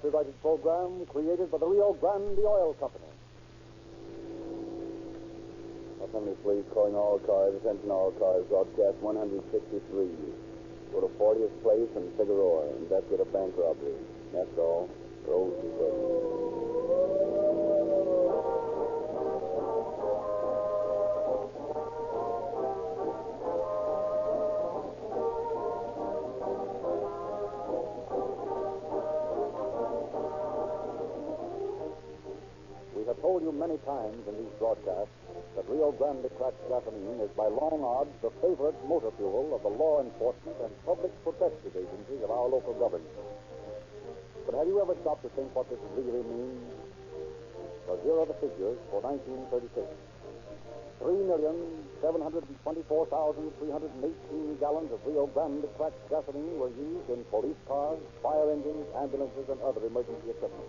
copyrighted program created by the Rio Grande Oil Company. Los Angeles Police calling all cars, attention all cars, broadcast 163. Go to 40th Place and Figueroa. Investigate a bank robbery. That's all. Rolls and We have told you many times in these broadcasts that Rio Grande cracked gasoline is by long odds the favorite motor fuel of the law enforcement and public protective agencies of our local government. But have you ever stopped to think what this really means? Well, here are the figures for 1936. 3,724,318 gallons of Rio Grande cracked gasoline were used in police cars, fire engines, ambulances, and other emergency equipment.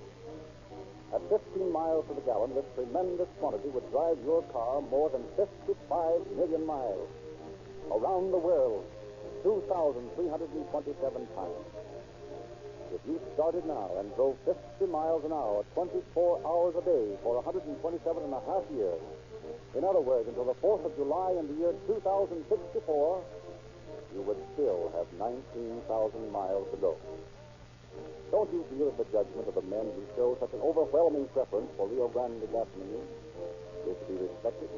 At 15 miles to the gallon, this tremendous quantity would drive your car more than 55 million miles. Around the world, 2,327 times. If you started now and drove 50 miles an hour, 24 hours a day for 127 and a half years, in other words, until the 4th of July in the year 2064, you would still have 19,000 miles to go. Don't you feel that the judgment of the men who show such an overwhelming preference for Rio Grande gasoline is to be respected?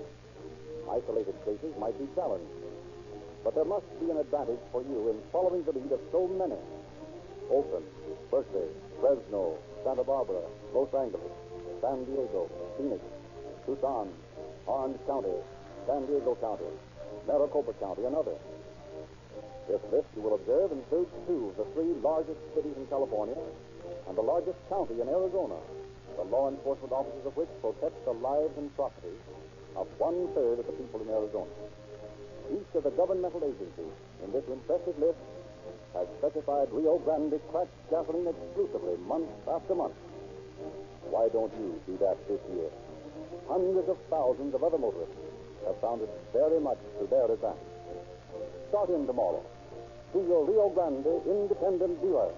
Isolated cases might be challenged, but there must be an advantage for you in following the lead of so many. Oakland, Berkeley, Fresno, Santa Barbara, Los Angeles, San Diego, Phoenix, Tucson, Orange County, San Diego County, Maricopa County, and others. This list, you will observe, includes 2 of the 3 largest cities in California and the largest county in Arizona, the law enforcement officers of which protect the lives and property of 1/3 of the people in Arizona. Each of the governmental agencies in this impressive list has specified Rio Grande cracked gasoline exclusively month after month. Why don't you do that this year? Hundreds of thousands of other motorists have found it very much to their advantage. Start in tomorrow. See your Rio Grande independent dealer.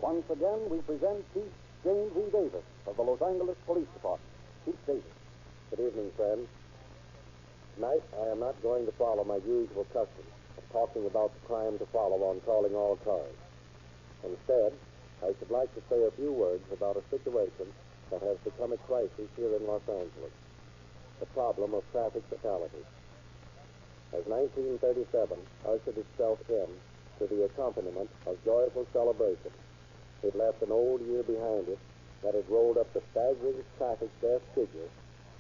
Once again, we present Chief James E. Davis of the Los Angeles Police Department. Chief Davis. Good evening, friends. Tonight, I am not going to follow my usual custom of talking about the crime to follow on calling all cars. Instead, I should like to say a few words about a situation that has become a crisis here in Los Angeles, the problem of traffic fatalities. As 1937 ushered itself in to the accompaniment of joyful celebration, it left an old year behind it that had rolled up the staggering traffic death figure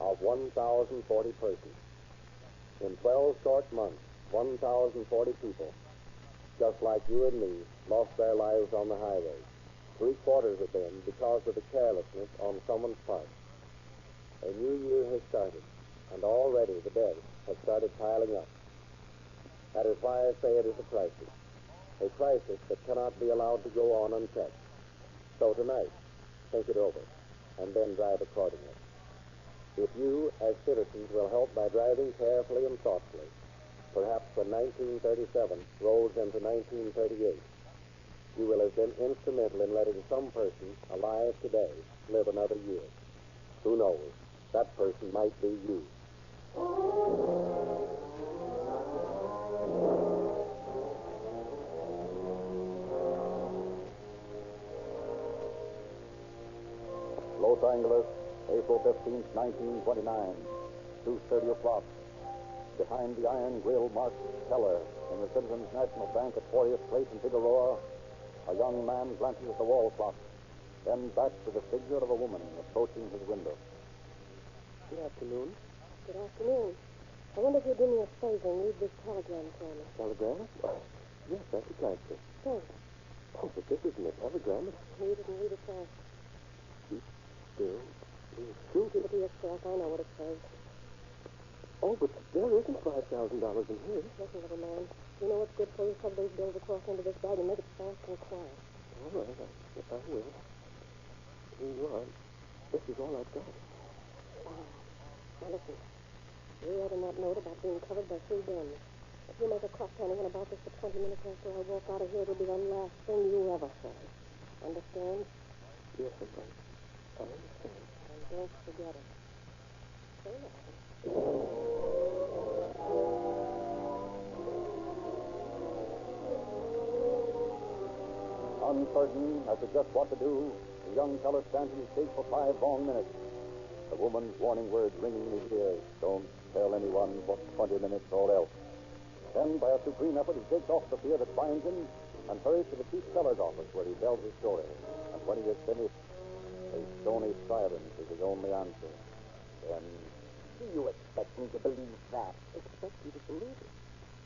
of 1,040 persons. In 12 short months, 1,040 people, just like you and me, lost their lives on the highway. 3/4 of them because of the carelessness on someone's part. A new year has started, and already the deaths have started piling up. That is why I say it is a crisis that cannot be allowed to go on unchecked. So tonight, think it over, and then drive accordingly. If you, as citizens, will help by driving carefully and thoughtfully, perhaps when 1937 rolls into 1938, you will have been instrumental in letting some person alive today live another year. Who knows? That person might be you. Los Angeles, April 15th, 1929, 2:30 o'clock. Behind the iron grill marked teller in the Citizens National Bank at 40th Place in Figueroa, a young man glances at the wall clock, then back to the figure of a woman approaching his window. Good afternoon. Good afternoon. I wonder if you'd do me a favor and read this telegram for me. Telegram? Yes, I'd be glad to. Thanks. Oh, but this isn't a telegram. Read it and read it fast. Keep still. Be true to Keep it to yourself. I know what it says. Oh, but there isn't $5,000 in here. Listen, little man. You know what's good for you? Shove those bills across into this bag and make it fast and quiet. All right, I will. Here you are. This is all I've got. Now listen. You read in that note about being covered by 3 guns. If you make a crack to anyone about this for 20 minutes after I walk out of here, it'll be the last thing you ever say. Understand? Yes, I understand. And don't forget it. So long. Uncertain as to just what to do, the young fellow stands in his gate for 5 long minutes. The woman's warning words ringing in his ears. Don't tell anyone for 20 minutes or else. Then, by a supreme effort, he shakes off the fear that binds him and hurries to the chief seller's office where he tells his story. And when he is finished, a stony silence is his only answer. Then... Do you expect me to believe that? Expect you to believe it.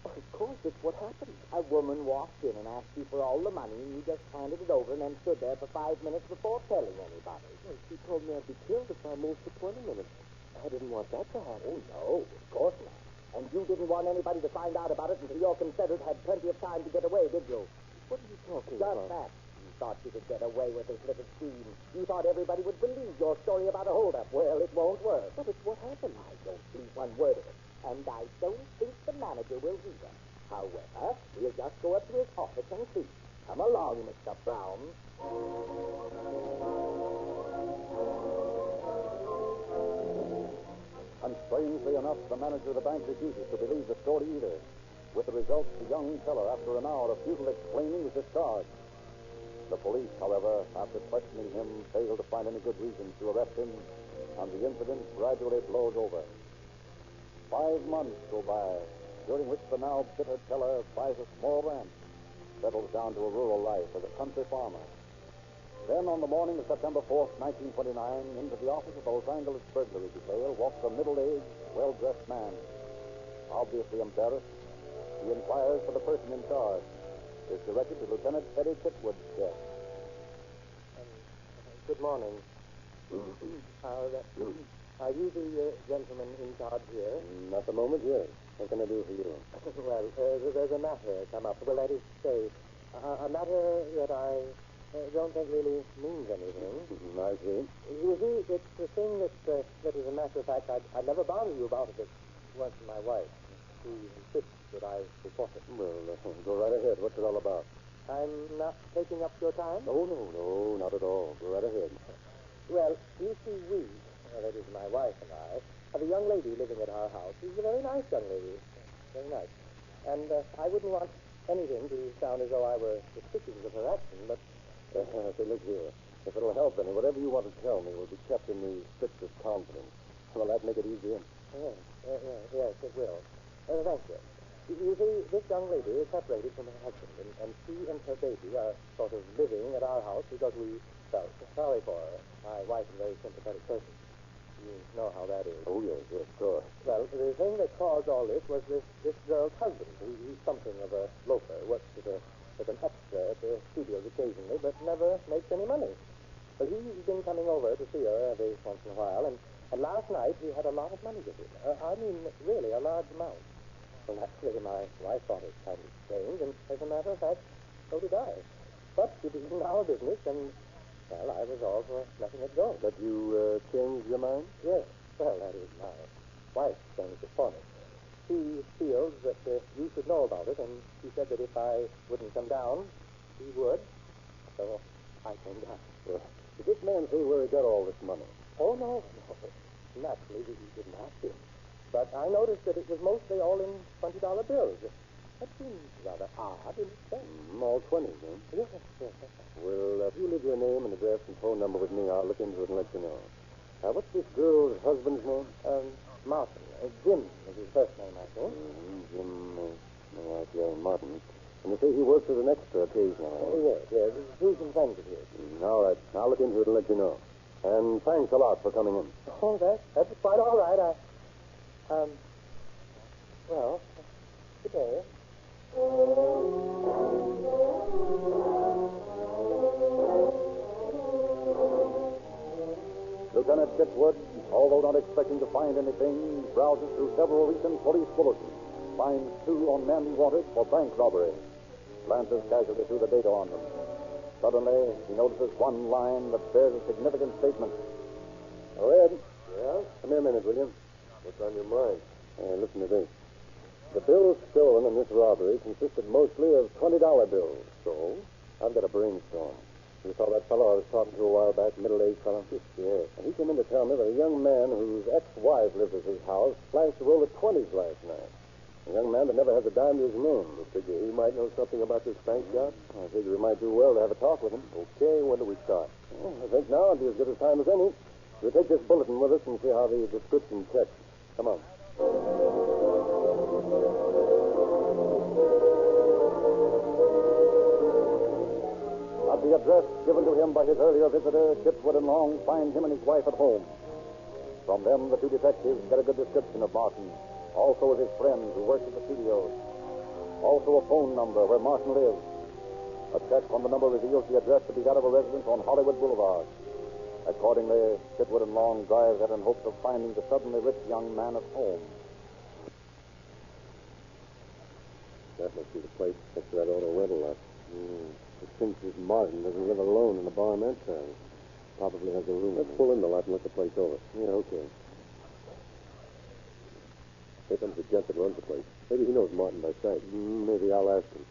Of course, it's what happened. A woman walked in and asked you for all the money, and you just handed it over and then stood there for 5 minutes before telling anybody. Well, she told me I'd be killed if I moved for 20 minutes. I didn't want that to happen. Oh, no, of course not. And you didn't want anybody to find out about it until your confederate had plenty of time to get away, did you? What are you talking Just about? that. You thought you could get away with this little scheme. You thought everybody would believe your story about a holdup. Well, it won't work. But it's what happened. I don't believe one word of it. And I don't think the manager will either. However, we'll just go up to his office and see. Come along, Mr. Brown. And strangely enough, the manager of the bank refuses to believe the story either. With the result, the young fellow, after an hour of futile explaining, is discharged. The police, however, after questioning him, fail to find any good reasons to arrest him, and the incident gradually blows over. 5 months go by, during which the now bitter teller buys a small ranch, settles down to a rural life as a country farmer. Then, on the morning of September 4th, 1929, into the office of the Los Angeles burglary detail walks a middle-aged, well-dressed man. Obviously embarrassed, he inquires for the person in charge. Is directed to Lieutenant Eddie Chitwood's desk. Good morning. Are you the gentleman in charge here? At the moment, yes. What can I do for you? Well, there's a matter come up. Well, that is to say, a matter that I don't think really means anything. I see. You see, it's the thing that as a matter of fact, I'd never bother you about if it weren't for my wife. She insists that I report it. Well, go right ahead. What's it all about? I'm not taking up your time? No, not at all. Go right ahead. Well, you see, that is my wife and I, have a young lady living at our house. She's a very nice young lady. Very nice. And I wouldn't want anything to sound as though I were suspicious of her action, but... Say, look here. If it'll help any, whatever you want to tell me will be kept in the strictest confidence. Will that make it easier? Yes, it will. Thank you. You see, this young lady is separated from her husband, and she and her baby are sort of living at our house because we felt sorry for her. My wife is a very sympathetic person. You know how that is. Oh, yes, of course. Well, the thing that caused all this was this girl's husband. He's something of a loafer, works as an extra at the studios occasionally, but never makes any money. Well, he's been coming over to see her every once in a while, and last night he had a lot of money with him. I mean, really, a large amount. Well, naturally, my wife thought it kind of strange, and as a matter of fact, so did I. But it isn't our business, and, well, I resolved for letting it go. But you changed your mind? Yes. Well, that is my wife changed it for me. She feels that you should know about it, and she said that if I wouldn't come down, he would. So I came down. Did this man say where he got all this money? Oh, no. Naturally, we didn't ask him. But I noticed that it was mostly all in $20 bills. That seems rather odd in itself. All 20s, huh? Yes. Well, if you leave your name and address and phone number with me, I'll look into it and let you know. What's this girl's husband's name? Martin. Jim is his first name, I think. Jim, yeah, Martin. And you say he works as an extra occasionally? Yes. He's some friends of his. All right. I'll look into it and let you know. And thanks a lot for coming in. Oh, that's quite all right. Well, good day. Lieutenant Chitwood, although not expecting to find anything, browses through several recent police bulletins, finds 2 on men wanted for bank robbery, glances casually through the data on them. Suddenly, he notices one line that bears a significant statement. Oh, Ed. Yeah? Come here a minute, will you? What's on your mind? Listen to this. The bills stolen in this robbery consisted mostly of $20 bills. So? I've got a brainstorm. You saw that fellow I was talking to a while back, middle-aged fellow? Yes. And he came in to tell me that a young man whose ex-wife lived at his house flashed a roll of 20s last night. A young man that never has a dime to his name. You figure he might know something about this bank job? I figure we might do well to have a talk with him. Okay, when do we start? Well, I think now would be as good a time as any. We'll take this bulletin with us and see how the description checks. Come on. At the address given to him by his earlier visitor, Chipwood and Long find him and his wife at home. From them, the two detectives get a good description of Martin, also of his friends who worked at the studios, also a phone number where Martin lives. A check on the number reveals the address to be that of a residence on Hollywood Boulevard. Accordingly, Chipwood and Long drive there in hopes of finding the suddenly rich young man at home. That must be the place next to that auto rental lot. It thinks this Martin doesn't live alone in the bar and town. Probably has a room. Let's pull in the lot and look the place over. Yeah, okay. Here comes the gent that runs the place. Maybe he knows Martin by sight. Maybe I'll ask him.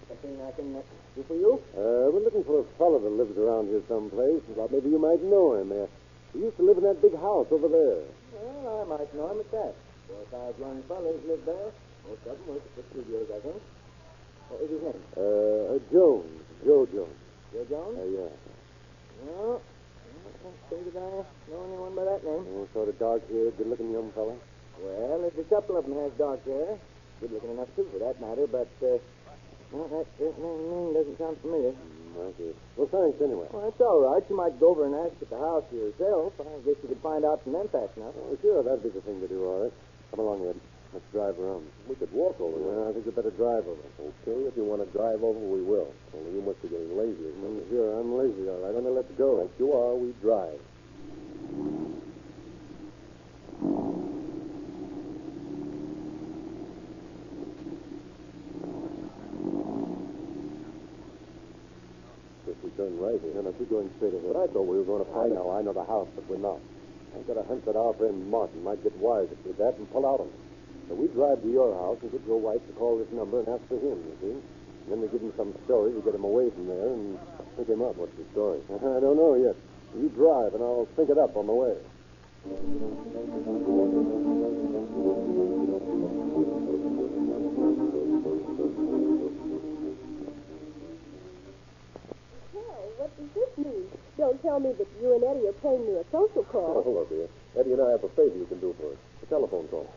Something I can do for you? We're looking for a fellow that lives around here someplace. Thought maybe you might know him. He used to live in that big house over there. Well, I might know him at that. 4 or 5 young fellows live there. Most of them work at the studios, I think. What was his name? Jones. Joe Jones. Joe Jones? Yeah. No, I don't think that I know anyone by that name. Sort of dark-haired, good-looking young fellow. Well, there's a couple of them has dark hair. Good-looking enough, too, for that matter, but, well, that name doesn't sound familiar. I see. Well, thanks anyway. Well, that's all right. You might go over and ask at the house for yourself. I guess you could find out from them fast enough. Oh, sure, that'd be the thing to do, all right. Come along, Ed. Let's drive around. We could walk over there. I think we better drive over. Okay, if you want to drive over, we will. Only you must be getting lazy or something. Sure, I'm lazy, all right. Let's go. Like you are, we drive. Guess we turn right here. No, keep going straight ahead. But I thought we were going to find out. I know the house, but we're not. I've got a hunch that our friend Martin might get wise if we did that and pull out on him. So we drive to your house and get your wife to call this number and ask for him, you see? And then we give him some story to get him away from there and pick him up. What's the story? I don't know yet. You drive, and I'll think it up on the way. Well, what does this mean? Don't tell me that you and Eddie are paying me a social call. Oh, look here. Eddie and I have a favor you can do for us. A telephone call.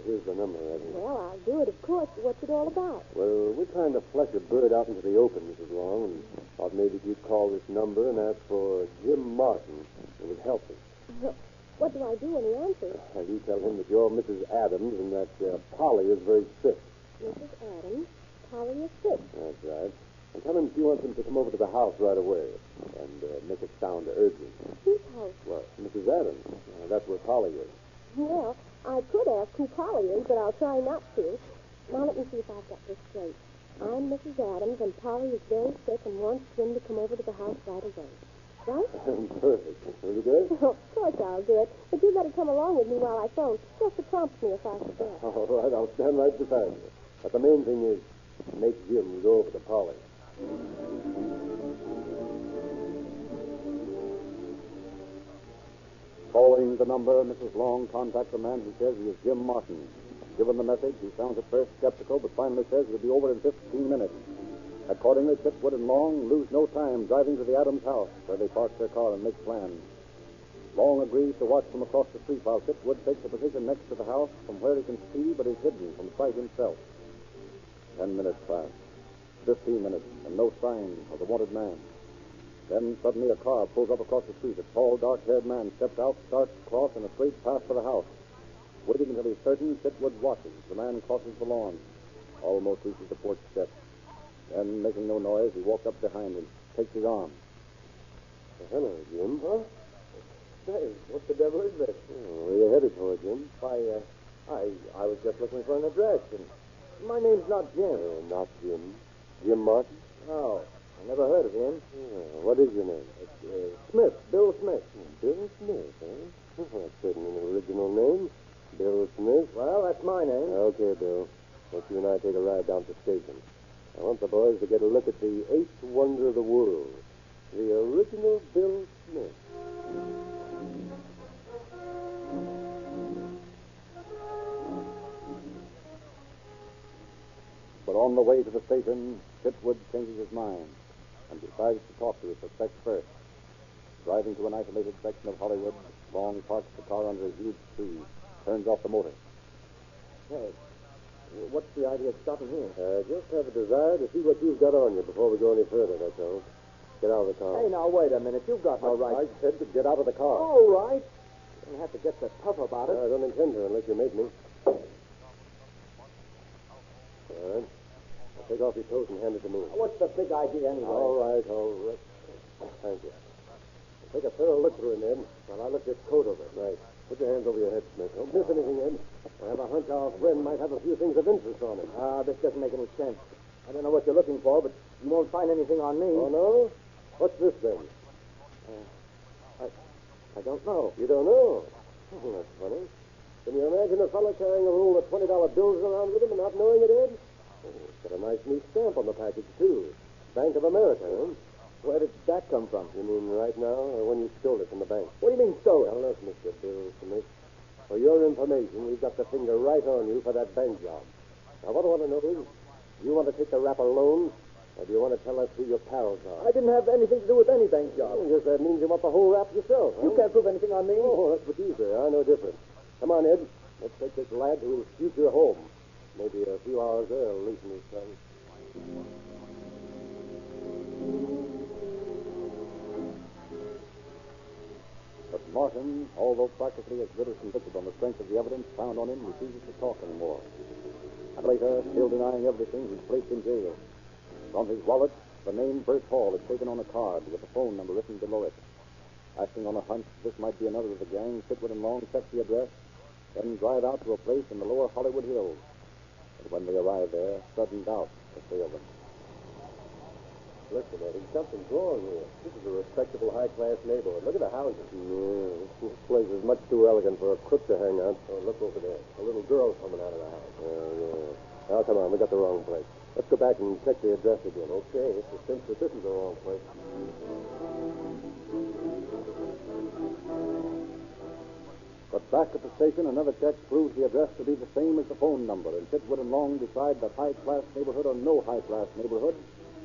Here's the number, Eddie. Well, I'll do it, of course. What's it all about? Well, we're trying to flush a bird out into the open, Mrs. Long, and thought maybe you'd call this number and ask for Jim Martin. It would help us. What do I do when he answers? You tell him that you're Mrs. Adams and that Polly is very sick. Mrs. Adams, Polly is sick. That's right. And tell him she wants him to come over to the house right away and make it sound urgent. Whose house? Well, Mrs. Adams. That's where Polly is. Well, I could ask who Polly is, but I'll try not to. Now, let me see if I've got this straight. I'm Mrs. Adams, and Polly is very sick and wants Jim to come over to the house right away. Right? Perfect. Will you do it? Of course I'll do it. But you better come along with me while I phone, just to prompt me if I forget. All right, I'll stand right beside you. But the main thing is, make Jim go over to Polly. Calling the number, Mrs. Long contacts a man who says he is Jim Martin. Given the message, he sounds at first skeptical, but finally says he'll be over in 15 minutes. Accordingly, Chipwood and Long lose no time driving to the Adams house, where they park their car and make plans. Long agrees to watch from across the street while Chipwood takes a position next to the house from where he can see but is hidden from sight himself. 10 minutes pass. 15 minutes, and no sign of the wanted man. Then suddenly a car pulls up across the street. A tall, dark-haired man steps out, starts across in a straight path for the house. Waiting until he's certain, Chipwood watches. The man crosses the lawn, almost reaches the porch steps. Then, making no noise, he walks up behind him, takes his arm. Hello, Jim. Huh? Say, what the devil is this? Where you headed for, Jim? I was just looking for an address, and my name's not Jim. Not Jim. Jim Martin? No. I never heard of him. What is your name? Smith, Bill Smith. Bill Smith, eh? That's certainly an original name. Bill Smith. Well, that's my name. Okay, Bill. Let you and I take a ride down to the station. I want the boys to get a look at the eighth wonder of the world, the original Bill Smith. But on the way to the station, Chitwood changes his mind and decides to talk to his suspect first. Driving to an isolated section of Hollywood, Long parks the car under a huge tree, turns off the motor. Hey, what's the idea of stopping here? Just have a desire to see what you've got on you before we go any further, that's all. Get out of the car. Hey, now, wait a minute. You've got no right. I said to get out of the car. All right. You don't have to get so tough about it. I don't intend to unless you make me. All right. Now take off your coat and hand it to me. What's the big idea anyway? All right. Thank you. Take a thorough look through him, Ed, while I look this coat over. Right. Put your hands over your head, Smith. Don't miss anything, Ed. I have a hunch our friend might have a few things of interest on him. This doesn't make any sense. I don't know what you're looking for, but you won't find anything on me. Oh, no? What's this, then? I don't know. You don't know? Oh, that's funny. Can you imagine a fellow carrying a roll of $20 bills around with him and not knowing it, Ed? Oh, it's got a nice neat stamp on the package, too. Bank of America, huh? Where did that come from? You mean right now, or when you stole it from the bank? What do you mean, stole it? Well, look, Mr. Bill Smith. For your information, we've got the finger right on you for that bank job. Now, what I want to know is, do you want to take the rap alone, or do you want to tell us who your pals are? I didn't have anything to do with any bank job. I guess that means you want the whole rap yourself, huh? You can't prove anything on me. Oh, that's what you say. I know different. Come on, Ed. Let's take this lad to his future home. Maybe a few hours there will loosen his tongue. But Martin, although practically as good as convicted on the strength of the evidence found on him, refuses to talk anymore. And later, still denying everything, he's placed in jail. From his wallet, the name Bert Hall is taken on a card with a phone number written below it. Acting on a hunch this might be another of the gang, Chitwood and Long check the address, then drive out to a place in the lower Hollywood Hills. But when they arrive there, sudden doubt assails them. Listen, Eddie, something's wrong here. This is a respectable, high-class neighborhood. Look at the houses. Yeah, this place is much too elegant for a crook to hang out. Oh, look over there. A little girl coming out of the house. Yeah. Now, come on. We got the wrong place. Let's go back and check the address again. Okay, it's a cinch that this is the wrong place. But back at the station, another check proves the address to be the same as the phone number, and Chitwood and Long decide that high-class neighborhood or no high-class neighborhood,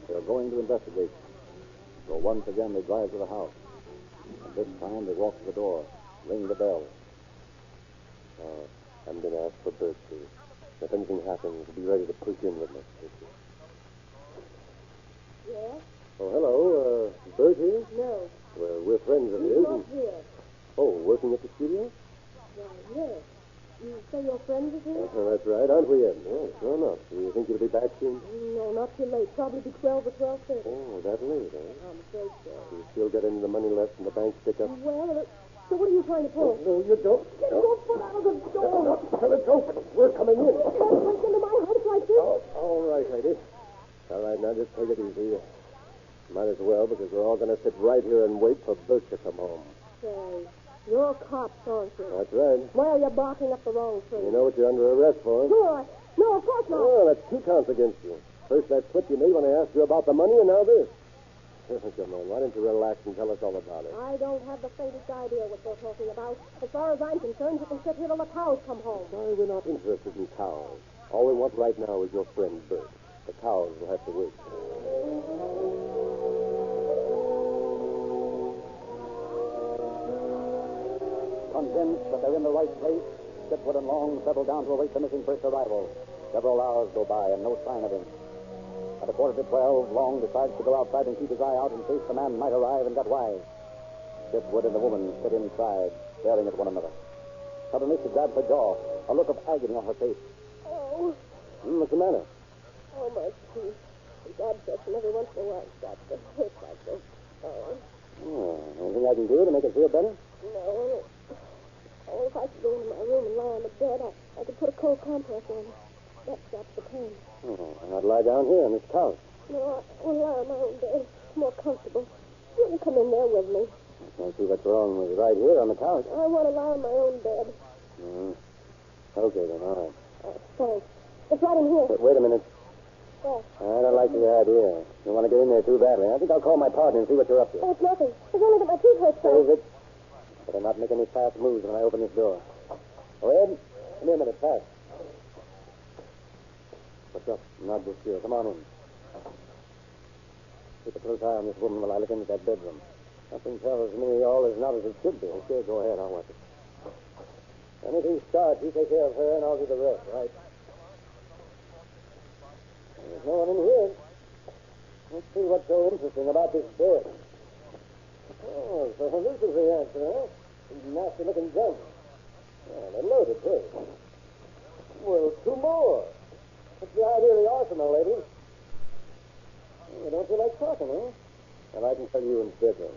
they're going to investigate. So once again, they drive to the house. And this time, they walk to the door, ring the bell. I'm going to ask for Bert, too. If anything happens, be ready to push in with me. Yes? Oh, hello. Bert here? No. Well, we're friends of He's his. not here. Oh, working at the studio? Why, yes. You say your friend is here? That's right. Aren't we, Ed? Yeah, sure enough. Do you think you'll be back soon? No, not too late. Probably be 12 or 12:30. Oh, that late, eh? I'm afraid so. You still got any of the money left in the bank stick-up? Well, so what are you trying to pull? No, you don't. Get your foot out of the door. Till it's open. We're coming in. You can't break into my house like this. Oh, all right, lady. All right, now just take it easy. Might as well, because we're all going to sit right here and wait for Bert to come home. Say, you're cops, aren't you? That's right. Well, you're barking up the wrong tree. You know what you're under arrest for? No, of course not. Oh, that's 2 counts against you. First that slip you made when I asked you about the money, and now this. Come on, why don't you relax and tell us all about it? I don't have the faintest idea what they're talking about. As far as I'm concerned, you can sit here till the cows come home. Sorry, we're not interested in cows. All we want right now is your friend Bert. The cows will have to wait. Convinced that they're in the right place, Chitwood and Long settle down to await the missing Bert's arrival. Several hours go by and no sign of him. At 11:45, Long decides to go outside and keep his eye out in case the man might arrive and get wise. Chitwood and the woman sit inside, staring at one another. Suddenly, she grabs her jaw, a look of agony on her face. Oh, What's the matter? oh, my teeth. God bless them every once in a while. Got to hurt like this. Oh, Anything I can do to make it feel better? no. Oh, if I could go into my room and lie on the bed, I could put a cold compress on it. That stops the pain. Oh, I'd lie down here on this couch. No, I want to lie on my own bed. It's more comfortable. You can come in there with me. I can't see what's wrong with it right here on the couch. I want to lie on my own bed. Okay, then, all right. Thanks. It's right in here. Wait a minute. Yes. I don't like the idea. You want to get in there too badly. I think I'll call my partner and see what you're up to. Oh, it's nothing. It's only that my teeth hurt so. Is it? Better not make any fast moves when I open this door. Oh, Ed, come here a minute, fast. What's up? Not just here. Come on in. Keep a close eye on this woman while I look into that bedroom. Something tells me all is not as it should be. Okay, go ahead. I'll watch it. Anything starts, you take care of her, and I'll do the rest, right? There's no one in here. Let's see what's so interesting about this bed. Oh, so this is the answer, huh? These nasty-looking guns. Yeah, they're loaded, too. Well, two more. What's the idea of the arsenal, ladies? Well, you don't feel like talking, huh? Well, I can tell you instead, then.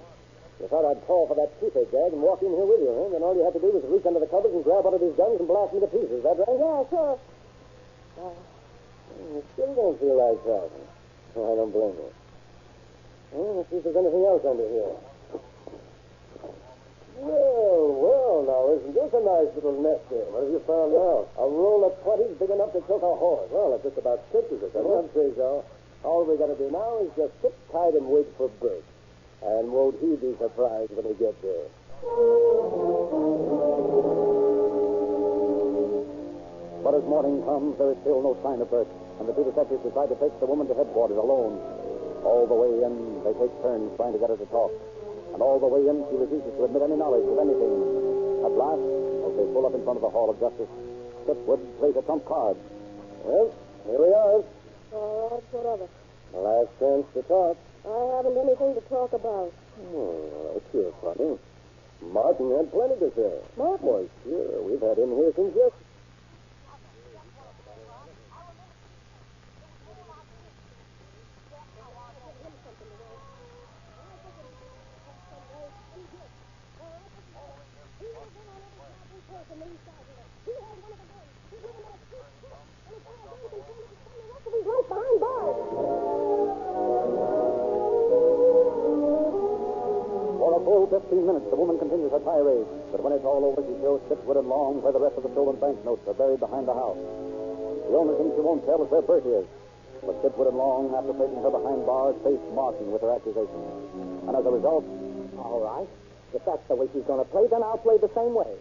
You thought I'd call for that toothache gag and walk in here with you, huh? Then all you had to do was reach under the covers and grab one of these guns and blast me to pieces. Is that right? Yeah, sure. You still don't feel like talking. Oh, I don't blame you. Well, let's see if there's anything else under here. Well, now, isn't this a nice little nest here? What have you found now? A roll of 20s big enough to choke a horse. Well, it just about stitches it, doesn't it? I'd say so. All we got to do now is just sit tight and wait for Bert. And won't he be surprised when he gets there? But as morning comes, there is still no sign of Turk, and the two detectives decide to take the woman to headquarters alone. All the way in, they take turns trying to get her to talk. And all the way in, she refuses to admit any knowledge of anything. At last, as they pull up in front of the Hall of Justice, Chipwood plays a trump card. Well, here we are. All right, what of it? The last chance to talk. I haven't anything to talk about. Oh, that's sure funny. Martin had plenty to say. Martin? Why, sure. We've had him here since yesterday. For a full 15 minutes, the woman continues her tirade. But when it's all over, she shows Chipwood and Long where the rest of the stolen banknotes are buried behind the house. The only thing she won't tell is where Bert is. But Chipwood and Long, after placing her behind bars, face Martin with her accusations. And as a result... All right. If that's the way she's going to play, then I'll play the same way.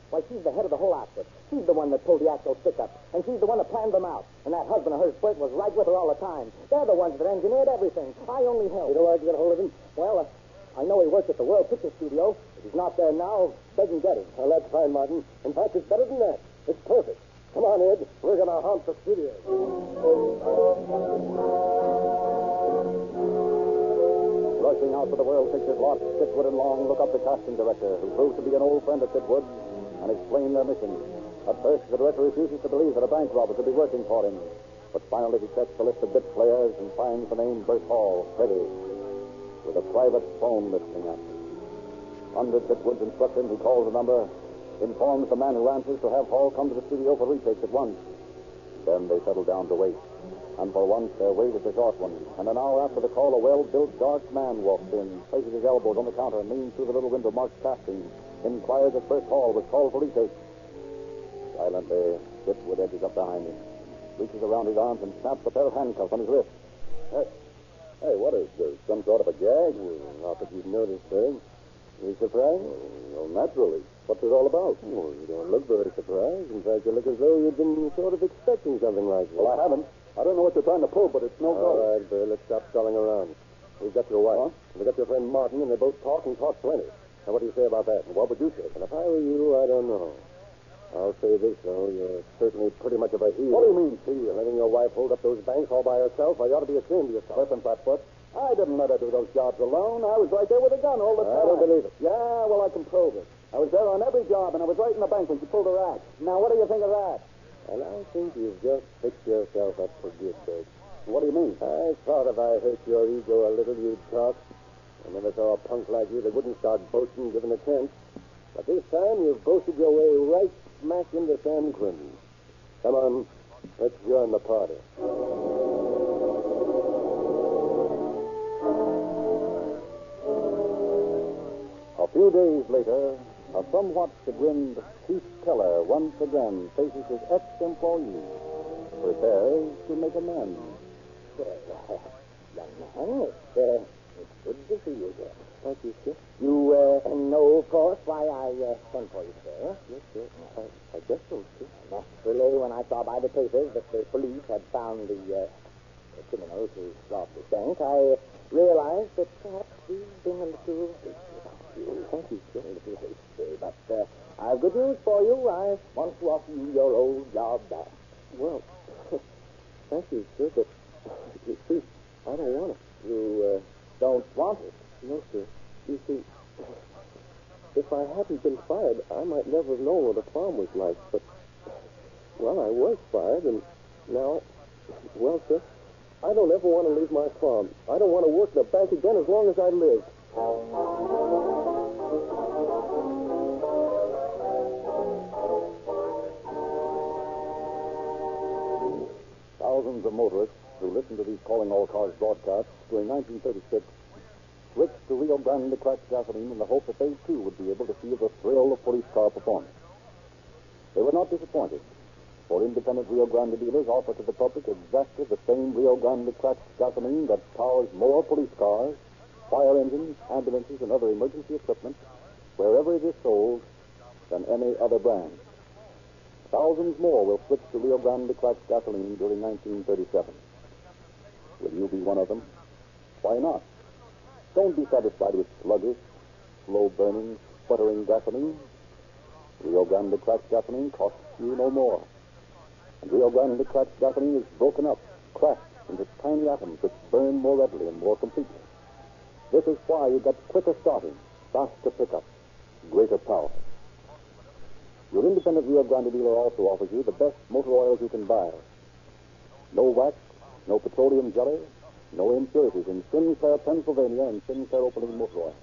Why, she's the head of the whole outfit. She's the one that pulled the actual stick-up. And she's the one that planned them out. And that husband of hers, Bert, was right with her all the time. They're the ones that engineered everything. I only helped. You know where I can get a hold of him? Well, I know he worked at the World Picture Studio. If he's not there now, beg and get him. Well, that's fine, Martin. In fact, it's better than that. It's perfect. Come on, Ed. We're going to haunt the studio. Rushing out to the World Pictures lot, Chipwood and Long look up the casting director, who proves to be an old friend of Chipwood, and explain their mission. At first, the director refuses to believe that a bank robber could be working for him. But finally, he checks the list of bit players and finds the name Bert Hall, ready, with a private phone listening up. Under Chipwood's instruction, he calls the number, informs the man who answers to have Hall come to the studio for retakes at once. Then they settle down to wait. And for once, their wait is a short one. And an hour after the call, a well-built, dark man walks in, places his elbows on the counter, and leans through the little window marked casting, inquires if Bert Hall was called for retake. Silently, Chipwood edges up behind him, reaches around his arms, and snaps a pair of handcuffs on his wrist. Hey, what is this? Some sort of a gag? Well, not that you've noticed, sir. You surprised? Well, naturally. What's it all about? Well, you don't look very surprised. In fact, you look as though you'd been sort of expecting something like this. Well, I haven't. I don't know what you're trying to pull, but it's no go. All right, Bill, let's stop stalling around. We've got your wife. We've got your friend Martin, and they both talk and talk plenty. Now, what do you say about that? And what would you say? And if I were you, I don't know. I'll say this, though. You're certainly pretty much of a heel. What do you mean, heel? Letting your wife hold up those banks all by herself, why, you ought to be ashamed of yourself. Listen, Flatfoot. I didn't let her do those jobs alone. I was right there with a gun all the time. I don't believe it. Yeah, well, I can prove it. I was there on every job, and I was right in the bank when she pulled her act. Now, what do you think of that? And I think you've just fixed yourself up for good, Bert. What do you mean? I thought if I hurt your ego a little, you'd talk. I never saw a punk like you that wouldn't start boasting given a chance. But this time, you've boasted your way right smack into San Quentin. Come on, let's join the party. few days later, a somewhat chagrined Chief Keller once again faces his ex-employee, prepares to make amends. Well, young man, it's good to see you again. Thank you, sir. You know, of course, why I sent for you, sir. Yes, sir. I guess so, sir. Naturally, when I saw by the papers that the police had found the criminals who robbed the bank, I realized that perhaps we've been a little hasty about you. Thank you, sir. A little hasty, but I have good news for you. I want to offer you your old job back. Well, thank you, sir, but you see, I don't want it. You don't want it? No, sir. You see, if I hadn't been fired, I might never have known what a farm was like. But, well, I was fired, and now, well, sir, I don't ever want to leave my farm. I don't want to work in a bank again as long as I live. Thousands of motorists who listened to these calling all cars broadcasts during 1936 switched to Rio Grande cracked gasoline in the hope that they, too, would be able to feel the thrill of police car performance. They were not disappointed, for independent Rio Grande dealers offer to the public exactly the same Rio Grande cracked gasoline that powers more police cars, fire engines, ambulances, and other emergency equipment wherever it is sold than any other brand. Thousands more will switch to Rio Grande cracked gasoline during 1937. Will you be one of them? Why not? Don't be satisfied with sluggish, slow-burning, sputtering gasoline. Rio Grande cracked gasoline costs you no more. And Rio Grande cracked gasoline is broken up, cracked into tiny atoms which burn more readily and more completely. This is why you get quicker starting, faster pickup, greater power. Your independent Rio Grande dealer also offers you the best motor oils you can buy. No wax, no petroleum jelly, no impurities in Sinclair, Pennsylvania, and Sinclair Opaline motor oil.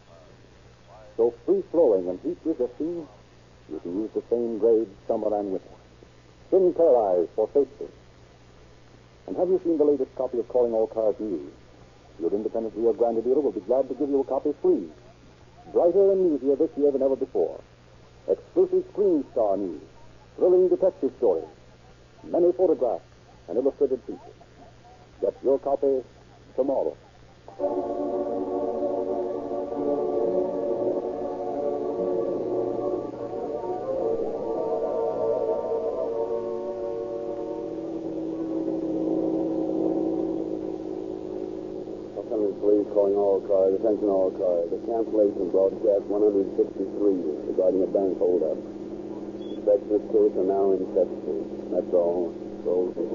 So free-flowing and heat-resisting, you can use the same grade summer and winter. Sinclair for safety. And have you seen the latest copy of Calling All Cars News? Your independent Rio Grande dealer will be glad to give you a copy free. Brighter and easier this year than ever before. Exclusive Screen Star news, thrilling detective stories, many photographs, and illustrated features. Get your copy tomorrow. Police calling all cars, attention all cars. A cancellation broadcast 163 regarding a bank holdup. Suspects this case are now in custody. That's all. Roll for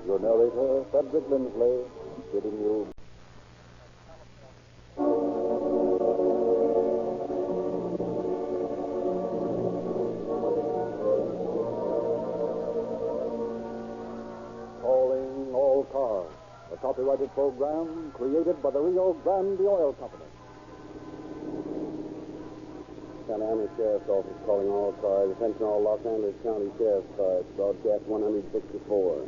Your narrator, Frederick Lindsley, bidding you Calling All Cars, a copyrighted program created by the Rio Grande Oil Company. Santa Ana Sheriff's Office calling all cars. Attention all Los Angeles County Sheriff's cars. Broadcast 164.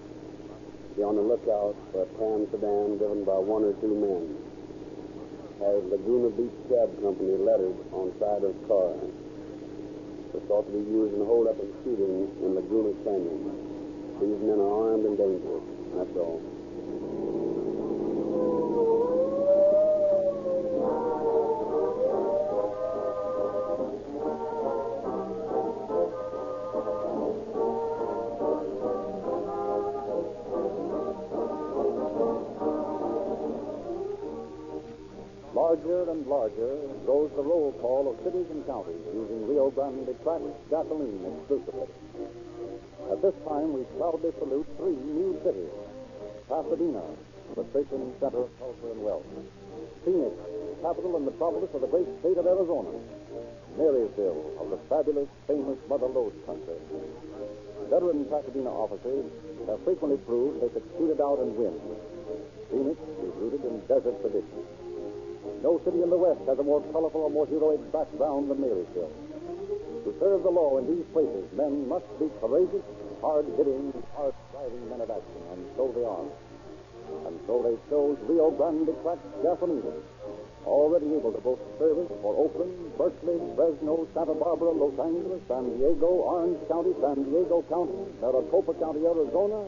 Be on the lookout for a tan sedan driven by one or two men. Has Laguna Beach Cab Company lettered on side of car. It's thought to be used in hold-up and shooting in Laguna Canyon. These men are armed and dangerous. That's all. Larger and larger grows the roll call of cities and counties using Rio Grande cracked gasoline exclusively. At this time, we proudly salute three new cities. Pasadena, the fishing center of culture and wealth. Phoenix, capital and metropolis of the great state of Arizona. Marysville, of the fabulous, famous Mother Lode country. Veteran Pasadena officers have frequently proved they could shoot it out and win. Phoenix is rooted in desert tradition. No city in the West has a more colorful or more heroic background than Marysville. To serve the law in these places, men must be courageous, hard-hitting, hard-striving men of action, and so they are. And so they chose Rio Grande cracked gasoline, already able to boast service for Oakland, Berkeley, Fresno, Santa Barbara, Los Angeles, San Diego, Orange County, San Diego County, Maricopa County, Arizona,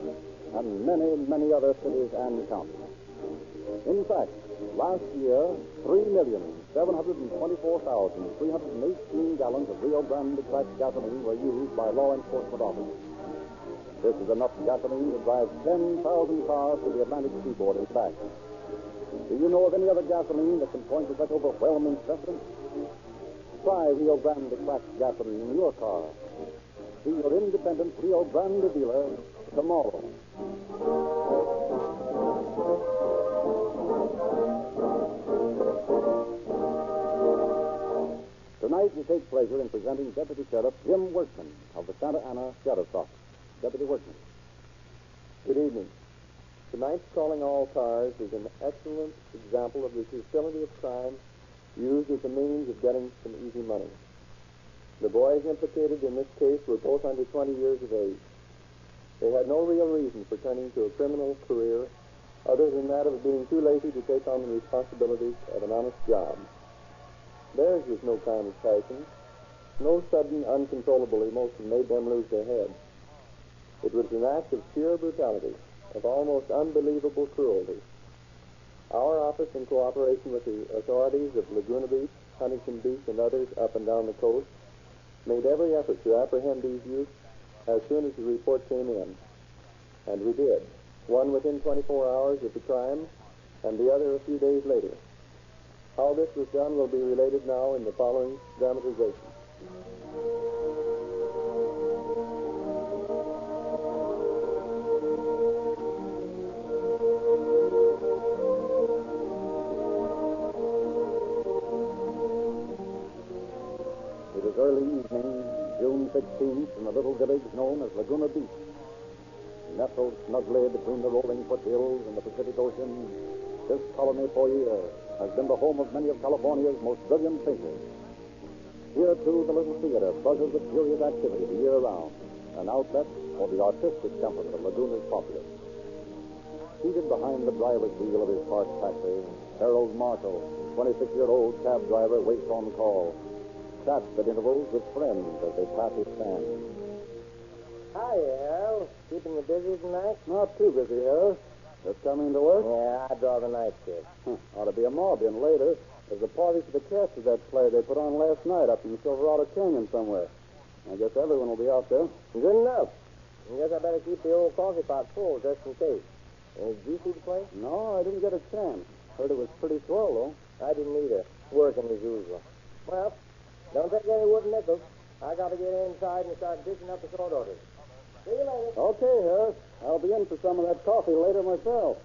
and many, many other cities and counties. In fact, last year, 3,724,318 gallons of Rio Grande cracked gasoline were used by law enforcement officers. This is enough gasoline to drive 10,000 cars to the Atlantic seaboard and back. Do you know of any other gasoline that can point to such overwhelming suffering? Try Rio Grande cracked gasoline in your car. See your independent Rio Grande dealer tomorrow. Tonight, we take pleasure in presenting Deputy Sheriff Jim Workman of the Santa Ana Sheriff's Office. Deputy Workman. Good evening. Tonight's Calling All Cars is an excellent example of the futility of crime used as a means of getting some easy money. The boys implicated in this case were both under 20 years of age. They had no real reason for turning to a criminal career other than that of being too lazy to take on the responsibilities of an honest job. Theirs was no kind of passion. No sudden, uncontrollable emotion made them lose their heads. It was an act of sheer brutality, of almost unbelievable cruelty. Our office, in cooperation with the authorities of Laguna Beach, Huntington Beach, and others up and down the coast, made every effort to apprehend these youths as soon as the report came in. And we did. One within 24 hours of the crime, and the other a few days later. How this was done will be related now in the following dramatization. It is early evening, June 16th, in the little village known as Laguna Beach. Nestled snugly between the rolling foothills and the Pacific Ocean, this colony for years has been the home of many of California's most brilliant thinkers. Here, too, the little theater buzzes with furious activity the year round, an outlet for the artistic temperament of Laguna's populace. Seated behind the driver's wheel of his parked taxi, Harold Marshall, 26-year-old cab driver, waits on call. Chats at intervals with friends as they pass his stand. Hi, Harold. Keeping you busy tonight? Not too busy, Harold. Just coming to work? Yeah, I draw the night shift. Ought to be a mob in later. There's a party for the cast of that play they put on last night up in Silverado Canyon somewhere. I guess everyone will be out there. Good enough. I guess I better keep the old coffee pot full just in case. Did you see the play? No, I didn't get a chance. Heard it was pretty swell, though. I didn't either. Working as usual. Well, don't take any wooden nickels. I got to get inside and start dishing up the court orders. See you later. Okay, Harris. I'll be in for some of that coffee later myself.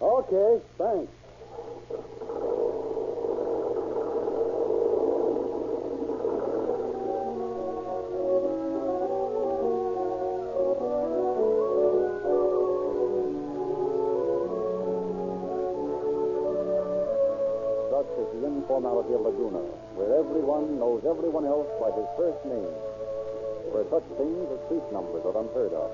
Okay, thanks. Such is the informality of Laguna, where everyone knows everyone else by his first name, where such things as street numbers are unheard of.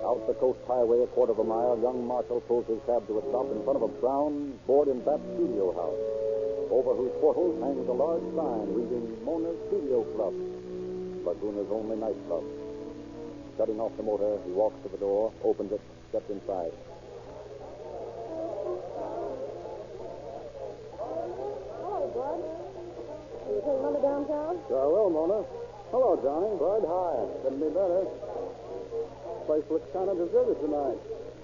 Out the coast highway a quarter of a mile, young Marshall pulls his cab to a stop in front of a brown board and bat studio house, over whose portals hangs a large sign reading Mona's Studio Club, Laguna's only nightclub. Shutting off the motor, he walks to the door, opens it, steps inside. Hello, Bud. Are you taking Mother downtown? Sure will, Mona. Hello, Johnny. Bud, hi. Couldn't be better. Place looks kind of deserted tonight.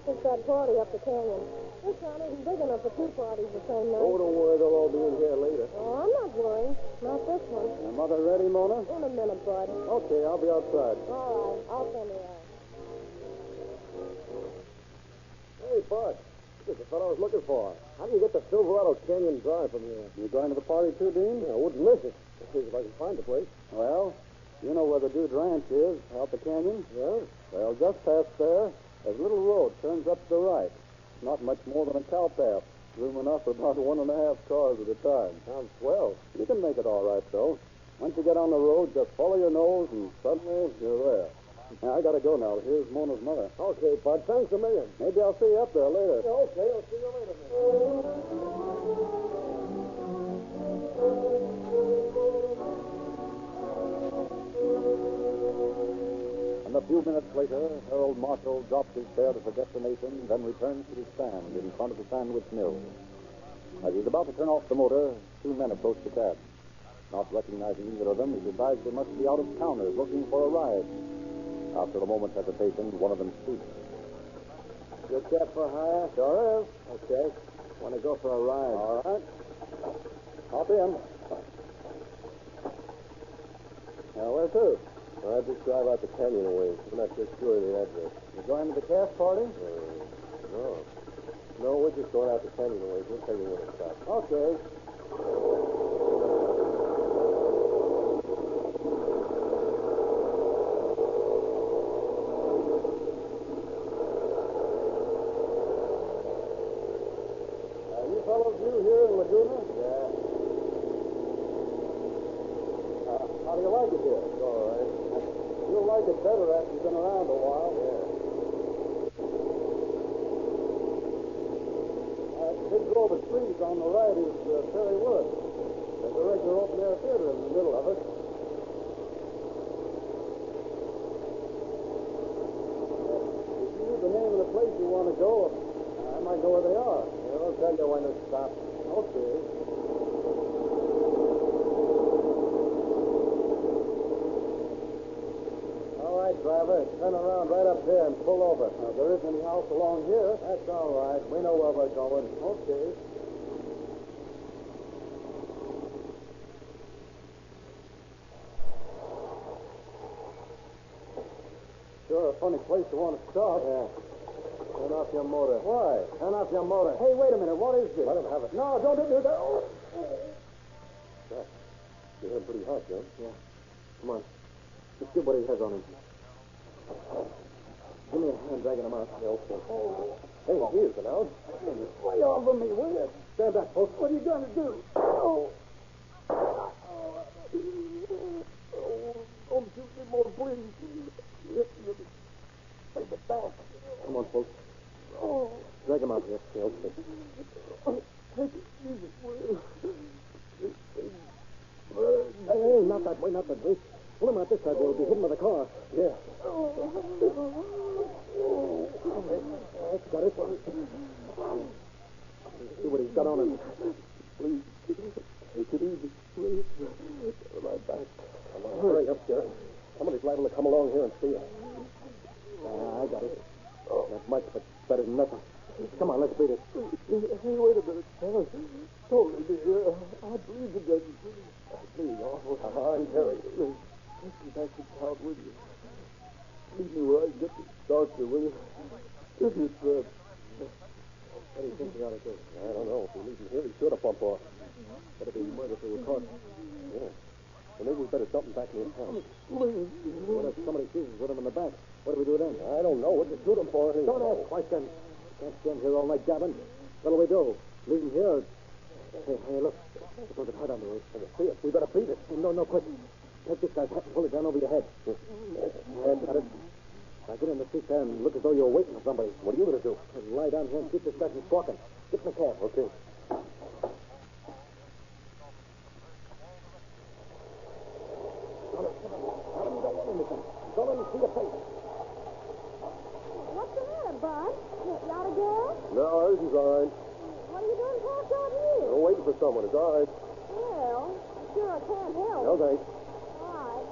It's that party up the canyon. This town isn't big enough for two parties the same night. Oh, don't worry. They'll all be in here later. Oh, I'm not worrying. Not this one. Mother ready, Mona? In a minute, Bud. Okay, I'll be outside. All right. I'll send her out. Hey, Bud. This is the fellow I was looking for. How do you get to Silverado Canyon Drive from here? You going to the party too, Dean? I wouldn't miss it. See if I can find the place. Well, you know where the Dude Ranch is, out the canyon? Yeah? Well, just past there, there's a little road turns up to the right. Not much more than a cow path. Room enough for about 1.5 cars at a time. Sounds swell. You can make it all right, though. Once you get on the road, just follow your nose, and suddenly you're there. Now, I gotta go now. Here's Mona's mother. Okay, Bud. Thanks a million. Maybe I'll see you up there later. Okay, I'll see you later, And a few minutes later, Harold Marshall drops his fare to the destination, then returns to his stand in front of the sandwich mill. As he's about to turn off the motor, two men approach the cab. Not recognizing either of them, he decides they must be out-of-towners looking for a ride. After a moment's hesitation, one of them speaks. Your cab for hire? Sure is. Okay. Want to go for a ride? All right. Hop in. Now, where to? I'll just drive out the canyon away. I'm not just sure of the address. You going to the cast party? No. No, we're just going out the canyon away. We'll tell you when it stops. Okay. You fellows new here in Laguna? Yeah. How do you like it here? It's all right. You'll like it better after you've been around a while. Yeah. Big grove of trees on the right is Perry Wood. There's a regular open-air theater in the middle of it. If you need the name of the place you want to go, I might know where they are. I'll tell you when to stop. Okay. All right, driver. Turn around right up there and pull over. Now, there isn't any house along here. That's all right. We know where we're going. Okay. Sure, a funny place to want to stop. Yeah. Turn off your motor. Why? Turn off your motor. Hey, wait a minute. What is this? Let him have it. No, don't do that. Oh. You hit him pretty hard, Joe. Yeah. Come on. Let's see what he has on him. Give me a hand dragging him out. Yeah, okay. Hey, here's an out. Lay off of me, will you? Stand back, folks. What are you going to do? Oh. Don't shoot me more, please. Take it back. Come on, folks. Oh. Drag him out here. Yeah, okay. Take it easy, will you? Hey, not that way, not that way. Pull him out this side. We'll be hidden by the car. Yeah. That's got it. See what he's got on him. Please, take it easy, please. Right back. Come on, hurry up, Jerry. Somebody's liable to come along here and see us. I got it. Not much, but better than nothing. Come on, let's beat it. Hey, wait a minute. Don't leave me here. I believe in you. Please, awful. Come on, Jerry. Take me back to town with you. Leave me where I can get the doctor, will you? If you said. What do you think we ought to do? I don't know. If we leave him here, he's sure to bump off. Better be murder if we were caught. Yeah. Well, maybe we better dump him back near town. Please. What if somebody sees us with him in the back? What do we do then? I don't know. What to shoot him for? Don't ask questions. Can't stand here all night gabbing. What'll we do? Leave him here? Hey, look. There's a hut on the roof. See us. We better beat it. No, quick. Take this guy's hat and pull it down over your head. Got it. Now get in the seat there and look as though you're waiting for somebody. What are you going to do? Lie down here and keep this guy from squawking. Get in the cab. Okay. Tell him you don't want anything. Don't let him see your face. What's the matter, Bud? You out of gas? No, this is all right. What are you doing parked out here? We're waiting for someone. It's all right. Well, sure I can't help. No, thanks. All right.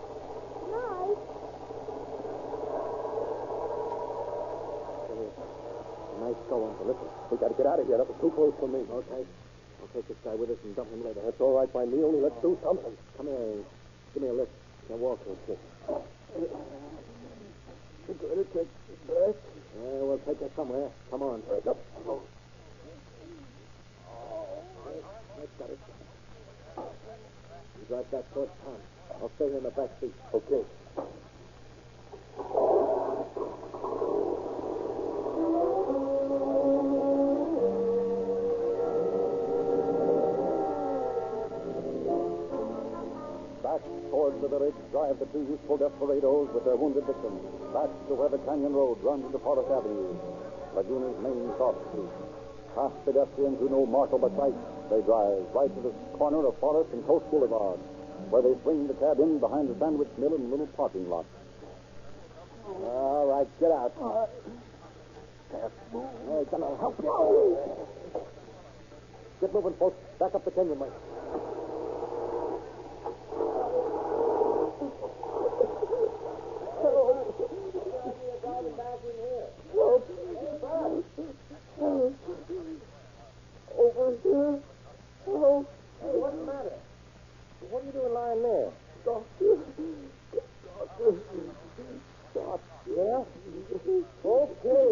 Night. We got to get out of here. That was too close for me. Okay. I'll take this guy with us and dump him later. That's all right by me, only let's do something. Come here. Give me a lift. Now walk real quick. We're going to take a breath. Yeah, we'll take us somewhere. Come on. Break up. I've got it. You drive that towards town. I'll stay here in the back seat. Okay. Back towards the village drive the two youthful desperados with their wounded victims. Back to where the canyon road runs into Forest Avenue, Laguna's main thought street. Past pedestrians who know marshal by sight, they drive right to the corner of Forest and Coast Boulevard, where they swing the cab in behind the sandwich mill in the little parking lot. All right, get out. Hey, come on, help you. Get moving, folks. Back up the canyon way. Over here. Hello. Hey, what's the matter? What are you doing lying there? Doctor. Yeah? Okay.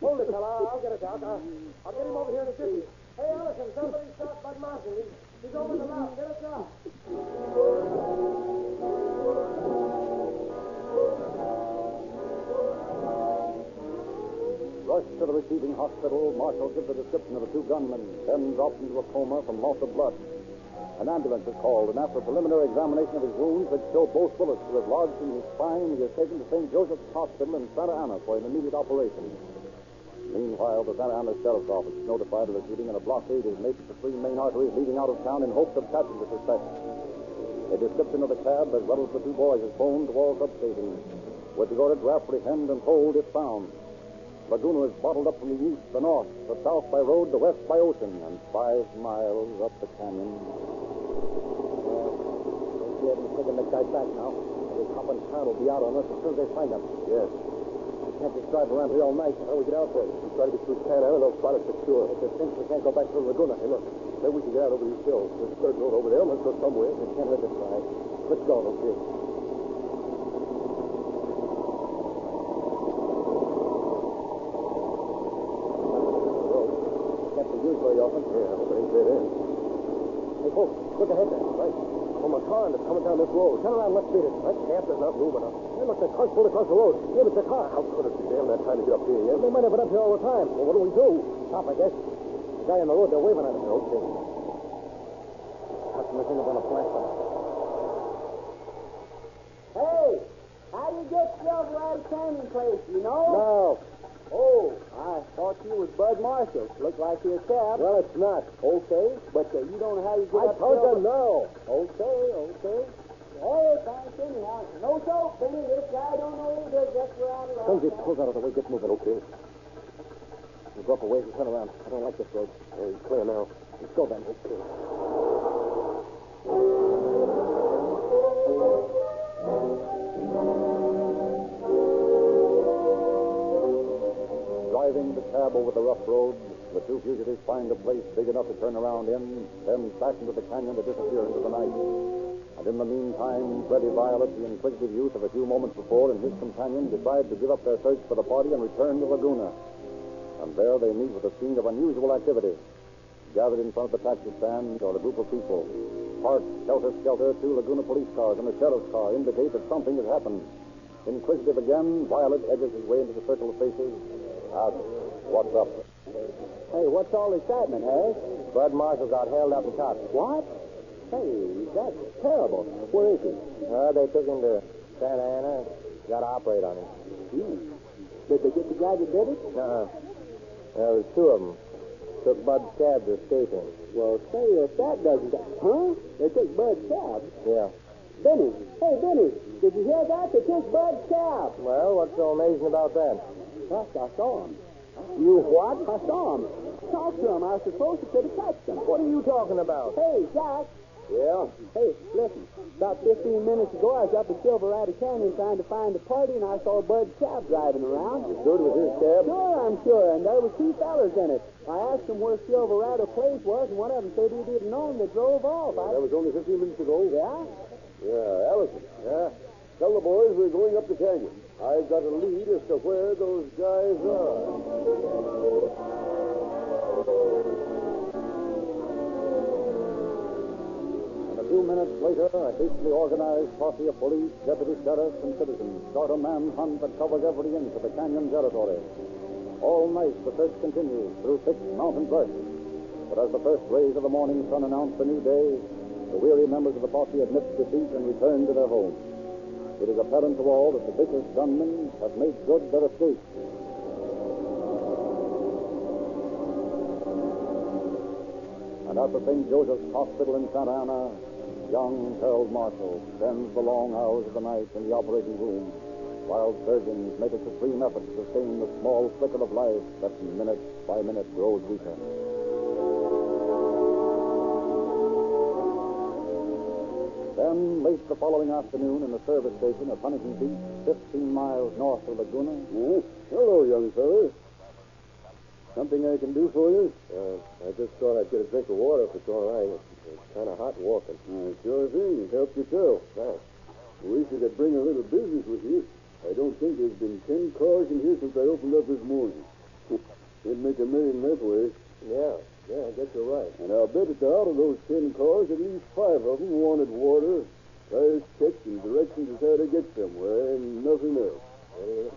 Hold it, fella. I'll get it, Doc. I'll get him over here in a jiffy. Hey, Allison, somebody shot Bud Martin. He's over in the mouth. Get us out. Rushed to the receiving hospital, Marshal gives a description of the two gunmen, then drops into a coma from loss of blood. An ambulance is called, and after a preliminary examination of his wounds, which show both bullets were lodged in his spine, he is taken to St. Joseph's Hospital in Santa Ana for an immediate operation. Meanwhile, the Santa Ana Sheriff's Office is notified of the shooting, and a blockade is made to the three main arteries leading out of town in hopes of catching the suspect. A description of the cab, as well as the two boys, is phoned to all substations, which is ordered to apprehend and hold if found. Laguna is bottled up from the east, the north, the south by road, the west by ocean, and 5 miles up the canyon. They're taking the guy back now. The cop in town will be out on us as soon as they find him. Yes. We can't just drive around here all night. How do we get out there? We try to get through Santa Ana, they'll spot us for sure. It's a cinch we can't go back to the Laguna. Hey, look. Maybe we can get out over these hills. There's a third road over there. Let's go somewhere. We can't let this ride. Let's go, okay? Can't be used very often. Yeah, but ain't dead end. Hey, folks, look ahead there. Right. Oh, my car, and it's coming down this road. Turn around, let's beat it. I can't. There's not room enough. Hey, look, the car's pulled across the road. Maybe it's a car. How could it be? They haven't had time to get up here yet. They might have been up here all the time. Well, what do we do? Stop, I guess. The guy on the road, they're waving at us. Okay. Customers think I'm going to blast them. Hey, how do you get yourself right at Canyon Place, you know? No. Oh, I thought you was Bud Marshall. Looked like your cab. Well, it's not. Okay, but you don't know how you get I up told you Silver- no. Okay. Hey, thanks anyhow. No soap, Benny. This guy don't know either. Just we're out of Some get pulled out of the way. Get moving. Okay. We'll go up a ways and turn around. I don't like this road. Hey, clear now. Let's go then. Okay. Driving the cab over the rough road, the two fugitives find a place big enough to turn around in, then back into the canyon to disappear into the night. And in the meantime, Freddie Violet, the inquisitive youth of a few moments before, and his companion decide to give up their search for the party and return to Laguna. And there they meet with a scene of unusual activity. Gathered in front of the taxi stand are a group of people. Parked shelter-skelter, 2 Laguna police cars and a sheriff's car indicate that something has happened. Inquisitive again, Violet edges his way into the circle of faces. Asks, what's up? Hey, what's all this happening, eh? Bud Marshall's out held up in cops. What? Hey, that's terrible. Where is he? They took him to Santa Ana. Got to operate on him. Did they get the guy that did it? There was 2 of them. Took Bud's cab to escape him. Well, say, if that doesn't... Huh? They took Bud's cab? Yeah. Benny. Hey, Benny. Did you hear that? They took Bud's cab. Well, what's so amazing about that? Gosh, I saw him. You what? I saw him. Talked to him. I was supposed to could have touched him. What are you talking about? Hey, Jack. Yeah? Hey, listen. listen. About 15 minutes ago, I was up at Silverado Canyon trying to find a party, and I saw Bud's cab driving around. You sure it was his cab? Sure, I'm sure, and there was two fellers in it. I asked them where Silverado Place was, and one of them said he didn't know him. They drove off. That was only 15 minutes ago? Yeah? Yeah, Allison. Yeah? Tell the boys we're going up the canyon. I've got a lead as to where those guys are. A few minutes later, a hastily organized posse of police, deputy sheriffs, and citizens start a manhunt that covers every inch of the canyon territory. All night, the search continues through thick mountain brush. But as the first rays of the morning sun announce a new day, the weary members of the posse admit defeat and return to their homes. It is apparent to all that the vicious gunmen have made good their escape. And at the St. Joseph's Hospital in Santa Ana, young Harold Marshall spends the long hours of the night in the operating room while surgeons make a supreme effort to sustain the small flicker of life that minute by minute grows weaker. Then, late the following afternoon in the service station at Huntington Beach, 15 miles north of Laguna. Hello, young fellow. Something I can do for you? I just thought I'd get a drink of water if it's all right. It's kind of hot walking. Sure thing. Help yourself. Thanks. Wish I could bring a little business with you. I don't think there's been 10 cars in here since I opened up this morning. They'd make $1 million that way. Yeah, I guess you're right. And I'll bet that out of those 10 cars, at least 5 of them wanted water, tires checked, and directions as how to get somewhere, and nothing else.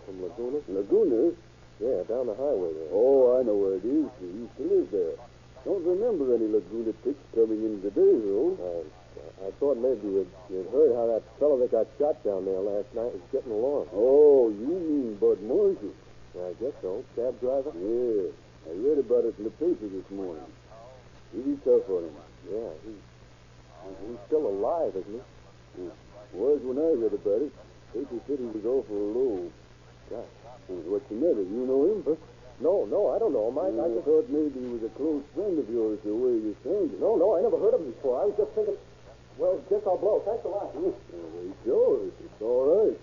From Laguna? Laguna? Yeah, down the highway there. Oh, I know where it is. You used to live there. Don't remember any Laguna ticks coming in today, though. I thought maybe you'd heard how that fellow that got shot down there last night was getting along. Oh, you mean Bud Marshall? I guess so. Cab driver? Yeah. I read about it in the paper this morning. Pretty tough on him. Yeah, he's still alive, isn't he? Was when I read about it. Paper said he was awful low. Gosh. What's the matter? You know him? Huh? No, I don't know him. I just thought maybe he was a close friend of yours the way you sounded. No, I never heard of him before. I was just thinking, well, guess I'll blow. Thanks a lot. It's yours. It's all right.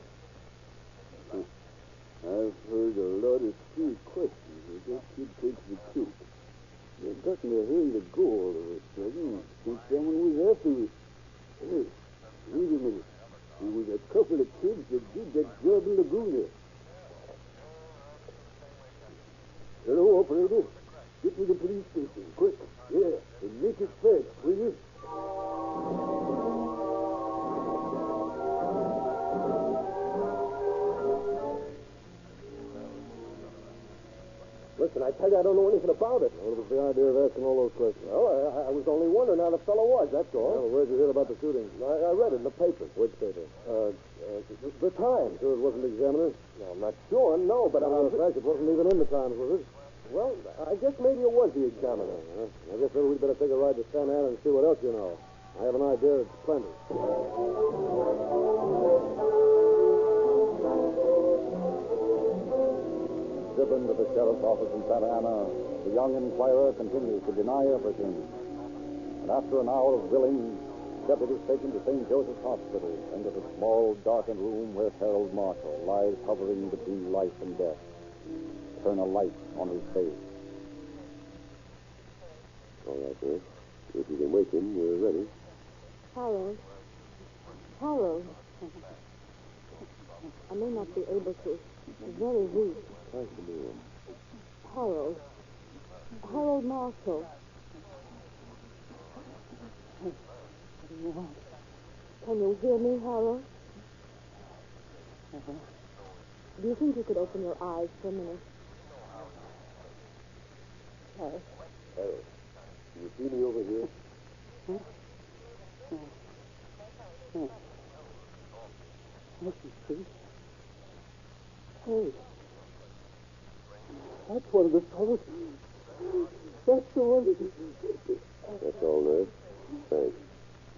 I've heard a lot of street questions as that kid takes the truth. They've got in a hurry to go all of a sudden. Think someone was after it. Hey, wait a minute. There was a couple of kids that did that job in Laguna. Hello, operator. Get to the police station, quick. Yeah, and make it fast, will you? Listen, I tell you, I don't know anything about it. What was the idea of asking all those questions? Well, I was only wondering how the fellow was, that's all. Well, where'd you hear about the shooting? I read it in the paper. Which paper? The Times. Sure it wasn't the Examiner? No, I'm not sure, no, but in fact, it wasn't even in the Times, was it? Well, I guess maybe it was the Examiner. I guess maybe we'd better take a ride to Santa Ana and see what else you know. I have an idea it's plenty. Driven to the sheriff's office in Santa Ana, the young inquirer continues to deny everything. And after an hour of grilling, deputies take him to St. Joseph's Hospital and to the small, darkened room where Harold Marshall lies hovering between life and death. Turn a light on his face. All right, sir. If you can wake him, we're ready. Harold. I may not be able to. It's very weak. Nice to meet him. Harold Marshall. Can you hear me, Harold? Do you think you could open your eyes for a minute? Harold, can you see me over here? I can see. Hey. That's one of the fellows. That's the one. That's all, nurse. Thanks.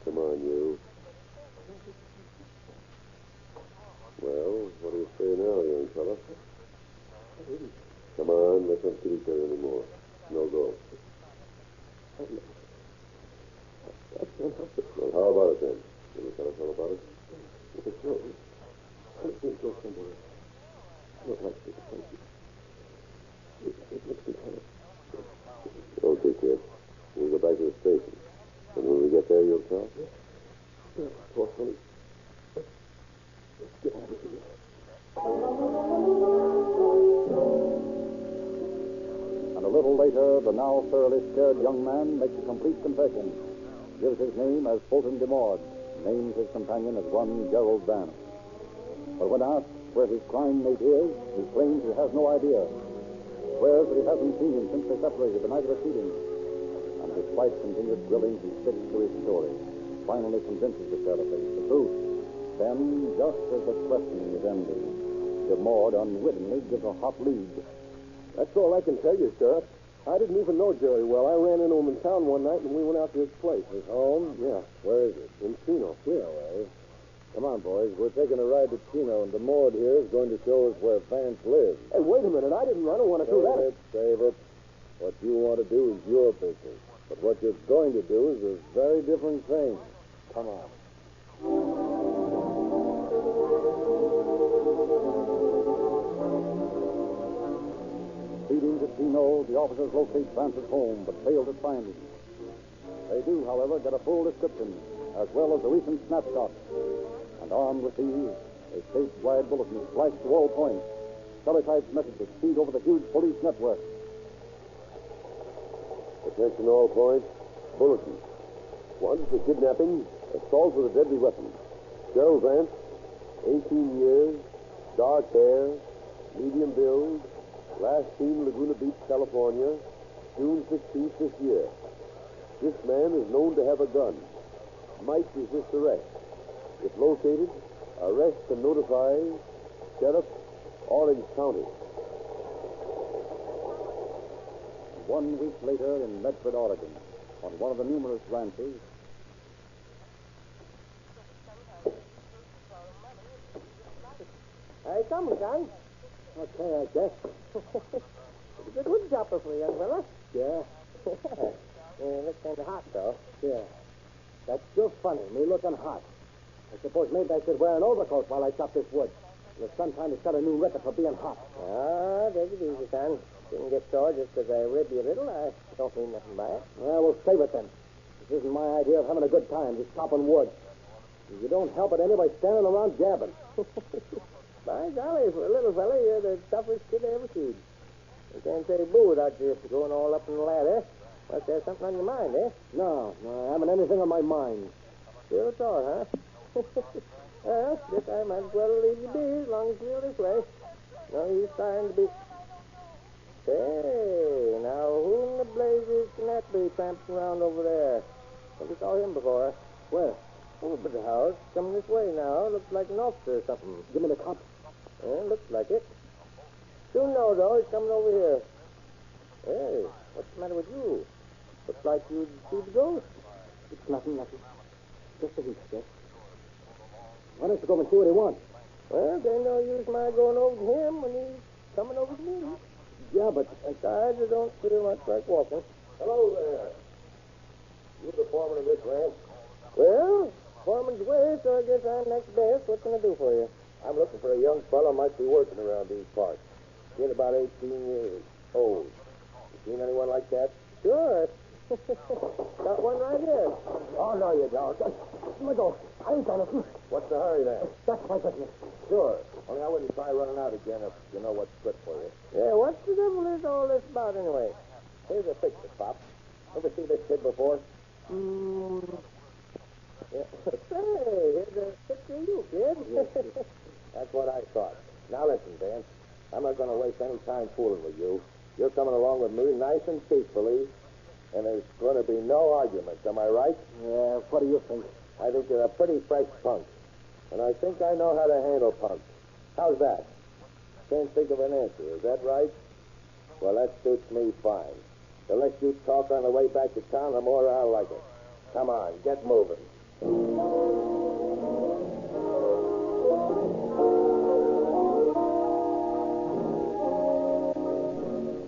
Come on, you. Well, what do you say now, young fella? Come on, let's not kid each other anymore. No go. Well, how about it then? Can you tell us all about it? It's no. Let's go somewhere. I don't like this place. It looks too kind of... Okay, kid. We'll go back to the station. And when we get there, you'll tell? Poor Philly. Let's get out of here. And a little later, the now thoroughly scared young man makes a complete confession, gives his name as Fulton DeMord, names his companion as one Gerald Vance. But when asked where his crime mate is, he claims he has no idea. Swears that he hasn't seen him since they separated the night of the shooting. And despite continued grilling, he sticks to his story, finally convinces the sheriff that it's the truth. Then, just as the questioning is ending, DeMord unwittingly gives a hot lead. That's all I can tell you, Sheriff. I didn't even know Jerry well. I ran into him in town one night, and we went out to his place. His home? Yeah. Where is it? In Chino. Chino, eh? Come on, boys. We're taking a ride to Chino, and DeMord here is going to show us where Vance lives. Hey, wait a minute. I don't want to do that. Save it. What you want to do is your business. But what you're going to do is a very different thing. Come on. Speeding to Chino, the officers locate Vance's home, but fail to find him. They do, however, get a full description, as well as a recent snapshot. And armed with these, a statewide bulletin flashed to all points. Teletyped messages feed over the huge police network. Attention all points. Bulletin. 1 for kidnapping, assault with a deadly weapon. Gerald Vance, 18 years, dark hair, medium build, last seen Laguna Beach, California, June 16th this year. This man is known to have a gun. Might resist arrest. If located, arrest and notify Sheriff, Orange County. 1 week later in Medford, Oregon, on one of the numerous ranches. Hey, come, son. Okay, I guess. It's a good jumper for you, young fella. Yeah. Yeah, looks kind of hot, though. Yeah. That's still funny, me looking hot. I suppose maybe I should wear an overcoat while I chop this wood. The sun trying to set a new record for being hot. Ah, take it easy, son. Didn't get sore just because I rib you a little. I don't mean nothing by it. Well, we'll save it then. This isn't my idea of having a good time, just chopping wood. You don't help it anyway standing around gabbing. By golly, for a little fella, you're the toughest kid I ever seen. You can't say boo without you going all up in the ladder. Must have something on your mind, eh? No, I haven't anything on my mind. Still sore, huh? Well, guess I might as well leave you be as long as you feel this way. No use trying to be... Say, now who in the blazes can that be tramping around over there? Never saw him before. Where? Over the house. Coming this way now. Looks like an officer or something. Give me the cup. Yeah, looks like it. Soon know, though, he's coming over here. Hey, what's the matter with you? Looks like you'd see the ghost. It's nothing. Just a heat, Jeff. Why don't you go and see what he wants? Well, there's no use my going over to him when he's coming over to me. Yeah, but... Besides, I don't feel much like walking. Hello there. You the foreman of this ranch? Well, foreman's away, so I guess I'm next best. What can I do for you? I'm looking for a young fellow might be working around these parts. Kid about 18 years old. You seen anyone like that? Sure. Got one right here. Oh, no, you don't. Let me go. I ain't got it. What's the hurry then? That's my business. Sure. Only I wouldn't try running out again if you know what's good for you. Yeah, what the devil is all this about anyway? Here's a picture, Pop. Ever see this kid before? Yeah. Hey, here's a picture of you, kid. That's what I thought. Now listen, Vance. I'm not going to waste any time fooling with you. You're coming along with me nice and peacefully, and there's going to be no arguments. Am I right? Yeah, what do you think? I think you're a pretty fresh punk, and I think I know how to handle punks. How's that? Can't think of an answer. Is that right? Well, that suits me fine. The less you talk on the way back to town, the more I'll like it. Come on, get moving.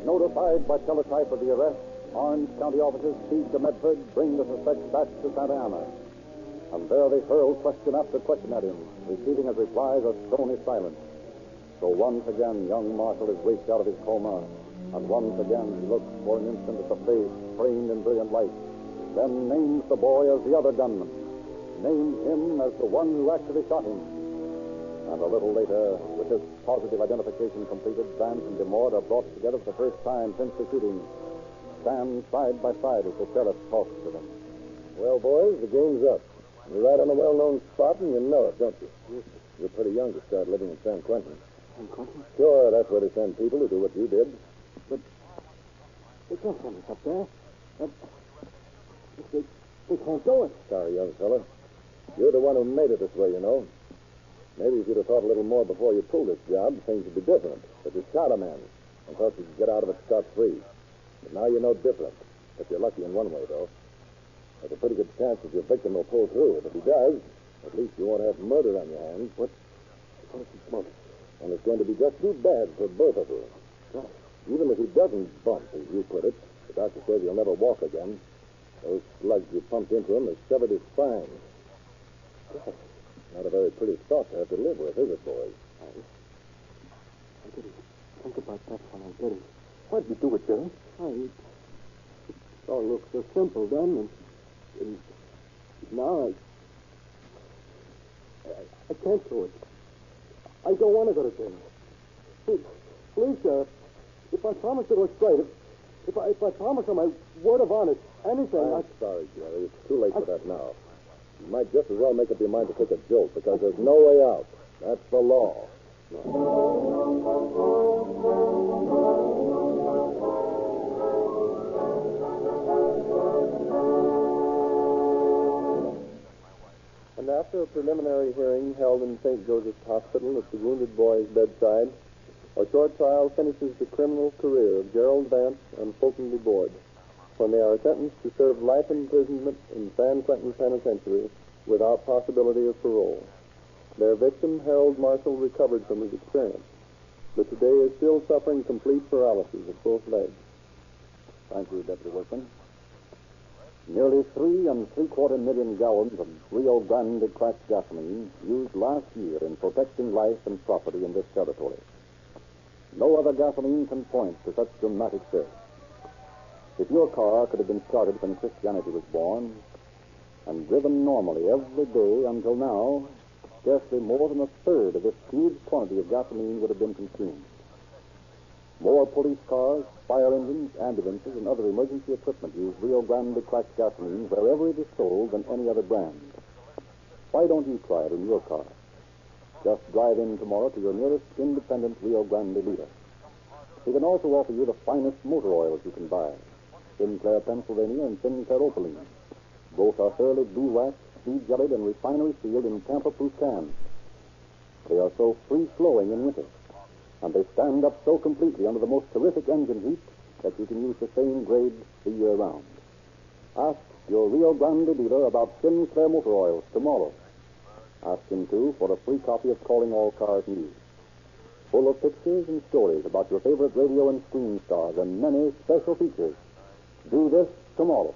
Notified by teletype of the arrest, Orange County officers speed to Medford, bring the suspect back to Santa Ana. And there they hurled question after question at him, receiving as replies a stony silence. So once again, young Marshall is waked out of his coma, and once again he looks for an instant at the face framed in brilliant light, then names the boy as the other gunman, names him as the one who actually shot him. And a little later, with this positive identification completed, Vance and DeMort are brought together for the first time since the shooting, stand side by side as the sheriff talks to them. Well, boys, the game's up. You're right on a well-known spot, and you know it, don't you? Yes, You're pretty young to start living in San Quentin. San Quentin? Sure, that's where they send people who do what you did. But they can't send us up there. They can't do it. Sorry, young fella. You're the one who made it this way, you know. Maybe if you'd have thought a little more before you pulled this job, things would be different. But you shot a man and thought you could get out of it scot-free. But now you know different. But you're lucky in one way, though. There's a pretty good chance that your victim will pull through. And if he does, at least you won't have murder on your hands. What is he smoking? And it's going to be just too bad for both of you. Right. Even if he doesn't bump, as you put it, the doctor says he'll never walk again. Those slugs you pumped into him have severed his spine. Right. Not a very pretty thought to have to live with, is it, boys? I didn't think about that one, I didn't. Why'd you do it, Jerry? It all looks so simple then, and now I can't do it. I don't want to go to jail. Please, Sheriff, if I promise to go straight, if I promise on my word of honor, anything, I'm sorry, Jerry. It's too late for that now. You might just as well make up your mind to take a jolt, because there's no way out. That's the law. And after a preliminary hearing held in St. Joseph's Hospital at the wounded boy's bedside, a short trial finishes the criminal career of Gerald Vance and Fulton DeBoard when they are sentenced to serve life imprisonment in San Quentin Penitentiary without possibility of parole. Their victim, Harold Marshall, recovered from his experience, but today is still suffering complete paralysis of both legs. Thank you, Deputy Wilson. Nearly 3 3/4 million gallons of Rio Grande cracked gasoline used last year in protecting life and property in this territory. No other gasoline can point to such dramatic service. If your car could have been started when Christianity was born and driven normally every day until now, scarcely more than a third of this huge quantity of gasoline would have been consumed. More police cars, fire engines, ambulances, and other emergency equipment use Rio Grande cracked gasoline wherever it is sold than any other brand. Why don't you try it in your car? Just drive in tomorrow to your nearest independent Rio Grande dealer. He can also offer you the finest motor oils you can buy, Sinclair Pennsylvania and Sinclair Opaline. Both are thoroughly blue-waxed, speed-jellied, and refinery-sealed in tamper-proof cans. They are so free-flowing in winter, and they stand up so completely under the most terrific engine heat that you can use the same grade the year round. Ask your Rio Grande dealer about Sinclair motor oils tomorrow. Ask him, too, for a free copy of Calling All Cars News, full of pictures and stories about your favorite radio and screen stars and many special features. Do this tomorrow.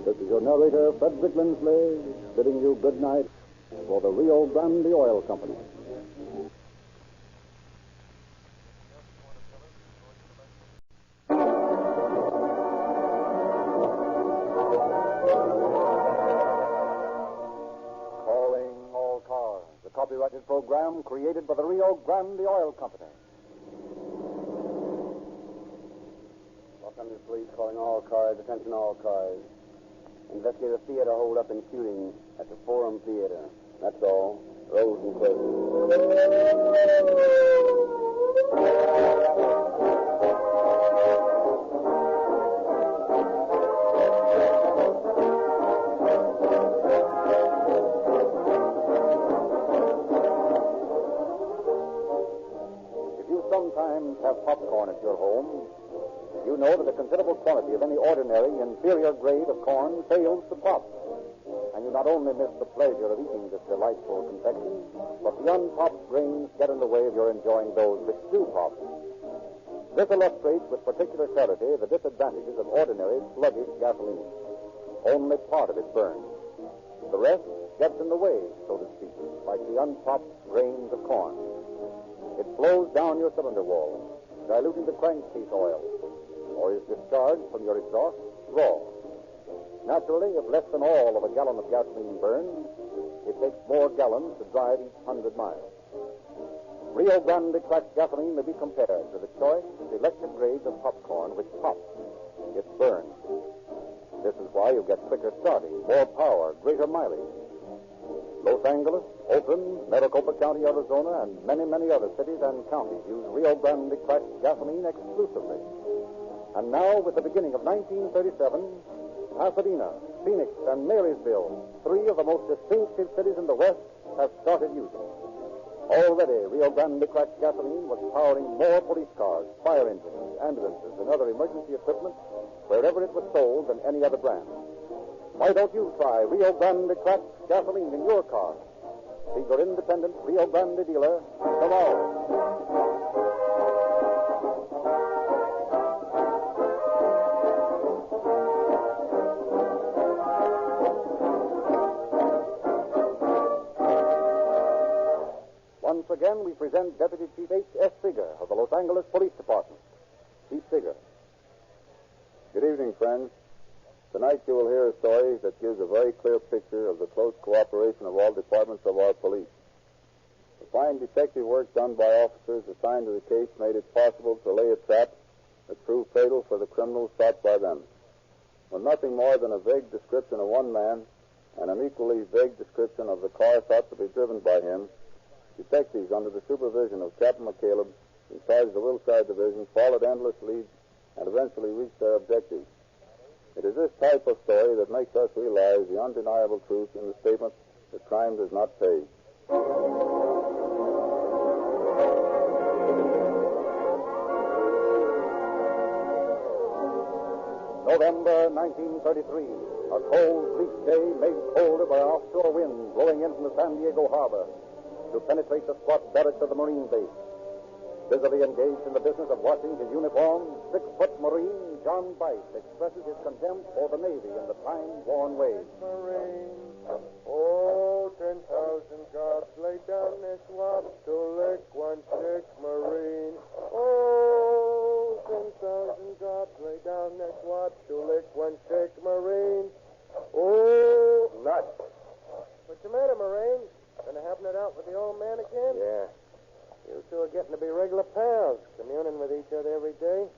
This is your narrator, Frederick Lindsley, bidding you good night for the Rio Grande Oil Company. Calling All Cars, a copyrighted program created by the Rio Grande Oil Company. Los Angeles Police calling all cars, attention all cars. Investigator theater hold up in shooting at the Forum Theater. That's all. Rose and If you sometimes have popcorn at your home, you know that a considerable quantity of any ordinary inferior grade of corn fails to pop. And you not only miss the pleasure of eating this delightful confection, but the unpopped grains get in the way of your enjoying those which do pop. This illustrates with particular clarity the disadvantages of ordinary, sluggish gasoline. Only part of it burns. The rest gets in the way, so to speak, like the unpopped grains of corn. It flows down your cylinder wall, diluting the crankcase oil, or is discharged from your exhaust raw. Naturally, if less than all of a gallon of gasoline burns, it takes more gallons to drive each 100 miles. Rio Grande cracked gasoline may be compared to the choice selected grades of popcorn which pop. It burns. This is why you get quicker starting, more power, greater mileage. Los Angeles, Oakland, Maricopa County, Arizona, and many, many other cities and counties use Rio Grande cracked gasoline exclusively. And now, with the beginning of 1937, Pasadena, Phoenix, and Marysville, three of the most distinctive cities in the West, have started using. Already, Rio Grande cracked gasoline was powering more police cars, fire engines, ambulances, and other emergency equipment wherever it was sold than any other brand. Why don't you try Rio Grande cracked gasoline in your car? See your independent Rio Grande dealer tomorrow. Once again, we present Deputy Chief H.S. Seeger of the Los Angeles Police Department. Chief Seeger. Good evening, friends. Tonight you will hear a story that gives a very clear picture of the close cooperation of all departments of our police. The fine detective work done by officers assigned to the case made it possible to lay a trap that proved fatal for the criminals sought by them. With nothing more than a vague description of one man and an equally vague description of the car thought to be driven by him, detectives under the supervision of Captain McCaleb, in charge of the Wilshire Division, followed endless leads and eventually reached their objectives. It is this type of story that makes us realize the undeniable truth in the statement that crime does not pay. November 1933. A cold, bleak day made colder by an offshore wind blowing in from the San Diego harbor to penetrate the squat barracks of the Marine base. Busily engaged in the business of washing his uniform, 6-foot Marine John Bice expresses his contempt for the Navy in the time-worn ways. Marine, oh, 10,000 jobs laid down this swamp to lick 1-6 Marine. Oh, 10,000 jobs laid down this swamp to lick 1-6 Marine. Oh, Nuts. what's the matter, Marine? Gonna happen it out with the old man again? Yeah. You two are getting to be regular pals, communing with each other every day.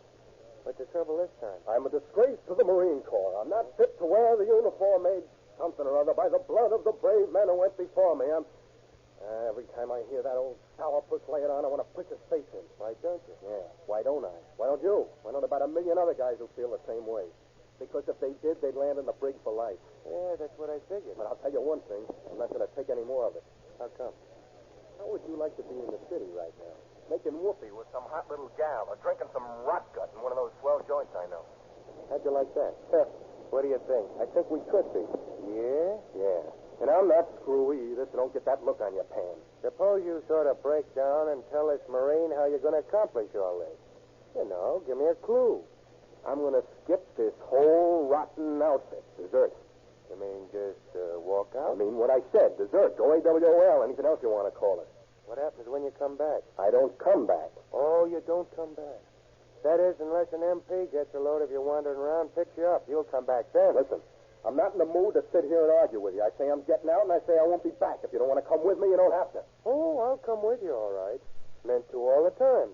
What's the trouble this time? I'm a disgrace to the Marine Corps. I'm not fit to wear the uniform made something or other by the blood of the brave men who went before me. Every time I hear that old sourpuss lay it on, I want to push his face in. Why don't you? Yeah, why don't I? Why don't you? Why don't about 1 million other guys who feel the same way? Because if they did, they'd land in the brig for life. Yeah, that's what I figured. But I'll tell you one thing. I'm not going to take any more of it. How come? How would you like to be in the city right now? Making whoopee with some hot little gal or drinking some rot gut in one of those swell joints I know. How'd you like that? What do you think? I think we could be. Yeah? Yeah. And I'm not screwy either, so don't get that look on your pan. Suppose you sort of break down and tell this Marine how you're going to accomplish all this. You know, give me a clue. I'm going to skip this whole rotten outfit. Desert. You mean just walk I out? mean what I said. Desert. Go AWOL. Anything else you want to call it. What happens when you come back? I don't come back. Oh, you don't come back. That is, unless an MP gets a load of you wandering around, picks you up. You'll come back then. Listen, I'm not in the mood to sit here and argue with you. I say I'm getting out, and I say I won't be back. If you don't want to come with me, you don't have to. Oh, I'll come with you, all right. Meant to all the time.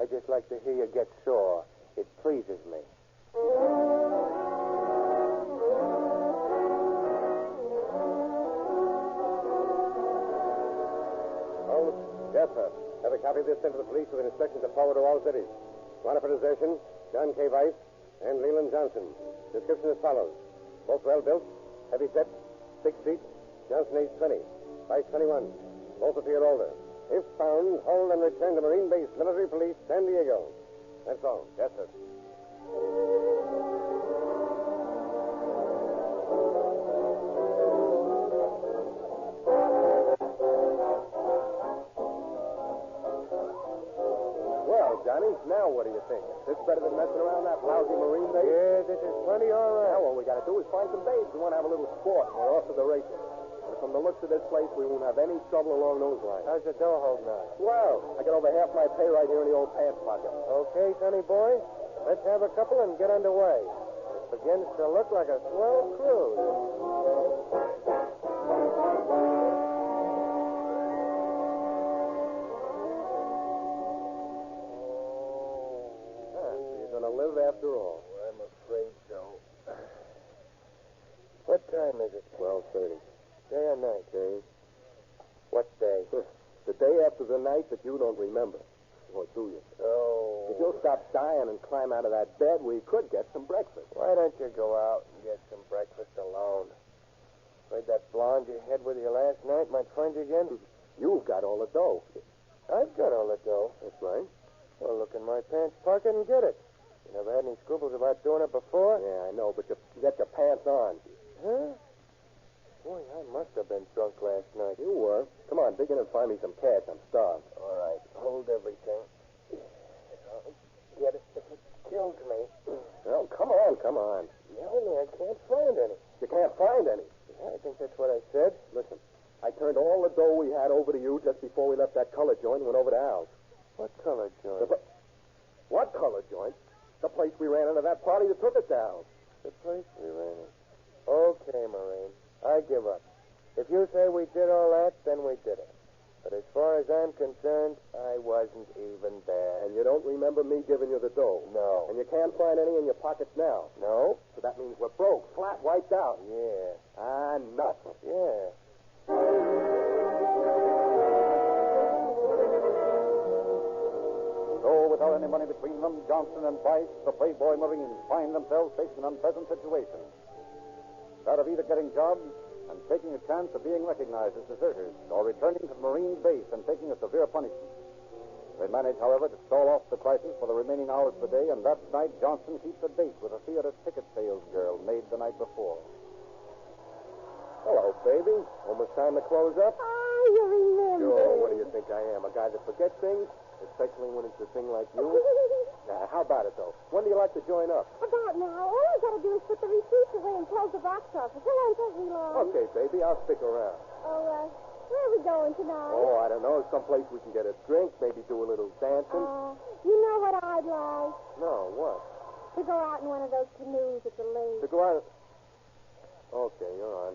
I just like to hear you get sore. It pleases me. Yes, sir. Have a copy of this sent to the police with instructions to forward to all cities. Warrant for desertion, John K. Weiss and Leland Johnson. Description as follows. Both well built, heavy set, 6 feet, Johnson age 20, Weiss 21. Both appear older. If found, hold and return to Marine Base Military Police, San Diego. That's all. Yes, sir. Johnny. Now what do you think? This better than messing around that lousy marine base? Yeah, this is plenty all right. Now all we got to do is find some babes. We want to have a little sport. We're off to the races. And from the looks of this place, we won't have any trouble along those lines. How's the dough holding out? Well, I got over half my pay right here in the old pants pocket. Okay, sonny boy. Let's have a couple and get underway. It begins to look like a swell cruise. You're going to live after all. I'm afraid so. What time is it? 12:30. Day or night? Day. What day? The day after the night that you don't remember. Or do you? Oh. If you'll stop dying and climb out of that bed, we could get some breakfast. Why don't you go out and get some breakfast alone? Afraid that blonde you had with you last night might find you again? You've got all the dough. I've got all the dough. That's right. Well, look in my pants pocket and get it. You never had any scruples about doing it before? Yeah, I know, but you get your pants on. Huh? Boy, I must have been drunk last night. You were. Come on, dig in and find me some cash. I'm starved. All right, hold everything. I'll get it if it kills me. Well, come on. Yeah, only I can't find any. You can't find any. Yeah, I think that's what I said. Listen, I turned all the dough we had over to you just before we left that color joint and went over to Al's. What color joint? What color joint? The place we ran into that party that took us to Al's. The place we ran in. Okay, Marine. I give up. If you say we did all that, then we did it. But as far as I'm concerned, I wasn't even there. And you don't remember me giving you the dough? No. And you can't find any in your pockets now? No. So that means we're broke, flat, wiped out. Yeah. Ah, nuts. Yeah. So, without any money between them, Johnson and Price, the Playboy Marines, find themselves facing an unpleasant situation. That of either getting jobs and taking a chance of being recognized as deserters, or returning to the Marine base and taking a severe punishment. They manage, however, to stall off the crisis for the remaining hours of the day, and that night Johnson keeps a date with a theater ticket sales girl made the night before. Hello, baby. Almost time to close up? Oh, you remember. Sure, what do you think I am? A guy that forgets things? Especially when it's a thing like you? How about it, though? When do you like to join up? About now. All I gotta do is put the receipts away and close the box office. It won't take me long. Okay, baby, I'll stick around. Oh, where are we going tonight? Oh, I don't know. Someplace we can get a drink, maybe do a little dancing. You know what I'd like? No, what? To go out in one of those canoes at the lake. To go out... Okay, you're on.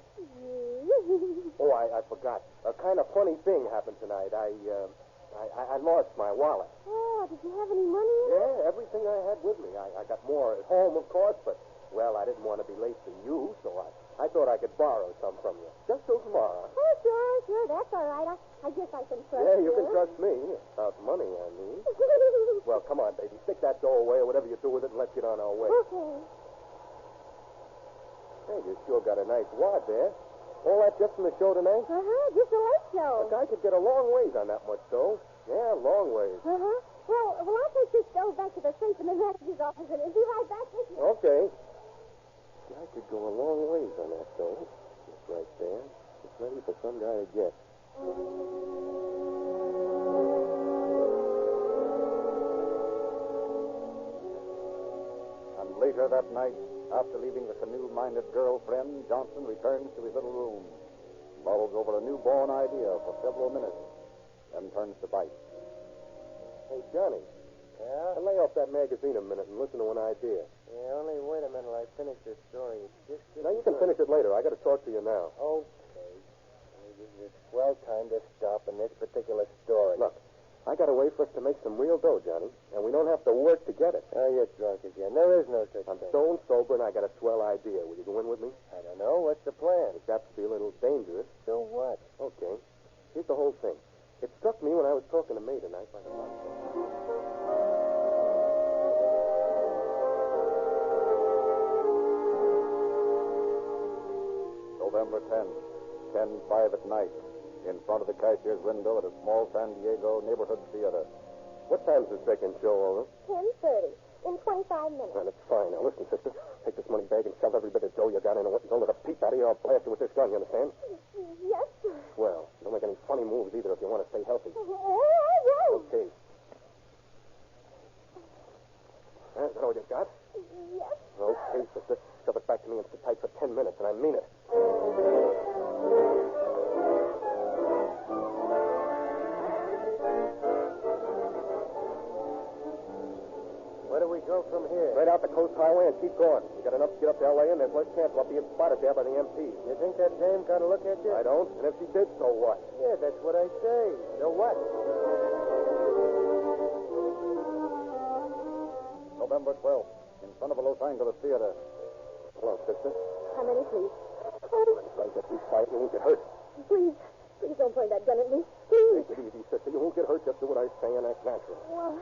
Oh, I forgot. A kind of funny thing happened tonight. I lost my wallet. Oh, did you have any money in it? Yeah, everything I had with me. I got more at home, of course, but, well, I didn't want to be late to you, so I thought I could borrow some from you. Just till tomorrow. Oh, sure. That's all right. I guess I can trust you. Yeah, you can trust me. About money, I mean. Well, come on, baby. Stick that dough away or whatever you do with it and let's get on our way. Okay. Hey, you sure got a nice wad there. All that just from the show tonight? Just a late show. A guy could get a long ways on that much dough. Yeah, long ways. Well, I'll take this dough back to the safe in the manager's office and be right back with you. Okay. I could go a long ways on that dough. Just right there. It's ready for some guy to get. And later that night, after leaving the canoe-minded girlfriend, Johnson returns to his little room, mulls over a newborn idea for several minutes, then turns to Bite. Hey, Johnny. Yeah? Lay off that magazine a minute and listen to an idea. Yeah, only wait a minute while I finish this story. Now, you can finish it later. I got to talk to you now. Okay. It's well time to stop in this particular story. Look, I got a way for us to make some real dough, Johnny, and we don't have to work to get it. Oh, you're drunk again. There is no such I'm thing. stone sober, and I got a swell idea. Will you go in with me? I don't know. What's the plan? It's apt to be a little dangerous. So what? Okay. Here's the whole thing. It struck me when I was talking to May tonight by the phone. November 10th, 10:05 at night, in front of the cashier's window at a small San Diego neighborhood theater. What time's the second show over? 10:30. In 25 minutes. Well, that's fine. Now, listen, sister. Take this money bag and shove every bit of dough you got into it and don't let a peep out of you. I'll blast you with this gun, you understand? Yes, sir. Well, don't make any funny moves either if you want to stay healthy. Oh, I won't. Okay. Is that all you got? Yes. Okay, sister. Shove it back to me and sit tight for 10 minutes, and I mean it. Where do we go from here? Straight out the coast highway and keep going. We got enough to get up to L.A., and there's less chance of being spotted there by the MP. You think that dame got a look at you? I don't. And if she did, so what? Yeah, that's what I say. So what? November 12th, in front of a Los Angeles theater. Hello, sister. How many, please? Right, just be quiet. You won't get hurt. Please don't point that gun at me. Please. Take it easy, sister. You won't get hurt. Just do what I say and act natural. Well,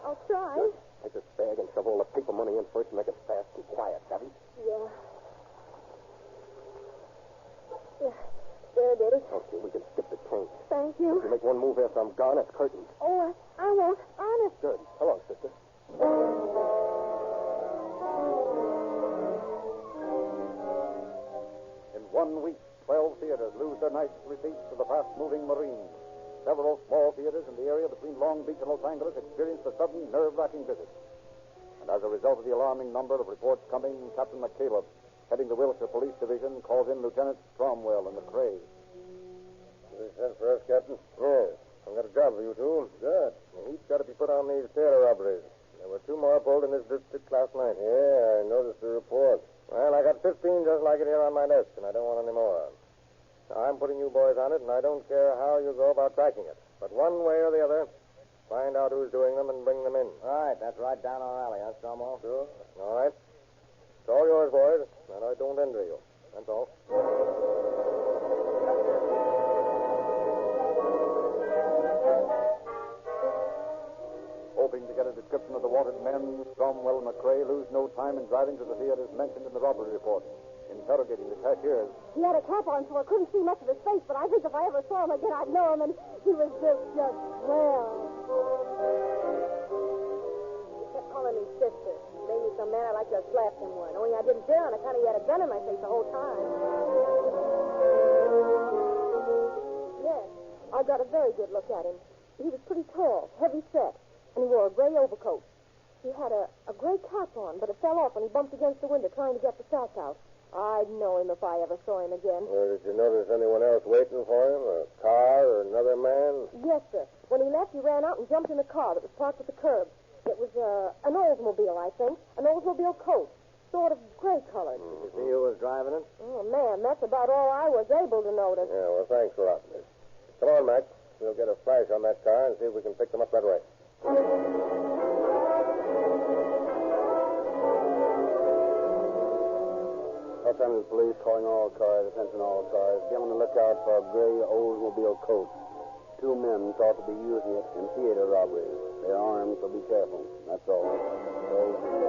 I'll try. Good. Take this bag and shove all the paper money in first and make it fast and quiet, Savvy. Yeah. Yeah. There it is. Okay, we can skip the tank. Thank If you you. make one move after I'm gone, it's curtains. Oh, I won't. Honest. Good. Hello, sister. In 1 week, 12 theaters lose their night's receipts to the fast-moving Marines. Several small theaters in the area between Long Beach and Los Angeles experienced a sudden, nerve-wracking visit. And as a result of the alarming number of reports coming, Captain McCaleb, heading the Wilshire Police Division, calls in Lieutenant Cromwell and McCrae. You sent for us, Captain? Yes. I've got a job for you two. Good. The heat's got to be put on these theater robberies. There were 2 more pulled in this district last night. Yeah, I noticed the report. Well, I got 15 just like it here on my desk, and I don't want any more. I'm putting you boys on it, and I don't care how you go about tracking it. But one way or the other, find out who's doing them and bring them in. All right, that's right down our alley, huh, Cromwell? Sure. All right. It's all yours, boys, and I don't envy you. That's all. Hoping to get a description of the wanted men, Cromwell and McCrae lose no time in driving to the theaters mentioned in the robbery report, interrogating the cashiers. He had a cap on, so I couldn't see much of his face, but I think if I ever saw him again, I'd know him, and he was just well. He kept calling me sister. He made me so mad I'd like to have slapped him one. Only I didn't dare on account he had a gun in my face the whole time. Yes, I got a very good look at him. He was pretty tall, heavy set, and he wore a gray overcoat. He had a gray cap on, but it fell off when he bumped against the window trying to get the sack out. I'd know him if I ever saw him again. Well, did you notice anyone else waiting for him? A car or another man? Yes, sir. When he left, he ran out and jumped in a car that was parked at the curb. It was an Oldsmobile, I think. An Oldsmobile coat. Sort of gray-colored. Did you see who was driving it? Oh, man, that's about all I was able to notice. Yeah, well, thanks a lot, miss. Come on, Mac. We'll get a flash on that car and see if we can pick them up right away. Los Angeles Police calling all cars, attention all cars. Be on the lookout for a gray Oldsmobile coat. 2 men thought to be using it in theater robberies. They're armed, so be careful. That's all.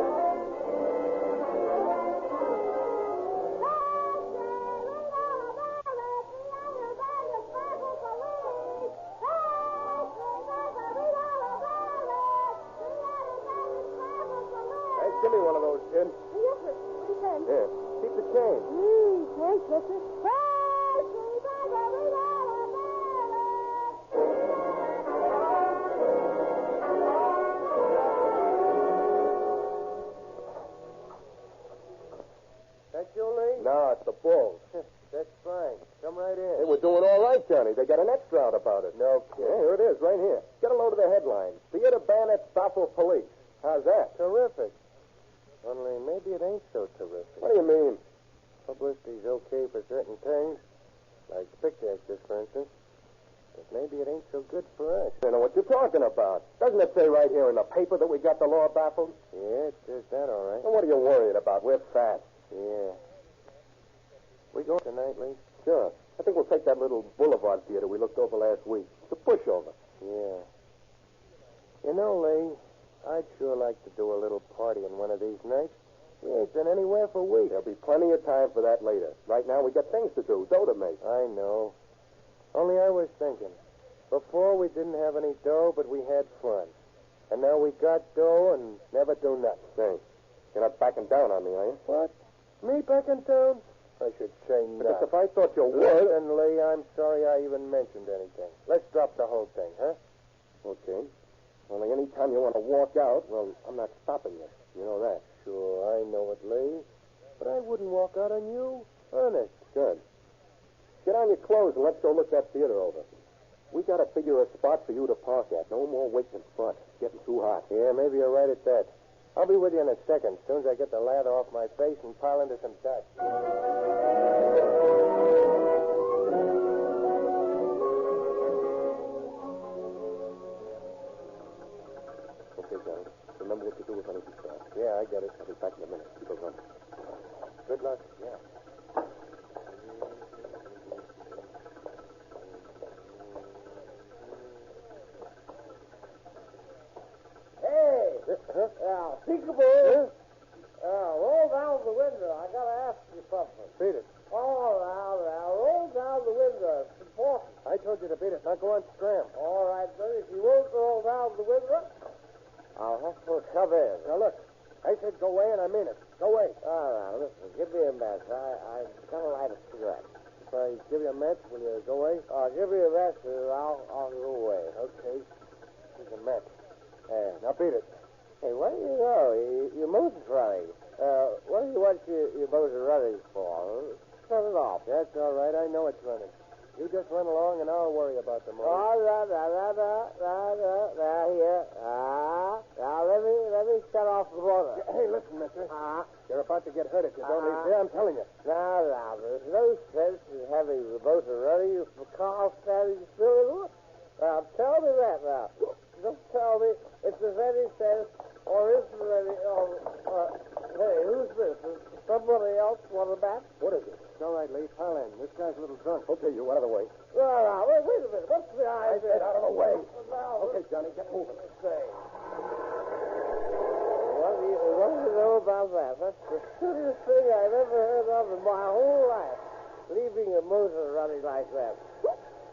Hey, give me one of those, kid. Yes, sir. What do you say? Here, keep the change. Thanks, mister. That you, Lee? No, it's the Bulls. That's fine. Come right in. Hey, we're doing all right, Johnny. They got an extra out about it. No Yeah, kidding. here it is, right here. Get a load of the headline. Theater Bandit Baffle Police. How's that? Terrific. Only maybe it ain't so terrific. What do you mean? Publicity's okay for certain things, like picture extras, for instance. But maybe it ain't so good for us. You know what you're talking about. Doesn't it say right here in the paper that we got the law baffled? Yeah, it says that, all right. Well, what are you worried about? We're fat. Yeah. We going tonight, Lee? Sure. I think we'll take that little boulevard theater we looked over last week. It's a pushover. Yeah. You know, Lee, I'd sure like to do a little party in one of these nights. We ain't been anywhere for weeks. There'll be plenty of time for that later. Right now, we got things to do, dough to make. I know. Only I was thinking. Before, we didn't have any dough, but we had fun. And now we got dough and never do nothing. Say, you're not backing down on me, are you? What? Me backing down? I should say Because not. if I thought you would... Listen, Lee, I'm sorry I even mentioned anything. Let's drop the whole thing, huh? Okay. Only any time you want to walk out, well, I'm not stopping you. You know that? Sure, I know it, Lee. But I wouldn't walk out on you. Honest. Good. Get on your clothes and let's go look that theater over. We got to figure a spot for you to park at. No more waiting in front. It's getting too hot. Yeah, maybe you're right at that. I'll be with you in a second, as soon as I get the lather off my face and pile into some dust. Okay, Johnny. Remember what to do if anything starts. Yeah, I get it. I'll be back in a minute. Keep it running. Good luck. Yeah. Now, peekaboo. Roll down the window. I gotta ask you something. Beat it. All right, now, roll down the window. It's important. I told you to beat it. Now go on, scram. All right, then. If you won't roll down the window, I'll have to come in. Now look, I said go away, and I mean it. Go away. All right, listen. Give me a match. I'm gonna light a cigarette. If I give you a match, will you go away? I'll give you a match, and I'll go away. Okay. Here's a match. Now, beat it. Hey, where do you go? Your motor's running. What do you want your motor running for? Turn it off. That's all right. I know it's running. You just run along, and I'll worry about the motor. All right, here. Now, let me shut off the motor. Hey, listen, mister. You're about to get hurt if you don't leave here, I'm telling you. Now, there's no sense in having the motor running if the car's standing still in the. Now, tell me that now. Just tell me if there's any sense, or is there any... hey, who's this? Is somebody else want a bat? What is it? It's all right, Lee. Pile in. This guy's a little drunk. Okay, you out of the way. Now, wait a minute. What's the idea? I said out of the way. Now, okay, Johnny, get moving. Say. What do you know about that? That's the silliest thing I've ever heard of in my whole life. Leaving a motor running like that.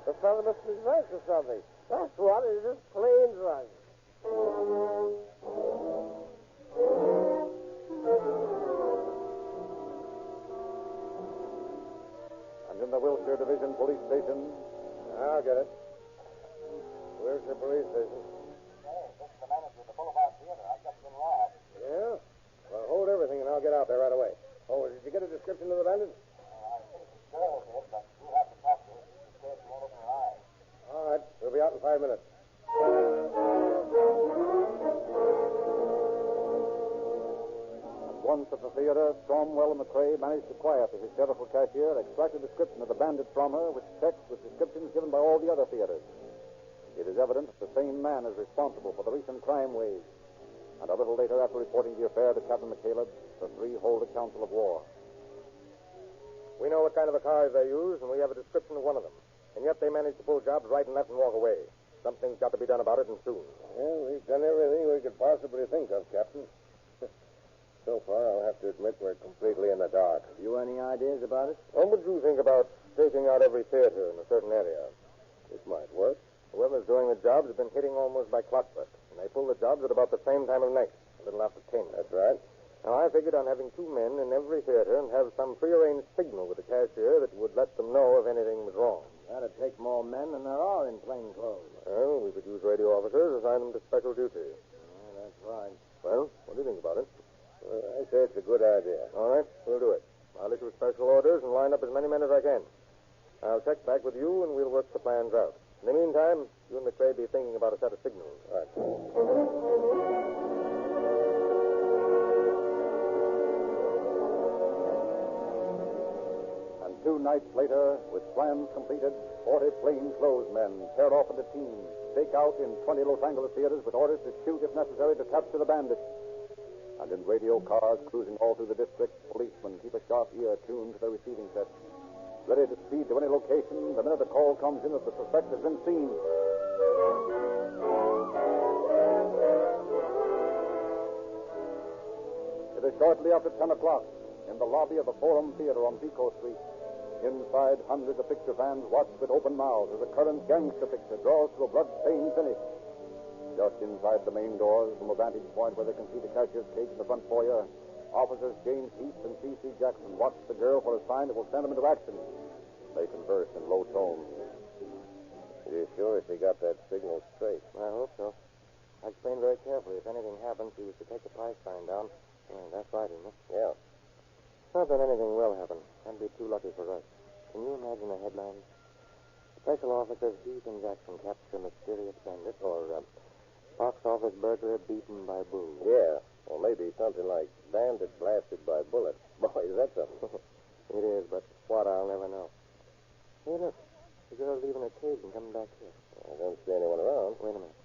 The fellow must be drunk or something. That's what. It's just plain drunk. And in the Wilshire Division Police Station. I'll get it. Where's the police station? Hey, this is the manager of the Boulevard Theater. I've just been robbed. Yeah? Well, hold everything and I'll get out there right away. Oh, did you get a description of the bandit? I think the girl did, but you have to talk to her. She's scared she won't open her eyes. All right. We'll be out in 5 minutes. And once at the theater, Cromwell and McCrae managed to quiet the hysterical cashier and extract a description of the bandit from her, which checks with descriptions given by all the other theaters. It is evident that the same man is responsible for the recent crime wave. And a little later, after reporting the affair to Captain McCaleb, the three hold a council of war. We know what kind of a car they use, and we have a description of one of them. And yet they manage to pull jobs right and left and walk away. Something's got to be done about it, and soon. Well, we've done everything we could possibly think of, Captain. So far, I'll have to admit we're completely in the dark. Have you any ideas about it? What would you think about staking out every theater in a certain area? It might work. Whoever's doing the jobs has been hitting almost by clockwork, and they pull the jobs at about the same time of night, a little after 10. That's right. Now, I figured on having 2 men in every theater and have some prearranged signal with the cashier that would let them know if anything was wrong. That'd take more men than there are in plain clothes. Well, we could use radio officers, assign them to special duty. That's right. Well, what do you think about it? I say it's a good idea. All right, we'll do it. I'll issue special orders and line up as many men as I can. I'll check back with you, and we'll work the plans out. In the meantime, you and McCrae be thinking about a set of signals. All right. And 2 nights later, with plans completed, 40 plainclothes men paired off into teams, stake out in 20 Los Angeles theaters with orders to shoot if necessary to capture the bandit. And in radio cars cruising all through the district, policemen keep a sharp ear tuned to their receiving sets, ready to speed to any location the minute a call comes in that the suspect has been seen. It is shortly after 10 o'clock in the lobby of the Forum Theater on Pico Street. Inside, hundreds of picture fans watch with open mouths as a current gangster picture draws to a blood-stained finish. Just inside the main doors, from a vantage point where they can see the cashier's cage in the front foyer, officers James Heath and C.C. Jackson watch the girl for a sign that will send them into action. They converse in low tones. Are you sure she got that signal straight? I hope so. I explained very carefully. If anything happens, he was to take the price sign down. That's right, isn't it? Yeah. Not that anything will happen. That'd be too lucky for us. Can you imagine the headlines? Special Officers Heath and Jackson capture mysterious bandit, or box office burglar beaten by bull. Yeah. Or maybe something like bandit blasted by bullet. Boy, is that something. It is, but what, I'll never know. Hey, look. The girl's leaving her cage and coming back here. I don't see anyone around. Wait a minute.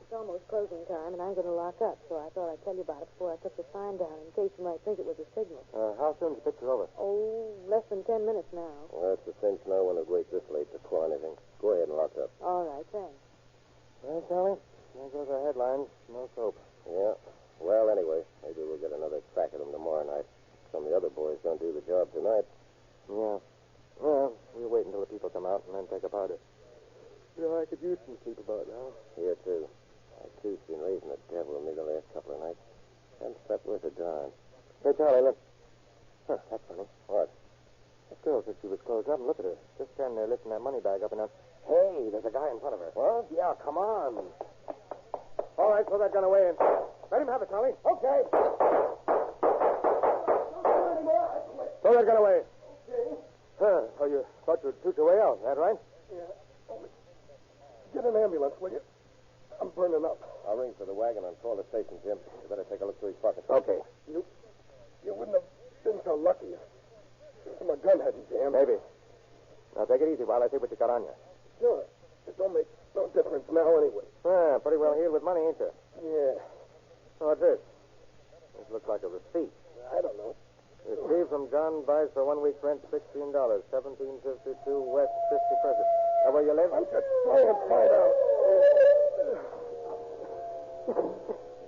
It's almost closing time, and I'm going to lock up, so I thought I'd tell you about it before I took the sign down, in case you might think it was a signal. How soon's the picture over? Oh, less than 10 minutes now. Well, that's a cinch no one would wait this late to claw anything. Go ahead and lock up. All right, thanks. Well, Charlie, there goes our headlines. No soap. Yeah. Well, anyway, maybe we'll get another crack at them tomorrow night. Some of the other boys don't do the job tonight. Yeah. Well, we'll wait until the people come out and then take a powder. I could use some sleep about now. Here, too. I, too, been raising the devil with me the last couple of nights. Haven't slept worth a darn. Hey, Charlie, look. Huh, that's funny. What? That girl said she was closed up, and look at her. Just standing there lifting that money bag up and up. Hey, there's a guy in front of her. What? Yeah, come on. All right, throw that gun away and let him have it, Charlie. Okay. Throw that gun away. Huh. Oh, you thought you'd toot your way out, is that right? Yeah. Get an ambulance, will you? I'm burning up. I'll ring for the wagon and call the station, Jim. You better take a look through his pockets. Okay. You wouldn't have been so lucky if my gun hadn't jammed. Maybe. Now, take it easy while I see what you got on you. Sure. It don't make no difference now anyway. Ah, pretty well healed with money, ain't you? Yeah. What's this? This looks like a receipt. I don't know. Received from John Vice for 1 week's rent, $16, 1752 West 51st. Now, where you live? I'm just trying to find out. You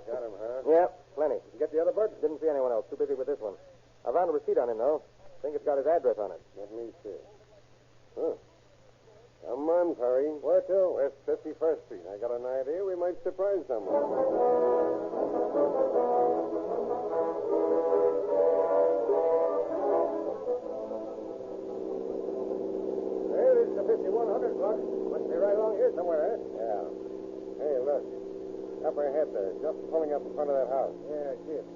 got him, huh? Yeah, plenty. Did you get the other bird? Didn't see anyone else. Too busy with this one. I found a receipt on him, though. Think it's got his address on it. Let me see. Huh. Come on, Perry. Where to? West 51st Street. I got an idea we might surprise someone. Hey, this is the 5100 block. Must be right along here somewhere, eh? Yeah. Hey, look. Up ahead there, just pulling up in front of that house. Yeah, I see it.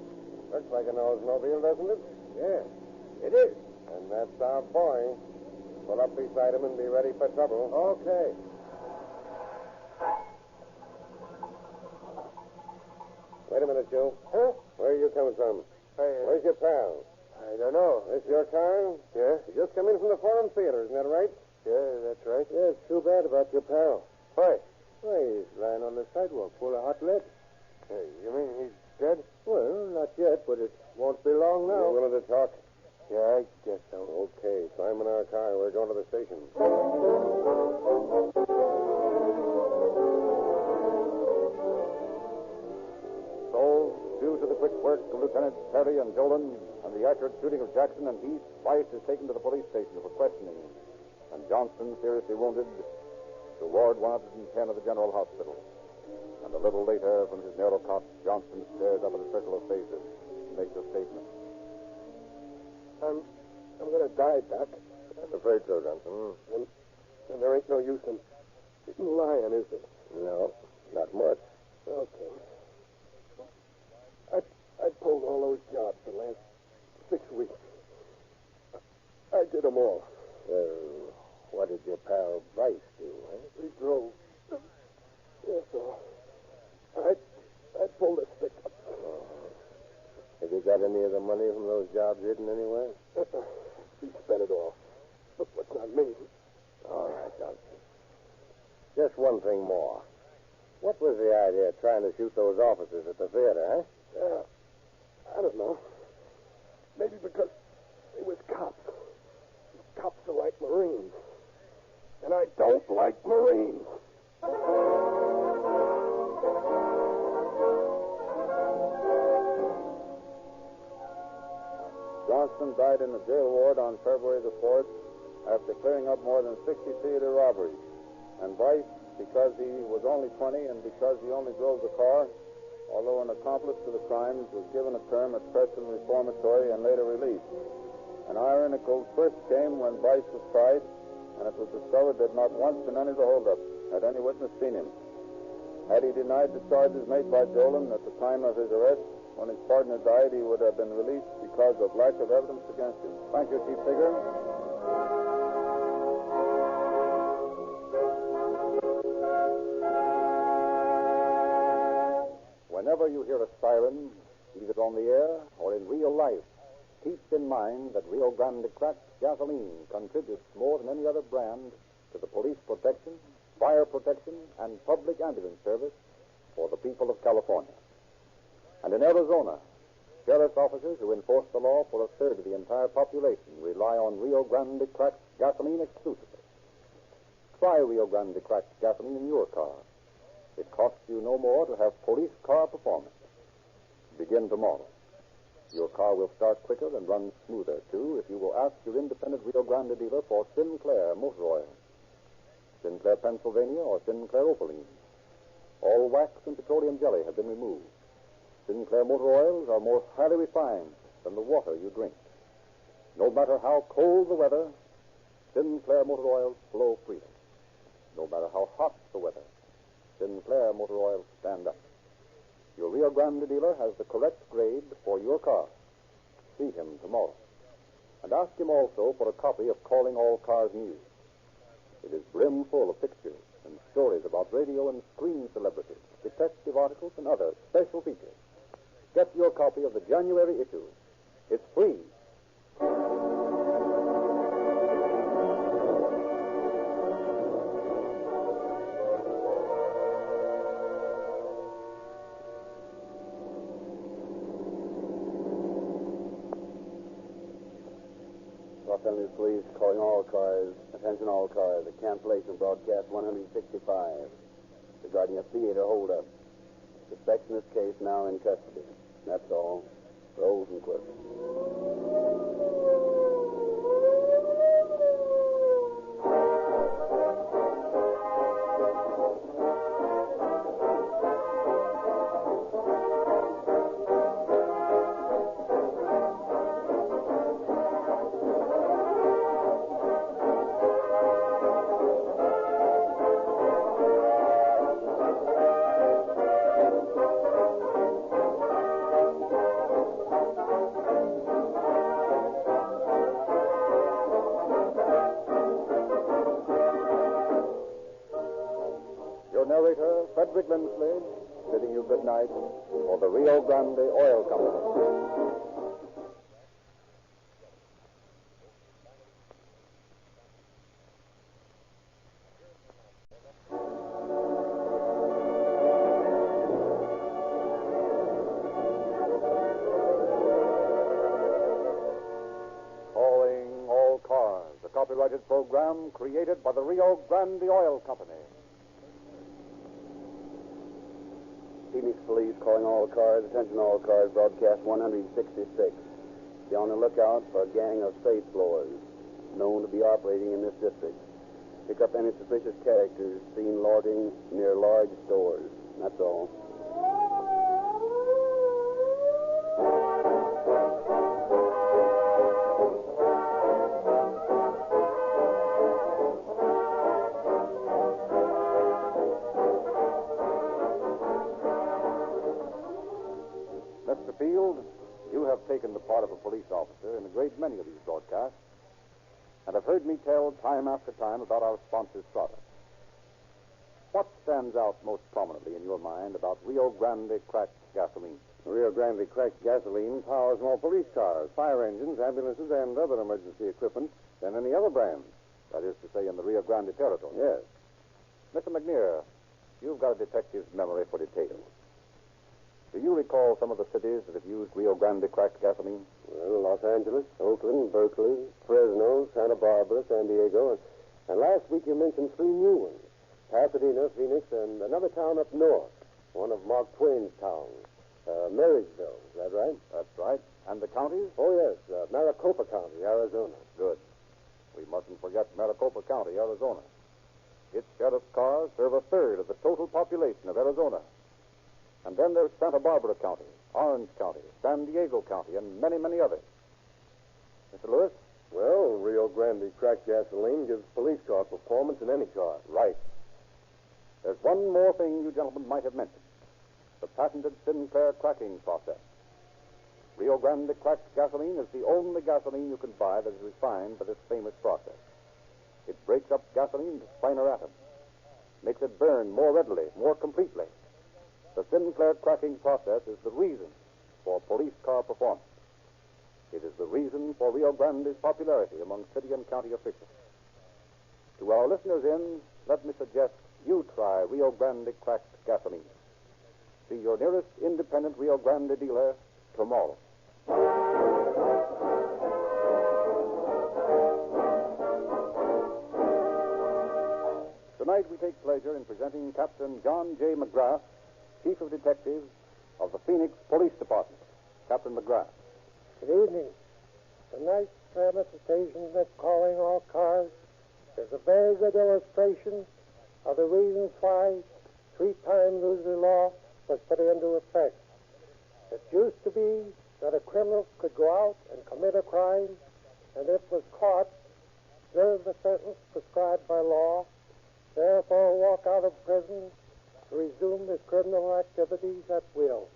Looks like an Oldsmobile, doesn't it? Yeah, it is. And that's our boy. Pull up beside him and be ready for trouble. Okay. Wait a minute, Joe. Huh? Where are you coming from? Where's your pal? I don't know. This your car? Yeah? You just come in from the Forum Theater, isn't that right? Yeah, that's right. Yeah, it's too bad about your pal. Why? Why, he's lying on the sidewalk full of hot lead. Hey, you mean he's dead? Well, not yet, but it won't be long now. You willing to talk? Yeah, I guess so. Okay, climb in our car. We're going to the station. So, due to the quick work of Lieutenants Perry and Dolan and the accurate shooting of Jackson and Heath, Vice is taken to the police station for questioning. And Johnston, seriously wounded, to Ward 110 of the General Hospital. And a little later, from his narrow cot, Johnston stares up at a circle of faces and makes a statement. I'm going to die, Doc. I'm afraid so, Johnson. And there ain't no use in lying, is there? No, not much. Okay. I pulled all those jobs the last 6 weeks. I did them all. Well, what did your pal Vice do, huh? We drove. That's all. I pulled a stick up. Have you got any of the money from those jobs hidden anywhere? He spent it all. But not me. All right, Johnson. Just one thing more. What was the idea of trying to shoot those officers at the theater, huh? I don't know. Maybe because they was cops. Cops are like Marines. And I don't like Marines. Johnston died in the jail ward on February the 4th after clearing up more than 60 theater robberies. And Vice, because he was only 20 and because he only drove the car, although an accomplice to the crimes, was given a term at Preston Reformatory and later released. An ironical twist came when Vice was tried, and it was discovered that not once in any of the holdups had any witness seen him. Had he denied the charges made by Dolan at the time of his arrest, when his partner died, he would have been released because of lack of evidence against him. Thank you, Chief Figure. Whenever you hear a siren, either on the air or in real life, keep in mind that Rio Grande cracked gasoline contributes more than any other brand to the police protection, fire protection, and public ambulance service for the people of California. And in Arizona, sheriff's officers who enforce the law for a third of the entire population rely on Rio Grande cracked gasoline exclusively. Try Rio Grande cracked gasoline in your car. It costs you no more to have police car performance. Begin tomorrow. Your car will start quicker and run smoother, too, if you will ask your independent Rio Grande dealer for Sinclair motor oil. Sinclair Pennsylvania or Sinclair Opaline. All wax and petroleum jelly have been removed. Sinclair motor oils are more highly refined than the water you drink. No matter how cold the weather, Sinclair motor oils flow freely. No matter how hot the weather, Sinclair motor oils stand up. Your Rio Grande dealer has the correct grade for your car. See him tomorrow. And ask him also for a copy of Calling All Cars News. It is brimful of pictures and stories about radio and screen celebrities, detective articles, and other special features. Get your copy of the January issue. It's free. Los Angeles Police calling all cars. Attention all cars. A cancellation broadcast 165 regarding a theater holdup. Suspects in this case now in custody. That's all. Rolls and quits. Narrator Frederick Lindsley, bidding you good night for the Rio Grande Oil Company. Calling All Cars, a copyrighted program created by the Rio Grande Oil Company. Phoenix Police calling all cars. Attention all cars. Broadcast 166. Be on the lookout for a gang of safe blowers known to be operating in this district. Pick up any suspicious characters seen lording near large stores. That's all. Mr. Field, you have taken the part of a police officer in a great many of these broadcasts, and have heard me tell time after time about our sponsor's product. What stands out most prominently in your mind about Rio Grande cracked gasoline? Rio Grande cracked gasoline powers more police cars, fire engines, ambulances, and other emergency equipment than any other brand. That is to say, in the Rio Grande territory. Yes. Mr. McNear, you've got a detective's memory for details. Do you recall some of the cities that have used Rio Grande cracked gasoline? Well, Los Angeles, Oakland, Berkeley, Fresno, Santa Barbara, San Diego, and last week you mentioned 3 new ones. Pasadena, Phoenix, and another town up north, one of Mark Twain's towns. Marysville, is that right? That's right. And the counties? Oh, yes, Maricopa County, Arizona. Good. We mustn't forget Maricopa County, Arizona. Its sheriff's cars serve a third of the total population of Arizona. And then there's Santa Barbara County, Orange County, San Diego County, and many, many others. Mr. Lewis? Well, Rio Grande cracked gasoline gives police car performance in any car. Right. There's one one more thing you gentlemen might have mentioned. The patented Sinclair cracking process. Rio Grande cracked gasoline is the only gasoline you can buy that is refined by this famous process. It breaks up gasoline into finer atoms, makes it burn more readily, more completely. The Sinclair cracking process is the reason for police car performance. It is the reason for Rio Grande's popularity among city and county officials. To our listeners let me suggest you try Rio Grande cracked gasoline. See your nearest independent Rio Grande dealer tomorrow. Tonight we take pleasure in presenting Captain John J. McGrath, Chief of Detectives of the Phoenix Police Department. Captain McGrath. Good evening. Tonight's dramatization of calling all cars is a very good illustration of the reasons why three-time loser law was put into effect. It used to be that a criminal could go out and commit a crime, and if was caught, serve the sentence prescribed by law, therefore walk out of prison to resume his criminal activities at will.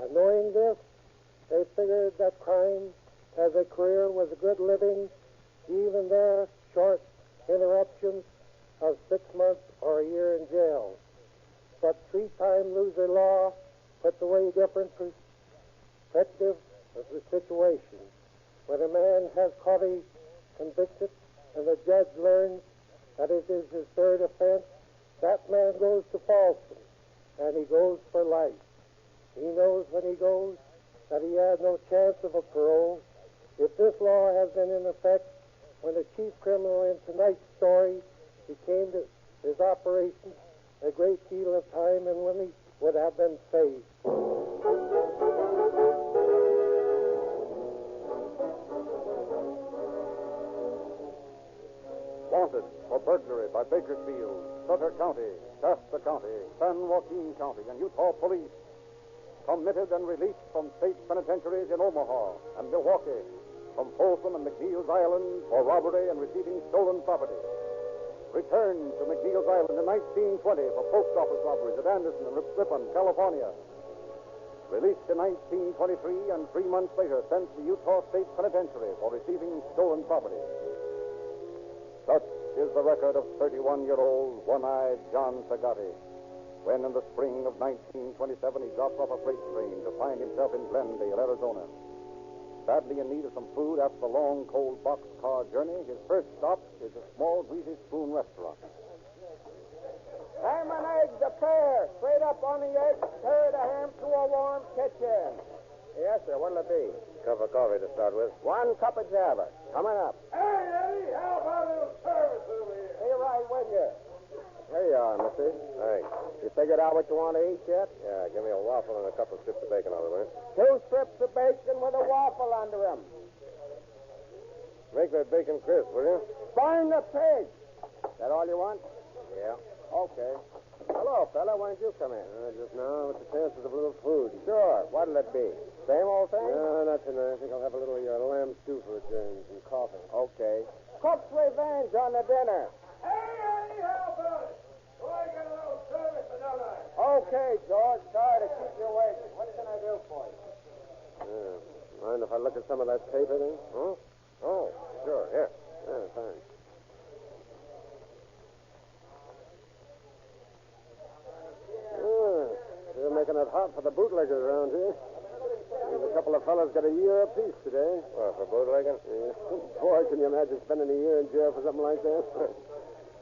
And knowing this, they figured that crime as a career was a good living, even their short interruptions of 6 months or a year in jail. But three-time loser law puts away different perspective of the situation. When a man has caught a convicted and the judge learns that it is his third offense, that man goes to Falston, and he goes for life. He knows when he goes that he has no chance of a parole. If this law has been in effect when the chief criminal in tonight's story became to his operation, a great deal of time and money would have been saved. Wanted for burglary by Bakersfield, Sutter County, Shasta County, San Joaquin County, and Utah Police. Committed and released from state penitentiaries in Omaha and Milwaukee, from Folsom and McNeil's Island for robbery and receiving stolen property. Returned to McNeil's Island in 1920 for post office robberies at Anderson and Ripon, California. Released in 1923 and 3 months later sent to Utah State Penitentiary for receiving stolen property. Such is the record of 31-year-old one-eyed John Sagatti, when in the spring of 1927 he dropped off a freight train to find himself in Glendale, Arizona. Badly in need of some food after the long, cold boxcar journey, his first stop is a small, greasy spoon restaurant. Ham and eggs, a pair. Straight up on the eggs, stir the ham to a warm kitchen. Yes, sir. What'll it be? Cup of coffee to start with. 1 cup of Java. Coming up. Hey, Eddie, how about a little service over here? Be right with you. Here you are, mister. Thanks. You figured out what you want to eat yet? Yeah, give me a waffle and a couple of strips of bacon on it, will you? 2 strips of bacon with a waffle under them. Make that bacon crisp, will you? Burn the pig. That all you want? Yeah. Okay. Hello, fella. When did you come in? Just now, with the chances of a little food. Sure. What'll it be? Same old thing? No, not tonight. I think I'll have a little lamb stew for a change and coffee. Okay. Cook's revenge on the dinner. Hey, Eddie, how about it? Do I get a little service or don't I? Okay, George. Sorry to keep you waiting. What can I do for you? Mind if I look at some of that paper then? Hmm? Oh, sure. Here. Yeah, thanks. They're making it hot for the bootleggers around here. There's a couple of fellas got a year apiece today. Well, for bootlegging? Yeah. Boy, can you imagine spending a year in jail for something like that?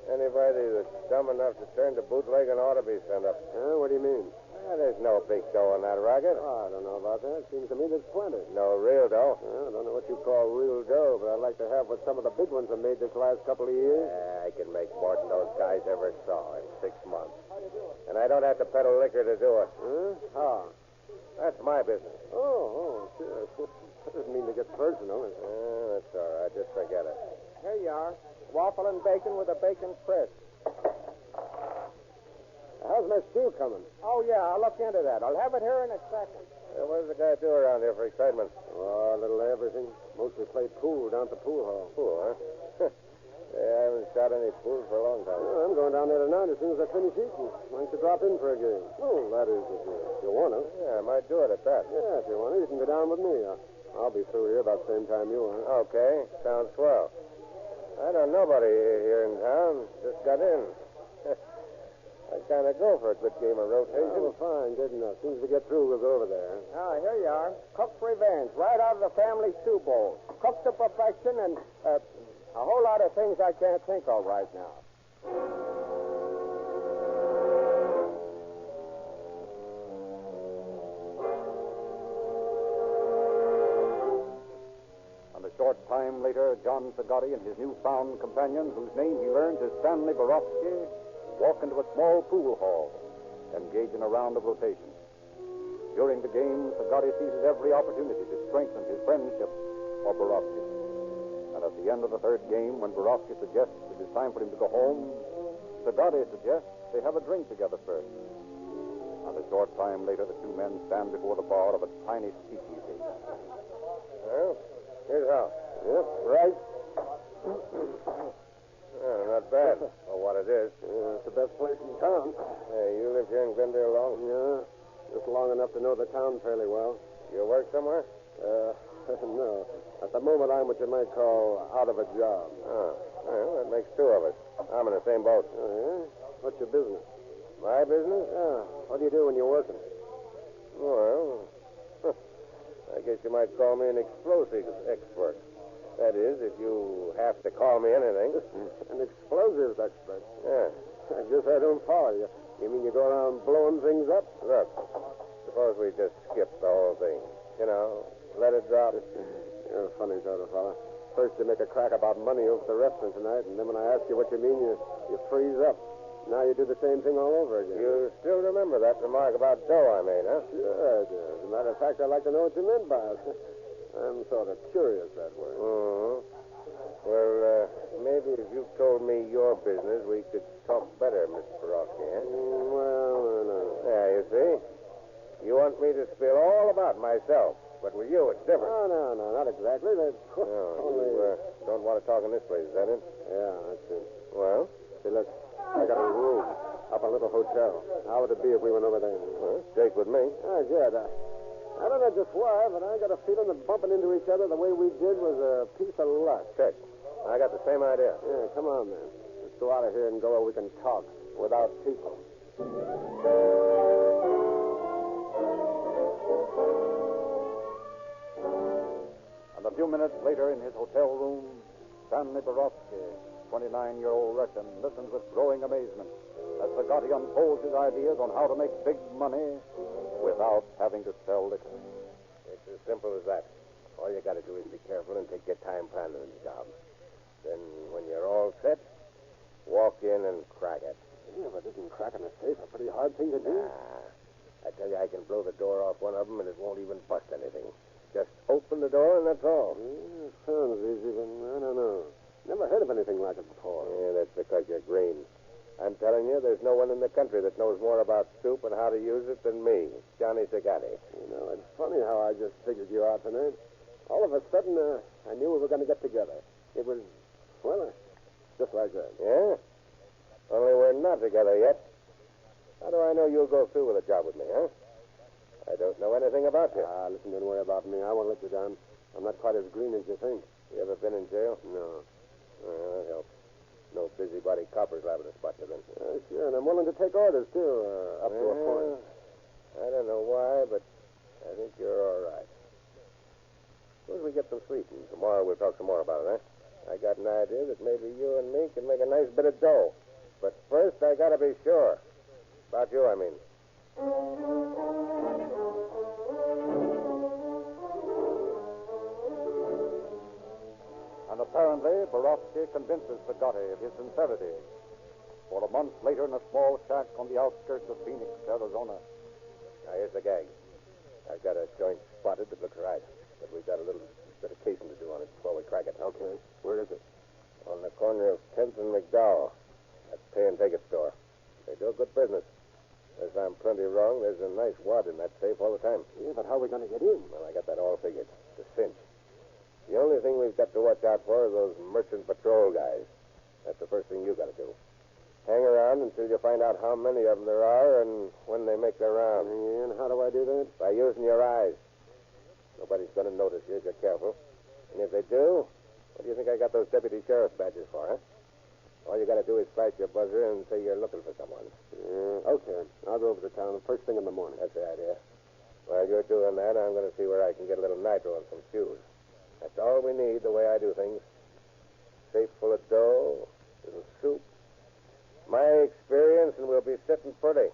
Anybody that's dumb enough to turn to bootlegging ought to be sent up. What do you mean? There's no big dough in that racket. Oh, I don't know about that. Seems to me there's plenty. No real dough. I don't know what you call real dough, but I'd like to have what some of the big ones have made this last couple of years. I can make more than those guys ever saw in 6 months. And I don't have to peddle liquor to do it. How? That's my business. Oh, sure. That doesn't mean to get personal. That's all right. Just forget it. Here you are. Waffle and bacon with a bacon crisp. How's my stew coming? Oh, yeah. I'll look into that. I'll have it here in a second. What does the guy do around here for excitement? Oh, a little everything. Mostly play pool down at the pool hall. Pool, huh? Yeah, I haven't shot any fools for a long time. Well, I'm going down there tonight as soon as I finish eating. Why don't you drop in for a game? Oh, that is, if you want to. Yeah, I might do it at that. Yeah, if you want to, you can go down with me. I'll be through here about the same time you are. Okay, sounds swell. I don't know nobody here in town. Just got in. I kind of go for a good game of rotation. Oh, well, fine, good enough. As soon as we get through, we'll go over there. Ah, here you are. Cook's Revenge, right out of the family stew bowl. Cooked to perfection and a whole lot of things I can't think of right now. And a short time later, John Sagatti and his newfound companion, whose name he learns is Stanley Borowski, walk into a small pool hall, engage in a round of rotation. During the game, Sagatti seizes every opportunity to strengthen his friendship for Borowski. And at the end of the third game, when Borowski suggests it is time for him to go home, Sagatti suggests they have a drink together first. And a short time later, the two men stand before the bar of a tiny speakeasy. Well, here's how. Yep, right. Not bad for what it is. It's the best place in town. Hey, you live here in Glendale long? Yeah, just long enough to know the town fairly well. You work somewhere? No. At the moment, I'm what you might call out of a job. Oh, well, that makes two of us. I'm in the same boat. Oh, yeah? What's your business? My business? Yeah. What do you do when you're working? Well, I guess you might call me an explosives expert. That is, if you have to call me anything. An explosives expert? Yeah. I guess I don't follow you. You mean you go around blowing things up? Look, suppose we just skip the whole thing. You know, let it drop. You're a funny sort of fella. First you make a crack about money over at the restaurant tonight, and then when I ask you what you mean, you freeze up. Now you do the same thing all over again. You still remember that remark about dough I made, huh? Sure I do. As a matter of fact, I'd like to know what you meant by it. I'm sort of curious that way. Mm-hmm. Well, maybe if you told me your business, we could talk better, Mr. Borowski, eh? Well, no. Yeah, you see? You want me to spill all about myself, but with you, it's different. No, not exactly. You don't want to talk in this place, is that it? Yeah, that's it. Well? See, look, I got a room up a little hotel. How would it be if we went over there? Well, Jake with me. Ah, good. I don't know just why, but I got a feeling that bumping into each other the way we did was a piece of luck. Check. I got the same idea. Yeah, come on, then. Let's go out of here and go where we can talk without people. And a few minutes later in his hotel room, Stanley Borowski, 29-year-old Russian, listens with growing amazement as Sagatti unfolds his ideas on how to make big money without having to sell liquor. It's as simple as that. All you got to do is be careful and take your time planning the job. Then, when you're all set, walk in and crack it. Yeah, but isn't cracking a safe a pretty hard thing to do? I tell you, I can blow the door off one of them and it won't even bust anything. Just open the door and that's all. Yeah, sounds easy, but I don't know. Never heard of anything like it before. Yeah, that's because you're green. I'm telling you, there's no one in the country that knows more about soup and how to use it than me, Johnny Sagatti. You know, it's funny how I just figured you out tonight. All of a sudden, I knew we were going to get together. It was, well, just like that. Yeah? Only we're not together yet. How do I know you'll go through with a job with me, huh? I don't know anything about you. Listen, don't worry about me. I won't let you down. I'm not quite as green as you think. You ever been in jail? No. Well, that helps. No busybody coppers liable to spot you then. Sure, and I'm willing to take orders, too, up to a point. I don't know why, but I think you're all right. Suppose we get some sleep, and tomorrow we'll talk some more about it, huh? I got an idea that maybe you and me can make a nice bit of dough. But first, I got to be sure. About you, I mean. And apparently, Borowski convinces Sagatti of his sincerity. For a month later, in a small shack on the outskirts of Phoenix, Arizona. Now, here's the gag. I've got a joint spotted that looks right, but we've got a little bit of casing to do on it before we crack it. Okay. Where is it? On the corner of 10th and McDowell. That pay and take it store. They do good business. Unless I'm plenty wrong, there's a nice wad in that safe all the time. Yeah, but how are we going to get in? Well, I got that all figured. It's a cinch. The only thing we've got to watch out for are those merchant patrol guys. That's the first thing you got to do. Hang around until you find out how many of them there are and when they make their round. And how do I do that? By using your eyes. Nobody's going to notice you if you're careful. And if they do, what do you think I got those deputy sheriff's badges for, huh? All you got to do is flash your buzzer and say you're looking for someone. Okay. I'll go over to town the first thing in the morning. That's the idea. While you're doing that, I'm going to see where I can get a little nitro and some shoes. That's all we need, the way I do things. Safe full of dough, little soup. My experience, and we'll be sitting pretty.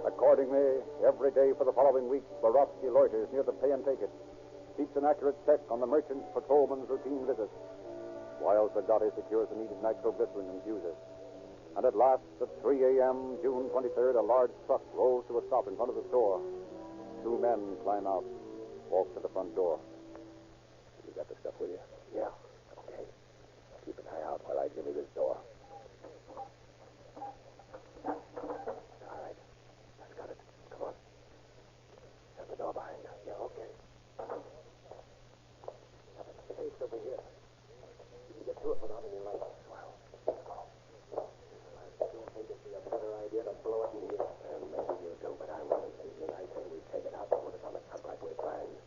Accordingly, every day for the following week, Borowski loiters near the pay and take it, keeps an accurate check on the merchant's patrolman's routine visits, while Zagatti secures the needed nitroglycerin and fuses. And at last, at 3 a.m., June 23rd, a large truck rolls to a stop in front of the store. Two men climb out, walk to the front door. You got the stuff with you? Yeah. Okay. Keep an eye out while I give you this door. All right. I've got it. Come on. Shut the door behind you. Yeah, okay. The safe's over here. You can get through it without any light. Well, I don't think it'd be a better idea to blow it in here. And maybe you do, but I wasn't thinking. I say we take it out and put it on the truck like we planned.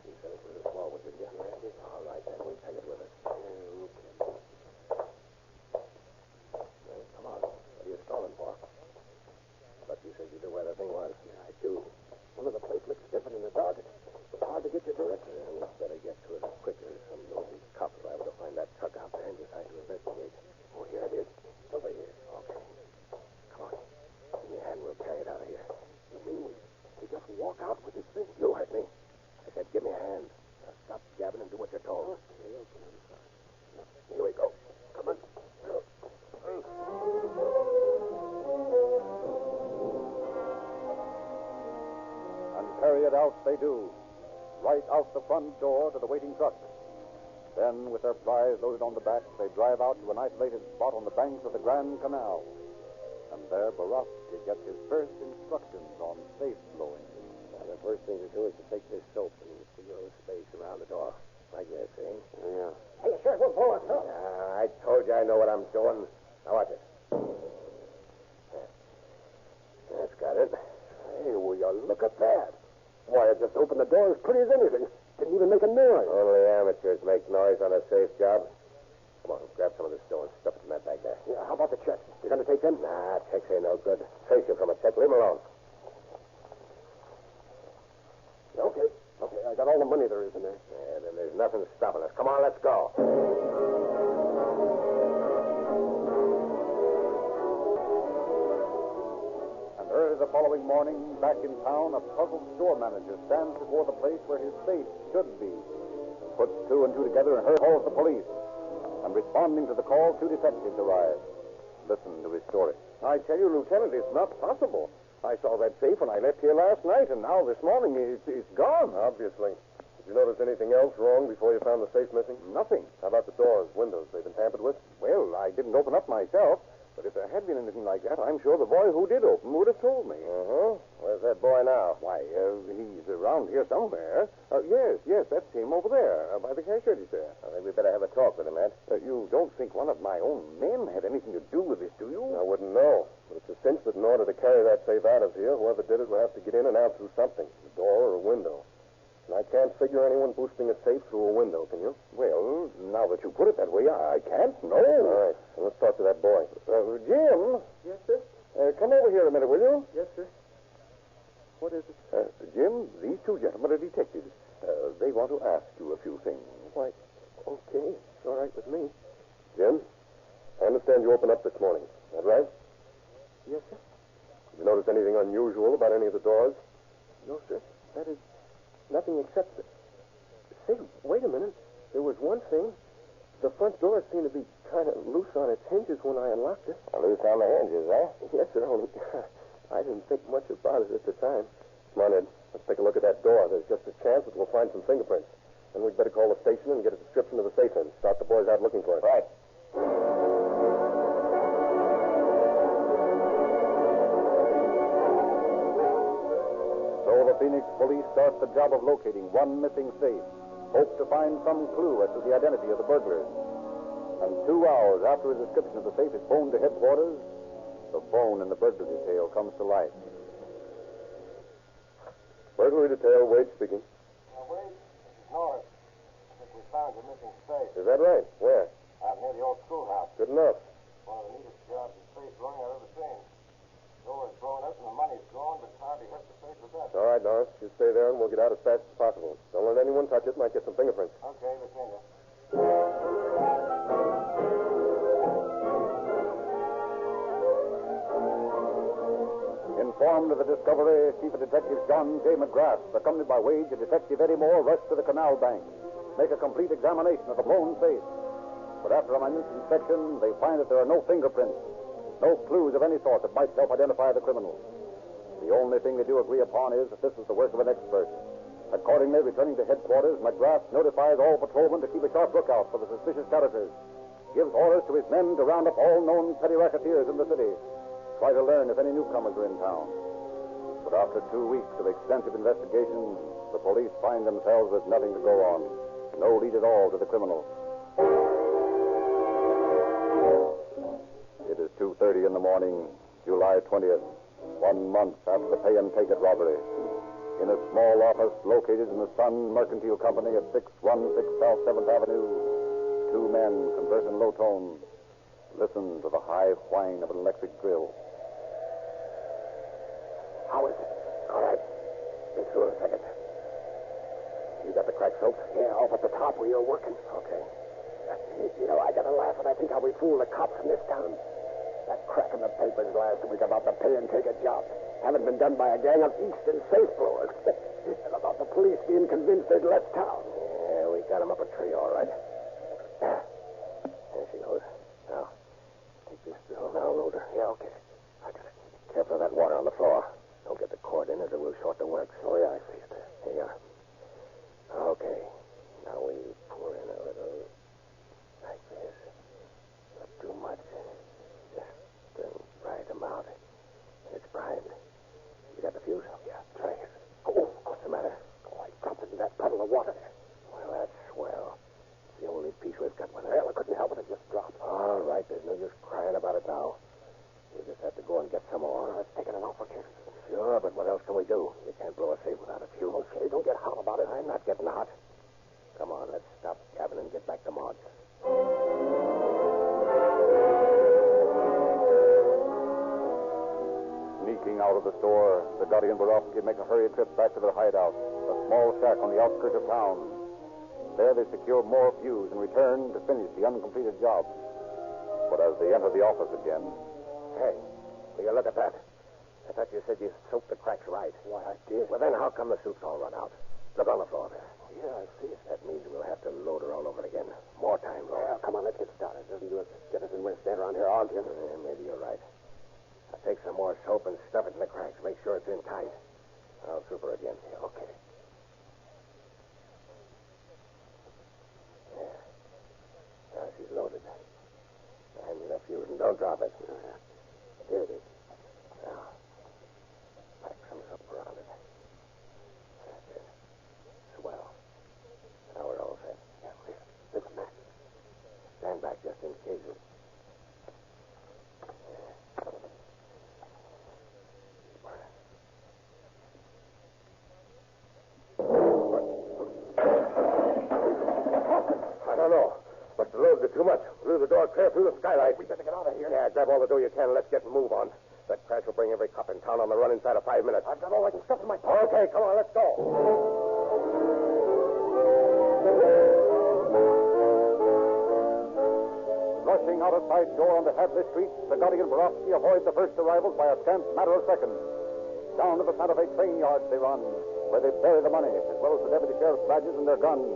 You said it was a small one, didn't you? Yeah. All right, then we'll take it with us. Okay. Well, come on. What are you stalling for? But you said you knew where the thing was. Yeah, I do. One of the plates looks different in the dark. It's hard to get your direction. And we'd better get to it quicker. Some nosy cops will have to find that truck out there and decide to investigate. Oh, here it is. Over here. Okay. Come on. Give me a hand. We'll carry it out of here. You mean we just walk out with this thing? You heard me. I said, give me a hand. Now stop gabbing and do what you're told. Okay. Here we go. Come on. And carry it out they do, right out the front door to the waiting truck. Then, with their prize loaded on the back, they drive out to an isolated spot on the banks of the Grand Canal. And there, Borowski gets his first instructions on safe blowing. Now, the first thing to do is to take this soap and seal the space around the door. Like this, eh? Yeah. Hey, sure, we'll blow it, huh? I told you I know what I'm doing. Now, watch it. That's got it. Hey, will you look at that? Why, it just opened the door as pretty as anything. Didn't even make a noise. Only amateurs make noise on a safe job. Come on, grab some of this dough and stuff it in that bag there. Yeah, how about the checks? You going to take them? Nah, checks ain't no good. Trace you from a check. Leave them alone. Okay. I got all the money there is in there. Yeah, then there's nothing stopping us. Come on, let's go. And early the following morning, back in town, a puzzled store manager stands before the place where his safe should be. Puts two and two together and calls the police. And responding to the call, two detectives arrive. Listen to his story. I tell you, Lieutenant, it's not possible. I saw that safe when I left here last night, and now this morning it's gone. Obviously. Did you notice anything else wrong before you found the safe missing? Nothing. How about the doors, windows? They've been tampered with? Well, I didn't open up myself, but if there had been anything like that, I'm sure the boy who did open would have told me. Uh-huh. Where's that boy now? Why, he's around here somewhere. Yes, that's him over there, by the cash register. I think we better have a talk with him, Ed. You don't think one of my own men had anything to do with this, do you? I wouldn't know. But it's a cinch that in order to carry that safe out of here, whoever did it will have to get in and out through something, a door or a window. And I can't figure anyone boosting a safe through a window, can you? Well, now that you put it that way, I can't. No. All right. Well, let's talk to that boy. Jim. Yes, sir? Come over here a minute, will you? Yes, sir. What is it? Jim, these two gentlemen are detectives. They want to ask you a few things. Why, okay. It's all right with me. Jim, I understand you opened up this morning. Is that right? Yes, sir. Did you notice anything unusual about any of the doors? No, sir. That is nothing except the... Say, wait a minute. There was one thing. The front door seemed to be kind of loose on its hinges when I unlocked it. Loose on the hinges, eh? Yes, sir. Only I didn't think much about it at the time. Come on, Ed. Let's take a look at that door. There's just a chance that we'll find some fingerprints. Then we'd better call the station and get a description of the safe and start the boys out looking for it. Right. So the Phoenix police start the job of locating one missing safe, hope to find some clue as to the identity of the burglars. And 2 hours after a description of the safe is phoned to headquarters, the phone in the burglary detail comes to life. Burglary detail, Wade speaking. Wade, this is Norris. I think we found your missing safe. Is that right? Where? Out near the old schoolhouse. Good enough. One of the neatest jobs in safe drawing I've ever seen. The door is blown up and the money's gone, but it's hardly hurt the safe a bit. All right, Norris. You stay there and we'll get out as fast as possible. Don't let anyone touch it. Might get some fingerprints. Okay, between you. Informed of the discovery, Chief of Detectives John J. McGrath, accompanied by Wade and Detective Eddie Moore, rush to the canal bank, make a complete examination of the blown safe. But after a minute inspection, they find that there are no fingerprints, no clues of any sort that might help identify the criminal. The only thing they do agree upon is that this is the work of an expert. Accordingly, returning to headquarters, McGrath notifies all patrolmen to keep a sharp lookout for the suspicious characters, gives orders to his men to round up all known petty racketeers in the city, try to learn if any newcomers are in town. But after 2 weeks of extensive investigation, the police find themselves with nothing to go on. No lead at all to the criminal. It is 2:30 in the morning, July 20th, 1 month after the pay-and-take-it robbery. In a small office located in the Sun Mercantile Company at 616 South 7th Avenue, two men converse in low tones. Listen to the high whine of an electric drill. How is it? All right. Be through in a second. You got the crack soaked? Yeah, off at the top where you're working. Okay. You know, I got to laugh when I think how we fooled the cops in this town. That crack in the papers last week about the pay-and-take-it job haven't been done by a gang of Eastern safe blowers. And about the police being convinced they'd left town. Yeah, we got them up a tree, all right. There she goes. Now, take this drill now, Loader. Yeah, okay. I got it. Careful of that water on the floor. Don't get the cord in it, or we'll short the works. Oh, yeah, I see it. Here you are. Okay. Now we pour in a little like this. Not too much. Just pry them out. It's primed. You got the fuse? Yeah, try it. Oh, what's the matter? Oh, I dropped it in that puddle of water there. Well, that's swell. It's the only piece we've got. Well, I couldn't help it. It just dropped. All right, there's no use crying about it now. We just have to go and get some more. It's taking an awful chance. Sure, but what else can we do? You can't blow a safe without a fuse. Okay, don't get hot about it. I'm not getting hot. Come on, let's stop gabbing and get back to Maud's. Sneaking out of the store, the Gotti and Borowski make a hurried trip back to their hideout, a small shack on the outskirts of town. There they secure more fuse and return to finish the uncompleted job. But as they enter the office again... Hey, will you look at that? I thought you said you soaked the cracks right. Why, I did. Well, then how come the soup's all run out? Look on the floor there. Yeah, I see it. That means we'll have to load her all over again. More time, Lord. Yeah, come on, let's get started. Doesn't do us get us in. We'll stand around here arguing. Maybe you're right. I'll take some more soap and stuff it in the cracks. Make sure it's in tight. I'll soup her again. Yeah, okay. Yeah. Now she's loaded. And the fuse, and don't drop it. Here it is. Now, pack some soap around it. That's it. Swell. Now we're all set. Yeah, listen, Mac. Stand back just in case it... I don't know. Must have loaded it too much. Blew the door clear through the skylight. We better get out of here. Yeah, grab all the dough you can and let's get and move on. That crash will bring every cop in town on the run inside of 5 minutes. I've got all I can stuff in my pocket. Okay, come on, let's go. Rushing out a side door onto Hadley Street, the Gotti and Borowski avoid the first arrivals by a scant matter of seconds. Down to the Santa Fe train yards they run, where they bury the money, as well as the deputy sheriff's badges and their guns.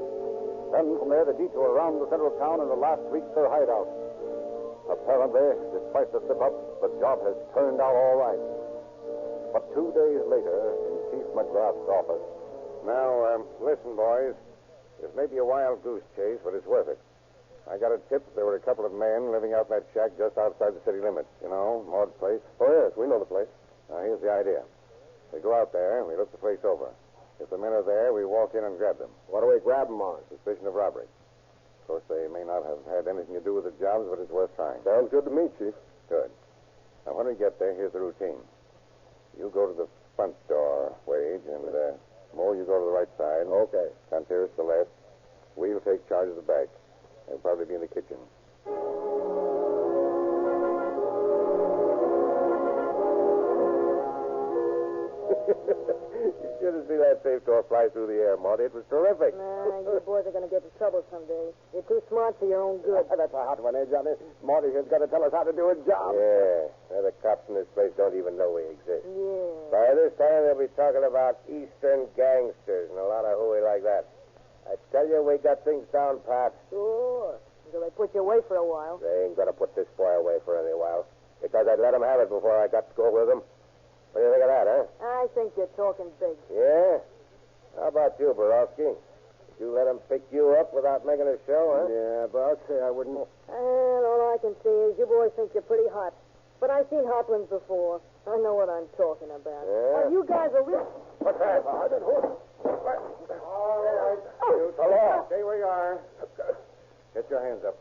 Then from there, they detour around the center of town and at last reach their hideout. Apparently, despite the slip-up, the job has turned out all right. But 2 days later, in Chief McGrath's office... Now, listen, boys. This may be a wild goose chase, but it's worth it. I got a tip that there were a couple of men living out in that shack just outside the city limits. You know, Maud's place. Oh, yes, we know the place. Now, here's the idea. We go out there and we look the place over. If the men are there, we walk in and grab them. What do we grab them on? Suspicion of robbery. Of course, they may not have had anything to do with the jobs, but it's worth trying. Sounds good to me, Chief. Good. Now, when we get there, here's the routine. You go to the front door, Wade, and Mo, you go to the right side. Okay. Contreras to the left. We'll take charge of the back. They'll probably be in the kitchen. You should have seen that safe door fly through the air, Marty. It was terrific. Nah, you boys are going to get into trouble someday. You're too smart for your own good. That's a hot one, eh, Johnny? Marty here's got to tell us how to do a job. Yeah. Now, the cops in this place don't even know we exist. Yeah. By this time, they'll be talking about Eastern gangsters and a lot of hooey like that. I tell you, we got things down pat. Sure. Until they put you away for a while. They ain't going to put this boy away for any while. Because I'd let him have it before I got to go with him. What do you think of that, huh? I think you're talking big. Yeah? How about you, Borowski? Did you let him pick you up without making a show, huh? Yeah, but I'll say I wouldn't. And all I can see is you boys think you're pretty hot. But I've seen hot ones before. I know what I'm talking about. Yeah? Well, you guys are real... What's that? I didn't hold it. All right. You hello. Stay where you are. Get your hands up.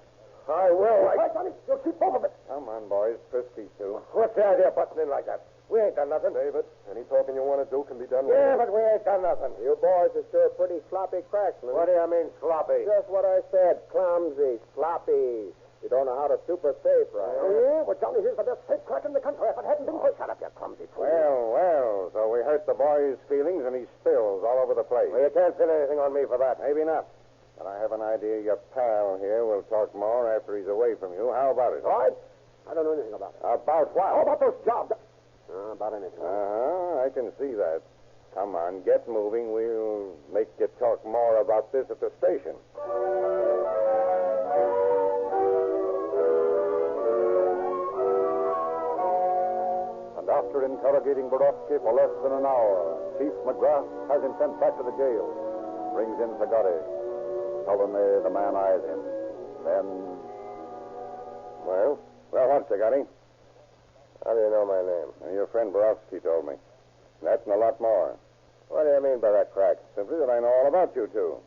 I will. Right, Johnny. You'll keep both of it. Come on, boys. First these two. What's the idea of butting in like that? We ain't done nothing. David, any talking you want to do can be done Yeah, but we ain't done nothing. You boys are sure pretty sloppy cracksmen. What do you mean, sloppy? Just what I said. Clumsy, sloppy. You don't know how to super safe, right? Oh, yeah? Well, Johnny, here's the best safe crack in the country. If it hadn't been for... Shut up, you clumsy fool. Well, so we hurt the boy's feelings and he spills all over the place. Well, you can't pin anything on me for that. Maybe not. But I have an idea your pal here will talk more after he's away from you. How about it? All right. I don't know anything about it. About what? How about those jobs? About anything. I can see that. Come on, get moving. We'll make you talk more about this at the station. And after interrogating Borowski for less than an hour, Chief McGrath has him sent back to the jail. Brings in Zagari. Sullenly, the man eyes him. Then... Well, what, Zagari? How do you know my name? Your friend Borowski told me. That and a lot more. What do you mean by that crack? Simply that I know all about you two.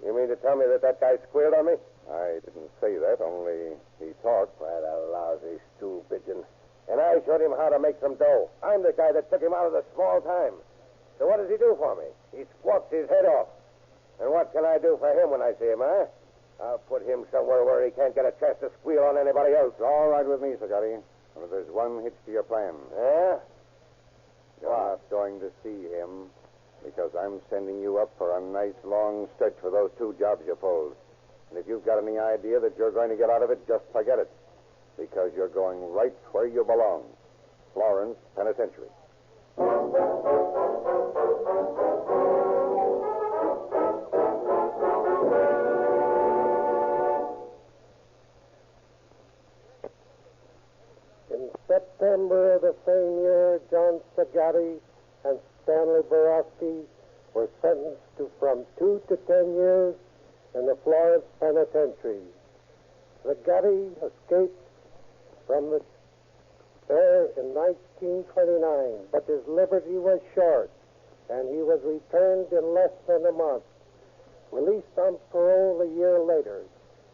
You mean to tell me that guy squealed on me? I didn't say that, only he talked. What a lousy stool pigeon. And I showed him how to make some dough. I'm the guy that took him out of the small time. So what does he do for me? He squawks his head off. And what can I do for him when I see him, huh? I'll put him somewhere where he can't get a chance to squeal on anybody else. It's all right with me, Zagari. But there's one hitch to your plan. Yeah? You're not going to see him because I'm sending you up for a nice long stretch for those two jobs you pulled. And if you've got any idea that you're going to get out of it, just forget it. Because you're going right where you belong. Florence Penitentiary. In September of the same year, John Zagari and Stanley Borowski were sentenced to from 2 to 10 years in the Florence Penitentiary. Zagari escaped from there in 1929, but his liberty was short, and he was returned in less than a month. Released on parole a year later,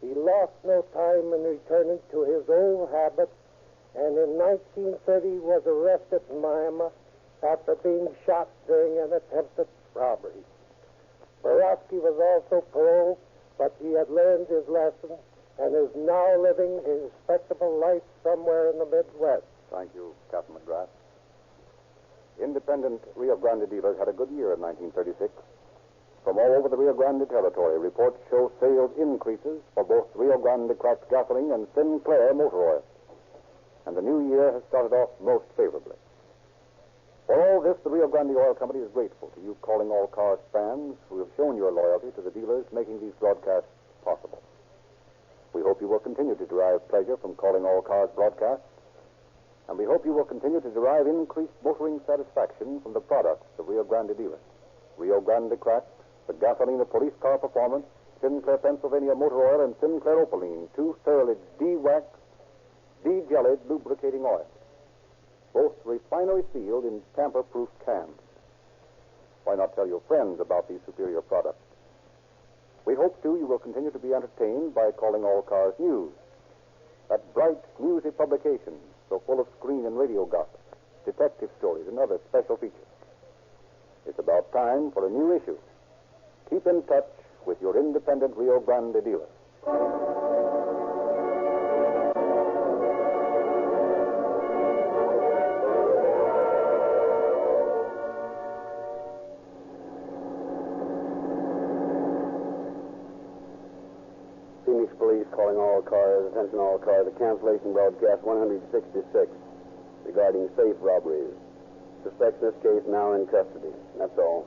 he lost no time in returning to his old habits, and in 1930 was arrested in Miami after being shot during an attempted robbery. Borowski was also paroled, but he had learned his lesson and is now living a respectable life somewhere in the Midwest. Thank you, Captain McGrath. Independent Rio Grande dealers had a good year in 1936. From all over the Rio Grande territory, reports show sales increases for both Rio Grande cracked gasoline and Sinclair motor oil. And the new year has started off most favorably. For all this, the Rio Grande Oil Company is grateful to you Calling All Cars fans who have shown your loyalty to the dealers making these broadcasts possible. We hope you will continue to derive pleasure from Calling All Cars broadcasts, and we hope you will continue to derive increased motoring satisfaction from the products of Rio Grande dealers. Rio Grande Cracked, the gasoline of police car performance, Sinclair Pennsylvania motor oil, and Sinclair Opaline, two thoroughly de-waxed, de-jellied lubricating oils, both refinery sealed in tamper-proof cans. Why not tell your friends about these superior products? We hope, too, you will continue to be entertained by calling All Cars News. That bright, newsy publication, so full of screen and radio gossip, detective stories, and other special features. It's about time for a new issue. Keep in touch with your independent Rio Grande dealer. Phoenix Police calling all cars. Attention all cars. The cancellation broadcast 166 regarding safe robberies. Suspects in this case now in custody. That's all.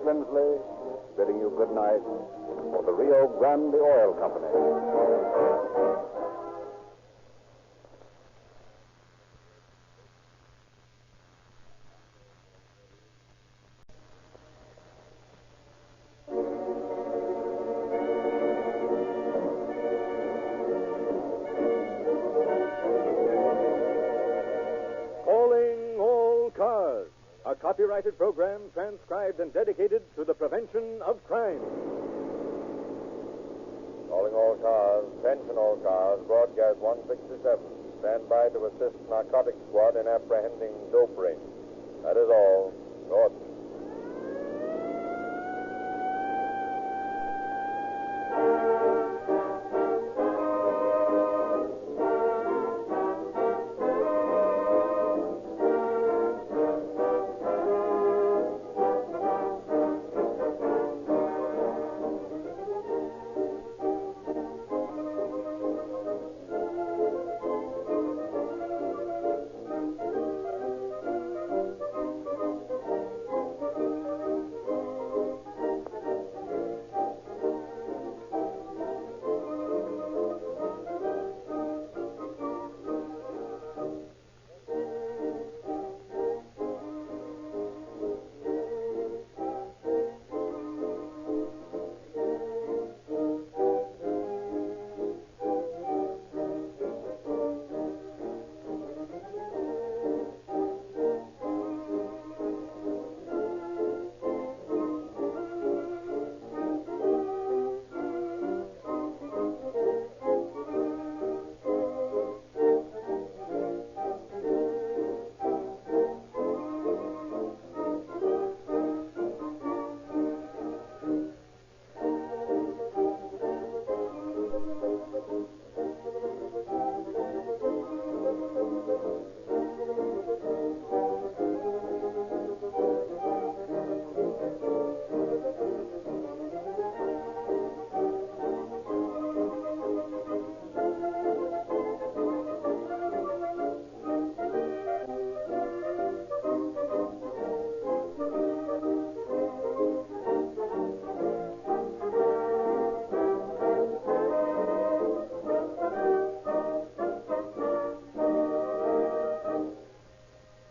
Lindsley, bidding you good night for the Rio Grande Oil Company. Calling all cars. A copyrighted program transcribed and dedicated to the prevention of crime. Calling all cars, attention all cars, broadcast 167. Stand by to assist narcotics squad in apprehending dope rings. That is all. Norton.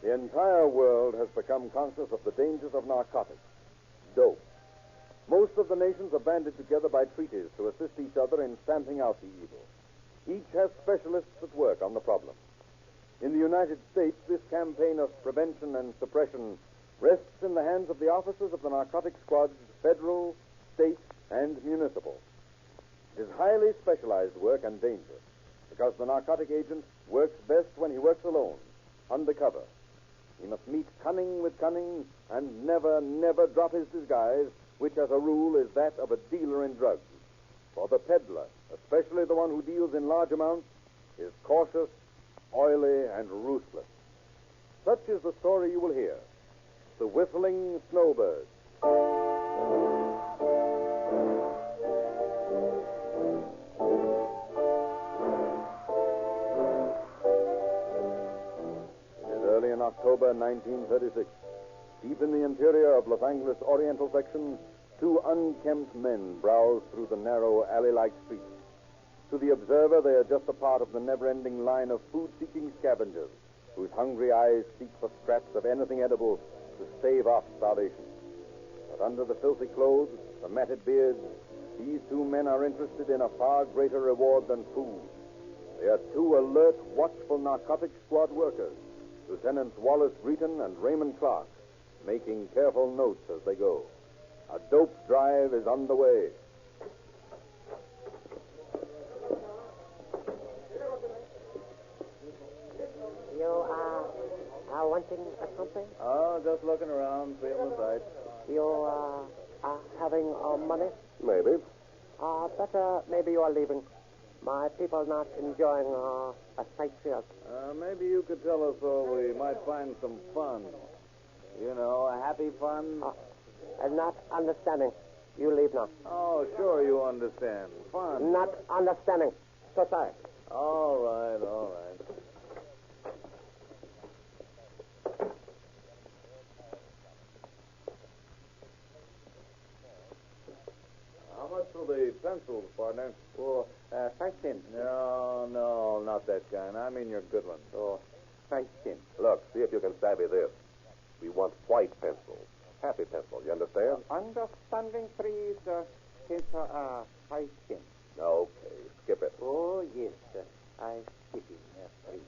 The entire world has become conscious of the dangers of narcotics, dope. Most of the nations are banded together by treaties to assist each other in stamping out the evil. Each has specialists at work on the problem. In the United States, this campaign of prevention and suppression rests in the hands of the officers of the narcotic squads, federal, state, and municipal. It is highly specialized work and dangerous, because the narcotic agent works best when he works alone, undercover. He must meet cunning with cunning and never, never drop his disguise, which, as a rule, is that of a dealer in drugs. For the peddler, especially the one who deals in large amounts, is cautious, oily, and ruthless. Such is the story you will hear. The Whistling Snowbirds. October 1936. Deep in the interior of Los Angeles' Oriental section, two unkempt men browse through the narrow alley-like streets. To the observer, they are just a part of the never-ending line of food-seeking scavengers whose hungry eyes seek for scraps of anything edible to stave off starvation. But under the filthy clothes, the matted beards, these two men are interested in a far greater reward than food. They are two alert, watchful narcotics squad workers, Lieutenants Wallace Breton and Raymond Clark, making careful notes as they go. A dope drive is underway. You are wanting something? Oh, just looking around, seeing the sights. You are having money? Maybe. Better maybe you are leaving. My people not enjoying a sightseer. Maybe you could tell us so we might find some fun. You know, a happy fun. And not understanding. You leave now. Oh, sure you understand. Fun. Not understanding. So sorry. All right, all right. How much for the pencils, partner? Oh, 5 cents. No, not that kind. I mean your good ones. Oh, 5 cents. Look, see if you can savvy this. We want white pencils. Happy pencil, you understand? Understanding, please. 5 cents. Okay, skip it. Oh, yes, sir. I skip it, please.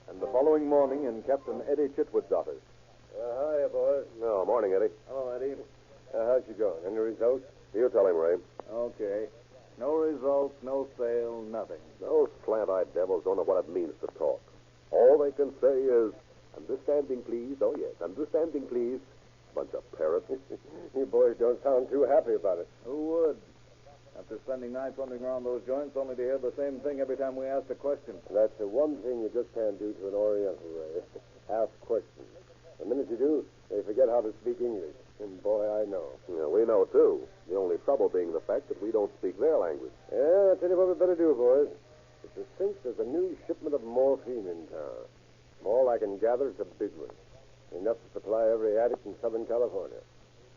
And the following morning in Captain Eddie Chitwood's office. Hiya, boys. No, morning, Eddie. Hello, Eddie. How's she going? Any results? You tell him, Ray. Okay. No results, no sale, nothing. Those slant-eyed devils don't know what it means to talk. All they can say is, understanding, please. Oh, yes, understanding, please. Bunch of parrots. You boys don't sound too happy about it. Who would? After spending nights wandering around those joints only to hear the same thing every time we asked a question. That's the one thing you just can't do to an Oriental, Ray. Ask questions. The minute you do, they forget how to speak English. And boy, I know. Yeah, we know, too. The only trouble being the fact that we don't speak their language. Yeah, I'll tell you what we better do, boys. If you think there's a new shipment of morphine in town, all I can gather is a big one. Enough to supply every addict in Southern California.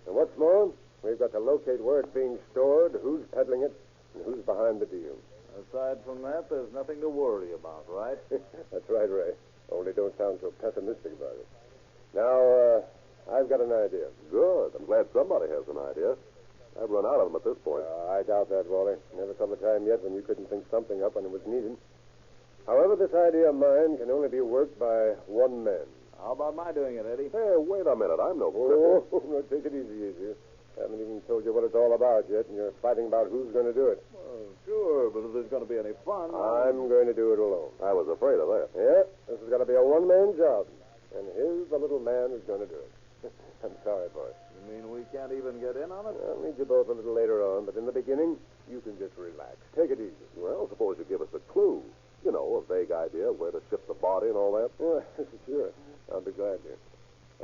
And what's more, we've got to locate where it's being stored, who's peddling it, and who's behind the deal. Aside from that, there's nothing to worry about, right? That's right, Ray. Only don't sound so pessimistic about it. Now, I've got an idea. Good. I'm glad somebody has an idea. I've run out of them at this point. I doubt that, Wally. Never come a time yet when you couldn't think something up when it was needed. However, this idea of mine can only be worked by one man. How about my doing it, Eddie? Hey, wait a minute. I'm no Oh, no, take it easy. I haven't even told you what it's all about yet, and you're fighting about who's going to do it. Well, sure, but if there's going to be any fun... I'm going to do it alone. I was afraid of that. Yeah, this has got to be a one-man job. And here's the little man who's going to do it. I'm sorry, boy. You mean we can't even get in on it? I'll need you both a little later on, but in the beginning, you can just relax. Take it easy. Well, suppose you give us a clue. You know, a vague idea of where to ship the body and all that. Yeah, sure. I'll be glad to.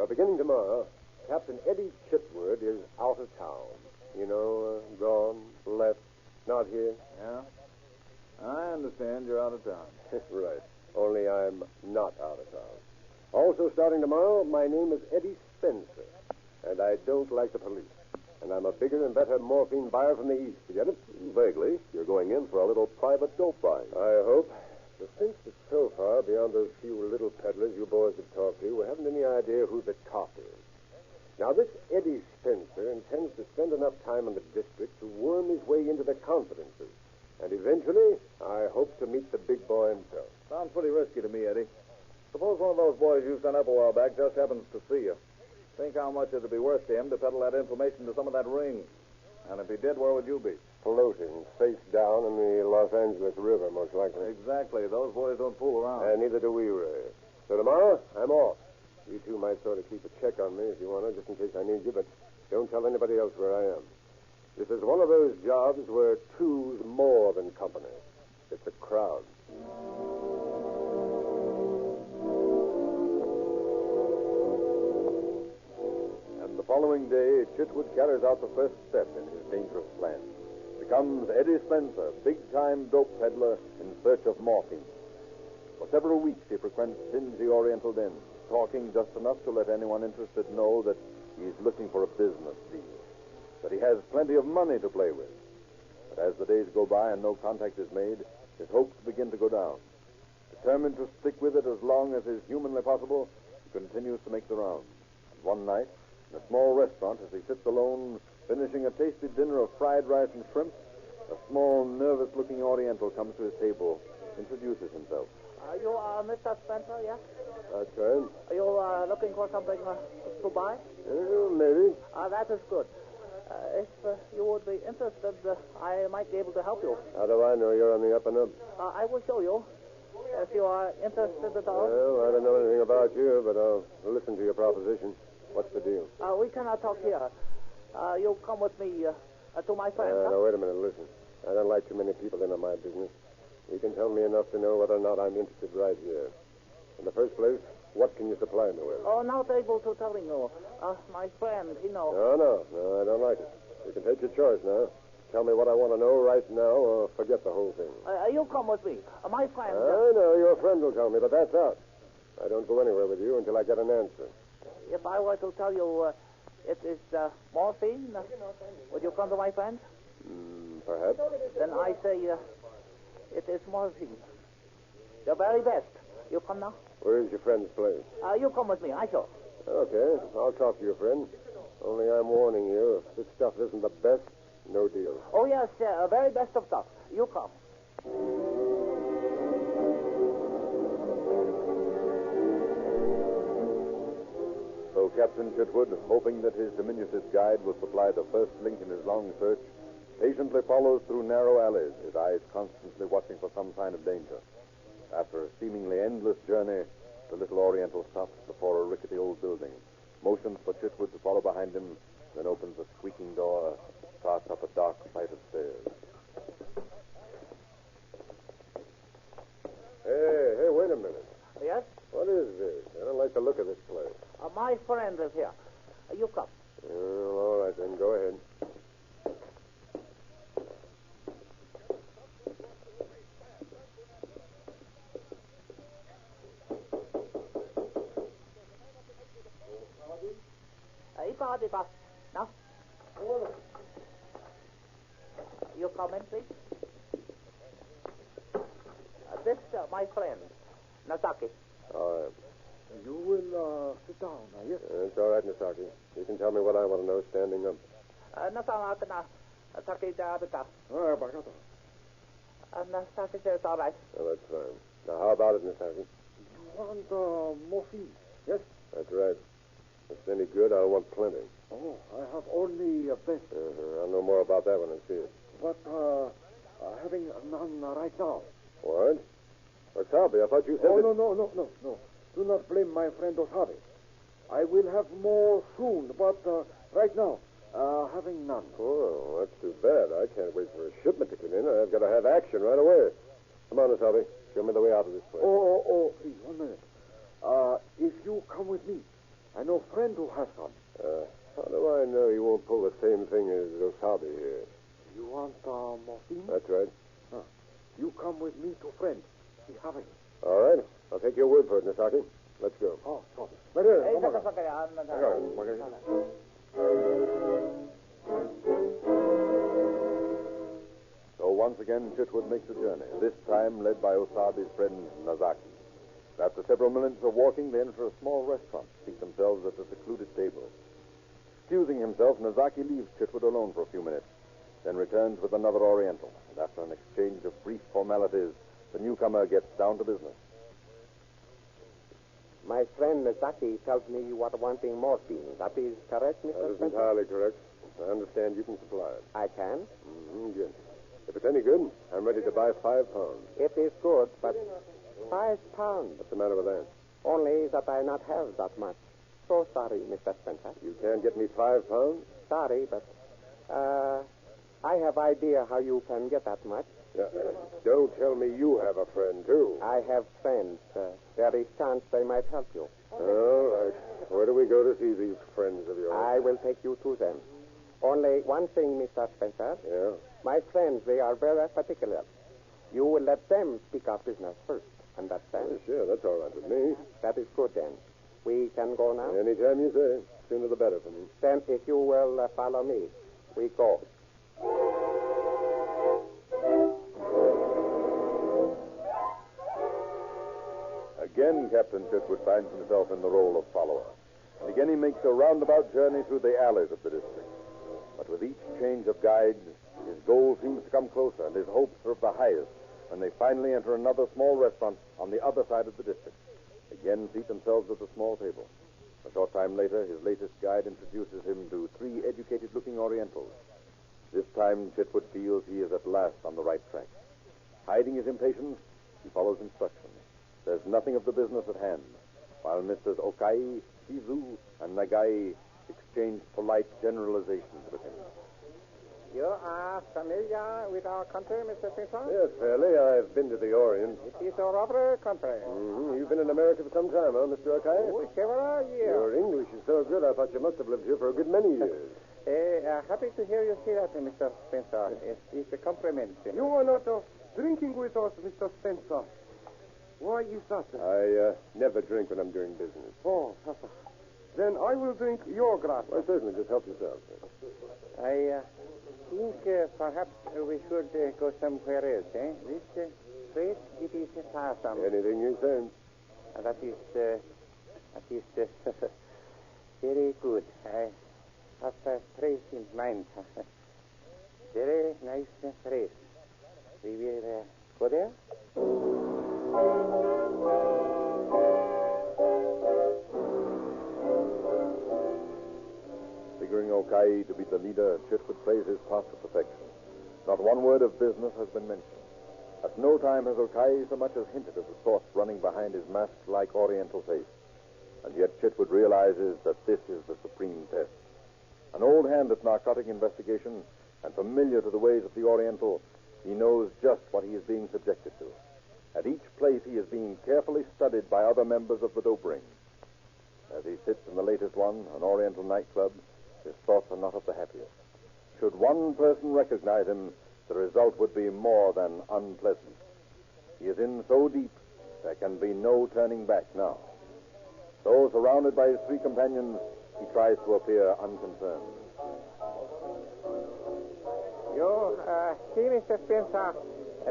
Beginning tomorrow, Captain Eddie Chitwood is out of town. You know, gone, left, not here. Yeah? I understand you're out of town. Right. Only I'm not out of town. Also, starting tomorrow, my name is Eddie Spencer, and I don't like the police. And I'm a bigger and better morphine buyer from the East. You get it? Vaguely. You're going in for a little private dope buying. I hope. But since so far, beyond those few little peddlers you boys have talked to, we haven't any idea who the top is. Now, this Eddie Spencer intends to spend enough time in the district to worm his way into the confidences. And eventually, I hope to meet the big boy himself. Sounds pretty risky to me, Eddie. Suppose one of those boys you sent up a while back just happens to see you. Think how much it'd be worth to him to peddle that information to some of that ring. And if he did, where would you be? Floating, face down in the Los Angeles River, most likely. Exactly. Those boys don't fool around. And neither do we, Ray. So tomorrow, I'm off. You two might sort of keep a check on me if you want to, just in case I need you, but don't tell anybody else where I am. This is one of those jobs where two's more than company. It's a crowd. And the following day, Chitwood carries out the first step in his dangerous plan. becomes Eddie Spencer, big-time dope peddler in search of morphine. For several weeks, he frequents dingy Oriental dens, talking just enough to let anyone interested know that he's looking for a business deal, that he has plenty of money to play with. But as the days go by and no contact is made, his hopes begin to go down. Determined to stick with it as long as is humanly possible, he continues to make the rounds. And one night, in a small restaurant, as he sits alone finishing a tasty dinner of fried rice and shrimp, a small, nervous-looking Oriental comes to his table, introduces himself. You are Mr. Spencer, yes? That's right. Are you looking for something to buy? Maybe. That is good. If you would be interested, I might be able to help you. How do I know you're on the up and up? I will show you, if you are interested at all. Well, I don't know anything about you, but I'll listen to your proposition. What's the deal? We cannot talk here. You come with me to my friend. Now, wait a minute. Listen. I don't like too many people into my business. You can tell me enough to know whether or not I'm interested right here. In the first place, what can you supply me with? Oh, not able to telling you. My friend, he knows. No, I don't like it. You can take your choice now. Tell me what I want to know right now, or forget the whole thing. You come with me. My friend... I know, your friend will tell me, but that's out. I don't go anywhere with you until I get an answer. If I were to tell you it is morphine, would you come to my friend? Perhaps. Then I say it is morphine. The very best. You come now? Where is your friend's place? You come with me. I shall. Okay, I'll talk to your friend. Only I'm warning you, if this stuff isn't the best, no deal. Oh, yes, very best of stuff. You come. So Captain Chitwood, hoping that his diminutive guide will supply the first link in his long search, patiently follows through narrow alleys, his eyes constantly watching for some sign of danger. After a seemingly endless journey, the little Oriental stops before a rickety old building, motions for Chitwood to follow behind him, then opens a squeaking door and starts up a dark flight of stairs. Hey, wait a minute. Yes? What is this? I don't like the look of this place. My friend is here. You come. Well, all right, then. Go ahead. Now. You come in, please. This, my friend, Nasaki. All right. You will sit down, yes? It's all right, Nasaki. You can tell me what I want to know standing up. Nasaki, Dabita. Bagata. Nasaki says all right. Well, that's fine. Now, how about it, Nasaki? You want morphine, yes? That's right. If it's any good, I'll want plenty. Oh, I have only a best. I'll know more about that when I see it. But having none right now. What? Wasabi, I thought you said... Oh, no. Do not blame my friend Wasabi. I will have more soon, but right now, having none. Oh, that's too bad. I can't wait for a shipment to come in. I've got to have action right away. Come on, Wasabi. Show me the way out of this place. Oh, please, 1 minute. If you come with me, I know a friend who has some. How do I know you won't pull the same thing as Wasabi here? You want morphine? That's right. You come with me to friend. He having it. All right. I'll take your word for it, Nasaki. Let's go. Oh, sorry. So once again, Chitwood makes a journey, this time led by Wasabi's friend, Nazaki. After several minutes of walking, they enter a small restaurant, seat themselves at a secluded table. Excusing himself, Nazaki leaves Chitwood alone for a few minutes, then returns with another Oriental. And after an exchange of brief formalities, the newcomer gets down to business. My friend Nazaki tells me you are wanting morphine. That is correct, Mr. That is Spencer? entirely correct. I understand you can supply it. I can. Good. If it's any good, I'm ready to buy 5 pounds. It is good, but 5 pounds. What's the matter with that? Only that I not have that much. So sorry, Mr. Spencer. You can't get me 5 pounds? Sorry, but I have idea how you can get that much. Don't tell me you have a friend, too. I have friends. There is chance they might help you. All right. Where do we go to see these friends of yours? I will take you to them. Only one thing, Mr. Spencer. Yeah? My friends, they are very particular. You will let them speak of business first. Understand? Oh, sure, that's all right with me. That is good, then. We can go now? Anytime you say. Sooner the better for me. Then, if you will follow me, we go. Again, Captain Chitwood finds himself in the role of follower. And again, he makes a roundabout journey through the alleys of the district. But with each change of guide, his goal seems to come closer, and his hopes are of the highest when they finally enter another small restaurant on the other side of the district. Again, seat themselves at the small table. A short time later, his latest guide introduces him to three educated-looking Orientals. This time, Chitwood feels he is at last on the right track. Hiding his impatience, he follows instructions. There's nothing of the business at hand, while Messrs. Okai, Shizu, and Nagai exchange polite generalizations with him. You are familiar with our country, Mr. Spencer? Yes, fairly. I've been to the Orient. It is a lovely country. Mm-hmm. You've been in America for some time, huh, Mr. Okai? Oh, several years. Your English is so good, I thought you must have lived here for a good many years. Happy to hear you say that, Mr. Spencer. It's a compliment. You are not drinking with us, Mr. Spencer. Why is that? I never drink when I'm doing business. Oh, then I will drink your glass. Well, certainly. Just help yourself. I think perhaps we should go somewhere else, eh? This place, it is tiresome. Anything you say. That is very good. I have a place in mind. Very nice place. We will go there? Figuring Okai to be the leader, Chitwood plays his part to perfection. Not one word of business has been mentioned. At no time has Okai so much as hinted of the thoughts running behind his mask-like Oriental face. And yet Chitwood realizes that this is the supreme test. An old hand at narcotic investigation and familiar to the ways of the Oriental, he knows just what he is being subjected to. At each place, he is being carefully studied by other members of the dope ring. As he sits in the latest one, an Oriental nightclub, his thoughts are not of the happiest. Should one person recognize him, the result would be more than unpleasant. He is in so deep, there can be no turning back now. So, surrounded by his three companions, he tries to appear unconcerned. You see, Mr. Spencer,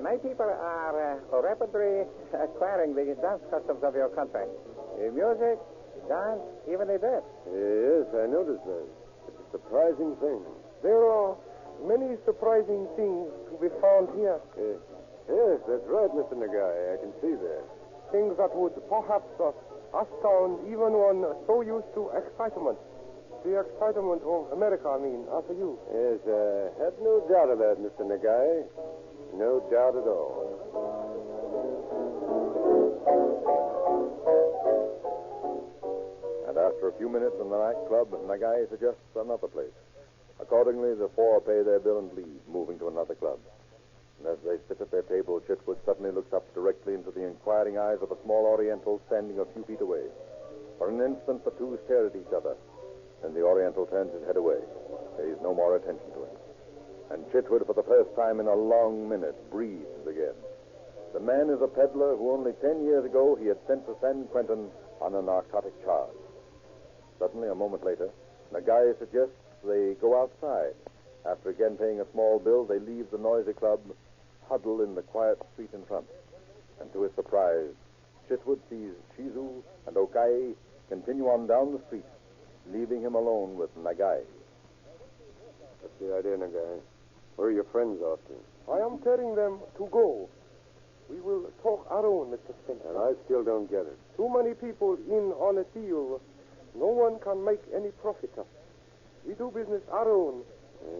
my people are rapidly acquiring the dance customs of your country. The music, dance, even the dress. Yes, I noticed that. It's a surprising thing. There are many surprising things to be found here. Yes, that's right, Mr. Nagai. I can see that. Things that would perhaps astound even one so used to excitement. The excitement of America, I mean, after you. Yes, I have no doubt of that, Mr. Nagai. No doubt at all. And after a few minutes in the nightclub, Nagai suggests another place. Accordingly, the four pay their bill and leave, moving to another club. And as they sit at their table, Chitwood suddenly looks up directly into the inquiring eyes of a small Oriental standing a few feet away. For an instant, the two stare at each other. Then the Oriental turns his head away, pays no more attention to him. And Chitwood, for the first time in a long minute, breathes again. The man is a peddler who only 10 years ago he had sent to San Quentin on a narcotic charge. Suddenly, a moment later, Nagai suggests they go outside. After again paying a small bill, they leave the noisy club, huddle in the quiet street in front. And to his surprise, Chitwood sees Shizu and Okai continue on down the street, leaving him alone with Nagai. What's the idea, Nagai? Where are your friends off to? I am telling them to go. We will talk our own, Mr. Spencer. And I still don't get it. Too many people in on a deal. No one can make any profit. We do business our own.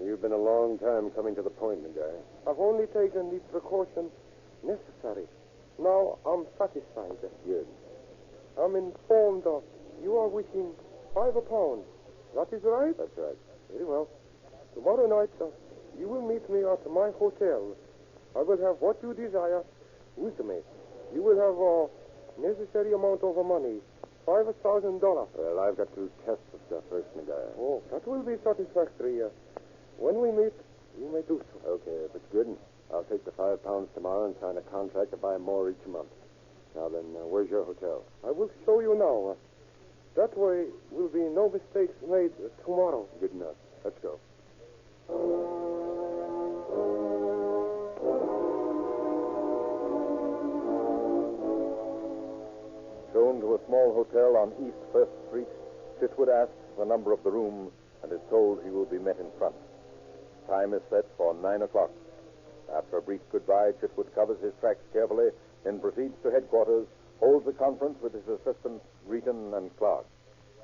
You've been a long time coming to the point, Nagai. I've only taken the precautions necessary. Now I'm satisfied. Good. I'm informed you are wishing £5. That is right? That's right. Very well. Tomorrow night, you will meet me at my hotel. I will have what you desire with me. You will have a necessary amount of money, $5,000. Well, I've got to test the stuff first, Nagai. Oh, that will be satisfactory. When we meet, You may do so. Okay, if it's good, I'll take the 5 pounds tomorrow and sign a contract to buy more each month. Now then, where's your hotel? I will show you now. That way will be no mistakes made tomorrow. Good enough. Let's go. Shown to a small hotel on East First Street, Chitwood asks the number of the room and is told he will be met in front. Time is set for 9 o'clock. After a brief goodbye, Chitwood covers his tracks carefully, then proceeds to headquarters, holds a conference with his assistants, Greeton and Clark.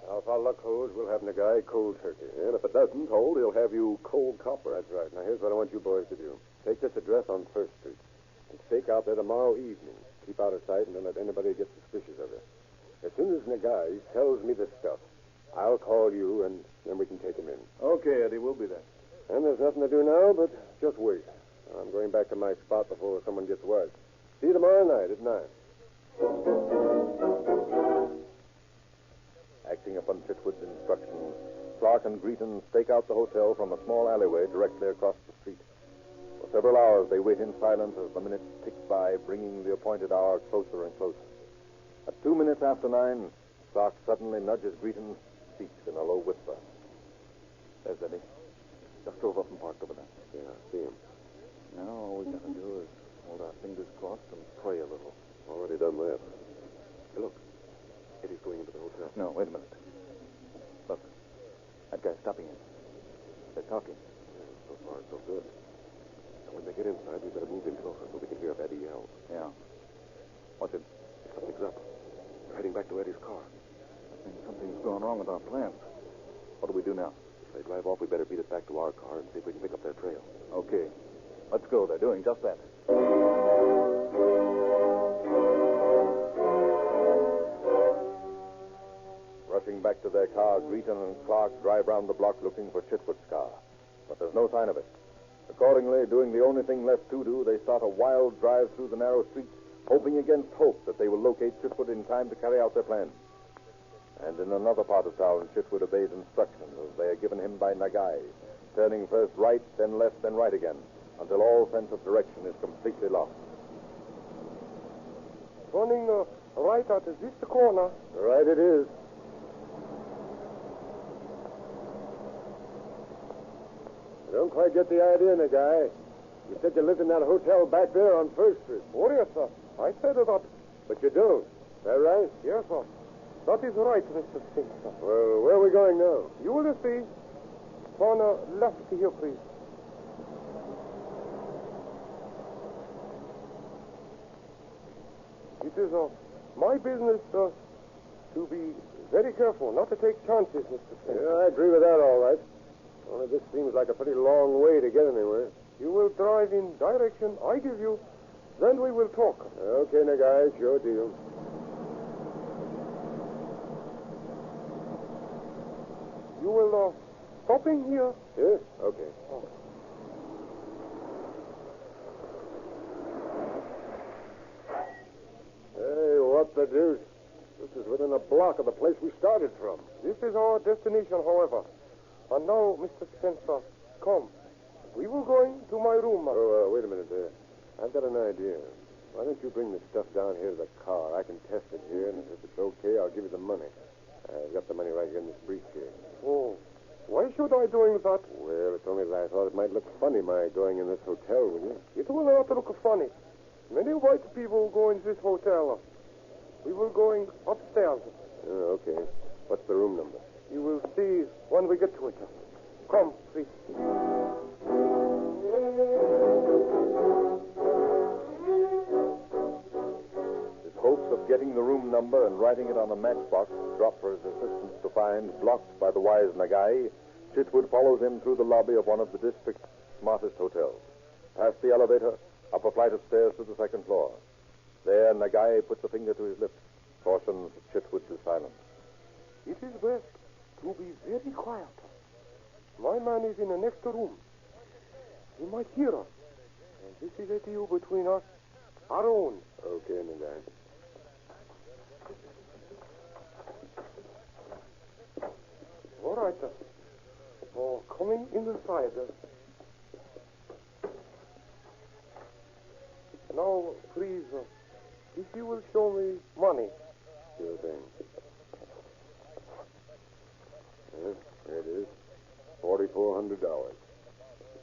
Now, if our luck holds, we'll have Nagai cold turkey. And if it doesn't hold, he'll have you cold copper. That's right. Now, here's what I want you boys to do. Take this address on First Street and stake out there tomorrow evening. Keep out of sight and don't let anybody get suspicious of it. As soon as Nagai tells me the stuff, I'll call you, and then we can take him in. Okay, Eddie, we'll be there. And there's nothing to do now but just wait. I'm going back to my spot before someone gets wise. See you tomorrow night at 9. Acting upon Chitwood's instructions, Clark and Greeton stake out the hotel from a small alleyway directly across the street. For several hours, they wait in silence as the minutes tick by, bringing the appointed hour closer and closer. At 2 minutes after 9, Clark suddenly nudges Greeton, speaks in a low whisper. There's Eddie. Just drove up and parked over there. Yeah, I see him. Now all we got to do is hold our fingers crossed and pray a little. Already done that. Hey, look. Eddie's going into the hotel. No, wait a minute. Look. That guy's stopping him. They're talking. Yeah, so far, so good. And when they get inside, we better move in closer so we can hear if Eddie yells. Yeah. Watch it. Something's up. They're heading back to Eddie's car. I think something's gone wrong with our plans. What do we do now? If they drive off, we better beat it back to our car and see if we can pick up their trail. Okay. Let's go. They're doing just that. Rushing back to their car, Greeton and Clark drive round the block looking for Chitwood's car. But there's no sign of it. Accordingly, doing the only thing left to do, they start a wild drive through the narrow streets, hoping against hope that they will locate Chitwood in time to carry out their plans. And in another part of town, Chitwood obeys instructions as they are given him by Nagai, turning first right, then left, then right again, until all sense of direction is completely lost. Running right out of this corner. Right it is. I don't quite get the idea, Nagai. You said you lived in that hotel back there on First Street. Oh, yes, sir. I said that. But you don't. Is that right? Yes, sir. That is right, Mr. Simpson. Well, where are we going now? You will see. On left here, please. It is my business to be very careful, not to take chances, Mr. Simpson. Yeah, I agree with that, all right. Only this seems like a pretty long way to get anywhere. You will drive in direction I give you, then we will talk. Okay, Nagai, sure deal. You will stop in here? Yeah? Okay. Oh. Hey, what the deuce? This is within a block of the place we started from. This is our destination, however. And now, Mr. Spencer, come. We will go to my room. Oh, wait a minute there. I've got an idea. Why don't you bring the stuff down here to the car? I can test it here, and if it's okay, I'll give you the money. I've got the money right here in this briefcase. Oh, why should I doing that? Well, it's only that I thought it might look funny, my going in this hotel with you. It will not look funny. Many white people go in this hotel. We will going upstairs. Oh, okay. What's the room number? You will see when we get to it. Come, please. His hopes of getting the room number and writing it on a matchbox drop for his assistants to find, blocked by the wise Nagai, Chitwood follows him through the lobby of one of the district's smartest hotels. Past the elevator, up a flight of stairs to the second floor. There, Nagai puts a finger to his lips, cautions Chitwood to silence. It is best to be very quiet. My man is in the next room. He might hear us. And this is a deal between us, our own. Okay, Nagai. All right. Coming inside. Now, please, if you will show me money. Sure thing. There it is. $4,400. If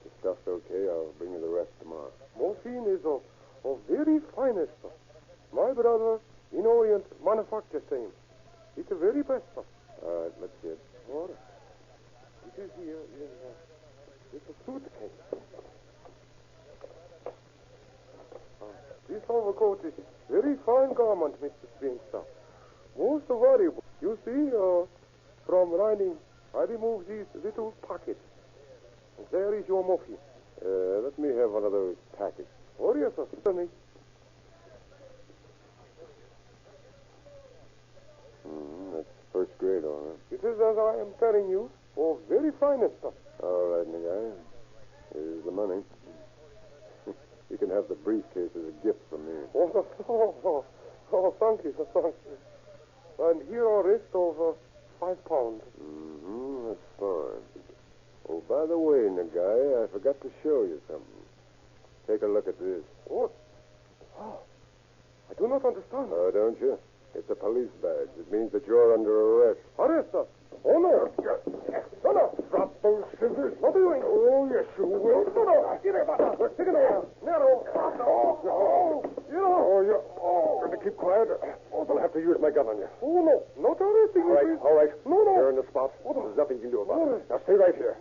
the stuff's okay, I'll bring you the rest tomorrow. Morphine is of very finest. My brother in Orient manufactures same. It's the very best. All right, let's see it. All right. It is here in a suitcase. This overcoat is very fine garment, Mr. Spencer. Most valuable. You see, from lining, I remove these little pockets. There is your morphine. Let me have one of those packets. Oh, yes, sir. Certainly. That's first grade, all right. It is as I am telling you, very finest stuff. All right, Nagai. Here's the money. You can have the briefcase as a gift from me. Thank you, thank you. And here are rest of £5. That's fine. Oh, by the way, Nagai, I forgot to show you something. Take a look at this. What? Oh, I do not understand. Oh, don't you? It's a police badge. It means that you're under arrest. Arrest us? Oh, no. No, no. Drop those scissors. What are you doing? Oh, yes, you will. No. Get it, Bata. Take it away. Nero. Oh, you know. Oh, you're going to keep quiet. I'll have to use my gun on you. Oh, no. Not arresting you, please. All right. No. You're in the spot. There's nothing you can do about it. Now, stay right here.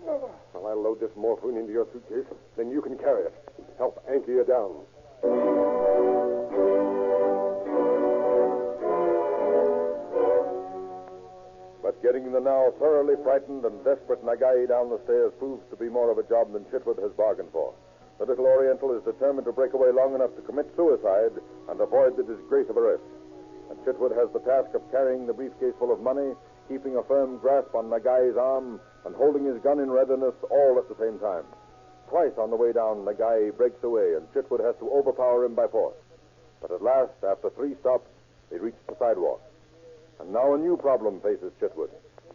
While I load this morphine into your suitcase, then you can carry it. Help anchor you down. But getting the now thoroughly frightened and desperate Nagai down the stairs proves to be more of a job than Chitwood has bargained for. The little Oriental is determined to break away long enough to commit suicide and avoid the disgrace of arrest. And Chitwood has the task of carrying the briefcase full of money, keeping a firm grasp on Nagai's arm, and holding his gun in readiness all at the same time. Twice on the way down, Nagai breaks away, and Chitwood has to overpower him by force. But at last, after 3 stops, they reach the sidewalk. And now a new problem faces Chitwood.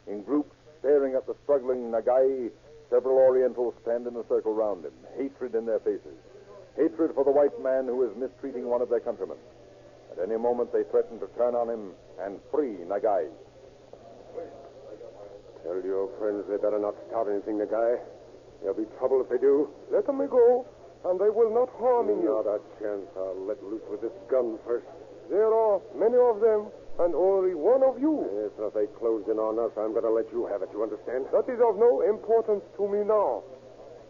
In groups, staring at the struggling Nagai, several Orientals stand in a circle round him, hatred in their faces. Hatred for the white man who is mistreating one of their countrymen. At any moment, they threaten to turn on him and free Nagai. Tell your friends they better not start anything, Nagai. There'll be trouble if they do. Let them go, and they will not harm you. Not a chance. I'll let loose with this gun first. There are many of them, and only one of you. Yes, if they close in on us, I'm going to let you have it. You understand? That is of no importance to me now.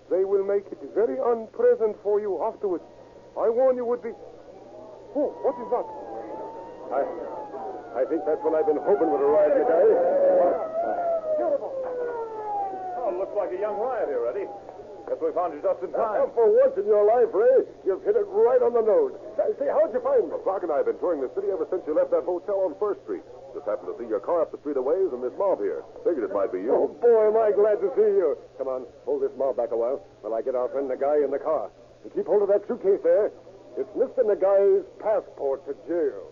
They will make it very unpleasant for you afterwards. I warn you would be... Oh, what is that? I think that's what I've been hoping would arrive, Nagai. Oh, looks like a young riot here, Eddie. Guess we found you just in time. For once in your life, Ray, you've hit it right on the nose. Say, how'd you find me? Clark and I have been touring the city ever since you left that hotel on First Street. Just happened to see your car up the street a ways and this mob here. Figured it might be you. Oh, boy, am I glad to see you. Come on, hold this mob back a while I get our friend Nagai in the car. And keep hold of that suitcase there. It's Mr. Nagai's passport to jail.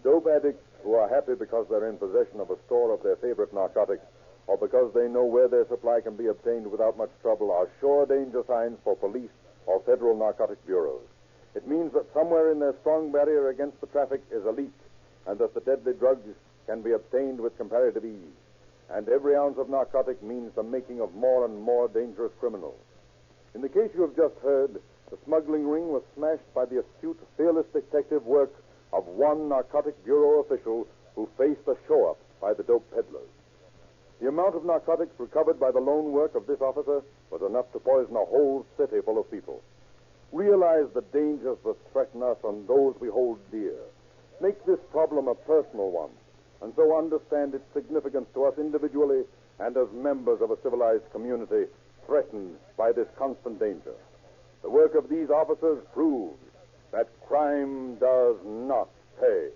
Dope addicts who are happy because they're in possession of a store of their favorite narcotics or because they know where their supply can be obtained without much trouble are sure danger signs for police or federal narcotic bureaus. It means that somewhere in their strong barrier against the traffic is a leak and that the deadly drugs can be obtained with comparative ease. And every ounce of narcotic means the making of more and more dangerous criminals. In the case you have just heard, the smuggling ring was smashed by the astute, fearless detective work of one narcotic bureau official who faced a show-up by the dope peddlers. The amount of narcotics recovered by the lone work of this officer was enough to poison a whole city full of people. Realize the dangers that threaten us and those we hold dear. Make this problem a personal one, and so understand its significance to us individually and as members of a civilized community threatened by this constant danger. The work of these officers proves that crime does not pay.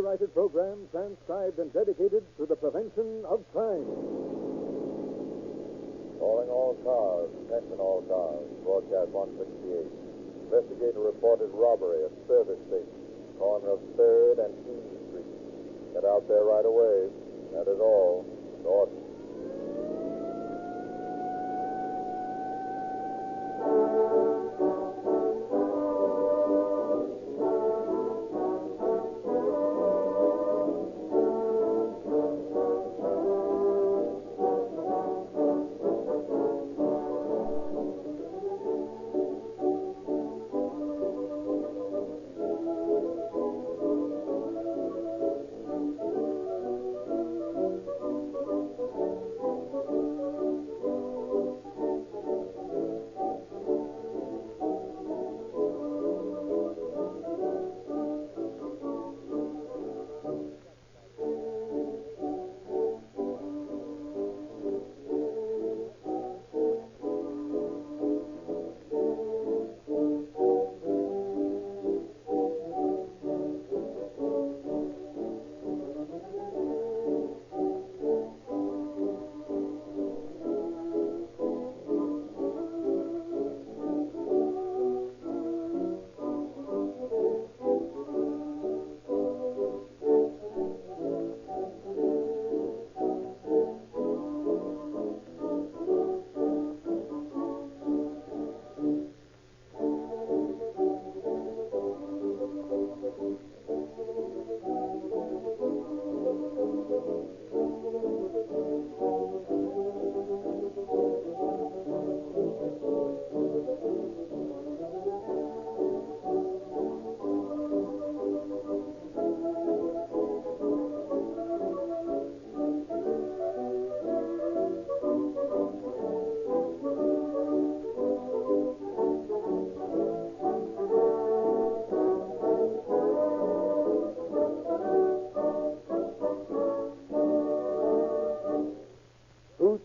copyrighted program transcribed and dedicated to the prevention of crime. Calling all cars, attention all cars, broadcast 168. Investigator reported robbery at service station, corner of 3rd and East Street. Get out there right away. That is all. Norton.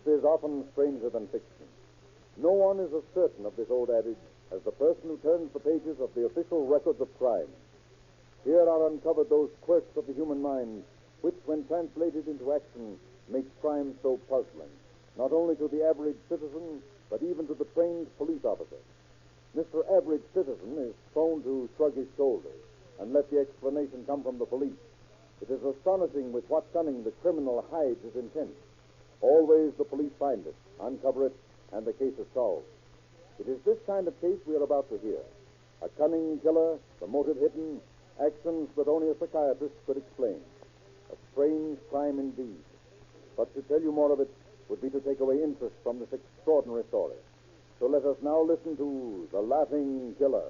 Is often stranger than fiction. No one is as certain of this old adage as the person who turns the pages of the official records of crime. Here are uncovered those quirks of the human mind which, when translated into action, make crime so puzzling, not only to the average citizen, but even to the trained police officer. Mr. Average Citizen is prone to shrug his shoulders and let the explanation come from the police. It is astonishing with what cunning the criminal hides his intent. Always the police find it, uncover it, and the case is solved. It is this kind of case we are about to hear. A cunning killer, the motive hidden, actions that only a psychiatrist could explain. A strange crime indeed. But to tell you more of it would be to take away interest from this extraordinary story. So let us now listen to The Laughing Killer.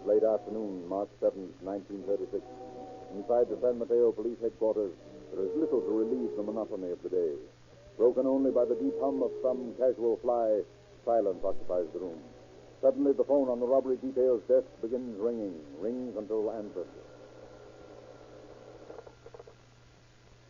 Late afternoon, March 7th, 1936. Inside the San Mateo Police Headquarters, there is little to relieve the monotony of the day. Broken only by the deep hum of some casual fly, silence occupies the room. Suddenly, the phone on the robbery detail's desk begins ringing, rings until answered.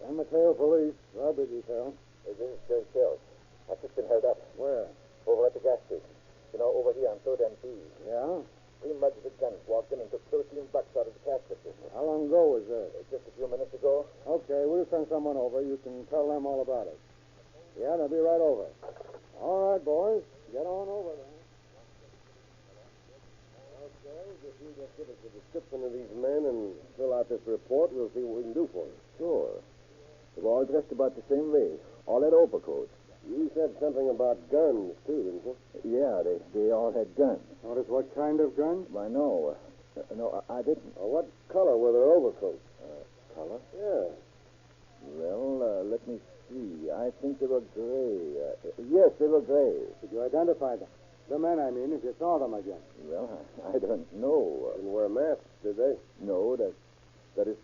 San Mateo Police, robbery detail. This is Turk killed. I've just been held up. Where? Over at the gas station. You know, over here on 3rd and P. Yeah? 3 mugs with guns walked in and took 13 bucks out of the cash register. How long ago was that? Just a few minutes ago. Okay, we'll send someone over. You can tell them all about it. Yeah, they'll be right over. All right, boys. Get on over there. Okay, if you just give us a description of these men and fill out this report, we'll see what we can do for you. Sure. They're all dressed about the same way. All had overcoats. You said something about guns, too, didn't you? Yeah, they all had guns. Notice what kind of guns? Why, no. No, I didn't. What color were their overcoats? Color? Yeah. Well, let me see. I think they were gray. Yes, they were gray. Did you identify them? The men, I mean, if you saw them again. Well, I don't know. Didn't wear masks, did they? No, that is...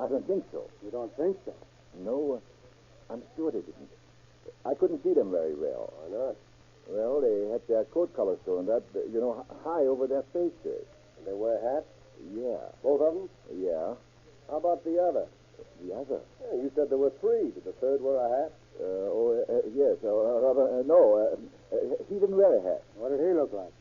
I don't think so. You don't think so? No, I'm sure they didn't. I couldn't see them very well. Why not? Well, they had their coat collars showing that, high over their faces. And they wear hats? Yeah. Both of them? Yeah. How about the other? The other? Yeah, you said there were three. Did the third wear a hat? Yes. No. He didn't wear a hat. What did he look like?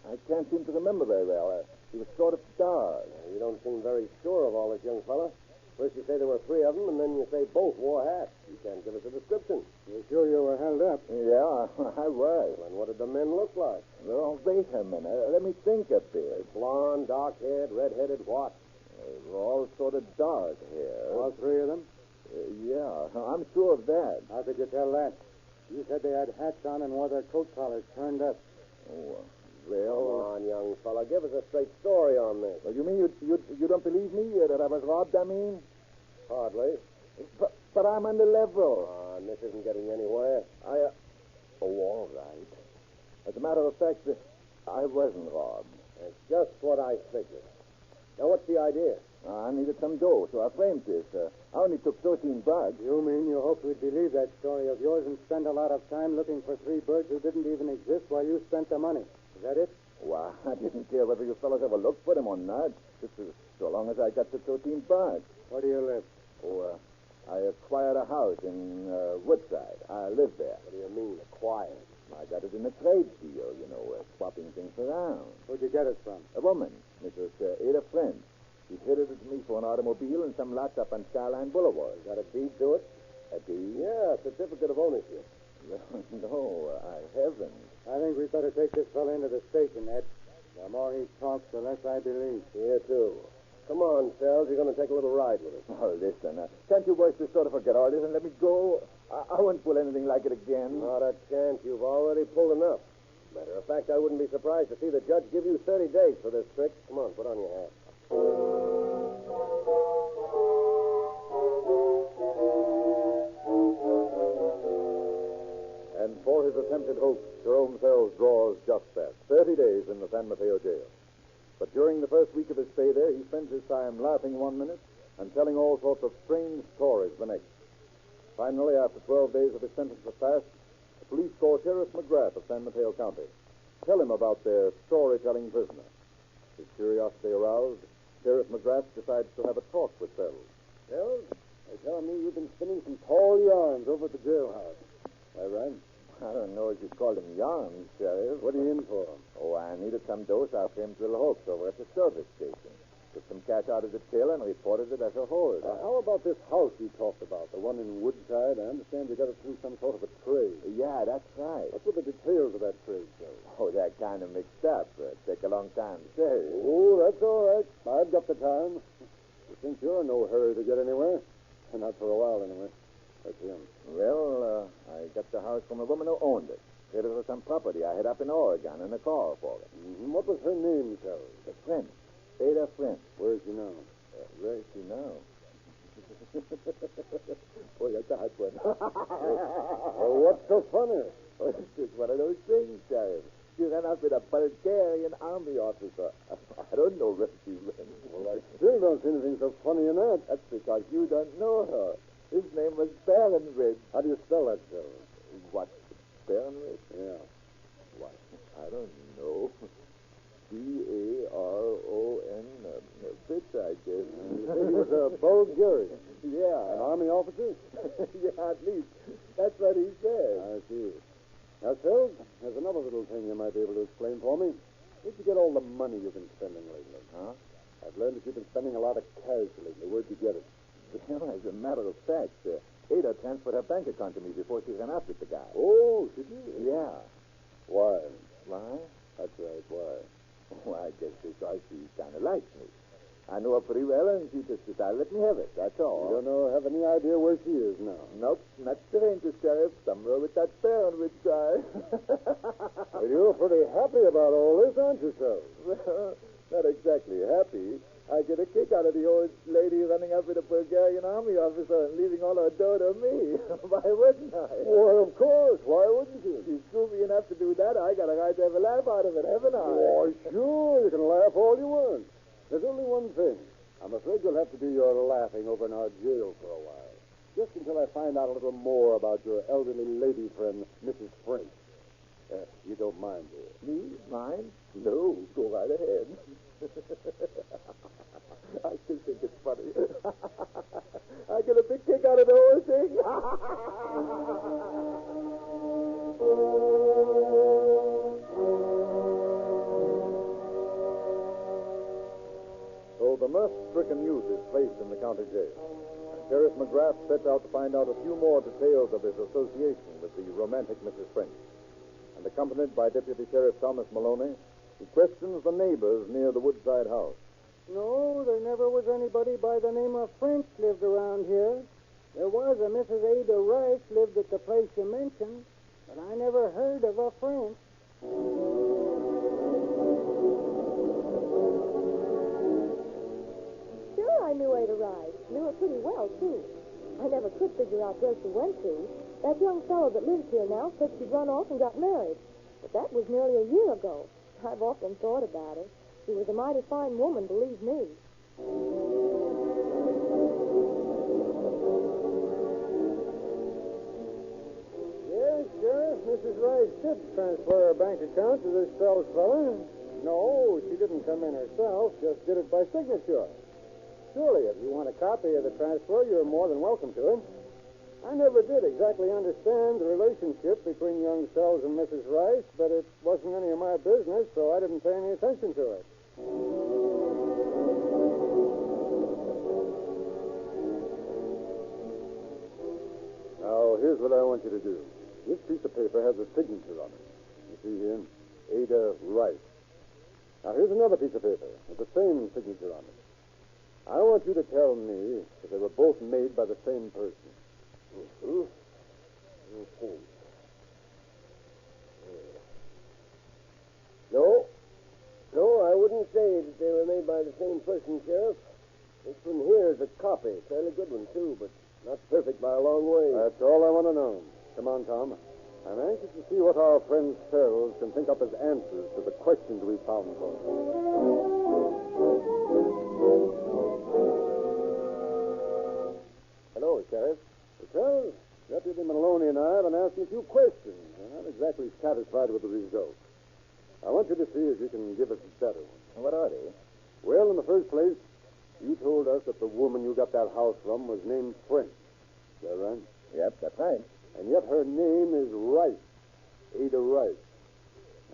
I can't seem to remember very well. He was sort of starved. You don't seem very sure of all this, young fella. First you say there were three of them, and then you say both wore hats. You can't give us a description. You're sure you were held up? Yeah, I was. And what did the men look like? Well, wait a minute. Let me think a bit. Blonde, dark-haired, red-headed, what? They were all sort of dark hair. All three of them? Yeah, I'm sure of that. How could you tell that? You said they had hats on and wore their coat collars turned up. Oh, Come on, young fella. Give us a straight story on this. Well, you mean you don't believe me that I was robbed, I mean? Hardly. But I'm on the level. And this isn't getting anywhere. Oh, all right. As a matter of fact, I wasn't robbed. That's just what I figured. Now, what's the idea? I needed some dough, so I framed this. I only took 13 bucks. You mean you hoped we'd believe that story of yours and spend a lot of time looking for three birds who didn't even exist while you spent the money? Is that it? Well, I didn't care whether you fellas ever looked for them or not. Just so long as I got the 13 bucks. Where do you live? Oh, I acquired a house in Woodside. I live there. What do you mean, acquired? I got it in a trade deal, swapping things around. Where'd you get it from? A woman, Mrs. Ada Flint. She traded it to me for an automobile and some lots up on Skyline Boulevard. Got a deed to it? A deed? Yeah, a certificate of ownership. No, I haven't. I think we'd better take this fellow into the station, Ed. The more he talks, the less I believe. Here, too. Come on, Sells. You're going to take a little ride with us. Oh, listen. Can't you boys just sort of forget all this and let me go? I won't pull anything like it again. Not a chance. You've already pulled enough. Matter of fact, I wouldn't be surprised to see the judge give you 30 days for this trick. Come on, put on your hat. And for his attempted hoax, Jerome Sells draws just that, 30 days in the San Mateo jail. But during the first week of his stay there, he spends his time laughing 1 minute and telling all sorts of strange stories the next. Finally, after 12 days of his sentence was passed, the police call Sheriff McGrath of San Mateo County. Tell him about their storytelling prisoner. His curiosity aroused, Sheriff McGrath decides to have a talk with Sells. Sells, they're telling me you've been spinning some tall yarns over at the jailhouse. All right. I don't know if you call them yarns, Sheriff. What are you in for? Oh, I needed some dough, so I framed little hoax over at the service station. Took some cash out of the till and reported it as a hold. How about this house you talked about, the one in Woodside? I understand you got it through some sort of a trade. Yeah, that's right. What were the details of that trade, Joe? Oh, they're kind of mixed up. Take a long time to say. Oh, that's all right. I've got the time. You think you're in no hurry to get anywhere? Not for a while, anyway. That's him. Well, I got the house from a woman who owned it. Said it was some property I had up in Oregon and a call for it. Mm-hmm. What was her name, Joe? A friend. Ada Flint. Where is she now? Where is she now? Boy, that's a hot one. Well, what's so funny? Oh, it's just one of those things, Sheriff. She ran up with a Bulgarian army officer. I don't know where she went. Well, I still don't see anything so funny in that. That's because you don't know her. His name was Baronridge. How do you spell that, Joe? What? Baronridge? Yeah. What? I don't know. B-A-R-O-N. Bitch, I guess. You say he was a Bulgarian? Yeah. An army officer? Yeah, at least. That's what he said. I see. Now, Phil, there's another little thing you might be able to explain for me. Where'd you get all the money you've been spending lately? Huh? I've learned that you've been spending a lot of cash lately. Where'd you get it? Well, as a matter of fact, Ada transferred her bank account to me before she ran out with the guy. Oh, did you? Yeah. Why? Why? That's right, why? Oh, I guess because she kind of likes me. I know her pretty well, and she just decided to let me have it. That's all. You don't have any idea where she is now? Nope, not strange, Sheriff. Somewhere with that Baronridge guy. Well, you're pretty happy about all this, aren't you, sir? Well, not exactly happy. I get a kick out of the old lady running up with a Bulgarian army officer and leaving all her dough to me. Why wouldn't I? Well, of course. Why wouldn't you? She's screwy enough to do that. I got a right to have a laugh out of it, haven't I? Why, sure. You can laugh all you want. There's only one thing. I'm afraid you'll have to do your laughing over in our jail for a while. Just until I find out a little more about your elderly lady friend, Mrs. Frank. You don't mind, do you? Me? Mine? No. Go right ahead. I still think it's funny. I get a big kick out of the whole thing. So the mirth-stricken youth is placed in the county jail. And Sheriff McGrath sets out to find out a few more details of his association with the romantic Mrs. French. And accompanied by Deputy Sheriff Thomas Maloney, he questions the neighbors near the Woodside house. No, there never was anybody by the name of French lived around here. There was a Mrs. Ada Rice lived at the place you mentioned, but I never heard of a French. Sure, I knew Ada Rice. Knew her pretty well, too. I never could figure out where she went to. That young fellow that lives here now said she'd run off and got married. But that was nearly a year ago. I've often thought about her. She was a mighty fine woman, believe me. Yes, Sheriff, Mrs. Rice did transfer her bank account to this Phelps fella. No, she didn't come in herself, just did it by signature. Surely, if you want a copy of the transfer, you're more than welcome to it. I never did exactly understand the relationship between young Sells and Mrs. Rice, but it wasn't any of my business, so I didn't pay any attention to it. Now, here's what I want you to do. This piece of paper has a signature on it. You see here? Ada Rice. Now, here's another piece of paper with the same signature on it. I want you to tell me that they were both made by the same person. Mm-hmm. Okay. No, I wouldn't say that they were made by the same person, Sheriff. This one here is a copy. Fairly good one, too, but not perfect by a long way. That's all I want to know. Come on, Tom. I'm anxious to see what our friend Sells can think up as answers to the questions we found for him. Hello, Sheriff. Well, Deputy Maloney and I have been asking a few questions. I'm not exactly satisfied with the results. I want you to see if you can give us better ones. What are they? Well, in the first place, you told us that the woman you got that house from was named French. Is that right? Yep, that's right. And yet her name is Rice. Ada Rice.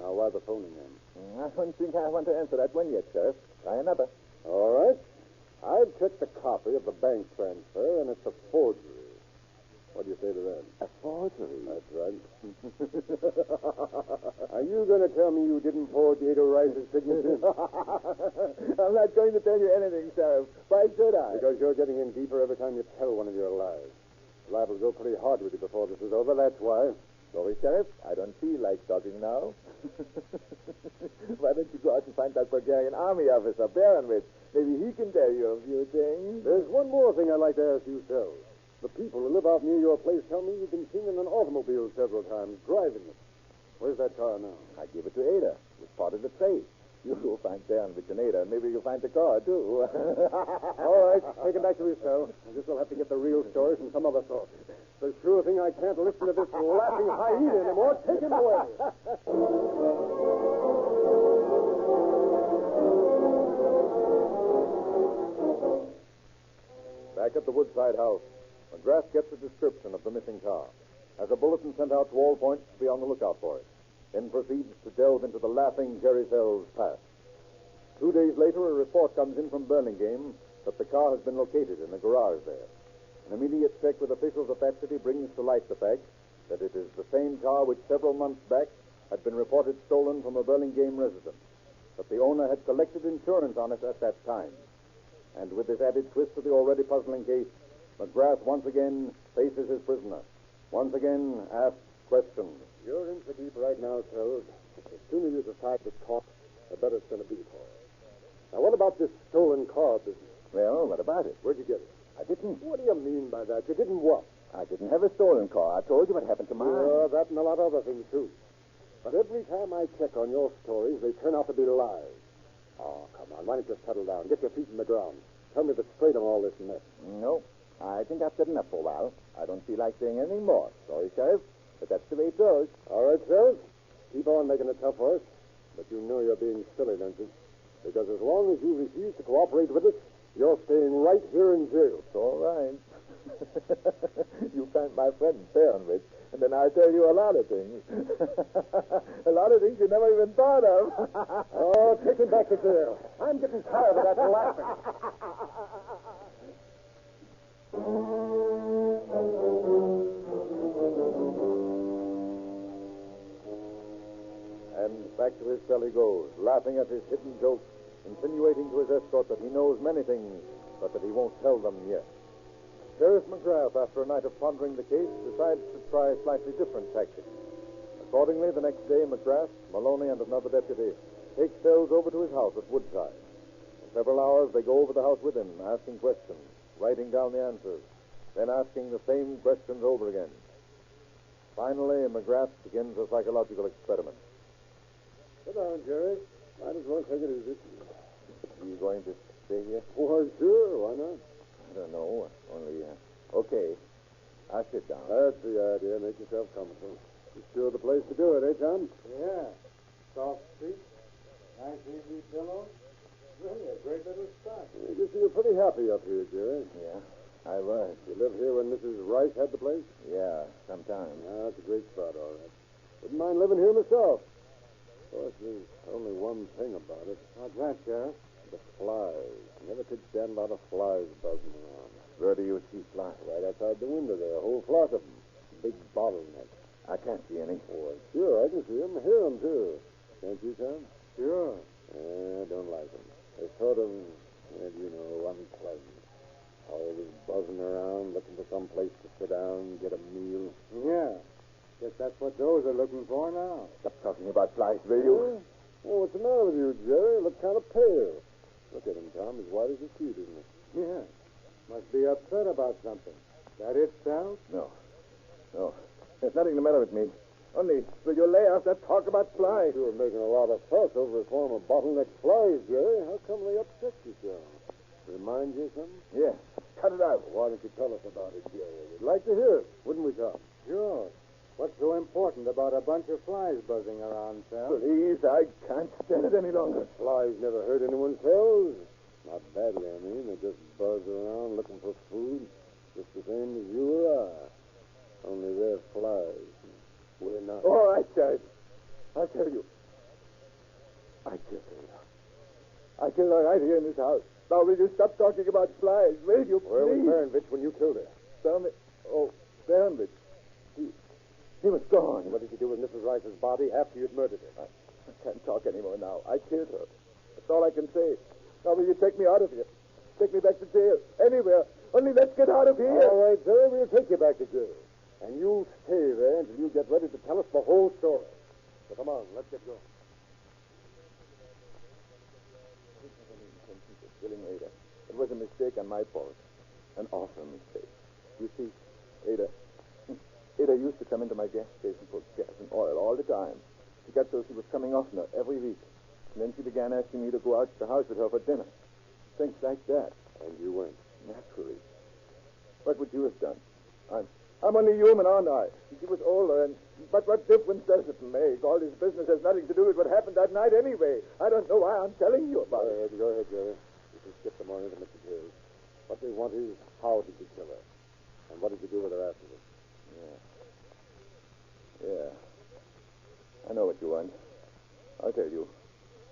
Now, why the phony name? I don't think I want to answer that one yet, Sheriff. Try another. All right. I've checked the copy of the bank transfer, and it's a forgery. What do you say to that? A forgery? That's right. Are you going to tell me you didn't forge Ada Rice's signature? I'm not going to tell you anything, Sheriff. Why should I? Because you're getting in deeper every time you tell one of your lies. Liable to go pretty hard with you before this is over, that's why. Sorry, Sheriff. I don't feel like talking now. Why don't you go out and find that Bulgarian army officer, Baronwitz? Maybe he can tell you a few things. There's one more thing I'd like to ask you, Sells. The people who live out near your place tell me you've been seen in an automobile several times, driving it. Where's that car now? I give it to Ada. It was part of the trace. You'll find Baronwitz and Ada, and maybe you'll find the car, too. All right, take it back to his cell. I guess we'll have to get the real story from some other source. The sure thing I can't listen to this laughing hyena anymore. Take him away. Back at the Woodside house, McGrath gets a description of the missing car, has a bulletin sent out to all points to be on the lookout for it, then proceeds to delve into the laughing Jerry Sells' past. 2 days later, a report comes in from Burlingame that the car has been located in a garage there. An immediate check with officials of that city brings to light the fact that it is the same car which several months back had been reported stolen from a Burlingame residence, that the owner had collected insurance on it at that time. And with this added twist to the already puzzling case, McGrath once again faces his prisoner. Once again asks questions. You're in for deep right now, Sells. As soon as you decide to talk, the better it's going to be for you. Now, what about this stolen car business? Well, what about it? Where'd you get it? I didn't. What do you mean by that? You didn't what? I didn't have a stolen car. I told you what happened to mine. That and a lot of other things, too. But every time I check on your stories, they turn out to be lies. Oh, come on. Why don't you settle down? Get your feet in the ground. Tell me the straight of all this mess. No. I think I've said enough for a while. I don't feel like saying anything more. Sorry, Sheriff, but that's the way it goes. All right, Sells. Keep on making it tough for us. But you know you're being silly, don't you? Because as long as you refuse to cooperate with us, You're staying right here in jail. It's all right. You find my friend Baronwich, and then I'll tell you a lot of things. A lot of things you never even thought of. Oh, take him back to jail. I'm getting tired of that laughing. And back to his cell he goes, laughing at his hidden jokes, insinuating to his escort that he knows many things, but that he won't tell them yet. Sheriff McGrath, after a night of pondering the case, decides to try slightly different tactics. Accordingly, the next day, McGrath, Maloney, and another deputy take Sells over to his house at Woodside. For several hours, they go over the house with him, asking questions, writing down the answers, then asking the same questions over again. Finally, McGrath begins a psychological experiment. Sit down, Jerry. Might as well take it easy. Are you going to stay here? Why, sure. Why not? I don't know. Only, okay. I'll sit down. That's the idea. Make yourself comfortable. It's sure the place to do it, eh, Tom? Yeah. Soft seats, nice easy pillows. Really a great little spot. I guess you were pretty happy up here, Jerry. Yeah, I was. You lived here when Mrs. Rice had the place? Yeah, sometime. Yeah, it's a great spot, all right. Wouldn't mind living here myself. Of course, there's only one thing about it. What's that, Sheriff? The flies. Never could stand a lot of flies buzzing around. Where do you see flies? Right outside the window there, a whole flock of them. Big bottleneck. I can't see any. Oh, sure, I can see them. Hear them, too. Can't you, Tom? Sure. I don't like them. They're sort of, unpleasant. Always buzzing around, looking for some place to sit down, get a meal. Yeah. Guess that's what those are looking for now. Stop talking about flies, will you? Oh, what's the matter with you, Jerry? You look kind of pale. Look at him, Tom. He's white as a sheet, isn't he? Yeah. Must be upset about something. That it, Sal? No. There's nothing the matter with me. Only, will you lay off that talk about flies? You were making a lot of fuss over a form of bottleneck flies, Jerry. How come they upset you so? Remind you of something? Yeah. Cut it out. Why don't you tell us about it, Jerry? We'd like to hear it, wouldn't we, Tom? Sure. What's so important about a bunch of flies buzzing around, Sal? Please, I can't stand it any longer. Flies never hurt anyone's toes. Not badly, I mean. They just buzz around looking for food, just the same as you or I. Only they're flies. We're not. All right, Judge. I'll tell you. I killed her. I killed her right here in this house. Now, will you stop talking about flies? Will you, please? Where was Baronwich when you killed her? Baronwich. He was gone. What did you do with Mrs. Rice's body after you'd murdered her? I can't talk anymore now. I killed her. That's all I can say. Now, will you take me out of here? Take me back to jail. Anywhere. Only let's get out of here. All right, Jerry. We'll take you back to jail. And you'll stay there until you get ready to tell us the whole story. So come on, let's get going. I didn't have any intention of killing Ada. It was a mistake on my part. An awful mistake. You see, Ada used to come into my gas station for gas and oil all the time. She got so she was coming oftener every week. And then she began asking me to go out to the house with her for dinner. Things like that. And you went? Naturally. What would you have done? I'm only human, aren't I? She was older, but what difference does it make? All this business has nothing to do with what happened that night anyway. I don't know why I'm telling you about it. Go ahead, Jerry. You can skip the morning to Mr. Jerry. What they want is, how did you kill her? And what did you do with her afterwards? Yeah. I know what you want. I'll tell you.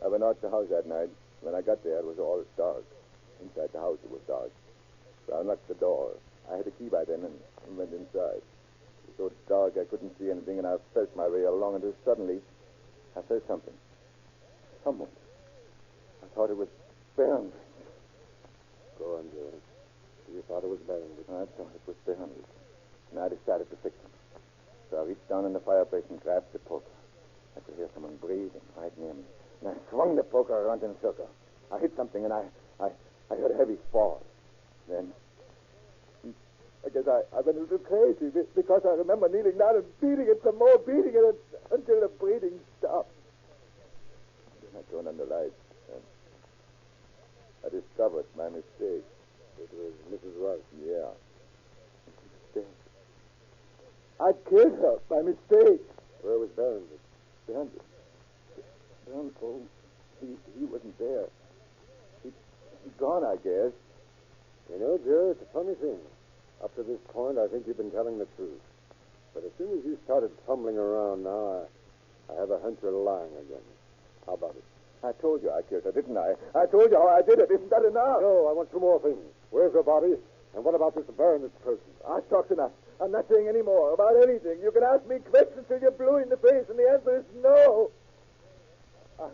I went out to the house that night. When I got there, it was all dark. Inside the house, it was dark. So I unlocked the door. I had a key by then and went inside. It was so dark I couldn't see anything, and I felt my way along until suddenly I felt something. Someone. I thought it was Baronwich. Go on, Jerry. You thought it was Baronwich? I thought it was Baronwich. And I decided to fix him. So I reached down in the fireplace and grabbed the poker. I could hear someone breathing right near me. And I swung the poker around in a circle. I hit something, and I heard a heavy fall. Then I guess I went a little crazy because I remember kneeling down and beating it some more, until the breathing stopped. Then I turned on the lights, and I discovered my mistake. It was Mrs. Rice. Yeah. She was dead. I killed her by mistake. Where was Baronwich? Bandit. Oh, he wasn't there. He'd gone, I guess. You know, Joe, it's a funny thing. Up to this point, I think you've been telling the truth. But as soon as you started tumbling around now, I have a hunch you're lying again. How about it? I told you I killed her, didn't I? I told you how I did it. Isn't that enough? No, I want two more things. Where's her body? And what about this Baronet's person? I've talked enough. I'm not saying any more about anything. You can ask me questions till you're blue in the face, and the answer is no. I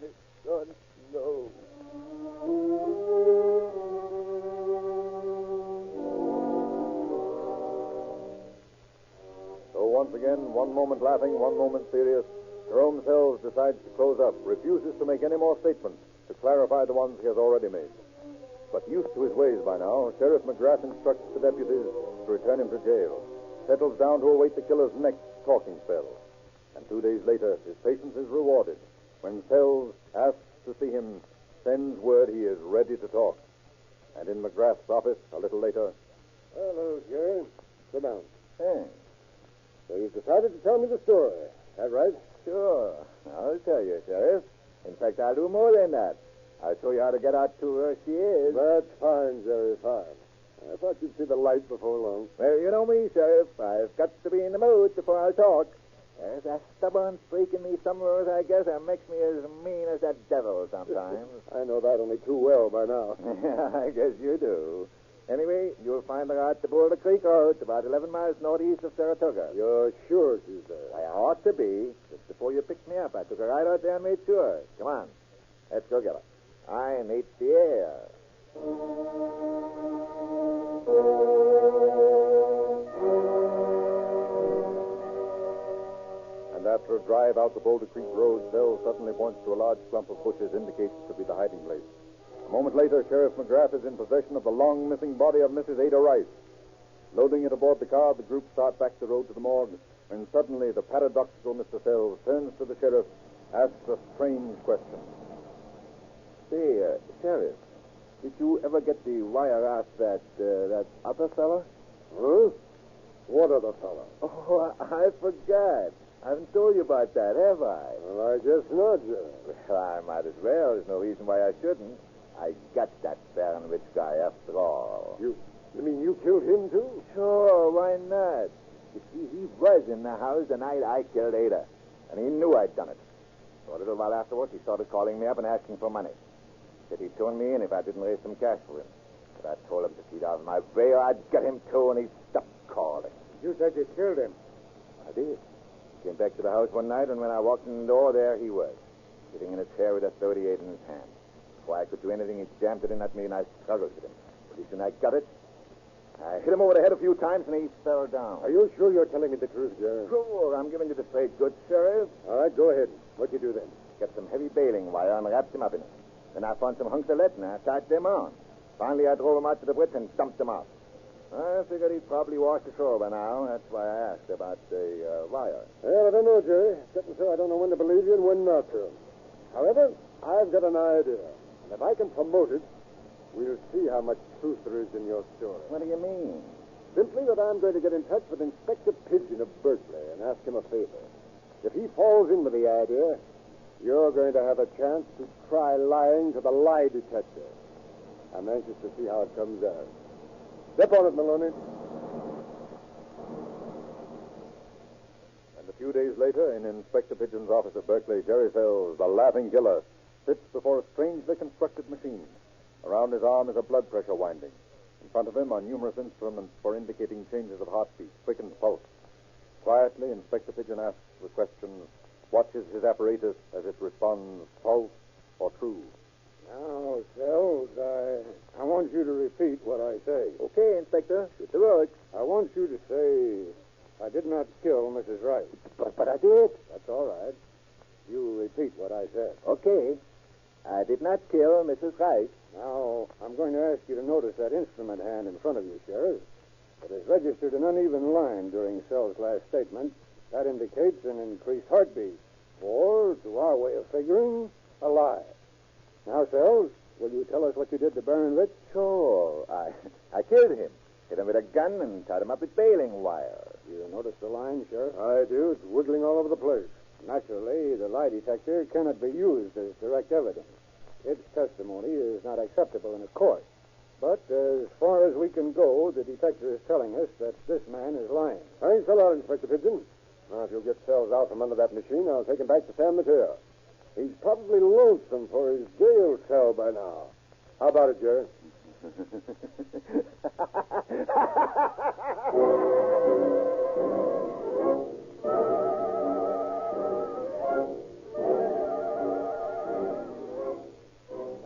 don't know. So once again, one moment laughing, one moment serious, Jerome Sells decides to close up, refuses to make any more statements, to clarify the ones he has already made. But used to his ways by now, Sheriff McGrath instructs the deputies to return him to jail, settles down to await the killer's next talking spell. And 2 days later, his patience is rewarded when Sells asks to see him, sends word he is ready to talk. And in McGrath's office, a little later... Hello, Jerry. Sit down. Thanks. So you've decided to tell me the story. That right? Sure. I'll tell you, Sheriff. In fact, I'll do more than that. I'll show you how to get out to where she is. That's fine, Jerry, fine. I thought you'd see the light before long. Well, you know me, Sheriff. I've got to be in the mood before I talk. There's a stubborn streak in me somewhere, I guess, that makes me as mean as that devil sometimes. I know that only too well by now. I guess you do. Anyway, you'll find her out the Boulder Creek Road, about 11 miles northeast of Saratoga. You're sure she's there? I ought to be. Just before you picked me up, I took her right out there and made sure. Come on. Let's go get her. I need the air. And after a drive out the Boulder Creek Road, Sells suddenly points to a large clump of bushes indicates it to be the hiding place. A moment later, Sheriff McGrath is in possession of the long-missing body of Mrs. Ada Rice. Loading it aboard the car, the group start back the road to the morgue, when suddenly the paradoxical Mr. Sells turns to the sheriff, asks a strange question. Say, Sheriff, did you ever get the wire out that other fella? Huh? What other fella? Oh, I forgot. I haven't told you about that, have I? Well, I guess not, Jerry. Well, I might as well. There's no reason why I shouldn't. I got that Baron-Rich guy after all. You mean you killed him, too? Sure, why not? You see, he was in the house the night I killed Ada, and he knew I'd done it. So a little while afterwards, he started calling me up and asking for money. Said he'd turn me in if I didn't raise some cash for him. But I told him to keep out of my way or I'd get him, too, and he stopped calling. You said you killed him. I did. He came back to the house one night, and when I walked in the door, there he was, sitting in a chair with a .38 in his hand. Before I could do anything, he jammed it in at me, and I struggled with him. Pretty soon I got it. I hit him over the head a few times, and he fell down. Are you sure you're telling me the truth, Jerry? Sure. I'm giving you the straight goods, Sheriff. All right, go ahead. What'd you do then? Got some heavy baling wire and wrapped him up in it. Then I found some hunks of lead, and I tied them on. Finally, I drove him out to the bridge and dumped him out. I figured he'd probably washed ashore by now. That's why I asked about the wire. Well, I don't know, Jerry. Except so I don't know when to believe you and when not to. However, I've got an idea. And if I can promote it, we'll see how much truth there is in your story. What do you mean? Simply that I'm going to get in touch with Inspector Pigeon of Berkeley and ask him a favor. If he falls in with the idea, you're going to have a chance to try lying to the lie detector. I'm anxious to see how it comes out. Step on it, Maloney. And a few days later, in Inspector Pigeon's office at Berkeley, Jerry Sells, the laughing killer, sits before a strangely constructed machine. Around his arm is a blood pressure winding. In front of him are numerous instruments for indicating changes of heartbeat, quickened pulse. Quietly, Inspector Pigeon asks the questions, watches his apparatus as it responds false or true. Now, Sells, I want you to repeat what I say. Okay, Inspector. Shoot the works. I want you to say, I did not kill Mrs. Rice. But I did. That's all right. You repeat what I said. Okay. I did not kill Mrs. Rice. Now, I'm going to ask you to notice that instrument hand in front of you, Sheriff. It has registered an uneven line during Sells' last statement. That indicates an increased heartbeat. Or, to our way of figuring, a lie. Now, Sells, will you tell us what you did to Baron Rich? Sure. I killed him. Hit him with a gun and tied him up with baling wire. You notice the line, Sheriff? I do. It's wiggling all over the place. Naturally, the lie detector cannot be used as direct evidence. Its testimony is not acceptable in a court. But as far as we can go, the detective is telling us that this man is lying. Thanks a lot, Inspector Pigeon. Now, if you'll get Sells out from under that machine, I'll take him back to San Mateo. He's probably lonesome for his jail cell by now. How about it, Jerry?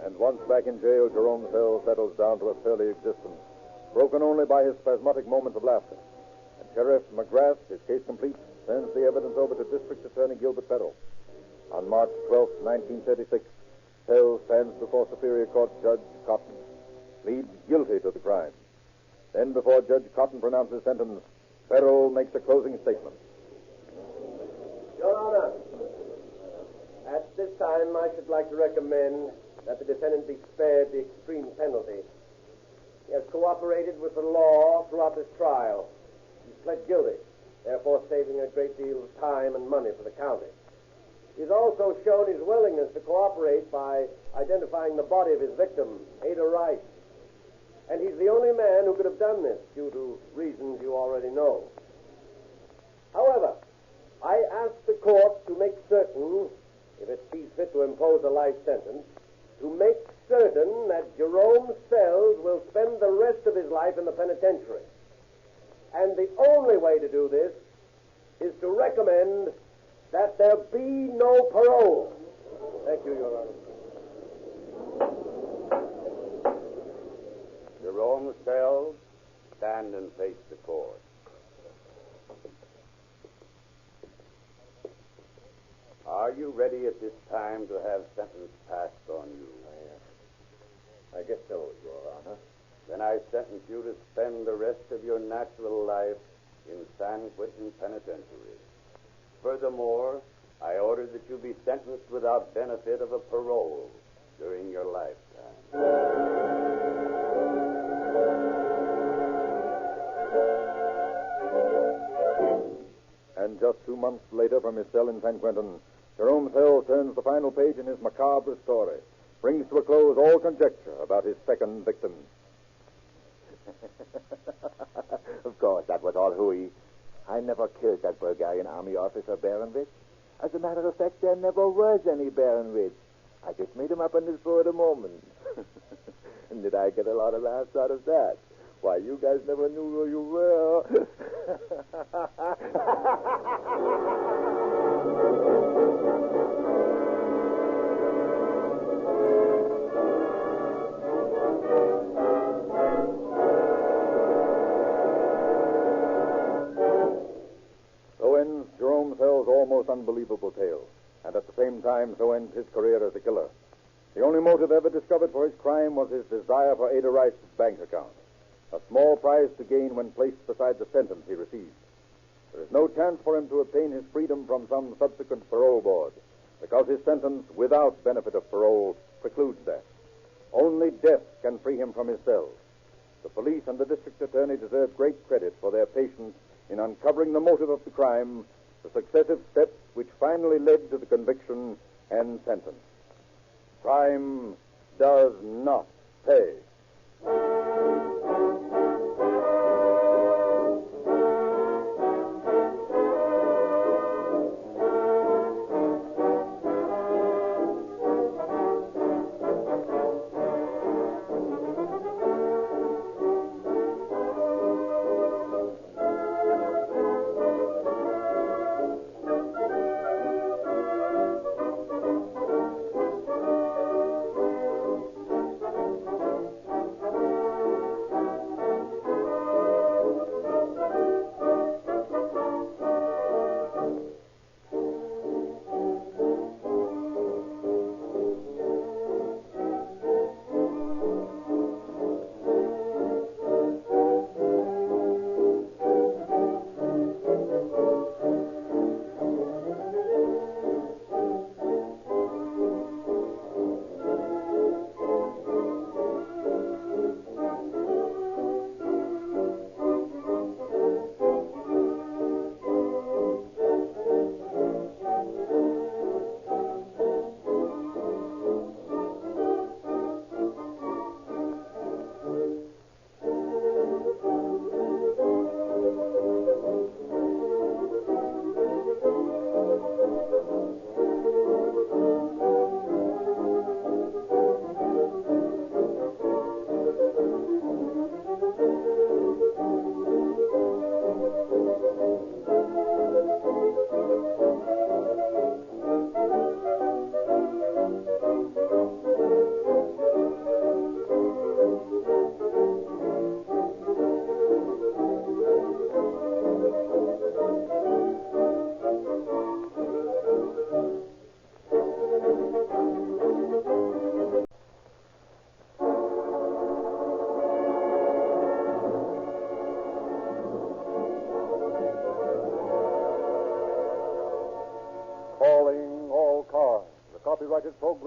And once back in jail, Jerome Sells settles down to a surly existence, broken only by his spasmodic moments of laughter. And Sheriff McGrath, his case complete, turns the evidence over to District Attorney Gilbert Federal. On March 12, 1936, Sells stands before Superior Court Judge Cotton, pleads guilty to the crime. Then, before Judge Cotton pronounces sentence, Federal makes a closing statement. Your Honor, at this time, I should like to recommend that the defendant be spared the extreme penalty. He has cooperated with the law throughout this trial. He's pled guilty, therefore saving a great deal of time and money for the county. He's also shown his willingness to cooperate by identifying the body of his victim, Ada Rice. And he's the only man who could have done this due to reasons you already know. However, I ask the court to make certain, if it sees fit to impose a life sentence, to make certain that Jerome Sells will spend the rest of his life in the penitentiary. And the only way to do this is to recommend that there be no parole. Thank you, Your Honor. Jerome Sells, stand and face the court. Are you ready at this time to have sentence passed on you? I guess so, Your Honor. Then I sentence you to spend the rest of your natural life in San Quentin Penitentiary. Furthermore, I order that you be sentenced without benefit of a parole during your lifetime. And just 2 months later, from his cell in San Quentin, Jerome Sells turns the final page in his macabre story, brings to a close all conjecture about his second victim. Of course, that was all hooey. I never killed that Bulgarian army officer, Baronwitz. As a matter of fact, there never was any Baronwitz. I just made him up on the spur of the moment. And did I get a lot of laughs out of that? Why, you guys never knew who you were. So ends Jerome Sells' almost unbelievable tale. And at the same time, so ends his career as a killer. The only motive ever discovered for his crime was his desire for Ada Rice's bank account. A small prize to gain when placed beside the sentence he received. There is no chance for him to obtain his freedom from some subsequent parole board, because his sentence, without benefit of parole, precludes that. Only death can free him from his cell. The police and the district attorney deserve great credit for their patience in uncovering the motive of the crime, the successive steps which finally led to the conviction and sentence. Crime does not pay.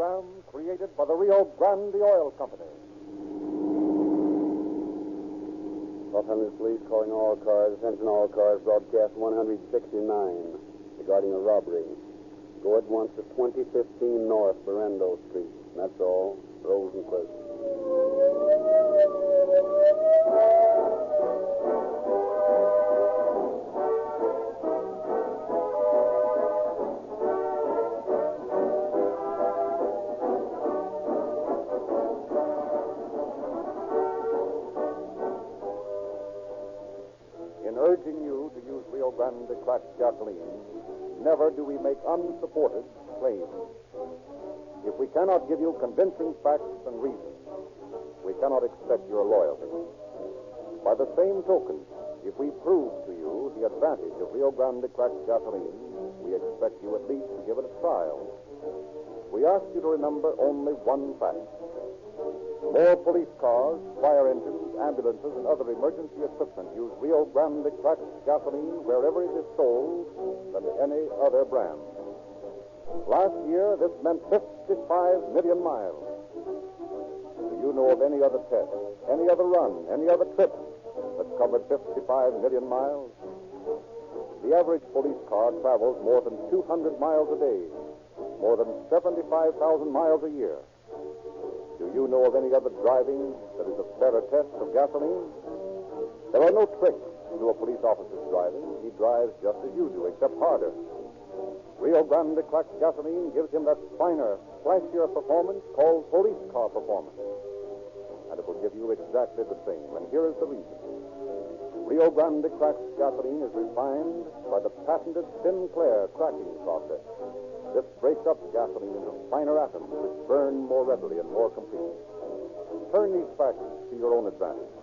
program created by the Rio Grande Oil Company. Los Angeles Police calling all cars. Attention all cars. Broadcast 169 regarding a robbery. Go at once to 2015 North Berendo Street. That's all. Rosenquist. In urging you to use Rio Grande cracked gasoline, never do we make unsupported claims. If we cannot give you convincing facts and reasons, we cannot expect your loyalty. By the same token, if we prove to you the advantage of Rio Grande cracked gasoline, we expect you at least to give it a trial. We ask you to remember only one fact. More police cars, fire engines, ambulances, and other emergency equipment use Rio Grande cracked gasoline wherever it is sold than any other brand. Last year, this meant 55 million miles. Do you know of any other test, any other run, any other trip that covered 55 million miles? The average police car travels more than 200 miles a day, more than 75,000 miles a year. Do you know of any other driving that is a better test of gasoline? There are no tricks to a police officer's driving. He drives just as you do, except harder. Rio Grande cracked gasoline gives him that finer, flashier performance called police car performance. And it will give you exactly the same. And here is the reason. Rio Grande cracked gasoline is refined by the patented Sinclair cracking process. This breaks up gasoline into finer atoms which burn more readily and more completely. Turn these facts to your own advantage.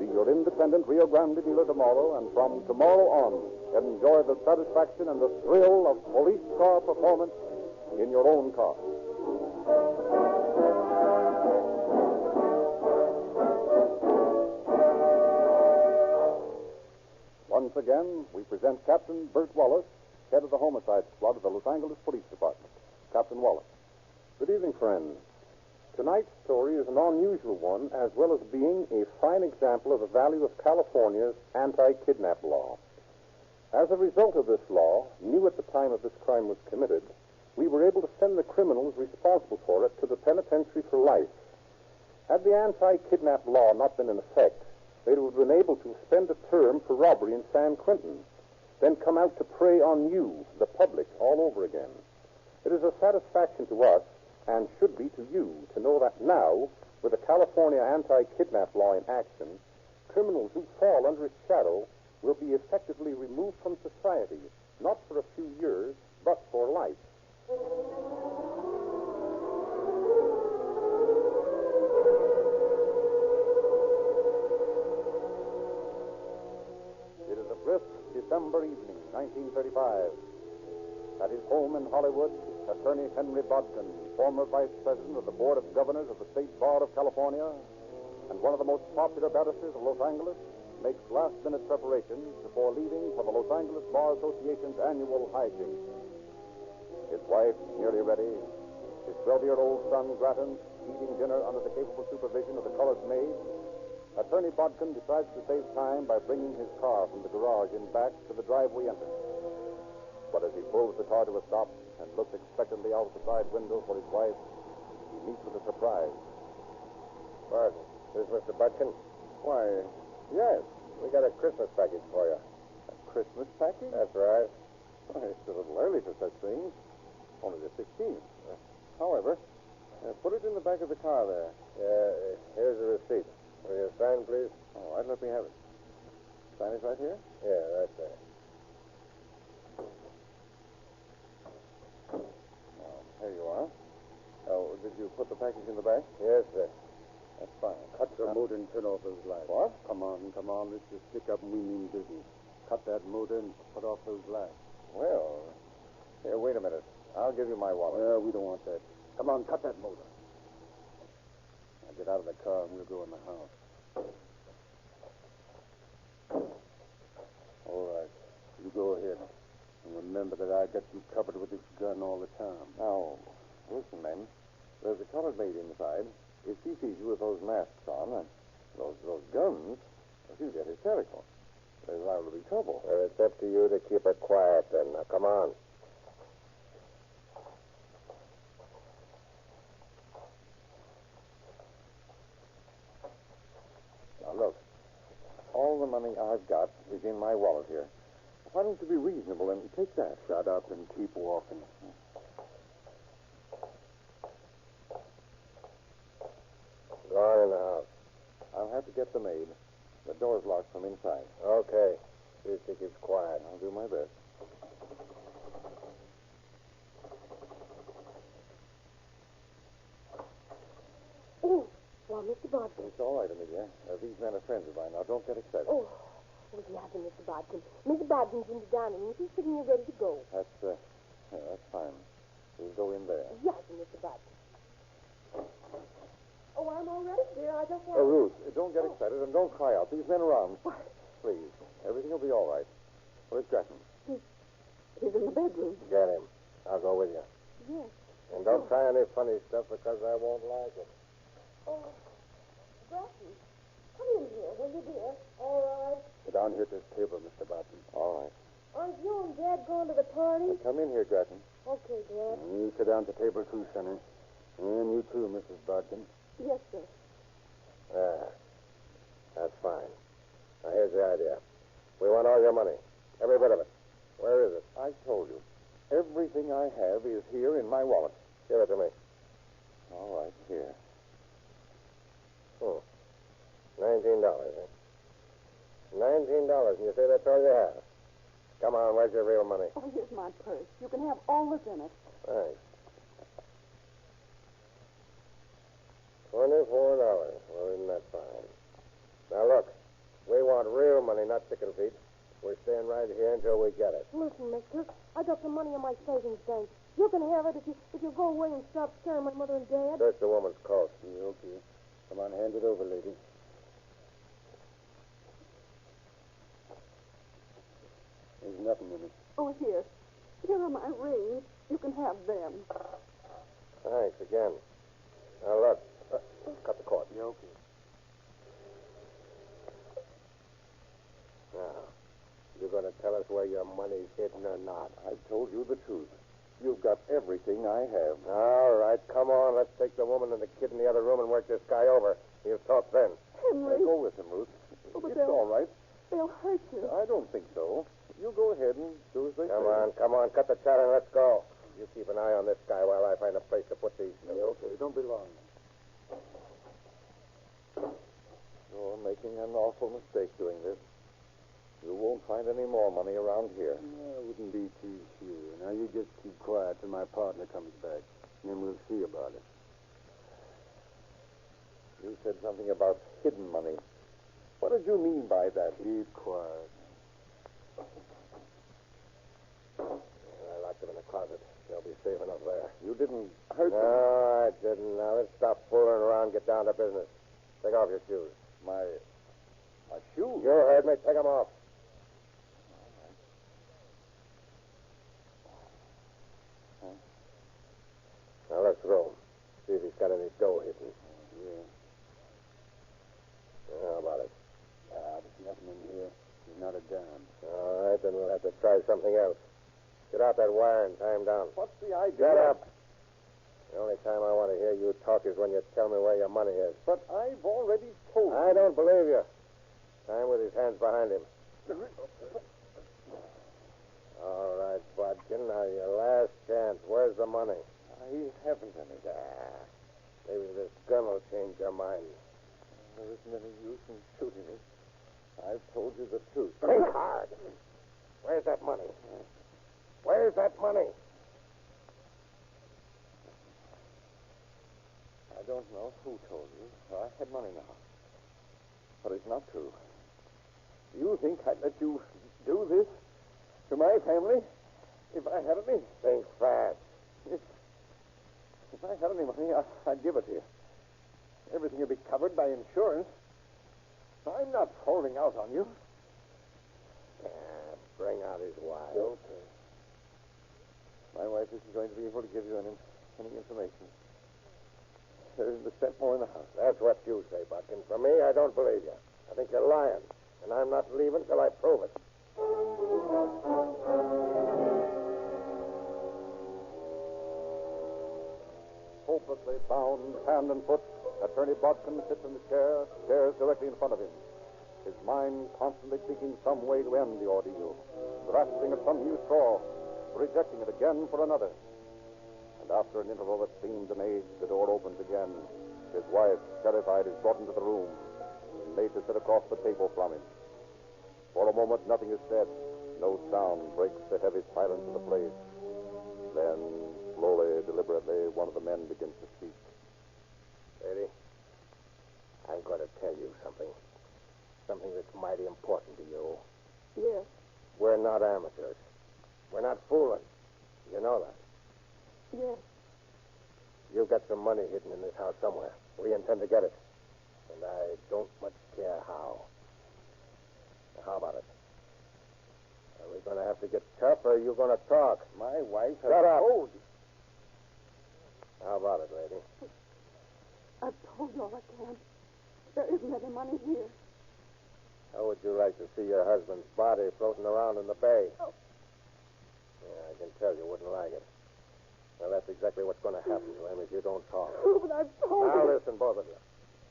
Be your independent Rio Grande dealer tomorrow, and from tomorrow on, enjoy the satisfaction and the thrill of police car performance in your own car. Once again, we present Captain Bert Wallace, head of the homicide squad of the Los Angeles Police Department. Captain Wallace. Good evening, friends. Tonight's story is an unusual one, as well as being a fine example of the value of California's anti-kidnap law. As a result of this law, new at the time of this crime was committed, we were able to send the criminals responsible for it to the penitentiary for life. Had the anti-kidnap law not been in effect, they would have been able to spend a term for robbery in San Quentin, then come out to prey on you, the public, all over again. It is a satisfaction to us, and should be to you, to know that now, with the California anti-kidnap law in action, criminals who fall under its shadow will be effectively removed from society, not for a few years, but for life. It is a brisk December evening, 1935. At his home in Hollywood, Attorney Henry Bodkin, former Vice President of the Board of Governors of the State Bar of California, and one of the most popular barristers of Los Angeles, makes last-minute preparations before leaving for the Los Angeles Bar Association's annual hijinks. His wife nearly ready, his 12-year-old son, Grattan, eating dinner under the capable supervision of the colored maid, Attorney Bodkin decides to save time by bringing his car from the garage in back to the driveway entrance. But as he pulls the car to a stop and looks expectantly out the side window for his wife, he meets with a surprise. Bart, this is Mr. Bodkin? Why, yes. We got a Christmas package for you. A Christmas package? That's right. Why, it's a little early for such things. Only the 16th. However, put it in the back of the car there. Here's the receipt. Will you sign, please? All right, let me have it. Sign it right here? Yeah, right there. Here you are. Oh, did you put the package in the bag? Yes, sir. That's fine. Cut the motor and turn off those lights. What? Come on. Let's just stick up and we mean business. Cut that motor and put off those lights. Well, here, wait a minute. I'll give you my wallet. Well, we don't want that. Come on, cut that motor. Now get out of the car and we'll go in the house. All right. You go ahead. And remember that I got you covered with this gun all the time. Now, Listen, men. There's a colored maid inside. If she sees you with those masks on and those guns, she'll get hysterical. There's liable to be trouble. Well, it's up to you to keep her quiet, then. Now, come on. Now, look. All the money I've got is in my wallet here. Why don't you be reasonable and take that? Shut up and keep walking. Go on in the house. I'll have to get the maid. The door's locked from inside. Okay. See if she keeps quiet. I'll do my best. Oh, well, Mr. Bodkin. It's all right, Amelia. These men are friends of mine. Now, don't get excited. Oh, yes, Mr. Bodkin. Mr. Bodkin's in the dining room. He's sitting here ready to go. That's fine. We'll go in there. Yes, Mr. Bodkin. Oh, I'm all ready, dear. I just want Ruth, don't get excited and don't cry out. These men are armed. What? Please. Everything will be all right. Where's Gretchen? He's in the bedroom. Get him. I'll go with you. Yes. And don't try any funny stuff because I won't like it. Oh, Gretchen, come in here, will you, dear? All right. Sit down here at this table, Mr. Barton. All right. Aren't you and Dad going to the party? Come in here, Gretchen. Okay, Dad. You sit down at the table, too, Sonny. And you, too, Mrs. Barton. Yes, sir. That's fine. Now, here's the idea. We want all your money. Every bit of it. Where is it? I told you. Everything I have is here in my wallet. Give it to me. All right, here. $19, eh? $19, and you say that's all you have? Come on, where's your real money? Oh, here's my purse. You can have all that's in it. Thanks. $24. Well, isn't that fine? Now, look. We want real money, not chicken feet. We're staying right here until we get it. Listen, mister, I got some money in my savings bank. You can have it if you go away and stop scaring my mother and Dad. Search the woman's coat. Okay. Come on, hand it over, lady. There's nothing in it. Oh, here. Here are my rings. You can have them. Thanks again. Now, look. Cut the cord. Yeah, okay. Now, you going to tell us where your money's hidden or not? I told you the truth. You've got everything I have. All right, come on. Let's take the woman and the kid in the other room and work this guy over. He'll talk then. Henry. Go with him, Ruth. Oh, but It's all right. They'll hurt you. I don't think so. You go ahead and do as they say. Come on. Cut the chatter and let's go. You keep an eye on this guy while I find a place to put these. Okay, don't be long. You're making an awful mistake doing this. You won't find any more money around here. I wouldn't be too sure. Now, you just keep quiet till my partner comes back. And then we'll see about it. You said something about hidden money. What did you mean by that? Keep quiet. I locked them in the closet. They'll be safe enough there. You didn't hurt them? No, I didn't. Now, let's stop fooling around and get down to business. Take off your shoes. My shoes? You heard me. Take them off. Now, let's go. See if he's got any dough hidden. Yeah. How about it? There's nothing in here. There's not a dime. All right, then we'll have to try something else. Get out that wire and tie him down. What's the idea? Get up. The only time I want to hear you talk is when you tell me where your money is. But I've already told you. I don't believe you. Tie him with his hands behind him. All right, Bodkin. Now, your last chance. Where's the money? I haven't any. Maybe this gun will change your mind. There isn't any use in shooting it. I've told you the truth. Think hard. Where's that money? Where's that money? I don't know who told you. I had money now. But it's not true. Do you think I'd let you do this to my family if I had any? Think fast. If I had any money, I'd give it to you. Everything would be covered by insurance. I'm not holding out on you. Bring out his wife. Okay. My wife isn't going to be able to give you any information. There isn't a cent more in the house. That's what you say, Bodkin. For me, I don't believe you. I think you're lying. And I'm not leaving till I prove it. Hopelessly bound hand and foot, Attorney Bodkin sits in the chair, stares directly in front of him, his mind constantly seeking some way to end the ordeal, grasping at some new straw, rejecting it again for another. And after an interval that seemed an age, the door opens again. His wife, terrified, is brought into the room and made to sit across the table from him. For a moment, nothing is said. No sound breaks the heavy silence of the place. Then, slowly, deliberately, one of the men begins to speak. Lady, I'm going to tell you something. Something that's mighty important to you. Yes. We're not amateurs. We're not fooling. You know that. Yes. You've got some money hidden in this house somewhere. We intend to get it. And I don't much care how. Now, how about it? Are we going to have to get tough, or are you going to talk? My wife has Shut up. told you. How about it, lady? I've told you all I can. There isn't any money here. How would you like to see your husband's body floating around in the bay? Oh. Yeah, I can tell you wouldn't like it. Well, that's exactly what's going to happen to him if you don't talk. Oh, but I've told Now, you. listen, both of you.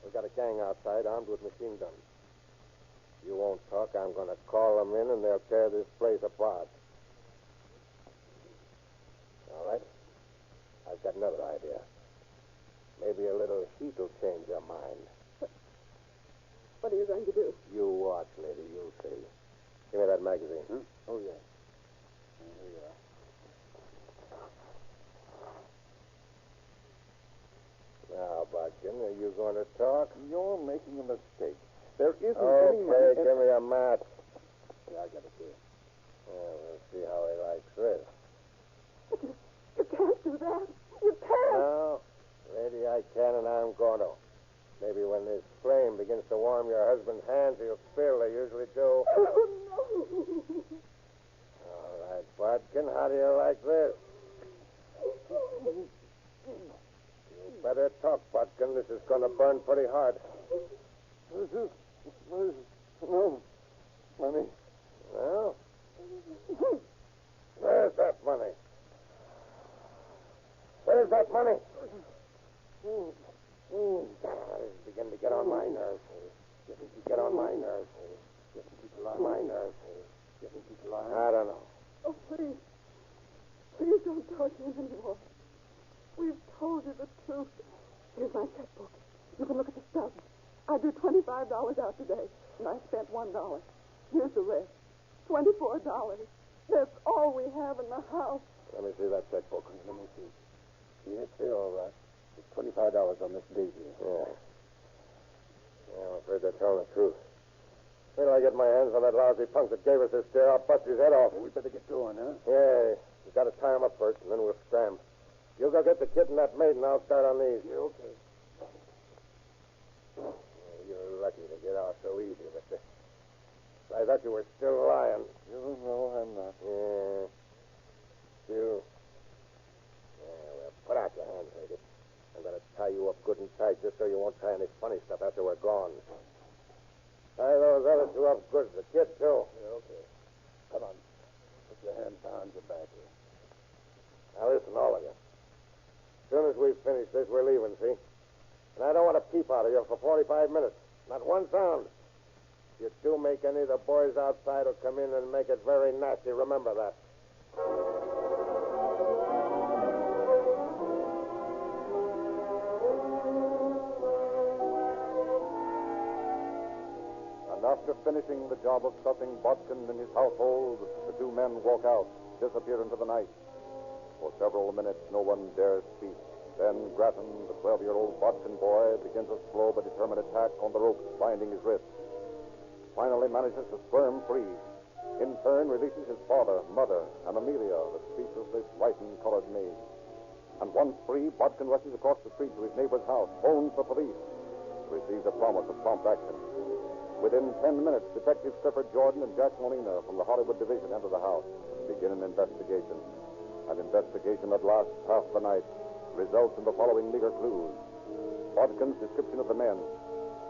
We've got a gang outside armed with machine guns. You won't talk. I'm going to call them in, and they'll tear this place apart. All right? I've got another idea. Maybe a little heat will change your mind. What are you going to do? You watch, lady. You'll see. Give me that magazine. Oh, yes. Here you are. Now, Bodkin, are you going to talk? You're making a mistake. There isn't any money. Okay, give me a match. Yeah, I got it here. Yeah, we'll see how he likes this. You can't do that. You can't. No, lady, I can, and I'm going to. Maybe when this flame begins to warm your husband's hands, he'll spill. They usually do. Oh, no. All right, Bodkin, how do you like this? You better talk, Bodkin. This is going to burn pretty hard. There's no money. Well, where's that money? Where's that money? It's beginning to get on my nerves. Get on my nerves. My nerves. I don't know. Oh, please. Please don't torture him anymore. We've told you the truth. Here's my checkbook. You can look at the stubs. I drew $25 out today, and I spent $1. Here's the rest. $24. That's all we have in the house. Let me see that checkbook. Let me see. Yes, they're all right. There's $25 on this Daisy. Yeah, I'm afraid they're telling the truth. Wait till I get my hands on that lousy punk that gave us this scare. I'll bust his head off. We better get going, huh? Yeah, we've got to tie him up first, and then we'll scram. You go get the kid and that maid, and I'll start on these. Yeah, okay. You're lucky to get out so easy, mister. I thought you were still lying. No, I'm not. Yeah. Still. Yeah, well, put out your hands, lady. I'm going to tie you up good and tight just so you won't try any funny stuff after we're gone. Tie those other two up good. The kid, too. Yeah, okay. Come on. Put your hands behind your back here. Now, listen, all of you. As soon as we finish this, we're leaving, see? And I don't want a peep out of you for 45 minutes. Not one sound. If you do make any, the boys outside will come in and make it very nasty. Remember that. And after finishing the job of stuffing Bodkin and his household, the two men walk out, disappear into the night. For several minutes, no one dares speak. Then Grattan, the 12-year-old Bodkin boy, begins a slow but determined attack on the ropes binding his wrists. Finally manages to squirm free. In turn, releases his father, mother, and Amelia, the speechlessly frightened colored maid. And once free, Bodkin rushes across the street to his neighbor's house, phones the police, receives a promise of prompt action. Within 10 minutes, Detectives Clifford Jordan and Jack Molina from the Hollywood Division enter the house, begin an investigation. An investigation that lasts half the night, results in the following meager clues. Bodkin's description of the men.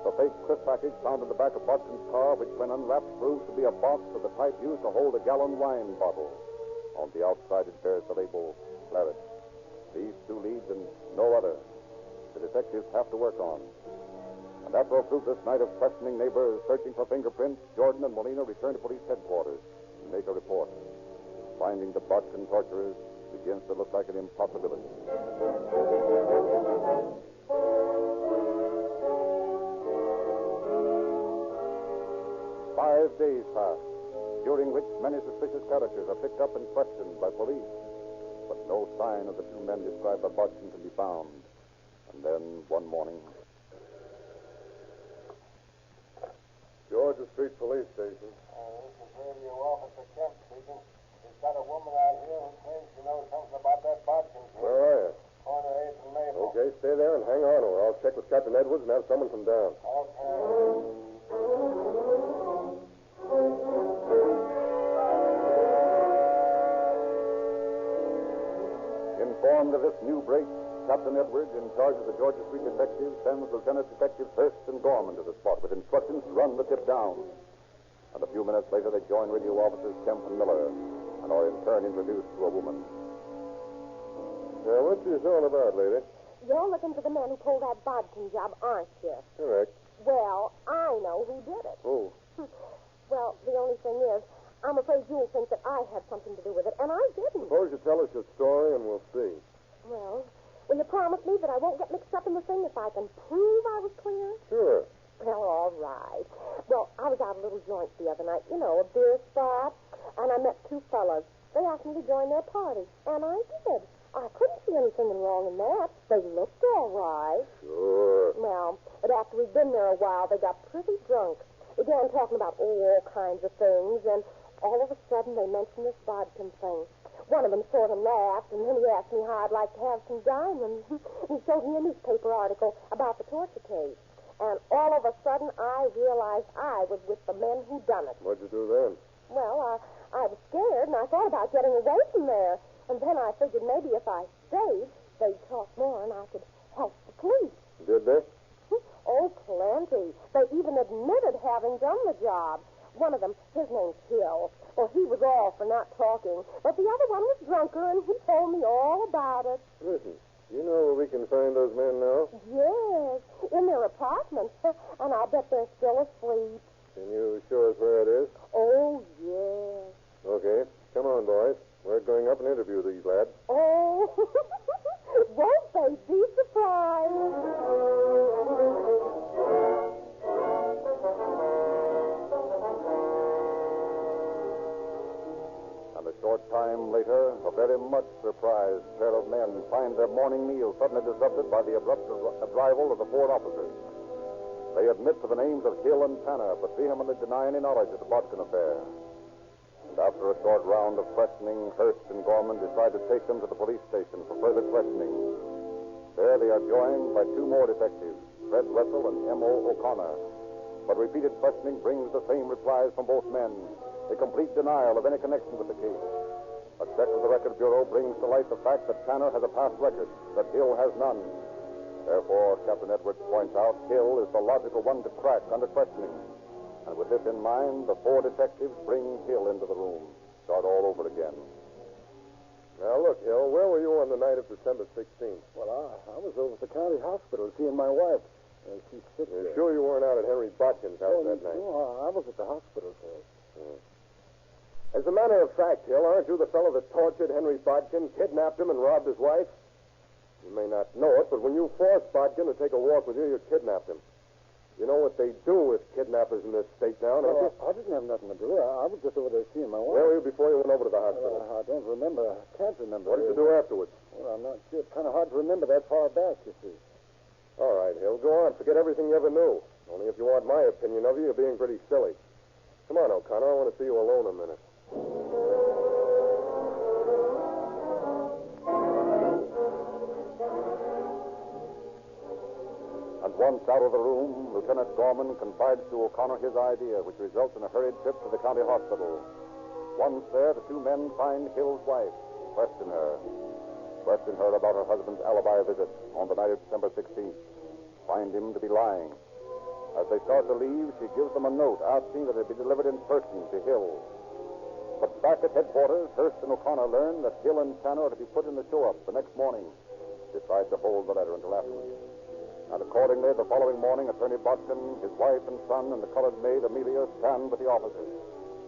The fake crisp package found in the back of Bodkin's car, which when unwrapped proves to be a box of the type used to hold a gallon wine bottle. On the outside it bears the label, Claret. These two leads and no other the detectives have to work on. And after a fruitless night of questioning neighbors, searching for fingerprints, Jordan and Molina return to police headquarters and make a report. Finding the Bodkin torturers begins to look like an impossibility. 5 days pass, during which many suspicious characters are picked up and questioned by police. But no sign of the two men described by Bodkin can be found. And then, one morning... Georgia Street Police Station. This is Radio Officer Kemp speaking. We've got a woman out here who claims to know something about that Bodkin case. Where are you? Corner 8th and Maple. Okay, stay there and hang on to her. I'll check with Captain Edwards and have someone come down. Okay. Informed of this new break, Captain Edwards, in charge of the Georgia Street detectives, sends Lieutenant Detectives Hurst and Gorman to the spot with instructions to run the tip down. And a few minutes later, they join radio officers Kemp and Miller and are in turn introduced to a woman. Now, what's this all about, lady? You're looking for the men who pulled that Bodkin job, aren't you? Correct. Well, I know who did it. Who? Well, the only thing is, I'm afraid you'll think that I had something to do with it, and I didn't. Suppose you tell us your story and we'll see. Well, will you promise me that I won't get mixed up in the thing if I can prove I was clear? Sure. Well, all right. Well, I was out a little joint the other night, you know, a beer spot, and I met two fellas. They asked me to join their party, and I did. I couldn't see anything wrong in that. They looked all right. Sure. Well, but after we'd been there a while, they got pretty drunk. Began talking about all kinds of things, and all of a sudden they mentioned this Bodkin thing. One of them sort of laughed, and then he asked me how I'd like to have some diamonds. He showed me a newspaper article about the torture case. And all of a sudden, I realized I was with the men who done it. What'd you do then? Well, I was scared, and I thought about getting away from there. And then I figured maybe if I stayed, they'd talk more, and I could help the police. Did they? Oh, plenty. They even admitted having done the job. One of them, his name's Hill. Well, he was all for not talking. But the other one was drunker, and he told me all about it. Listen, you know where we can find those men now? Yes, in their apartment. And I'll bet they're still asleep. Can you show us where it is? Oh, yes. Okay. Come on, boys. We're going up and interview these lads. Oh, won't they be surprised? And a short time later, a very much surprised pair of men find their morning meal suddenly disrupted by the abrupt arrival of the four officers. They admit to the names of Hill and Tanner, but vehemently deny any knowledge of the Bodkin affair. And after a short round of questioning, Hurst and Gorman decide to take them to the police station for further questioning. There they are joined by two more detectives, Fred Wessel and M.O. O'Connor. But repeated questioning brings the same replies from both men, a complete denial of any connection with the case. A check of the Record Bureau brings to light the fact that Tanner has a past record, that Hill has none. Therefore, Captain Edwards points out Hill is the logical one to crack under questioning. And with this in mind, the four detectives bring Hill into the room. Start all over again. Now, look, Hill, where were you on the night of December 16th? Well, I was over at the county hospital seeing my wife. She's sick. You're sure you weren't out at Henry Bodkin's house that night? No, I was at the hospital, sir. As a matter of fact, Hill, aren't you the fellow that tortured Henry Bodkin, kidnapped him, and robbed his wife? You may not know it, but when you forced Bodkin to take a walk with you, you kidnapped him. You know what they do with kidnappers in this state now, don't you? I didn't have nothing to do. I was just over there seeing my wife. Where were you before you went over to the hospital? I don't remember. I can't remember. What did you do afterwards? Well, I'm not sure. It's kind of hard to remember that far back, you see. All right, Hill, go on. Forget everything you ever knew. Only if you want my opinion of you, you're being pretty silly. Come on, O'Connor. I want to see you alone a minute. And once out of the room, Lieutenant Gorman confides to O'Connor his idea, which results in a hurried trip to the county hospital. Once there, the two men find Hill's wife, question her. question her about her husband's alibi visit on the night of December 16th. Find him to be lying. As they start to leave, she gives them a note asking that it be delivered in person to Hill. But back at headquarters, Hearst and O'Connor learn that Hill and Tanner are to be put in the show-up the next morning. Decide to hold the letter until afterwards. And accordingly, the following morning, Attorney Bodkin, his wife and son, and the colored maid, Amelia, stand with the officers.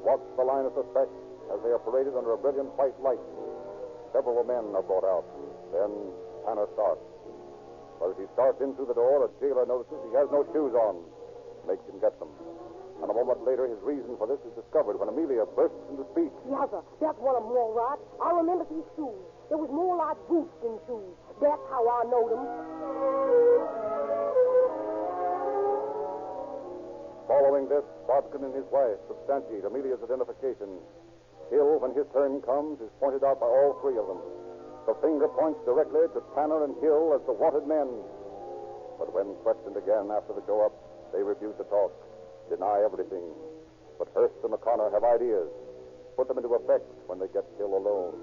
Watch the line of suspect as they are paraded under a brilliant white light. Several men are brought out. Then Tanner starts. But as he starts in through the door, a jailer notices he has no shoes on. Makes him get them. And a moment later, his reason for this is discovered when Amelia bursts into speech. Yeah, sir. That's what I'm all right. I remember these shoes. There was more like boots than shoes. That's how I know them. Following this, Bodkin and his wife substantiate Amelia's identification. Hill, when his turn comes, is pointed out by all three of them. The finger points directly to Tanner and Hill as the wanted men. But when questioned again after the show-up, they refuse to talk, deny everything. But Hearst and O'Connor have ideas. Put them into effect when they get Hill alone.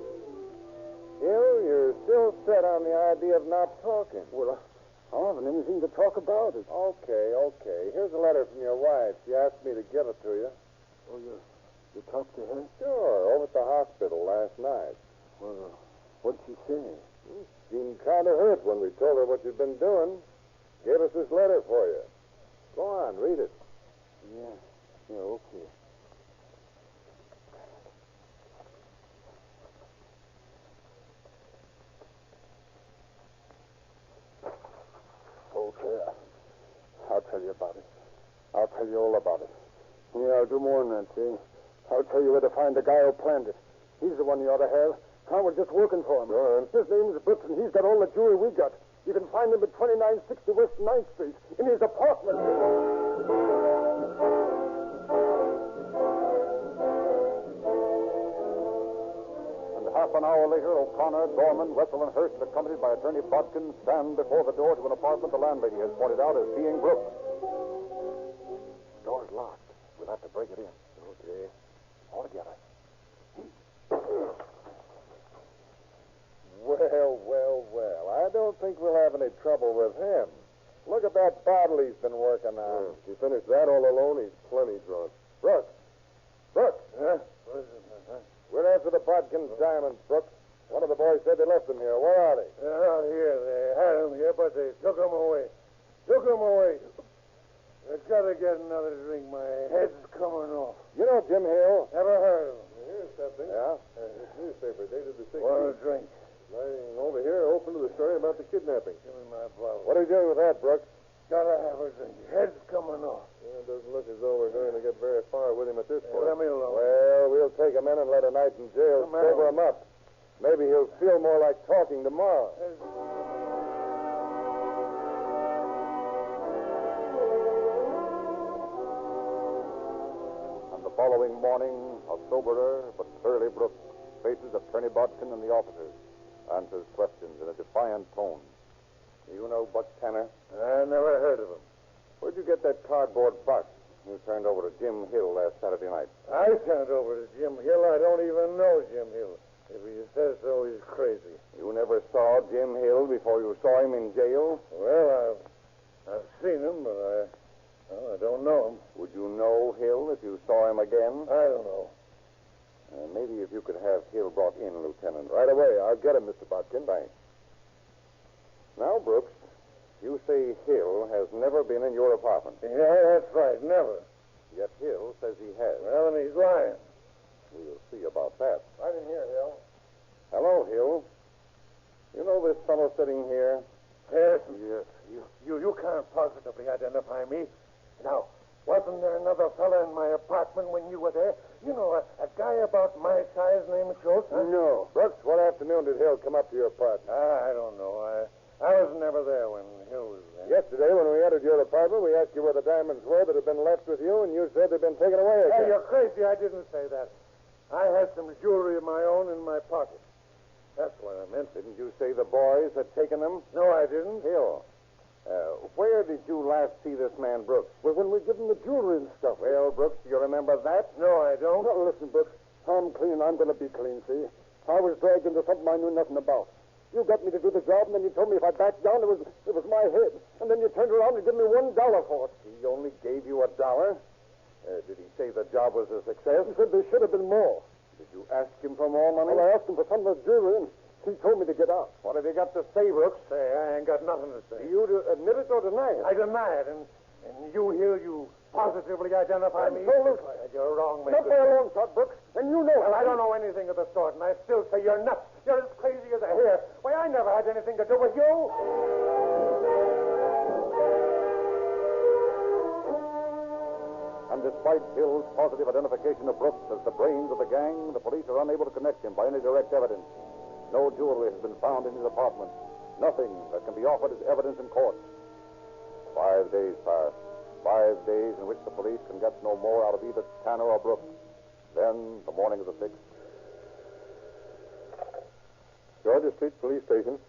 Hill, you're still set on the idea of not talking. Well, I haven't anything to talk about it. Okay. Here's a letter from your wife. She asked me to give it to you. Oh, you talked to her? Sure, over at the hospital last night. Well, what'd she say? Seemed kind of hurt when we told her what you'd been doing. Gave us this letter for you. Go on, read it. Yeah, okay. Okay, I'll tell you about it. I'll tell you all about it. Yeah, I'll do more than that, see? I'll tell you where to find the guy who planned it. He's the one you ought to have. Tom was just working for him. Go on. His name's Bribes, and he's got all the jewelry we got. You can find him at 2960 West 9th Street in his apartment. And half an hour later, O'Connor, Gorman, Wetzel, and Hearst, accompanied by Attorney Bodkin, stand before the door to an apartment the landlady has pointed out as being Brooks. Door's locked. We'll have to break it in. Okay. All together. Well. I don't think we'll have any trouble with him. Look at that bottle he's been working on. If he finished that all alone, he's plenty drunk. Brooks. Huh? We're after the Bodkin diamonds, Brooks. One of the boys said they left them here. Where are they? They're out here. They had them here, but they took them away. I've got to get another drink. My head's coming off. You know Jim Hill? Never heard of him. Here's something. Yeah? This newspaper dated the 16th. Want a drink? Lying over here, open to the story about the kidnapping. Give me my bottle. What are you doing with that, Brooks? Gotta have a drink. Head's coming off. Yeah, it doesn't look as though we're going to get very far with him at this point. Let me alone. Well, we'll take him in and let a night in jail sober him up. Maybe he'll feel more like talking tomorrow. And the following morning, a soberer but surly Brooks faces Attorney Bodkin and the officers, answers questions in a defiant tone. You know Buck Tanner? I never heard of him. Where'd you get that cardboard box you turned over to Jim Hill last Saturday night? I turned over to Jim Hill. I don't even know Jim Hill. If he says so, he's crazy. You never saw Jim Hill before you saw him in jail? Well, I've seen him, but I don't know him. Would you know Hill if you saw him again? I don't know. Maybe if you could have Hill brought in, Lieutenant. Right away. I'll get him, Mr. Bodkin. Thanks. Now, Brooks, you say Hill has never been in your apartment. Yeah, that's right. Never. Yet Hill says he has. Well, then he's lying. We'll see about that. Right in here, Hill. Hello, Hill. You know this fellow sitting here? Yes. You can't positively identify me. Now, wasn't there another fella in my apartment when you were there? You know, a guy about my size named Schultz? Huh? No. Brooks, what afternoon did Hill come up to your apartment? I don't know. I was never there when Hill was there. Yesterday, when we entered your apartment, we asked you where the diamonds were that had been left with you, and you said they'd been taken away again. Hey, you're crazy. I didn't say that. I had some jewelry of my own in my pocket. That's what I meant. Didn't you say the boys had taken them? No, I didn't. Hill, where did you last see this man, Brooks? Well, when we give him the jewelry and stuff. Well, Brooks, do you remember that? No, I don't. No, listen, Brooks. I'm clean. I'm going to be clean, see? I was dragged into something I knew nothing about. You got me to do the job, and then you told me if I backed down, it was my head. And then you turned around and gave me $1 for it. He only gave you $1? Did he say the job was a success? He said there should have been more. Did you ask him for more money? Well, I asked him for some of the jewelry, and he told me to get out. What have you got to say, Brooks? Say, I ain't got nothing to say. You admit it or deny it? I deny it, and you here, you positively identify me? Absolutely. You're wrong, Mr. Not by a long shot, Brooks. And you know it. Well, I don't know anything of the sort, and I still say you're nuts. You're as crazy as a hare. Why, I never had anything to do with you. And despite Hill's positive identification of Brooks as the brains of the gang, the police are unable to connect him by any direct evidence. No jewelry has been found in his apartment. Nothing that can be offered as evidence in court. 5 days pass. 5 days in which the police can get no more out of either Tanner or Brooks. Then, the morning of the 6th. Georgia Street Police Station.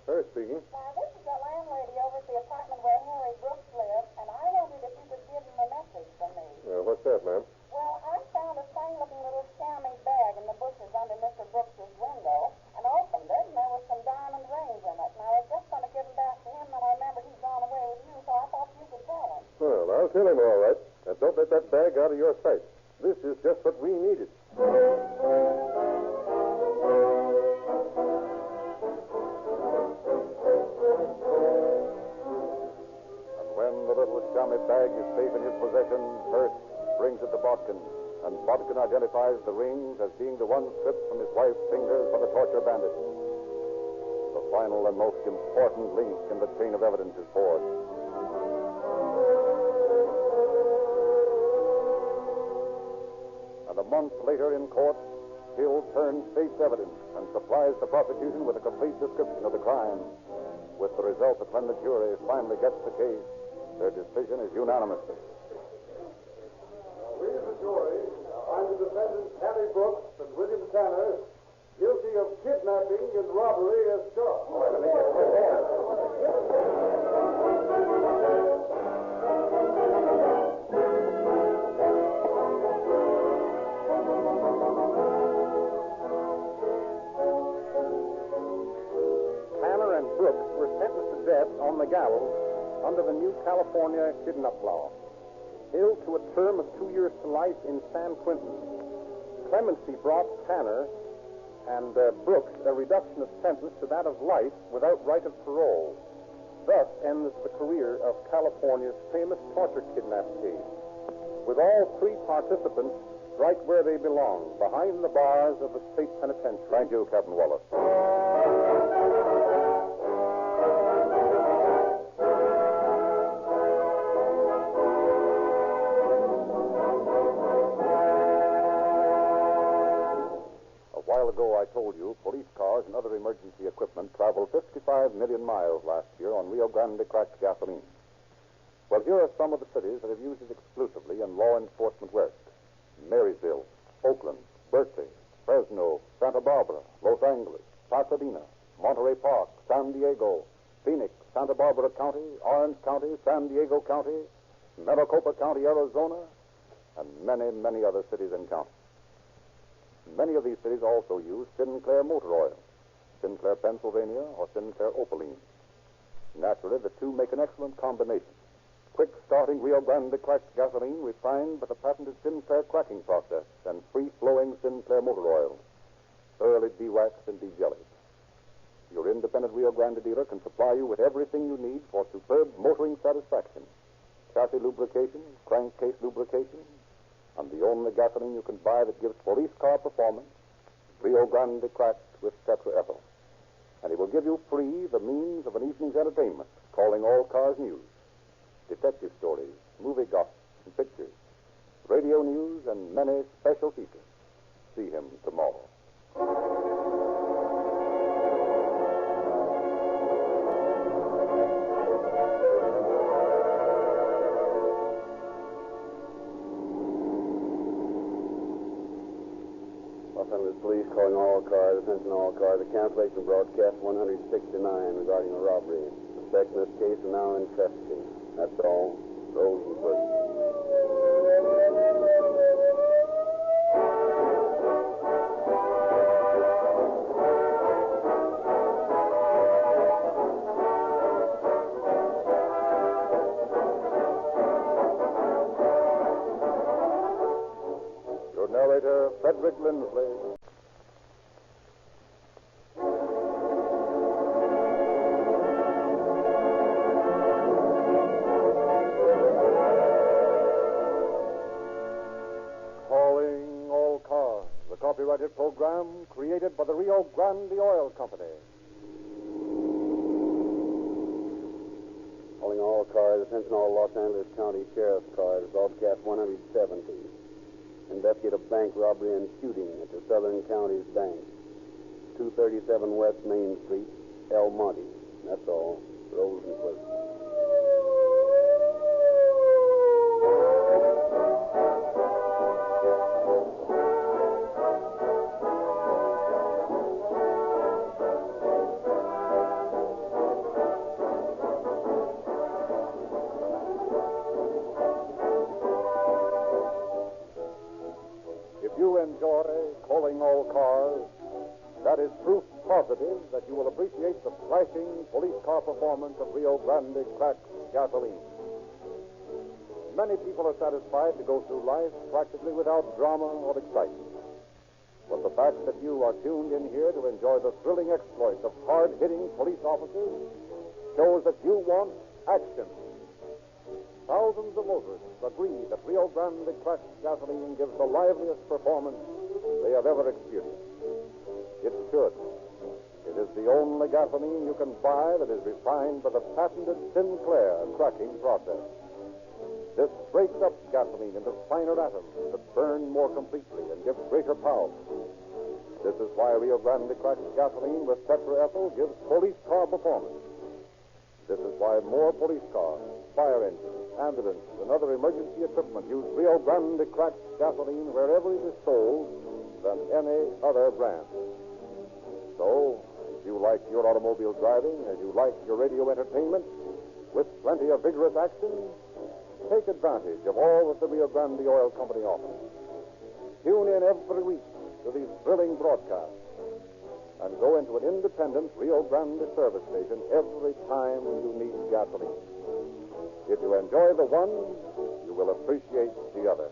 Her speaking. This is the landlady over at the apartment where Harry Brooks lives, and I wondered if you could give him a message from me. What's that, ma'am? Well, I found a funny-looking little chamois bag in the bushes under Mr. Brooks's window, and opened it, and there was some diamond rings in it. And I was just going to give them back to him, and I remembered he'd gone away with you, so I thought you could tell him. Well, I'll tell him all right. And don't let that bag out of your sight. This is just what we needed. And when the little chamois bag is safe in his possession, Hurst brings it to Bodkin, and Bodkin identifies the rings as being the ones stripped from his wife's fingers by the torture bandit. The final and most important link in the chain of evidence is forged. And a month later in court, Hill turns state's evidence and supplies the prosecution with a complete description of the crime, with the result that when the jury finally gets the case, their decision is unanimous. We, the jury, find the defendants Harry Brooks and William Tanner guilty of kidnapping and robbery as charged. Tanner and Brooks were sentenced to death on the gallows under the new California kidnap law. Hill to a term of 2 years to life in San Quentin. Clemency brought Tanner and Brooks a reduction of sentence to that of life without right of parole. Thus ends the career of California's famous torture kidnap case, with all 3 participants right where they belong, behind the bars of the state penitentiary. Thank you, Captain Wallace. I told you, police cars and other emergency equipment traveled 55 million miles last year on Rio Grande cracked gasoline. Well, here are some of the cities that have used it exclusively in law enforcement work. Marysville, Oakland, Berkeley, Fresno, Santa Barbara, Los Angeles, Pasadena, Monterey Park, San Diego, Phoenix, Santa Barbara County, Orange County, San Diego County, Maricopa County, Arizona, and many, many other cities and counties. Many of these cities also use Sinclair motor oil, Sinclair Pennsylvania or Sinclair Opaline. Naturally, the two make an excellent combination. Quick-starting Rio Grande cracked gasoline refined by the patented Sinclair cracking process and free-flowing Sinclair motor oil, thoroughly de-waxed and de-jellied. Your independent Rio Grande dealer can supply you with everything you need for superb motoring satisfaction. Chassis lubrication, crankcase lubrication, and the only gasoline you can buy that gives police car performance, Rio Grande cracked with tetraethyl. And he will give you free the means of an evening's entertainment, calling all cars news, detective stories, movie gossip and pictures, radio news, and many special features. See him tomorrow. Police calling all cars, attention all cars. The cancellation broadcast 169 regarding a robbery. Suspect in this case are now in custody. That's all. Rosenberg. Rick Lindsley. Calling All Cars, the copyrighted program created by the Rio Grande Oil Company. Calling all cars, attention all Los Angeles County Sheriff's cars, broadcast 170. Investigate a bank robbery and shooting at the Southern Counties Bank, 237 West Main Street, El Monte. That's all. Rosenquist. If you enjoy Calling All Cars, that is proof positive that you will appreciate the flashing police car performance of Rio Grande cracked gasoline. Many people are satisfied to go through life practically without drama or excitement. But the fact that you are tuned in here to enjoy the thrilling exploits of hard-hitting police officers shows that you want action. Thousands of motorists agree that Rio Grande cracked gasoline gives the liveliest performance they have ever experienced. It should. It is the only gasoline you can buy that is refined by the patented Sinclair cracking process. This breaks up gasoline into finer atoms that burn more completely and give greater power. This is why Rio Grande cracked gasoline with tetraethyl gives police car performance. This is why more police cars, fire engines, ambulances, and other emergency equipment use Rio Grande cracked gasoline wherever it is sold than any other brand. So, as you like your automobile driving, as you like your radio entertainment, with plenty of vigorous action, take advantage of all that the Rio Grande Oil Company offers. Tune in every week to these thrilling broadcasts and go into an independent Rio Grande service station every time you need gasoline. If you enjoy the one, you will appreciate the other.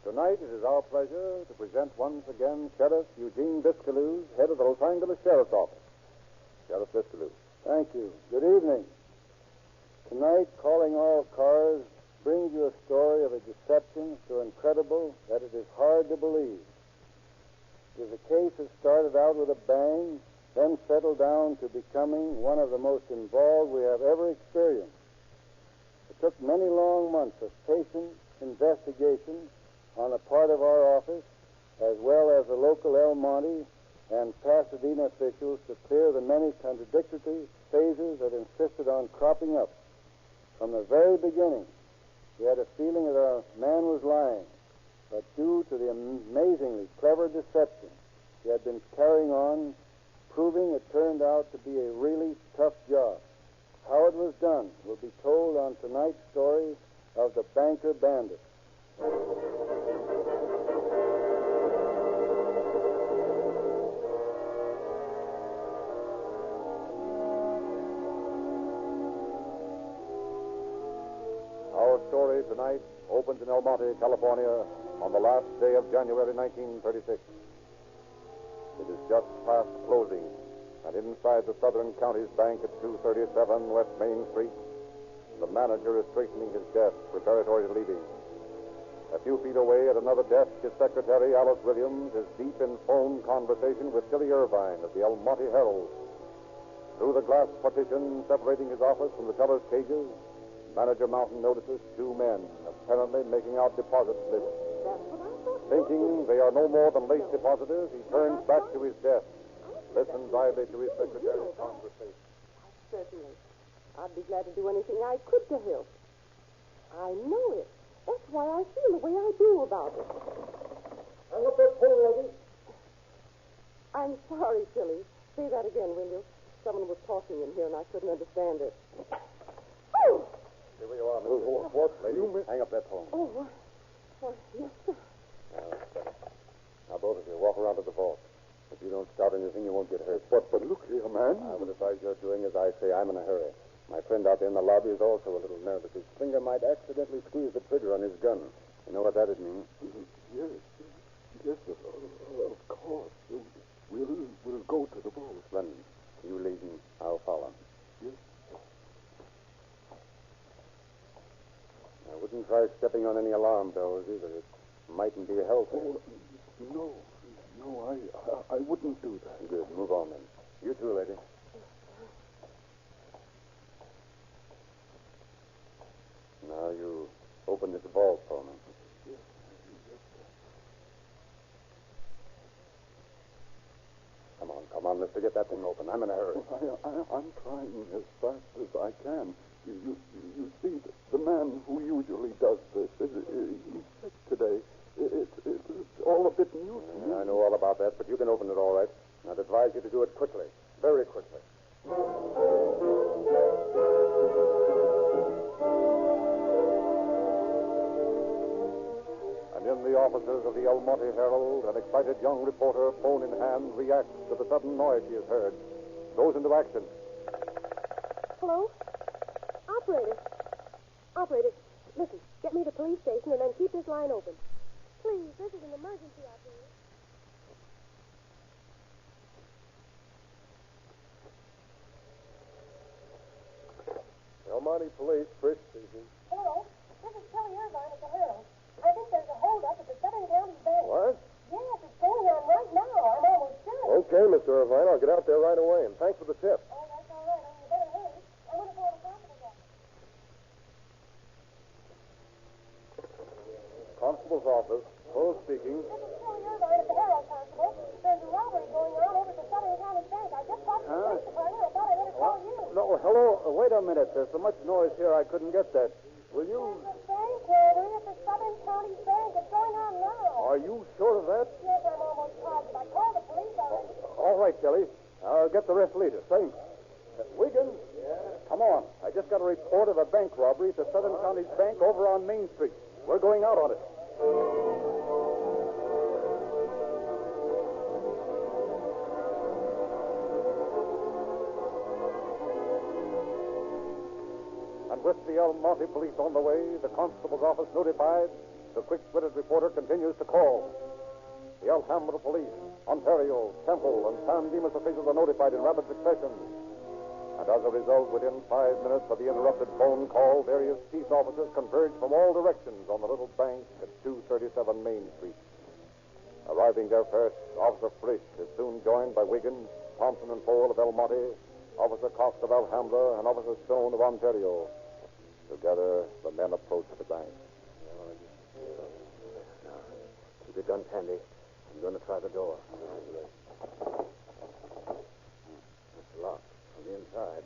Tonight it is our pleasure to present once again Sheriff Eugene Biscaluse, head of the Los Angeles Sheriff's Office. Sheriff Biscaluse. Thank you. Good evening. Tonight, Calling All Cars brings you a story of a deception so incredible that it is hard to believe. It is a case that started out with a bang, then settled down to becoming one of the most involved we have ever experienced. It took many long months of patient investigation on the part of our office, as well as the local El Monte and Pasadena officials, to clear the many contradictory phases that insisted on cropping up. From the very beginning, we had a feeling that our man was lying, but due to the amazingly clever deception he had been carrying on, proving it turned out to be a really tough job. How it was done will be told on tonight's story of the banker Bandit. Our story tonight opens in El Monte, California, on the last day of January 1936. It is just past closing, and inside the Southern Counties Bank at 237 West Main Street, the manager is straightening his desk, preparatory to leaving. A few feet away at another desk, his secretary, Alice Williams, is deep in phone conversation with Tilly Irvine of the El Monte Herald. Through the glass partition separating his office from the teller's cages, Manager Mountain notices two men apparently making out deposit slips. Thinking they are no more than late depositors, he turns back to his desk, listens idly to his secretary's conversation. Certainly. I'd be glad to do anything I could to help. I know it. That's why I feel the way I do about it. Hang up that phone, lady. I'm sorry, Tilly. Say that again, will you? Someone was talking in here and I couldn't understand it. Oh! Here you are, Mr. What, lady? Hang up that phone. Oh, yes, sir. Now, both of you, walk around to the vault. If you don't start anything, you won't get hurt. But look here, man. I would advise your doing as I say. I'm in a hurry. My friend out there in the lobby is also a little nervous. His finger might accidentally squeeze the trigger on his gun. You know what that'd mean? Yes, of course. We'll go to the vault. Splendid. You lead me. I'll follow. Yes. I wouldn't try stepping on any alarm bells either. It mightn't be healthy. Oh, no, I wouldn't do that. Good. Move on, then. You too, lady. Now you open this vault for me. Yes. Come on, mister. Get that thing open. I'm in a hurry. I'm trying as fast as I can. You see, the man who usually does this, he's sick today. It's all a bit new to me. I know all about that, but you can open it all right. I'd advise you to do it quickly. Very quickly. And in the offices of the El Monte Herald, an excited young reporter, phone in hand, reacts to the sudden noise he has heard. Goes into action. Hello? Operator, listen, get me to the police station and then keep this line open. Please, this is an emergency, operator. El Monte Police, Chris speaking. Hello, this is Kelly Irvine at the Herald. I think there's a holdup at the Southern County Bank. What? Yes, it's going on right now. I'm almost sure. Okay, Mr. Irvine, I'll get out there right away, and thanks for the tip. Oh, that's all right. You better hurry. I'm going to call the constable's office. Constable's office. Full speaking. This is Kelly Irvine at the Herald, Constable. There's a robbery going on over at the Southern County Bank. I just talked to the police department. I thought I'd better call you. No, hello. Wait a minute. There's so much noise here I couldn't get that. Will you... There's a bank robbery at the Southern County Bank. It's going on now. Are you sure of that? Yes, I'm almost positive. I called the police already. All right, Kelly. I'll get the rest later. Thanks. Wiggins? Yeah? Come on. I just got a report of a bank robbery at the Southern County Bank over on Main Street. We're going out on it. And with the El Monte police on the way, the constable's office notified, the quick-witted reporter continues to call. The Alhambra police, Ontario, Temple, and San Dimas officials are notified in rapid succession. And as a result, within 5 minutes of the interrupted phone call, various peace officers converged from all directions on the little bank at 237 Main Street. Arriving there first, Officer Frisch is soon joined by Wiggins, Thompson and Fole of El Monte, Officer Cox of Alhambra, and Officer Stone of Ontario. Together, the men approach the bank. Now, keep your guns handy. I'm going to try the door. It's locked from the inside.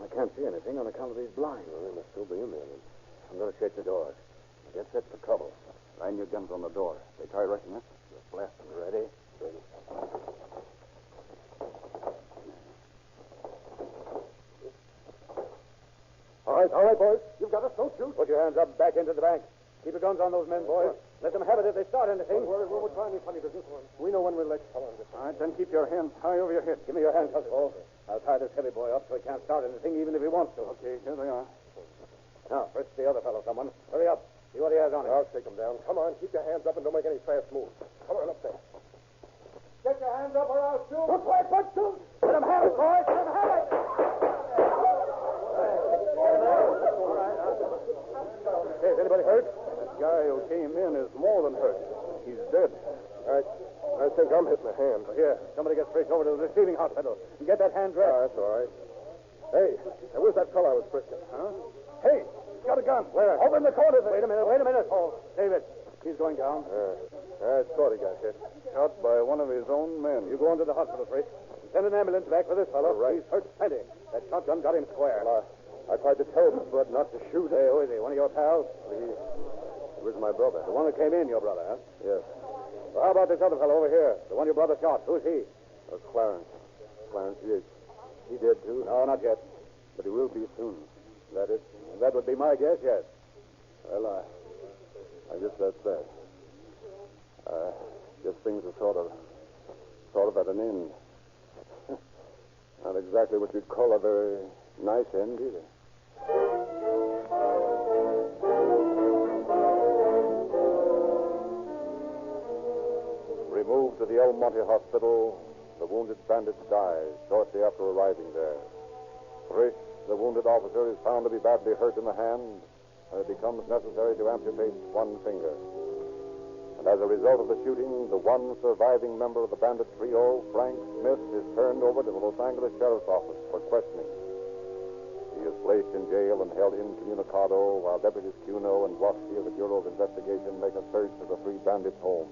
I can't see anything on account of these blinds. Well, they must still be in there, then. I'm going to shake the doors. Get set for trouble. Line your guns on the door. They try rushing us. Just blast them. Ready? Ready. All right, boys. You've got us. Don't shoot. Put your hands up, back into the bank. Keep your guns on those men, boys. Let them have it if they start anything. Don't worry, we won't try any funny business. We know when we're let fall on this. All right, then keep your hands high over your head. Give me your hands, Constable. I'll tie this heavy boy up so he can't start anything, even if he wants to. Okay, here they are. Now, first the other fellow, someone. Hurry up. See what he has on him. I'll shake him down. Come on, keep your hands up and don't make any fast moves. Come on up there. Get your hands up or I'll shoot. Don't try to shoot. Let him have it, boys. Let him have it. Hey, is anybody hurt? That guy who came in is more than hurt. He's dead. I think I'm hitting the hand. Here, somebody get Frisch over to the receiving hospital and get that hand dressed. That's all right. Hey, where's that fellow I was frisking? Huh? Hey, he's got a gun. Where? Over in the corner. Wait a minute. Oh, David, he's going down. I thought he got hit. Shot by one of his own men. You go on to the hospital, Frisch. Send an ambulance back for this fellow. Right. He's hurt plenty. That shotgun got him square. Well, I tried to tell Bud not to shoot. Hey, who is he? One of your pals? He was my brother. The one that came in, your brother, huh? Yes. Well, how about this other fellow over here? The one your brother shot. Who's he? That's Clarence. Clarence, he dead, too? No, not yet. But he will be soon. That is? That would be my guess, yes. Well, I guess that's that. Guess things are sort of at an end. Not exactly what you'd call a very nice end, either. Removed to the El Monte Hospital, the wounded bandit dies shortly after arriving there. Frisch, the wounded officer, is found to be badly hurt in the hand, and it becomes necessary to amputate one finger. And as a result of the shooting, the one surviving member of the bandit trio, Frank Smith, is turned over to the Los Angeles Sheriff's Office for questioning. He is placed in jail and held incommunicado while Deputies Cuno and Watsky of the Bureau of Investigation make a search of the three bandits' homes.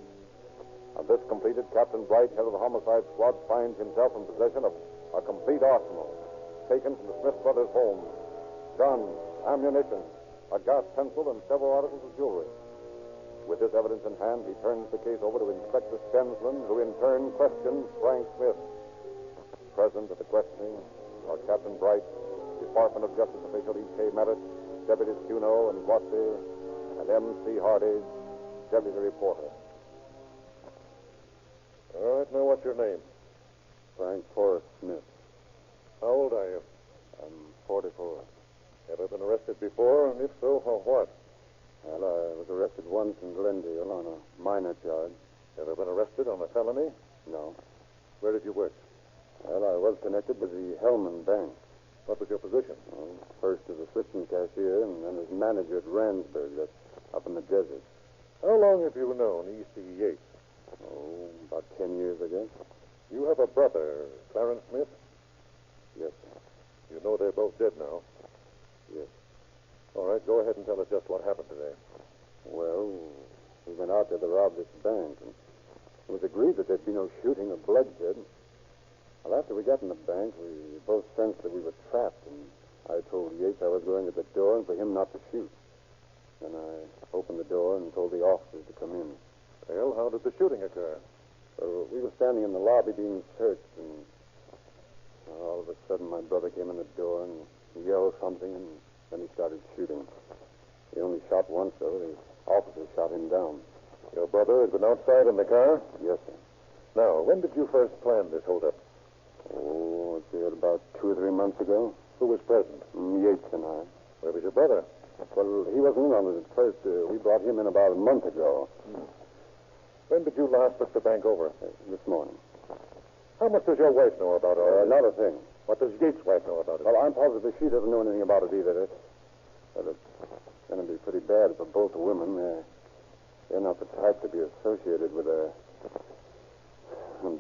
And this completed, Captain Bright, head of the homicide squad, finds himself in possession of a complete arsenal taken from the Smith brothers' homes: guns, ammunition, a gas pencil, and several articles of jewelry. With this evidence in hand, he turns the case over to Inspector Stensland, who in turn questions Frank Smith. Present at the questioning are Captain Bright, Department of Justice official E.K. Merritt, Deputies Cuno and Watsky, and M.C. Hardy, Deputy Reporter. All right, now what's your name? Frank Forrest Smith. How old are you? I'm 44. Ever been arrested before? And if so, for what? Well, I was arrested once in Glendale on a minor charge. Ever been arrested on a felony? No. Where did you work? Well, I was connected with the Hellman Bank. What was your position? Well, first as assistant cashier and then as manager at Randsburg, that's up in the desert. How long have you known E.C. Yates? Oh, about 10 years, I guess. You have a brother, Clarence Smith? Yes, sir. You know they're both dead now. Yes. All right, go ahead and tell us just what happened today. Well, we went out there to rob this bank, and it was agreed that there'd be no shooting or bloodshed. Well, after we got in the bank, we both sensed that we were trapped, and I told Yates I was going to the door and for him not to shoot. Then I opened the door and told the officers to come in. Well, how did the shooting occur? Well, we were standing in the lobby being searched, and all of a sudden my brother came in the door and he yelled something, and then he started shooting. He only shot once, though. The officer shot him down. Your brother had been outside in the car? Yes, sir. Now, when did you first plan this holdup? Oh, let's see, about 2 or 3 months ago. Who was present? Yates and I. Where was your brother? Well, he wasn't in on it at first. We brought him in about a month ago. When did you last look the bank over? This morning. How much does your wife know about all this? Not a thing. What does Yates' wife know about it? Well, I'm positive she doesn't know anything about it either. Well, it's going to be pretty bad for both the women. They're not the type to be associated with a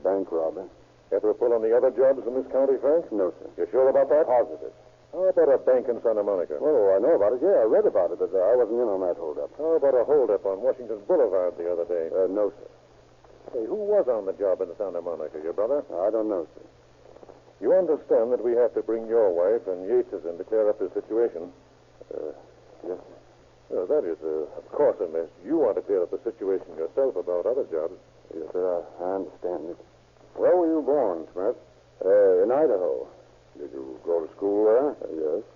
bank robber. Ever pull on the other jobs in this county, Frank? No, sir. You sure about that? Positive. How about a bank in Santa Monica? Oh, I know about it. Yeah, I read about it, but I wasn't in on that holdup. How about a holdup on Washington Boulevard the other day? No, sir. Hey, who was on the job in Santa Monica? Your brother? I don't know, sir. You understand that we have to bring your wife and Yates' in to clear up the situation? Yes, sir. That is, of course, unless you want to clear up the situation yourself about other jobs. Yes, sir. I understand it. Where were you born, Smith? In Idaho. Did you go to school there? Yes.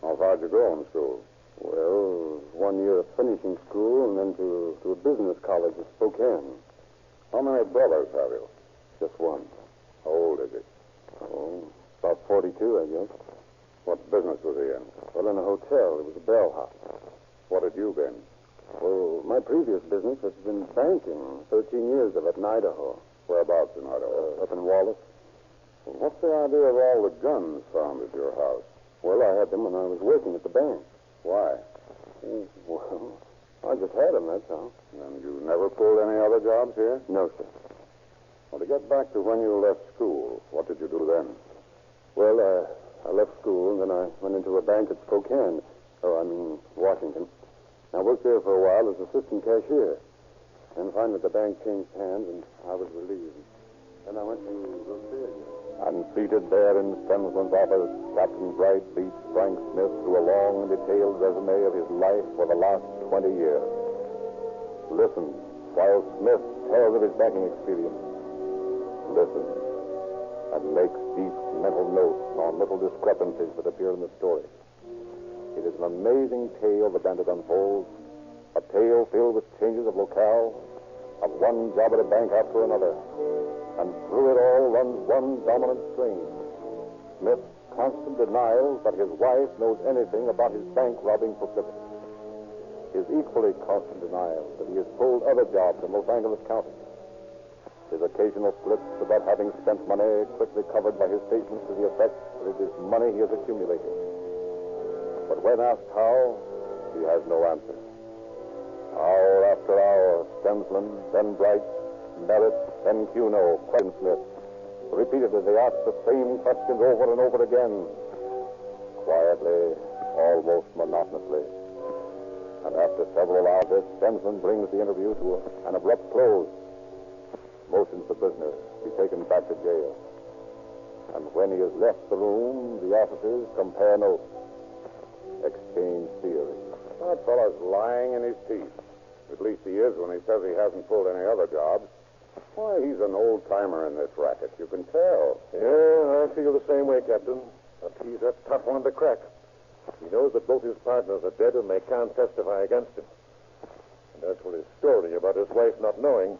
How far did you go in school? Well, 1 year of finishing school and then to a business college in Spokane. How many brothers have you? Just one. How old is he? Oh, about 42, I guess. What business was he in? Well, in a hotel. It was a bellhop. What had you been? Well, my previous business has been banking. 13 years of it in Idaho. Whereabouts in Idaho? Up in Wallace. What's the idea of all the guns found at your house? Well, I had them when I was working at the bank. Why? Well, I just had them, that's all. And you never pulled any other jobs here? No, sir. Well, to get back to when you left school, what did you do then? Well, I left school, and then I went into a bank at Spokane. Washington. I worked there for a while as assistant cashier. And finally the bank changed hands, and I was relieved. Then I went to Rosario. And seated there in Stensland's office, Captain Bright beats Frank Smith through a long and detailed resume of his life for the last 20 years. Listen while Smith tells of his banking experience. Listen and makes deep mental notes on little discrepancies that appear in the story. It is an amazing tale the bandit unfolds, a tale filled with changes of locale, of one job at a bank after another. And through it all runs one dominant string. Smith's constant denial that his wife knows anything about his bank robbing proclivity. His equally constant denial that he has pulled other jobs in Los Angeles County. His occasional slips about having spent money quickly covered by his statements to the effect that it is money he has accumulated. But when asked how, he has no answer. Hour after hour, Stensland, then Bright, Merritt, then Cuno, question Smith. Repeatedly, they ask the same questions over and over again. Quietly, almost monotonously. And after several hours, Stensland brings the interview to an abrupt close. Motions the prisoner be taken back to jail. And when he has left the room, the officers compare notes, exchange theories. That fellow's lying in his teeth. At least he is when he says he hasn't pulled any other jobs. Why, he's an old-timer in this racket. You can tell. Yeah, I feel the same way, Captain. But he's a tough one to crack. He knows that both his partners are dead and they can't testify against him. And as for his story about his wife not knowing,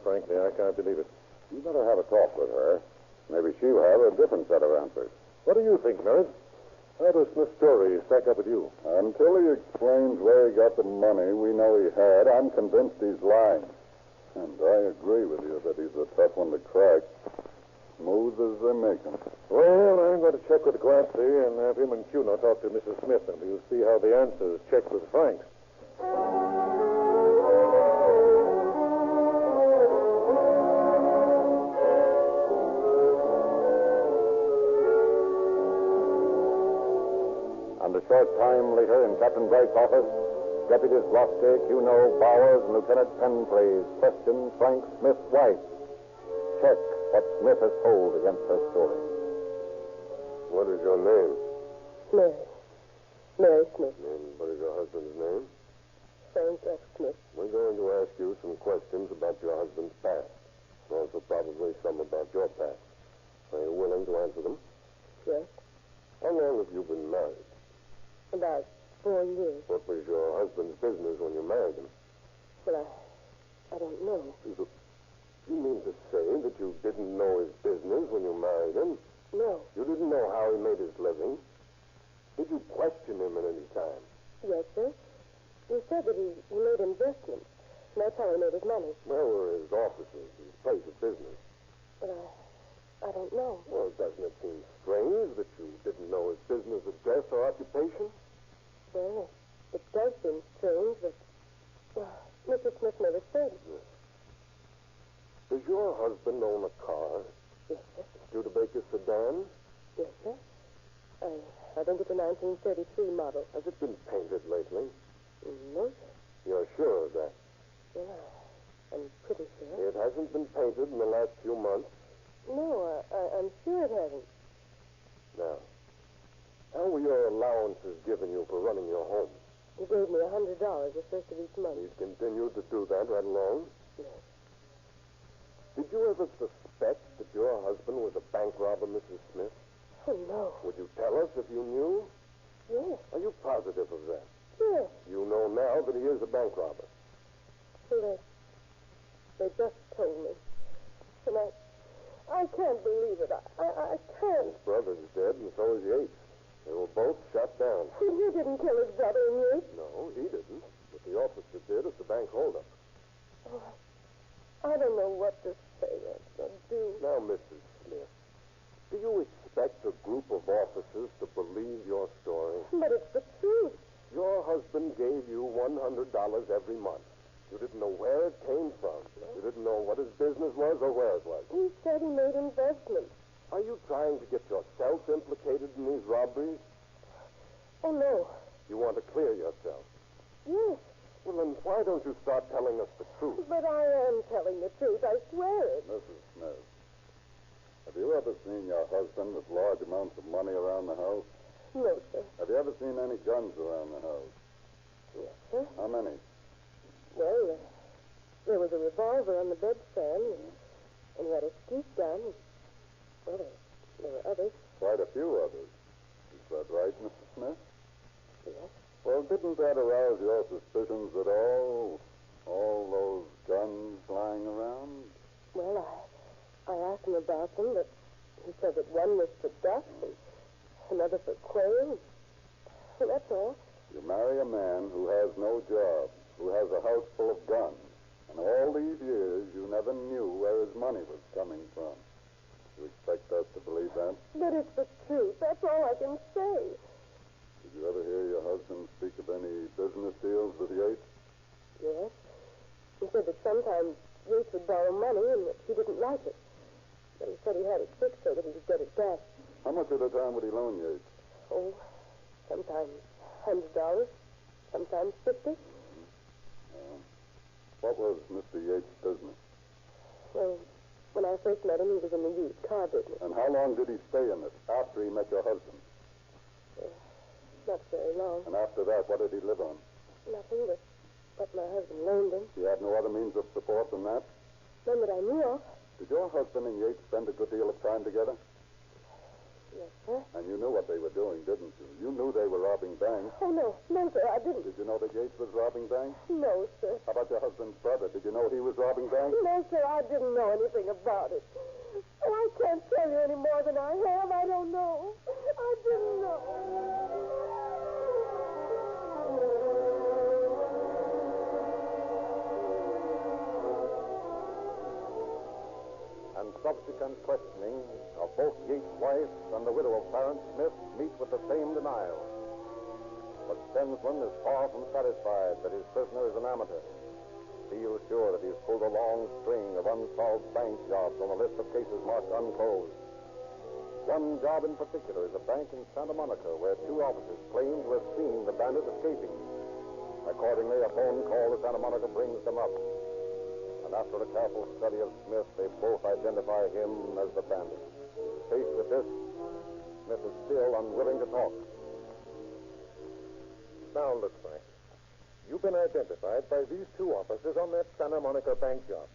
frankly, I can't believe it. You better have a talk with her. Maybe she'll have a different set of answers. What do you think, Merritt? How does Smith's story stack up with you? Until he explains where he got the money we know he had, I'm convinced he's lying. And I agree with you that he's a tough one to crack. Smooth as they make him. Well, I'm going to check with Glassy and have him and Cuno talk to Mrs. Smith, and we'll see how the answers check with Frank. And a short time later, in Captain Bright's office, Deputies Lofty, Cuno, Bowers, and Lieutenant Penplays question Frank Smith's wife. Check what Smith has told against her story. What is your name? Mary. Mary Smith. And what is your husband's name? Frank F. Smith. We're going to ask you some questions about your husband's past. Also probably some about your past. Are you willing to answer them? Yes. How long have you been married? About 4 years. What was your husband's business when you married him? Well, I don't know. You mean to say that you didn't know his business when you married him? No. You didn't know how he made his living? Did you question him at any time? Yes, sir. You said that he made investments. And that's how he made his money. Where were his offices, his place of business? But I don't know. Well, doesn't it seem strange that you didn't know his business address or occupation? Well, it does seem strange, but Mrs. Smith never said. Yes. Does your husband own a car? Yes, sir. Studebaker sedan? Yes, sir. I think it's a 1933 model. Has it been painted lately? No, sir. You're sure of that? Yeah, I'm pretty sure. It hasn't been painted in the last few months? No, I'm sure it hasn't. Now, how were your allowances given you for running your home? He gave me $100 the first of each month. He's continued to do that right along? Yes. Did you ever suspect that your husband was a bank robber, Mrs. Smith? Oh, no. Would you tell us if you knew? Yes. Are you positive of that? Yes. You know now that he is a bank robber. Well, they just told me. And I can't believe it. I can't. His brother's dead, and so is Yates. They were both shot down. You didn't kill his brother, you? No, he didn't. But the officer did at the bank holdup. Oh, I don't know what to say or do. Now, Mrs. Smith, do you expect a group of officers to believe your story? But it's the truth. Your husband gave you $100 every month. You didn't know where it came from. You didn't know what his business was or where it was. He said he made investments. Are you trying to get yourself implicated in these robberies? Oh, no. You want to clear yourself? Yes. Well, then why don't you start telling us the truth? But I am telling the truth. I swear it. Mrs. Smith, have you ever seen your husband with large amounts of money around the house? No, sir. Have you ever seen any guns around the house? Yes, sir. How many? Well, there was a revolver on the bedstand, and he had a skeet gun. Well, there were others. Quite a few others. Is that right, Mrs. Smith? Yes. Well, didn't that arouse your suspicions at all? All those guns lying around? Well, I asked him about them, but he said that one was for duck and another for quail. Well, that's all. You marry a man who has no job, who has a house full of guns, and all these years you never knew where his money was coming from. You expect us to believe that? But it's the truth. That's all I can say. Did you ever hear your husband speak of any business deals with Yates? Yes. He said that sometimes Yates would borrow money and that he didn't like it. But he said he had it fixed so that he could get it back. How much at a time would he loan Yates? Oh, sometimes $100, sometimes $50. What was Mr. Yates' business? Well, when I first met him, he was in the used car business. And how long did he stay in it after he met your husband? Not very long. And after that, what did he live on? Nothing but what my husband loaned him. He had no other means of support than that? None that I knew of. Did your husband and Yates spend a good deal of time together? Yes, sir. And you knew what they were doing, didn't you? You knew they were robbing banks. Oh, no, sir, I didn't. Did you know that Yates was robbing banks? No, sir. How about your husband's brother? Did you know he was robbing banks? No, sir, I didn't know anything about it. Oh, I can't tell you any more than I have. I don't know. I didn't know. And subsequent questioning of both Yates' wife and the widow of Clarence Smith meet with the same denial. But Stensland is far from satisfied that his prisoner is an amateur. He feels sure that he's pulled a long string of unsolved bank jobs on a list of cases marked unclosed. One job in particular is a bank in Santa Monica where two officers claim to have seen the bandit escaping. Accordingly, a phone call to Santa Monica brings them up. And after a careful study of Smith, they both identify him as the bandit. Faced with this, Smith is still unwilling to talk. Now, look, Frank. You've been identified by these two officers on that Santa Monica bank job.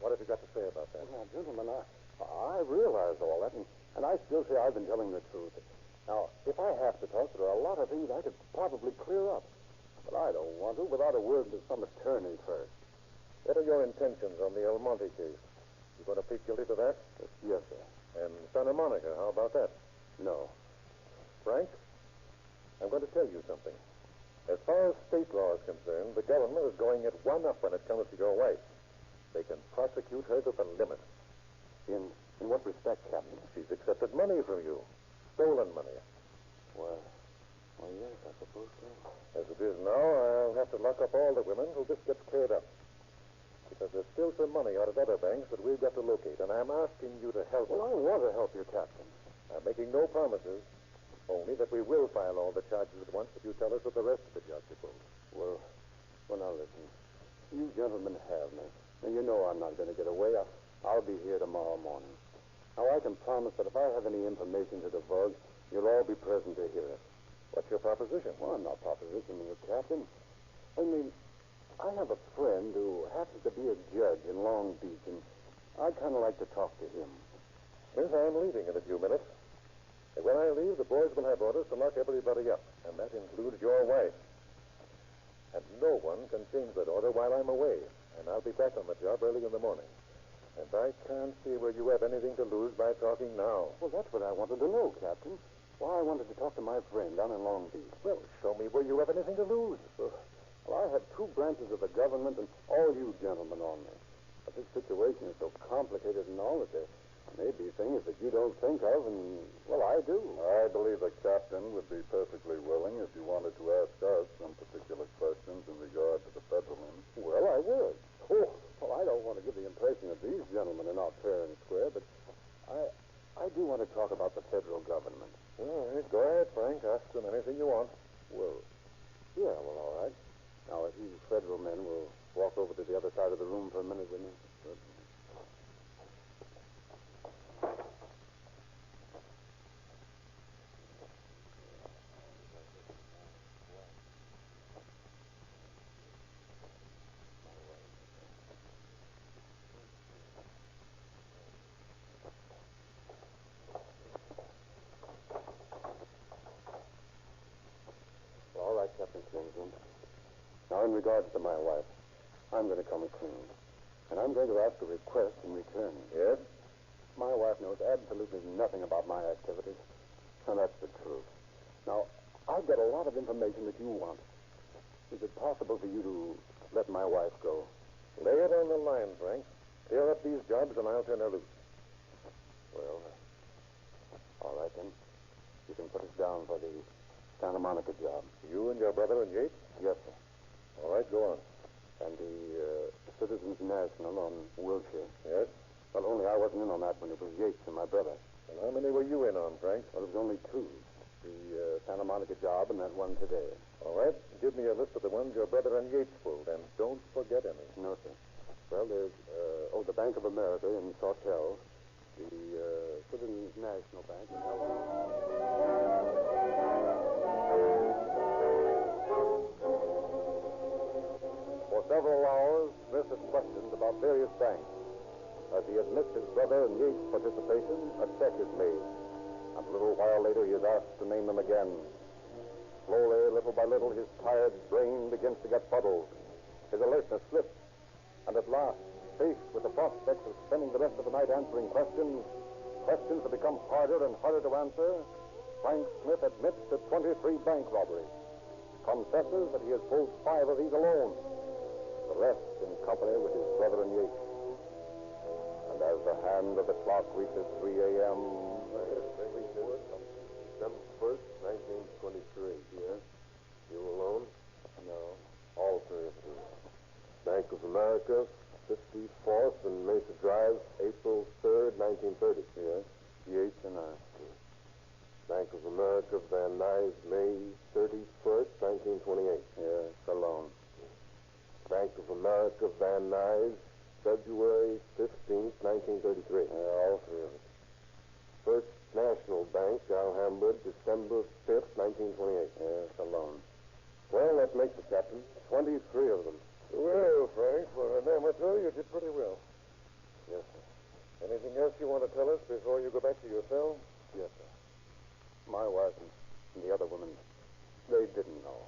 What have you got to say about that? Now, gentlemen, I realize all that, and I still say I've been telling the truth. Now, if I have to talk, there are a lot of things I could probably clear up. But I don't want to without a word with some attorney first. What are your intentions on the El Monte case? You going to plead guilty to that? Yes, sir. And Santa Monica, how about that? No. Frank, I'm going to tell you something. As far as state law is concerned, the government is going at one up when it comes to your wife. They can prosecute her to the limit. In what respect, Captain? She's accepted money from you. Stolen money. Well, yes, I suppose so. As it is now, I'll have to lock up all the women till this gets cleared up. Because there's still some money out of other banks that we've got to locate, and I'm asking you to help us. Well, I want to help you, Captain. I'm making no promises, only that we will file all the charges at once if you tell us what the rest of the jobs are for. Well, now listen. You gentlemen have me. Now, you know I'm not going to get away. I'll be here tomorrow morning. Now, I can promise that if I have any information to divulge, you'll all be present to hear it. What's your proposition? Well, I'm not propositioning you, Captain. I mean, I have a friend who happens to be a judge in Long Beach, and I'd kind of like to talk to him. Yes, I'm leaving in a few minutes. And when I leave, the boys will have orders to lock everybody up, and that includes your wife. And no one can change that order while I'm away, and I'll be back on the job early in the morning. And I can't see where you have anything to lose by talking now. Well, that's what I wanted to know, Captain. Why I wanted to talk to my friend down in Long Beach. Well, show me where you have anything to lose. Well, I have two branches of the government and all you gentlemen on me. But this situation is so complicated and all that there may be things that you don't think of, and, well, I do. I believe the captain would be perfectly willing if you wanted to ask us some particular questions in regard to the federal end. Well, I would. Oh, well, I don't want to give the impression that these gentlemen are not fair and square, but I do want to talk about the federal government. All right, go ahead, Frank. Ask them anything you want. Well, yeah, well, all right. Now, if you federal men will walk over to the other side of the room for a minute with me. Good. All right, Captain Kingsland. Now, in regards to my wife, I'm going to come clean. And I'm going to ask a request in return. Yes? My wife knows absolutely nothing about my activities. And that's the truth. Now, I've got a lot of information that you want. Is it possible for you to let my wife go? Lay it on the line, Frank. Clear up these jobs and I'll turn her loose. Well, all right then. You can put us down for the Santa Monica job. You and your brother and Yates? Yes, sir. All right, go on. And the Citizens National on Wilshire. Yes? Well, only I wasn't in on that when it was Yates and my brother. And how many were you in on, Frank? Well, it was only two. The Santa Monica job and that one today. All right. Give me a list of the ones your brother and Yates pulled, and don't forget any. No, sir. Well, there's, the Bank of America in Sawtell, the Citizens National Bank in For several hours, Smith had questioned about various banks. As he admits his brother and Yates' participation, a check is made. And a little while later, he is asked to name them again. Slowly, little by little, his tired brain begins to get fuddled. His alertness slips. And at last, faced with the prospect of spending the rest of the night answering questions that become harder and harder to answer, Frank Smith admits to 23 bank robberies. Confesses that he has pulled 5 of these alone. The rest in company with his brother and Yates. And as the hand of the clock reaches 3 a.m. December 1st, 1923. Yes? You alone? No. All three of you. Bank of America, 54th and Mesa Drive, April 3rd, 1930. Yes? Yates and I. Bank of America, Van Nuys, May 31st, 1928. Yes, alone. Bank of America, Van Nuys, February 15th, 1933. All three of us. First National Bank, Alhambra, December 5th, 1928. Yes, alone. Well, that makes it, Captain. 23 of them. Well, Frank, for an amateur, you did pretty well. Yes, sir. Anything else you want to tell us before you go back to your cell? Yes, sir. My wife and the other women, they didn't know.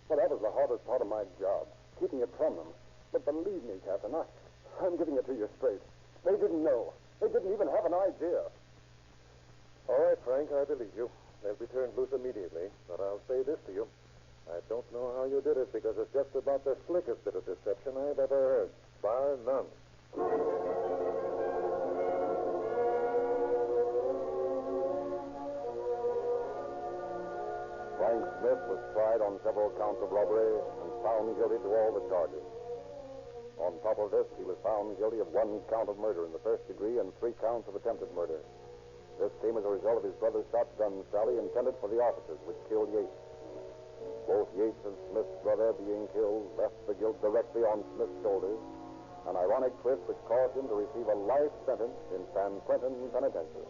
Well, that was the hardest part of my job, keeping it from them. But believe me, Captain, I'm giving it to you straight. They didn't know. They didn't even have an idea. All right, Frank, I believe you. They'll be turned loose immediately. But I'll say this to you. I don't know how you did it because it's just about the slickest bit of deception I've ever heard. Bar none. Frank Smith was tried on several counts of robbery and found guilty to all the charges. On top of this, he was found guilty of 1 count of murder in the first degree and 3 counts of attempted murder. This came as a result of his brother's shotgun sally intended for the officers, which killed Yates. Both Yates and Smith's brother being killed left the guilt directly on Smith's shoulders, an ironic twist which caused him to receive a life sentence in San Quentin Penitentiary.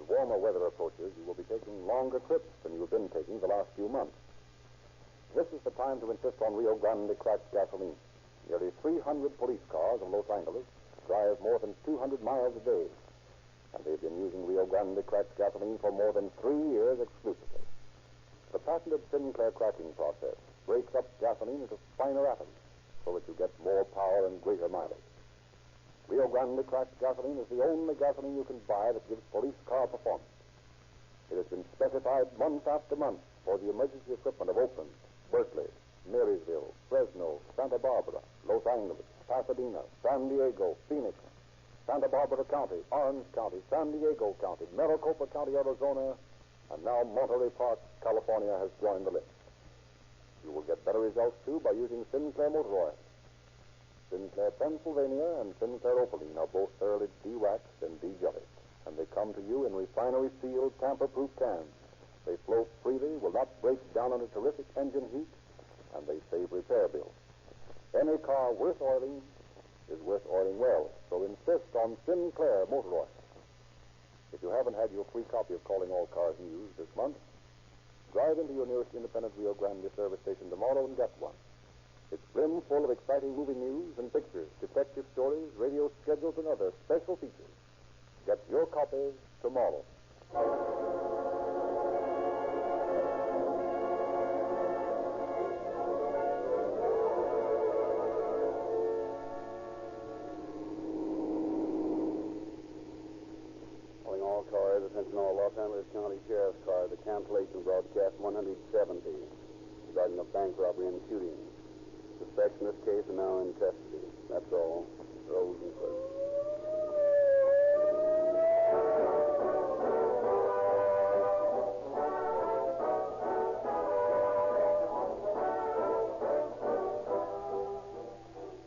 Warmer weather approaches, you will be taking longer trips than you've been taking the last few months. This is the time to insist on Rio Grande cracked gasoline. Nearly 300 police cars of Los Angeles drive more than 200 miles a day, and they've been using Rio Grande cracked gasoline for more than 3 years exclusively. The patented Sinclair cracking process breaks up gasoline into finer atoms so that you get more power and greater mileage. Rio Grande cracked gasoline is the only gasoline you can buy that gives police car performance. It has been specified month after month for the emergency equipment of Oakland, Berkeley, Marysville, Fresno, Santa Barbara, Los Angeles, Pasadena, San Diego, Phoenix, Santa Barbara County, Orange County, San Diego County, Maricopa County, Arizona, and now Monterey Park, California has joined the list. You will get better results, too, by using Sinclair motor oil. Sinclair Pennsylvania and Sinclair Opaline are both thoroughly de-waxed and de-jellied, and they come to you in refinery-sealed, tamper-proof cans. They flow freely, will not break down under terrific engine heat, and they save repair bills. Any car worth oiling is worth oiling well, so insist on Sinclair motor oil. If you haven't had your free copy of Calling All Cars News this month, drive into your nearest independent Rio Grande service station tomorrow and get one. It's brimful of exciting movie news and pictures, detective stories, radio schedules, and other special features. Get your copy tomorrow. Calling all cars, attention all Los Angeles County Sheriff's cars, the cancellation broadcast 170 regarding a bank robbery and shooting. Suspects in this case are now in custody. That's all. Rose and Cliff.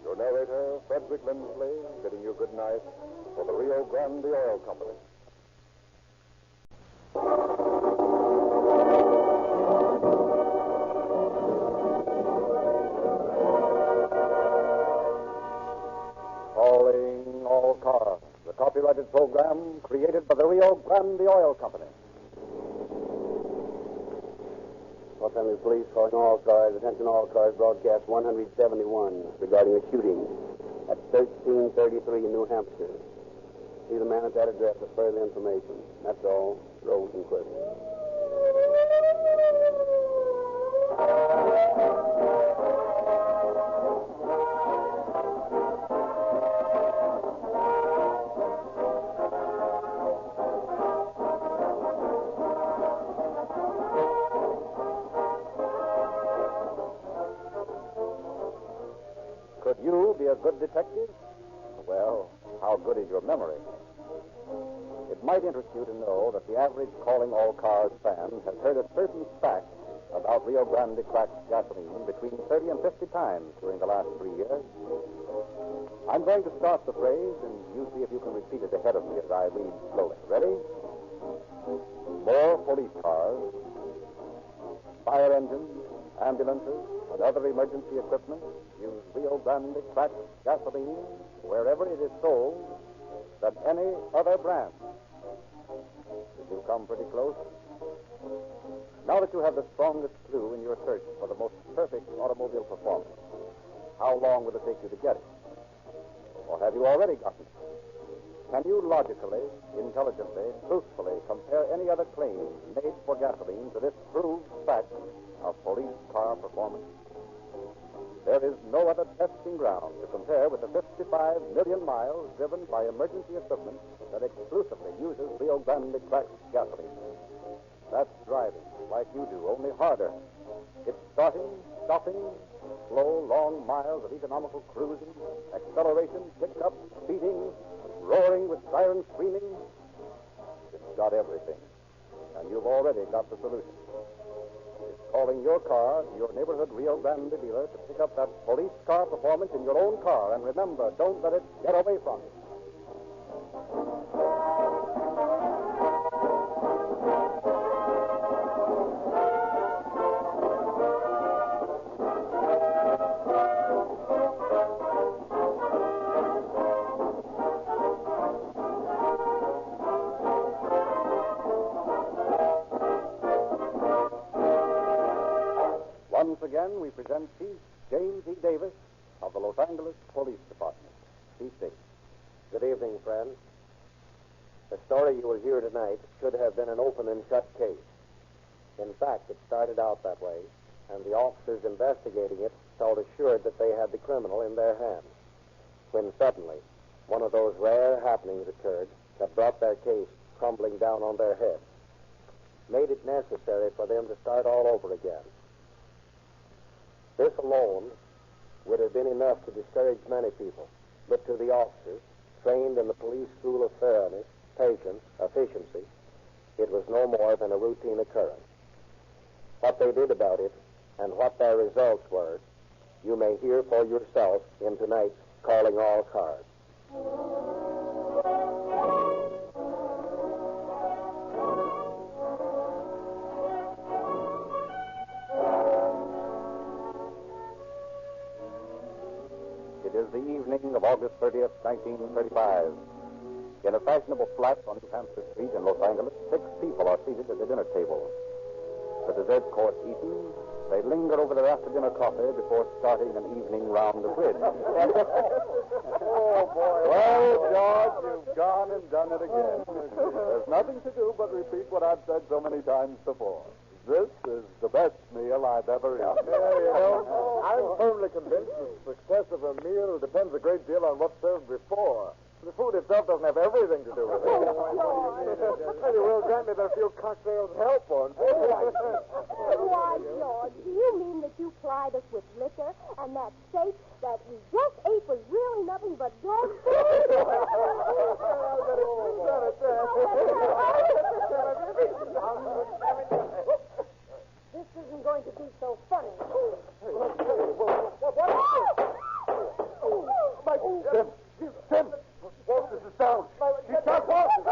Your narrator, Frederick Lindsley, bidding you good night for the Rio Grande Oil Company. Calling all cars. The copyrighted program created by the Rio Grande Oil Company. Los Angeles Police calling all cars, attention all cars, broadcast 171 regarding a shooting at 1333 in New Hampshire. See the man at that address for further information. That's all. Rose and Cliff. Could you be a good detective? Well, how good is your memory? It might interest you to know that the average Calling All Cars fan has heard a certain fact about Rio Grande cracked gasoline between 30 and 50 times during the last 3 years. I'm going to start the phrase, and you see if you can repeat it ahead of me as I read slowly. Ready? More police cars, fire engines, ambulances, and other emergency equipment use Rio Grande cracked gasoline wherever it is sold than any other brand. Did you come pretty close? Now that you have the strongest clue in your search for the most perfect automobile performance, how long will it take you to get it? Or have you already gotten it? Can you logically, intelligently, truthfully compare any other claim made for gasoline to this proved fact of police car performance? There is no other testing ground to compare with the 55 million miles driven by emergency equipment that exclusively uses Rio Grande cracked gasoline. That's driving like you do, only harder. It's starting, stopping, slow, long miles of economical cruising, acceleration, pickup, speeding, roaring with siren screaming. It's got everything. And you've already got the solution. It's calling your car to your neighborhood Rio Grande dealer to pick up that police car performance in your own car. And remember, don't let it get away from you. Once again, we present Chief James E. Davis of the Los Angeles Police Department. Chief Davis. Good evening, friends. The story you will hear tonight should have been an open and shut case. In fact, it started out that way, and the officers investigating it felt assured that they had the criminal in their hands, when suddenly one of those rare happenings occurred that brought their case crumbling down on their heads, made it necessary for them to start all over again. This alone would have been enough to discourage many people, but to the officers, trained in the police school of thoroughness, patience, efficiency, it was no more than a routine occurrence. What they did about it and what their results were, you may hear for yourself in tonight's Calling All Cars. It is the evening of August 30th, 1935. In a fashionable flat on New Hampshire Street in Los Angeles, 6 people are seated at the dinner table. The dessert course eaten, They linger over their after-dinner coffee before starting an evening round of bridge. Oh, boy. Well, George, you've gone and done it again. There's nothing to do but repeat what I've said so many times before. This is the best meal I've ever eaten. I'm firmly convinced that the success of a meal depends a great deal on what's served before. The food itself doesn't have everything to do with it. Well, you will grant me that a few cocktails help one. Why, George, do you mean that you plied us with liquor and that steak that we just ate was really nothing but dog food? This isn't going to be so funny. Tim! Walters is down. She's shot Walters.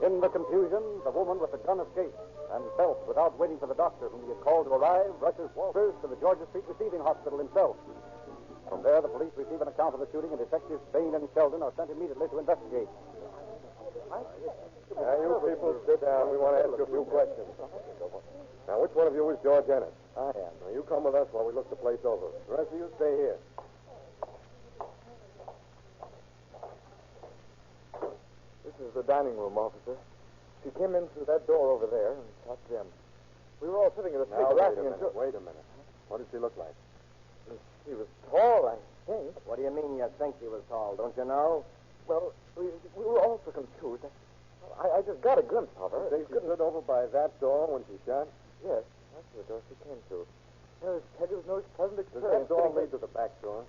In the confusion, the woman with the gun escapes, and Phelps, without waiting for the doctor whom he had called to arrive, rushes Walters to the Georgia Street Receiving Hospital himself. From there, the police receive an account of the shooting, and Detectives Bain and Sheldon are sent immediately to investigate. Now, you people sit down. We want to ask you a few questions. Now, which one of you is George Ennis? I am. Now, you come with us while we look the place over. The rest of you stay here. This is the dining room, officer. She came in through that door over there and shot Jim. We were all sitting at a table Now, laughing until... wait a minute. What did she look like? She was tall, I think. What do you mean you think he was tall? Don't you know? Well, we were all so confused. I just got a glimpse of her. You think she stood over by that door when she shot? Yes, that's the door she came through. There was no pleasant Does experience. that door lead to the back door?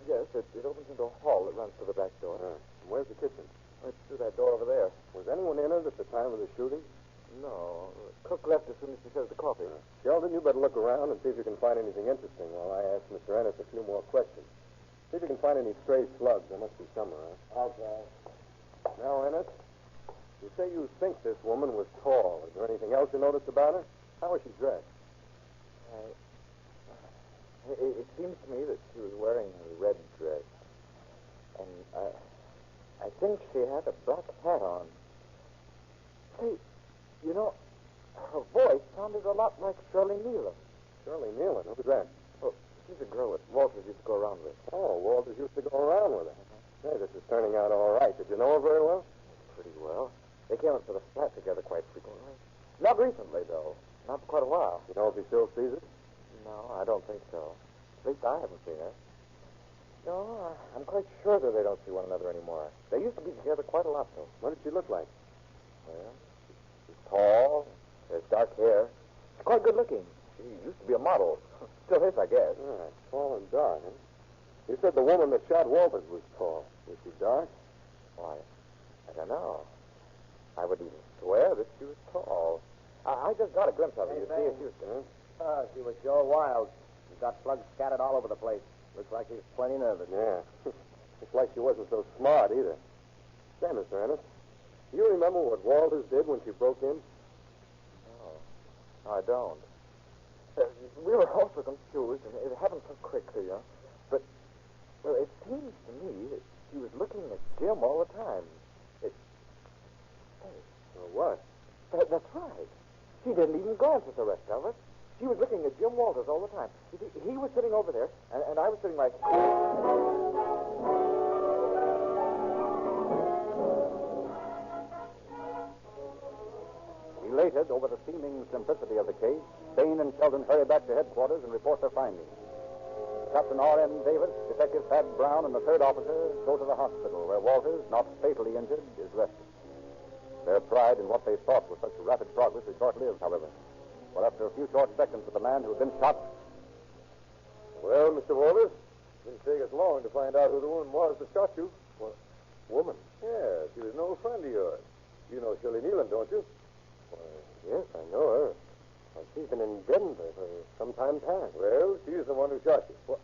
Yes, it opens into a hall that runs to the back door. And where's the kitchen? It's through that door over there. Was anyone in it at the time of the shooting? No. Cook left as soon as she served the coffee. Sheldon, you better look around and see if you can find anything interesting while I ask Mr. Ennis a few more questions. See if you can find any stray slugs. There must be some around. Okay. Now, Ennis, you say you think this woman was tall. Is there anything else you noticed about her? How was she dressed? It seems to me that she was wearing a red dress. And I think she had a black hat on. Say, you know, her voice sounded a lot like Shirley Nealon. Shirley Nealon? Who's that? Oh, she's a girl that Walters used to go around with. Oh, Walters used to go around with her. Hey, this is turning out all right. Did you know her very well? Pretty well. They came up to the flat together quite frequently. Not recently, though. Not for quite a while. You know if he still sees her? No, I don't think so. At least I haven't seen her. No, I'm quite sure that they don't see one another anymore. They used to be together quite a lot, though. What did she look like? Well, she's tall, has dark hair. She's quite good looking. She used to be a model. Still is, I guess. Yeah, tall and dark, huh? You said the woman that shot Walters was tall. Was she dark? Why, I don't know. I would even swear that she was tall. I just got a glimpse of her. You see, she was... She was sure wild. She's got slugs scattered all over the place. Looks like she's plenty nervous. Yeah. Looks like she wasn't so smart either. Say, Mr. Ennis, do you remember what Walters did when she broke in? No, I don't. We were also confused, and it happened so quickly, you know. But, well, it seems to me that she was looking at Jim all the time. Hey. Well, what? That's right. She didn't even glance at the rest of us. She was looking at Jim Walters all the time. You see, he was sitting over there, and I was sitting like... Elated over the seeming simplicity of the case, Bain and Sheldon hurry back to headquarters and report their findings. Captain R.M. Davis, Detective Thad Brown, and the third officer go to the hospital where Walters, not fatally injured, is resting. Their pride in what they thought was such rapid progress is short-lived, however. For after a few short seconds of the man who had been shot... Well, Mr. Walters, it didn't take us long to find out who the woman was that shot you. What? Woman? Yeah, she was an old friend of yours. You know Shirley Nealon, don't you? Yes, I know her. Well, she's been in Denver for some time past. Well, she's the one who shot you. What?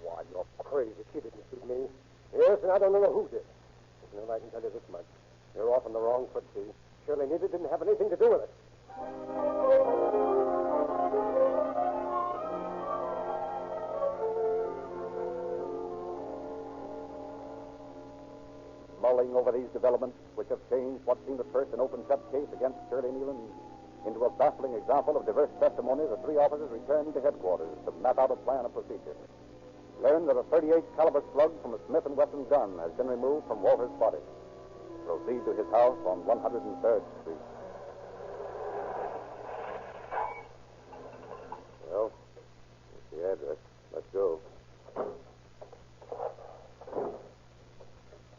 Why, you're crazy. She didn't shoot me. Yes, and I don't know who did. No, I can tell you this much. You're off on the wrong foot, see. Shirley Nealon didn't have anything to do with it. mulling over these developments, which have changed what seemed at first an open-shut case against Shirley Nealon into a baffling example of diverse testimony, the three officers returned to headquarters to map out a plan of procedure. Learned that a .38 caliber slug from a Smith & Wesson gun has been removed from Walter's body. Proceed to his house on 103rd Street. Well, that's the address. Let's go.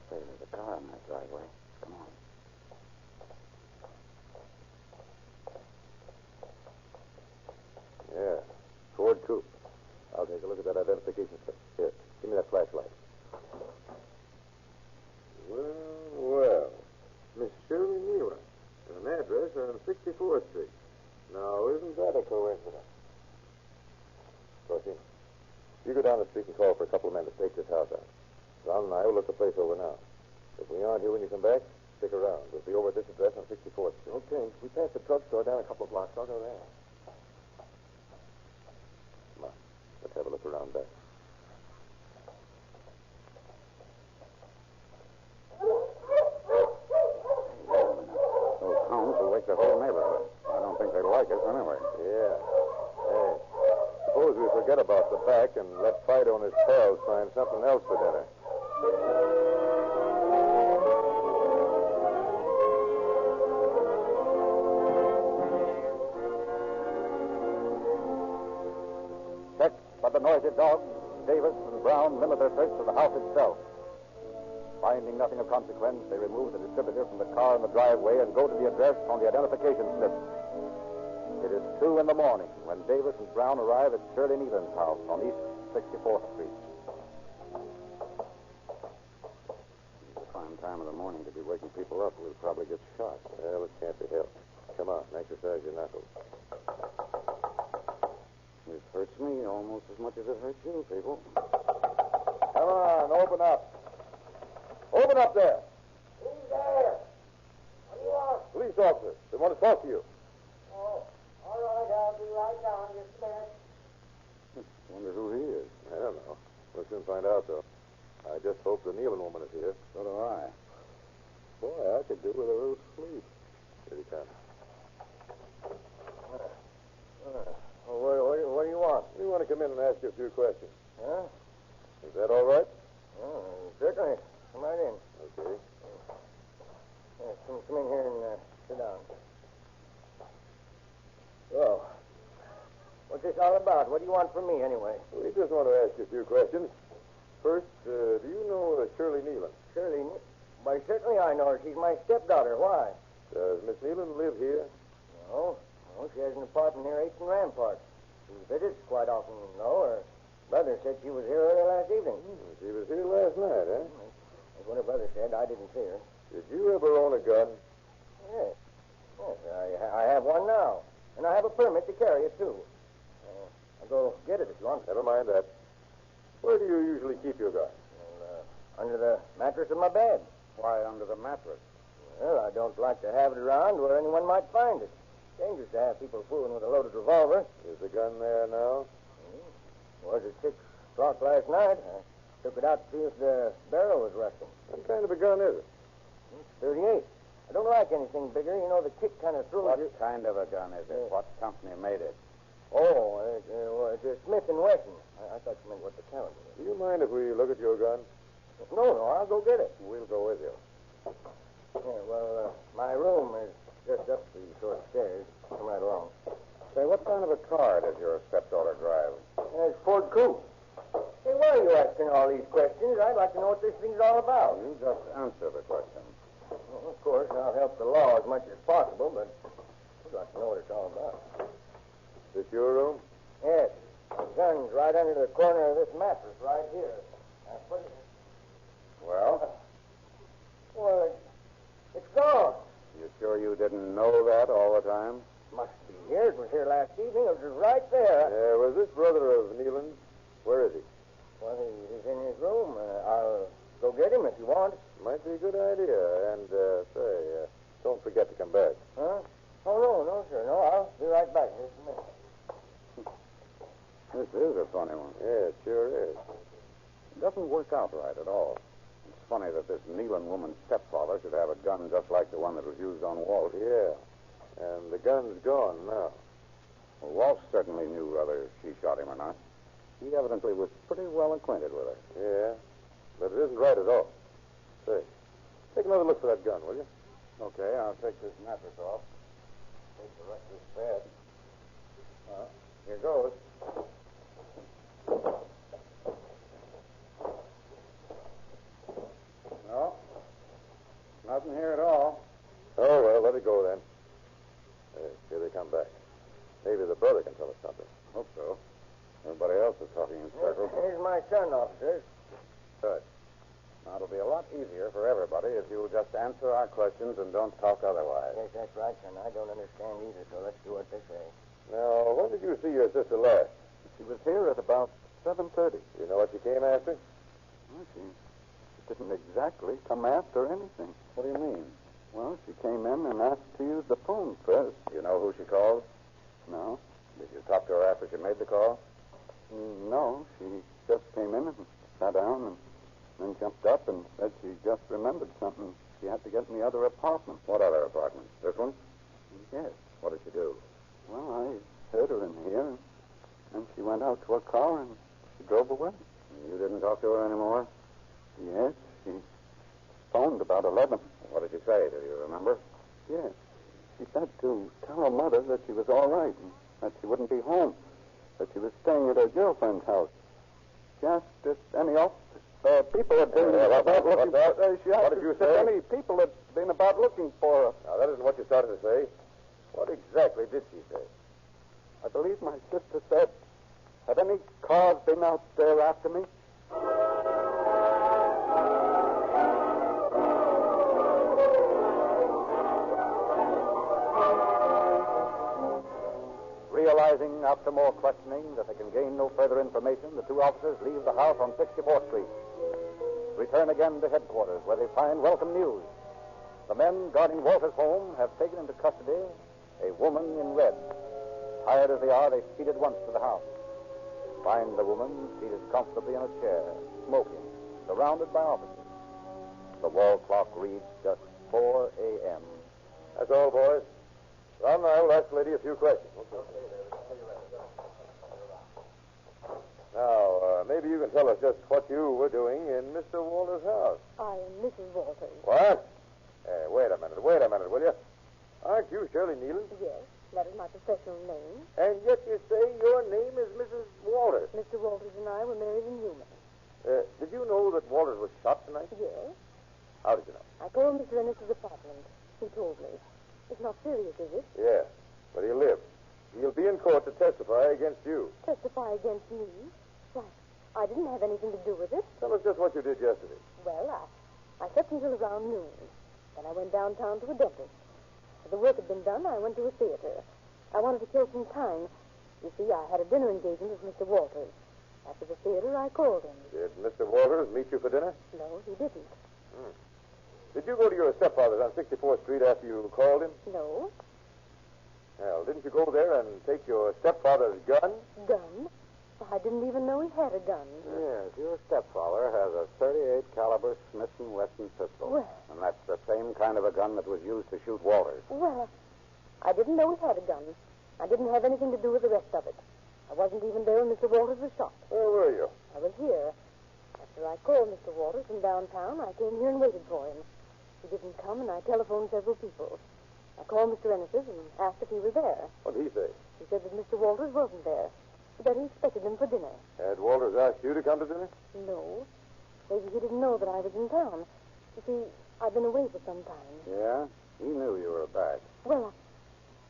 Say, there's a car in that driveway. Come on. Yeah, Ford Coupe. I'll take a look at that identification slip. Here, give me that flashlight. Well, Miss Shirley Nealon, and an address on 64th Street. Now, isn't that a coincidence? Dorothy, you go down the street and call for a couple of men to stake this house out. Ron and I will look the place over now. If we aren't here when you come back, stick around. We'll be over at this address on 64th Street. Okay. We passed the drugstore down a couple of blocks. I'll go there. Come on. Let's have a look around back. Those hounds will wake the whole neighborhood. I don't think they like us anyway. Yeah. Hey, suppose we forget about the back and let Fido and his pals find something else for dinner. Checked by the noisy dogs, Davis and Brown limit their search to the house itself. Finding nothing of consequence, they remove the distributor from the car in the driveway and go to the address on the identification slip. It is 2 a.m. when Davis and Brown arrive at Shirley Nealon's house on East 64th Street. It's a fine time of the morning to be waking people up. We'll probably get shot. Well, it can't be helped. Come on, exercise your knuckles. This hurts me almost as much as it hurts you, people. Come on, open up. Open up there. Who's there? What do you want? Police officers. They want to talk to you. Oh, all right, I'll be right down. Just a minute. Wonder who he is. I don't know. We'll soon find out, though. I just hope the Nealon woman is here. So do I. Boy, I could do with a little sleep. Here he comes. What do you want? We want to come in and ask you a few questions. Huh? Is that all right? Oh, certainly. Come right in. Okay. Come in here and sit down. So, what's this all about? What do you want from me, anyway? We just want to ask you a few questions. First, do you know Shirley Nealon? Shirley? Why, certainly I know her. She's my stepdaughter. Why? Does Miss Nealon live here? No. No, she has an apartment near 8th and Rampart. She visits quite often, you know. Her brother said she was here early last evening. She was here last night, eh? That's what her brother said. I didn't see her. Did you ever own a gun? Yes. Yes, I have one now. And I have a permit to carry it, too. I'll go get it if you want. Never mind that. Where do you usually keep your gun? Under the mattress of my bed. Why under the mattress? Well, I don't like to have it around where anyone might find it. Dangerous to have people fooling with a loaded revolver. Is the gun there now? Was at 6 o'clock last night. I took it out to see if the barrel was rusting. What kind of a gun is it? It's 38. I don't like anything bigger. You know, the kick kind of throws you. What kind of a gun is it? What company made it? Oh, it's a Smith & Wesson. I thought you meant what the caliber was. Do you mind if we look at your gun? No, I'll go get it. We'll go with you. Yeah, well, my room is just up the short stairs. Come right along. Say, what kind of a car does your stepdaughter drive? It's Ford Coupe. Hey, why are you asking all these questions? I'd like to know what this thing's all about. You just answer the question. Well, of course, I'll help the law as much as possible, but I'd like to know what it's all about. Is this your room? Yes. The gun's right under the corner of this mattress right here. I put it. Well? Well, it's gone. You sure you didn't know that all the time? Must be here. It was here last evening. It was right there. Was this brother of Nealon's? Where is he? Well, he's in his room. I'll go get him if you want. Might be a good idea. And, don't forget to come back. Huh? Oh, no, sir. No, I'll be right back in just a minute. This is a funny one. Yeah, it sure is. It doesn't work out right at all. funny that this Nealon woman's stepfather should have a gun just like the one that was used on Walt. Yeah. And the gun's gone now. Well, Walt certainly knew whether she shot him or not. He evidently was pretty well acquainted with her. Yeah. But it isn't right at all. Say, take another look for that gun, will you? Okay, I'll take this mattress off. Take the rest of this bed. Here goes. No. Nothing here at all. Oh, well, let it go then. Here they come back. Maybe the brother can tell us something. Hope so. Everybody else is talking in circles. Here's my son, officer. Good. Now, it'll be a lot easier for everybody if you'll just answer our questions and don't talk otherwise. Yes, that's right, son. I don't understand either, so let's do what they say. Now, when did you see your sister last? She was here at about 7:30. You know what she came after? Well, she didn't exactly come after anything. What do you mean? Well, she came in and asked to use the phone first. You know who she called? No. Did you talk to her after she made the call? No. She just came in and sat down and then jumped up and said she just remembered something she had to get in the other apartment. What other apartment? This one? Yes. What did she do? Well, I heard her in here, and she went out to her car and she drove away. You didn't talk to her anymore? Yes. She phoned about 11. What did she say? Do you remember? Yes. She said to tell her mother that she was all right and that she wouldn't be home, that she was staying at her girlfriend's house. She asked if any people had been about looking for her. She asked What did you if say? any people had been about looking for her. Now, that isn't what you started to say. What exactly did she say? I believe my sister said, have any cars been out there after me? Realizing after more questioning that they can gain no further information, the two officers leave the house on 64th Street. Return again to headquarters, where they find welcome news. The men guarding Walter's home have taken into custody a woman in red. Tired as they are, they speed at once to the house. Find the woman seated comfortably in a chair, smoking, surrounded by officers. The wall clock reads just 4 a.m. That's all, boys. Ron and I will ask the lady a few questions. Now, maybe you can tell us just what you were doing in Mr. Walter's house. I am Mrs. Walters. What? Wait a minute, will you? Aren't you Shirley Nealon? Yes, that is my professional name. And yet you say your name is Mrs. Walters. Mr. Walters and I were married in Newman. Did you know that Walters was shot tonight? Yes. How did you know? I called Mr. Ennis's apartment. He told me. It's not serious, is it? Yeah, but he'll live. He'll be in court to testify against you. Testify against me? Why, I didn't have anything to do with it. Tell us just what you did yesterday. Well, I slept until around noon. Then I went downtown to a dentist. After the work had been done, I went to a theater. I wanted to kill some time. You see, I had a dinner engagement with Mr. Walters. After the theater, I called him. Did Mr. Walters meet you for dinner? No, he didn't. Did you go to your stepfather's on 64th Street after you called him? No. Well, didn't you go there and take your stepfather's gun? Gun? I didn't even know he had a gun. Yes, your stepfather has a .38 caliber Smith & Wesson pistol. Well. And that's the same kind of a gun that was used to shoot Walters. Well, I didn't know he had a gun. I didn't have anything to do with the rest of it. I wasn't even there when Mr. Walters was shot. Where were you? I was here. After I called Mr. Walters from downtown, I came here and waited for him. He didn't come, and I telephoned several people. I called Mr. Ennis's and asked if he was there. What did he say? He said that Mr. Walters wasn't there, but he expected him for dinner. Had Walters asked you to come to dinner? No. Maybe he didn't know that I was in town. You see, I've been away for some time. Yeah? He knew you were back. Well,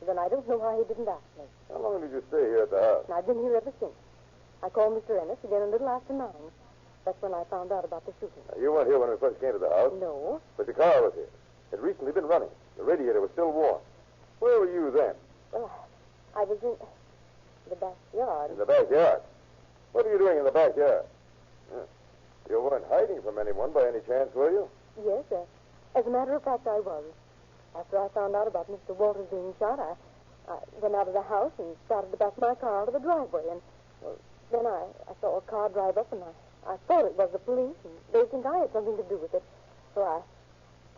then I don't know why he didn't ask me. How long did you stay here at the house? And I've been here ever since. I called Mr. Ennis again a little after 9. That's when I found out about the shooting. Now, you weren't here when we first came to the house? No. But your car was here. It had recently been running. The radiator was still warm. Where were you then? Well, I was in the backyard. In the backyard? What were you doing in the backyard? You weren't hiding from anyone by any chance, were you? Yes, as a matter of fact, I was. After I found out about Mr. Walters being shot, I went out of the house and started to back my car out of the driveway. And then I saw a car drive up, and I thought it was the police, and they think I had something to do with it. So I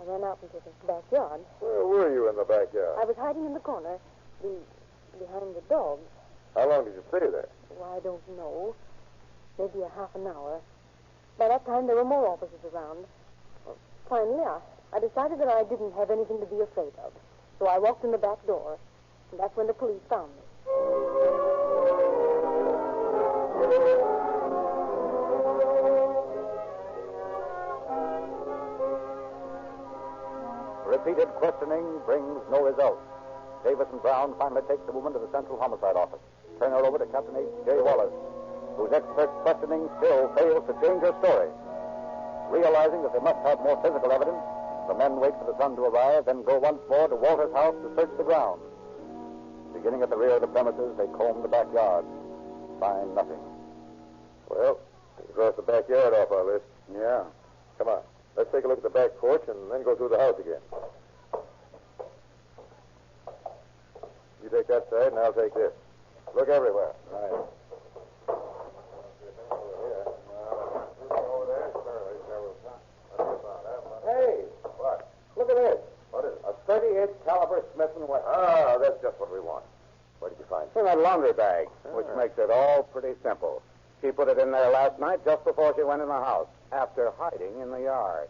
ran out into the backyard. Where were you in the backyard? I was hiding in the corner, behind the dogs. How long did you stay there? Oh, I don't know. Maybe a half an hour. By that time, there were more officers around. Finally, I decided that I didn't have anything to be afraid of. So I walked in the back door, and that's when the police found me. Repeated questioning brings no result. Davis and Brown finally take the woman to the Central Homicide Office. Turn her over to Captain H.J. Wallace, whose expert questioning still fails to change her story. Realizing that they must have more physical evidence, the men wait for the sun to arrive, then go once more to Walter's house to search the grounds. Beginning at the rear of the premises, they comb the backyard. Find nothing. Well, we crossed the backyard off our list. Yeah. Come on. Let's take a look at the back porch and then go through the house again. You take that side and I'll take this. Look everywhere. Right. Hey, what? Look at this. What is it? A 38 caliber Smith & Wesson. Ah, that's just what we want. Where did you find it? In that laundry bag, which makes it all pretty simple. She put it in there last night just before she went in the house, after hiding in the yard.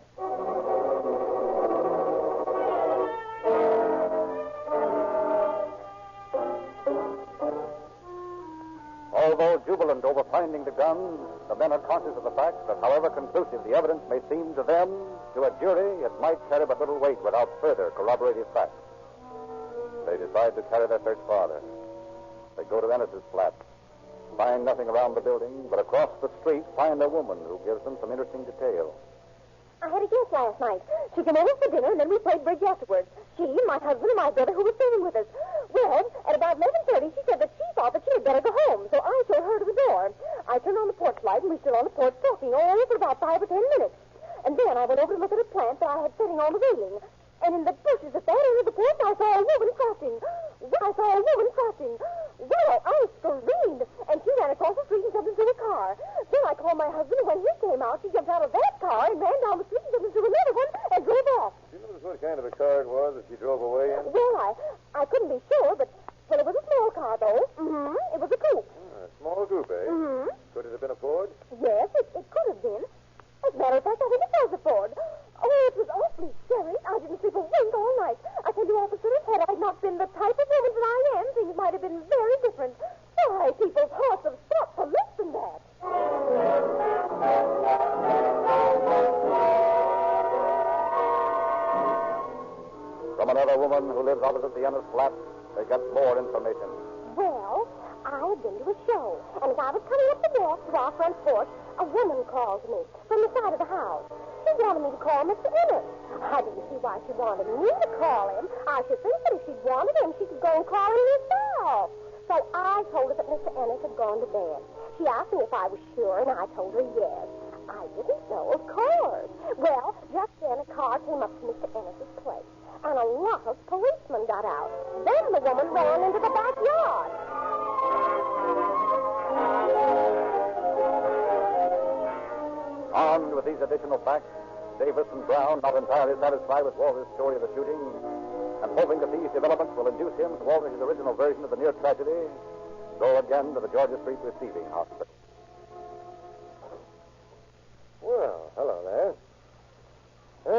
Although jubilant over finding the gun, the men are conscious of the fact that however conclusive the evidence may seem to them, to a jury it might carry but little weight without further corroborative facts. They decide to carry their search farther. They go to Ennis's flat, find nothing around the building, but across the street find a woman who gives them some interesting detail. I had a guest last night. She came over for dinner, and then we played bridge afterwards. She, my husband, and my brother, who was staying with us. Well, at about 11:30, she said that she thought that she had better go home, so I showed her to the door. I turned on the porch light, and we stood on the porch talking, for about 5 or 10 minutes. And then I went over to look at a plant that I had sitting on the railing. And in the bushes at that end of the porch, I saw a woman crossing. Well, I screamed, and she ran across the street and jumped into a car. Then I called my husband, and when he came out, she jumped out of that car and ran down the street and jumped into another one and drove off. Do you notice what kind of a car it was that she drove away in? Well, I couldn't be sure, but it was a small car, though. Mm-hmm. It was a coupe. A small coupe, eh? Mm-hmm. Could it have been a Ford? Yes, it could have been. As a matter of fact, I think it was a Ford. Oh, it was awfully scary. I didn't sleep a wink all night. I tell you, officer, had I not been the type of woman that I am, things might have been very different. Why, people's hearts have stopped for less than that. From another woman who lives opposite the Ennis flat, they get more information. Well, I had been to a show, and as I was coming up the walk to our front porch, a woman called me from the side of the house. She wanted me to call Mr. Ennis. I didn't see why she wanted me to call him. I should think that if she wanted him, she could go and call him herself. So I told her that Mr. Ennis had gone to bed. She asked me if I was sure, and I told her yes. I didn't know, of course. Well, just then a car came up to Mr. Ennis's place, and a lot of policemen got out. Then the woman ran into the backyard. Armed with these additional facts, Davis and Brown, not entirely satisfied with Walter's story of the shooting, and hoping that these developments will induce him to alter his original version of the near tragedy, go again to the Georgia Street Receiving Hospital. Well, hello there.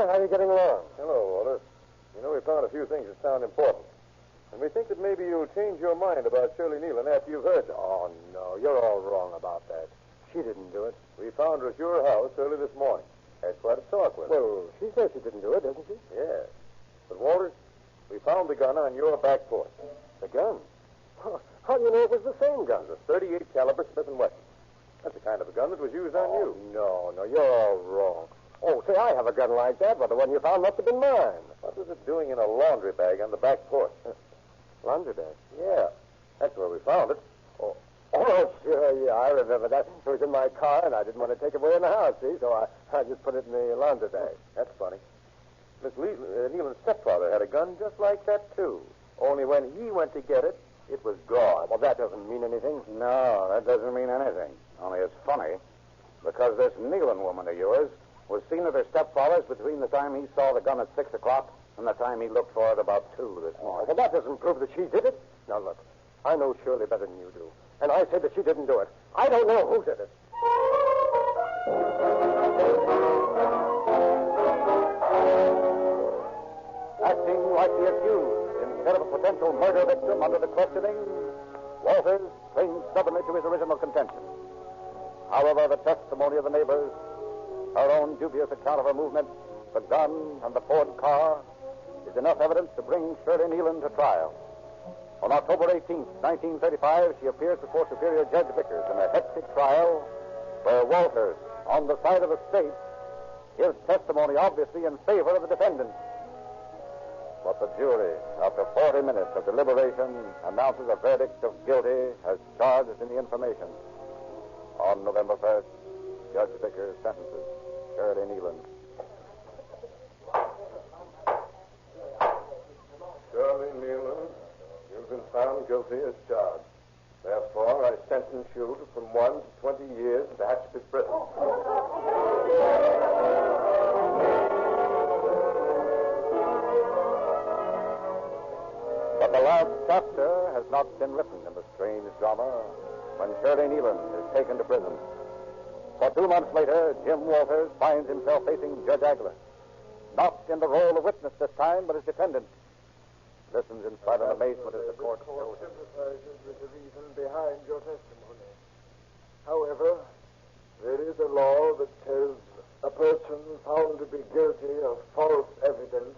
How are you getting along? Hello, Walter. You know, we found a few things that sound important. And we think that maybe you'll change your mind about Shirley Nealon after you've heard them. Oh, no, you're all wrong about that. She didn't do it. We found her at your house early this morning. Had quite a talk with her. Well, she says she didn't do it, doesn't she? Yes. But, Walter, we found the gun on your back porch. The gun? How do you know it was the same gun? It was a 38 caliber Smith & Wesson. That's the kind of a gun that was used on you. No, you're all wrong. Oh, say, I have a gun like that, but the one you found must have been mine. What was it doing in a laundry bag on the back porch? Laundry bag? Yeah. That's where we found it. Oh, sure, yeah, I remember that. It was in my car, and I didn't want to take it away in the house, see? So I just put it in the laundry bag. That's funny. Miss Nealon's stepfather had a gun just like that, too. Only when he went to get it, it was gone. Well, that doesn't mean anything. No, that doesn't mean anything. Only it's funny. Because this Nealon woman of yours was seen with her stepfather's between the time he saw the gun at 6 o'clock and the time he looked for it about 2 this morning. Well, that doesn't prove that she did it. Now, look, I know Shirley better than you do. And I said that she didn't do it. I don't know who did it. Acting like the accused instead of a potential murder victim under the questioning, Walters clings stubbornly to his original contention. However, the testimony of the neighbors, her own dubious account of her movements, the gun, and the Ford car is enough evidence to bring Shirley Nealon to trial. On October 18th, 1935, she appears before Superior Judge Vickers in a hectic trial where Walters, on the side of the state, gives testimony obviously in favor of the defendant. But the jury, after 40 minutes of deliberation, announces a verdict of guilty as charged in the information. On November 1st, Judge Vickers sentences Shirley Nealon. Shirley Nealon, you've been found guilty as charged. Therefore, I sentence you to from 1 to 20 years at Ashby Prison. But the last chapter has not been written in the strange drama when Shirley Nealon is taken to prison. For 2 months later, Jim Walters finds himself facing Judge Agler. Not in the role of witness this time, but as defendant. Listens in silent amazement as the court shows him. Sympathizes with the reason behind your testimony. However, there is a law that says a person found to be guilty of false evidence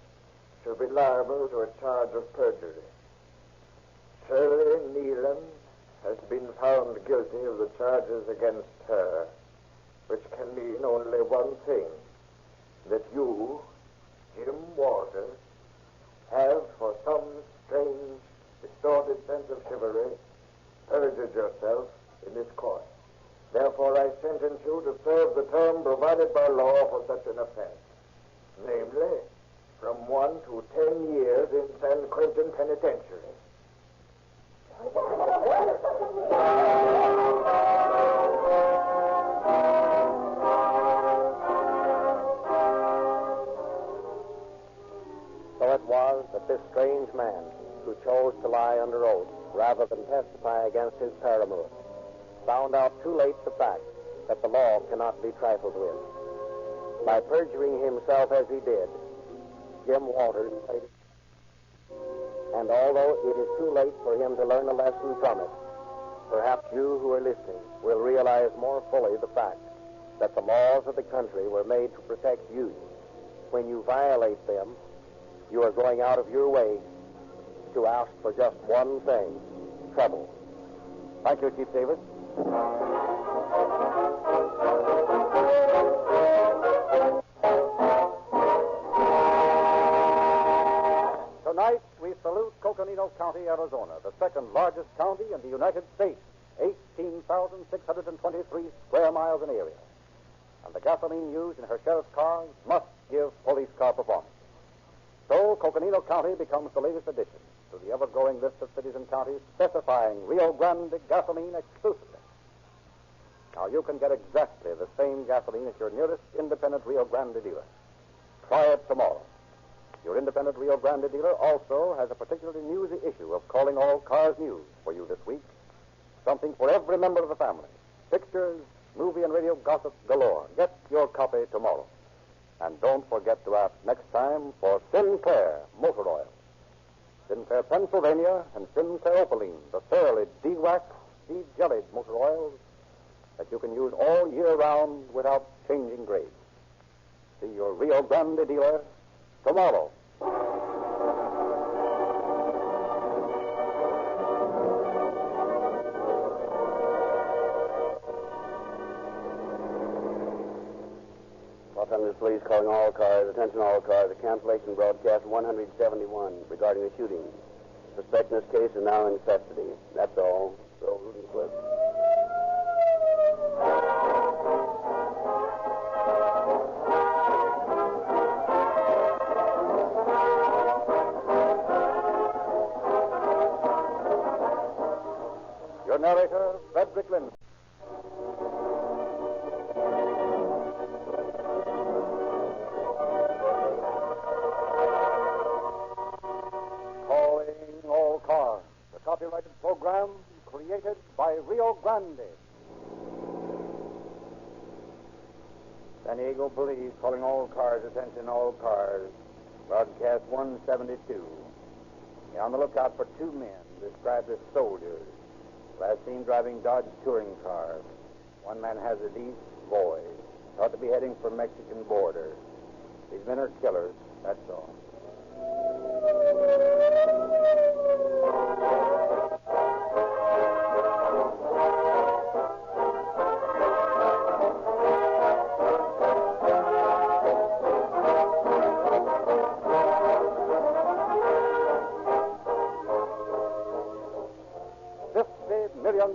shall be liable to a charge of perjury. Shirley Nealon has been found guilty of the charges against her, which can mean only one thing, that you, Jim Walters, have, for some strange, distorted sense of chivalry, perjured yourself in this court. Therefore, I sentence you to serve the term provided by law for such an offense, namely, from 1 to 10 years in San Quentin Penitentiary. So it was that this strange man, who chose to lie under oath rather than testify against his paramour, found out too late the fact that the law cannot be trifled with. By perjuring himself as he did, Jim Walters played it. And although it is too late for him to learn a lesson from it, perhaps you who are listening will realize more fully the fact that the laws of the country were made to protect you. When you violate them, you are going out of your way to ask for just one thing, trouble. Thank you, Chief Davis. Tonight, we salute Coconino County, Arizona, the second largest county in the United States, 18,623 square miles in area. And the gasoline used in her sheriff's cars must give police car performance. So, Coconino County becomes the latest addition to the ever-growing list of cities and counties specifying Rio Grande gasoline exclusively. Now, you can get exactly the same gasoline at your nearest independent Rio Grande dealer. Try it tomorrow. Your independent Rio Grande dealer also has a particularly newsy issue of Calling All Cars News for you this week. Something for every member of the family. Pictures, movie and radio gossip galore. Get your copy tomorrow. And don't forget to ask next time for Sinclair Motor Oil. Sinclair, Pennsylvania, and Sinclair Opaline, the thoroughly de-waxed, de-jellied motor oils that you can use all year round without changing grades. See your Rio Grande dealer tomorrow. Los Angeles Police calling all cars, attention all cars, a cancellation broadcast 171 regarding the shooting. Suspect in this case is now in custody. That's all. So, Rudy Cliff. Your narrator, Frederick Lynn. Bandit. San Diego Police calling all cars, attention all cars. Broadcast 172. Be on the lookout for two men described as soldiers. Last seen driving Dodge touring car. One man has a deep voice. Thought to be heading for Mexican border. These men are killers, that's all.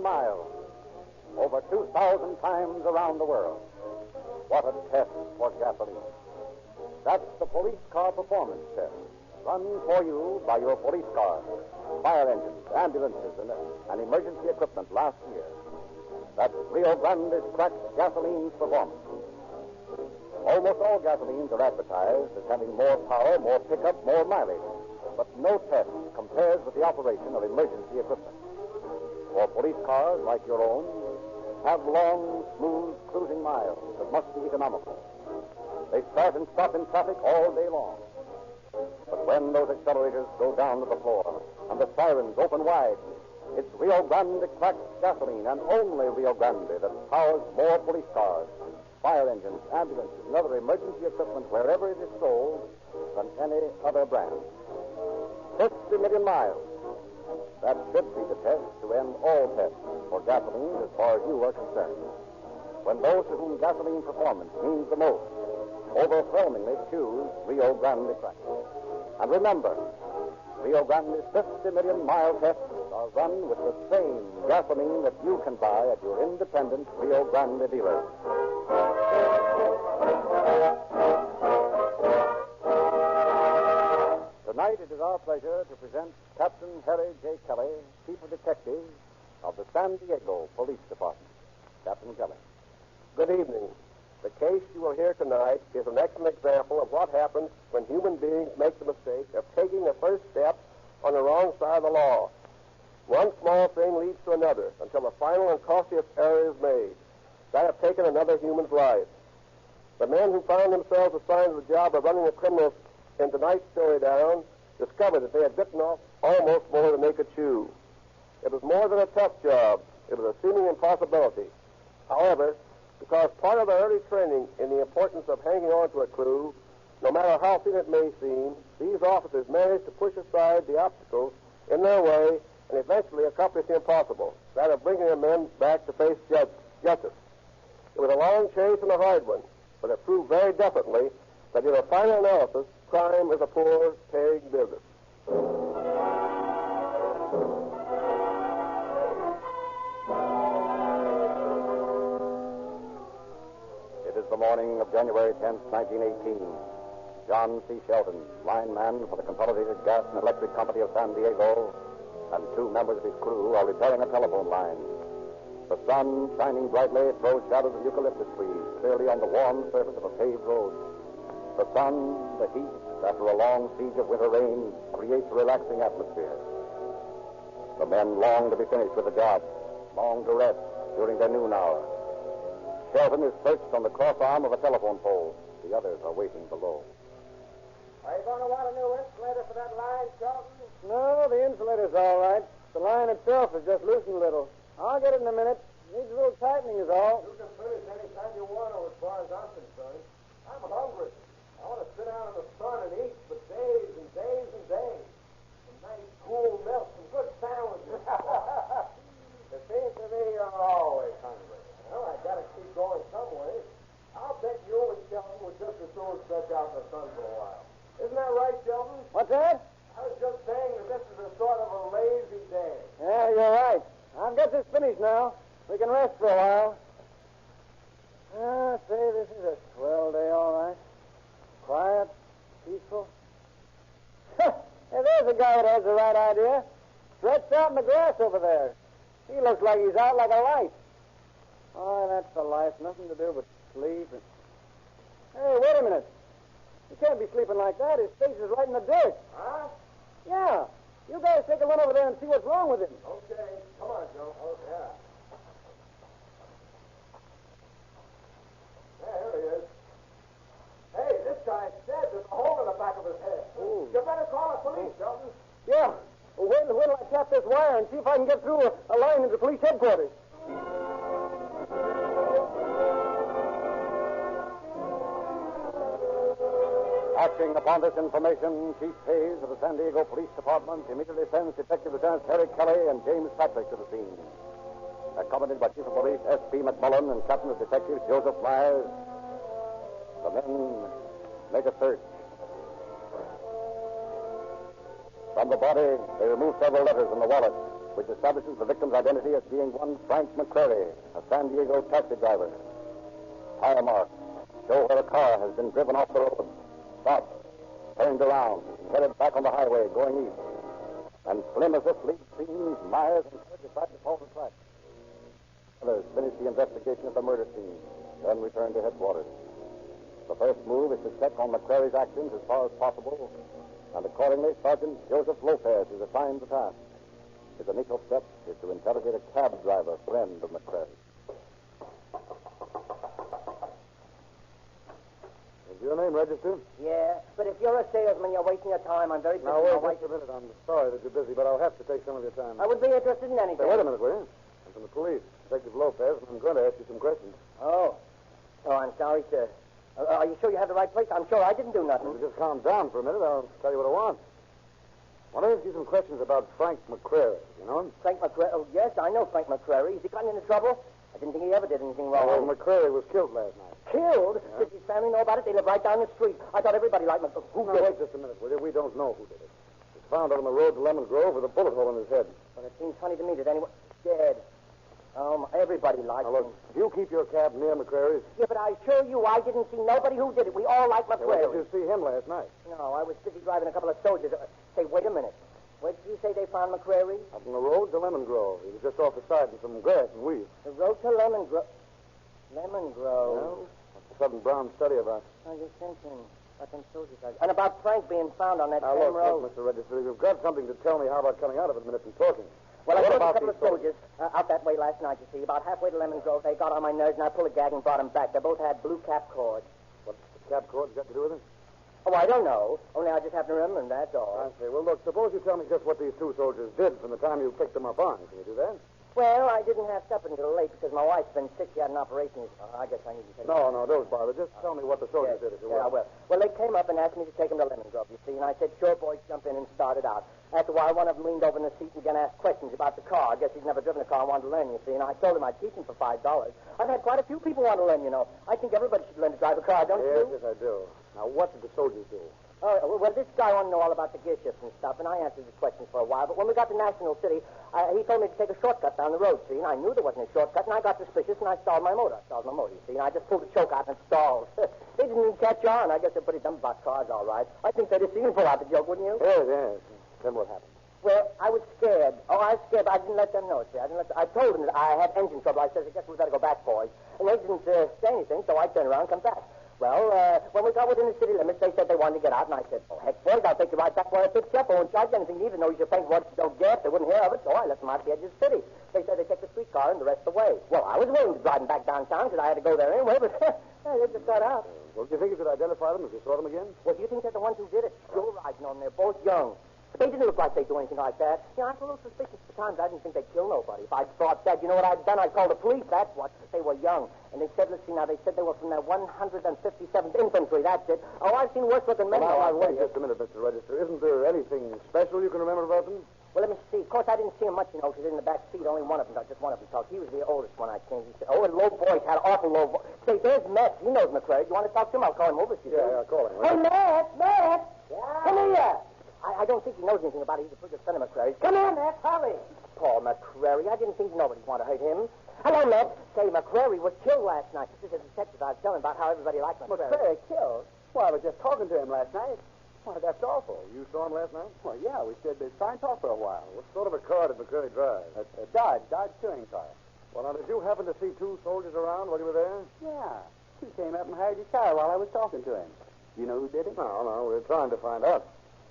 Miles, over 2,000 times around the world. What a test for gasoline. That's the police car performance test, run for you by your police cars, fire engines, ambulances, and emergency equipment last year. That's Rio Grande's cracked gasoline performance. Almost all gasolines are advertised as having more power, more pickup, more mileage, but no test compares with the operation of emergency equipment. For police cars like your own have long, smooth cruising miles that must be economical. They start and stop in traffic all day long. But when those accelerators go down to the floor and the sirens open wide, it's Rio Grande cracked gasoline and only Rio Grande that powers more police cars, fire engines, ambulances, and other emergency equipment wherever it is sold than any other brand. 50 million miles. That should be the test to end all tests for gasoline as far as you are concerned. When those to whom gasoline performance means the most overwhelmingly choose Rio Grande crack. And remember, Rio Grande's 50 million mile tests are run with the same gasoline that you can buy at your independent Rio Grande dealer. Tonight, it is our pleasure to present Captain Harry J. Kelly, Chief of Detectives of the San Diego Police Department. Captain Kelly. Good evening. The case you will hear tonight is an excellent example of what happens when human beings make the mistake of taking the first step on the wrong side of the law. One small thing leads to another until the final and costliest error is made. That have taken another human's life. The men who found themselves assigned the job of running the criminals in tonight's story down discovered that they had bitten off almost more than they could chew. It was more than a tough job. It was a seeming impossibility. However, because part of their early training in the importance of hanging on to a clue, no matter how thin it may seem, these officers managed to push aside the obstacles in their way and eventually accomplish the impossible, that of bringing the men back to face justice. It was a long chase and a hard one, but it proved very definitely that in a final analysis, crime is a poor paying business. It is the morning of January 10th, 1918. John C. Shelton, lineman for the Consolidated Gas and Electric Company of San Diego, and two members of his crew are repairing a telephone line. The sun, shining brightly, throws shadows of eucalyptus trees clearly on the warm surface of a paved road. The sun, the heat, after a long siege of winter rain, creates a relaxing atmosphere. The men long to be finished with the job, long to rest during their noon hour. Shelton is perched on the cross arm of a telephone pole. The others are waiting below. Are you going to want a new insulator for that line, Shelton? No, the insulator's all right. The line itself has just loosened a little. I'll get it in a minute. Needs a little tightening is all. You can finish any time you want to, as far as I'm concerned. I'm hungry. I want to sit out in the sun and eat for days and days and days. Some nice cool milk, some good sandwiches. It seems to me you're always hungry. Well, I got to keep going some way. I'll bet you and Shelton would just as soon stretch out in the sun for a while. Isn't that right, Shelton? What's that? I was just saying that this is a sort of a lazy day. Yeah, you're right. I've got this finished now. We can rest for a while. Say, this is a swell day, all right. Quiet, peaceful. Hey, there's a guy that has the right idea. Stretched out in the grass over there. He looks like he's out like a light. Oh, that's the life. Nothing to do but sleep. Hey, wait a minute. You can't be sleeping like that. His face is right in the dirt. Huh? Yeah. You guys take a run over there and see what's wrong with him. Okay. Come on, Joe. Oh, yeah. and see if I can get through a line into police headquarters. Acting upon this information, Chief Hayes of the San Diego Police Department immediately sends Detective Lieutenant Terry Kelly and James Patrick to the scene. Accompanied by Chief of Police S.P. McMullen and Captain of Detectives Joseph Myers, the men make a search. From the body, they remove several letters in the wallet, which establishes the victim's identity as being one Frank McCrary, a San Diego taxi driver. Tire marks show where the car has been driven off the road, stopped, turned around, and headed back on the highway going east. And slim as this lead seems, Myers and Turk decide to follow the track. Others finish the investigation of the murder scene, then return to headquarters. The first move is to check on McCrary's actions as far as possible, and accordingly, Sergeant Joseph Lopez is assigned the task. His initial step is to interrogate a cab driver, friend of McCrary. Is your name registered? Yeah, but if you're a salesman, you're wasting your time. I'm very busy. Now, wait just a minute. I'm sorry that you're busy, but I'll have to take some of your time. I would be interested in anything. Say, wait a minute, will you? I'm from the police, Detective Lopez, and I'm going to ask you some questions. Oh, I'm sorry, sir. Are you sure you have the right place? I'm sure I didn't do nothing. Well, just calm down for a minute. I'll tell you what I want. I want to ask you some questions about Frank McCrary. You know him? Frank McCrary? Oh, yes, I know Frank McCrary. Has he gotten into trouble? I didn't think he ever did anything wrong. Well, McCrary was killed last night. Killed? Yeah. Did his family know about it? They live right down the street. I thought everybody liked McCrary. Who did wait just a minute, will you? We don't know who did it. He was found out on the road to Lemon Grove with a bullet hole in his head. Well, it seems funny to me that anyone... Dead. Everybody likes now, look, him. you keep your cab near McCrary's. Yeah, but I assure you, I didn't see nobody who did it. We all like McCrary. Where did you see him last night? No, I was busy driving a couple of soldiers. Say, wait a minute. Where did you say they found McCrary? Up on the road to Lemon Grove. He was just off the side in some grass and weeds. The road to Lemon Grove? Lemon Grove? Well, that's a sudden brown study about. I was thinking about them soldiers. And about Frank being found on that now, same road. Look, Mr. Register, you've got something to tell me. How about coming out of it in a minute and talking? Well, I what took a about couple of soldiers out that way last night, you see. About halfway to Lemon Grove, they got on my nerves, and I pulled a gag and brought them back. They both had blue cap cords. What's the cap cords got to do with it? Oh, I don't know. Only I just happen to remember them, that's all. I see. Well, look, suppose you tell me just what these two soldiers did from the time you picked them up on. Can you do that? Well, I didn't have supper until late because my wife's been sick. She had an operation. I guess I need to take No, don't bother. Just tell me what the soldiers did, if you will. Yeah, I will. Well, they came up and asked me to take them to Lemon Grove, you see, and I said, sure, boys, jump in and start it out. After a while, one of them leaned over in the seat and began to ask questions about the car. I guess he'd never driven a car and wanted to learn, you see, and I told him I'd teach him for $5. I've had quite a few people want to learn, you know. I think everybody should learn to drive a car, don't you? Yes, I do. Now, what did the soldiers do? Oh, well, this guy wanted to know all about the gear shifts and stuff, and I answered his questions for a while. But when we got to National City, he told me to take a shortcut down the road, see, and I knew there wasn't a shortcut, and I got suspicious, and I stalled my motor. You see, and I just pulled the choke out and stalled. They didn't even catch on. I guess they're pretty dumb about cars, all right. I think they'd have seen him pull out the joke, wouldn't you? Yes. Then what happened? Well, I was scared. Oh, I was scared, but I didn't let them know, see. I told them that I had engine trouble. I said, I guess we better go back, boys. And they didn't say anything, so I turned around and come back. Well, when we got within the city limits, they said they wanted to get out, and I said, oh, heck, boys, I'll take you right back where I picked you up. I won't charge you anything, even though you think what don't get. They wouldn't hear of it, so I left them out at the edge of the city. They said they'd take the streetcar and the rest of the way. Well, I was willing to drive them back downtown because I had to go there anyway, but they just got out. Well, do you think you could identify them if you saw them again? Well, do you think they're the ones who did it? Sure, I know them. They're both young. But they didn't look like they'd do anything like that. You know, I was a little suspicious at times. I didn't think they'd kill nobody. If I'd thought that, you know what I'd done? I'd call the police, that's what. They were young. And they said, let's see now, they said they were from the 157th Infantry, that's it. Oh, I've seen worse-looking men. Well, now, wait just a minute, Mr. Register. Isn't there anything special you can remember about them? Well, let me see. Of course, I didn't see him much, you know, because in the back seat, only one of them talked. Just one of them talked. He was the oldest one I came. He said, oh, a low voice, had an awful low voice. Say, there's Matt. He knows McCrary. You want to talk to him? I'll call him over to you. Yeah, call him. Hey, Matt! Yeah? Come here! I don't think he knows anything about it. He's a pretty good friend of McCrary's. Come here, Matt. Hurry. Poor McCrary. I didn't think nobody wanted to hurt him. Hello, Matt. Say, McCrary was killed last night. This is a detective. I was telling about how everybody liked McCrary. McCrary killed? Well, I was just talking to him last night. Why, that's awful. You saw him last night? Well, yeah, we stood trying to talk for a while. What sort of a car did McCrary drive? A Dodge touring car. Well, now, did you happen to see two soldiers around while you were there? Yeah. He came up and hired his car while I was talking to him. You know who did it? No, we're trying to find out.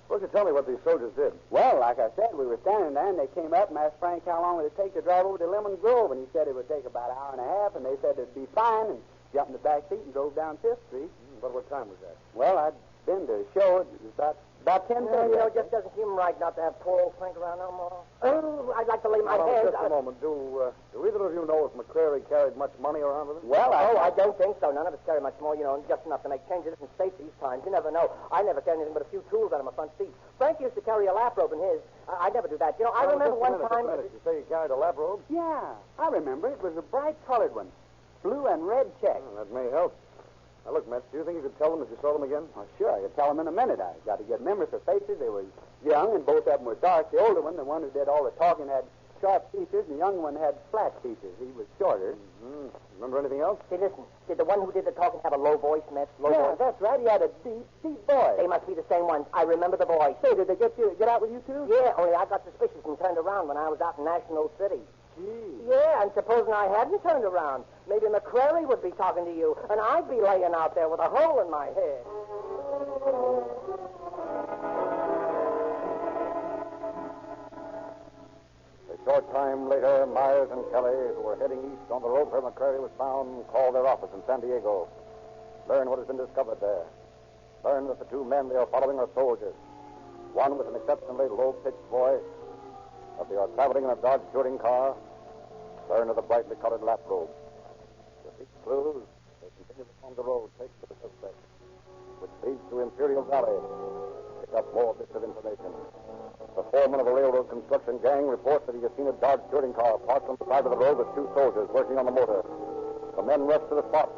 Why don't you tell me what these soldiers did? Well, like I said, we were standing there, and they came up and asked Frank how long it would take to drive over to Lemon Grove, and he said it would take about an hour and a half, and they said it'd be fine, and jumped in the back seat and drove down 5th Street. About what time was that? Well, I'd been to a show. It was about 10:30. It just doesn't seem right not to have poor old Frank around no more. Oh, I'd like to lay my hands Just a moment. Do either of you know if McCrary carried much money around with him? Well, I don't think so. None of us carry much more, just enough to make changes in state these times. You never know. I never carry anything but a few tools out of my front seat. Frank used to carry a lap robe in his. I'd never do that. I remember one time... You say he carried a lap robe? Yeah, I remember. It was a bright colored one. Blue and red check. That may help. Now, look, Metz, do you think you could tell them if you saw them again? Oh, sure, I could tell them in a minute. I got a good memory for faces. They were young, and both of them were dark. The older one, the one who did all the talking, had sharp features, and the young one had flat features. He was shorter. Mm-hmm. Remember anything else? Hey, listen. Did the one who did the talking have a low voice, Metz? Low voice? That's right. He had a deep, deep voice. They must be the same ones. I remember the voice. Say, did they get out with you, too? Yeah, only I got suspicious and turned around when I was out in National City. Gee. Yeah, and supposing I hadn't turned around, maybe McCrary would be talking to you, and I'd be laying out there with a hole in my head. A short time later, Myers and Kelly, who were heading east on the road where McCrary was found, called their office in San Diego. Learn what has been discovered there. Learn that the two men they are following are soldiers. One with an exceptionally low-pitched voice, that they are traveling in a Dodge touring car. Learn of the brightly colored lap robe. With these clues, they continue along the road, take to the suspect, which leads to Imperial Valley. Pick up more bits of information. The foreman of a railroad construction gang reports that he has seen a Dodge touring car parked on the side of the road with two soldiers working on the motor. The men rush to the spot,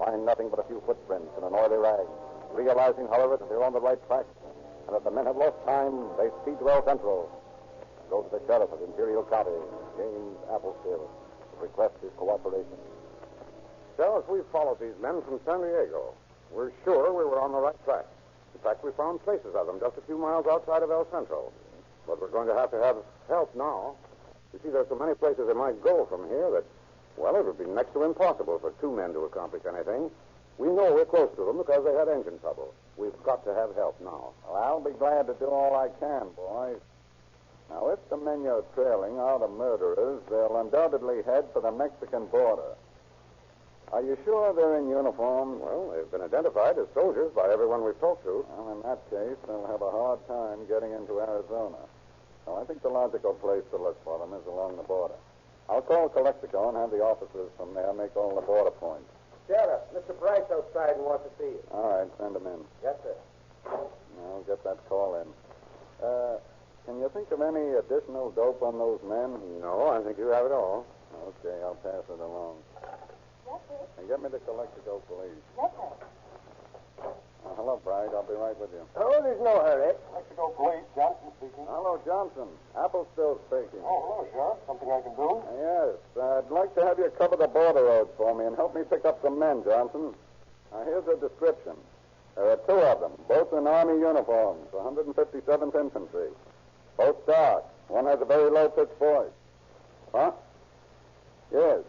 find nothing but a few footprints in an oily rag. Realizing, however, that they're on the right track and that the men have lost time, they speed to El Centro. Go to the sheriff of Imperial County, James Applestill, to request his cooperation. Sheriff, we followed these men from San Diego. We're sure we were on the right track. In fact, we found traces of them just a few miles outside of El Centro. But we're going to have help now. You see, there's so many places they might go from here that, well, it would be next to impossible for two men to accomplish anything. We know we're close to them because they had engine trouble. We've got to have help now. Well, I'll be glad to do all I can, boys. Now, if the men you're trailing are the murderers, they'll undoubtedly head for the Mexican border. Are you sure they're in uniform? Well, they've been identified as soldiers by everyone we've talked to. Well, in that case, they'll have a hard time getting into Arizona. So I think the logical place to look for them is along the border. I'll call Calexico and have the officers from there make all the border points. Sheriff, Mr. Bryce outside and wants to see you. All right, send them in. Yes, sir. I'll get that call in. Can you think of any additional dope on those men? No, I think you have it all. Okay, I'll pass it along. Yes, sir. And get me the Calexico police. Yes, sir. Hello, Bride. I'll be right with you. Oh, there's no hurry. Calexico police, Johnson speaking. Hello, Johnson. Applestow speaking. Oh, hello, Sheriff. Something I can do? Yes. I'd like to have you cover the border roads for me and help me pick up some men, Johnson. Now, here's a description. There are two of them, both in Army uniforms, 157th Infantry. Both dark. One has a very low-pitched voice. Huh? Yes,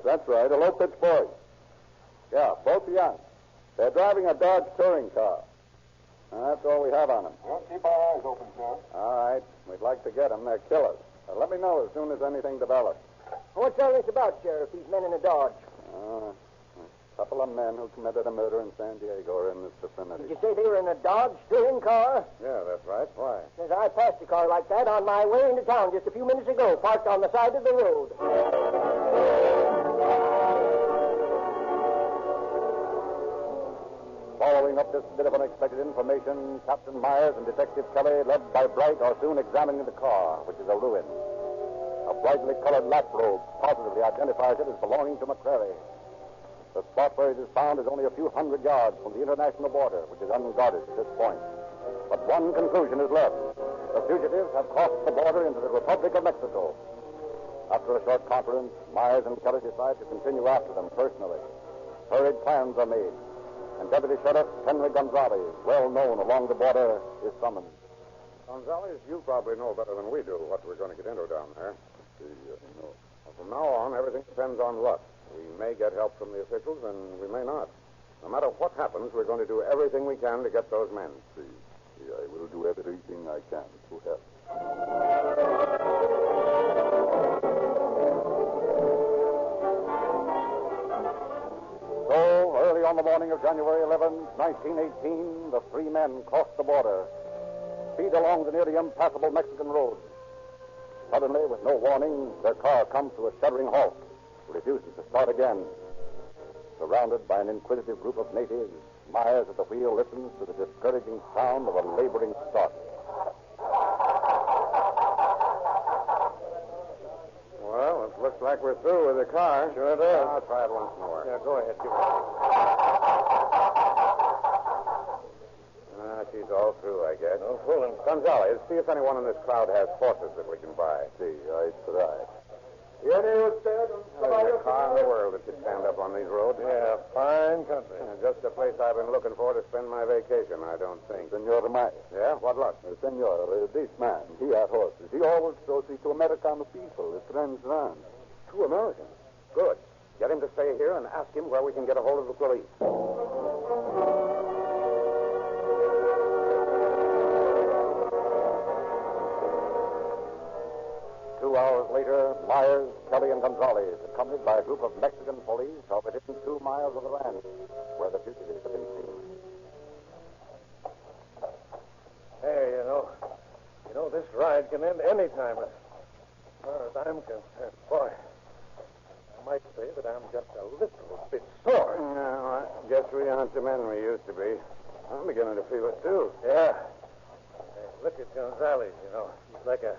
that's right, a low-pitched voice. Yeah, both young. They're driving a Dodge touring car. That's all we have on them. Well, keep our eyes open, Sheriff. All right. We'd like to get them. They're killers. Let me know as soon as anything develops. What's all this about, Sheriff? These men in a Dodge. A couple of men who committed a murder in San Diego are in this vicinity. Did you say they were in a Dodge touring car? Yeah, that's right. Why? Because I passed a car like that on my way into town just a few minutes ago, parked on the side of the road. Following up this bit of unexpected information, Captain Myers and Detective Kelly, led by Bright, are soon examining the car, which is a ruin. A brightly colored lap robe positively identifies it as belonging to McCrary. The spot where it is found is only a few hundred yards from the international border, which is unguarded at this point. But one conclusion is left. The fugitives have crossed the border into the Republic of Mexico. After a short conference, Myers and Kelly decide to continue after them personally. Hurried plans are made, and Deputy Sheriff Henry Gonzalez, well known along the border, is summoned. Gonzalez, you probably know better than we do what we're going to get into down there. Well, from now on, everything depends on luck. We may get help from the officials, and we may not. No matter what happens, we're going to do everything we can to get those men. I will do everything I can to help. So, early on the morning of January 11th, 1918, the three men crossed the border, speed along the nearly impassable Mexican road. Suddenly, with no warning, their car comes to a shuddering halt, refuses to start again. Surrounded by an inquisitive group of natives, Myers at the wheel listens to the discouraging sound of a laboring start. Well, it looks like we're through with the car. Sure does. I'll try it once more. Yeah, go ahead. Give it. She's all through, I guess. No fooling. Gonzalez, see if anyone in this crowd has horses that we can buy. See, I try. There's a car in the world that could stand up on these roads. Yeah, fine country. Just the place I've been looking for to spend my vacation, I don't think. Senor Myers. Yeah? What luck? Senor, this man, he had horses. He always shows it to American people, his friends around. 2 Americans. Good. Get him to stay here and ask him where we can get a hold of the police. 2 hours later, Myers, Kelly, and Gonzalez, accompanied by a group of Mexican police, are within 2 miles of the ranch where the fugitives have been seen. Hey, you know, this ride can end any time. As far as I'm concerned, boy, I might say that I'm just a little bit sore. No, I guess we aren't the men we used to be. I'm beginning to feel it, too. Yeah. Hey, look at Gonzalez, you know. He's like a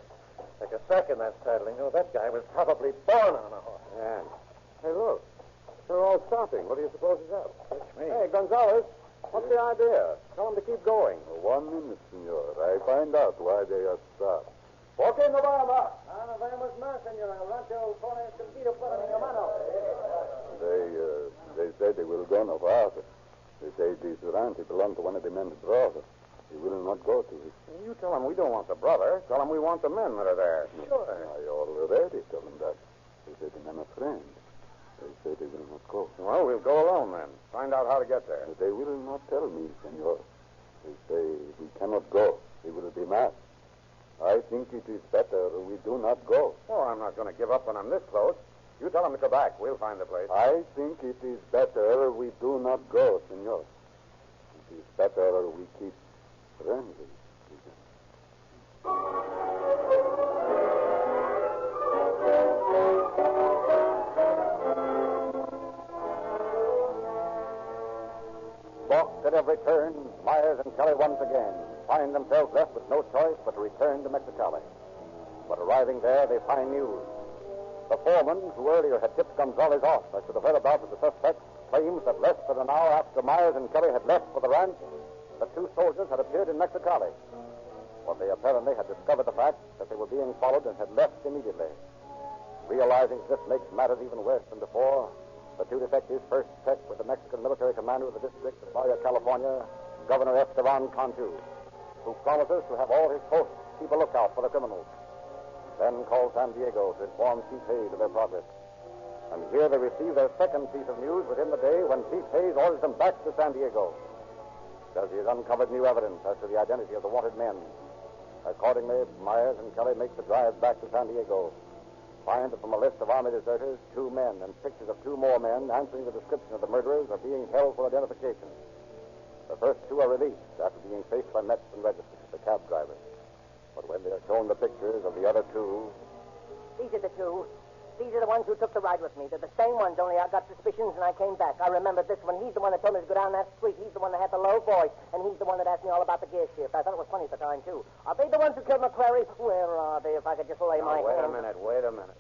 sack in that saddle. You know, that guy was probably born on a horse. Yeah. Hey, look. They're all stopping. What do you suppose is up? Which me? Hey, Gonzalez, what's the idea? Tell them to keep going. 1 minute, senor. I find out why they are stopped. ¿Por qué no vamos? Ah, no vamos más, señor. El rancho pone escondido para mi hermano. They say they will go no farther. They say this ranch belongs to one of the men's brothers. He will not go to it. You tell them we don't want the brother. Tell them we want the men that are there. Sure. I already told them that. They say the men are friends. They say they will not go. Well, we'll go alone then. Find out how to get there. They will not tell me, senor. They say we cannot go. They will be mad. I think it is better we do not go. Oh, I'm not going to give up when I'm this close. You tell them to go back. We'll find the place. I think it is better we do not go, senor. It is better we keep friendly. Balked at every turn, Myers and Kelly once again find themselves left with no choice but to return to Mexicali. But arriving there, they find news. The foreman, who earlier had tipped Gonzalez off as to the whereabouts of the suspects, claims that less than an hour after Myers and Kelly had left for the ranch, the 2 soldiers had appeared in Mexicali. But they apparently had discovered the fact that they were being followed and had left immediately. Realizing this makes matters even worse than before, the 2 detectives first checked with the Mexican military commander of the district of Baja California, Governor Esteban Cantu, who promises to have all his posts keep a lookout for the criminals. Then called San Diego to inform Chief Hayes of their progress. And here they receive their second piece of news within the day when Chief Hayes orders them back to San Diego, because he has uncovered new evidence as to the identity of the wanted men. Accordingly, Myers and Kelly make the drive back to San Diego, find that from a list of Army deserters, 2 men and pictures of 2 more men answering the description of the murderers are being held for identification. The first 2 are released after being faced by Metz and Register, the cab drivers. But when they are shown the pictures of the other 2... These are the 2. These are the ones who took the ride with me. They're the same ones, only I got suspicions and I came back. I remember this one. He's the one that told me to go down that street. He's the one that had the low voice. And he's the one that asked me all about the gear shift. I thought it was funny at the time, too. Are they the ones who killed McQuarrie? Where are they, if I could just lay my Wait hand? a minute.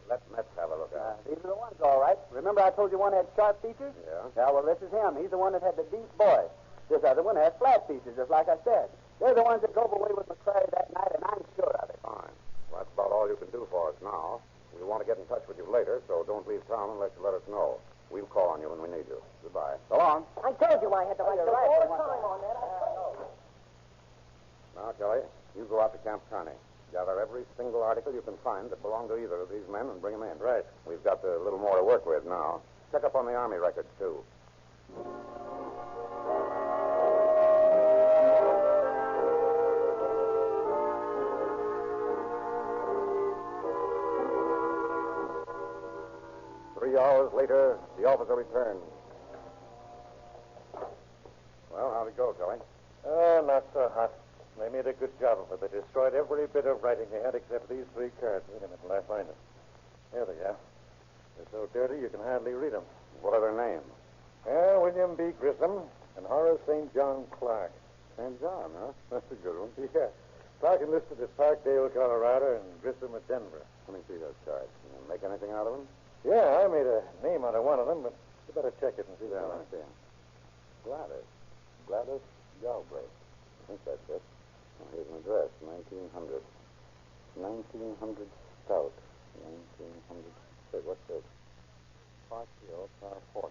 Let Metz have a look at it. These are the ones, all right. Remember I told you one had sharp features? Yeah. Yeah, well, this is him. He's the one that had the deep voice. This other one has flat features, just like I said. They're the ones that drove away with McQuarrie that night, and I'm sure of it. Fine. Well, that's about all you can do for us now. We want to get in touch with you later, so don't leave town unless you let us know. We'll call on you when we need you. Goodbye. So long. I told you I had the right to all the time on that. Now, Kelly, you go out to Camp Kearney. Gather every single article you can find that belong to either of these men and bring them in. Right. We've got a little more to work with now. Check up on the Army records, too. Three hours later, the officer returned. go, Kelly? Not so hot. They made a good job of it. They destroyed every bit of writing they had except these 3 cards. Wait a minute till I find them. There they are. They're so dirty you can hardly read them. What are their names? William B. Grissom and Horace St. John Clark. St. John, huh? That's a good one. Yeah. Clark enlisted at Parkdale, Colorado, and Grissom at Denver. Let me see those cards. Can you make anything out of them? Yeah, I made a name out of one of them, but you better check it and see. Yeah, let me see. Gladys Galbraith. I think that's it. Well, here's an address, 1900. 1900 South. 1900. Wait, what's this? Park Hill, car 40.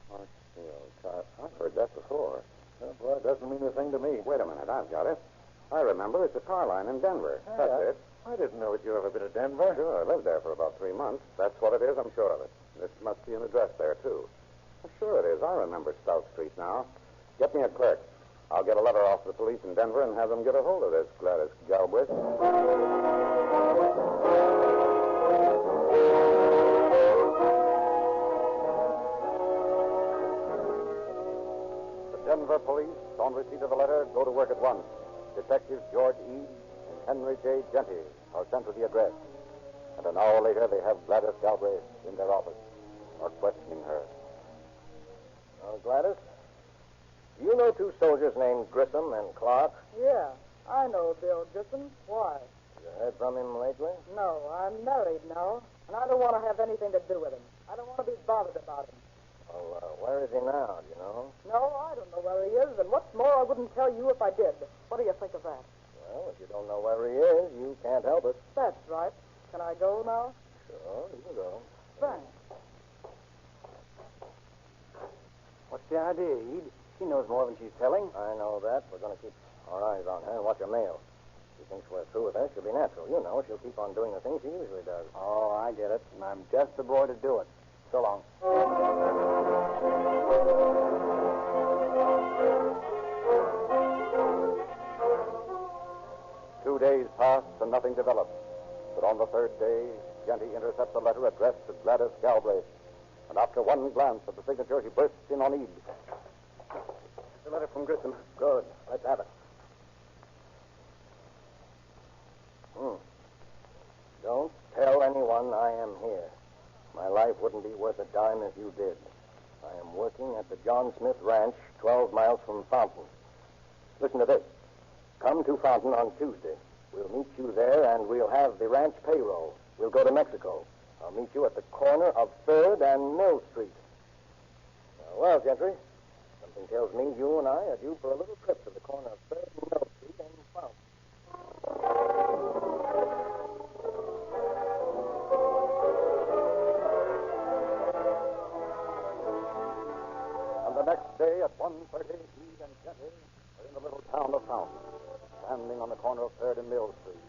Park Hill, car... I've heard that before. Oh, boy, it doesn't mean a thing to me. Wait a minute, I've got it. I remember it's a car line in Denver. That's it. I didn't know that you ever been to Denver. Sure, I lived there for about 3 months. That's what it is, I'm sure of it. This must be an address there, too. Sure it is. I remember South Street now. Get me a clerk. I'll get a letter off to the police in Denver and have them get a hold of this Gladys Galbraith. The Denver police, on receipt of the letter, go to work at once. Detectives George Eads and Henry J. Genty are sent to the address. And an hour later, they have Gladys Galbraith in their office, are questioning her. Oh, Gladys, do you know 2 soldiers named Grissom and Clark? Yeah, I know Bill Grissom. Why? You heard from him lately? No, I'm married now, and I don't want to have anything to do with him. I don't want to be bothered about him. Well, where is he now, do you know? No, I don't know where he is, and what's more, I wouldn't tell you if I did. What do you think of that? Well, if you don't know where he is, you can't help it. That's right. Can I go now? Sure, you can go. Thanks. What's the idea, Ede? She knows more than she's telling. I know that. We're going to keep our eyes on her and watch her mail. She thinks we're through with her. She'll be natural. You know, she'll keep on doing the things she usually does. Oh, I get it. And I'm just the boy to do it. So long. 2 days passed and nothing developed. But on the 3rd day, Genty intercepts a letter addressed to Gladys Galbraith. And after one glance at the signature, he bursts in on Ede. It's a letter from Grissom. Good. Let's have it. Don't tell anyone I am here. My life wouldn't be worth a dime if you did. I am working at the John Smith Ranch, 12 miles from Fountain. Listen to this. Come to Fountain on Tuesday. We'll meet you there, and we'll have the ranch payroll. We'll go to Mexico. I'll meet you at the corner of 3rd and Mill Street. Well, Gentry, something tells me you and I are due for a little trip to the corner of 3rd and Mill Street and Fountain. And the next day at 1:30, Ede and Genty are in the little town of Fountain, standing on the corner of 3rd and Mill Street.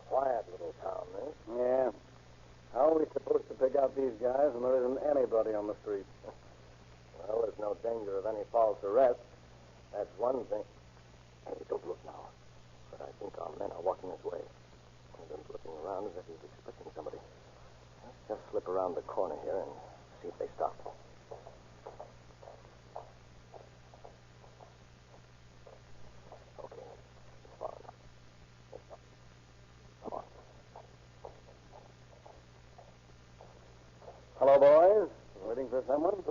Quiet little town, this. Yeah. How are we supposed to pick out these guys when there isn't anybody on the street? Well, there's no danger of any false arrest. That's one thing. Hey, don't look now. But I think our men are walking this way. One of them's looking around as if he's expecting somebody. Let's just slip around the corner here and see if they stop. Okay. It's far enough. Come on. Hello, boys. Waiting for someone?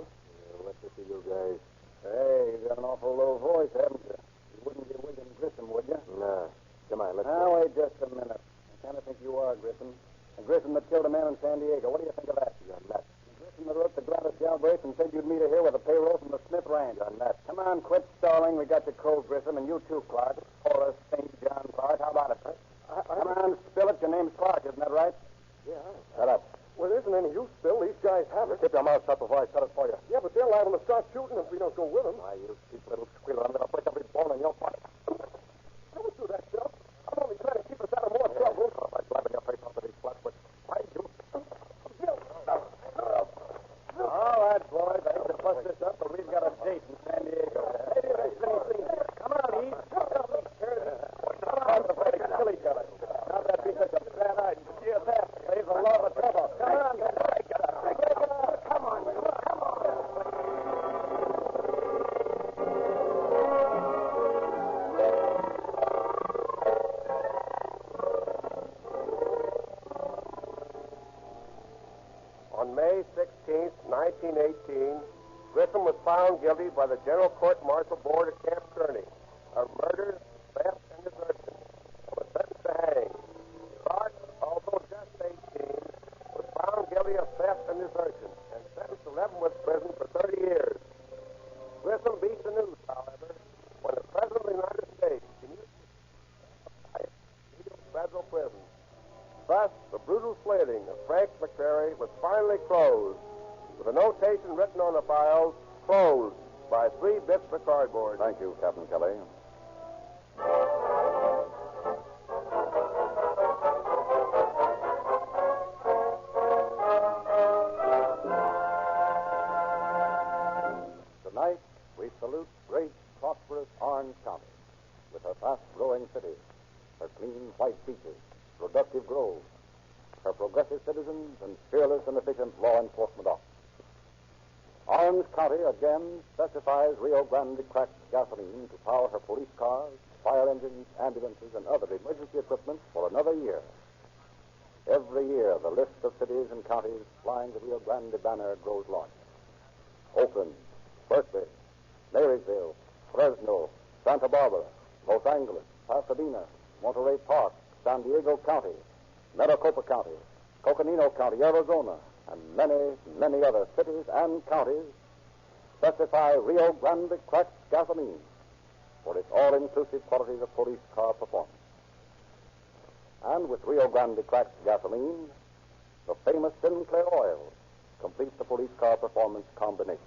What to see you guys? Hey, you got an awful low voice, haven't you? You wouldn't be William Grissom, would you? No. Come on, let's Now, wait just a minute. I kind of think you are Grissom. A Grissom that killed a man in San Diego. What do you think of that? You're nuts. Grissom that wrote to Gladys Galbraith and said you'd meet her here with a payroll from the Smith Ranch. You're nuts. Come on, quit stalling. We got your cold, Grissom, and you too, Clark. Horace St. John Clark. How about it? Come on, spill it. Your name's Clark, isn't that right? Yeah. Shut up. Well, there isn't any use, Bill. These guys have it. Keep your mouth shut before I shut it for you. Yeah, but they're liable to start shooting if we don't go with them. Why, you cheap little squealer, I'm going to break every bone in your body. Don't do that, Bill. I'm only trying to keep us out of more trouble. Oh, by slapping your face off of these flatwoods. Why, you... Bill, All right, boys. I hate to bust this up, but we've got a date in San Diego. Maybe there's anything here. Come on, Eve. Come on, before they kill each other. Not that be such a bad idea. GFF. Saves a lot of trouble. Come on, come on. On May 16th, 1918, Grissom was found guilty by the General Court Martial Board at Camp Kearney of murder, theft, and desertion, and was sentenced to hang. Clark, although just 18, was found guilty of theft and desertion and sentenced to Leavenworth Prison for 30 years. Grissom beat the news, however, when the President of the United States commuted federal prison. Thus, the brutal slaving of Frank McCrary was finally closed, with a notation written on the files, closed by 3 bits of cardboard. Thank you, Captain Kelly. Tonight, we salute great, prosperous Orange County, with her fast-growing cities, her clean white beaches, productive groves, her progressive citizens, and fearless and efficient law enforcement officers. Orange County again specifies Rio Grande cracked gasoline to power her police cars, fire engines, ambulances, and other emergency equipment for another year. Every year, the list of cities and counties flying the Rio Grande banner grows larger. Oakland, Berkeley, Marysville, Fresno, Santa Barbara, Los Angeles, Pasadena, Monterey Park, San Diego County, Maricopa County, Coconino County, Arizona, and many, many other cities and counties specify Rio Grande cracked gasoline for its all-inclusive qualities of police car performance. And with Rio Grande cracked gasoline, the famous Sinclair oil completes the police car performance combination,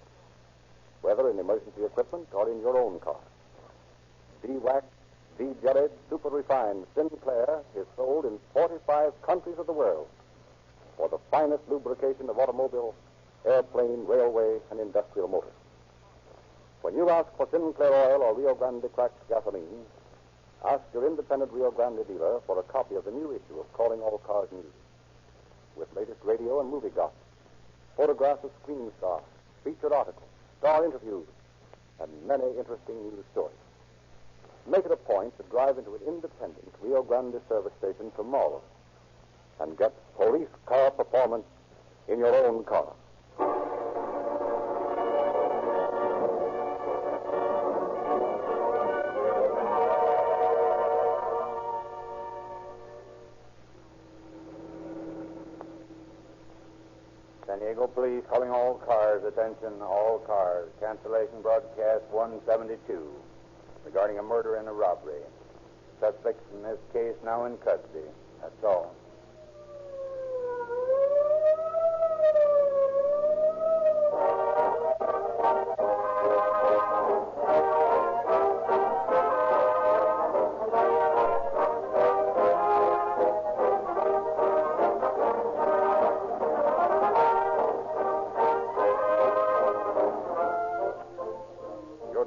whether in emergency equipment or in your own car. De-waxed, de-jellied, super-refined Sinclair is sold in 45 countries of the world for the finest lubrication of automobile, airplane, railway, and industrial motors. When you ask for Sinclair oil or Rio Grande cracked gasoline, ask your independent Rio Grande dealer for a copy of the new issue of Calling All Cars News, with latest radio and movie gossip, photographs of screen stars, featured articles, star interviews, and many interesting news stories. Make it a point to drive into an independent Rio Grande service station tomorrow and get police car performance in your own car. San Diego Police calling all cars. Attention, all cars. Cancellation broadcast 172 regarding a murder and a robbery. Suspects in this case now in custody. That's all.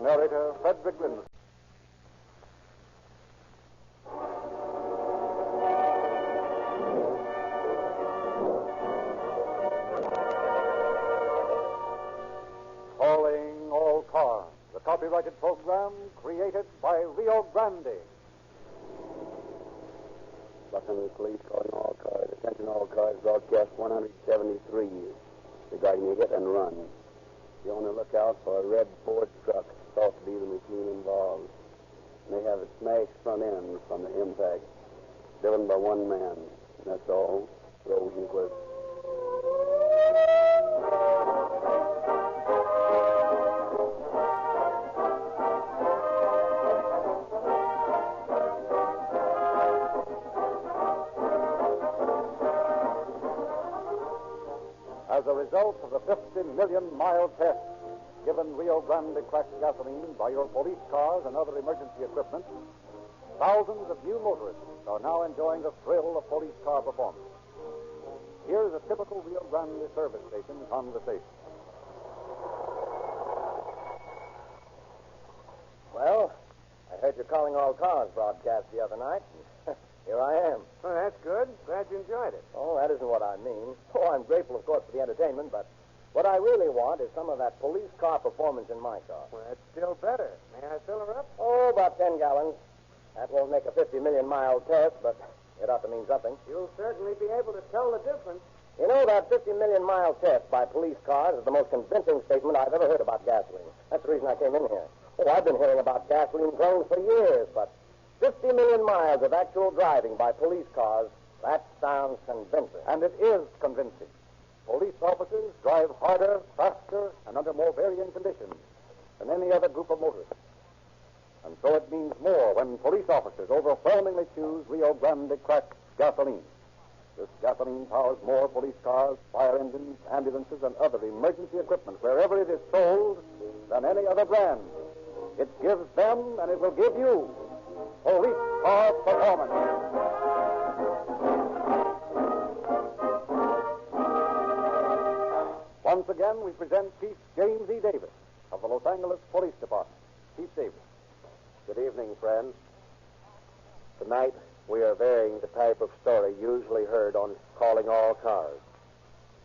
Narrator Frederick Lindsay. Calling All Cars, the copyrighted program created by Rio Grande. Los Angeles Police calling all cars. Attention all cars, broadcast 173 regarding a hit and run. Be on the lookout for a red Ford truck, thought to be the machine involved. They have a smashed front end from the impact, driven by one man. That's all. Rosenquist. As a result of the 50 million mile test given Rio Grande cracked gasoline by your police cars and other emergency equipment, thousands of new motorists are now enjoying the thrill of police car performance. Here's a typical Rio Grande service station conversation. Well, I heard your Calling All Cars broadcast the other night, and here I am. Well, that's good. Glad you enjoyed it. Oh, that isn't what I mean. Oh, I'm grateful, of course, for the entertainment, but what I really want is some of that police car performance in my car. Well, that's still better. May I fill her up? Oh, about 10 gallons. That won't make a 50 million mile test, but it ought to mean something. You'll certainly be able to tell the difference. You know, that 50 million mile test by police cars is the most convincing statement I've ever heard about gasoline. That's the reason I came in here. Oh, I've been hearing about gasoline clones for years, but 50 million miles of actual driving by police cars, that sounds convincing. And it is convincing. Police officers drive harder, faster, and under more varying conditions than any other group of motorists. And so it means more when police officers overwhelmingly choose Rio Grande cracked gasoline. This gasoline powers more police cars, fire engines, ambulances, and other emergency equipment wherever it is sold than any other brand. It gives them, and it will give you, police car performance. Once again, we present Chief James E. Davis of the Los Angeles Police Department. Chief Davis. Good evening, friends. Tonight, we are varying the type of story usually heard on Calling All Cars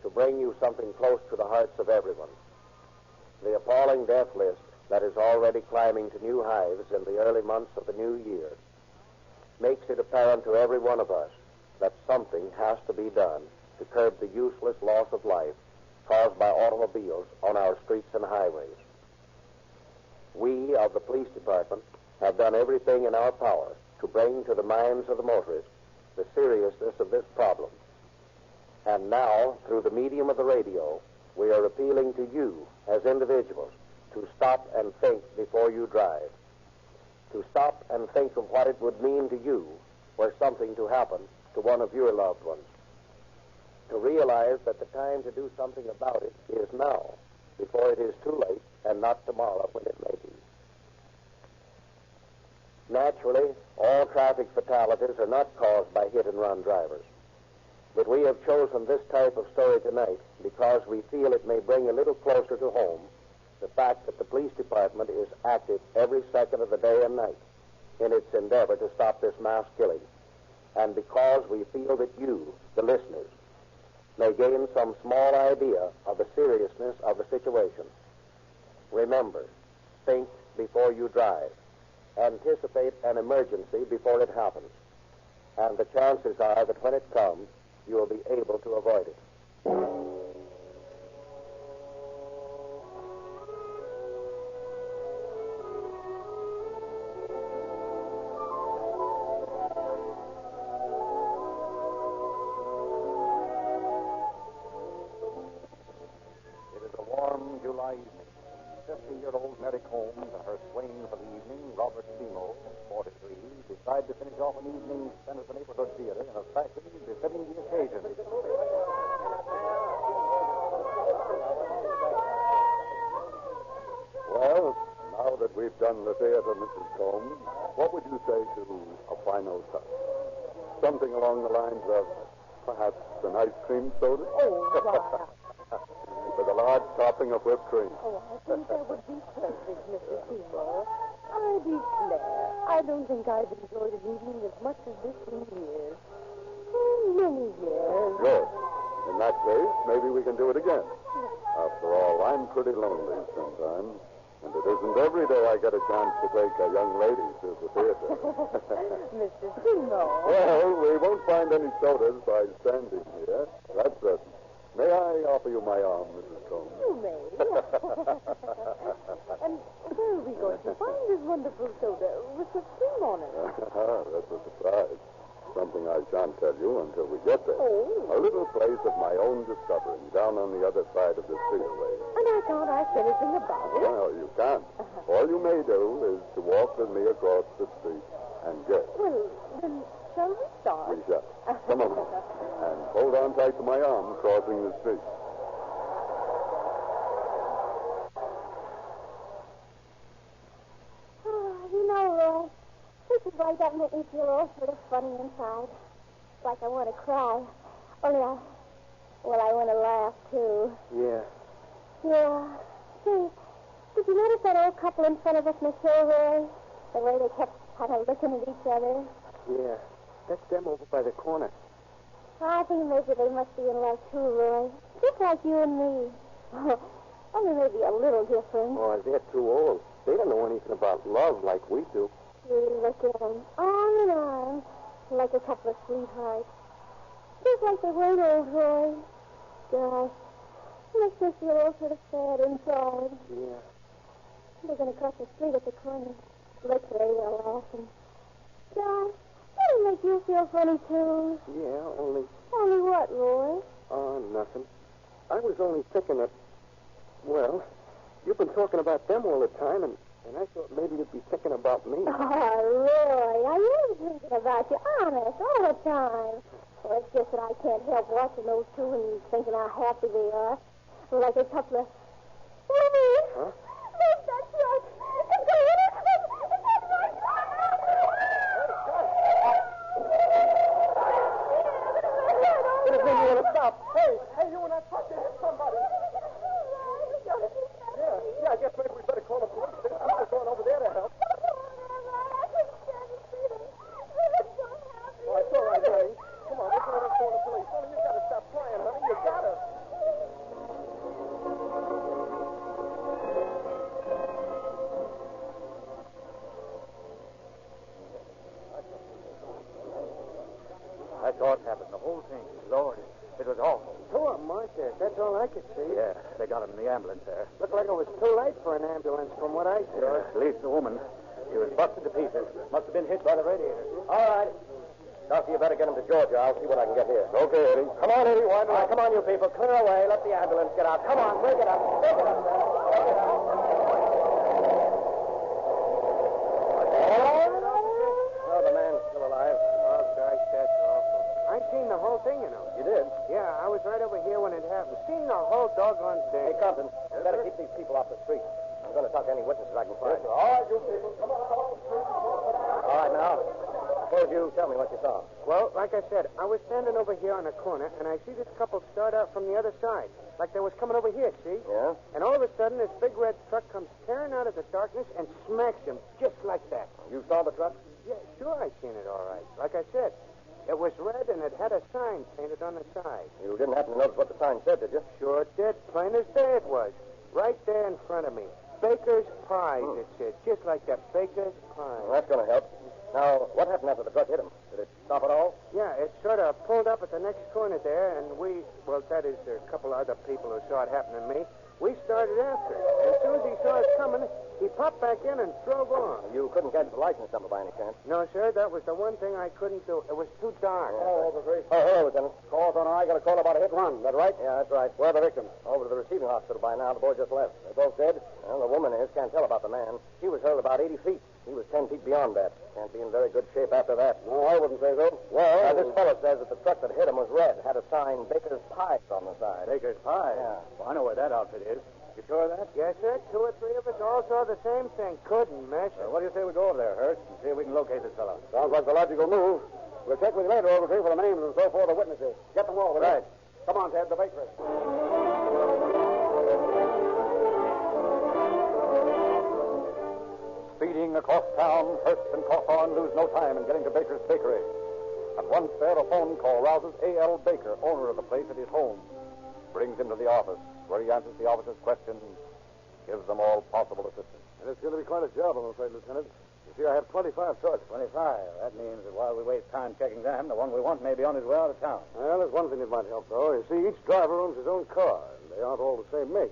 to bring you something close to the hearts of everyone. The appalling death list that is already climbing to new highs in the early months of the new year makes it apparent to every one of us that something has to be done to curb the useless loss of life caused by automobiles on our streets and highways. We of the police department have done everything in our power to bring to the minds of the motorists the seriousness of this problem. And now, through the medium of the radio, we are appealing to you as individuals to stop and think before you drive. To stop and think of what it would mean to you were something to happen to one of your loved ones. To realize that the time to do something about it is now, before it is too late, and not tomorrow when it may be. Naturally, all traffic fatalities are not caused by hit-and-run drivers. But we have chosen this type of story tonight because we feel it may bring a little closer to home the fact that the police department is active every second of the day and night in its endeavor to stop this mass killing. And because we feel that you, the listeners, may gain some small idea of the seriousness of the situation. Remember, think before you drive. Anticipate an emergency before it happens. And the chances are that when it comes, you will be able to avoid it. It is a warm July evening. 50-year-old Mary Combs and her swain for the evening, Robert Seymour, 43, decide to finish off an evening spent at the neighborhood theater in a fashion befitting the occasion. Well, now that we've done the theater, Mrs. Combs, what would you say to a final touch? Something along the lines of perhaps an ice cream soda? Oh, wow. With a large topping of whipped cream. Oh, I think that would be perfect, Mr. Seymour. I declare, I don't think I've enjoyed an evening as much as this in years. Oh, many years. Good. In that case, maybe we can do it again. After all, I'm pretty lonely sometimes. And it isn't every day I get a chance to take a young lady to the theater. Mr. Seymour. Well, we won't find any sodas by standing here. That's certain. May I offer you my arm, Mrs. Combs? You may. And where are we going to find this wonderful soda with the cream on it? That's a surprise. Something I shan't tell you until we get there. Oh. A little place of my own discovering down on the other side of the freeway. And I can't ask anything about it. Well, you can't. All you may do is to walk with me across the street and guess. Well, then, shall we start? We shall. Come on. And hold on tight to my arm crossing the street. You know, Roy, this is why that make me feel all sort of funny inside. Like I want to cry. Only I want to laugh, too. Yeah. Yeah. Say, did you notice that old couple in front of us, Miss Hill, Roy? The way they kept kind of looking at each other? Yeah. That's them over by the corner. I think maybe they must be in love, too, Roy. Just like you and me. Only maybe a little different. Oh, they're too old. They don't know anything about love like we do. Look at them, arm in arm, like a couple of sweethearts. Just like they weren't old, Roy. Gosh, makes me feel all sort of sad inside. Yeah. They're going to cross the street at the corner. Look, there they're laughing. John, that'll make you feel funny, too. Yeah, only... Only what, Roy? Oh, nothing. I was only thinking that... Well, you've been talking about them all the time, and I thought maybe you'd be thinking about me. Oh, Roy, I am thinking about you, honest, all the time. Well, it's just that I can't help watching those two and thinking how happy they are. Like a couple of... Huh? There's that truck. It's going. What if you want to stop? Hey, you want to touch it? Hit somebody. Yeah, I guess maybe we better call the police. I'm just going over there to help. Oh, it's all right, honey. Come on, we're going to call the police. Honey, you got to stop playing, honey. You got to. I saw it happen, the whole thing. Lord, it was awful. Two of them, aren't there? That's all I could see. Yeah, they got him in the ambulance there. Looked like it was too late for an ambulance from what I saw. At least the woman. She was busted to pieces. Must have been hit by the radiator. All right. Talkie, you better get him to Georgia. I'll see what I can get here. Okay, Eddie. Come on, Eddie. All right, come on, you people. Clear away. Let the ambulance get out. Come on, break it up. Break it up, man. Break it up. Oh, the man's still alive. Oh, gosh, that's awful. I seen the whole thing, you know. You did? Yeah, I was right over here when it happened. Seen the whole doggone thing. Hey, Compton, you better keep these people off the street. I'm going to talk to any witnesses I can find. All right, you people. Come on, off the street. All right, now. Suppose you tell me what you saw. Well, like I said, I was standing over here on the corner, and I see this couple start out from the other side. Like they was coming over here, see? Yeah? And all of a sudden, this big red truck comes tearing out of the darkness and smacks him just like that. You saw the truck? Yeah, sure I seen it all right. Like I said, it was red and it had a sign painted on the side. You didn't happen to notice what the sign said, did you? Sure did. Plain as day it was. Right there in front of me. Baker's Pies, it said. Just like that, Baker's Pies. Well, that's going to help. Now, what happened after the truck hit him? Did it stop at all? Yeah, it sort of pulled up at the next corner there, and that is, a couple of other people who saw it happen to me. We started after. As soon as he saw us coming, he popped back in and drove on. You couldn't catch the license number by any chance? No, sir, that was the one thing I couldn't do. It was too dark. Oh, hello, Lieutenant. Call's on, I got a call about a hit and run. Is that right? Yeah, that's right. Where are the victims? Over to the receiving hospital by now. The boy just left. They're both dead? Well, the woman is. Can't tell about the man. She was hurled about 80 feet. He was 10 feet beyond that. Can't be in very good shape after that. No, I wouldn't say so. Well, this fellow says that the truck that hit him was red. Had a sign, Baker's Pies, on the side. Baker's Pies? Yeah. Well, I know where that outfit is. You sure of that? Yes, sir. 2 or 3 of us all saw the same thing. Couldn't miss it. What do you say we go over there, Hurst, and see if we can locate this fellow? Sounds like the logical move. We'll check with you later, Ogletree, for the names and so forth of witnesses. Get them all, will you? Right. Come on, Ted, the bakery. Speeding across town, Hurst and Cawthorn lose no time in getting to Baker's Bakery. At once there, a phone call rouses A.L. Baker, owner of the place, at his home. Brings him to the office, where he answers the officer's questions, gives them all possible assistance. And it's going to be quite a job, I'm afraid, Lieutenant. You see, I have 25 trucks. 25. That means that while we waste time checking them, the one we want may be on his way out of town. Well, there's one thing that might help, though. You see, each driver owns his own car, and they aren't all the same make.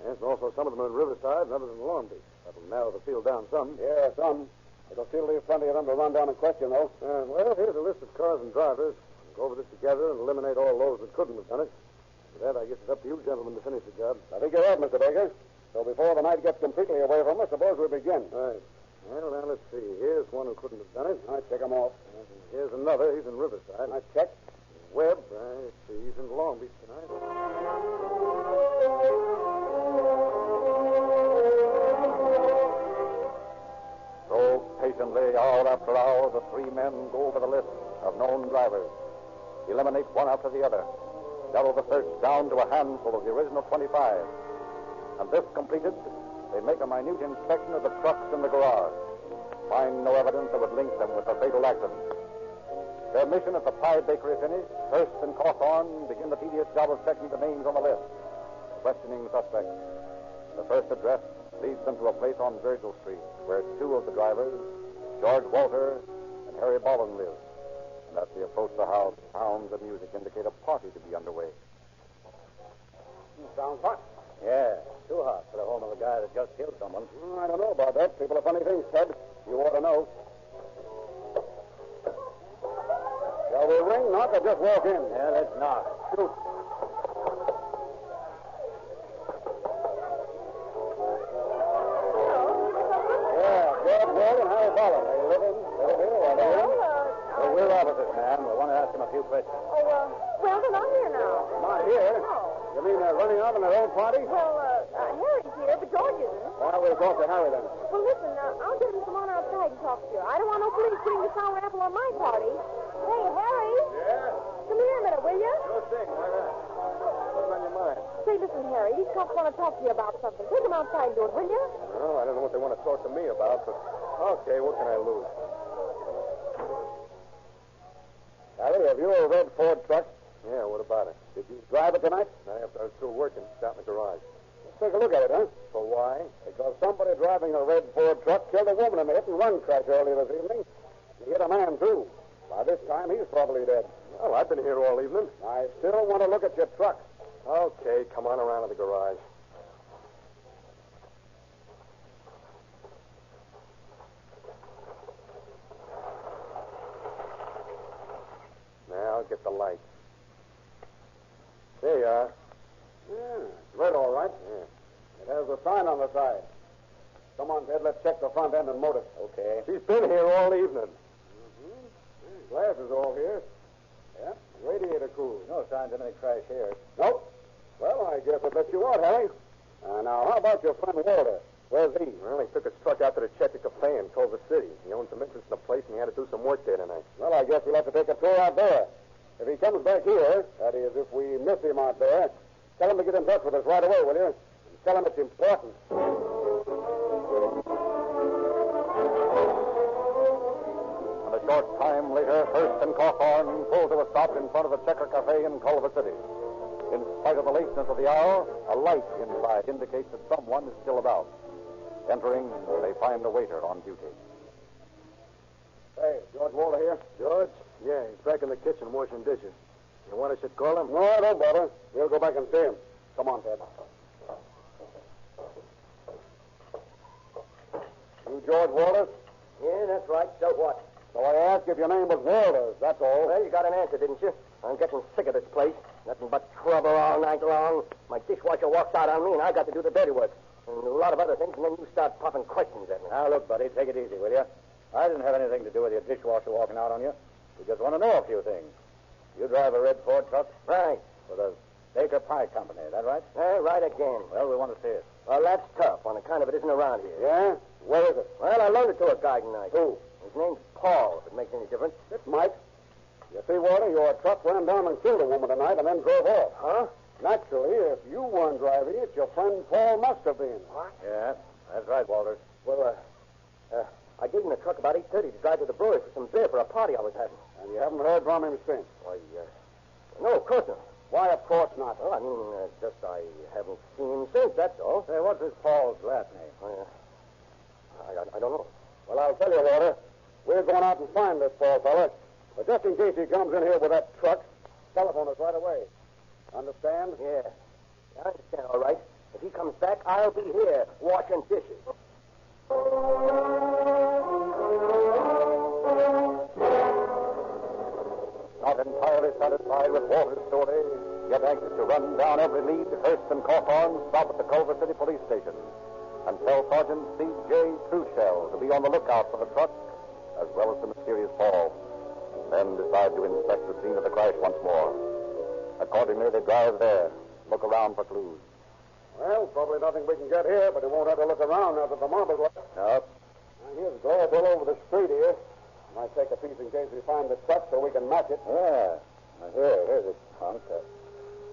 Yes, and also some of them are in Riverside and others in Long Beach. That'll narrow the field down some. Yeah, some. It'll still leave plenty of them to run down and question, though. Well, here's a list of cars and drivers. We'll go over this together and eliminate all those that couldn't have done it. For that, I guess it's up to you gentlemen to finish the job. I think you're right, Mr. Baker. So before the night gets completely away from us, suppose we begin. Right. Well, now, let's see. Here's one who couldn't have done it. I check him off. And here's another. He's in Riverside. I check. Webb, I see. He's in Long Beach tonight. So, patiently, hour after hour, the 3 men go over the list of known drivers, eliminate one after the other, narrow the search down to a handful of the original 25. And this completed, they make a minute inspection of the trucks in the garage, find no evidence that would link them with the fatal accident. Their mission at the Pie Bakery finished, Hurst and Cawthorn begin the tedious job of checking the names on the list, questioning suspects. The first address leads them to a place on Virgil Street, where 2 of the drivers, George Walter and Harry Bolin, live. And as they approach the house, sounds of music indicate a party to be underway. Sounds hot. Yeah, too hot for the home of a guy that just killed someone. I don't know about that. People are funny things, Ted. You ought to know. Shall we ring, knock, or just walk in? Yeah, let's knock. Shoot. Yeah, George Walden, how you follow? Are you living here or not? We're officers, ma'am. We want to ask him a few questions. Well, they're not here now. Not here? No. You mean they're running out on their own party? Well, Harry's here, but George isn't. Well, we'll talk to Harry then. Well, listen, I'll get him to come on outside and talk to you. I don't want no police putting the sour apple on my party. Hey, Harry. Yeah? Come here a minute, will you? Sure thing. Why not? What's on your mind? Say, listen, Harry, these cops want to talk to you about something. Take them outside and do it, will you? Well, I don't know what they want to talk to me about, but okay, what can I lose? Harry, have you a red Ford truck? Yeah, what about it? Did you drive it tonight? After I was through working, sat in the garage. Let's take a look at it, huh? For why? Because somebody driving a red Ford truck killed a woman in a hit-and-run crash earlier this evening. He hit a man, too. By this time, he's probably dead. Well, I've been here all evening. I still want to look at your truck. Okay, come on around to the garage. Now, get the light. There you are. Yeah, it's red, all right. Yeah. It has a sign on the side. Come on, Ted, let's check the front end and motor. Okay. She's been here all evening. Glass is all here. Yeah, radiator cool. No signs of any crash here. Nope. Well, I guess it lets you out, Harry. Now, how about your friend Walter? Where's he? Well, he took his truck out to the Checker Cafe in Culver City. He owned some interest in the place, and he had to do some work there tonight. Well, I guess we'll have to take a tour out there. If he comes back here, that is, if we miss him out there, tell him to get in touch with us right away, will you? And tell him it's important. And a short time later, Hurst and Cawthorn pulled to a stop in front of the Checker Cafe in Culver City. In spite of the lateness of the hour, a light inside indicates that someone is still about. Entering, they find a waiter on duty. Hey, George Walter here? George? Yeah, he's back in the kitchen washing dishes. You want us to call him? No, don't bother. We'll go back and see him. Come on, Ted. You George Walters? Yeah, that's right. So what? So I asked if your name was Walters, that's all. Well, you got an answer, didn't you? I'm getting sick of this place. Nothing but trouble all night long. My dishwasher walks out on me, and I got to do the dirty work. And a lot of other things, and then you start popping questions at me. Now, look, buddy, take it easy, will you? I didn't have anything to do with your dishwasher walking out on you. We just want to know a few things. You drive a red Ford truck? Right. For the Baker Pie Company, is that right? Right again. Well, we want to see it. Well, that's tough on account of it isn't around here. Yeah? Where is it? Well, I loaned it to a guy tonight. Who? His name's Paul, if it makes any difference. It's Mike. You see, Walter, your truck ran down and killed a woman tonight and then drove off. Huh? Naturally, if you weren't driving it, your friend Paul must have been. What? Yeah, that's right, Walter. Well, I gave him the truck about 8:30 to drive to the brewery for some beer for a party I was having. And you haven't heard from him since? Why, no, of course not. Why, of course not? Well, I mean, just I haven't seen him since, that's all. Say, what's this Paul's last name? I don't know. Well, I'll tell you, Walter. We're going out and find this Paul fella. But just in case he comes in here with that truck, telephone us right away. Understand? Yeah, I understand, all right. If he comes back, I'll be here washing dishes. Not entirely satisfied with Walter's story, yet anxious to run down every lead, Hurst and Cawthorn stop at the Culver City Police Station and tell Sergeant C.J. Trueshell to be on the lookout for the truck as well as the mysterious Paul, then decide to inspect the scene of the crash once more. Accordingly, they drive there, look around for clues. Well, probably nothing we can get here, but we won't have to look around now that the mob is left. No. Here's glass all over the street here. Might take a piece in case we find the truck so we can match it. Yeah. Here's a trunk.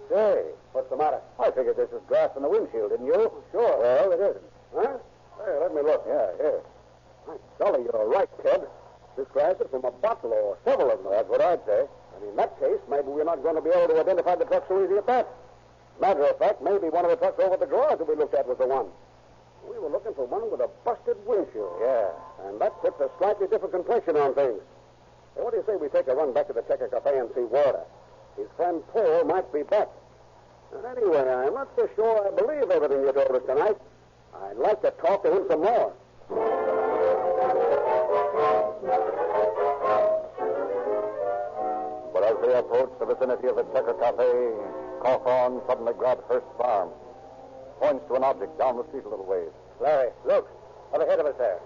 Say, what's the matter? I figured this was glass in the windshield, didn't you? Sure. Well, it isn't. Huh? Hey, let me look. Yeah, here. Golly, you're right, Ted. This glass is from a bottle or several of them. That's what I'd say. And in that case, maybe we're not going to be able to identify the truck so easy at that. Matter of fact, maybe one of the trucks over the garage that we looked at was the one. We were looking for one with a busted windshield. Yeah. And that puts a slightly different complexion on things. Hey, what do you say we take a run back to the Checker Cafe and see Walter? His friend Paul might be back. And anyway, I'm not so sure I believe everything you told us tonight. I'd like to talk to him some more. But as they approached the vicinity of the Checker Cafe, Cawthorn suddenly grabbed Hurst's arm, points to an object down the street a little ways. Larry, look. Up ahead of us there.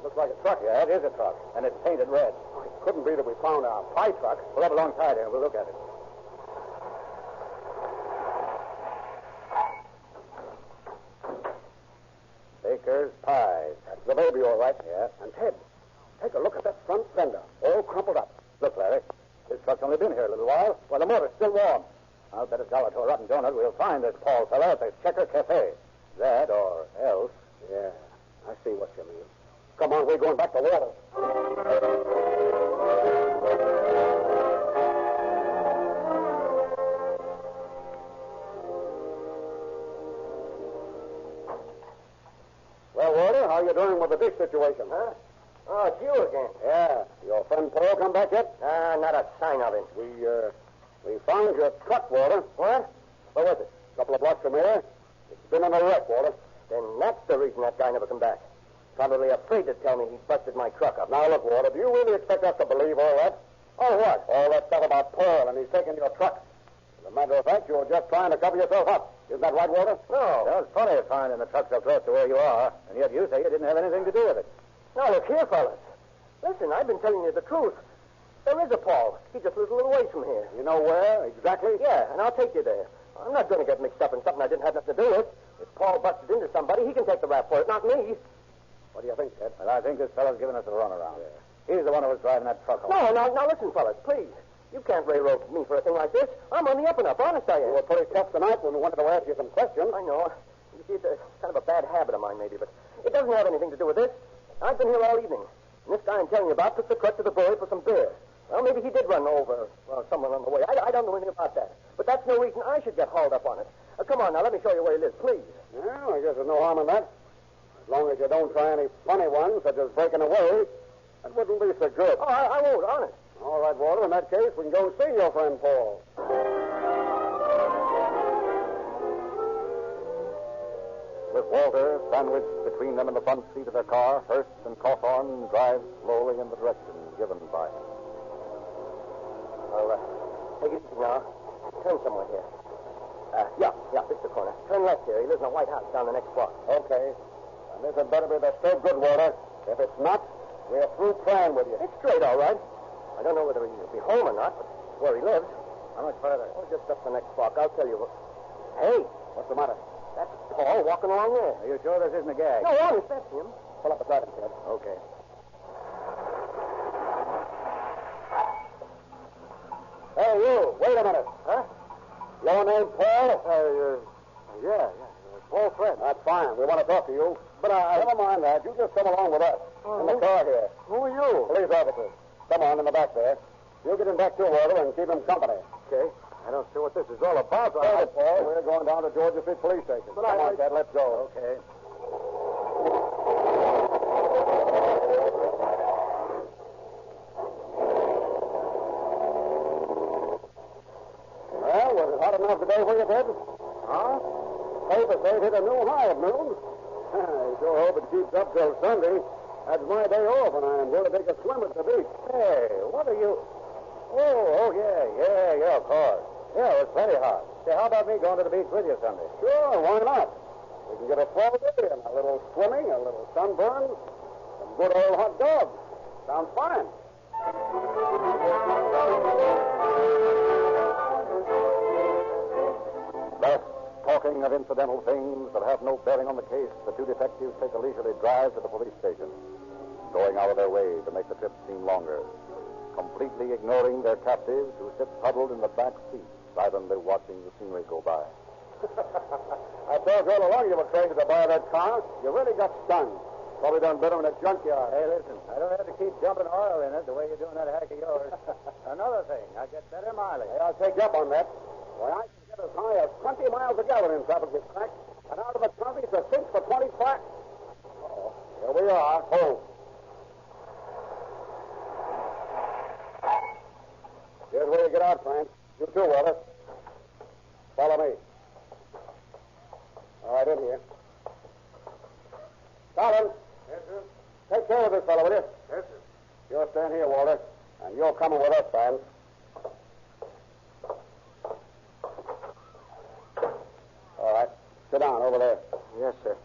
Looks like a truck. Yeah, it is a truck. And it's painted red. Oh, it couldn't be that we found our pie truck. Pull up alongside here and we'll look at it. Baker's Pies. That's the baby, all right. Yeah. And Ted, take a look at that front fender, all crumpled up. Look, Larry. This truck's only been here a little while. Well, the motor's still warm. I'll bet it's dollar to a rotten donut we'll find this Paul fella at the Checker Cafe. That or else. Yeah, I see what you mean. Come on, we're going back to water. Well, Walter, how you doing with the dish situation? Huh? Oh, it's you again. Yeah. Your friend Paul come back yet? Not a sign of him. We found your truck, Walter. What? Where was it? A couple of blocks from here. It's been in a wreck, Walter. Then that's the reason that guy never come back. Probably afraid to tell me he busted my truck up. Now, look, Walter, do you really expect us to believe all that? Oh, what? All that stuff about Paul and he's taking your truck. As a matter of fact, you're just trying to cover yourself up. Isn't that right, Walter? No. There's plenty of finding the truck so close to where you are, and yet you say you didn't have anything to do with it. Now, look here, fellas. Listen, I've been telling you the truth. There is a Paul. He just lives a little ways from here. You know where, exactly? Yeah, and I'll take you there. I'm not going to get mixed up in something I didn't have nothing to do with. If Paul busted into somebody, he can take the rap for it, not me. What do you think, Ted? Well, I think this fellow's giving us a runaround. Yeah. He's the one who was driving that truck home. No, now, listen, fellas, please. You can't railroad me for a thing like this. I'm on the up and up, honest I am. You were pretty tough tonight when we wanted to ask you some questions. I know. You see, it's kind of a bad habit of mine, maybe, but it doesn't have anything to do with this. I've been here all evening, and this guy I'm telling you about took the truck to the brewery for some beer. Well, maybe he did run over someone on the way. I don't know anything about that. But that's no reason I should get hauled up on it. Come on, now, let me show you where he lives, please. Well, I guess there's no harm in that. As long as you don't try any funny ones, such as breaking away, that wouldn't be so good. Oh, I won't, honest. All right, Walter, in that case, we can go see your friend Paul. With Walter sandwiched between them in the front seat of their car, Hurst and Cawthorn drive slowly in the direction given by him. All right. Take it easy now. Turn somewhere here. Yeah, this is the corner. Turn left here. He lives in a white house down the next block. Okay. And this had better be the straight good, Walter. If it's not, we're through crying with you. It's straight, all right. I don't know whether he'll be home or not, but where he lives. How much further? Oh, just up the next block. I'll tell you what. Hey. What's the matter? That's Paul walking along there. Are you sure this isn't a gag? No, honest, that's him. Pull up beside him, Ted. Okay. Hey, you. Wait a minute. Huh? Your name Paul? Yeah. Paul's friend. That's fine. We want to talk to you. But never mind that. You just come along with us. In the car here. Who are you? Police officers. Come on, in the back there. You get him back to Walter and keep him company. Okay. I don't see what this is all about. All right, Paul. We're going down to Georgia Street Police Station. Come on, Ted. Let's go. Okay. Well, was it hot enough today for you, Ted? Huh? Paper says hit a new high at noon. I sure hope it keeps up till Sunday. That's my day off, and I'm going to take a swim at the beach. Hey, what are you... Oh, yeah, of course. Yeah, it was plenty hot. Say, how about me going to the beach with you Sunday? Sure, why not? We can get a fall day and a little swimming, a little sunburn, some good old hot dogs. Sounds fine. Thus, talking of incidental things that have no bearing on the case, the two detectives take a leisurely drive to the police station, going out of their way to make the trip seem longer, completely ignoring their captives who sit huddled in the back seat, silently watching the scenery go by. I told you all along you were crazy to buy that car. You really got stung. Probably done better in a junkyard. Hey, listen, I don't have to keep dumping oil in it the way you're doing that hack of yours. Another thing, I get better mileage. Hey, I'll take you up on that. Why, I can get as high as 20 miles a gallon in traffic this track, and out of the 20, it's a 6 for 25. Oh, here we are, home. Here's where you get out, Frank. You too, Walter. Follow me. All right, in here. Collins. Yes, sir. Take care of this fellow, will you? Yes, sir. You'll stand here, Walter. And you're coming with us, Vance. All right. Sit down over there. Yes, sir.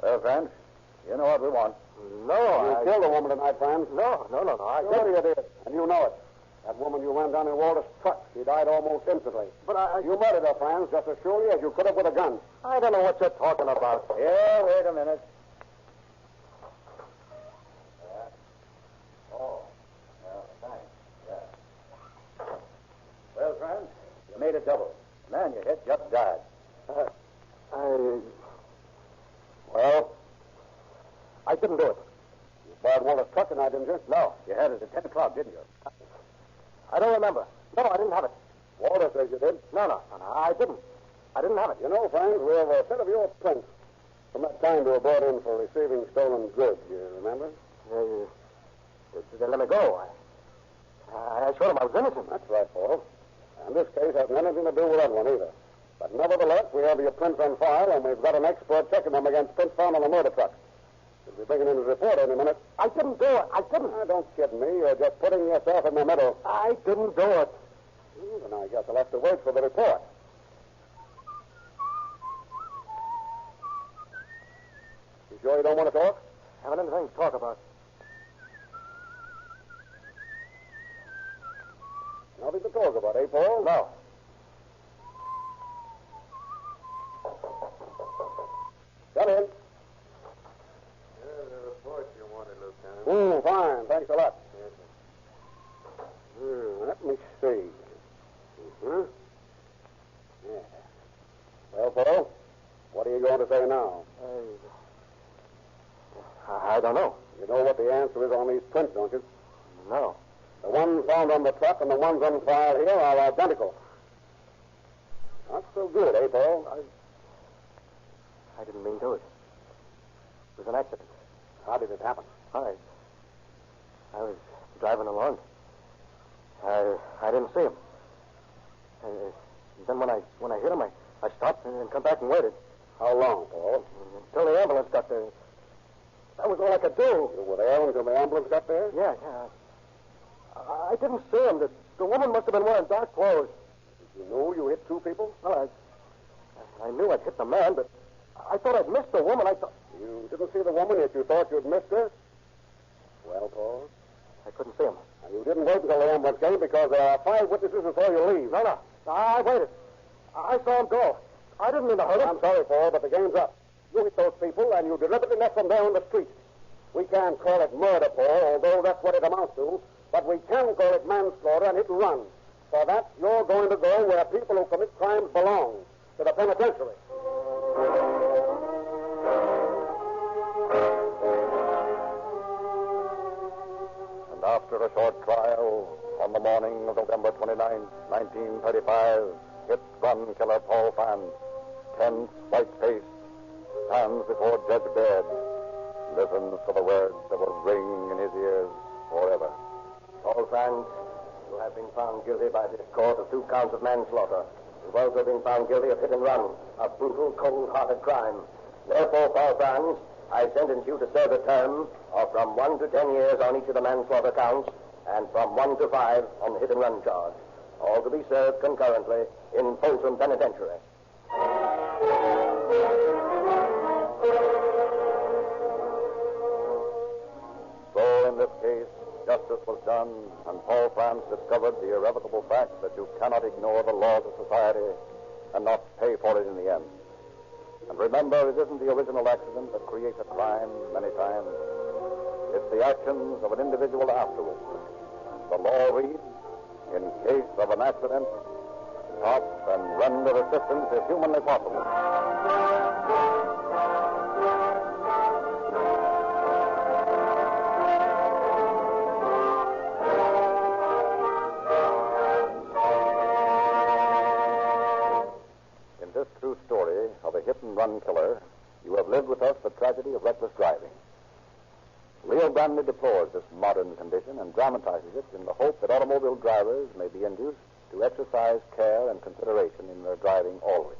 Well, friends, you know what we want. You killed a woman tonight, Vance. No. I Sure you did. And you know it. That woman you ran down in Walter's truck, she died almost instantly. But I... You murdered her, Franz, just as surely as you could have with a gun. I don't know what you're talking about. Yeah, wait a minute. Thanks. Yeah. Well, friends, you made a double. Man, your head just died. Well? I didn't do it. You borrowed Walter's truck tonight, didn't you? No. You had it at 10 o'clock, didn't you? I don't remember. No, I didn't have it. Walter says you did. No, I didn't. I didn't have it. You know, Franz, we have a set of your prints from that time you were brought in for receiving stolen goods. You remember? They let me go. I told him I was innocent. That's right, Paul. And this case has nothing to do with that one either. But nevertheless, we have your prints on file, and we've got an expert checking them against prints found on the murder truck. We'll be bringing in his report any minute. I didn't do it. I didn't. Don't kid me. You're just putting yourself in the middle. I didn't do it. Then I guess I'll have to wait for the report. You sure you don't want to talk? Haven't anything to talk about. Nothing to talk about, eh, Paul? No. Come in. The report you wanted, Lieutenant. Fine. Thanks a lot. Yes, Let me see. Yeah. Well, Paul, what are you going to say now? I don't know. You know what the answer is on these prints, don't you? No. The ones found on the truck and the ones on file here are identical. Not so good, eh, Paul? I didn't mean to. It was an accident. How did it happen? I was driving along. I didn't see him. Then when I hit him, I stopped and come back and waited. How long, Paul? Until the ambulance got there. That was all I could do. You were there until the ambulance got there? Yeah. I didn't see him. The woman must have been wearing dark clothes. Did you know you hit two people? Well, I knew I'd hit the man, but I thought I'd missed the woman. You didn't see the woman, yet you thought you'd missed her? Well, Paul? I couldn't see him. And you didn't wait until the ambulance came because there are 5 witnesses before you leave. No. I waited. I saw him go. I didn't mean to hurt him. I'm sorry, Paul, but the game's up. You hit those people, and you deliberately left them there on the street. We can't call it murder, Paul, although that's what it amounts to. But we can call it manslaughter and hit and run. For that, you're going to go where people who commit crimes belong, to the penitentiary. And after a short trial, on the morning of November 29, 1935, hit-run killer Paul Franz, tense, white-faced, stands before Judge Baird, listens to the words that will ring in his ears forever. Paul Franz, you have been found guilty by this court of 2 counts of manslaughter. You've also been found guilty of hit and run, a brutal, cold-hearted crime. Therefore, Paul Franz, I sentence you to serve a term of from 1 to 10 years on each of the manslaughter counts and from 1 to 5 on the hit and run charge. All to be served concurrently in Folsom Penitentiary. So, in this case, justice was done, and Paul Franz discovered the irrevocable fact that you cannot ignore the laws of society and not pay for it in the end. And remember, it isn't the original accident that creates a crime many times. It's the actions of an individual afterwards. The law reads, in case of an accident, stop and render assistance if humanly possible. In this true story of a hit-and-run killer, you have lived with us the tragedy of reckless driving. Leo Brandley deplores this modern condition and dramatizes it in the hope that automobile drivers may be induced to exercise care and consideration in their driving always.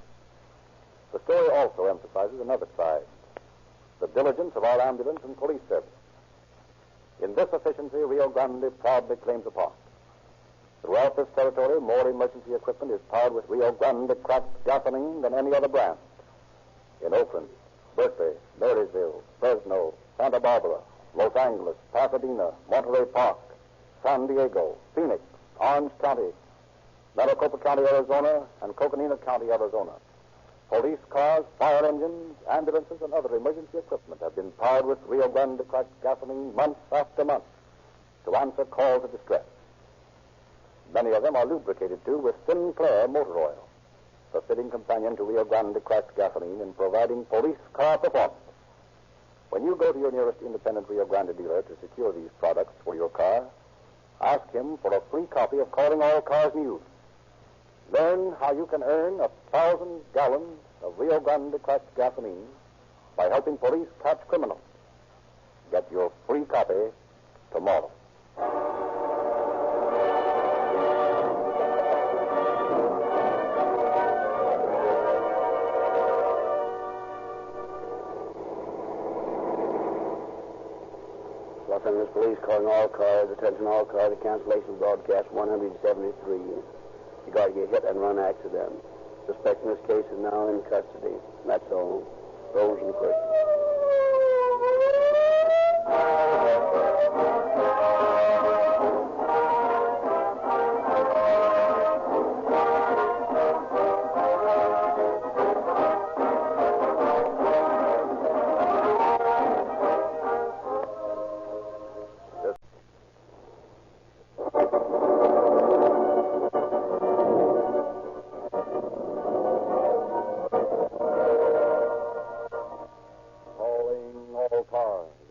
The story also emphasizes another side, the diligence of our ambulance and police service. In this efficiency, Rio Grande proudly claims a part. Throughout this territory, more emergency equipment is powered with Rio Grande cracked gasoline than any other brand. In Oakland, Berkeley, Marysville, Fresno, Santa Barbara, Los Angeles, Pasadena, Monterey Park, San Diego, Phoenix, Orange County, Maricopa County, Arizona, and Coconina County, Arizona. Police cars, fire engines, ambulances, and other emergency equipment have been powered with Rio Grande cracked gasoline month after month to answer calls of distress. Many of them are lubricated, too, with Sinclair motor oil, the fitting companion to Rio Grande cracked gasoline in providing police car performance. When you go to your nearest independent Rio Grande dealer to secure these products for your car, ask him for a free copy of Calling All Cars News. Learn how you can earn 1,000 gallons of Rio Grande cracked gasoline by helping police catch criminals. Get your free copy tomorrow. Los Angeles Police calling all cars. Attention all cars. The cancellation of broadcast 173. Cigardia hit and run accident. Suspect in this case is now in custody. That's all. Rosenquist.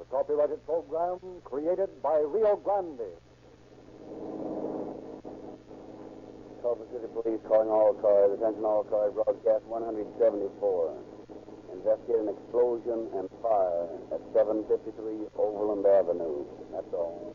Copyrighted program created by Rio Grande. Culver City Police calling all cars. Attention all cars. Broadcast 174. Investigate an explosion and fire at 753 Overland Avenue. That's all.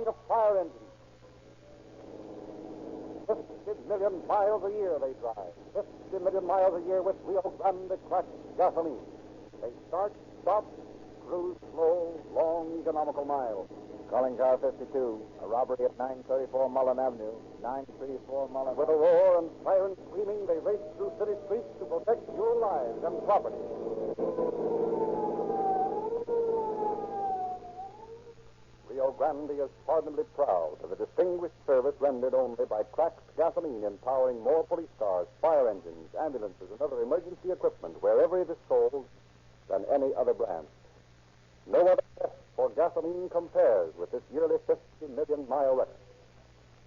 Of fire engines. 50 million miles a year they drive. 50 million miles a year with Rio Grande cracked gasoline. They start, stop, cruise slow, long, economical miles. Calling car 52, a robbery at 934 Mullen Avenue, 934 Mullen. With a roar and siren screaming, they race through city streets to protect your lives and property. Rio Grande is pardonably proud of the distinguished service rendered only by cracked gasoline in powering more police cars, fire engines, ambulances, and other emergency equipment wherever it is sold than any other brand. No other test for gasoline compares with this yearly 50 million mile record.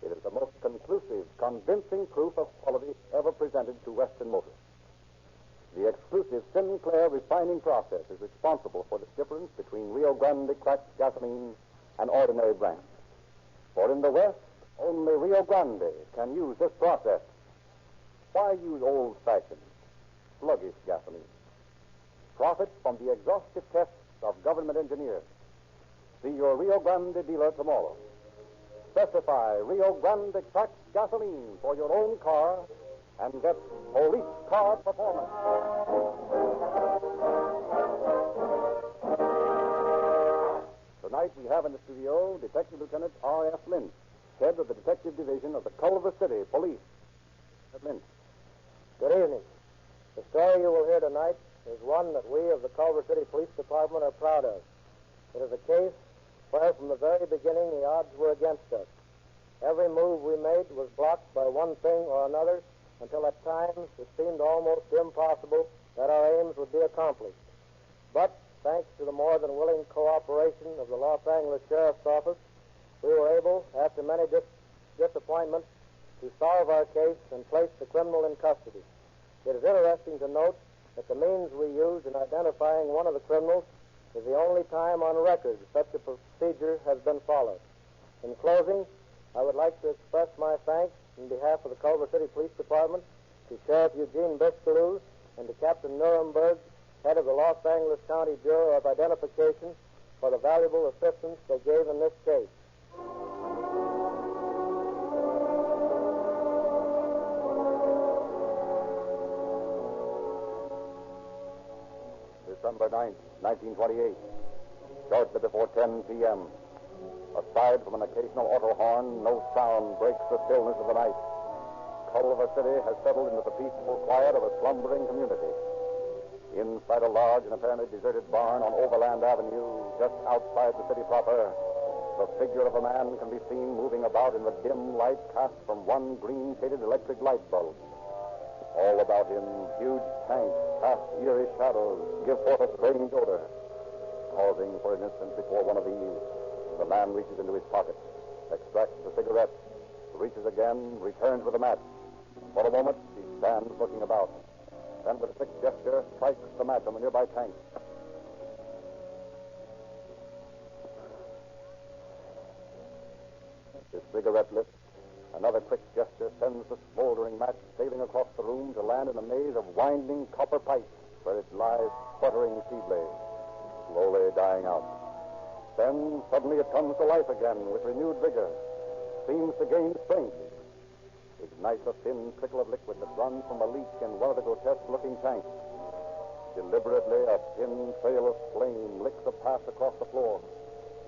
It is the most conclusive, convincing proof of quality ever presented to Western motorists. The exclusive Sinclair refining process is responsible for this difference between Rio Grande cracked gasoline and ordinary brand. For in the West, only Rio Grande can use this process. Why use old-fashioned, sluggish gasoline? Profit from the exhaustive tests of government engineers. See your Rio Grande dealer tomorrow. Specify Rio Grande cracked gasoline for your own car and get police car performance. Tonight we have in the studio Detective Lieutenant R.F. Lynch, head of the Detective Division of the Culver City Police. Lynch. Good evening. The story you will hear tonight is one that we of the Culver City Police Department are proud of. It is a case where from the very beginning the odds were against us. Every move we made was blocked by one thing or another until at times it seemed almost impossible that our aims would be accomplished. But thanks to the more than willing cooperation of the Los Angeles Sheriff's Office, we were able, after many disappointments, to solve our case and place the criminal in custody. It is interesting to note that the means we used in identifying one of the criminals is the only time on record such a procedure has been followed. In closing, I would like to express my thanks on behalf of the Culver City Police Department to Sheriff Eugene Biscalou and to Captain Nuremberg, head of the Los Angeles County Bureau of Identification, for the valuable assistance they gave in this case. December 9th, 1928. Shortly before 10 p.m. Aside from an occasional auto horn, no sound breaks the stillness of the night. Culver City has settled into the peaceful quiet of a slumbering community. Inside a large and apparently deserted barn on Overland Avenue, just outside the city proper, the figure of a man can be seen moving about in the dim light cast from one green-shaded electric light bulb. All about him, huge tanks cast eerie shadows, give forth a strange odor. Pausing for an instant before one of these, the man reaches into his pocket, extracts a cigarette, reaches again, returns with a match. For a moment, he stands looking about. Then, with a quick gesture, strikes the match on the nearby tank. His cigarette lit. Another quick gesture sends the smoldering match sailing across the room to land in a maze of winding copper pipes where it lies sputtering feebly, slowly dying out. Then, suddenly it comes to life again with renewed vigor, seems to gain strength. Ignites a thin trickle of liquid that runs from a leak in one of the grotesque-looking tanks. Deliberately, a thin trail of flame licks a path across the floor,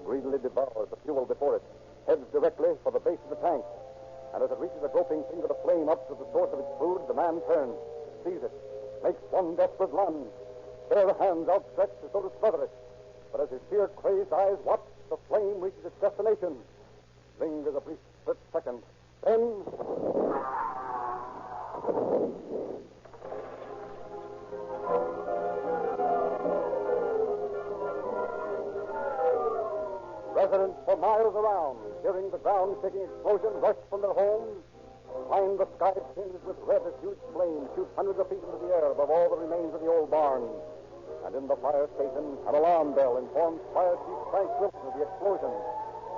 greedily devours the fuel before it, heads directly for the base of the tank. And as it reaches a groping finger to flame up to the source of its food, the man turns, sees it, makes one desperate lunge, bare hands outstretched as though to smother it. But as his sheer crazed eyes watch, the flame reaches its destination. Lingers a brief split second. Then... Residents for miles around, hearing the ground-shaking explosion, rush from their homes, find the sky tinged with red as huge flames shoot hundreds of feet into the air above all the remains of the old barn. And in the fire station, an alarm bell informs Fire Chief Frank Wilson of the explosion,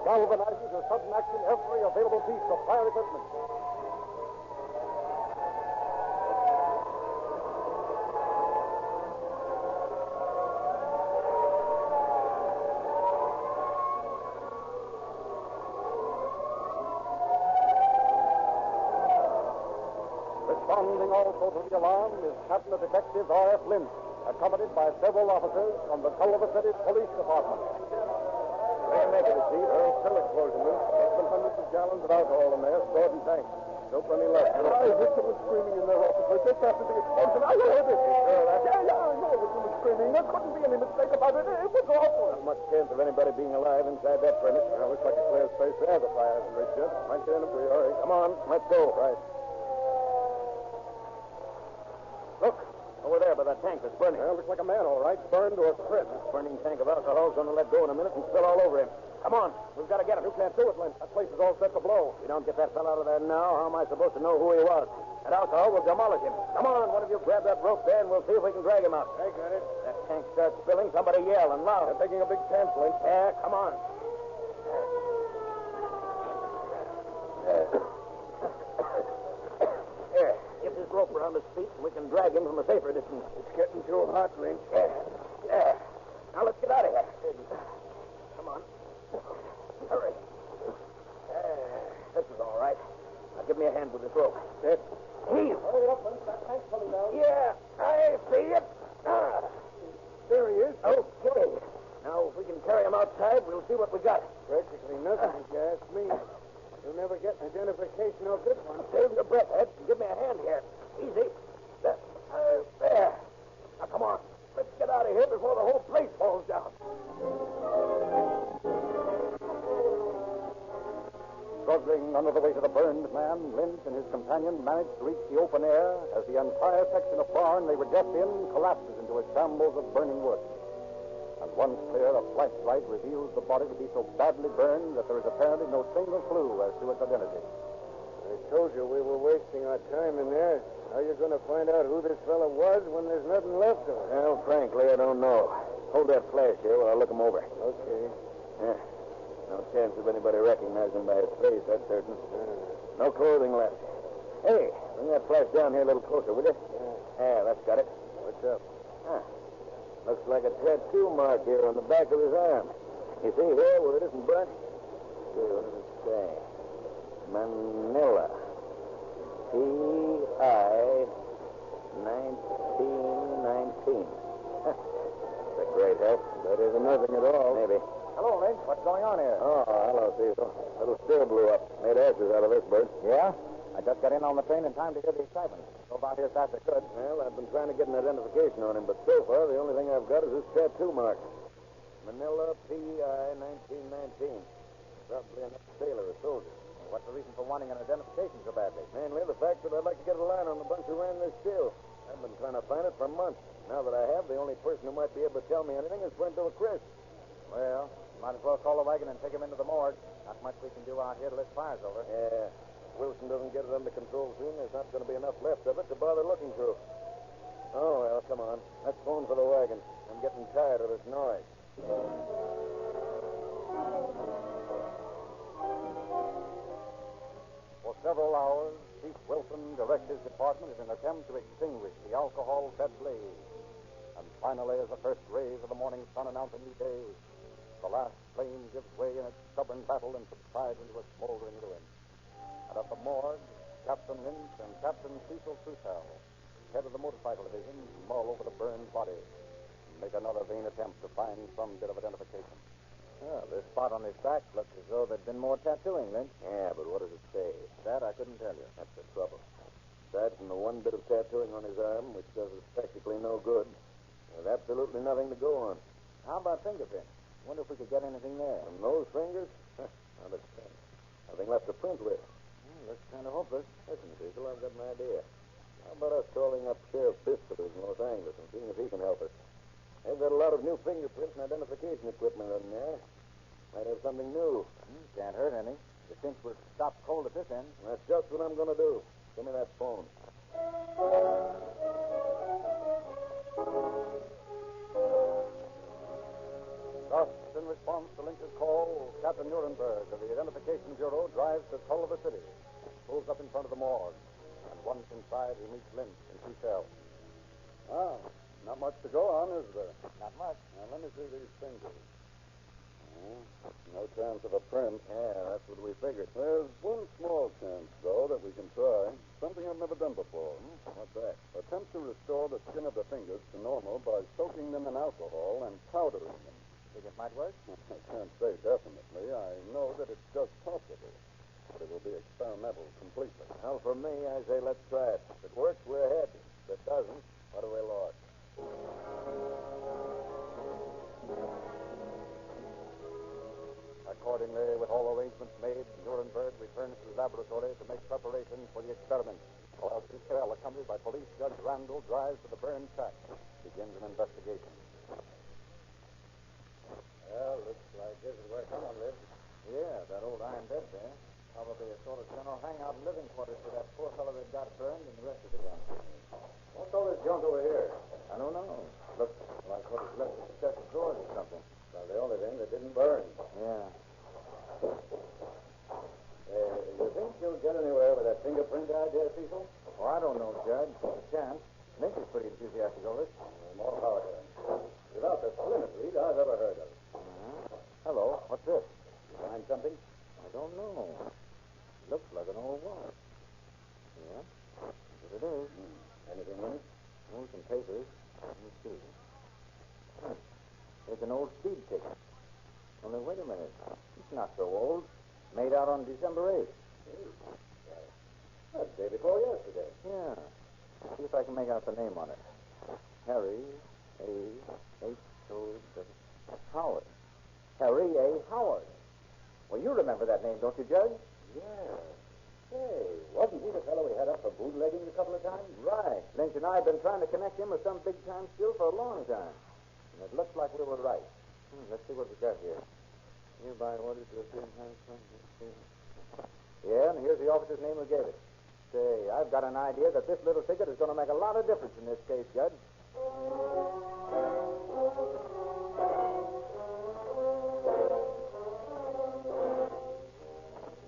galvanizes to sudden action every available piece of fire equipment. Responding also to the alarm is Captain of Detectives R.F. Lynch, accompanied by several officers from the Culver City Police Department. They make it, Chief. There's still explosion, Lynch. Less than hundreds of gallons of alcohol in there, stored in tanks. Still plenty left. I heard someone screaming in their office just after the explosion. I heard it. Sure, that's... Yeah, I know that someone screaming. There couldn't be any mistake about it. It was awful. Not much chance of anybody being alive inside that furnace. Well, looks like a clear space there. The fire hasn't reached yet. Might get in if we hurry. Come on, let's go. Right. Look, over there by that tank that's burning. Well, looks like a man, all right. Burned to a crisp. That burning tank of alcohol's going to let go in a minute and spill all over him. Come on, we've got to get him. You can't do it, Lynch. That place is all set to blow. If we don't get that fellow out of there now, how am I supposed to know who he was? That alcohol will demolish him. Come on, one of you grab that rope there, and we'll see if we can drag him out. I got it. That tank starts spilling, somebody yell and loud. They're taking a big chance, Lynch. Yeah, come on. Here, get this rope around his feet, and we can drag him from a safer distance. It's getting too hot, Lynch. Yeah. Now let's get out of here. Come on. Hurry. This is all right. Now give me a hand with this rope. Yes. Heave. Hurry up, Lynch. That tank's coming down. Yeah, I see it. There he is. Okay. Now, if we can carry him outside, we'll see what we got. Practically nothing, if you ask me. You'll never get an identification of this one. Save your breath, Ed. Give me a hand here. Easy. There. Now, come on. Let's get out of here before the whole place falls down. Struggling under the weight of the burned man, Lynch and his companion managed to reach the open air as the entire section of barn they were just in collapses into a shambles of burning wood. And once clear, a flashlight reveals the body to be so badly burned that there is apparently no single clue as to its identity. I told you we were wasting our time in there. How you going to find out who this fella was when there's nothing left of him? Well, frankly, I don't know. Hold that flash here while I look him over. Okay. Yeah. No chance of anybody recognizing him by his face, that's certain. No clothing left. Hey, bring that flash down here a little closer, will you? Yeah, that's got it. What's up? Looks like a tattoo mark here on the back of his arm. You see here where it isn't burnt? See, what does it say? Manila. P.I. 1919. That's a great help. That isn't nothing at all. Maybe. Hello, Lynch. What's going on here? Oh, hello, Cecil. Little still blew up. Made ashes out of this bird. Yeah? I just got in on the train in time to hear the excitement. Drove out here as fast as I could. Well, I've been trying to get an identification on him, but so far the only thing I've got is this tattoo mark. Manila P.I. 1919. Probably an ex-sailor or soldier. What's the reason for wanting an identification so badly? Mainly the fact that I'd like to get a line on the bunch who ran this still. I've been trying to find it for months. Now that I have, the only person who might be able to tell me anything is Brento Chris. Well, you might as well call the wagon and take him into the morgue. Not much we can do out here till this fire's over. Yeah. Wilson doesn't get it under control soon, there's not going to be enough left of it to bother looking through. Oh, well, come on. Let's phone for the wagon. I'm getting tired of this noise. For several hours, Chief Wilson directs his department in an attempt to extinguish the alcohol-fed blaze. And finally, as the first rays of the morning sun announce a new day, the last flame gives way in its stubborn battle and subsides into a smoldering ruin. And at the morgue, Captain Lynch and Captain Cecil Trussell, head of the motorcycle division, mull over the burned body and make another vain attempt to find some bit of identification. Well, this spot on his back looks as though there'd been more tattooing, Lynch. Yeah, but what does it say? That I couldn't tell you. That's the trouble. Aside from the one bit of tattooing on his arm, which does us practically no good, there's absolutely nothing to go on. How about fingerprints? Wonder if we could get anything there. From those fingers? Not a chance. Nothing left to print with. Looks kind of hopeless. Listen, Cecil, I've got an idea. How about us calling up Sheriff Biscuit in Los Angeles and seeing if he can help us? They've got a lot of new fingerprints and identification equipment in there. Might have something new. Can't hurt any. You think we're stopped cold at this end? That's just what I'm going to do. Give me that phone. Thus, in response to Lynch's call, Captain Nuremberg of the Identification Bureau drives to Culver City, pulls up in front of the morgue, and once inside, he meets Lynch in Trussell. Not much to go on, is there? Not much. Now, let me see these fingers. No chance of a print. Yeah, that's what we figured. There's one small chance, though, that we can try. Something I've never done before. What's that? Attempt to restore the skin of the fingers to normal by soaking them in alcohol and powdering them. Think it might work? I can't say definitely. I know that it's just possible. But it will be experimental completely. Well, for me, I say let's try it. If it works, we're ahead. If it doesn't, what have we lost? Accordingly, with all arrangements made, Nuremberg returns to the laboratory to make preparations for the experiment, while Trussell, accompanied by Police Judge Randall, drives to the burned shack, begins an investigation. Well, looks like this is where someone lives. Yeah, that old iron bed there. Probably a sort of general hangout and living quarters for that poor fellow that got burned and the rest of the gang. What's all this junk over here? I don't know. Looks like what is left of the chest of drawers or something. Well, the only thing that didn't burn. Yeah. You think you'll get anywhere with that fingerprint idea, Cecil? Oh, I don't know, Judge. There's a chance. Lynch is pretty enthusiastic over it. More power to him. Without the slimmest lead I've ever heard of. Hello. What's this? Find something? I don't know. Looks like an old watch. Yeah. What it is. Anything in it? Oh, some papers. Let me see. There's an old speed ticket. Only wait a minute. It's not so old. Made out on December 8th. That's the day before yesterday. Yeah. See if I can make out the name on it. Harry A. H. O. Howard. Harry A. Howard. Well, you remember that name, don't you, Judge? Yeah. Hey, wasn't he the fellow we had up for bootlegging a couple of times? Right. Lynch and I have been trying to connect him with some big-time skill for a long time. And it looks like we were right. Let's see what we got here. Hereby orders to the Yeah, and here's the officer's name who gave it. Say, I've got an idea that this little ticket is going to make a lot of difference in this case, Judge.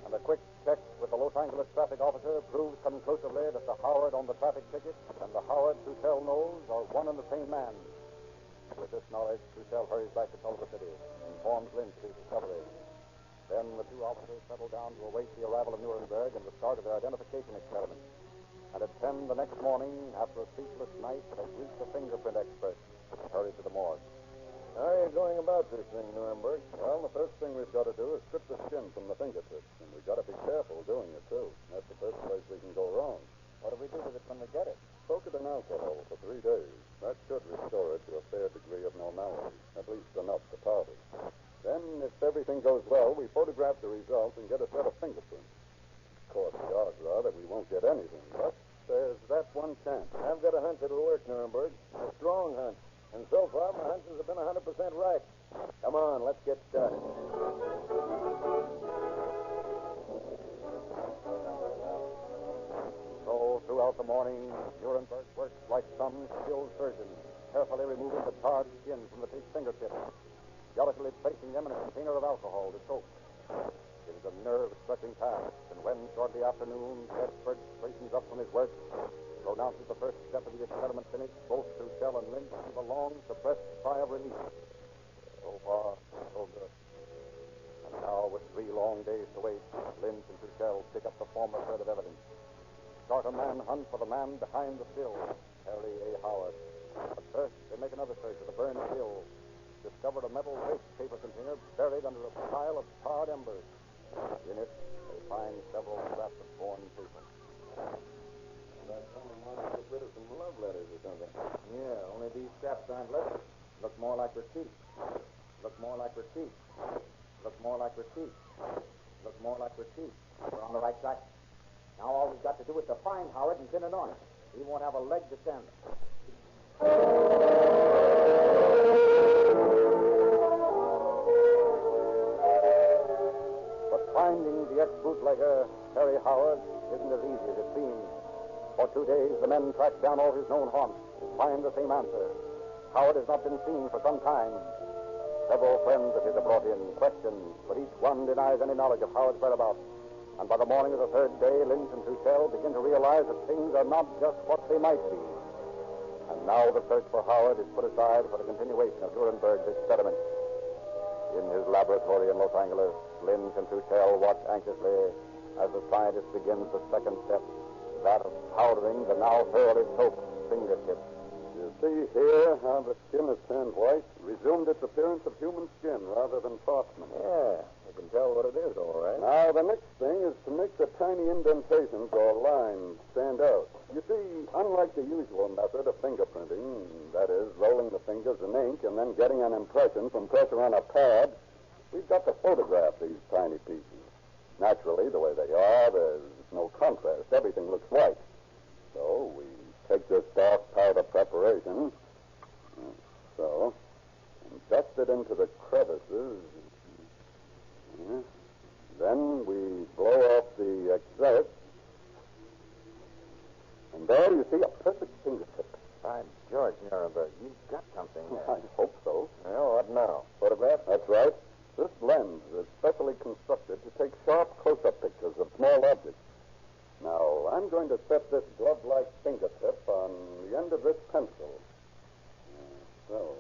And a quick check with the Los Angeles traffic officer proves conclusively that the Howard on the traffic ticket and the Howard Trussell knows are one and the same man. With this knowledge, Trussell hurries back to Culver City, informs Lynch of his discovery. Then the two officers settle down to await the arrival of Nuremberg and the start of their identification experiment. And at 10 the next morning, after a sleepless night, they greet the fingerprint expert and hurry to the morgue. How are you going about this thing, Nuremberg? Well, the first thing we've got to do is strip the skin from the fingertips, and we've got to be careful doing it, too. That's the first place we can go wrong. What do we do with it when we get it? Soak it in alcohol for 3 days. That should restore it to a fair degree of normality, at least enough to party. Then, if everything goes well, we photograph the results and get a set of fingerprints. Of course, the odds are that we won't get anything, but there's that one chance. I've got a hunch it'll work, Nuremberg. A strong hunch. And so far, my hunches have been 100% right. Come on, let's get started. So, throughout the morning, Nuremberg works like some skilled surgeon, carefully removing the tarred skin from the pig's fingertips, delicately placing them in a container of alcohol to soak. It is a nerve-stretching task, and when, shortly after noon, the expert straightens up from his work, pronounces the first step of the experiment finished, both Trussell and Lynch give a long, suppressed sigh of relief. So far, so good. And now, with 3 long days to wait, Lynch and Trussell pick up the former thread of evidence. Start a manhunt for the man behind the still, Harry A. Howard. But first, they make another search of the burned still. Discovered a metal waste paper container buried under a pile of charred embers. In it, they find several scraps of torn paper. That someone wanted to get rid of some love letters or something. Yeah, only these scraps aren't letters. Look more like receipts. Look more like receipts. Look more like receipts. Look more like receipts. We're on the right track. Now all we've got to do is to find Howard and pin it on. He won't have a leg to stand on. But finding the ex-bootlegger, Harry Howard, isn't as easy as it seems. For 2 days, the men track down all his known haunts, find the same answer. Howard has not been seen for some time. Several friends of his are brought in, questioned, but each one denies any knowledge of Howard's whereabouts. And by the morning of the 3rd day, Lynch and Trussell begin to realize that things are not just what they might be. And now the search for Howard is put aside for the continuation of Nuremberg's experiment. In his laboratory in Los Angeles, Lynch and Trussell watch anxiously as the scientist begins the second step, that of powdering the now thoroughly soaked fingertips. You see here how the skin has turned white, resumed its appearance of human skin rather than parchment. Yeah, you can tell what it is, all right. Now, the next thing is to make the tiny indentations or lines stand out. You see, unlike the usual method of fingerprinting, that is, rolling the fingers in ink and then getting an impression from pressure on a pad, we've got to photograph these tiny pieces. Naturally, the way they are, there's no contrast. Everything looks white. So we take this dark powder preparation, so, and dust it into the crevices. Then we blow off the excess. And there you see a perfect fingertip. By George, Nuremberg, you've got something there. I hope so. Well, what now? Photograph? That's right. This lens is specially constructed to take sharp close-up pictures of small objects. Now, I'm going to set this glove-like fingertip on the end of this pencil. So,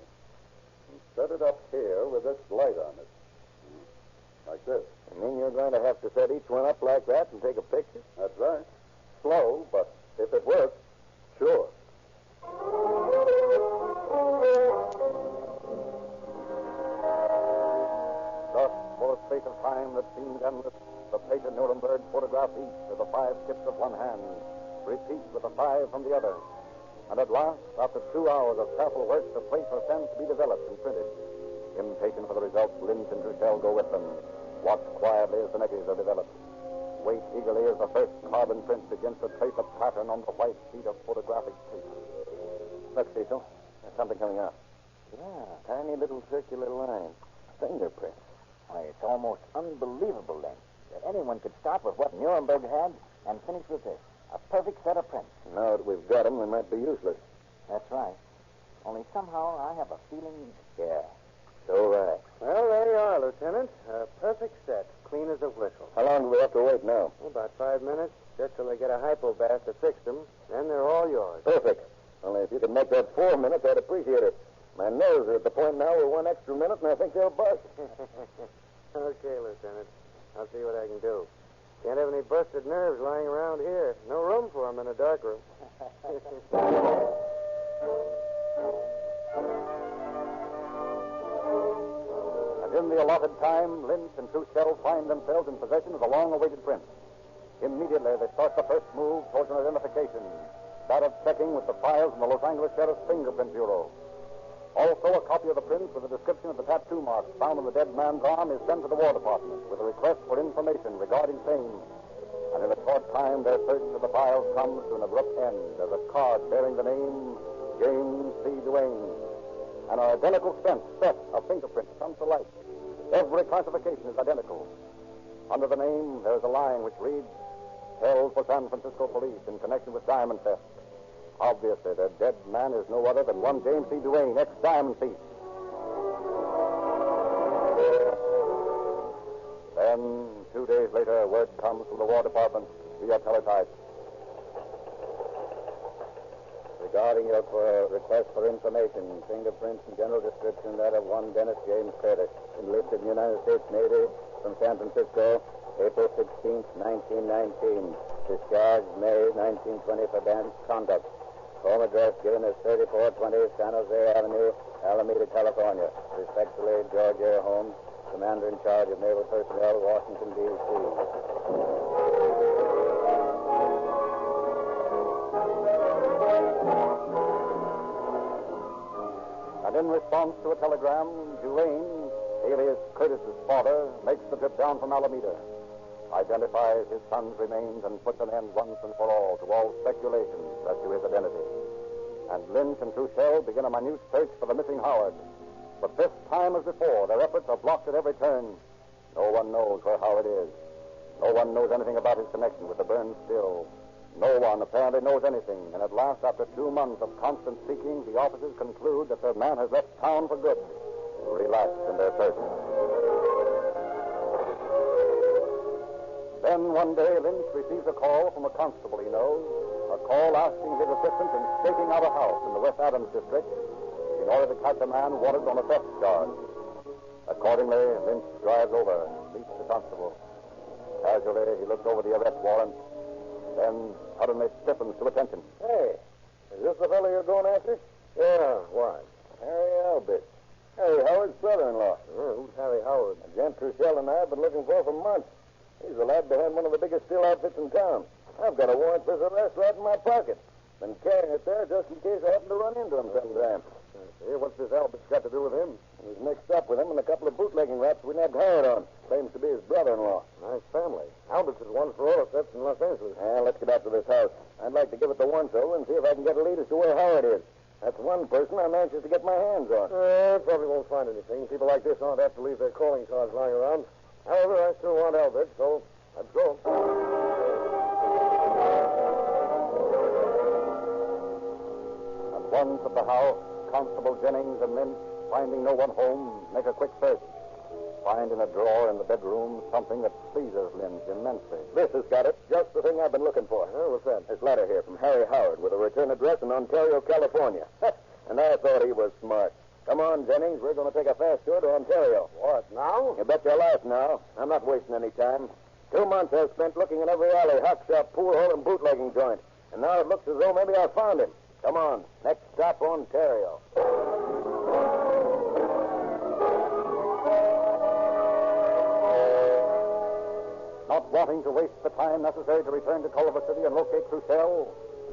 and set it up here with this light on it. Like this. You mean you're going to have to set each one up like that and take a picture? That's right. Slow, but if it works, sure. Thus, for a space of time that seemed endless, the patient Nuremberg photographed each of the 5 tips of one hand, repeat with the 5 from the other. And at last, after 2 hours of careful work, the placer stands to be developed and printed. Impatient for the results, Lynch and Trussell go with them, watch quietly as the negatives are developed, wait eagerly as the first carbon print begins to trace a pattern on the white sheet of photographic paper. Look, Cecil, there's something coming out. Yeah, tiny little circular lines. Fingerprints. Why, it's almost unbelievable, then, that anyone could start with what Nuremberg had and finish with this. A perfect set of prints. Now that we've got them, they might be useless. That's right. Only somehow I have a feeling... Yeah, so right. Well, there you are, Lieutenant. A perfect set, clean as a whistle. How long do we have to wait now? About 5 minutes, just till they get a hypo bath to fix them. Then they're all yours. Perfect. Only if you could make that 4 minutes, I'd appreciate it. My nerves are at the point now where 1 extra minute, and I think they'll bust. Okay, Lieutenant. I'll see what I can do. Can't have any busted nerves lying around here. No room for them in a dark room. And in the allotted time, Lynch and Truchell find themselves in possession of the long-awaited prints. Immediately, they start the first move towards an identification, that of checking with the files in the Los Angeles Sheriff's Fingerprint Bureau. Also, a copy of the prints with a description of the tattoo marks found on the dead man's arm is sent to the War Department with a request for information regarding same. And in a short time, their search of the files comes to an abrupt end as a card bearing the name James C. Duane. An identical set of fingerprints comes to light. Every classification is identical. Under the name, there is a line which reads, held for San Francisco police in connection with diamond theft. Obviously, the dead man is no other than one James C. Duane, ex-diamond thief. Then, 2 days later, word comes from the War Department via teletype. Regarding your request for information, fingerprints and general description, that of one Dennis James Curtis, enlisted in the United States Navy from San Francisco, April 16th, 1919. Discharged May 1920 for bad conduct. Home address given as 3420 San Jose Avenue, Alameda, California. Respectfully, George A. Holmes, Commander in Charge of Naval Personnel, Washington, D.C. And in response to a telegram, Duane, alias Curtis's father, makes the trip down from Alameda, identifies his son's remains, and puts an end once and for all to all speculations as to his identity. And Lynch and Truchell begin a minute search for the missing Howard. But this time as before, their efforts are blocked at every turn. No one knows where Howard is. No one knows anything about his connection with the burned still. No one apparently knows anything, and at last, after 2 months of constant seeking, the officers conclude that their man has left town for good, relaxed in their search. Then one day, Lynch receives a call from a constable he knows, a call asking his assistance in staking out a house in the West Adams district in order to catch a man wanted on a theft charge. Accordingly, Lynch drives over and meets the constable. Casually, he looks over the arrest warrant, then suddenly stiffens to attention. Hey, is this the fellow you're going after? Yeah, why? Harry Albert. Harry Howard's brother-in-law. Who's Harry Howard? Gent Truchell and I have been looking for months. He's the lad behind one of the biggest steel outfits in town. I've got a warrant for his arrest right in my pocket. Been carrying it there just in case I happen to run into him sometime. Hey, what's this Albert's got to do with him? He was mixed up with him in a couple of bootlegging raps we nabbed Howard on. Claims to be his brother-in-law. Nice family. Albert's is one for all the thefts in Los Angeles. Let's get out to this house. I'd like to give it the once-over and see if I can get a lead as to where Howard is. That's one person I'm anxious to get my hands on. Probably won't find anything. People like this aren't apt to leave their calling cards lying around. However, I still want Albert, so let's go. And once at the house, Constable Jennings and Lynch, finding no one home, make a quick search. Find in a drawer in the bedroom something that pleases Lynch immensely. This has got it. Just the thing I've been looking for. What's that? This letter here from Harry Howard with a return address in Ontario, California. And I thought he was smart. Come on, Jennings. We're going to take a fast tour to Ontario. What, now? You bet your life now. I'm not wasting any time. 2 months I've spent looking in every alley, hot shop, pool hole, and bootlegging joint. And now it looks as though maybe I found him. Come on. Next stop, Ontario. Not wanting to waste the time necessary to return to Culver City and locate Truchell,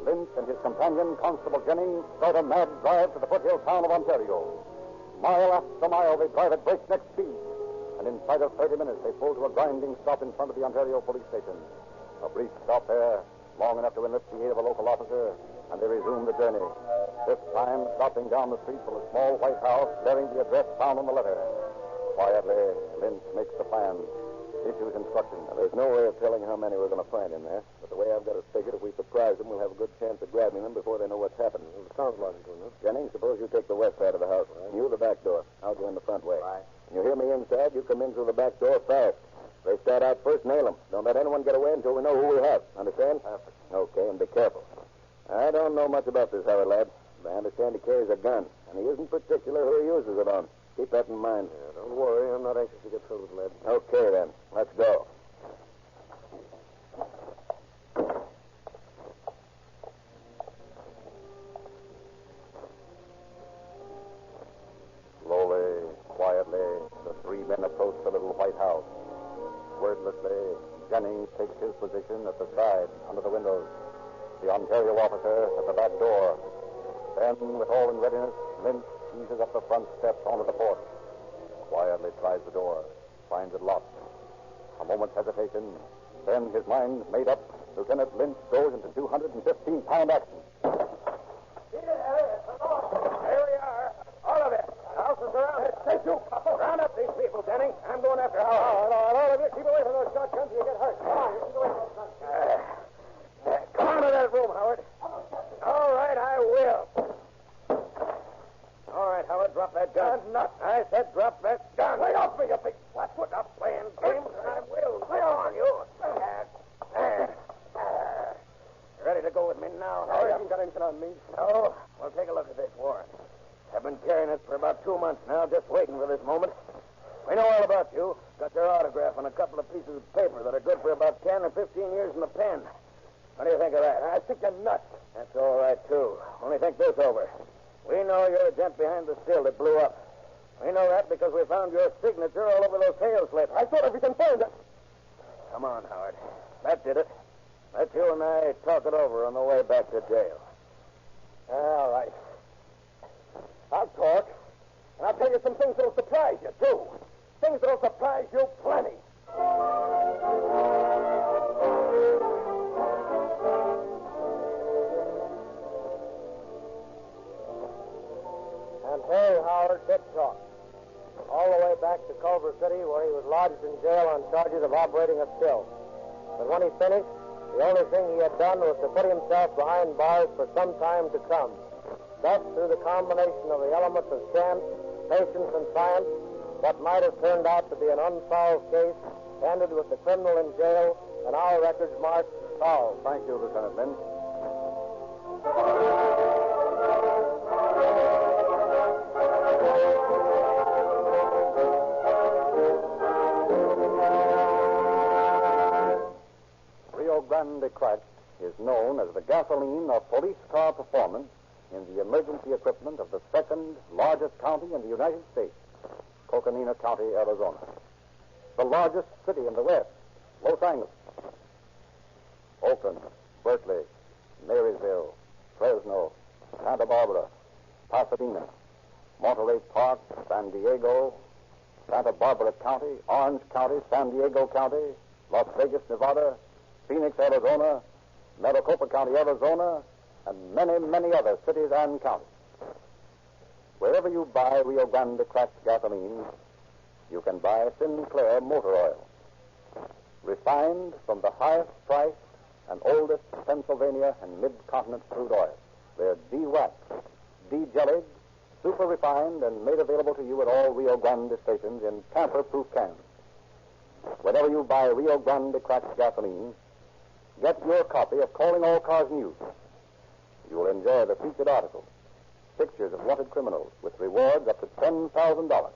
Lynch and his companion, Constable Jennings, start a mad drive to the foothill town of Ontario. Mile after mile, they drive at breakneck speed. And inside of 30 minutes, they pull to a grinding stop in front of the Ontario police station. A brief stop there, long enough to enlist the aid of a local officer, and they resume the journey. This time, stopping down the street from a small white house bearing the address found on the letter. Quietly, Lynch makes the plan. Issue his instructions. Now, there's no way of telling how many we're going to find in there, but the way I've got it figured, if we surprise them, we'll have a good chance of grabbing them before they know what's happened. It sounds logical enough. Jennings, suppose you take the west side of the house. Right. You the back door. I'll go in the front way. Right. When you hear me inside, you come in through the back door fast. If they start out first, nail them. Don't let anyone get away until we know who we have. Understand? Perfect. Okay, and be careful. I don't know much about this Howard lad, but I understand he carries a gun, and he isn't particular who he uses it on. Keep that in mind. Yeah, don't worry. I'm not anxious to get filled with lead. Okay, then. Let's go. Slowly, quietly, the three men approach the little white house. Wordlessly, Jennings takes his position at the side, under the windows. The Ontario officer at the back door. Then, with all in readiness, Lynch eases up the front steps onto the porch. Quietly tries the door, finds it locked. A moment's hesitation, then his mind made up, Lieutenant Lynch goes into 215-pound action. Here we are. All of it. The house is surrounded. Take you. Round up these people, Jennings. I'm going after Howard. All of you, keep away from those shotguns or you get hurt. Come on, you keep away from those shotguns. Come on to that room, Howard. All right, I will. All right, Howard, drop that gun. I said drop that gun. Lay off me, you big flatfoot. I'm playing games, and I will. Lay on, you. Ready to go with me now, Howard? You haven't got anything on me. No? Well, take a look at this warrant. I've been carrying it for about 2 months now, just waiting for this moment. We know all about you. Got your autograph on a couple of pieces of paper that are good for about 10 or 15 years in the pen. What do you think of that? I think you're nuts. That's all right, too. Only think this over. We know you're the gent behind the still that blew up. We know that because we found your signature all over those tail slips. I thought if we confirmed it. Come on, Howard. That did it. Let you and I talk it over on the way back to jail. All right. I'll talk. And I'll tell you some things that'll surprise you, too. Things that'll surprise you plenty. And Harry Howard did talk. All the way back to Culver City, where he was lodged in jail on charges of operating a still. But when he finished, the only thing he had done was to put himself behind bars for some time to come. Thus, through the combination of the elements of chance, patience, and science, what might have turned out to be an unsolved case ended with the criminal in jail and our records marked solved. Thank you, Lieutenant Lynch. Rio Grande Cracked is known as the gasoline of police car performance in the emergency equipment of the second largest county in the United States, Coconina County, Arizona. The largest city in the West, Los Angeles. Oakland, Berkeley, Marysville, Fresno, Santa Barbara, Pasadena, Monterey Park, San Diego, Santa Barbara County, Orange County, San Diego County, Las Vegas, Nevada, Phoenix, Arizona, Maricopa County, Arizona, and many, many other cities and counties. Wherever you buy Rio Grande Cracked gasoline, you can buy Sinclair motor oil, refined from the highest priced and oldest Pennsylvania and mid-continent crude oil. They're de-waxed, de-jellied, super refined, and made available to you at all Rio Grande stations in tamper-proof cans. Whenever you buy Rio Grande Cracked gasoline, get your copy of Calling All Cars News. You will enjoy the featured articles, pictures of wanted criminals with rewards up to $10,000.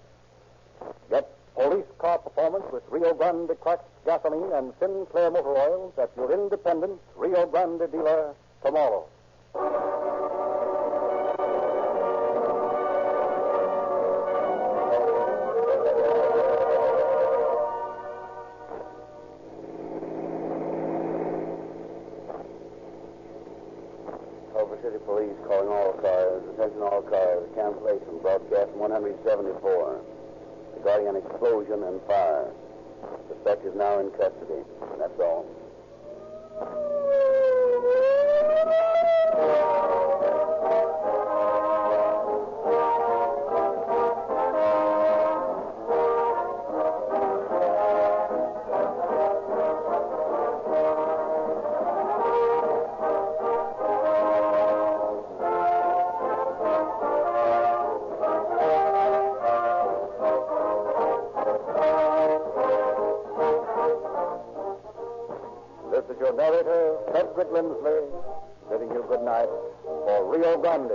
Get police car performance with Rio Grande Cracked gasoline and Sinclair motor oils at your independent Rio Grande dealer tomorrow. Culver City Police calling all cars. Attention all cars. Cancellation. Broadcast 174. Regarding an explosion and fire. Suspect is now in custody. That's all. your narrator, Frederick Lindsley, bidding you good night for Rio Grande.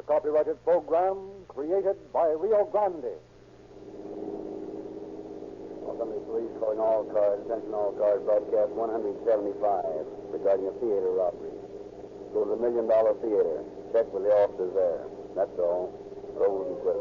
Copyrighted program created by Rio Grande. Los Angeles Police calling all cars, attention all cars, broadcast 175 regarding a theater robbery. It was $1 million theater. Check with the officers there. That's all. Roll and quit.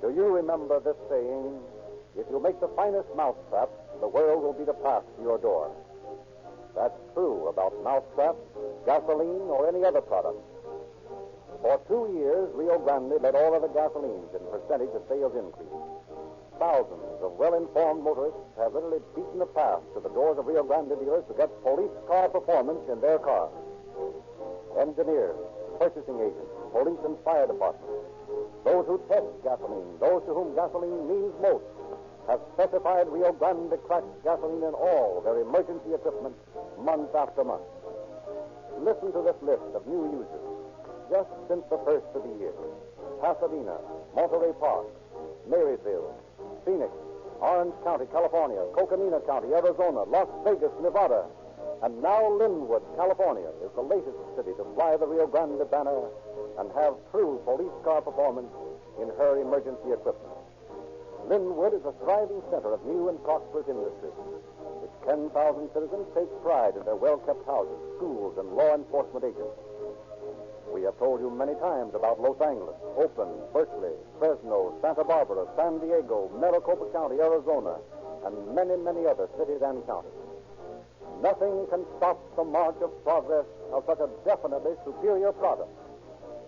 Do you remember this saying? If you make the finest mousetrap, the world will be the path to your door. That's true about mousetraps, gasoline, or any other product. For 2 years, Rio Grande led all other gasolines in percentage of sales increase. Thousands of well-informed motorists have literally beaten a path to the doors of Rio Grande dealers to get police car performance in their cars. Engineers, purchasing agents, police and fire departments, those who test gasoline, those to whom gasoline means most, have specified Rio Grande cracked gasoline in all their emergency equipment month after month. Listen to this list of new users just since the first of the year. Pasadena, Monterey Park, Marysville, Phoenix, Orange County, California, Coconina County, Arizona, Las Vegas, Nevada, and now Linwood, California is the latest city to fly the Rio Grande banner and have true police car performance in her emergency equipment. Linwood is a thriving center of new and prosperous industry. Its 10,000 citizens take pride in their well-kept houses, schools, and law enforcement agencies. We have told you many times about Los Angeles, Oakland, Berkeley, Fresno, Santa Barbara, San Diego, Maricopa County, Arizona, and many, many other cities and counties. Nothing can stop the march of progress of such a definitely superior product.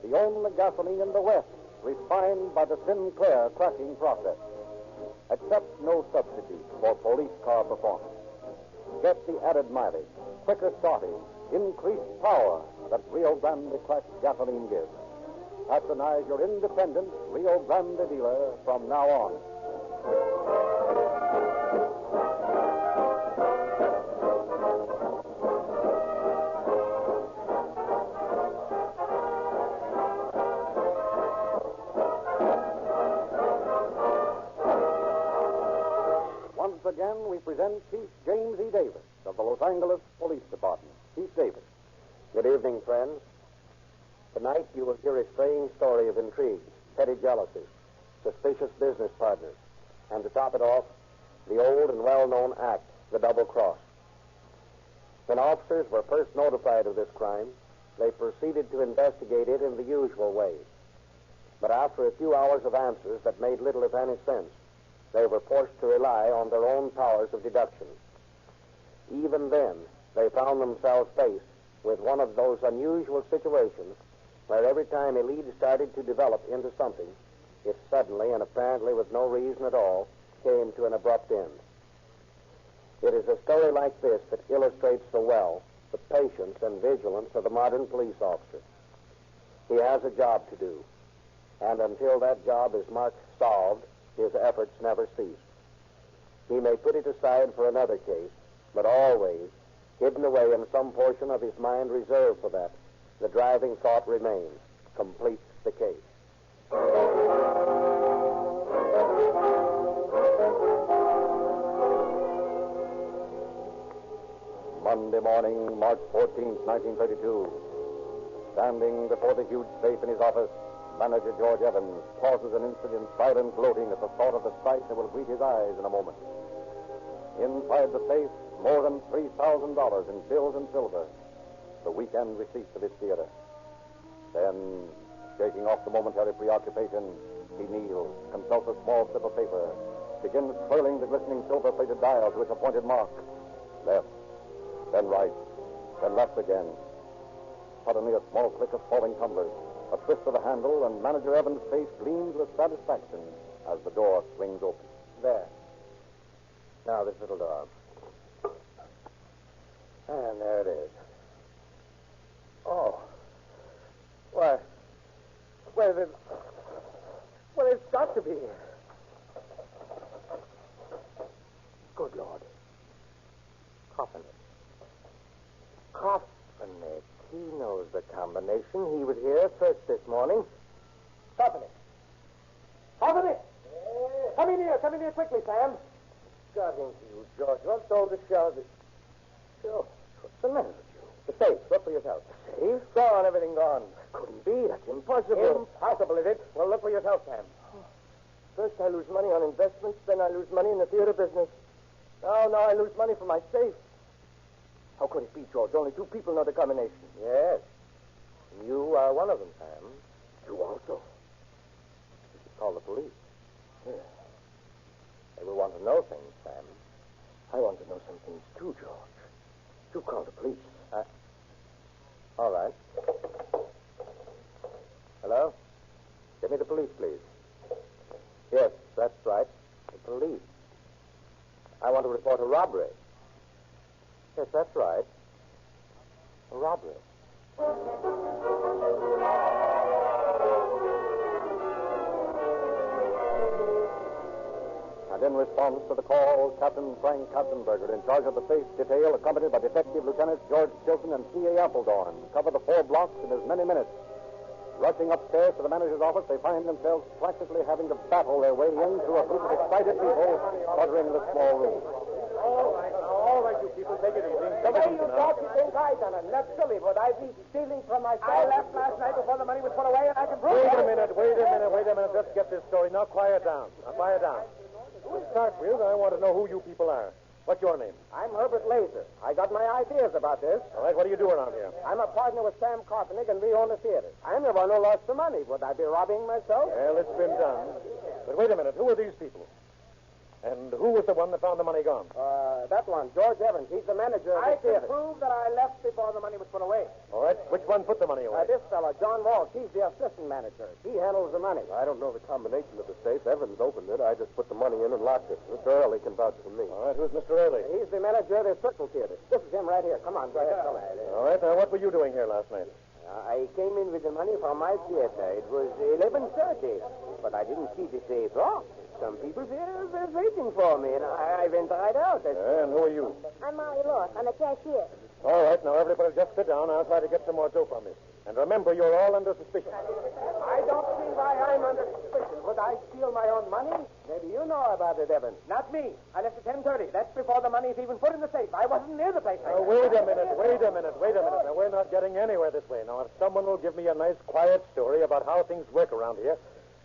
The only gasoline in the West refined by the Sinclair cracking process. Accept no substitute for police car performance. Get the added mileage, quicker starting, increased power that Rio Grande cracked gasoline gives. Patronize your independent Rio Grande dealer from now on. Again, we present Chief James E. Davis of the Los Angeles Police Department. Chief Davis. Good evening, friends. Tonight you will hear a strange story of intrigue, petty jealousy, suspicious business partners, and to top it off, the old and well-known act, the double cross. When officers were first notified of this crime, they proceeded to investigate it in the usual way. But after a few hours of answers that made little, if any, sense, they were forced to rely on their own powers of deduction. Even then, they found themselves faced with one of those unusual situations where every time a lead started to develop into something, it suddenly, and apparently with no reason at all, came to an abrupt end. It is a story like this that illustrates so well the patience and vigilance of the modern police officer. He has a job to do, and until that job is marked solved, his efforts never cease. He may put it aside for another case, but always, hidden away in some portion of his mind reserved for that, the driving thought remains, completes the case. Monday morning, March 14th, 1932. Standing before the huge safe in his office, Manager George Evans pauses an instant in silent gloating at the thought of the sight that will greet his eyes in a moment. Inside the safe, more than $3,000 in bills and silver, the weekend receipts of his theater. Then, shaking off the momentary preoccupation, he kneels, consults a small slip of paper, begins twirling the glistening silver-plated dial to its appointed mark. Left, then right, then left again. Suddenly, a small click of falling tumblers. A twist of the handle, and Manager Evans' face gleams with satisfaction as the door swings open. There. Now, this little door. And there it is. Oh. Why? Well, it's got to be here. Good Lord. Coffin. He knows the combination. He was here first this morning. Coffin. Come in here quickly, Sam. Got into you, George. What's all the shell? George, what's the matter with you? The safe. Look for yourself. The safe? Gone. Everything gone. Couldn't be. That's impossible. Impossible, is it? Well, look for yourself, Sam. First I lose money on investments, then I lose money in the theater business. Now I lose money from my safe. How could it be, George? Only two people know the combination. Yes. You are one of them, Sam. You also. You should call the police. Yeah. They will want to know things, Sam. I want to know some things, too, George. You call the police. All right. Hello? Give me the police, please. Yes, that's right. The police. I want to report a robbery. Yes, that's right. A robbery. And in response to the call, Captain Frank Katzenberger, in charge of the safe detail, accompanied by Detective Lieutenants George Chilton and C.A. Appledorn, cover the 4 blocks in as many minutes. Rushing upstairs to the manager's office, they find themselves practically having to battle their way in through a group of excited people cluttering the small room. All right, you people, take it easy. The way you talk, you think I done it. That's silly. Would I be stealing from myself? I left last night before the money was put away, and I can prove it. Wait a minute. Let's get this story. Now, quiet down. To start with, I want to know who you people are. What's your name? I'm Herbert Laser. I got my ideas about this. All right, what do you do around here? I'm a partner with Sam Carpenter, and we own the theater. I'm the one who lost the money. Would I be robbing myself? Well, it's been done. But wait a minute. Who are these people? And who was the one that found the money gone? That one, George Evans. He's the manager of the theater. I can prove that I left before the money was put away. All right. Which one put the money away? This fellow, John Walsh. He's the assistant manager. He handles the money. I don't know the combination of the safe. Evans opened it. I just put the money in and locked it. Mr. Early can vouch for me. All right. Who's Mr. Early? He's the manager of the Circle Theater. This is him right here. Come on, go ahead. Come on. All right. Now, what were you doing here last night? I came in with the money from my theater. It was 11:30, but I didn't see the safe locked. Some people they're waiting for me, and I went right out. And who are you? I'm Molly Lord. I'm the cashier. All right, now everybody just sit down. I'll try to get some more dough from you. And remember, you're all under suspicion. I don't see why I'm under suspicion. Would I steal my own money? Maybe you know about it, Evans. Not me. I left at 10:30. That's before the money's even put in the safe. I wasn't near the place. Now, wait a minute. Now, we're not getting anywhere this way. Now, if someone will give me a nice, quiet story about how things work around here,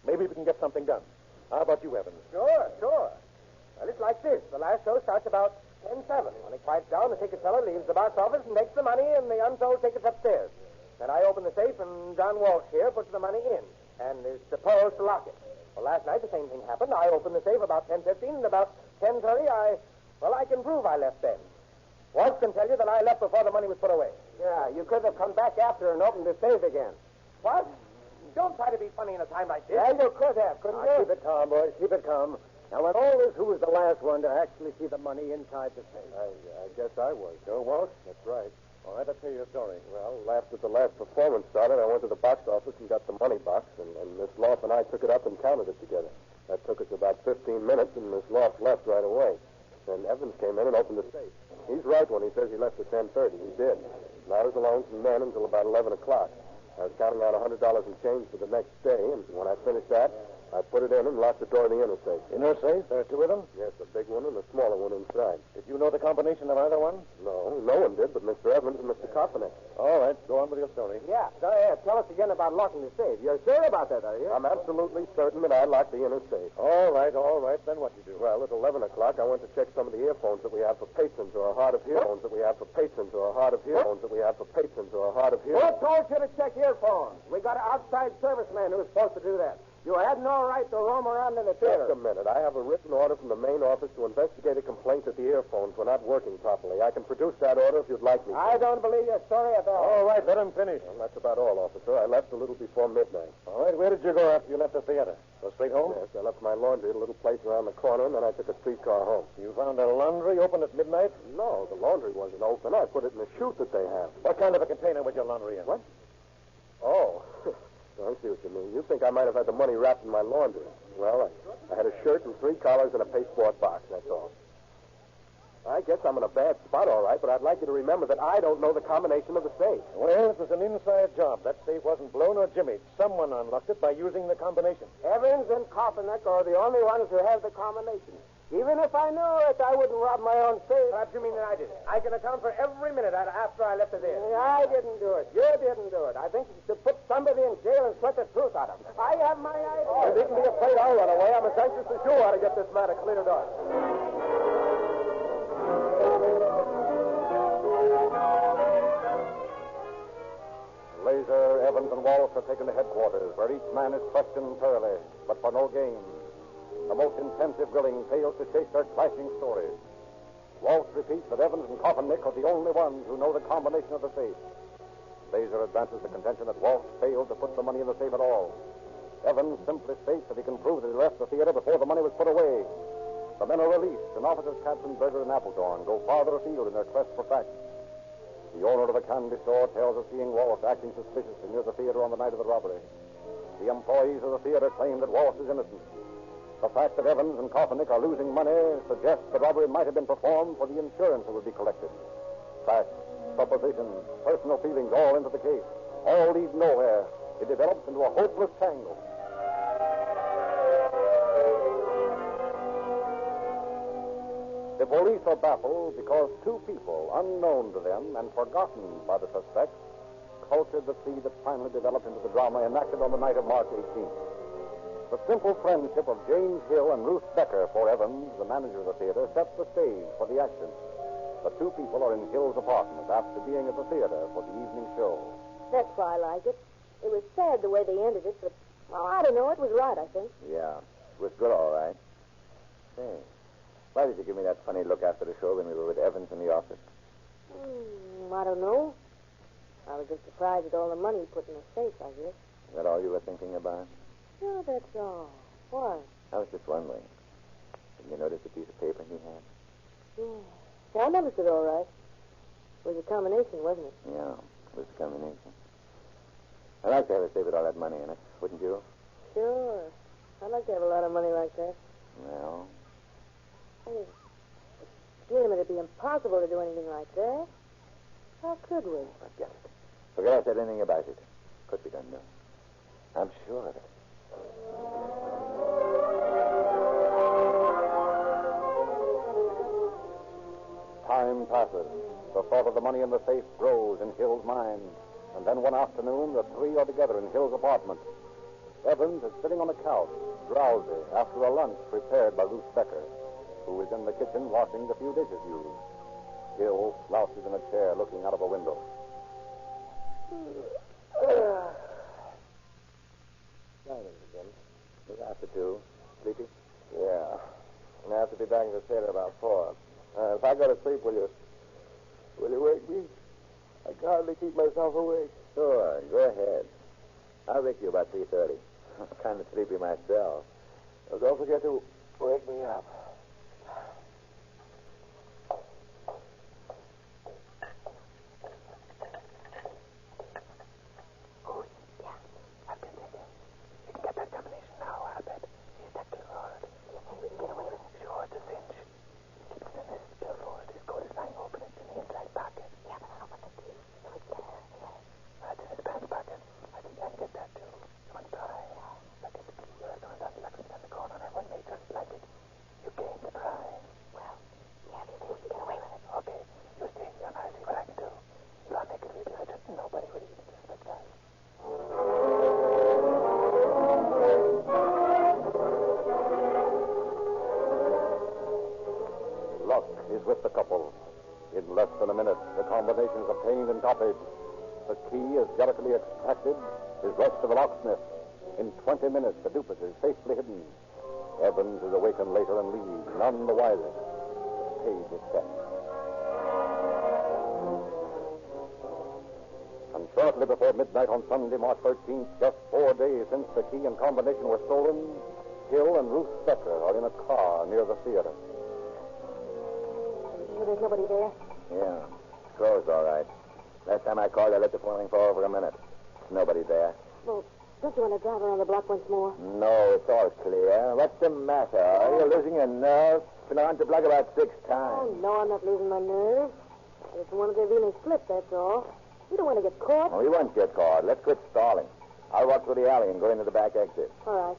maybe we can get something done. How about you, Evans? Sure. Well, it's like this. The last show starts about 10:07. When it quiets down, the ticket seller leaves the box office and takes the money and the unsold tickets upstairs. Then I open the safe, and John Walsh here puts the money in and is supposed to lock it. Well, last night the same thing happened. I opened the safe about 10:15, and about 10:30, I can prove I left then. Walsh can tell you that I left before the money was put away. Yeah, you could have come back after and opened the safe again. What? Don't try to be funny in a time like this. Yeah, you could have, couldn't you? Keep it calm, boys. Keep it calm. Now, when all this, who was the last one to actually see the money inside the safe? I guess I was. Joe Walsh? That's right. All right, let's hear your story. Well, after the last performance started, I went to the box office and got the money box, and Miss Loft and I took it up and counted it together. That took us about 15 minutes, and Miss Loft left right away. Then Evans came in and opened the safe. He's right when he says he left at 10:30. He did. And I was alone from then until about 11 o'clock. I was counting out $100 in change for the next day, and when I finished that, I put it in and locked the door of the inner safe. Inner safe? There are two of them? Yes, a big one and a smaller one inside. Did you know the combination of either one? No one did but Mr. Evans and Mr. Carpenter. All right, go on with your story. Yeah, go ahead. Tell us again about locking the safe. You're sure about that, are you? I'm absolutely certain that I locked the inner safe. All right. Then what you do? Well, at 11 o'clock, I went to check some of the earphones that we have for patrons or a hard of earphones that we have for patrons or a hard of earphones that we have for patrons or a hard of Who earphones. told you to check earphones? We got an outside serviceman who was supposed to do that. You had no right to roam around in the theater. Just a minute. I have a written order from the main office to investigate a complaint that the earphones were not working properly. I can produce that order if you'd like me to. I don't believe your story at all. All right, let him finish. Well, that's about all, officer. I left a little before midnight. All right, where did you go after you left the theater? Go straight home? Yes, I left my laundry at a little place around the corner, and then I took a streetcar home. You found a laundry open at midnight? No, the laundry wasn't open. I put it in a chute that they have. What kind of a container was your laundry in? What? Oh, I see what you mean. You think I might have had the money wrapped in my laundry. Well, I had a shirt and 3 collars and a pasteboard box, that's all. I guess I'm in a bad spot, all right, but I'd like you to remember that I don't know the combination of the safe. Well, it was an inside job. That safe wasn't blown or jimmied. Someone unlocked it by using the combination. Evans and Koppelneck are the only ones who have the combination. Even if I knew it, I wouldn't rob my own safe. Perhaps you mean that I did it. I can account for every minute after I left it there. I didn't do it. You didn't do it. I think you should put somebody in jail and sweat the truth out of them. I have my idea. You needn't be afraid I'll run away. I'm as anxious as you are to get this matter cleared up. Laser, Evans, and Walsh are taken to headquarters, where each man is questioned thoroughly, but for no gain. The most intensive grilling fails to shake their clashing stories. Walsh repeats that Evans and Koppelneck are the only ones who know the combination of the safe. Laser advances the contention that Walsh failed to put the money in the safe at all. Evans simply states that he can prove that he left the theater before the money was put away. The men are released, and officers Katzenberger and Appledorn go farther afield in their quest for facts. The owner of the candy store tells of seeing Walsh acting suspiciously near the theater on the night of the robbery. The employees of the theater claim that Walsh is innocent. The fact that Evans and Koppelneck are losing money suggests the robbery might have been performed for the insurance that would be collected. Facts, suppositions, personal feelings all into the case. All lead nowhere. It develops into a hopeless tangle. The police are baffled because 2 people, unknown to them and forgotten by the suspects, cultured the seed that finally developed into the drama enacted on the night of March 18th. The simple friendship of James Hill and Ruth Becker for Evans, the manager of the theater, sets the stage for the action. The 2 people are in Hill's apartment after being at the theater for the evening show. That's why I like it. It was sad the way they ended it, but, well, I don't know. It was right, I think. Yeah, it was good, all right. Say, why did you give me that funny look after the show when we were with Evans in the office? I don't know. I was just surprised at all the money put in the safe, I guess. Is that all you were thinking about? No, that's all. Why? I was just wondering. Did you notice the piece of paper he had? Yeah, I noticed it all right. It was a combination, wasn't it? Yeah, it was a combination. I'd like to have a safe with all that money in it, wouldn't you? Sure. I'd like to have a lot of money like that. Well? Hey, Jim, it'd be impossible to do anything like that. How could we? Forget it. Forget I said anything about it. Could be done, no. I'm sure of it. Time passes. The thought of the money in the safe grows in Hill's mind. And then one afternoon, the 3 are together in Hill's apartment. Evans is sitting on a couch, drowsy, after a lunch prepared by Ruth Becker, who is in the kitchen washing the few dishes used. Hill slouches in a chair looking out of a window. Silence again. It's after 2. Sleepy? Yeah. And I have to be back in the theater about 4. If I go to sleep, will you wake me? I can hardly keep myself awake. Sure, go ahead. I'll wake you about 3:30. I'm kind of sleepy myself. Well, don't forget to wake me up. With the couple. In less than a minute, the combination is obtained and copied. The key is delicately extracted, is left to the locksmith. In 20 minutes, the duplicate is safely hidden. Evans is awakened later and leaves, none the wiser. The page is set. And shortly before midnight on Sunday, March 13th, just 4 days since the key and combination were stolen, Hill and Ruth Becker are in a car near the theater. Sure there's nobody there? Yeah. Closed, all right. Last time I called, I let the phone ring for over a minute. Nobody there. Well, don't you want to drive around the block once more? No, it's all clear. What's the matter? Are you losing your nerve? Been around the block about 6 times. Oh, no, I'm not losing my nerve. I just wanted there to be any slip, that's all. You don't want to get caught. Oh, we won't get caught. Let's quit stalling. I'll walk through the alley and go into the back exit. All right.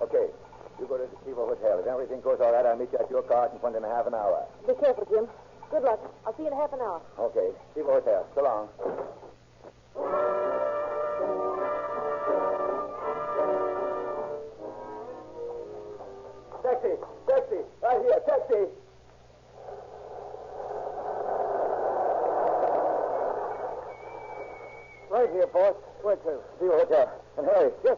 Okay. You go to the Tivo Hotel. If everything goes all right, I'll meet you at your car in front in a half an hour. Be careful, Jim. Good luck. I'll see you in a half an hour. Okay. Tivo Hotel. So long. Taxi! Taxi! Right here! Taxi! Right here, boss. Where to? Tivo Hotel. And hurry. Yes.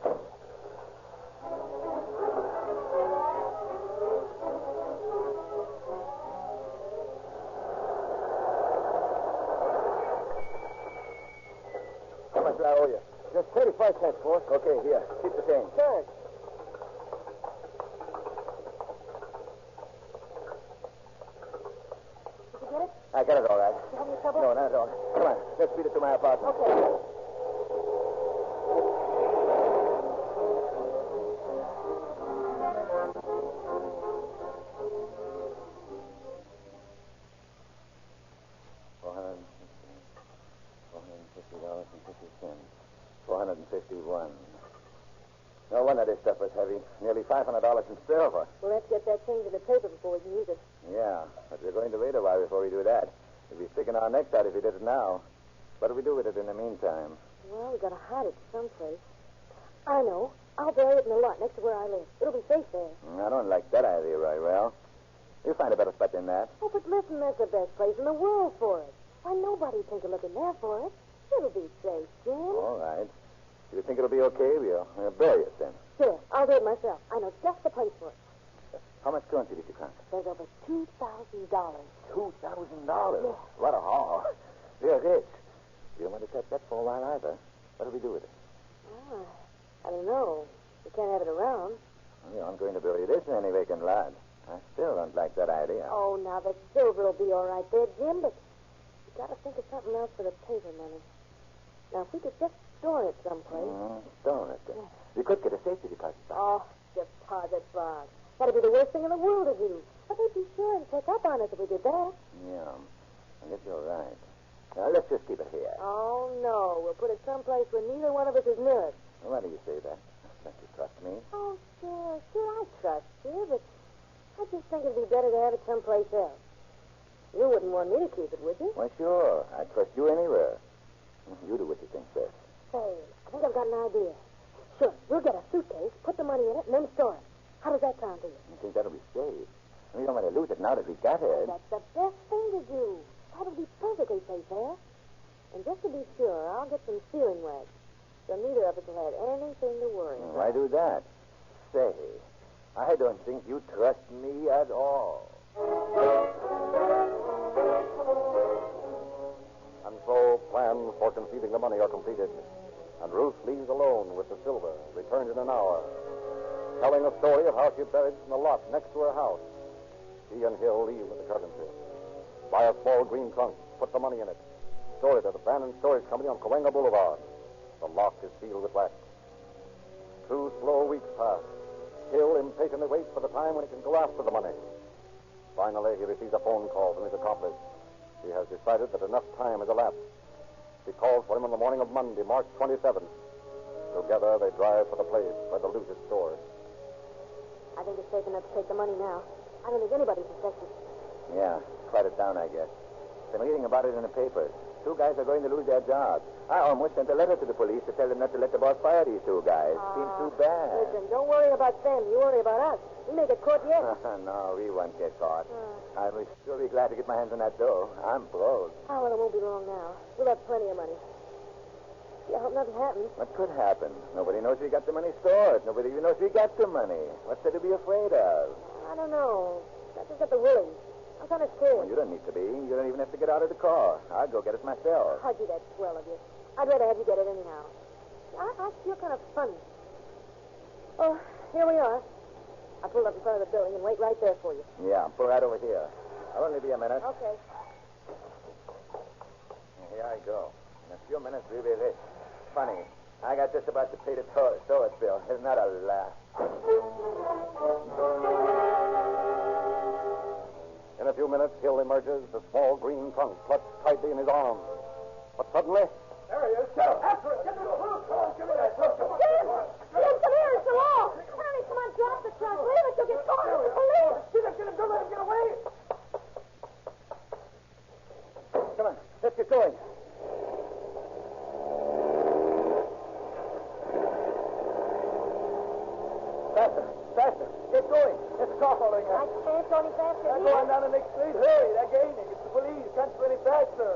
How much do I owe you? Just 35 cents, boss. Okay, here. Keep the change. Thanks. Did you get it? I got it all right. You have any trouble? No, not at all. Come on. Let's beat it to my apartment. Okay. $451. No wonder this stuff was heavy. Nearly $500 in silver. Well, let's get that change in the paper before we can use it. Yeah, but we're going to wait a while before we do that. We'd be sticking our necks out if we did it now. What do we do with it in the meantime? Well, we got to hide it someplace. I know. I'll bury it in the lot next to where I live. It'll be safe there. I don't like that idea right well. You'll find a better spot than that. Oh, but listen, that's the best place in the world for it. Why, nobody'd think of looking there for it. It'll be safe, Jim. All right. If you think it'll be okay, we'll bury it then. Sure, I'll do it myself. I know just the place for it. How much currency did you count? There's over $2,000. $2,000? Yeah. What a haul. We're rich. We don't want to touch that for a while either. What do we do with it? Oh, I don't know. We can't have it around. Well, I'm going to bury this in any vacant lot. I still don't like that idea. Oh, now, the silver will be all right there, Jim, but you got to think of something else for the paper money. Now, if we could just store it someplace. Store it. Yeah. We could get a safety deposit box. Oh, deposit box. That'd be the worst thing in the world to do. But they'd be sure and check up on us if we did that. Yeah. I guess you're right. Now, let's just keep it here. Oh, no. We'll put it someplace where neither one of us is near it. Why do you say that? Don't you trust me? Oh, sure, I trust you, but I just think it'd be better to have it someplace else. You wouldn't want me to keep it, would you? Why, sure. I'd trust you anywhere. You do what you think best. Say, I think I've got an idea. Sure, we'll get a suitcase, put the money in it, and then store it. How does that sound to you? You think that'll be safe? We don't want to lose it now that we got it. That's the best thing to do. That'll be perfectly safe there. And just to be sure, I'll get some sealing wax. So neither of us will have anything to worry about. Why do that? Say, I don't think you trust me at all. And so plans for concealing the money are completed. And Ruth leaves alone with the silver, returns in an hour, telling a story of how she buried it in the lot next to her house. She and Hill leave with the carpenter. Buy a small green trunk, put the money in it, store it at a abandoned storage company on Cahuenga Boulevard. The lock is sealed with wax. 2 slow weeks pass. Hill impatiently waits for the time when he can go after the money. Finally, he receives a phone call from his accomplice. He has decided that enough time has elapsed. She calls for him on the morning of Monday, March 27th. Together, they drive for the place where the loot is stored. I think it's safe enough to take the money now. I don't think anybody suspects it. Yeah, write it down, I guess. Been reading about it in the papers. 2 guys are going to lose their jobs. I almost sent a letter to the police to tell them not to let the boss fire these 2 guys. Seems too bad. Listen, don't worry about them. You worry about us. We may get caught yet. No, we won't get caught. I was sure be glad to get my hands on that dough. I'm broke. Oh, well, it won't be long now. We'll have plenty of money. Yeah, I hope nothing happens. What could happen? Nobody knows we got the money stored. Nobody even knows we got the money. What's there to be afraid of? I don't know. I just got the willies. I'm kind of scared. Well, you don't need to be. You don't even have to get out of the car. I'll go get it myself. How'd you that swell of you? I'd rather have you get it anyhow. I feel kind of funny. Oh, here we are. I pulled up in front of the building and wait right there for you. Yeah, pull right over here. I'll only be a minute. Okay. Here I go. In a few minutes, we'll be rich. Funny. I got just about to pay the storage bill. Isn't that a laugh? In a few minutes, Hill emerges, the small green trunk clutched tightly in his arms. But suddenly... There he is. Go. After it. Get to the roof. Come on, give me that. Jim, come here. It's the law. Hurry, come on, drop the trunk. Leave it. You'll get caught with the police. Get him. Don't let him get away. Come on. Let's get going. Faster. Get going. There's a car following us. I can't go any faster. Go on down the next street. Hurry. They're gaining. It's the police. Can't go any faster.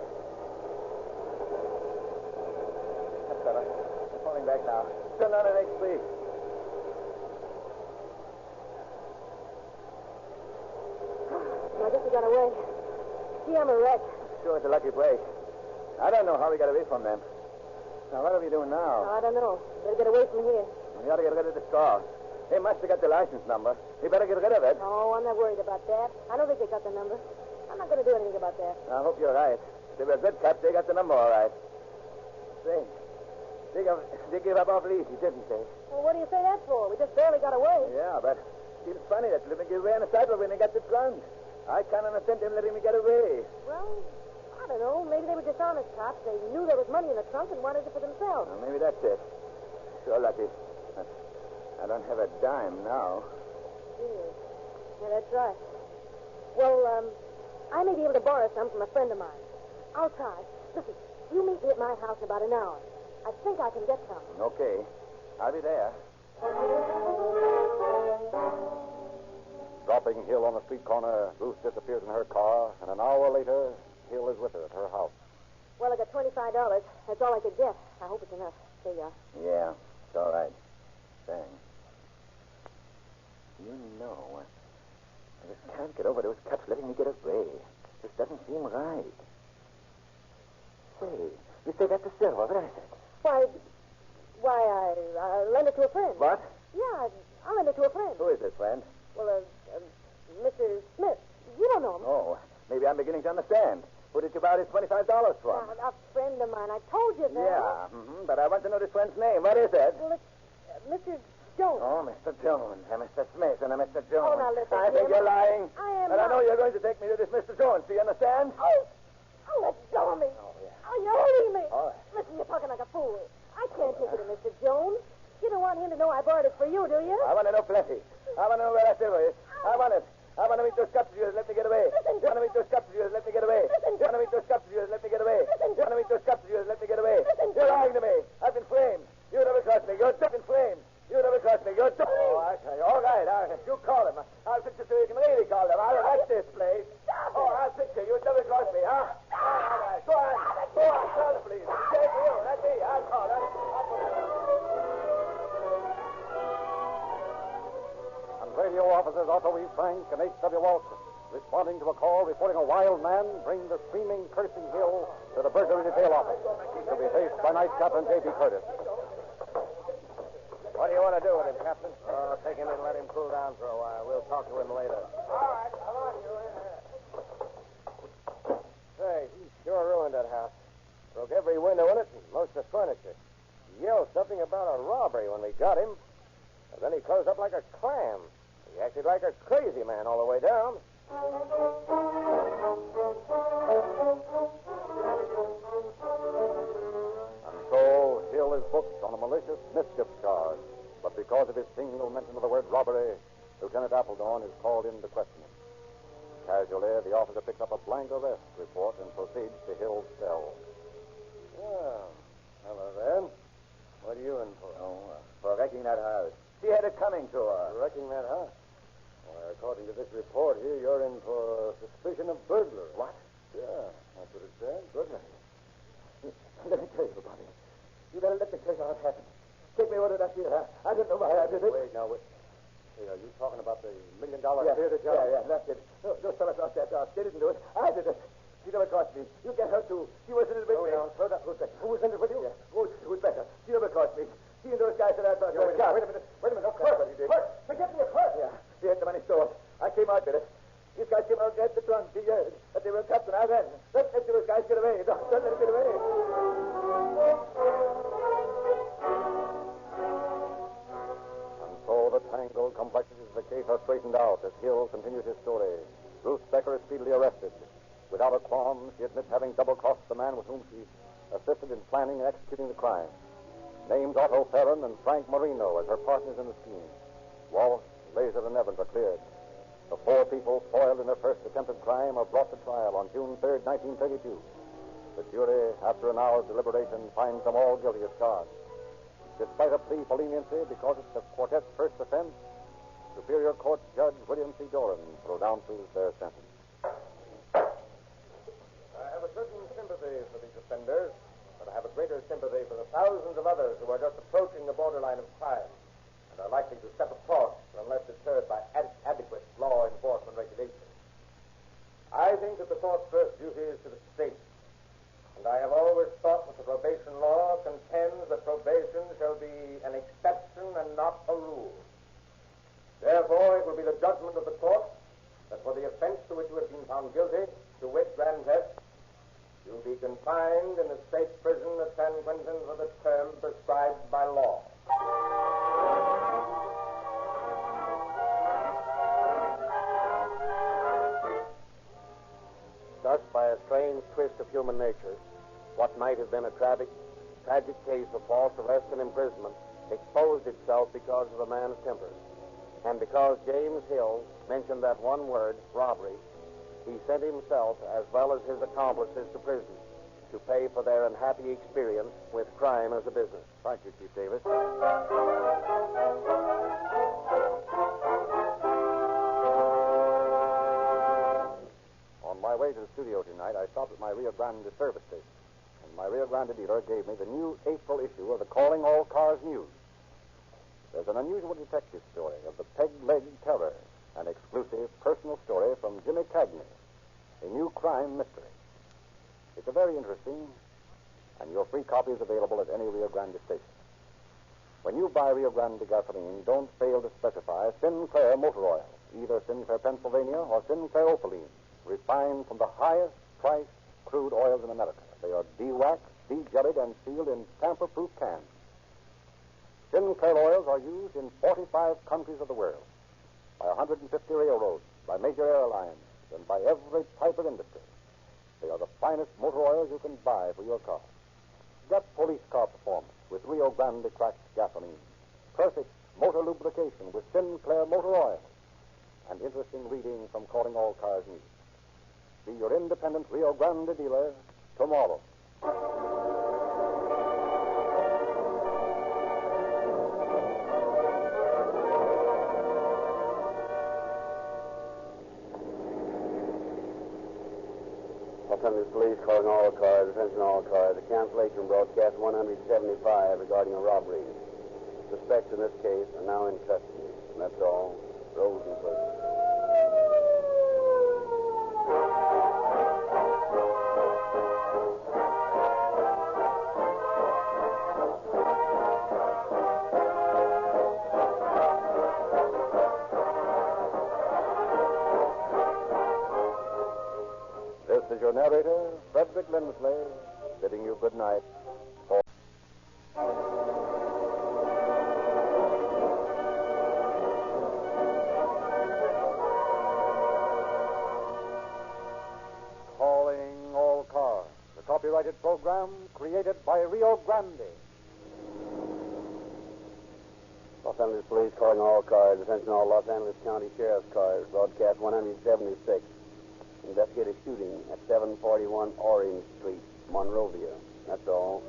That's better. They're falling back now. Turn down the next street. I guess we got away. Gee, I'm a wreck. Sure, it's a lucky break. I don't know how we got away from them. Now, what are we doing now? I don't know. Better get away from here. We ought to get rid of this car. They must have got the license number. We better get rid of it. Oh, I'm not worried about that. I don't think they got the number. I'm not going to do anything about that. I hope you're right. If they were good cops, they got the number all right. Say, they gave up awfully easy, didn't they? Well, what do you say that for? We just barely got away. Yeah, but it seems funny that they gave away on the sidewalk when they got the trunk. I can't understand them letting me get away. Well, I don't know. Maybe they were dishonest cops. They knew there was money in the trunk and wanted it for themselves. Well, maybe that's it. Sure lucky. I don't have a dime now. Yeah, that's right. Well, I may be able to borrow some from a friend of mine. I'll try. Listen, you meet me at my house in about an hour. I think I can get some. Okay. I'll be there. Dropping Hill on the street corner, Ruth disappears in her car, and an hour later, Hill is with her at her house. Well, I got $25. That's all I could get. I hope it's enough. Here you are. Yeah, it's all right. Thanks. You know, I just can't get over those cops letting me get away. This doesn't seem right. Say, you say that's a silver. What is it? Why, I lent it to a friend. What? Yeah, I lent it to a friend. Who is this friend? Well, Mr. Smith. You don't know him. Oh, maybe I'm beginning to understand. Who did you borrow his $25 from? A friend of mine. I told you that. Yeah, but I want to know this friend's name. What is it? Well, it's Mr. Jones. Oh, Mr. Jones, and Mr. Smith, and Mr. Jones. Oh, now listen, I think you're lying. I am But not. I know you're going to take me to this Mr. Jones. Do you understand? Oh, let go of me. Oh, yeah. Oh, you're holding me. All right. Listen, you're talking like a fool. I can't take you to Mr. Jones. You don't want him to know I borrowed it for you, do you? I want to know plenty. I want to know where that silver is. I want it. I want to meet those cops of yours. Let me get away. Listen. You want to meet those cops of yours. Let me get away. Listen. You want to meet those cops of yours. Let me get away. Listen. You want to meet those cops of yours. Let me get away. Listen. You're lying to me. I've been framed. You never crossed me. You're stuck in flames. You never crossed me. You're stuck. Oh, I tell you. All right. You call them. I'll fix it so you can really call them. I'll wreck this place. Stop Oh, I'll fix it. You never crossed me, huh? All right. Go on. Go on. Call the police. Take me. That's me. I'll call them. Radio officers Otto E. Frank and H.W. Walton, responding to a call reporting a wild man, bring the screaming, cursing Hill to the burglary detail office. To be faced by Night Captain J.B. Curtis. What do you want to do with him, Captain? Take him in and let him cool down for a while. We'll talk to him later. All right, come on, you in there. Say, he sure ruined that house. Broke every window in it and most of the furniture. He yelled something about a robbery when we got him. And then he closed up like a clam. He acted like a crazy man all the way down. And so Hill is booked on a malicious mischief charge. But because of his single mention of the word robbery, Lieutenant Appledorn is called in to question him. Casually, the officer picks up a blank arrest report and proceeds to Hill's cell. Oh, hello there. What are you in for? Oh, for wrecking that house. She had it coming to her. Wrecking that house? Well, according to this report here, you're in for suspicion of burglary. What? Yeah, that's what it says. Burglary. Let me tell you about it. You better let me tell you how it happened. Take me over to that here. I don't know why I did it. Wait, now, wait. Hey, are you talking about the $1 million Yeah, theater job? yeah, that's it. Those fellas out there, they didn't do it. I did it. She never caught me. You get her, too. She was in it with me. Slow down. Who was in it with you? Yeah. Who's better? She never caught me. She and those guys that I thought... Wait a minute. Don't cut what he did. What? Forget me, of course. Yeah. She had the money stored. I came out with it. These guys came out and got the trunk. But they were cuts and I ran. Don't let those guys get away. Don't let them get away. So the tangled complexities of the case are straightened out as Hill continues his story. Ruth Becker is speedily arrested. Without a qualm, she admits having double-crossed the man with whom she assisted in planning and executing the crime. Names Otto Ferrin and Frank Marino as her partners in the scheme. Wallace, Laser, and Evans are cleared. The 4 people foiled in their first attempted crime are brought to trial on June 3rd, 1932. The jury, after an hour's deliberation, finds them all guilty as charged. Despite a plea for leniency because it's the quartet's first offense, Superior Court Judge William C. Doran pronounces their sentence. I have a certain sympathy for these offenders, but I have a greater sympathy for the thousands of others who are just approaching the borderline of crime and are likely to step across unless deterred by adequate law enforcement regulations. I think that the court's first duty is to the state. And I have always thought that the probation law contends that probation shall be an exception and not a rule. Therefore, it will be the judgment of the court that for the offense to which you have been found guilty, to wit, grand theft, you'll be confined in the state prison at San Quentin for the term prescribed by law. Thus, by a strange twist of human nature, what might have been a tragic case of false arrest and imprisonment exposed itself because of the man's temper. And because James Hill mentioned that one word, robbery, he sent himself, as well as his accomplices, to prison to pay for their unhappy experience with crime as a business. Thank you, Chief Davis. On my way to the studio tonight, I stopped at my Rio Grande service station. And my Rio Grande dealer gave me the new April issue of the Calling All Cars News. There's an unusual detective story of the Peg-Leg Terror, an exclusive personal story from Jimmy Cagney, a new crime mystery. It's a very interesting, and your free copy is available at any Rio Grande station. When you buy Rio Grande gasoline, don't fail to specify Sinclair motor oil, either Sinclair Pennsylvania or Sinclair Opaline, refined from the highest priced crude oils in America. They are de-waxed, de-jellied, and sealed in tamper-proof cans. Sinclair oils are used in 45 countries of the world, by 150 railroads, by major airlines, and by every type of industry. They are the finest motor oils you can buy for your car. Get police car performance with Rio Grande cracked gasoline. Perfect motor lubrication with Sinclair motor oil. And interesting reading from Calling All Cars News. Be your independent Rio Grande dealer tomorrow. Los Angeles Police calling all cars, attention all cars. A cancellation broadcast 175 regarding a robbery. Suspects in this case are now in custody. And that's all. Rosenberg. This is your narrator, Frederick Lindsley, bidding you good night. Calling All Cars, the copyrighted program created by Rio Grande. Los Angeles Police calling all cars, attention all Los Angeles County Sheriff's cars, broadcast 176. Investigate a shooting at 741 Orange Street, Monrovia. That's all.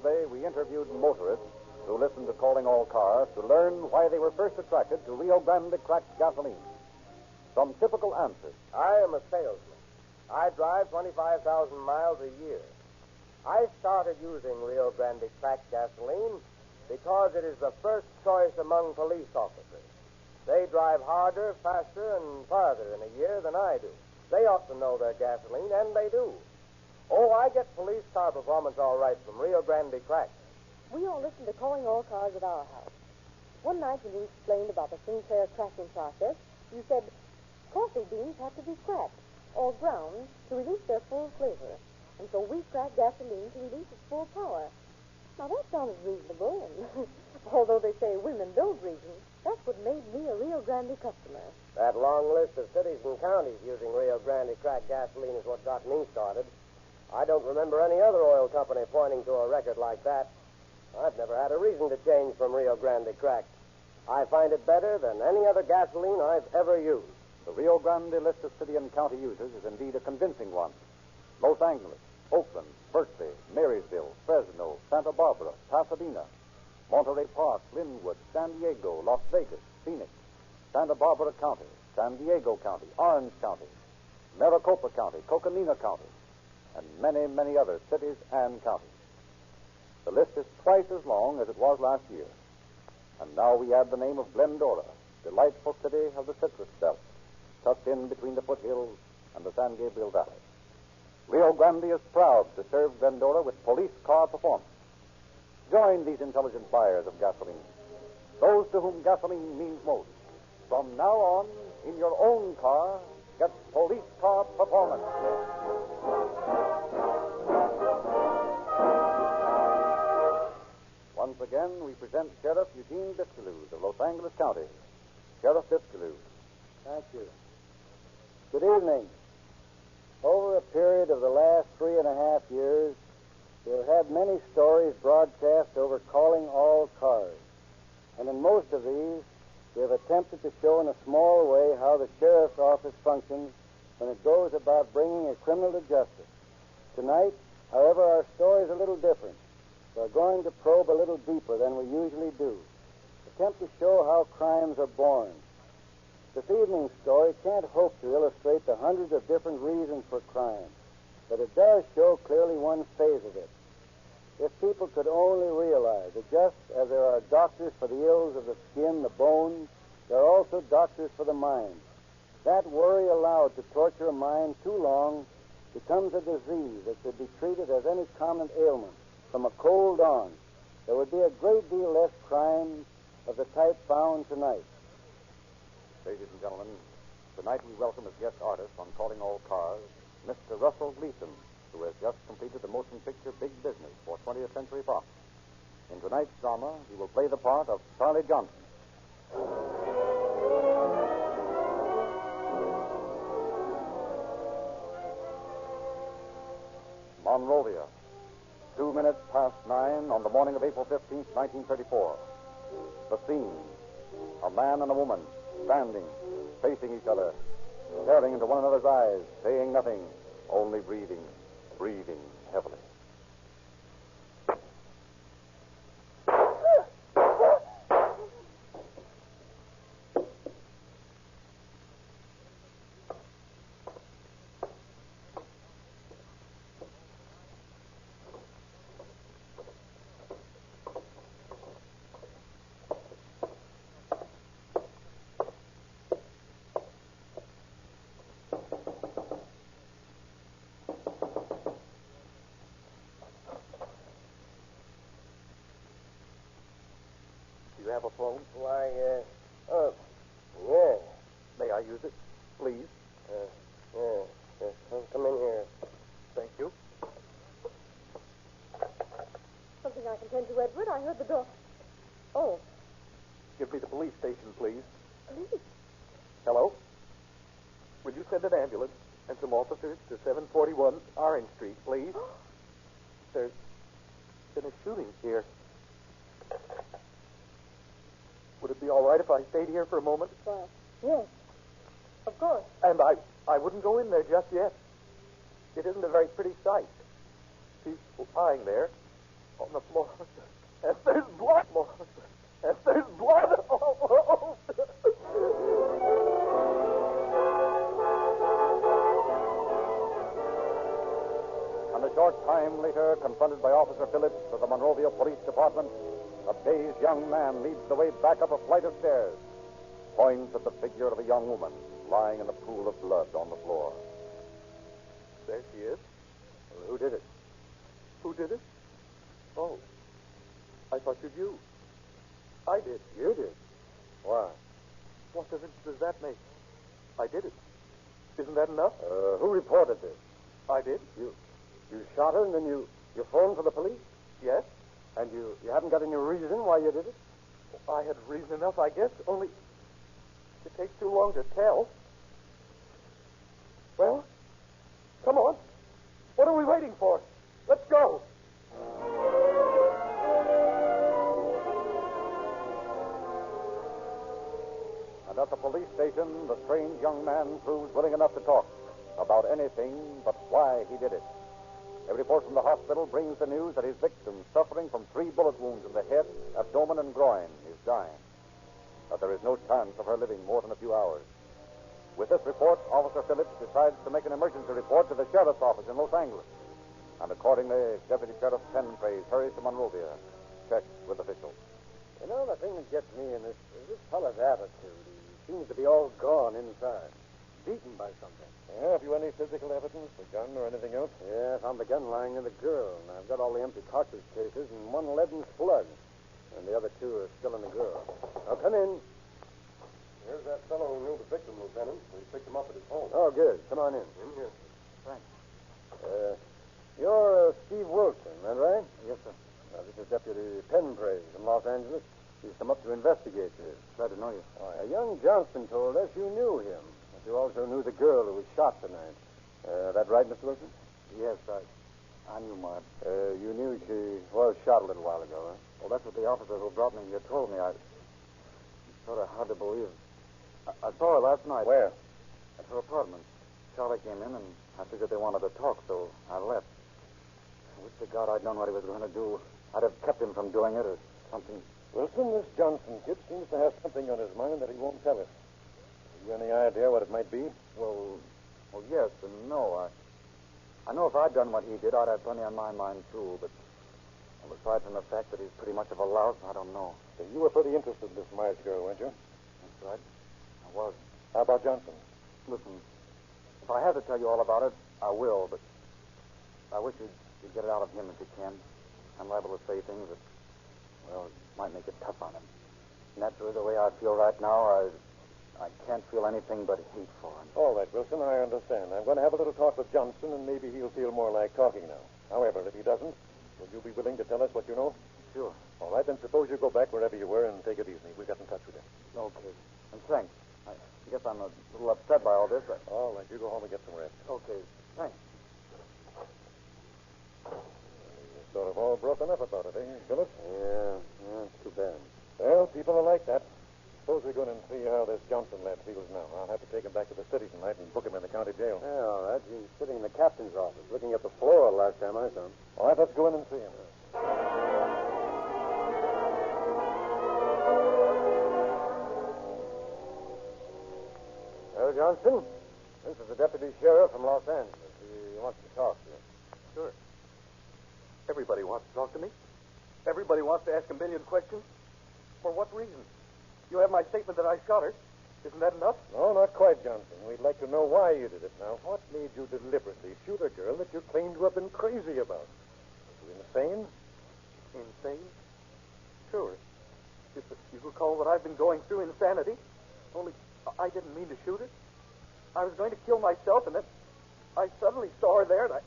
Wednesday, we interviewed motorists who listened to Calling All Cars to learn why they were first attracted to Rio Grande cracked gasoline. Some typical answers. I am a salesman. I drive 25,000 miles a year. I started using Rio Grande cracked gasoline because it is the first choice among police officers. They drive harder, faster, and farther in a year than I do. They ought to know their gasoline, and they do. Oh, I get police car performance all right from Rio Grande cracked. We all listened to Calling All Cars at our house. One night when you explained about the Sinclair cracking process, you said coffee beans have to be cracked or ground to release their full flavor. And so we crack gasoline to release its full power. Now, that sounds reasonable, and although they say women don't reason, that's what made me a Rio Grande customer. That long list of cities and counties using Rio Grande cracked gasoline is what got me started. I don't remember any other oil company pointing to a record like that. I've never had a reason to change from Rio Grande cracked. I find it better than any other gasoline I've ever used. The Rio Grande list of city and county users is indeed a convincing one. Los Angeles, Oakland, Berkeley, Marysville, Fresno, Santa Barbara, Pasadena, Monterey Park, Linwood, San Diego, Las Vegas, Phoenix, Santa Barbara County, San Diego County, Orange County, Maricopa County, Coconina County, and many, many other cities and counties. The list is twice as long as it was last year. And now we add the name of Glendora, delightful city of the Citrus Belt, tucked in between the foothills and the San Gabriel Valley. Rio Grande is proud to serve Glendora with police car performance. Join these intelligent buyers of gasoline, those to whom gasoline means most. From now on, in your own car, get police car performance. Once again, we present Sheriff Eugene Biscaluse of Los Angeles County. Sheriff Biscaluse. Thank you. Good evening. Over a period of the last 3.5 years, we've had many stories broadcast over Calling All Cars. And in most of these, we have attempted to show in a small way how the sheriff's office functions when it goes about bringing a criminal to justice. Tonight, however, our story is a little different. We're going to probe a little deeper than we usually do. Attempt to show how crimes are born. This evening's story can't hope to illustrate the hundreds of different reasons for crime, but it does show clearly one phase of it. If people could only realize that just as there are doctors for the ills of the skin, the bones, there are also doctors for the mind. That worry allowed to torture a mind too long becomes a disease that should be treated as any common ailment. From a cold on, there would be a great deal less crime of the type found tonight. Ladies and gentlemen, tonight we welcome as guest artist on Calling All Cars, Mr. Russell Gleason, who has just completed the motion picture Big Business for 20th Century Fox. In tonight's drama, he will play the part of Charlie Johnson. Monrovia, 2 minutes past 9 on the morning of April 15th, 1934. The scene, a man and a woman standing, facing each other, staring into one another's eyes, saying nothing, only breathing heavily. Do you have a phone? Why, yeah. May I use it, please? Yeah. Come in here. Thank you. Something I can tend to, Edward. I heard the door. Oh. Give me the police station, please. Police? Hello? Would you send an ambulance and some officers to 741 Orange Street, please? There's been a shooting here. Would it be all right if I stayed here for a moment? Well, yes. Of course. And I wouldn't go in there just yet. It isn't a very pretty sight. People lying there, on the floor. And there's blood. And there's blood. Oh. And a short time later, confronted by Officer Phillips of the Monrovia Police Department, a dazed young man leads the way back up a flight of stairs, points at the figure of a young woman lying in a pool of blood on the floor. There she is. Well, who did it? Who did it? Oh, I thought you. I did. You did? Why? What difference does that make? I did it. Isn't that enough? Who reported this? I did. You shot her and then you phoned for the police? Yes. And you haven't got any reason why you did it? I had reason enough, I guess, only it takes too long to tell. Well, come on. What are we waiting for? Let's go. And at the police station, the strange young man proves willing enough to talk about anything but why he did it. A report from the hospital brings the news that his victim, suffering from 3 bullet wounds in the head, abdomen, and groin, is dying. But there is no chance of her living more than a few hours. With this report, Officer Phillips decides to make an emergency report to the sheriff's office in Los Angeles. And accordingly, Deputy Sheriff Penpraise hurries to Monrovia, checks with officials. You know, the thing that gets me in this fellow's attitude. He seems to be all gone inside. Beaten by something. Yeah, have you any physical evidence, a gun or anything else? Yeah, I found the gun lying near the girl, and I've got all the empty cartridge cases and 1 leaden slug. And the other 2 are still in the girl. Now, come in. Here's that fellow who knew the victim, Lieutenant. We picked him up at his home. Oh, good. Come on in. In here. Thanks. You're Steve Wilson, is that right? Yes, sir. Now, this is Deputy Penpraise from Los Angeles. He's come up to investigate this. Glad to know you. Young Johnston told us you knew him. But you also knew the girl who was shot tonight. That right, Mr. Wilson? Yes, I knew Marge. You knew she was shot a little while ago, huh? Well, that's what the officer who brought me here told me. It's sort of hard to believe. I saw her last night. Where? At her apartment. Charlie came in, and I figured they wanted to talk, so I left. I wish to God I'd known what he was going to do. I'd have kept him from doing it or something. Wilson, this Johnson kid seems to have something on his mind that he won't tell us. Have you any idea what it might be? Well, yes and no. I know if I'd done what he did, I'd have plenty on my mind, too, but aside from the fact that he's pretty much of a louse, I don't know. So you were pretty interested in this Myers girl, weren't you? That's right. I was. How about Johnson? Listen, if I have to tell you all about it, I will, but I wish you'd get it out of him if you can. I'm liable to say things that, well, might make it tough on him. Naturally, the way I feel right now, I can't feel anything but hate for him. All right, Wilson, I understand. I'm going to have a little talk with Johnson, and maybe he'll feel more like talking now. However, if he doesn't, will you be willing to tell us what you know? Sure. All right, then suppose you go back wherever you were and take it easy. We got in touch with you. Okay. And thanks. I guess I'm a little upset by all this. All right, you go home and get some rest. Okay. Thanks. You're sort of all broken up about it, eh, Phillips? Yeah, it's too bad. Well, people are like that. Suppose we go in and see how this Johnson lad feels now. I'll have to take him back to the city tonight and book him in the county jail. Yeah, all right. He's sitting in the captain's office, looking at the floor last time I saw him. All right, let's go in and see him. Well, Johnston, this is the deputy sheriff from Los Angeles. He wants to talk to you. Sure. Everybody wants to talk to me. Everybody wants to ask a million questions. For what reason? You have my statement that I shot her. Isn't that enough? No, not quite, Johnson. We'd like to know why you did it. Now, what made you deliberately shoot a girl that you claimed to have been crazy about? Are you insane? Insane? Sure. If you recall what I've been going through, insanity. Only I didn't mean to shoot her. I was going to kill myself, and then I suddenly saw her there, and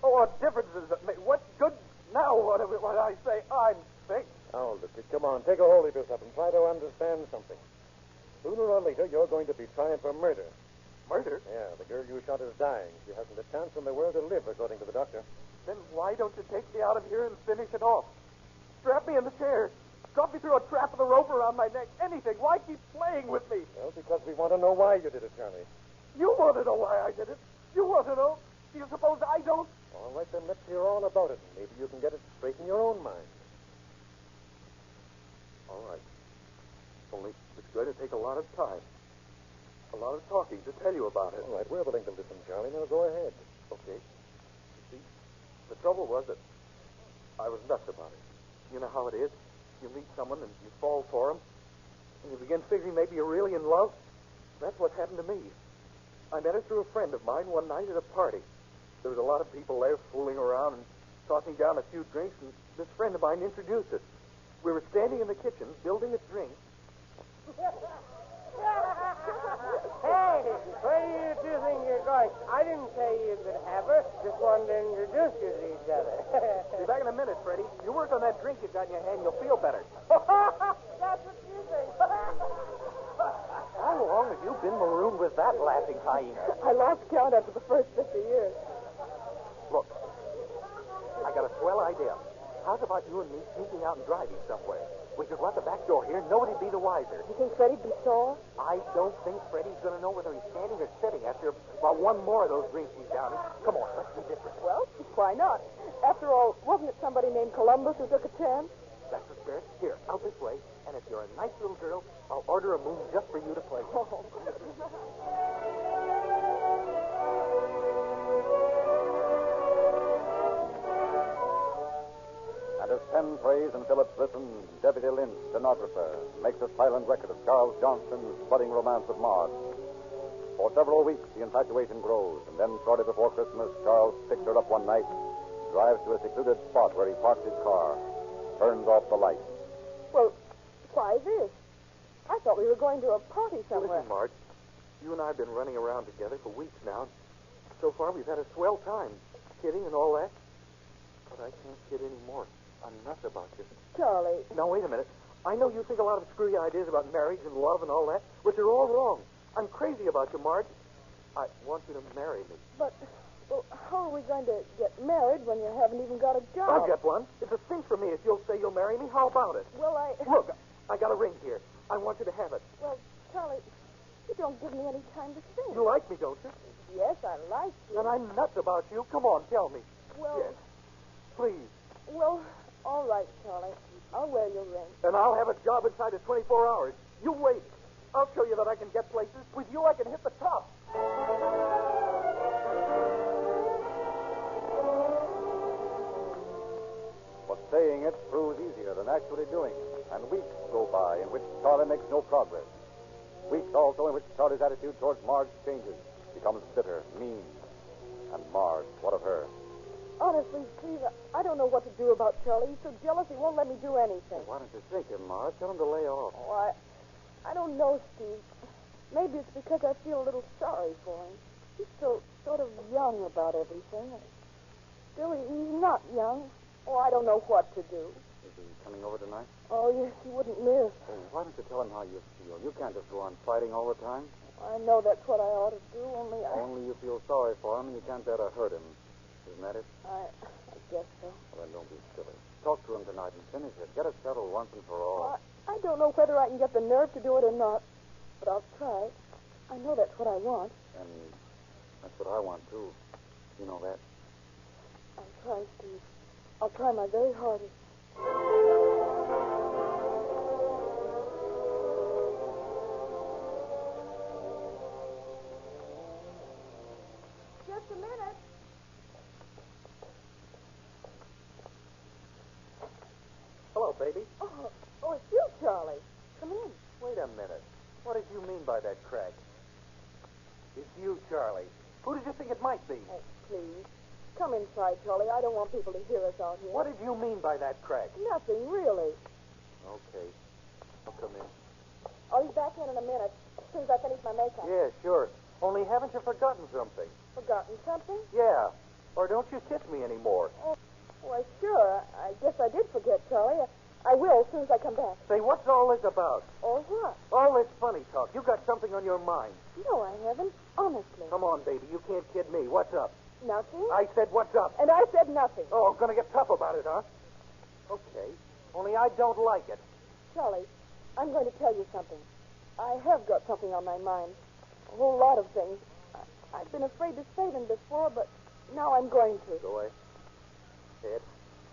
oh, what difference does it make? What good now? What I say? I'm sick. Now, look, come on, take a hold of yourself and try to understand something. Sooner or later, you're going to be tried for murder. Murder? Yeah, the girl you shot is dying. She hasn't a chance in the world to live, according to the doctor. Then why don't you take me out of here and finish it off? Strap me in the chair. Drop me through a trap with a rope around my neck. Anything. Why keep playing with me? Well, because we want to know why you did it, Charlie. You want to know why I did it. You want to know. Do you suppose I don't? All All right, then let's hear all about it. Maybe you can get it straight in your own mind. All right. Only it's going to take a lot of time. A lot of talking to tell you about it. All right, we're willing to listen, Charlie. Now go ahead. Okay. You see, the trouble was that I was nuts about it. You know how it is. You meet someone and you fall for him, and you begin figuring maybe you're really in love. That's what happened to me. I met her through a friend of mine one night at a party. There was a lot of people there fooling around and tossing down a few drinks, and this friend of mine introduced us. We were standing in the kitchen building a drink. Hey, where do you two think you're going? I didn't say you could have her. Just wanted to introduce you to each other. Be back in a minute, Freddie. You work on that drink you've got in your hand, you'll feel better. That's what you think. How long have you been marooned with that laughing hyena? I lost count after the first 50 years. Look, I got a swell idea. How's about you and me sneaking out and driving somewhere? We could run the back door here, nobody'd be the wiser. You think Freddie'd be sore? I don't think Freddie's going to know whether he's standing or sitting after about one more of those drinks he's downing. Come on, let's be different. Well, why not? After all, wasn't it somebody named Columbus who took a chance? That's the spirit. Here, out this way. And if you're a nice little girl, I'll order a moon just for you to play with. Oh. And as Penn plays and Phillips listens, Deputy Lynch, stenographer, makes a silent record of Charles Johnston's budding romance with Maud. For several weeks, the infatuation grows, and then shortly before Christmas, Charles picks her up one night, drives to a secluded spot where he parks his car, turns off the lights. Well, why this? I thought we were going to a party somewhere. Listen, Marge, you and I have been running around together for weeks now. So far, we've had a swell time, kidding and all that. But I can't kid anymore. I'm nuts about you. Charlie. Now, wait a minute. I know you think a lot of screwy ideas about marriage and love and all that, but they're all wrong. I'm crazy about you, Marge. I want you to marry me. But, well, how are we going to get married when you haven't even got a job? I'll get one. It's a cinch for me if you'll say you'll marry me. How about it? Well, Look, I got a ring here. I want you to have it. Well, Charlie, you don't give me any time to think. You like me, don't you? Yes, I like you. And I'm nuts about you. Come on, tell me. Well... Yes. Please. Well, all right, Charlie. I'll wear your ring. And I'll have a job inside of 24 hours. You wait. I'll show you that I can get places. With you, I can hit the top. But saying it proves easier than actually doing it. And weeks go by in which Charlie makes no progress. Weeks also in which Charlie's attitude towards Marge changes, becomes bitter, mean. And Marge, what of her? Honestly, Steve, I don't know what to do about Charlie. He's so jealous he won't let me do anything. Why don't you think him, Marge? Tell him to lay off. Oh, I don't know, Steve. Maybe it's because I feel a little sorry for him. He's so sort of young about everything. Still, he's not young. Oh, I don't know what to do. Is he coming over tonight? Oh, yes, he wouldn't miss. Oh, why don't you tell him how you feel? You can't just go on fighting all the time. I know that's what I ought to do, only Only you feel sorry for him and you can't bear to hurt him. Isn't that it? I guess so. Well, then don't be silly. Talk to him tonight and finish it. Get it settled once and for all. I don't know whether I can get the nerve to do it or not, but I'll try. I know that's what I want. And that's what I want, too. You know that. I'll try, Steve. I'll try my very hardest. Just a minute. Hello, baby. Oh, it's you, Charlie. Come in. Wait a minute. What did you mean by that crack? It's you, Charlie. Who did you think it might be? Oh, please. Come inside, Charlie. I don't want people to hear us out here. What did you mean by that crack? Nothing, really. Okay. I'll come in. I'll be back in a minute, as soon as I finish my makeup. Yeah, sure. Only haven't you forgotten something? Forgotten something? Yeah. Or don't you kiss me anymore? Oh, well, sure. I guess I did forget, Charlie. I will as soon as I come back. Say, what's all this about? Or what? All this funny talk. You got something on your mind. No, I haven't. Honestly. Come on, baby. You can't kid me. What's up? Nothing. I said, what's up? And I said nothing. Oh, gonna get tough about it, huh? Okay. Only I don't like it. Charlie, I'm going to tell you something. I have got something on my mind. A whole lot of things. I've been afraid to say them before, but now I'm going to. Go away. kid.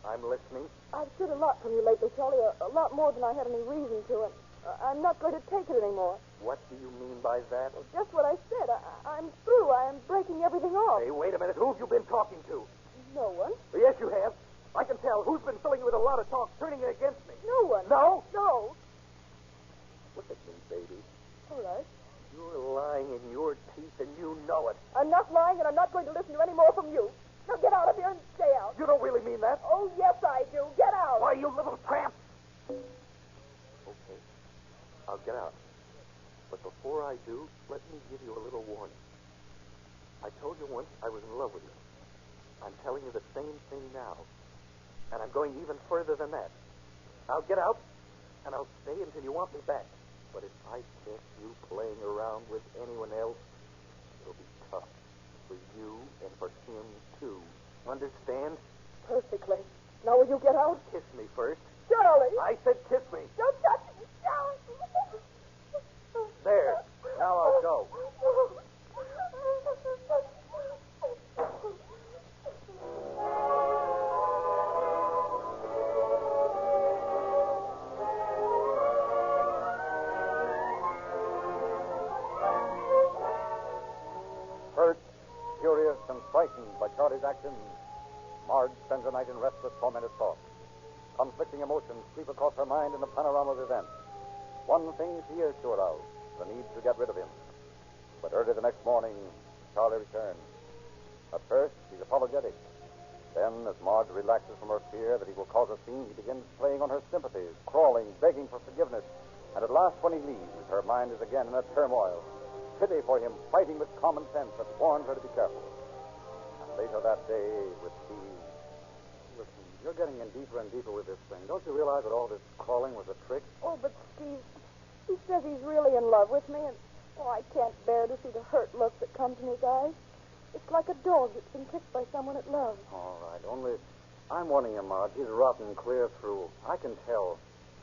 I'm listening. I've stood a lot from you lately, Charlie, a lot more than I had any reason to, and I'm not going to take it anymore. What do you mean by that? Just what I said. I'm through. I am breaking everything off. Hey, wait a minute. Who have you been talking to? No one. Yes, you have. I can tell. Who's been filling you with a lot of talk, turning it against me? No one. No? No. Look at me, baby. All right. You're lying in your teeth, and you know it. I'm not lying, and I'm not going to listen to any more from you. Now get out of here and stay out. You don't really mean that? Oh, yes, I do. Get out. Why, you little tramp. Okay. I'll get out. But before I do, let me give you a little warning. I told you once I was in love with you. I'm telling you the same thing now. And I'm going even further than that. I'll get out, and I'll stay until you want me back. But if I catch you playing around with anyone else, it'll be tough. For you and for him, too. Understand? Perfectly. Now will you get out? Kiss me first. Charlie! I said kiss me. Don't touch me, Charlie! There. Now I'll go. Hurt, furious, and frightened by Charlie's actions, Marge spends the night in restless, tormented thought. Conflicting emotions sweep across her mind in the panorama of events. One thing she is sure of, the need to get rid of him. But early the next morning, Charlie returns. At first, he's apologetic. Then, as Marge relaxes from her fear that he will cause a scene, he begins playing on her sympathies, crawling, begging for forgiveness. And at last, when he leaves, her mind is again in a turmoil. Pity for him, fighting with common sense that warns her to be careful. And later that day, with Steve... Listen, you're getting in deeper and deeper with this thing. Don't you realize that all this crawling was a trick? Oh, but Steve, he says he's really in love with me, and I can't bear to see the hurt look that comes in his eyes. It's like a dog that's been kicked by someone it loves. All right, only I'm warning you, Marge. He's rotten clear through. I can tell.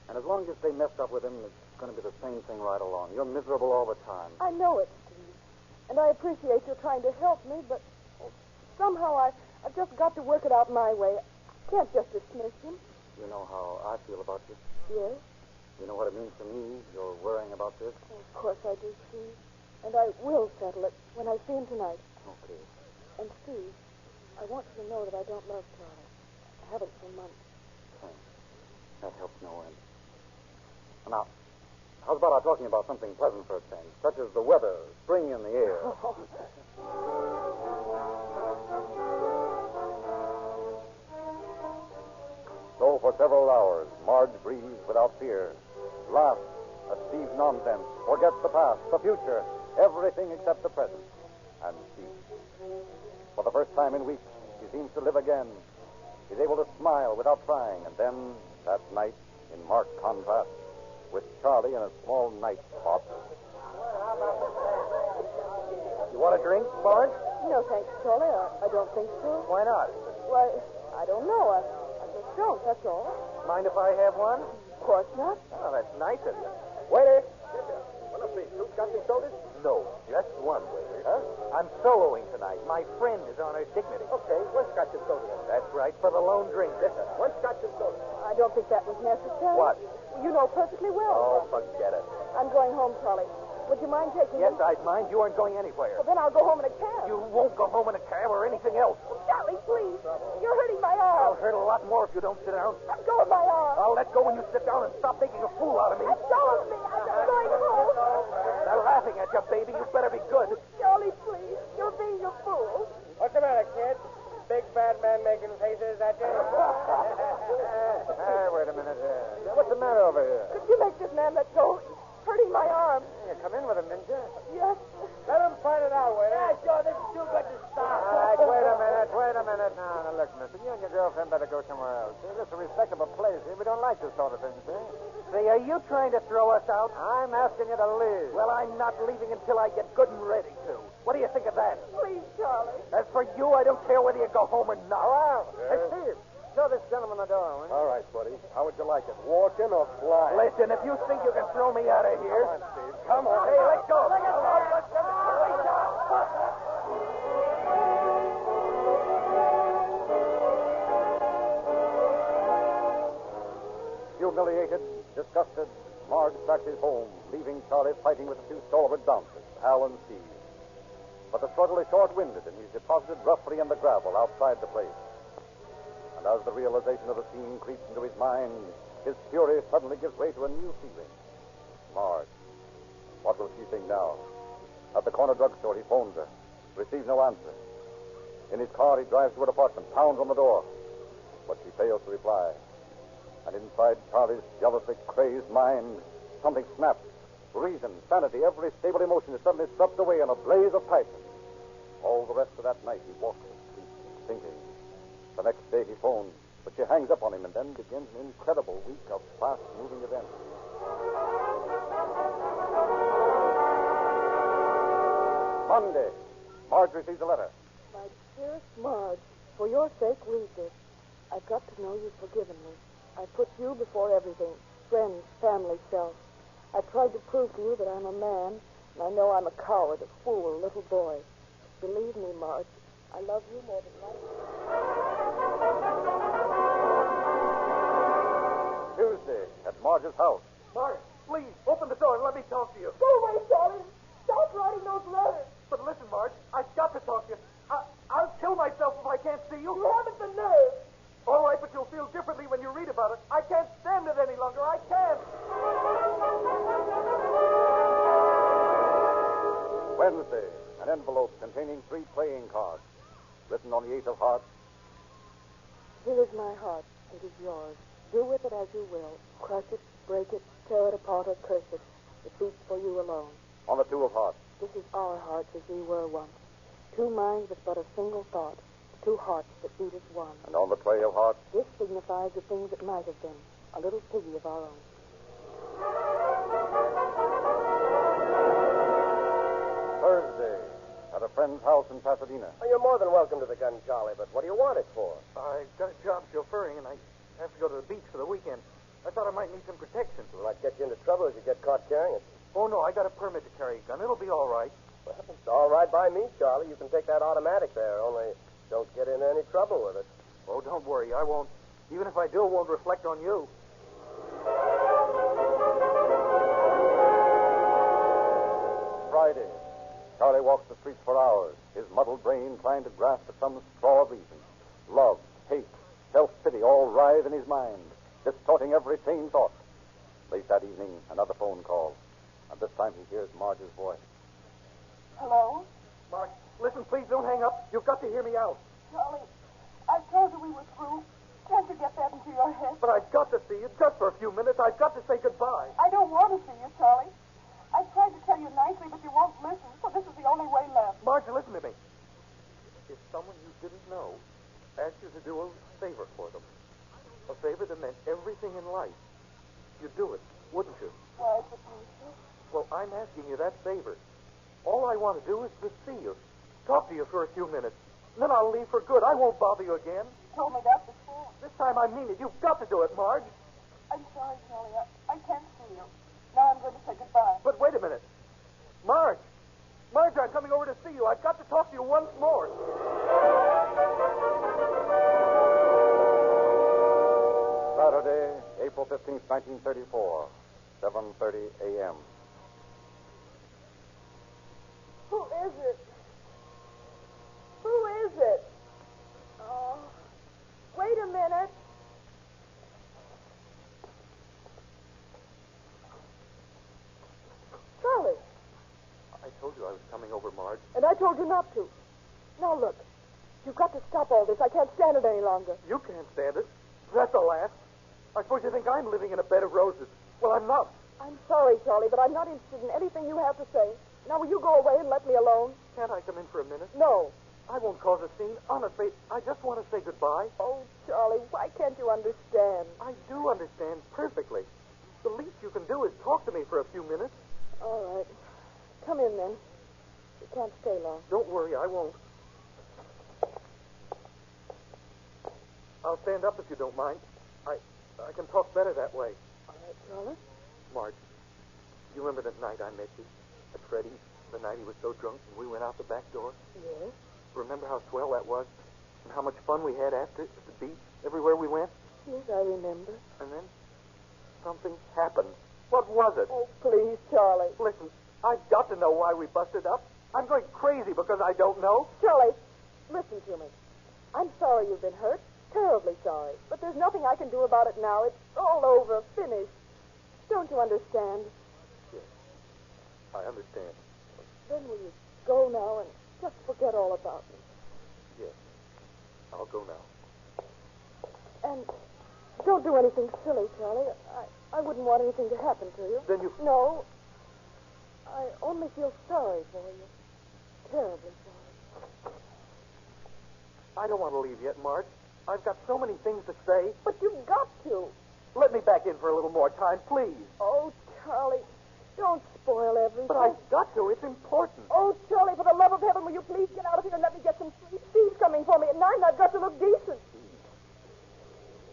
And as long as they messed up with him, it's going to be the same thing right along. You're miserable all the time. I know it, Steve. And I appreciate your trying to help me, but somehow I've just got to work it out my way. I can't just dismiss him. You know how I feel about this? Yes? You know what it means to me, you're worrying about this? Oh, of course I do, Steve. And I will settle it when I see him tonight. Okay. And, Steve, I want you to know that I don't love Charlie. I haven't for months. Thanks. That helps no end. Now, how's about our talking about something pleasant for a change, such as the weather, spring in the air? So for several hours, Marge breathes without fear, laughs at Steve's nonsense, forgets the past, the future, everything except the present, and Steve. For the first time in weeks, she seems to live again. She's able to smile without trying, and then, that night, in marked contrast, with Charlie in a small night spot. You want a drink, Marge? No, thanks, Charlie. I don't think so. Why not? Why, I don't know. I just don't, that's all. Mind if I have one? Of course not. Oh, that's nice of you. Waiter! One of these two scotch and sodas? No, just one, waiter. Huh? I'm soloing tonight. My friend is on her dignity. Okay, one scotch and soda. That's right, for the lone drink. Yes, sir. One scotch and soda. I don't think that was necessary. What? You know perfectly well. Oh, forget it. I'm going home, Charlie. Would you mind taking Yes, me? I'd mind. You aren't going anywhere. Well, then I'll go home in a cab. You won't go home in a cab or anything else. Charlie, please. You're hurting my arm. I'll hurt a lot more if you don't sit down. Let go of my arm. I'll let go when you sit down and stop making a fool out of me. Let go of me. I'm going home. They're laughing at you, baby. You better be good. Charlie, please. You're being a fool. What's the matter, kid? Big bad man making faces at you? Hey, wait a minute. What's the matter over here? Could you make this man let go? He's hurting my arm. You come in with him, didn't you? Yes. Let him find it out, waiter. Yeah, sure. This is too good to stop. All right, wait a minute. Now, look, mister, you and your girlfriend better go somewhere else. This is a respectable place here. We don't like this sort of thing, see? Say, are you trying to throw us out? I'm asking you to leave. Well, I'm not leaving until I get good and ready to. What do you think of that? Please, Charlie. As for you, I don't care whether you go home or not. Well, hey, Steve, show this gentleman the door, will you? All right, buddy. How would you like it? Walk in or fly? Listen, if you think you can throw me out of here... Come on, Steve. Come on. Hey, let's go. Humiliated, disgusted, Marge tracks home, leaving Charlie fighting with the two stalwart bouncers, Al and Steve. But the struggle is short-winded, and he's deposited roughly in the gravel outside the place. And as the realization of the scene creeps into his mind, his fury suddenly gives way to a new feeling. Marge. What will she think now? At the corner drugstore, he phones her. Receives no answer. In his car, he drives to her apartment, pounds on the door. But she fails to reply. And inside Charlie's jealously crazed mind, something snaps. Reason, sanity, every stable emotion is suddenly swept away in a blaze of passion. All the rest of that night, he walks and sleeps, thinking. The next day, he phones, but she hangs up on him, and then begins an incredible week of fast-moving events. Monday. Marge receives a letter. My dearest Marge, for your sake, read this. I've got to know you've forgiven me. I put you before everything. Friends, family, self. I tried to prove to you that I'm a man, and I know I'm a coward, a fool, a little boy. Believe me, Marge, I love you more than life. Tuesday, at Marge's house. Marge, please, open the door and let me talk to you. Go away, Charlie. Stop writing those letters. But listen, Marge, I've got to talk to you. I'll kill myself if I can't see you. You haven't the nerve. All right, but you'll feel differently when you read about it. I can't stand it any longer. I can't. Wednesday, an envelope containing 3 playing cards. Written on the 8 of hearts. Here is my heart. It is yours. Do with it as you will. Crush it, break it, tear it apart, or curse it. It beats for you alone. On the 2 of hearts. This is our hearts as we were once. 2 minds with but a single thought. 2 hearts that beat as one. And on the tray of hearts. This signifies the things that might have been. A little piggy of our own. Thursday, at a friend's house in Pasadena. Well, you're more than welcome to the gun, Charlie, but what do you want it for? I've got a job chauffeuring, and I have to go to the beach for the weekend. I thought I might need some protection. Will that get you into trouble if you get caught carrying it? Oh, no, I got a permit to carry a gun. It'll be all right. Well, it's all right by me, Charlie. You can take that automatic there, only don't get in any trouble with it. Oh, don't worry. I won't. Even if I do, it won't reflect on you. Friday. Charlie walks the streets for hours, his muddled brain trying to grasp at some straw of reason. Love, hate, self-pity all writhe in his mind, distorting every sane thought. Late that evening, another phone call. And this time he hears Marge's voice. Hello? Marge, listen, please don't hang up. You've got to hear me out. Charlie, I told you we were through. Can't you get that into your head? But I've got to see you just for a few minutes. I've got to say goodbye. I don't want to see you, Charlie. I tried to tell you nicely, but you won't listen, so this is the only way left. Marge, listen to me. If someone you didn't know asked you to do a favor for them, a favor that meant everything in life, you'd do it, wouldn't you? Why, I suppose so. Well, I'm asking you that favor. All I want to do is to see you, talk to you for a few minutes. And then I'll leave for good. I won't bother you again. You told me that before. This time I mean it. You've got to do it, Marge. I'm sorry, Charlie. I can't see you. Now I'm going to say goodbye. But wait a minute. Marge! Marge, I'm coming over to see you. I've got to talk to you once more. Saturday, April 15th, 1934, 7:30 a.m. Who is it? Who is it? Oh, wait a minute. Charlie. I told you I was coming over, Marge. And I told you not to. Now look, you've got to stop all this. I can't stand it any longer. You can't stand it. That's a laugh. I suppose you think I'm living in a bed of roses. Well, I'm not. I'm sorry, Charlie, but I'm not interested in anything you have to say. Now, will you go away and let me alone? Can't I come in for a minute? No. I won't cause a scene. Honestly, I just want to say goodbye. Oh, Charlie, why can't you understand? I do understand perfectly. The least you can do is talk to me for a few minutes. All right. Come in, then. You can't stay long. Don't worry, I won't. I'll stand up if you don't mind. I can talk better that way. All right, Charlie. Marge, you remember that night I met you at Freddie's? The night he was so drunk and we went out the back door? Yes. Remember how swell that was? And how much fun we had after it at the beach, everywhere we went? Yes, I remember. And then Something happened. What was it? Oh, please, Charlie. Listen, I've got to know why we busted up. I'm going crazy because I don't know. Charlie, listen to me. I'm sorry you've been hurt. Terribly sorry. But there's nothing I can do about it now. It's all over. Finished. Don't you understand? Yes, I understand. Then will you go now and just forget all about me? Yes, I'll go now. And don't do anything silly, Charlie. I wouldn't want anything to happen to you. Then you... No. I only feel sorry for you. Terribly sorry. I don't want to leave yet, Marge. I've got so many things to say. But you've got to. Let me back in for a little more time, please. Oh, Charlie, don't spoil everything. But I've got to. It's important. Oh, Charlie, for the love of heaven, will you please get out of here and let me get some sleep? Steve's coming for me at 9. I've got to look decent.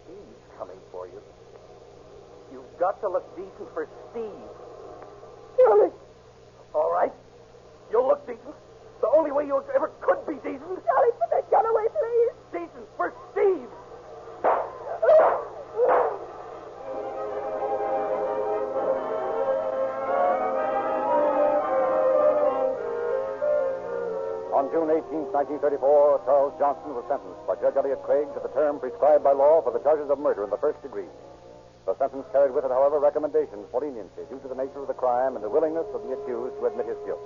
Steve's coming for you. You've got to look decent for Steve. Charlie. All right. You'll look decent. The only way you ever could be decent. Charlie, put that gun away, please. Decent for Steve. On June 18, 1934, Charles Johnson was sentenced by Judge Elliott Craig to the term prescribed by law for the charges of murder in the first degree. The sentence carried with it, however, recommendations for leniency due to the nature of the crime and the willingness of the accused to admit his guilt.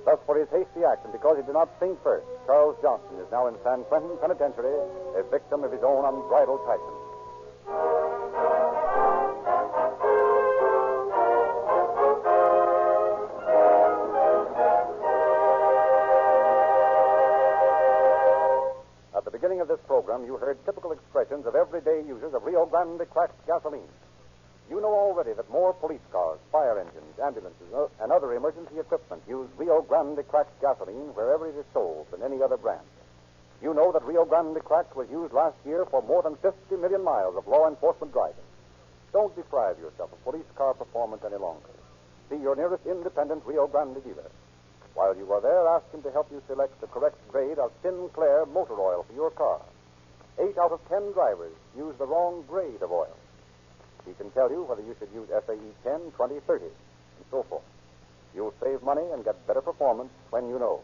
Thus, for his hasty act and because he did not think first, Charles Johnson is now in San Quentin Penitentiary, a victim of his own unbridled passion. At the beginning of this program, you heard typical expressions of everyday users of Rio Grande cracked gasoline. You know already that more police cars, fire engines, ambulances, and other emergency equipment use Rio Grande cracked gasoline wherever it is sold than any other brand. You know that Rio Grande cracked was used last year for more than 50 million miles of law enforcement driving. Don't deprive yourself of police car performance any longer. See your nearest independent Rio Grande dealer. While you are there, ask him to help you select the correct grade of Sinclair motor oil for your car. 8 out of 10 drivers use the wrong grade of oil. He can tell you whether you should use SAE 10, 20, 30, and so forth. You'll save money and get better performance when you know.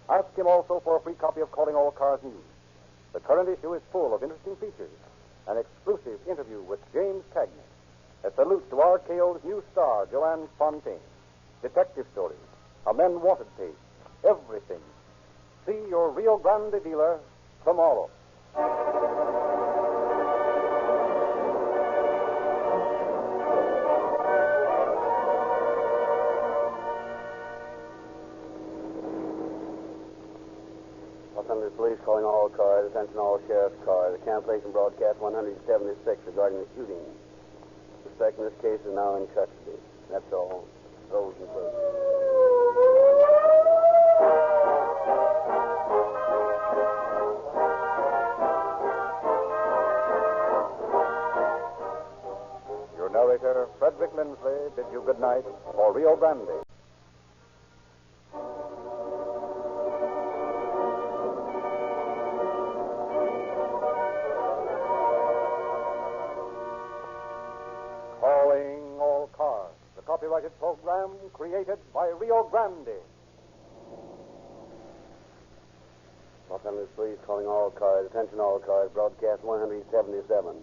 Ask him also for a free copy of Calling All Cars News. The current issue is full of interesting features. An exclusive interview with James Cagney. A salute to RKO's new star, Joanne Fontaine. Detective stories. A Men Wanted page. Everything. See your Rio Grande dealer tomorrow. Los Angeles Police calling all cars, attention all sheriff's cars. The cancellation broadcast 176 regarding the shooting. The suspect in this case is now in custody. That's all. Those included. Your narrator, Frederick Lindsley, bids you good night for Rio Grande. Calling all cars. The copyrighted program created by Rio Grande. Los Angeles Police calling all cars, attention all cars, broadcast 177.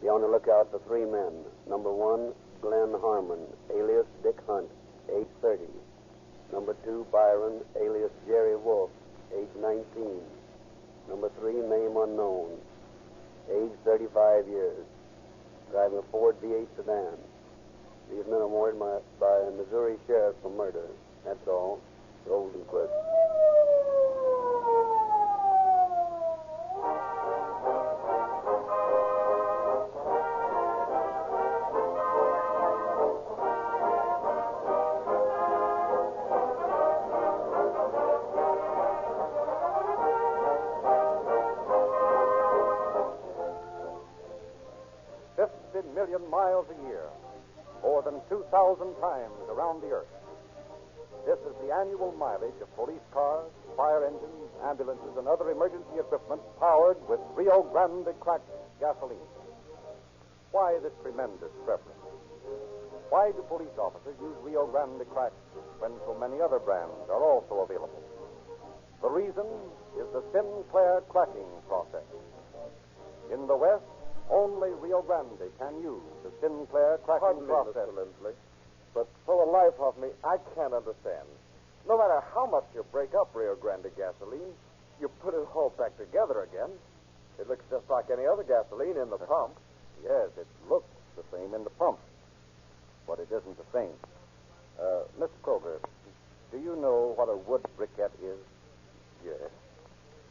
Be on the lookout for 3 men. Number 1, Glenn Harmon, alias Dick Hunt, age 30. Number 2, Byron, alias Jerry Wolf, age 19. Number 3, name unknown, age 35 years. Driving a Ford V8 sedan. These men are wanted by a Missouri sheriff for murder. That's all. Rosenquist. Million miles a year, more than 2,000 times around the earth. This is the annual mileage of police cars, fire engines, ambulances, and other emergency equipment powered with Rio Grande cracked gasoline. Why this tremendous preference? Why do police officers use Rio Grande crack when so many other brands are also available? The reason is the Sinclair cracking process. In the West, only Rio Grande can use the Sinclair cracking process. Mr. Lindsley, but for the life of me, I can't understand. No matter how much you break up Rio Grande gasoline, you put it all back together again. It looks just like any other gasoline in the pump. Yes, it looks the same in the pump, but it isn't the same. Mr. Kroger, do you know what a wood briquette is? Yes.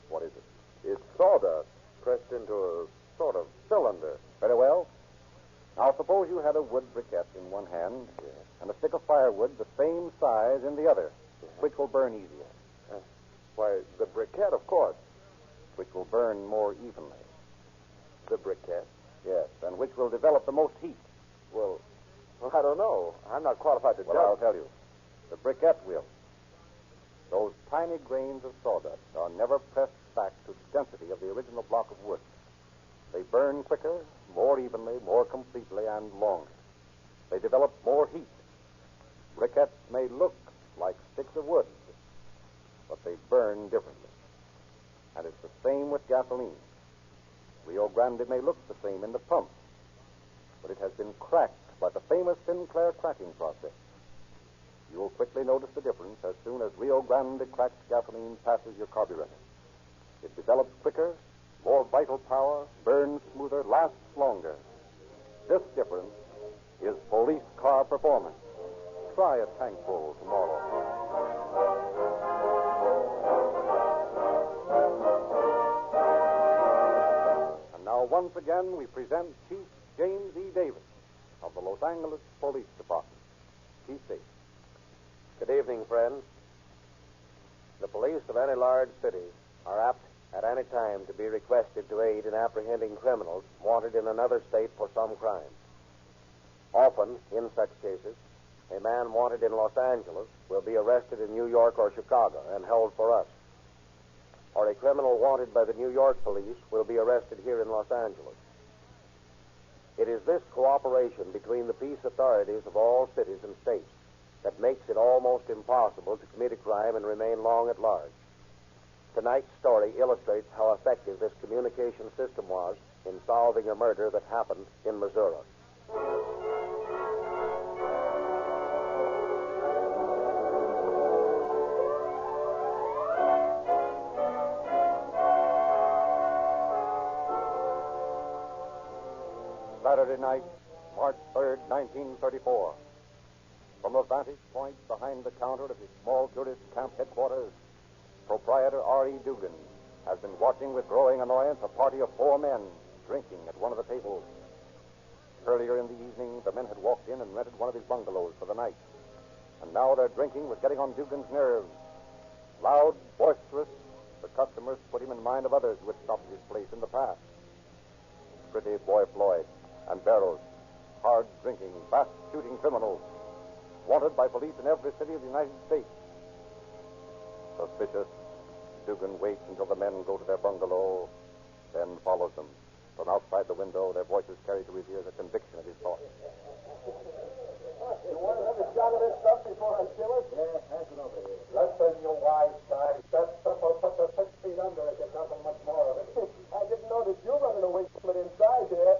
What is it? It's sawdust pressed into a sort of cylinder. Very well. Now, suppose you had a wood briquette in one hand and a stick of firewood the same size in the other. Which will burn easier? Why, the briquette, of course. Which will burn more evenly? The briquette? Yes, and which will develop the most heat? Well, I don't know. I'm not qualified to judge. Well, I'll tell you. The briquette will. Those tiny grains of sawdust are never pressed back to the density of the original block of wood. They burn quicker, more evenly, more completely, and longer. They develop more heat. Briquettes may look like sticks of wood, but they burn differently. And it's the same with gasoline. Rio Grande may look the same in the pump, but it has been cracked by the famous Sinclair cracking process. You will quickly notice the difference as soon as Rio Grande cracked gasoline passes your carburetor. It develops quicker, more vital power, burns smoother, lasts longer. This difference is police car performance. Try a tankful tomorrow. And now, once again, we present Chief James E. Davis of the Los Angeles Police Department. Chief Davis. Good evening, friends. The police of any large city are apt at any time to be requested to aid in apprehending criminals wanted in another state for some crime. Often, in such cases, a man wanted in Los Angeles will be arrested in New York or Chicago and held for us. Or a criminal wanted by the New York police will be arrested here in Los Angeles. It is this cooperation between the peace authorities of all cities and states that makes it almost impossible to commit a crime and remain long at large. Tonight's story illustrates how effective this communication system was in solving a murder that happened in Missouri. Saturday night, March 3rd, 1934. From a vantage point behind the counter of his small tourist camp headquarters, proprietor R.E. Dugan has been watching with growing annoyance a party of 4 men drinking at one of the tables. Earlier in the evening, the men had walked in and rented one of his bungalows for the night. And now their drinking was getting on Dugan's nerves. Loud, boisterous, the customers put him in mind of others who had stopped at his place in the past. Pretty Boy Floyd and Barrows, hard-drinking, fast-shooting criminals, wanted by police in every city of the United States. Suspicious, Dugan waits until the men go to their bungalow, then follows them. From outside the window, their voices carry to his ears a conviction of his thoughts. You want another shot of this stuff before I kill it? Yeah, pass it over here. Listen, you wise guy. That stuff will put the 6 feet under if there's nothing much more of it. I didn't know that you running away from it inside here.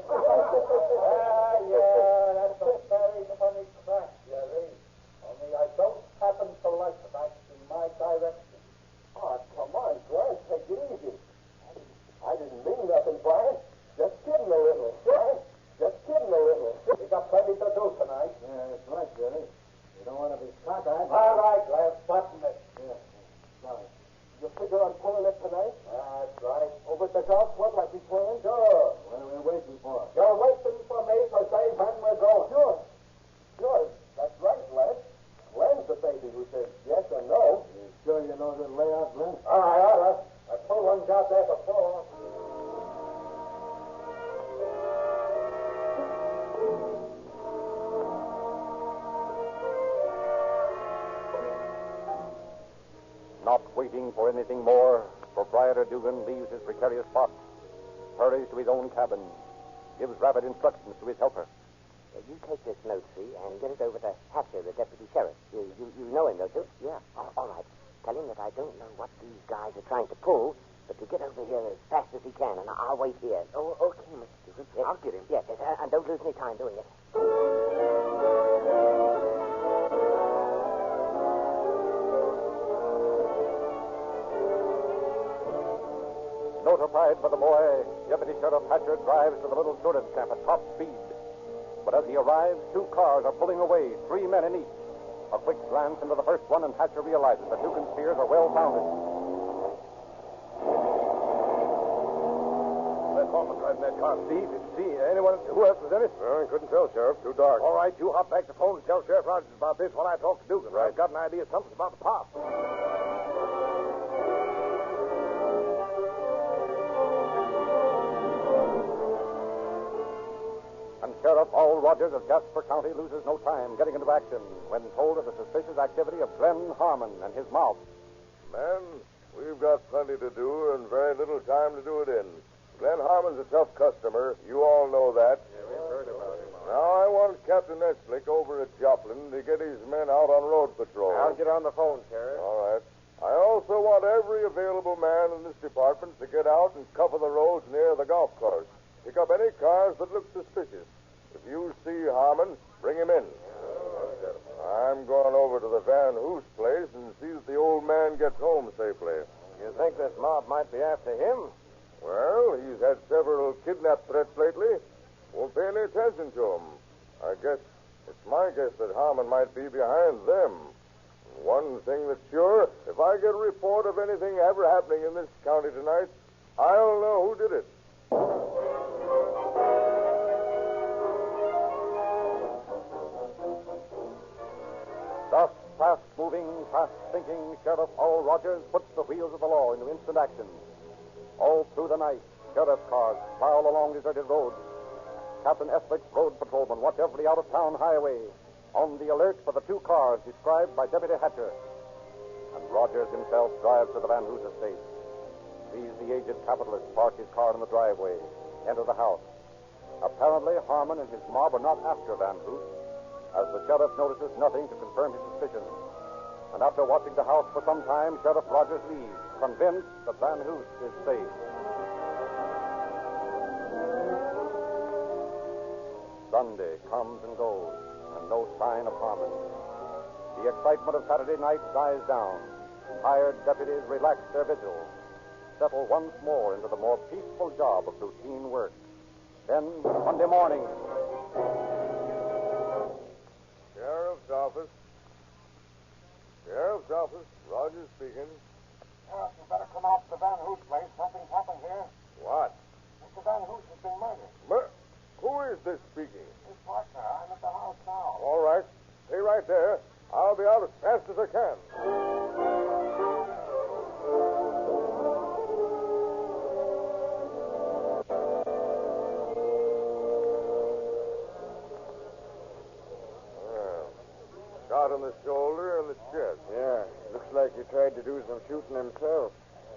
Yeah, that's a very funny crack, Jerry. Only I don't happen to like cracks in my direction. Oh, come on, Grant. Take it easy. I didn't mean nothing, Brian. Just kidding a little. Brian, just kidding a little. We got plenty to do tonight. Yeah, that's right, Jerry. You don't want to be cockeyed. All right, lads, button it. Yeah, sorry. You figure on pulling it tonight? That's right. Over at the golf club like we planned? Sure. What are we waiting for? You're waiting for me to say when we're going. Sure. Sure. That's right, Les. Glen's the baby who says yes or no. You sure you know the layout, Glenn? All right. I pulled one out there before. Not waiting for anything more, proprietor Dugan leaves his precarious spot, hurries to his own cabin, gives rapid instructions to his helper. You take this note, see, and get it over to Hatcher, the deputy sheriff. You know him, don't you? Yeah. All right. Tell him that I don't know what these guys are trying to pull, but to get over here as fast as he can, and I'll wait here. Oh, okay, Mr. Stevens. Yes. I'll get him. Yes, and don't lose any time doing it. Notified by the boy, Deputy Sheriff Hatcher drives to the little tourist camp at top speed. But as he arrives, 2 cars are pulling away, 3 men in each. A quick glance into the first one, and Hatcher realizes the 2 conspirators are well-founded. That foreman driving that car, Steve. Did you see anyone who else was in it? I couldn't tell, Sheriff. Too dark. All right, you hop back to the phone and tell Sheriff Rogers about this while I talk to Dugan. Right. I've got an idea something's about to pop. And Sheriff Al Rogers of Jasper County loses no time getting into action when told of the suspicious activity of Glenn Harmon and his mob. Men, we've got plenty to do and very little time to do it in. Glenn Harmon's a tough customer. You all know that. Yeah, we've heard about him. Now, I want Captain Eslick over at Joplin to get his men out on road patrol. I'll get on the phone, Sheriff. All right. I also want every available man in this department to get out and cover the roads near the golf course. Pick up any cars that look suspicious. If you see Harmon, bring him in. I'm going over to the Van Hoos place and see that the old man gets home safely. You think this mob might be after him? Well, he's had several kidnap threats lately. Won't pay any attention to him. It's my guess that Harmon might be behind them. One thing that's sure, if I get a report of anything ever happening in this county tonight, I'll know who did it. Thus, fast-moving, fast-thinking Sheriff Al Rogers puts the wheels of the law into instant action. All through the night, sheriff cars prowl along deserted roads. Captain Eslick's road patrolmen watch every out-of-town highway, on the alert for the 2 cars described by Deputy Hatcher. And Rogers himself drives to the Van Hoos estate. Sees the aged capitalist park his car in the driveway, enter the house. Apparently, Harmon and his mob are not after Van Hoos, as the sheriff notices nothing to confirm his suspicions. And after watching the house for some time, Sheriff Rogers leaves, convinced that Van Hoos is safe. Sunday comes and goes, and no sign of Harmon. The excitement of Saturday night dies down. Hired deputies relax their vigil, settle once more into the more peaceful job of routine work. Then, Monday morning. Sheriff's office. Sheriff's office. Rogers speaking. Sheriff, you better come out to the Van Hoos place. Something's happened here. What? Mr. Van Hoos has been murdered. Who is this speaking? His partner. I'm at the house now. All right. Stay right there. I'll be out as fast as I can. Shot in the shoulder and the chest. Yeah, looks like he tried to do some shooting himself.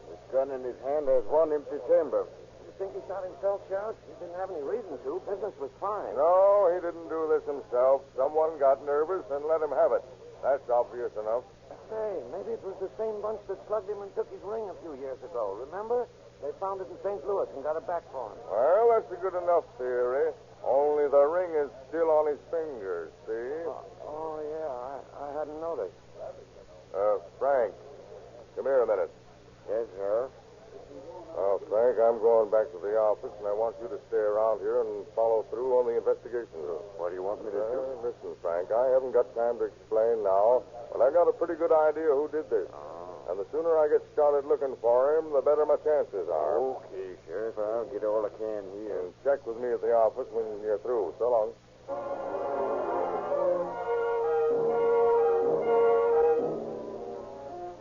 His gun in his hand has one empty chamber. You think he shot himself, Sheriff? He didn't have any reason to. Business was fine. No, he didn't do this himself. Someone got nervous and let him have it. That's obvious enough. Say, maybe it was the same bunch that slugged him and took his ring a few years ago. Remember? They found it in St. Louis and got it back for him. Well, that's a good enough theory. Only the ring is still on his finger, see? Oh yeah, I hadn't noticed. Frank, come here a minute. Yes, sir. Oh, Frank, I'm going back to the office, and I want you to stay around here and follow through on the investigation. What do you want me to do? Listen, Frank, I haven't got time to explain now, but I got a pretty good idea who did this. And the sooner I get started looking for him, the better my chances are. Okay, Sheriff. I'll get all I can here. And check with me at the office when you're through. So long.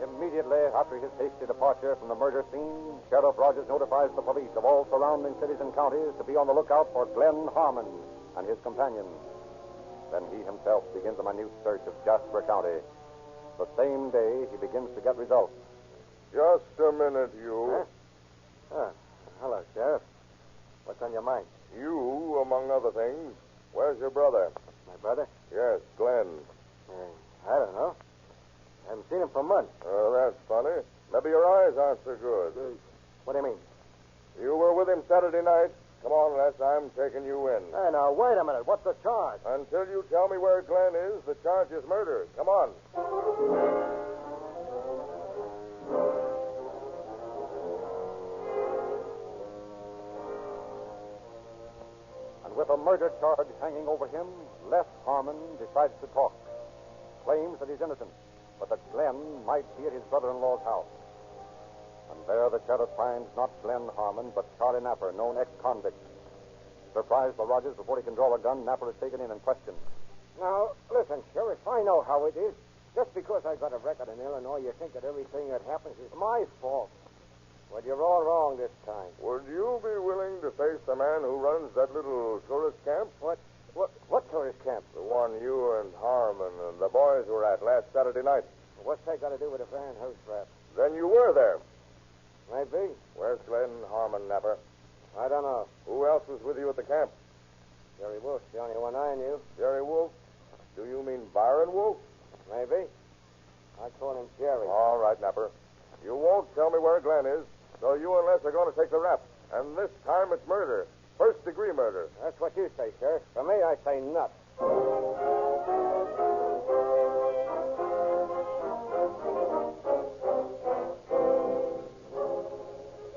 Immediately after his hasty departure from the murder scene, Sheriff Rogers notifies the police of all surrounding cities and counties to be on the lookout for Glenn Harmon and his companions. Then he himself begins a minute search of Jasper County. The same day, he begins to get results. Just a minute, you. Hello, Sheriff. What's on your mind? You, among other things, Where's your brother? My brother? Yes, Glenn. I don't know. I haven't seen him for months. Oh, that's funny. Maybe your eyes aren't so good. What do you mean? You were with him Saturday night. Come on, Les. I'm taking you in. Hey, now, wait a minute. What's the charge? Until you tell me where Glenn is, the charge is murder. Come on. And with a murder charge hanging over him, Les Harmon decides to talk. Claims that he's innocent, but that Glenn might be at his brother-in-law's house. And there the sheriff finds not Glenn Harmon, but Charlie Napper, known ex-convict. Surprised by Rogers before he can draw a gun, Napper is taken in and questioned. Now, listen, Sheriff, I know how it is. Just because I got a record in Illinois, you think that everything that happens is my fault. Well, you're all wrong this time. Would you be willing to face the man who runs that little tourist camp? What tourist camp? The one you and Harmon and the boys were at last Saturday night. What's that got to do with a Van House trap? Then you were there. Maybe. Where's Glenn Harmon, Napper? I don't know. Who else was with you at the camp? Jerry Wolf's the only one I knew. Jerry Wolf? Do you mean Byron Wolf? Maybe. I call him Jerry. All right, Napper. You won't tell me where Glenn is, so you and Les are going to take the rap. And this time it's murder. First-degree murder. That's what you say, Sheriff. For me, I say nuts.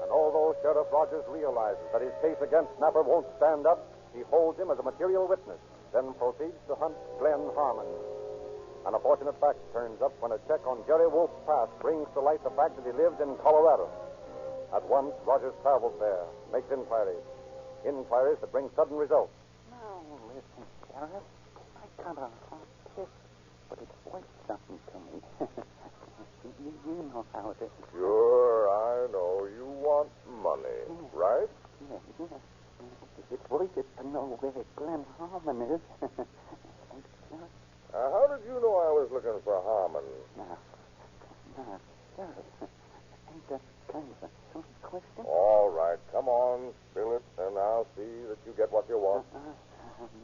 And although Sheriff Rogers realizes that his case against Napper won't stand up, he holds him as a material witness, then proceeds to hunt Glenn Harmon. An unfortunate fact turns up when a check on Jerry Wolf's past brings to light the fact that he lived in Colorado. At once, Rogers travels there, makes inquiries that bring sudden results. Now, listen, Sheriff. I got a hot tip, but it's worth something to me. you know how it is. Sure, I know. You want money, right? Yeah. It's worth it to know where Glenn Harmon is. How did you know I was looking for Harmon? Now, Sheriff, ain't that kind of a silly question? All right, come on, spill it, and I'll see that you get what you want.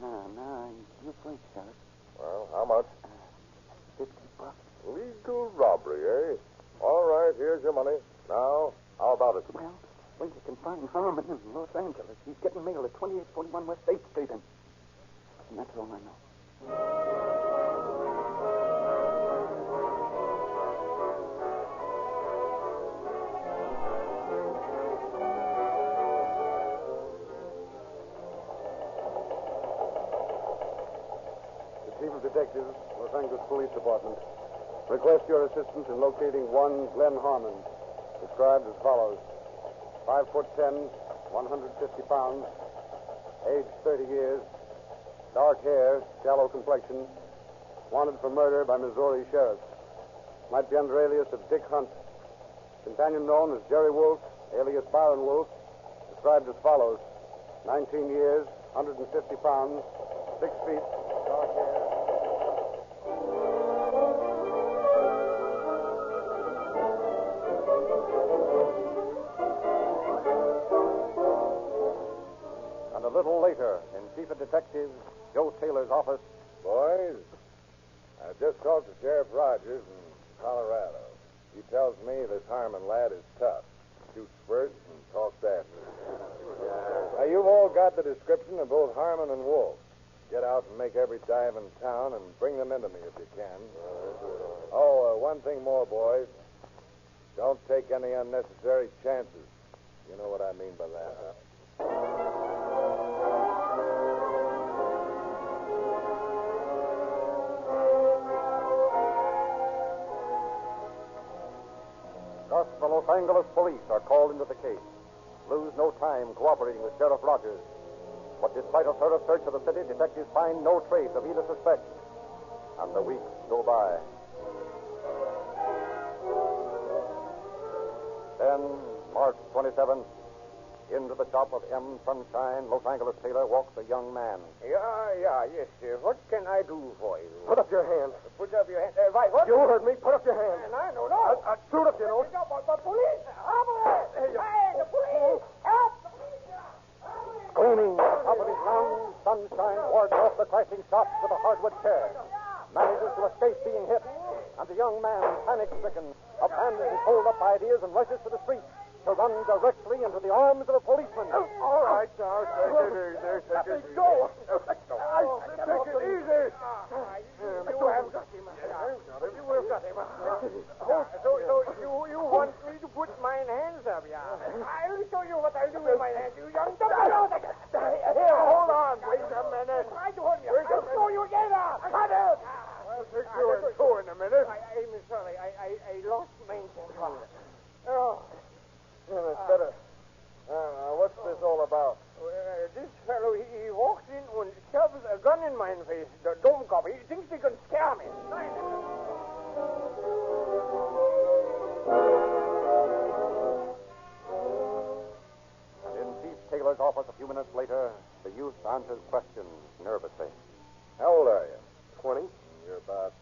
No, you first, Sheriff. Well, how much? $50. Legal robbery, eh? All right, here's your money. Now, how about it? Well, when you can find Harmon in Los Angeles, he's getting mail at 2841 West 8th Street, and that's all I know. Chief of Detectives, Los Angeles Police Department. Request your assistance in locating one Glenn Harmon, described as follows. 5'10", 150 pounds, age 30 years, dark hair, shallow complexion, wanted for murder by Missouri sheriffs. Might be under alias of Dick Hunt. Companion known as Jerry Wolf, alias Byron Wolf, described as follows. 19 years, 150 pounds, 6 feet, dark hair. And a little later, in Chief of Detectives Joe Taylor's office. Boys, I just talked to Sheriff Rogers in Colorado. He tells me this Harmon lad is tough. Shoots first and talks after. Now, you've all got the description of both Harmon and Wolf. Get out and make every dive in town and bring them into me if you can. One thing more, boys. Don't take any unnecessary chances. You know what I mean by that. Thus, the Los Angeles police are called into the case. Lose no time cooperating with Sheriff Rogers. But despite a thorough search of the city, detectives find no trace of either suspect. And the weeks go by. Then, March 27th, into the shop of M. Sunshine, Los Angeles Taylor, walks a young man. Yes, sir. What can I do for you? Put up your hand. Put up your hand. Right, what? You heard me. Put up your hand. Man, I don't know. I'll shoot if you don't. The police! Hey, the police! Help! Screaming at the top of his lungs, sunshine wards off the crashing shots of a hardwood chair, manages to escape being hit, and the young man, panic-stricken, abandons his hold-up ideas and rushes to the street to run directly into the arms of a policeman. All right, now, take it easy. Let me go. Take it easy. You have got him. You have got him. So you want me to put my hands up, yeah? I'll show you what I'll do with my hands, you young dumb. Here, hold on. Wait a minute. Try to hold me. I'll show you again. Cut it. I'll take you in two in a minute. I'm sorry. I lost my temper. Yeah, that's better. What's this all about? This fellow, he walks in and shoves a gun in my face. The dumb cop. He thinks he can scare me. And in Chief Taylor's office a few minutes later, the youth answers questions nervously. How old are you? 20. You're about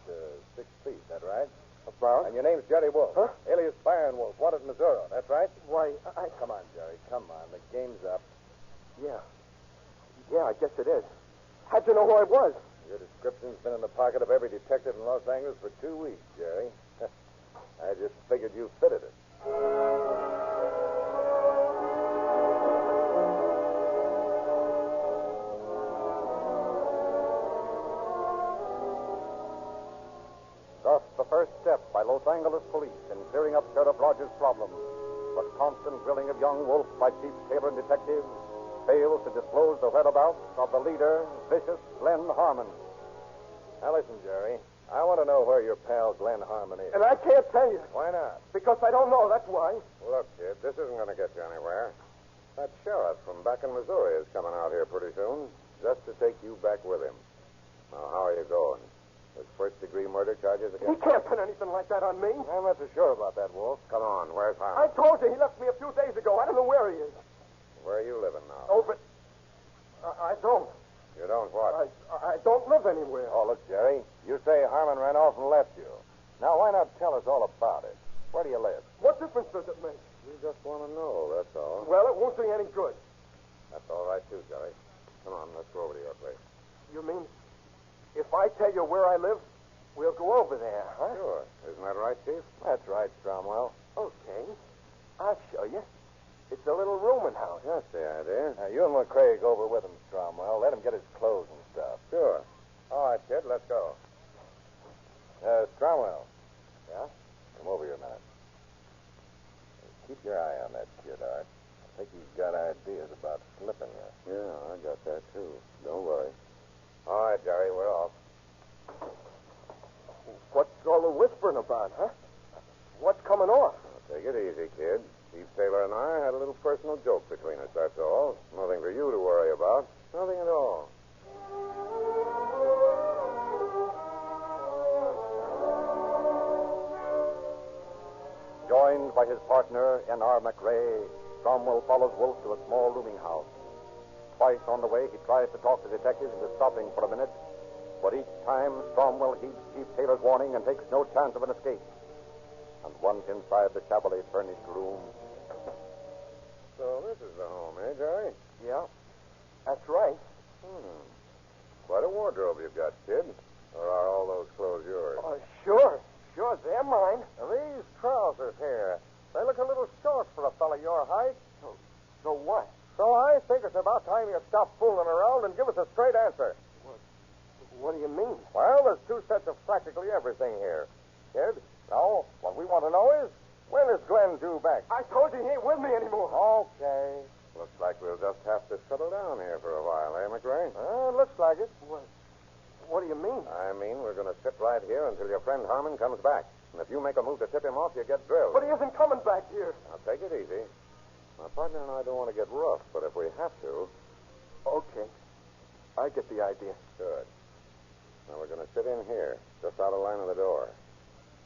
6 feet, that right? About? And your name's Jerry Wolf. Huh? Alias Byron Wolf, wanted in Missouri, that's right? Why, Come on, Jerry, come on. The game's up. Yeah. Yeah, I guess it is. How'd you know who I was? Your description's been in the pocket of every detective in Los Angeles for 2 weeks, Jerry. I just figured you fitted it. Thus, the first step by Los Angeles police in clearing up Sheriff Rogers' problem, but constant drilling of young Wolf by Chief Taylor and detectives fails to disclose the whereabouts of the leader, vicious Glenn Harmon. Now listen, Jerry. I want to know where your pal Glenn Harmon is. And I can't tell you. Why not? Because I don't know, that's why. Look, kid, this isn't going to get you anywhere. That sheriff from back in Missouri is coming out here pretty soon, just to take you back with him. Now, how are you going? With first-degree murder charges He against can't pin anything like that on me. I'm not so sure about that, Wolf. Come on, where's I Harmon? told you he left me a few days ago. I don't know where he is. Where are you living now? Oh, but I don't. You don't what? I don't live anywhere. Oh, look, Jerry, you say Harmon ran off and left you. Now, why not tell us all about it? Where do you live? What difference does it make? We just want to know, that's all. Well, it won't do you any good. That's all right, too, Jerry. Come on, let's go over to your place. You mean if I tell you where I live, we'll go over there, huh? Sure. Isn't that right, Chief? That's right, Stromwell. Okay. I'll show you. It's a little rooming house. That's the idea. Now, you and McCraig over with him, Stromwell. Let him get his clothes and stuff. Sure. All right, kid, let's go. Stromwell. Yeah? Come over here a minute. Keep your eye on that kid, Art. I think he's got ideas about slipping you. Yeah, I got that, too. Don't worry. All right, Jerry, we're off. What's all the whispering about, huh? What's coming off? Well, take it easy, kid. Chief Taylor and I had a little personal joke between us, that's all. Nothing for you to worry about. Nothing at all. Joined by his partner, N.R. McRae, Cromwell follows Wolf to a small rooming house. Twice on the way, he tries to talk the detectives into stopping for a minute, but each time Cromwell heeds Chief Taylor's warning and takes no chance of an escape. And once inside the shabbily furnished room. So this is the home, eh, Jerry? Yeah, that's right. Quite a wardrobe you've got, kid. Or are all those clothes yours? Sure. Sure, they're mine. Now, these trousers here, they look a little short for a fellow your height. So what? So I think it's about time you stop fooling around and give us a straight answer. What do you mean? Well, there's 2 sets of practically everything here. Kid, now, what we want to know is, when is Glenn due back? I told you he ain't with me anymore. Okay. Looks like we'll just have to settle down here for a while, eh, McRae? Looks like it. What do you mean? I mean, we're going to sit right here until your friend Harmon comes back. And if you make a move to tip him off, you get drilled. But he isn't coming back here. Now, take it easy. My partner and I don't want to get rough, but if we have to... Okay. I get the idea. Good. Now, we're going to sit in here, just out of line of the door.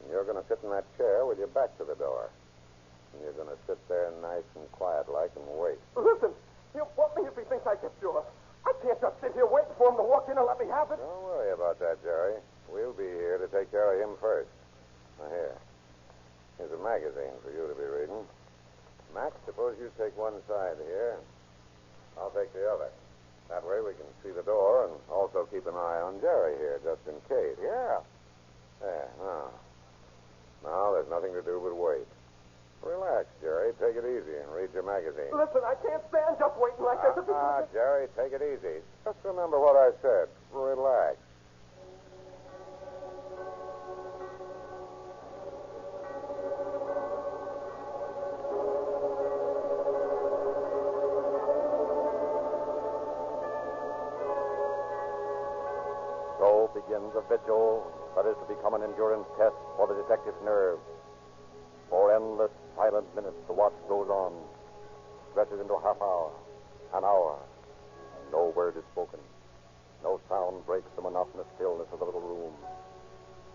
And you're going to sit in that chair with your back to the door. And you're going to sit there nice and quiet-like and wait. Listen, he'll bump me if he thinks I get sure. I can't just sit here waiting for him to walk in and let me have it. Don't worry about that, Jerry. We'll be here to take care of him first. Now, here's a magazine for you to be reading. Max, suppose you take one side here. I'll take the other. That way we can see the door and also keep an eye on Jerry here, just in case. Yeah. There, now. Now there's nothing to do but wait. Relax, Jerry. Take it easy and read your magazine. Listen, I can't stand just waiting like this. Jerry, take it easy. Just remember what I said. Relax. So begins a vigil that is to become an endurance test for the detective's nerves. For endless, silent minutes, the watch goes on, stretches into a half hour, an hour. No word is spoken. No sound breaks the monotonous stillness of the little room.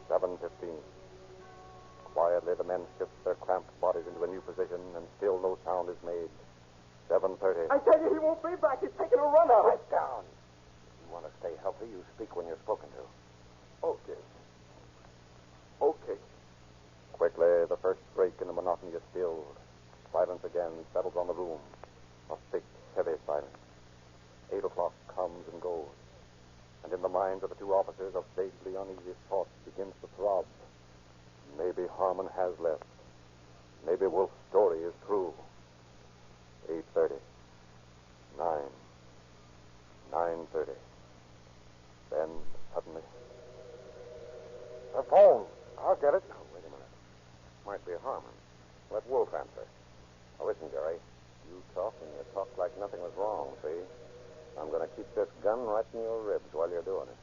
7:15. Quietly, the men shift their cramped bodies into a new position, and still no sound is made. 7:30. I tell you, he won't be back. He's taking a run out. Sit down. If you want to stay healthy, you speak when you're spoken to. Okay. Okay. Quickly, the first break in the monotony is stilled. Silence again settles on the room. A thick, heavy silence. 8 o'clock comes and goes. And in the minds of the two officers, a vaguely uneasy thought begins to throb. Maybe Harmon has left. Maybe Wolf's story is true. 8:30. 9. 9:30. Then, suddenly... The phone. I'll get it. Oh, wait a minute. Might be Harmon. Let Wolf answer. Now, listen, Jerry. You talk, and you talk like nothing was wrong, see? I'm going to keep this gun right in your ribs while you're doing it.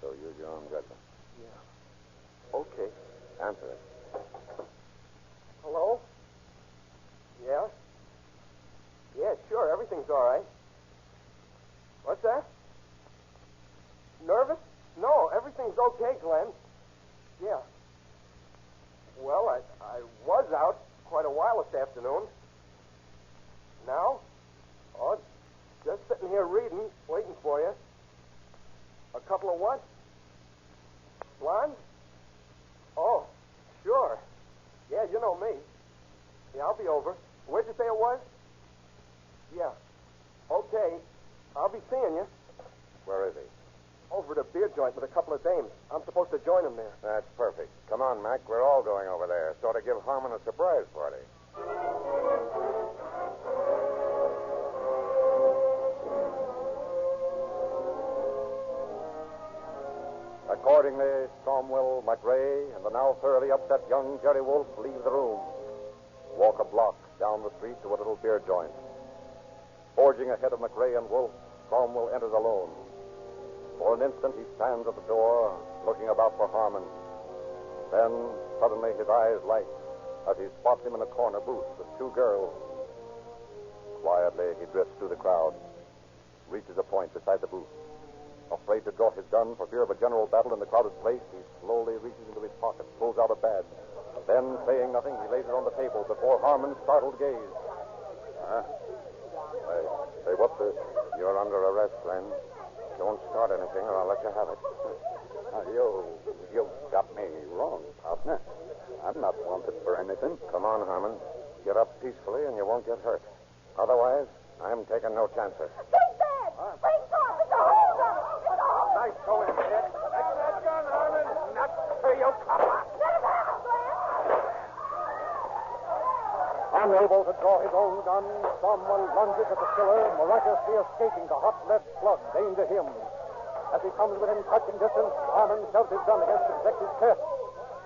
So use your own judgment. Yeah. Okay. Answer it. Hello? Yeah? Yeah, sure. Everything's all right. What's that? Nervous? No, everything's okay, Glenn. Yeah. Well, I was out quite a while this afternoon. Now? Oh, just sitting here reading, waiting for you. A couple of what? Blondes? Oh, sure. Yeah, you know me. Yeah, I'll be over. Where'd you say it was? Yeah. Okay. I'll be seeing you. Where is he? Over at a beer joint with a couple of dames. I'm supposed to join him there. That's perfect. Come on, Mac. We're all going over there. Sort of give Harmon a surprise party. Accordingly, Cromwell, McRae, and the now thoroughly upset young Jerry Wolf leave the room. Walk a block down the street to a little beer joint. Forging ahead of McRae and Wolf, Cromwell enters alone. For an instant, he stands at the door, looking about for Harmon. Then, suddenly, his eyes light as he spots him in a corner booth with two girls. Quietly, he drifts through the crowd, reaches a point beside the booth. Afraid to draw his gun for fear of a general battle in the crowded place, he slowly reaches into his pocket, pulls out a badge. Then, saying nothing, he lays it on the table before Harmon's startled gaze. Say, what's this? You're under arrest, Glenn. Don't start anything or I'll let you have it. You got me wrong, partner. I'm not wanted for anything. Come on, Harmon. Get up peacefully and you won't get hurt. Otherwise, I'm taking no chances. Take that! Take off! It's a hold up! It's a hold up! Nice going, kid. Take that gun, Harmon. Not to you, copper. Let him have it, Glenn! Unable to draw his own gun, Cromwell lunges at the killer, miraculously escaping the hot lead slug aimed at him. As he comes within touching distance, Harmon shoves his gun against the detective's chest,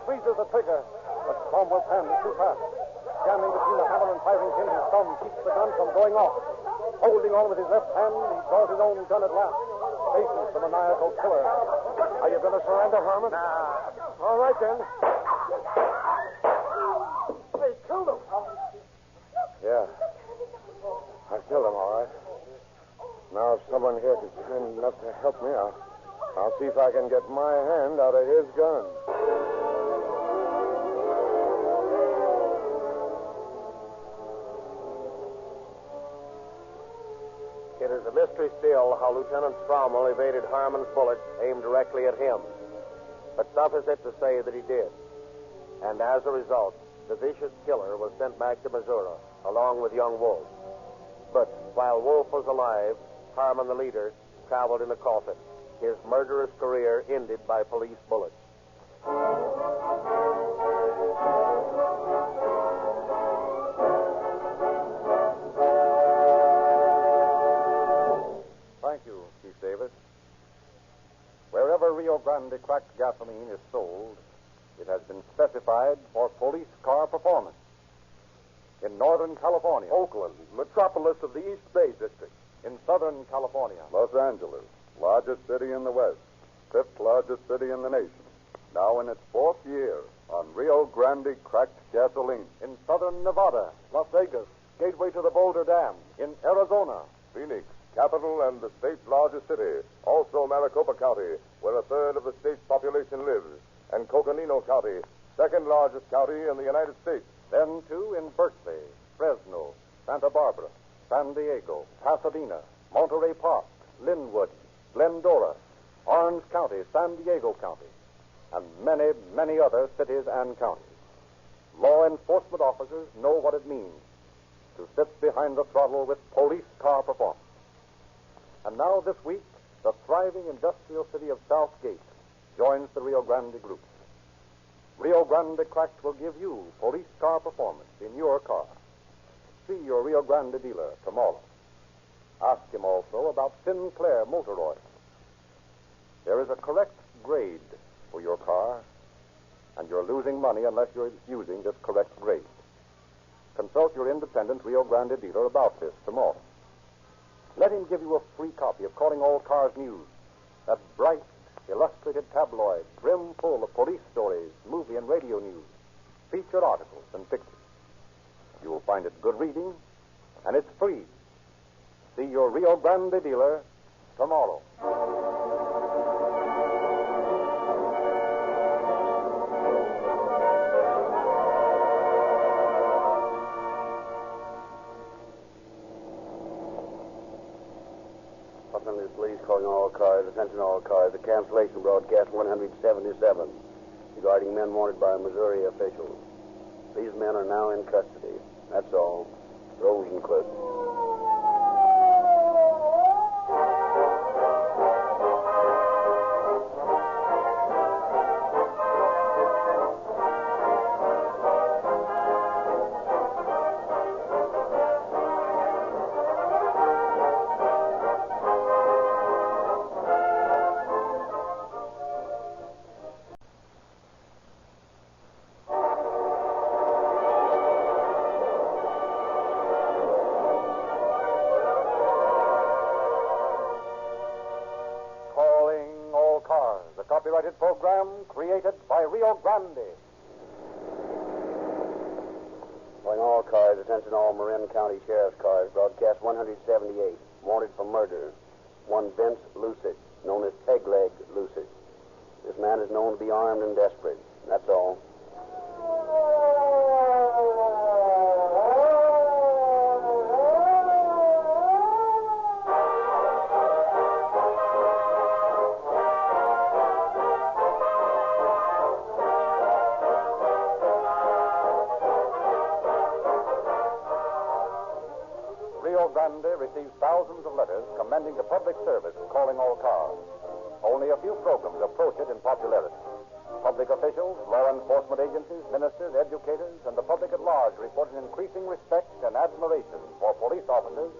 squeezes the trigger, but Cromwell's hand is too fast. Jamming between the hammer and firing pin, his thumb keeps the gun from going off. Holding on with his left hand, he draws his own gun at last, faces the maniacal killer. Are you going to surrender, Harmon? Nah. All right, then. They killed him. Yeah. I killed him, all right. Now, if someone here is kind enough to help me, I'll see if I can get my hand out of his gun. It is a mystery still how Lieutenant Cromwell evaded Harmon's bullet aimed directly at him. But suffice it to say that he did. And as a result, the vicious killer was sent back to Missouri, along with young Wolf. But while Wolf was alive, Harmon, the leader, traveled in a coffin, his murderous career ended by police bullets. Thank you, Chief Davis. Wherever Rio Grande cracked gasoline is sold, it has been specified for police car performance. In Northern California. Oakland, metropolis of the East Bay District. In Southern California. Los Angeles, largest city in the West, fifth largest city in the nation. Now in its fourth year on Rio Grande cracked gasoline. In Southern Nevada. Las Vegas, gateway to the Boulder Dam. In Arizona. Phoenix, capital and the state's largest city. Also Maricopa County, where a third of the state's population lives. And Coconino County, second largest county in the United States. Then, too, in Berkeley, Fresno, Santa Barbara, San Diego, Pasadena, Monterey Park, Linwood, Glendora, Orange County, San Diego County, and many, many other cities and counties. Law enforcement officers know what it means to sit behind the throttle with police car performance. And now, this week, the thriving industrial city of Southgate joins the Rio Grande group. Rio Grande Cracked will give you police car performance in your car. See your Rio Grande dealer tomorrow. Ask him also about Sinclair motor oil. There is a correct grade for your car, and you're losing money unless you're using this correct grade. Consult your independent Rio Grande dealer about this tomorrow. Let him give you a free copy of Calling All Cars News, that bright, illustrated tabloid, brim full of police stories, movie and radio news, featured articles and pictures. You will find it good reading, and it's free. See your Rio Grande dealer tomorrow. Police calling all cars, attention all cars. The cancellation broadcast 177 regarding men wanted by Missouri officials. These men are now in custody. That's all. Rosencliff. Copyrighted program created by Rio Grande. Calling all cars, attention all Marin County Sheriff's cars, broadcast 178, wanted for murder. One Vince Lucid, known as Pegleg Lucid. This man is known to be armed and desperate. That's all. Receives thousands of letters commending the public service of Calling All Cars. Only a few programs approach it in popularity. Public officials, law enforcement agencies, ministers, educators, and the public at large report an increasing respect and admiration for police officers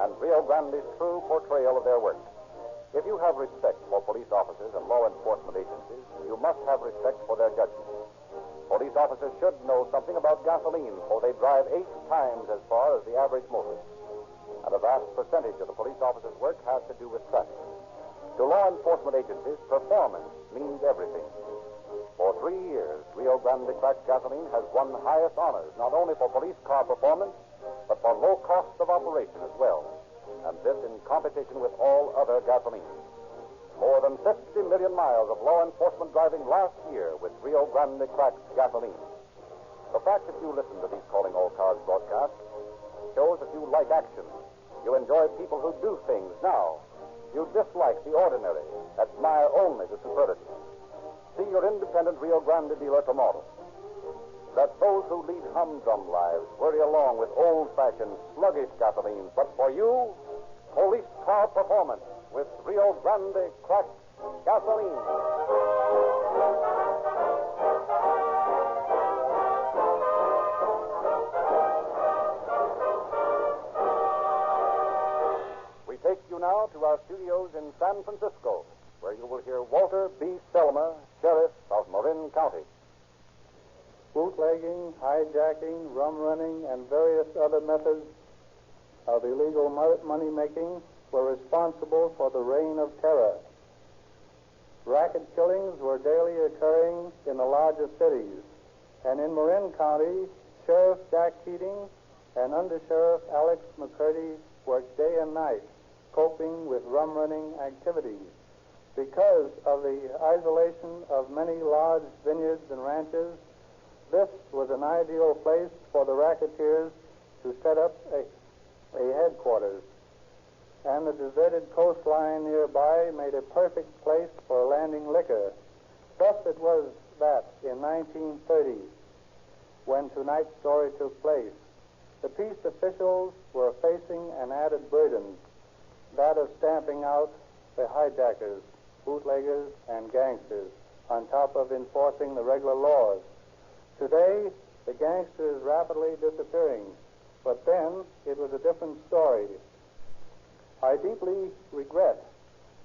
and Rio Grande's true portrayal of their work. If you have respect for police officers and law enforcement agencies, you must have respect for their judgment. Police officers should know something about gasoline, for they drive 8 times as far as the average motorist. And a vast percentage of the police officer's work has to do with traffic. To law enforcement agencies, performance means everything. For 3 years, Rio Grande cracked gasoline has won the highest honors, not only for police car performance, but for low cost of operation as well. And this in competition with all other gasoline. More than 50 million miles of law enforcement driving last year with Rio Grande cracked gasoline. The fact that you listen to these Calling All Cars broadcasts shows that you like action. You enjoy people who do things now. You dislike the ordinary, admire only the superlative. See your independent Rio Grande dealer tomorrow. Let those who lead humdrum lives worry along with old-fashioned, sluggish gasoline. But for you, police car performance with Rio Grande cracked gasoline. We take you now to our studios in San Francisco, where you will hear Walter B. Selmer, Sheriff of Marin County. Bootlegging, hijacking, rum running, and various other methods of illegal money-making were responsible for the reign of terror. Racket killings were daily occurring in the larger cities, and in Marin County, Sheriff Jack Keating and Under-Sheriff Alex McCurdy worked day and night, coping with rum-running activities. Because of the isolation of many large vineyards and ranches, this was an ideal place for the racketeers to set up a headquarters, and the deserted coastline nearby made a perfect place for landing liquor. Thus it was that in 1930, when tonight's story took place, the peace officials were facing an added burden, that of stamping out the hijackers, bootleggers, and gangsters, on top of enforcing the regular laws. Today, the gangster is rapidly disappearing, but then it was a different story. I deeply regret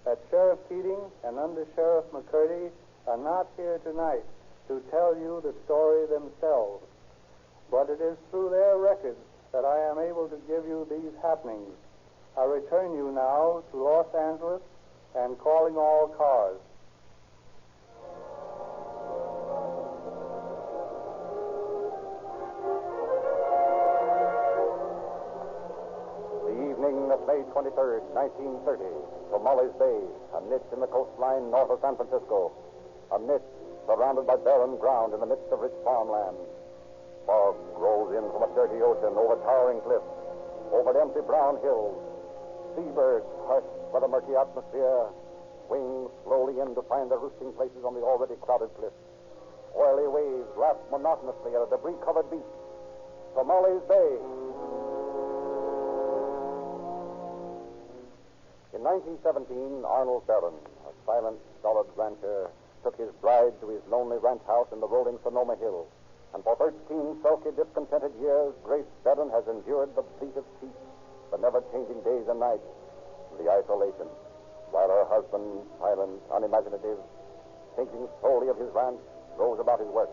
that Sheriff Keating and Under-Sheriff McCurdy are not here tonight to tell you the story themselves, but it is through their records that I am able to give you these happenings. I return you now to Los Angeles and calling all cars. May 23rd, 1930, Tomales Bay, a niche in the coastline north of San Francisco. A niche surrounded by barren ground in the midst of rich farmland. Fog rolls in from a dirty ocean over towering cliffs, over the empty brown hills. Seabirds, hushed by the murky atmosphere, wing slowly in to find their roosting places on the already crowded cliffs. Oily waves lap monotonously at a debris-covered beach. Tomales Bay. In 1917, Arnold Barron, a silent, stolid rancher, took his bride to his lonely ranch house in the rolling Sonoma Hills. And for 13 sulky, discontented years, Grace Barron has endured the bleat of sheep, the never-changing days and nights, the isolation, while her husband, silent, unimaginative, thinking solely of his ranch, goes about his work.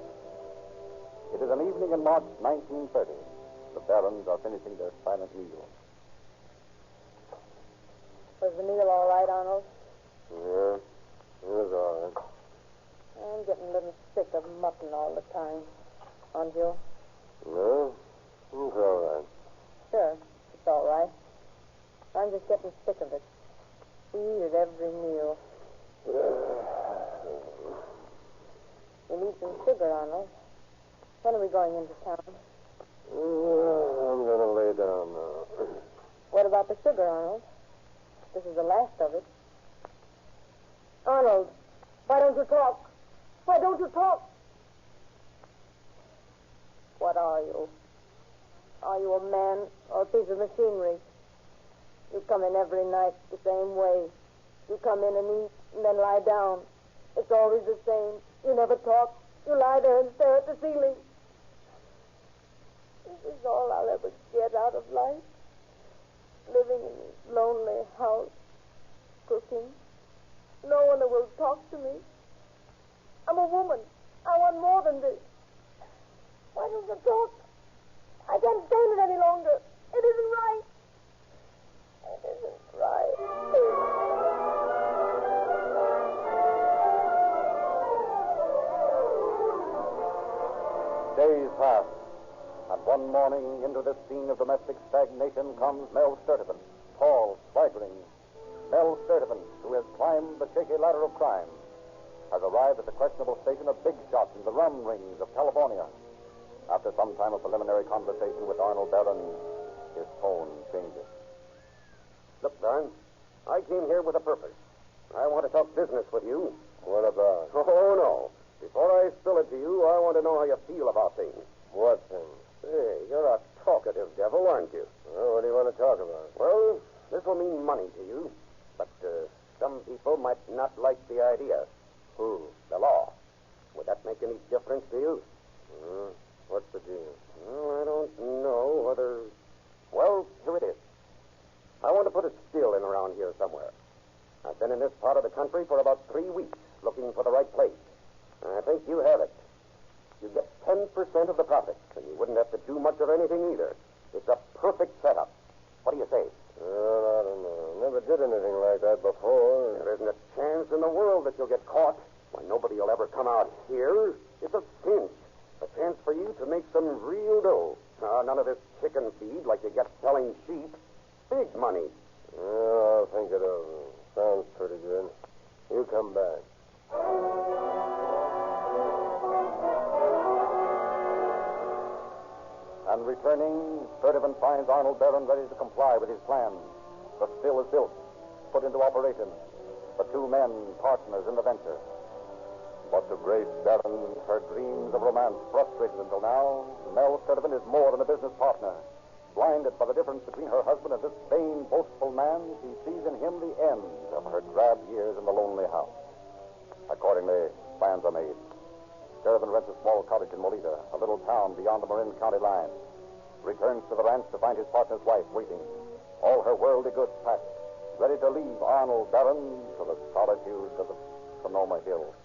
It is an evening in March 1930. The Barrons are finishing their silent meal. Was the meal all right, Arnold? Yeah, it was all right. I'm getting a little sick of mutton all the time. Aren't you? No, it's all right. Sure, it's all right. I'm just getting sick of it. We eat it every meal. You need some sugar, Arnold. When are we going into town? I'm going to lay down now. What about the sugar, Arnold? This is the last of it. Arnold, why don't you talk? Why don't you talk? What are you? Are you a man or a piece of machinery? You come in every night the same way. You come in and eat and then lie down. It's always the same. You never talk. You lie there and stare at the ceiling. This is all I'll ever get out of life. Living in this lonely house, cooking. No one will talk to me. I'm a woman. I want more than this. Why don't you talk? I can't stand it any longer. It isn't right. It isn't right. Days pass. And one morning, into this scene of domestic stagnation comes Mel Sturtevant, tall, swaggering. Mel Sturtevant, who has climbed the shaky ladder of crime, has arrived at the questionable station of big shots in the rum rings of California. After some time of preliminary conversation with Arnold Barron, his tone changes. Look, Barron, I came here with a purpose. I want to talk business with you. What about? Oh, no. Before I spill it to you, I want to know how you feel about things. What thing? Hey, you're a talkative devil, aren't you? Well, what do you want to talk about? Well, This will mean money to you, but some people might not like the idea. Who? The law. Would that make any difference to you? What's the deal? Well, I don't know whether... Well, here it is. I want to put a still in around here somewhere. I've been in this part of the country for about 3 weeks looking for the right place. I think you have it. You get 10% of the profits, and you wouldn't have to do much of anything either. It's a perfect setup. What do you say? Well, I don't know. Never did anything like that before. There isn't a chance in the world that you'll get caught. Why, nobody will ever come out here. It's a cinch. A chance for you to make some real dough. None of this chicken feed like you get selling sheep. Big money. Well, I'll think it over. Sounds pretty good. You come back. And returning, Sturdivant finds Arnold Barron ready to comply with his plan. The still is built, put into operation. The two men, partners in the venture. But to Grace Barron, her dreams of romance frustrated until now, Mel Sturdivant is more than a business partner. Blinded by the difference between her husband and this vain, boastful man, she sees in him the end of her drab years in the lonely house. Accordingly, plans are made. Sturdivant rents a small cottage in Molita, a little town beyond the Marin County line. Returns to the ranch to find his partner's wife waiting. All her worldly goods packed, ready to leave Arnold Barron to the solitudes of the Sonoma Hills.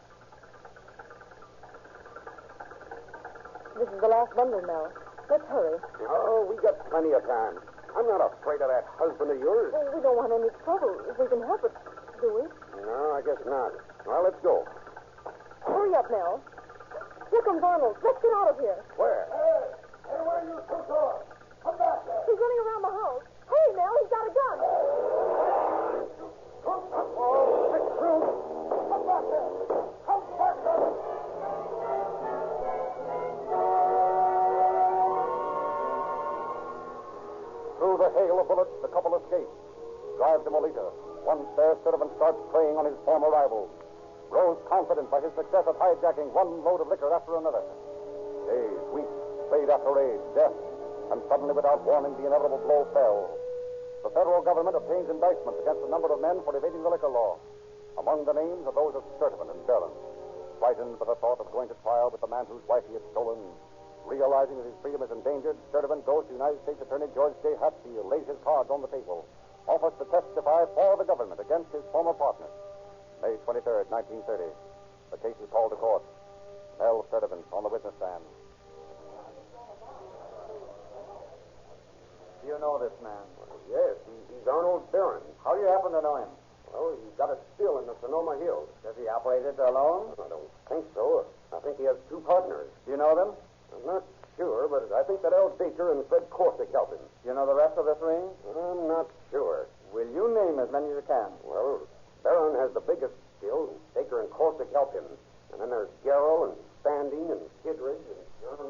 This is the last bundle, Mel. Let's hurry. Oh, we got plenty of time. I'm not afraid of that husband of yours. Well, we don't want any trouble if we can help it, do we? No, I guess not. Well, let's go. Hurry up, Mel. Here comes Arnold. Let's get out of here. Where? Hey, where are you two going? Come back here. He's running around the house. Hey, Mel, he's got a gun. Come back here. Come back here. Through the hail of bullets, the couple escape. Drive to Molita. Once there, Sturdivant starts preying on his former rivals. Grows confident by his success at hijacking one load of liquor after another. Days, weeks, fade after age, death, and suddenly, without warning, the inevitable blow fell. The federal government obtains indictments against a number of men for evading the liquor law. Among the names are those of Sturdivant and Barron. Frightened by the thought of going to trial with the man whose wife he had stolen, realizing that his freedom is endangered, Sturdivant goes to United States Attorney George J. Hatfield, lays his cards on the table, offers to testify for the government against his former partner. May 23rd, 1930. The case is called to court. Mel Sturdivant on the witness stand. Do you know this man? Yes, he's Arnold Barron. How do you happen to know him? Well, he got a still in the Sonoma Hills. Does he operate it alone? I don't think so. I think he has two partners. Do you know them? I'm not sure, but I think that Al Baker and Fred Corsick help him. Do you know the rest of this ring? I'm not sure. Will you name as many as you can? Well, Barron has the biggest still. Baker and Corsick help him. And then there's Garrow and Standing and Kidridge and John.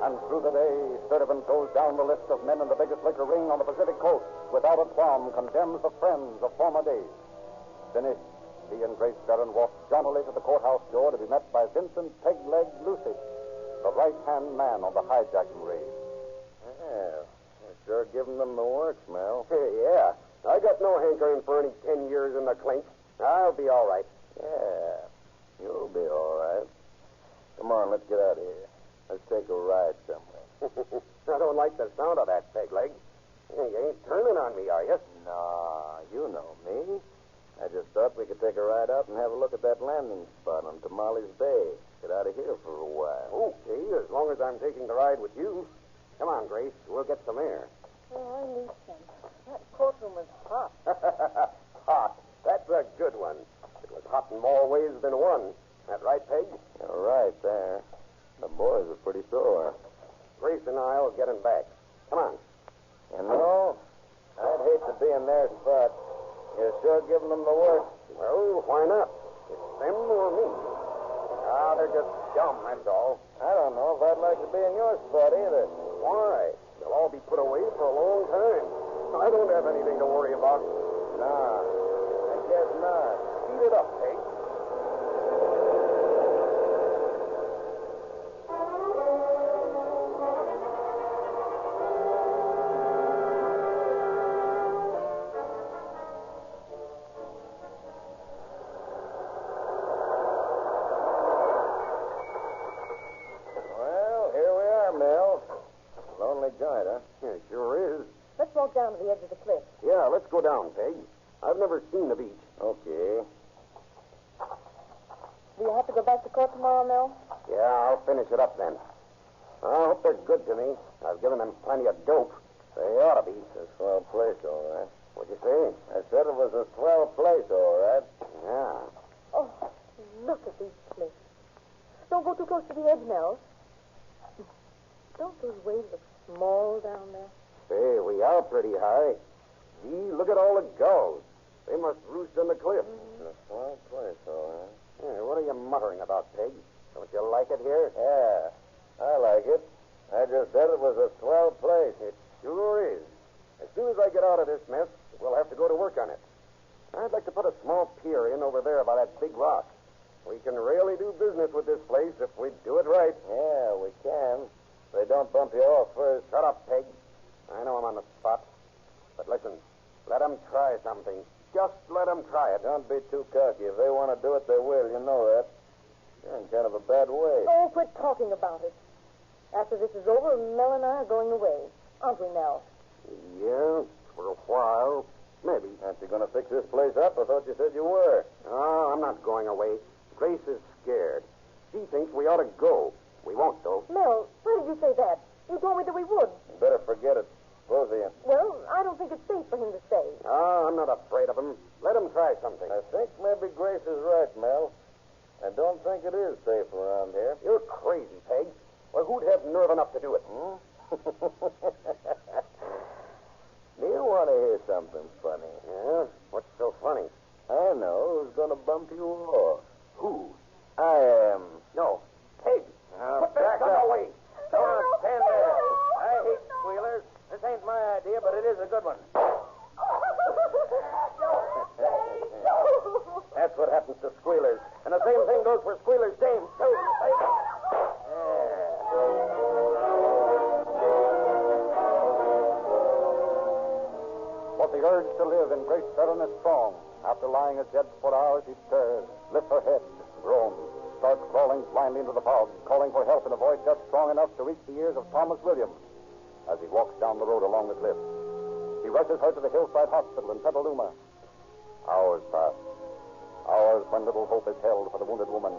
And through the day, Sturdivant goes down the list of men in the biggest liquor ring on the Pacific coast. Without a qualm, condemns the friends of former days. Finished, he and Grace Barron walked jauntily to the courthouse door to be met by Vincent Pegleg Lucy, the right-hand man on the hijacking raid. Yeah, you're sure giving them the works, Mel. Yeah, I got no hankering for any 10 years in the clink. I'll be all right. Yeah, you'll be all right. Come on, let's get out of here. Let's take a ride somewhere. I don't like the sound of that, Pegleg. You ain't turning on me, are you? Nah, you know me. I just thought we could take a ride out and have a look at that landing spot on Tamales Bay. Get out of here for a while. Okay, as long as I'm taking the ride with you. Come on, Grace. We'll get some air. Oh, I need some. That courtroom is hot. Hot. That's a good one. It was hot in more ways than one. That right, Peg? You're right there. The boys are pretty sore. Grace and I'll get him back. Come on. You know, I'd hate to be in their spot. You're sure giving them the work. Well, why not? It's them or me. They're just dumb, that's all. I don't know if I'd like to be in your spot either. Why? They'll all be put away for a long time. I don't have anything to worry about. Nah, I guess not. Speed it up, Peg. down to the edge of the cliff. Yeah, let's go down, Peg. I've never seen the beach. Okay. Do you have to go back to court tomorrow, Mel? Yeah, I'll finish it up then. I hope they're good to me. I've given them plenty of dope. They ought to be. It's a swell place, all right. What'd you say? I said it was a swell place, all right. Yeah. Oh, look at these cliffs. Don't go too close to the edge, Mel. Don't those waves look small down there? Say, we are pretty high. Gee, look at all the gulls. They must roost on the cliff. It's a swell place, all right. Yeah, what are you muttering about, Peg? Don't you like it here? Yeah, I like it. I just said it was a swell place. It sure is. As soon as I get out of this mess, we'll have to go to work on it. I'd like to put a small pier in over there by that big rock. We can really do business with this place if we do it right. Yeah, we can. They don't bump you off first. Shut up, Peg. I know I'm on the spot. But listen, let them try something. Just let them try it. Don't be too cocky. If they want to do it, they will. You know that. You're in kind of a bad way. Oh, quit talking about it. After this is over, Mel and I are going away. Aren't we, Mel? Yeah, for a while. Maybe. Aren't you going to fix this place up? I thought you said you were. Oh, I'm not going away. Grace is scared. She thinks we ought to go. We won't, though. Mel, why did you say that? You told me that we would. You better forget it. Both of you. Well, I don't think it's safe for him to stay. Oh, I'm not afraid of him. Let him try something. I think maybe Grace is right, Mel. I don't think it is safe around here. You're crazy, Peg. Well, who'd have nerve enough to do it? Do you want to hear something funny? Yeah? What's so funny? I know who's going to bump you off. Who? I am. No. Peg. Put that gun away. Don't stand there. I hate squealers. This ain't my idea, but it is a good one. That's what happens to squealers. And the same thing goes for squealers' dames, too. But the urge to live in Grace Ferrin is strong. After lying as dead for hours, he stirs, lifts her head, groans, starts crawling blindly into the fog, calling for help in a voice just strong enough to reach the ears of Thomas Williams as he walks down the road along the cliff. He rushes her to the Hillside Hospital in Petaluma. Hours pass. Hours when little hope is held for the wounded woman.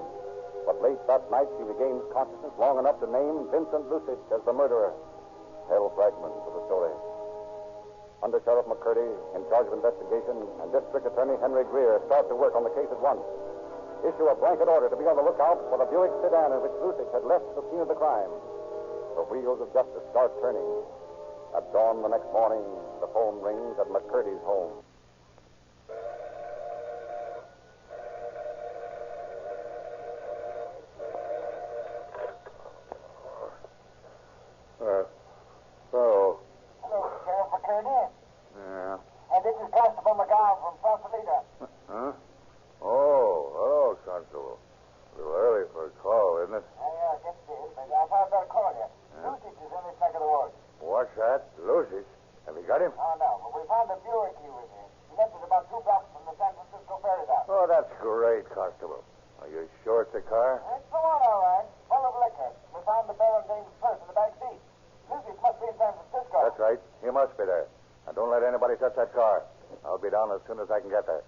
But late that night, she regains consciousness long enough to name Vincent Lusich as the murderer. Hell fragments of the story. Under Sheriff McCurdy, in charge of investigation, and District Attorney Henry Greer start to work on the case at once. Issue a blanket order to be on the lookout for the Buick sedan in which Lusich had left the scene of the crime. The wheels of justice start turning. At dawn the next morning, the phone rings at McCurdy's home. Hello, Sheriff McCurdy. Yeah. This is Constable McGowan from Sausalito. Huh? Oh, hello, Constable. A little early for a call, isn't it? I guess it is, but I thought I'd better call you. Lusich is in this neck of the woods. What's that? Lusich? Have you got him? Oh, no, but we found the Buick he was in. He left it about 2 blocks from the San Francisco ferry dock. Oh, that's great, Constable. Are you sure it's a car? It's the one, all right. Full of liquor. We found the barrel named purse in the back seat. Lusich must be in San Francisco. That's right. He must be there. Now, don't let anybody touch that car. I'll be down as soon as I can get there.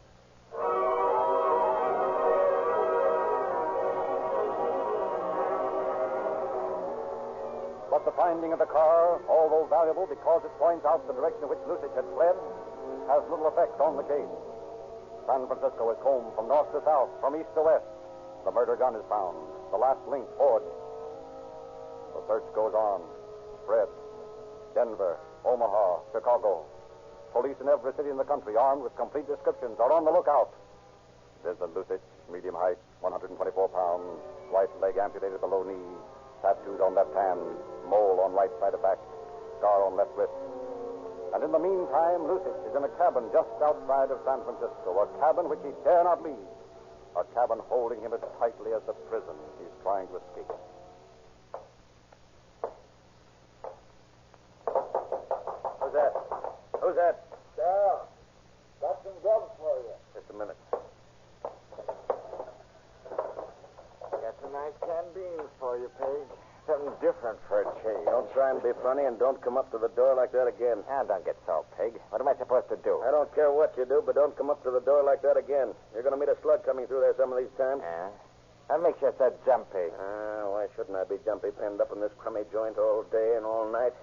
But the finding of the car, although valuable because it points out the direction in which Lusich had fled, has little effect on the case. San Francisco is combed from north to south, from east to west. The murder gun is found. The last link forged. The search goes on. Spread. Denver, Omaha, Chicago. Police in every city in the country, armed with complete descriptions, are on the lookout. Vincent Lusich, medium height, 124 pounds, right leg amputated below knee, tattooed on left hand, mole on right side of back, scar on left wrist. And in the meantime, Lusich is in a cabin just outside of San Francisco, a cabin which he dare not leave, a cabin holding him as tightly as the prison he's trying to escape. Who's that? Who's that? Sarah, got some gloves for you. Just a minute. Got some nice canned beans for you, Paige. Something different for a change. Don't try try and be funny and don't come up to the door like that again. Now, don't get so, pig. What am I supposed to do? I don't care what you do, but don't come up to the door like that again. You're going to meet a slug coming through there some of these times. Yeah? That makes you so jumpy. Why shouldn't I be jumpy penned up in this crummy joint all day and all night?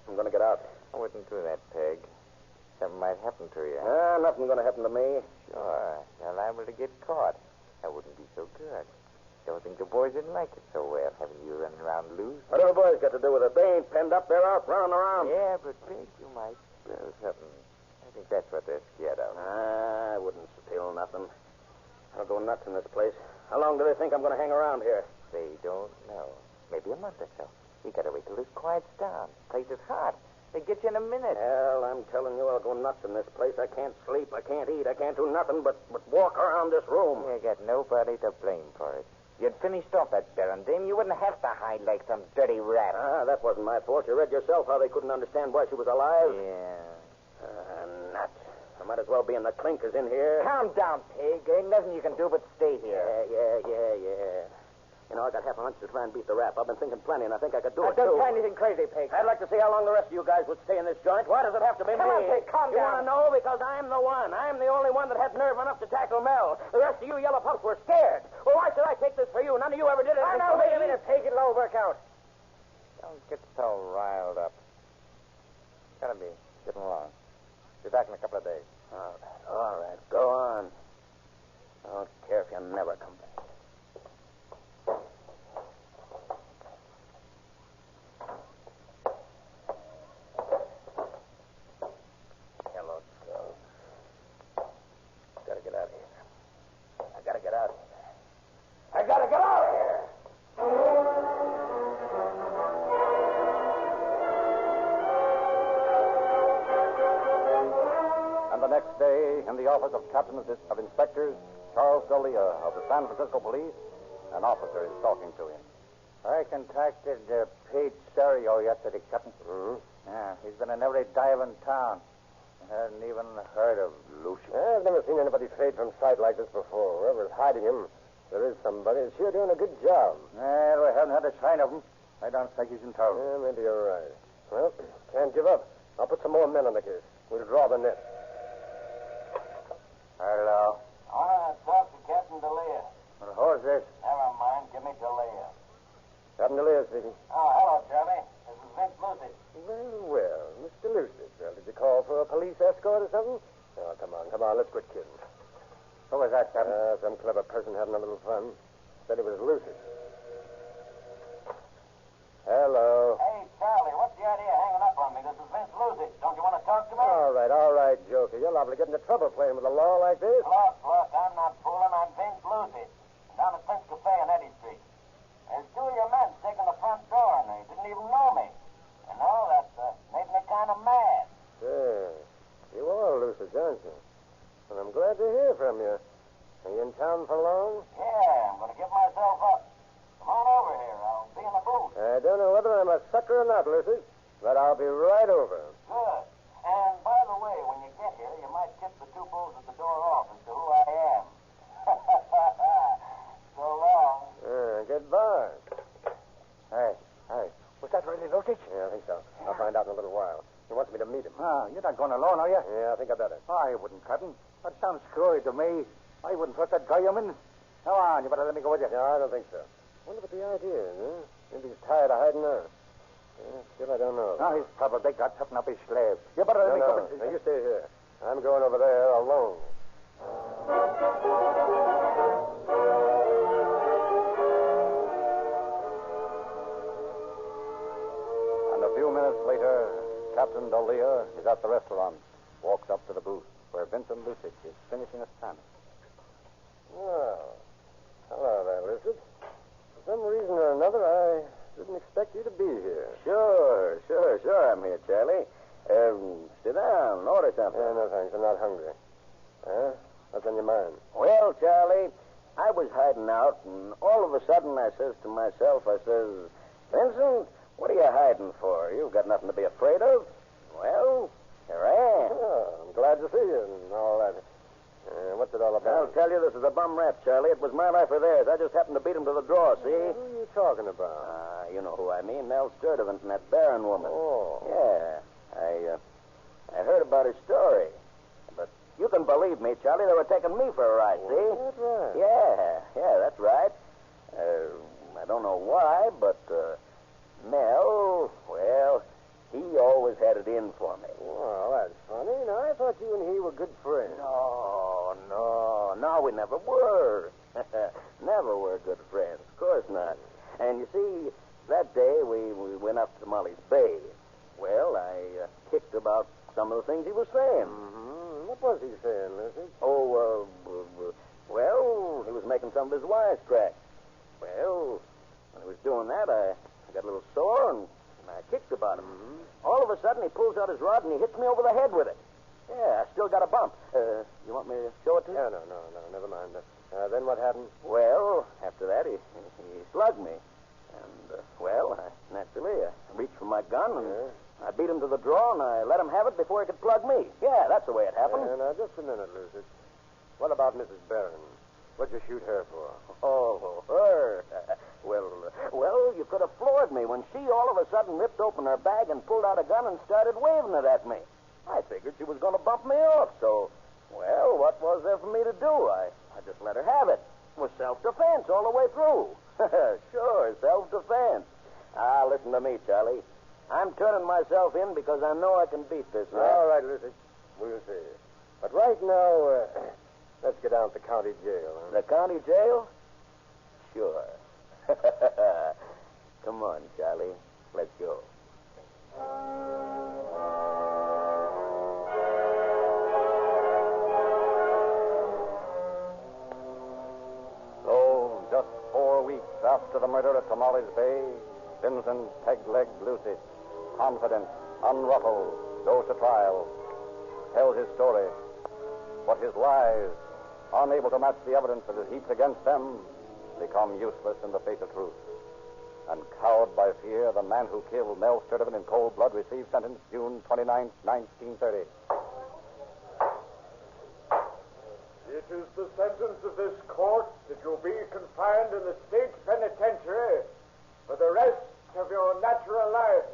I'm going to get out. I wouldn't do that, pig. Something might happen to you. Nothing's going to happen to me. Sure. You're liable to get caught. That wouldn't be so good. Don't think the boys would like it so well, having you running around loose. What do the boys got to do with it? They ain't penned up. They're out running around. Yeah, but, pig, you might spill something. I think that's what they're scared of. I wouldn't spill nothing. I'll go nuts in this place. How long do they think I'm going to hang around here? They don't know. Maybe a month or so. You gotta wait till this quiets down. Place is hot. They get you in a minute. Hell, I'm telling you, I'll go nuts in this place. I can't sleep. I can't eat. I can't do nothing but walk around this room. You got nobody to blame for it. You'd finished off that Baron dame. You wouldn't have to hide like some dirty rat. That wasn't my fault. You read yourself how they couldn't understand why she was alive. Yeah. Nuts. I might as well be in the clinkers in here. Calm down, pig. There ain't nothing you can do but stay here. Yeah. You know, I got half a hunch to try and beat the rap. I've been thinking plenty, and I think I could do it, don't too. try anything crazy, pig. I'd like to see how long the rest of you guys would stay in this joint. Why does it have to be Come me? on, pig, calm You down. want to know? Because I'm the one. I'm the only one that had nerve enough to tackle Mel. The rest of you yellow pups were scared. Well, why should I take this for you? None of you ever did anything for me. Wait a minute, pig. It'll all work out. Don't get so riled up. Gotta be getting along. Be back in a couple of days. All right. Go on. I don't care if you never come back. Hello, girl. Gotta get out of here. I gotta get out of here. I gotta get out of here! And the next day, in the office of Captain of Inspectors, Charles D'Elia of the San Francisco Police, an officer is talking to him. I contacted Pete Serio yesterday, Captain. Yeah, he's been in every dive in town. I hadn't even heard of Lucius. I've never seen anybody fade from sight like this before. Whoever's hiding him, there is somebody. Is sure doing a good job. Well, we haven't had a sign of him. I don't think he's in town. Yeah, maybe you're right. Well, can't give up. I'll put some more men on the case. We'll draw the net. Hello. I want to talk to Captain D'Elia. Well, who's this? Never mind. Give me D'Elia. Captain D'Elia speaking. Oh, hello, Charlie. This is Vince Lucy. Well, Mr. Lucy. Well, did you call for a police escort or something? Oh, come on. Let's quit kidding. Who was that, Captain? Some clever person having a little fun. Said it was Lucy. Hello. Hey, Charlie, what's the idea of hanging up on me? This is Vince Lucy. Don't you want to talk to me? All right, Joker. You're liable to get into trouble playing with the law like this. Look, I'm not fooling. I'm Vince Lucy. Down at Prince Cafe on Eddy Street. There's two of your men taking the front door, and they didn't even know me. You know, that made me kind of mad. Yeah. You are Lucy Johnson. And I'm glad to hear from you. Are you in town for long? Yeah, I'm going to give myself up. Come on over here. I'll be in the booth. I don't know whether I'm a sucker or not, Lucy, but I'll be right over. Good. And by the way, when you get here, you might tip the two bulls at the door off as to who I am. So long. Goodbye. Hey. Was that really Lucy? Yeah, I think so. I'll find out in a little while. He wants me to meet him. You're not going alone, are you? Yeah, I think I better. I wouldn't, Captain. That sounds screwy to me. I wouldn't trust that guy you're in. Come on, you better let me go with you. No, I don't think so. Wonder what the idea is, huh? Maybe he's tired of hiding out. Yeah, still, I don't know. No, he's probably got something up his slave. You better let me go with you. Now, you stay here. I'm going over there alone. And a few minutes later, Captain D'Elia is at the restaurant, walks up to the booth where Vincent Lucic is finishing a sandwich. Well, hello there, Lucic. For some reason or another, I didn't expect you to be here. Sure, I'm here, Charlie. Sit down, order something. No, thanks. I'm not hungry. Huh? What's on your mind? Well, Charlie, I was hiding out, and all of a sudden I says to myself, Vincent, what are you hiding for? You've got nothing to be afraid of. Well, here I am. Oh, I'm glad to see you and all that. What's it all about? I'll tell you, this is a bum rap, Charlie. It was my life or theirs. I just happened to beat him to the draw, see? Who are you talking about? You know who I mean. Nell Sturdivant and that Barron woman. Oh. Yeah. I heard about her story. But you can believe me, Charlie, they were taking me for a ride, see? That's right. Yeah, that's right. I don't know why, but Mel, well, he always had it in for me. Well, that's funny. Now, I thought you and he were good friends. No, we never were. Never were good friends. Of course not. And you see, that day we went up to Molly's Bay. Well, I kicked about some of the things he was saying. Mm-hmm. What was he saying, Lucy? Oh, well, he was making some of his wisecracks. Well, when he was doing that, I got a little sore and I kicked about him. Mm-hmm. All of a sudden, he pulls out his rod and he hits me over the head with it. Yeah, I still got a bump. You want me to show it to you? No, never mind. Then what happened? Well, after that, he slugged me. And, naturally, I reached for my gun and I beat him to the draw and I let him have it before he could plug me. Yeah, that's the way it happened. Now, just a minute, Lucy. What about Mrs. Barron? What'd you shoot her for? Oh, her. Well, you could have floored me when she all of a sudden ripped open her bag and pulled out a gun and started waving it at me. I figured she was going to bump me off, so, well, what was there for me to do? I just let her have it. It was self-defense all the way through. Sure, self-defense. Listen to me, Charlie. I'm turning myself in because I know I can beat this man. All right, Lucy. We'll see. But right now, let's get down to the county jail. Huh? The county jail? Sure. Come on, Charlie. Let's go. So, just 4 weeks after the murder at Tamales Bay, Vincent Peg-Leg Lucid, confident, unruffled, goes to trial, tells his story. But his lies, unable to match the evidence that is heaped against them, become useless in the face of truth. And cowed by fear, the man who killed Nell Sturdivant in cold blood received sentence June 29, 1930. It is the sentence of this court that you'll be confined in the state penitentiary for the rest of your natural life.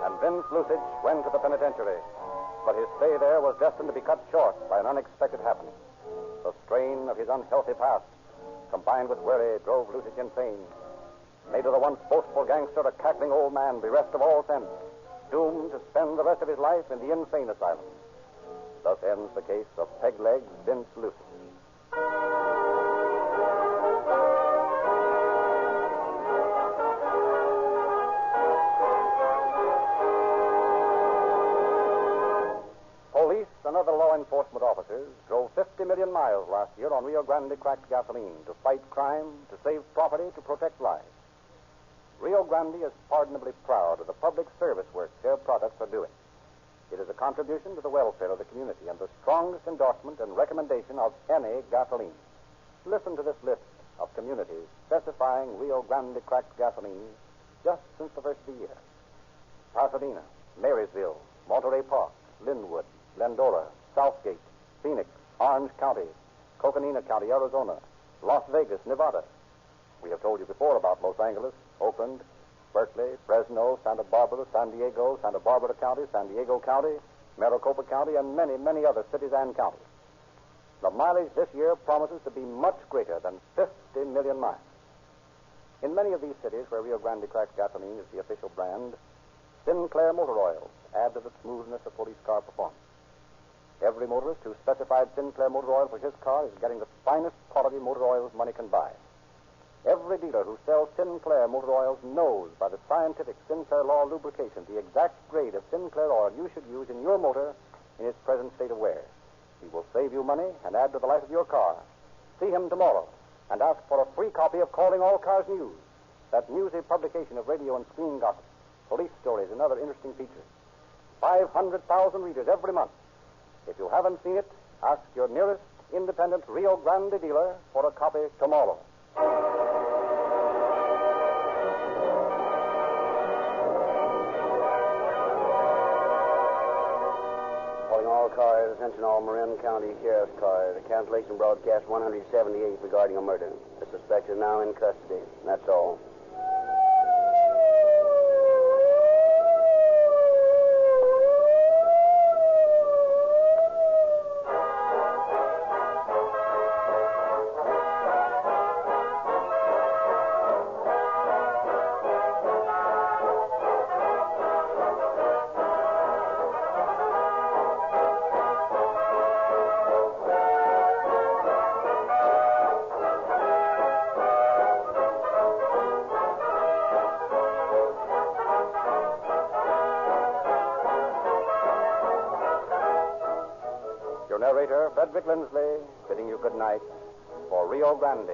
And Vince Lucid went to the penitentiary, but his stay there was destined to be cut short by an unexpected happening. The strain of his unhealthy past, combined with worry, drove Lucid insane. Made of the once boastful gangster a cackling old man bereft of all sense, doomed to spend the rest of his life in the insane asylum. Thus ends the case of Peg-Leg Vince Lucid. Police and other law enforcement officers drove 50 million miles last year on Rio Grande cracked gasoline to fight crime, to save property, to protect lives. Rio Grande is pardonably proud of the public service work their products are doing. It is a contribution to the welfare of the community and the strongest endorsement and recommendation of any gasoline. Listen to this list of communities specifying Rio Grande cracked gasoline just since the first of the year. Pasadena, Marysville, Monterey Park, Linwood, Glendora, Southgate, Phoenix, Orange County, Coconina County, Arizona, Las Vegas, Nevada. We have told you before about Los Angeles, Oakland, Berkeley, Fresno, Santa Barbara, San Diego, Santa Barbara County, San Diego County, Maricopa County, and many, many other cities and counties. The mileage this year promises to be much greater than 50 million miles. In many of these cities where Rio Grande cracked gasoline is the official brand, Sinclair motor oils add to the smoothness of police car performance. Every motorist who specified Sinclair motor oil for his car is getting the finest quality motor oils money can buy. Every dealer who sells Sinclair motor oils knows by the scientific Sinclair Law lubrication the exact grade of Sinclair oil you should use in your motor in its present state of wear. He will save you money and add to the life of your car. See him tomorrow and ask for a free copy of Calling All Cars News, that newsy publication of radio and screen gossip, police stories, and other interesting features. 500,000 readers every month. If you haven't seen it, ask your nearest independent Rio Grande dealer for a copy tomorrow. cars. Attention all Marin County Sheriff's cars. The cancellation broadcast 178 regarding a murder. The suspect is now in custody. That's all. Narrator Frederick Lindsley bidding you good night for Rio Grande.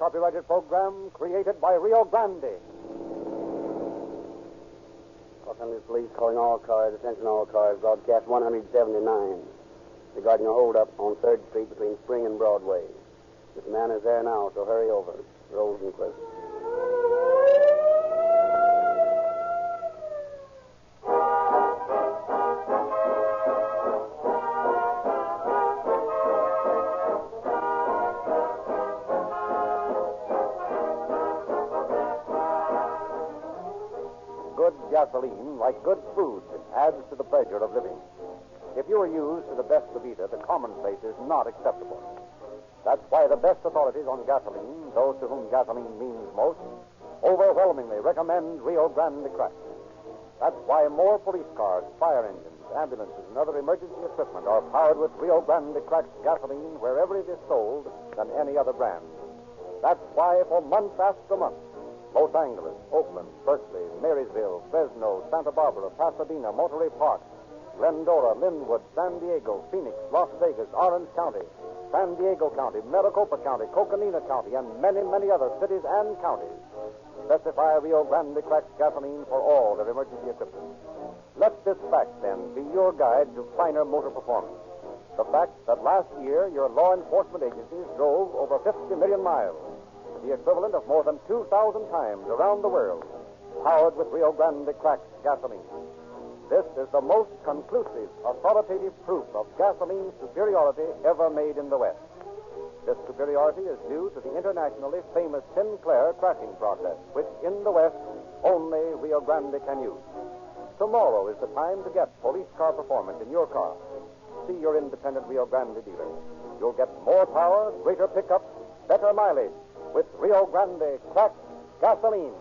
Copyrighted program created by Rio Grande. Los Angeles Police calling all cars. Attention all cars. Broadcast 179 regarding a holdup on 3rd Street between Spring and Broadway. This man is there now, so hurry over. Rosenquist. Gasoline, like good food, adds to the pleasure of living. If you are used to the best of either, the commonplace is not acceptable. That's why the best authorities on gasoline, those to whom gasoline means most, overwhelmingly recommend Rio Grande Cracked. That's why more police cars, fire engines, ambulances, and other emergency equipment are powered with Rio Grande Cracked gasoline wherever it is sold than any other brand. That's why for month after month, Los Angeles, Oakland, Berkeley, Marysville, Fresno, Santa Barbara, Pasadena, Monterey Park, Glendora, Linwood, San Diego, Phoenix, Las Vegas, Orange County, San Diego County, Maricopa County, Coconina County, and many, many other cities and counties specify Rio Grande Cracked gasoline for all their emergency equipment. Let this fact, then, be your guide to finer motor performance. The fact that last year your law enforcement agencies drove over 50 million miles, the equivalent of more than 2,000 times around the world, powered with Rio Grande Cracked gasoline. This is the most conclusive, authoritative proof of gasoline superiority ever made in the West. This superiority is due to the internationally famous Sinclair cracking process, which in the West only Rio Grande can use. tomorrow is the time to get police car performance in your car. See your independent Rio Grande dealer. You'll get more power, greater pickup, better mileage with Rio Grande cracked gasoline.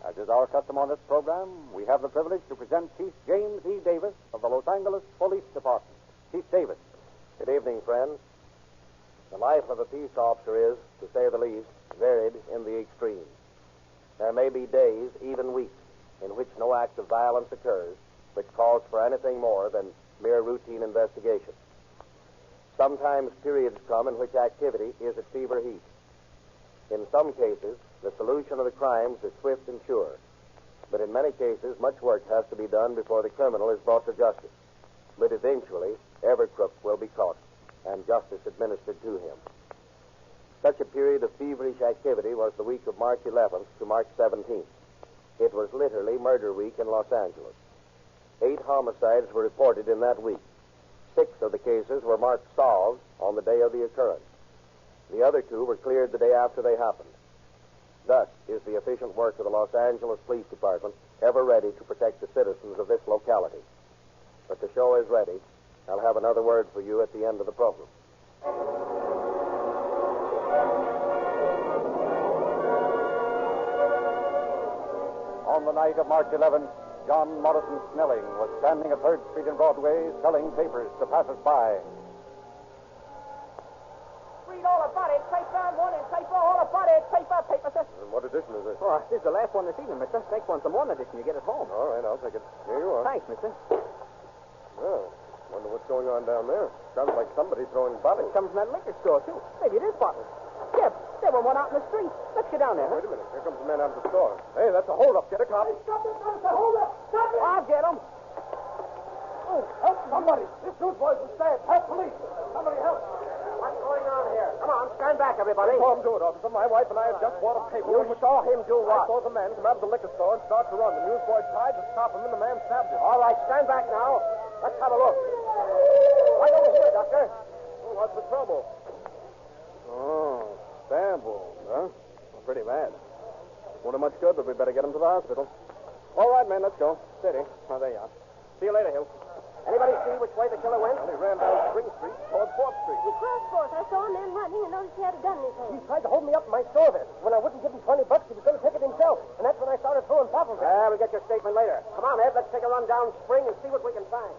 As is our custom on this program, we have the privilege to present Chief James E. Davis of the Los Angeles Police Department. Chief Davis. Good evening, friends. The life of a peace officer is, to say the least, varied in the extreme. There may be days, even weeks, in which no act of violence occurs, which calls for anything more than mere routine investigation. Sometimes periods come in which activity is at fever heat. In some cases, the solution of the crimes is swift and sure. But in many cases, much work has to be done before the criminal is brought to justice. But eventually, every crook will be caught and justice administered to him. Such a period of feverish activity was the week of March 11th to March 17th. It was literally murder week in Los Angeles. 8 homicides were reported in that week. 6 of the cases were marked solved on the day of the occurrence. The other 2 were cleared the day after they happened. Thus is the efficient work of the Los Angeles Police Department ever ready to protect the citizens of this locality. But the show is ready. I'll have another word for you at the end of the program. On the night of March 11th, John Morrison Snelling was standing at 3rd Street and Broadway selling papers to passers-by. Read all about it. Paper, morning paper, all about it. Paper, sir. And what edition is this? Oh, this is the last one this evening, mister. Next one's the morning edition. You get it home. All right, I'll take it. Here you are. Thanks, mister. Well, wonder what's going on down there. Sounds like somebody throwing bottles. Comes from that liquor store, too. Maybe it is bottles. Yeah, there were one out in the street. Let's get down there, huh? Wait a minute. Here comes the man out of the store. Hey, that's a holdup. Get a cop. Stop it, hold up. Stop it. I'll get him. Oh, help somebody. This newsboy's was stabbed. Help police. Somebody help. What's going on here? Come on, stand back, everybody. I saw him do it, officer. My wife and I have just bought a paper. You saw him do what? I saw the man come out of the liquor store and start to run. The newsboy tried to stop him, and the man stabbed him. All right, stand back now. Let's have a look. Right over here, Doctor. Well, what's the trouble? Oh, stab wound, huh? Well, pretty bad. Won't do much good, but we better get him to the hospital. All right, man, let's go. Steady. Oh, there you are. See you later, Hill. Anybody see which way the killer went? Well, he ran down Spring Street toward 4th Street. He crossed 4th. I saw him then running and noticed he had a gun in his hand. He tried to hold me up in my store there. When I wouldn't give him $20, he was going to take it himself. And that's when I started throwing bottles at him. We'll get your statement later. Come on, Ed. Let's take a run down Spring and see what we can find.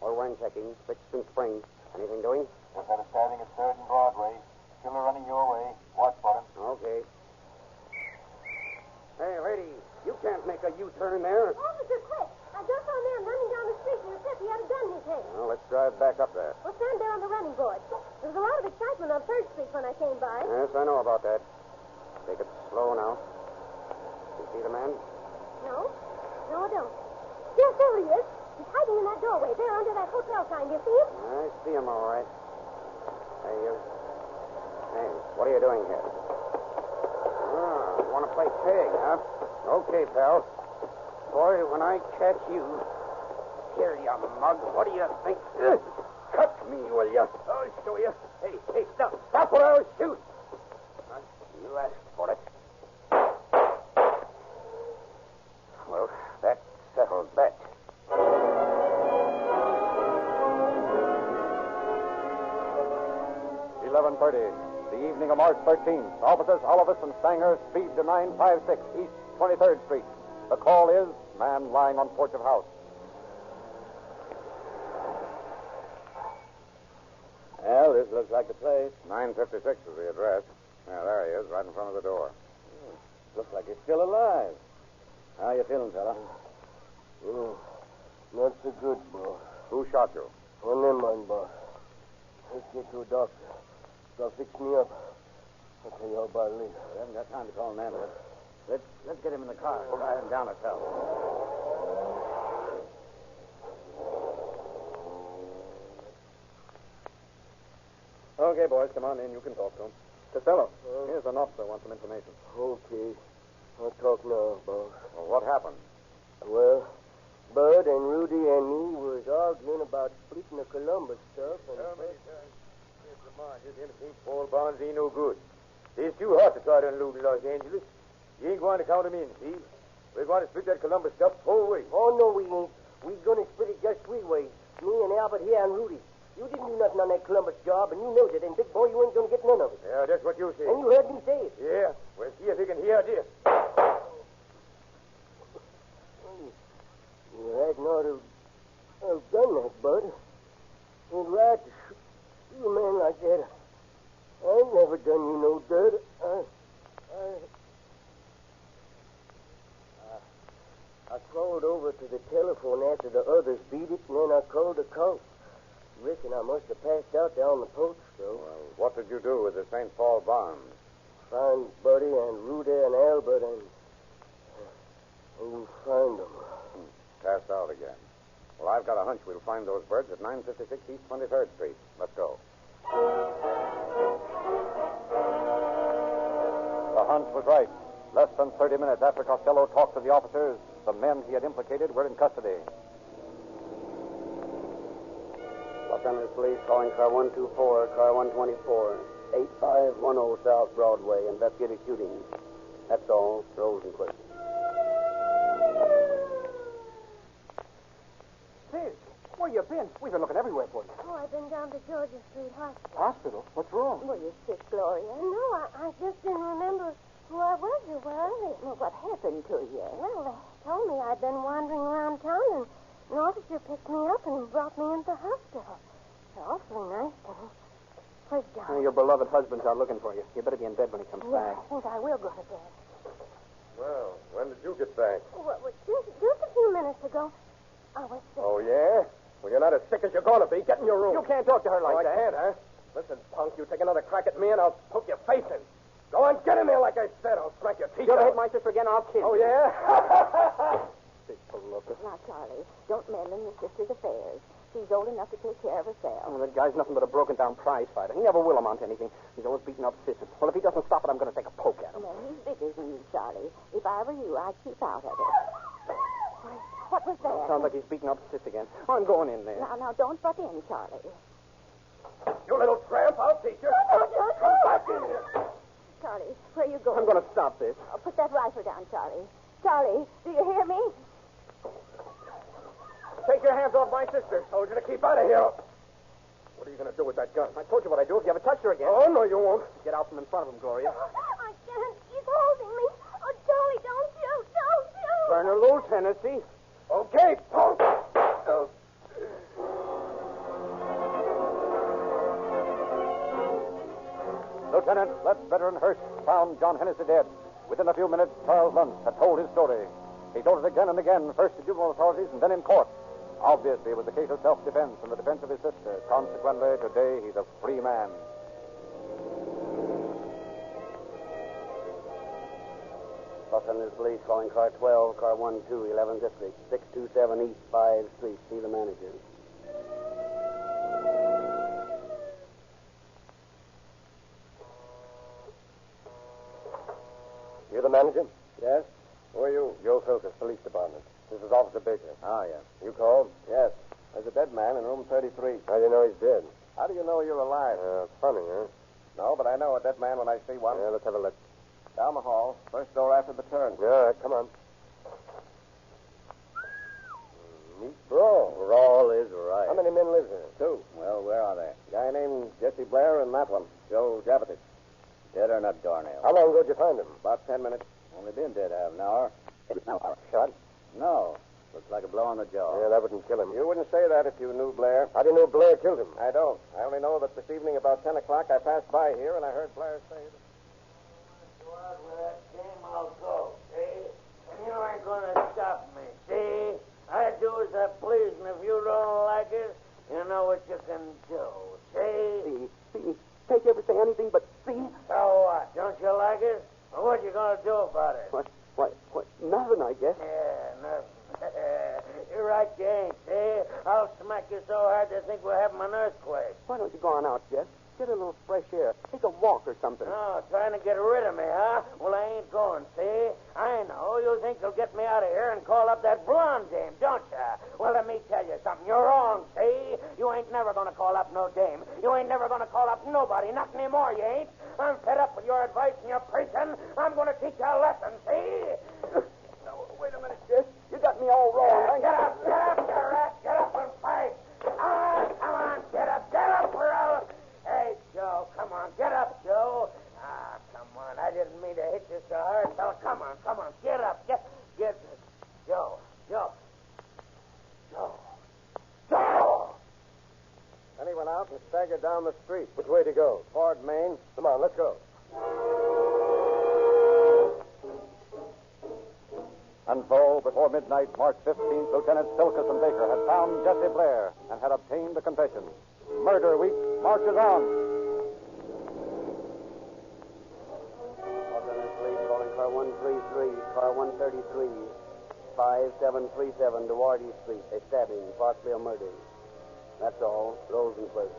All one checking. 6th and Spring. Anything doing? Just had a sighting at 3rd and Broadway. Killer running your way. Watch for him. Okay. Hey, lady, you can't make a U-turn there. Officer, quick. I just saw a man running down the street and he had a gun in his hand. Well, let's drive back up there. Well, stand there on the running board. There was a lot of excitement on 3rd Street when I came by. Yes, I know about that. Take it slow now. You see the man? No, I don't. Yes, there he is. He's hiding in that doorway there under that hotel sign. Do you see him? I see him all right. Hey, you. Hey, what are you doing here? You want to play pig, huh? Okay, pal. Boy, when I catch you... Here, you mug. What do you think? Cut me, will you? I'll show you. Hey, stop. Stop or I'll shoot. You asked for it. Well, that settles that. 11:30, the evening of March 13th. Officers Olivis and Stanger speed to 956 East 23rd Street. The call is man lying on porch of house. Well, this looks like the place. 956 is the address. Yeah, there he is, right in front of the door. Looks like he's still alive. How you feeling, fella? Oh, not so good, boss. Who shot you? One in mine, boss. Let's get to a doctor. They'll fix me up. I'll tell you all about it later. We haven't got time to call an ambulance. Let's get him in the car. We'll ride him down ourselves. Okay, boys, come on in. You can talk to him. Costello, here's an officer wants some information. Okay. I'll talk now, boss. Well, what happened? Well, Bud and Rudy and me was arguing about splitting the Columbus stuff. And Just anything Paul Barnes ain't no good. It's too hot to try to unload in Los Angeles. You ain't going to count him in, see? We're going to split that Columbus stuff whole way. Oh, no, we ain't. We're going to split it just three ways. Me and Albert here and Rudy. You didn't do nothing on that Columbus job, and you knows it. And, big boy, you ain't going to get none of it. Yeah, that's what you say. And you heard me say it. Yeah. Well, see if you can hear this. You hadn't ought to have done that, Bud. Ain't right to shoot a man like that. I ain't never done you no dirt. I crawled over to the telephone after the others beat it, and then I called the cops. Reckon I must have passed out there on the porch, though. Well, what did you do with the St. Paul Barnes? Find Buddy and Rudy and Albert and find them. Passed out again. Well, I've got a hunch we'll find those birds at 956 East 23rd Street. Let's go. The hunch was right. Less than 30 minutes after Costello talked to the officers, the men he had implicated were in custody. Los Angeles Police calling car 124, car 124, 8510 South Broadway. Investigated shooting. That's all. Rosenquist. Sis, where you been? We've been looking everywhere for you. Oh, I've been down to Georgia Street Hospital. Hospital? What's wrong? Were you sick, Gloria? No, I just didn't remember who I was or where I lived. Well, what happened to you? Well, they told me I'd been wandering around town, and an officer picked me up and brought me into the hospital. They're awfully nice to me. Where's John? Your beloved husband's out looking for you. You better be in bed when he comes Yeah, back. I think I will go to bed. Well, when did you get back? Just a few minutes ago, I was sick. Oh, yeah? Well, you're not as sick as you're going to be. Get in your room. You can't talk to her like that. I can't, huh? Listen, punk, you take another crack at me and I'll poke your face in. Go on, get in there like I said. I'll crack your teeth You'll out. hit my sister again, I'll kill Oh, you. yeah? Big looker. Now, Charlie, don't meddle in your sister's affairs. She's old enough to take care of herself. Oh, that guy's nothing but a broken-down prize fighter. He never will amount to anything. He's always beating up sisters. Well, if he doesn't stop it, I'm going to take a poke at him. No, he's bigger than you, Charlie. If I were you, I'd keep out of it. What was that? Sounds like he's beating up sis again. I'm going in there. Now, don't butt in, Charlie. You little tramp, I'll teach you. Come back in here. Charlie, where you going? I'm going to stop this. Oh, put that rifle down, Charlie. Charlie, do you hear me? Take your hands off my sister. Told you to keep out of here. What are you going to do with that gun? I told you what I'd do if you ever touched her again. Oh, no, you won't. Get out from in front of him, Gloria. I can't. He's holding me. Oh, Joey, don't shoot. Don't shoot. Turn her loose, Hennessy. Okay, punk. Oh. Lieutenant, Let's Veteran Hurst found John Hennessy dead. Within a few minutes, Charles Luntz had told his story. He told it again and again, first to juvenile authorities and then in court. Obviously, it was a case of self-defense and the defense of his sister. Consequently, today, he's a free man. Los Angeles Police calling car 12, car 12, 11th District, 627 East 5 Street. See the manager. You the manager? Yes? Who are you? Joe Filkers, Police Department. This is Officer Baker. Oh, yes. You called? Yes. There's a dead man in room 33. How do you know he's dead? How do you know you're alive? Funny, huh? No, but I know a dead man when I see one. Yeah, let's have a look. Down the hall. First door after the turn. Yeah, come on. Neat brawl. Brawl is right. How many men live here? 2. Well, where are they? Guy named Jesse Blair and that one, Joe Javitic. Dead or not doornail? How long ago did you find him? About 10 minutes. Only been dead half an hour. Shot? No. Looks like a blow on the jaw. Yeah, that wouldn't kill him. You wouldn't say that if you knew Blair. How do you know Blair killed him? I don't. I only know that this evening about 10 o'clock I passed by here and I heard Blair say that... Go out with that game, I'll go, see? And you ain't gonna stop me, see? I do as I please, and if you don't like it, you know what you can do, see? See. Take you ever say anything but see? So what? Don't you like it? Well, what you gonna do about it? What? Nothing, I guess. Yeah, nothing. You're right, you ain't, see? I'll smack you so hard they think we're having an earthquake. Why don't you go on out, Jeff? get a little fresh air. Take a walk or something. Oh, trying to get rid of me, huh? Well, I ain't going, see? I know. You think you'll get me out of here and call up that blonde dame, don't you? Well, let me tell you something. You're wrong, see? You ain't never going to call up no dame. You ain't never going to call up nobody. Not anymore, you ain't. I'm fed up with your advice and your preaching. I'm going to teach you a lesson, see? No, wait a minute, Jess. You got me all wrong. Get up, you rat. Get up and fight. Come on, get up, or I'll... Hey, Joe, come on, get up, Joe. Ah, come on, I didn't mean to hit you so hard, fella. Come on, get up, get... Joe. Then he went out and staggered down the street. Which way to go? Toward Maine. Come on, let's go. And so, before midnight, March 15th, Lieutenant Silkison Baker had found Jesse Blair and had obtained the confession. Murder Week marches on. Los Angeles Police calling car 133, car 133, 5737 to Wardy Street. A stabbing, possibly a murder. That's all. Rosenquist.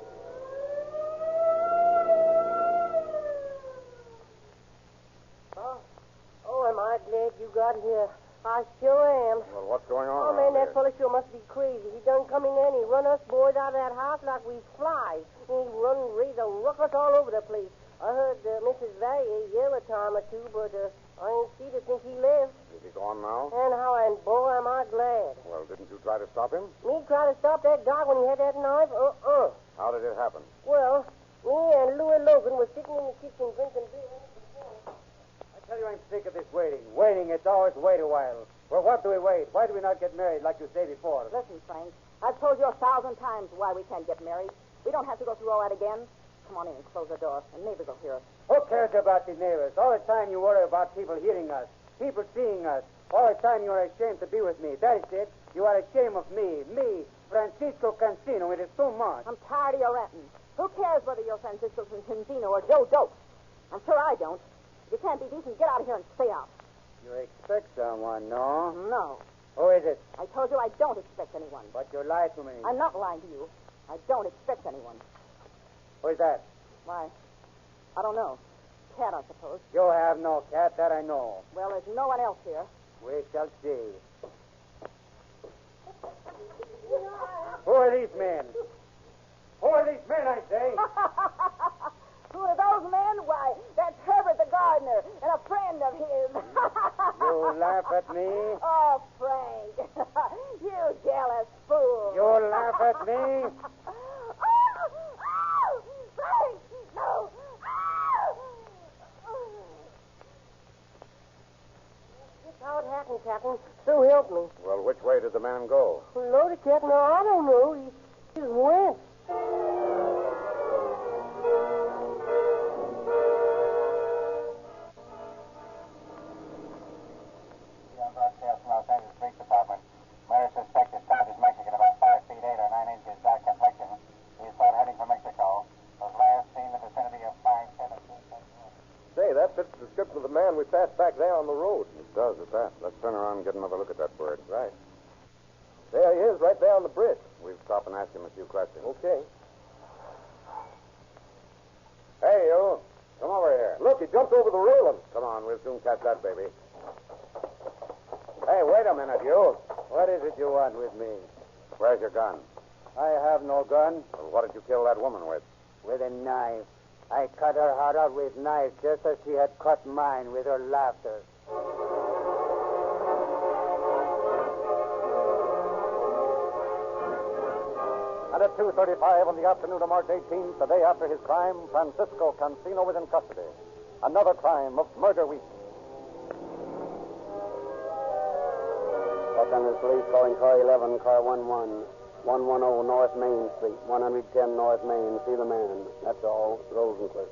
Oh, am I glad you got here. I sure am. Well, what's going on? Oh, man, around that here? fella sure must be crazy. He done come in there and he run us boys out of that house like we flies. He raised a ruckus all over the place. I heard Mrs. Valier yell a time or two, but I ain't seen her since he left. Is he gone now? And how, and boy, am I glad. Well, didn't you try to stop him? Me try to stop that dog when he had that knife? How did it happen? Well, me and Louis Logan was sitting in the kitchen drinking beer. I tell you, I'm sick of this waiting. Waiting, it's always wait a while. Well, what do we wait? Why do we not get married like you say before? Listen, Frank, I've told you 1,000 times why we can't get married. We don't have to go through all that again. Come on in and close the door, and neighbors will hear us. Who cares about the neighbors? All the time you worry about people hearing us, people seeing us. All the time you are ashamed to be with me. That is it. You are ashamed of me, Francisco Cancino. It is too much. I'm tired of your ranting. Who cares whether you're Francisco Cancino or Joe Dope? I'm sure I don't. If you can't be decent, get out of here and stay out. You expect someone, no? No. Who is it? I told you I don't expect anyone. But you lied to me. I'm not lying to you. I don't expect anyone. Who is that? Why, I don't know. Cat, I suppose. You have no cat, that I know. Well, there's no one else here. We shall see. Who are these men? Who are these men, I say? Who are those men? Why, that's Herbert the gardener and a friend of his. You laugh at me? Oh, Frank. You jealous fool. You laugh at me? Frank! No! That's how it happened, Captain. So help me. Well, which way did the man go? Well, Lordy, Captain, I don't know. He just went. Broadcast from Los Angeles Police Department. Murder suspect is tall as Mexican, about 5 feet 8 or 9 inches, dark complexion. He is thought heading for Mexico. Was last seen in the vicinity of 517. Say, that fits the description of the man we passed back there on the road. It does, at that. Let's turn around and get another look at that bird. Right. There he is, right there on the bridge. We'll stop and ask him a few questions. Okay. Hey, you. Come over here. Look, he jumped over the railing. Come on, we'll soon catch that baby. Hey, wait a minute, you. What is it you want with me? Where's your gun? I have no gun. Well, what did you kill that woman with? With a knife. I cut her heart out with knife just as she had cut mine with her laughter. And at 2:35 on the afternoon of March 18th, the day after his crime, Francisco Cancino was in custody. Another crime of Murder Week. Los Angeles Police calling car 11, car 11, 110 North Main Street, 110 North Main. See the man. That's all. Rosenquist.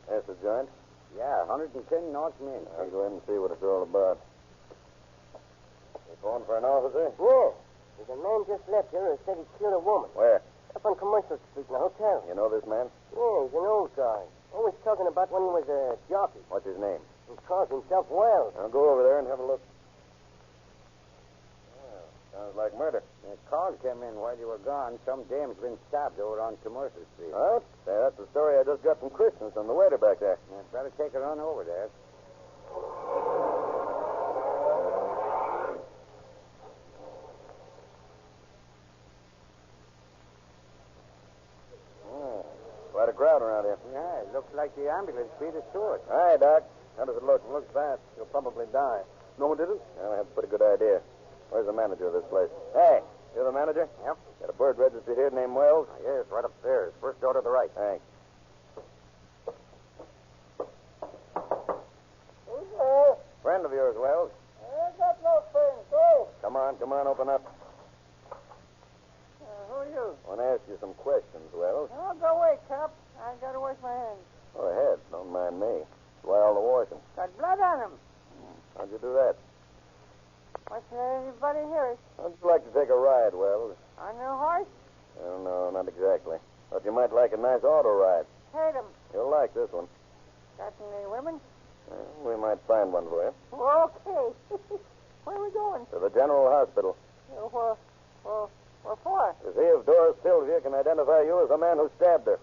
That's the joint? Yeah, 110 North Main. I'll go ahead and see what it's all about. You phone for an officer? Yeah. There's a man just left here and said he killed a woman. Where? Up on Commercial Street in a hotel. You know this man? Yeah, he's an old guy. Always talking about when he was a jockey. What's his name? He calls himself Wells. I'll go over there and have a look. Well, sounds Sounds like murder. The call came in while you were gone. Some dame's been stabbed over on Commercial Street. Well, that's the story I just got from Christensen, the waiter back there. You'd better take her on over there. Quite a crowd around here. Yeah, it looks like the ambulance beat us to it. Hi, Doc. How does it look? It looks bad. You'll probably die. No one did it? Well, I have a pretty good idea. Where's the manager of this place? Hey, you're the manager? Yep. Got a bird registered here named Wells? Yes, right upstairs. First door to the right. Thanks. Who's there? Friend of yours, Wells. I ain't got no friends. Go. Come on, open up. Who are you? I want to ask you some questions, Wells. Oh, go away, cop. I gotta wash my hands. Go ahead. Don't mind me. Why all the washing? Got blood on him. How'd you do that? What's anybody here? How'd you like to take a ride, Wells? On your horse? Oh, no, not exactly. Thought you might like a nice auto ride. Hate him. You'll like this one. Got any women? We might find one for you. Okay. Where are we going? To the General Hospital. What for? To see if Doris Sylvia can identify you as the man who stabbed her.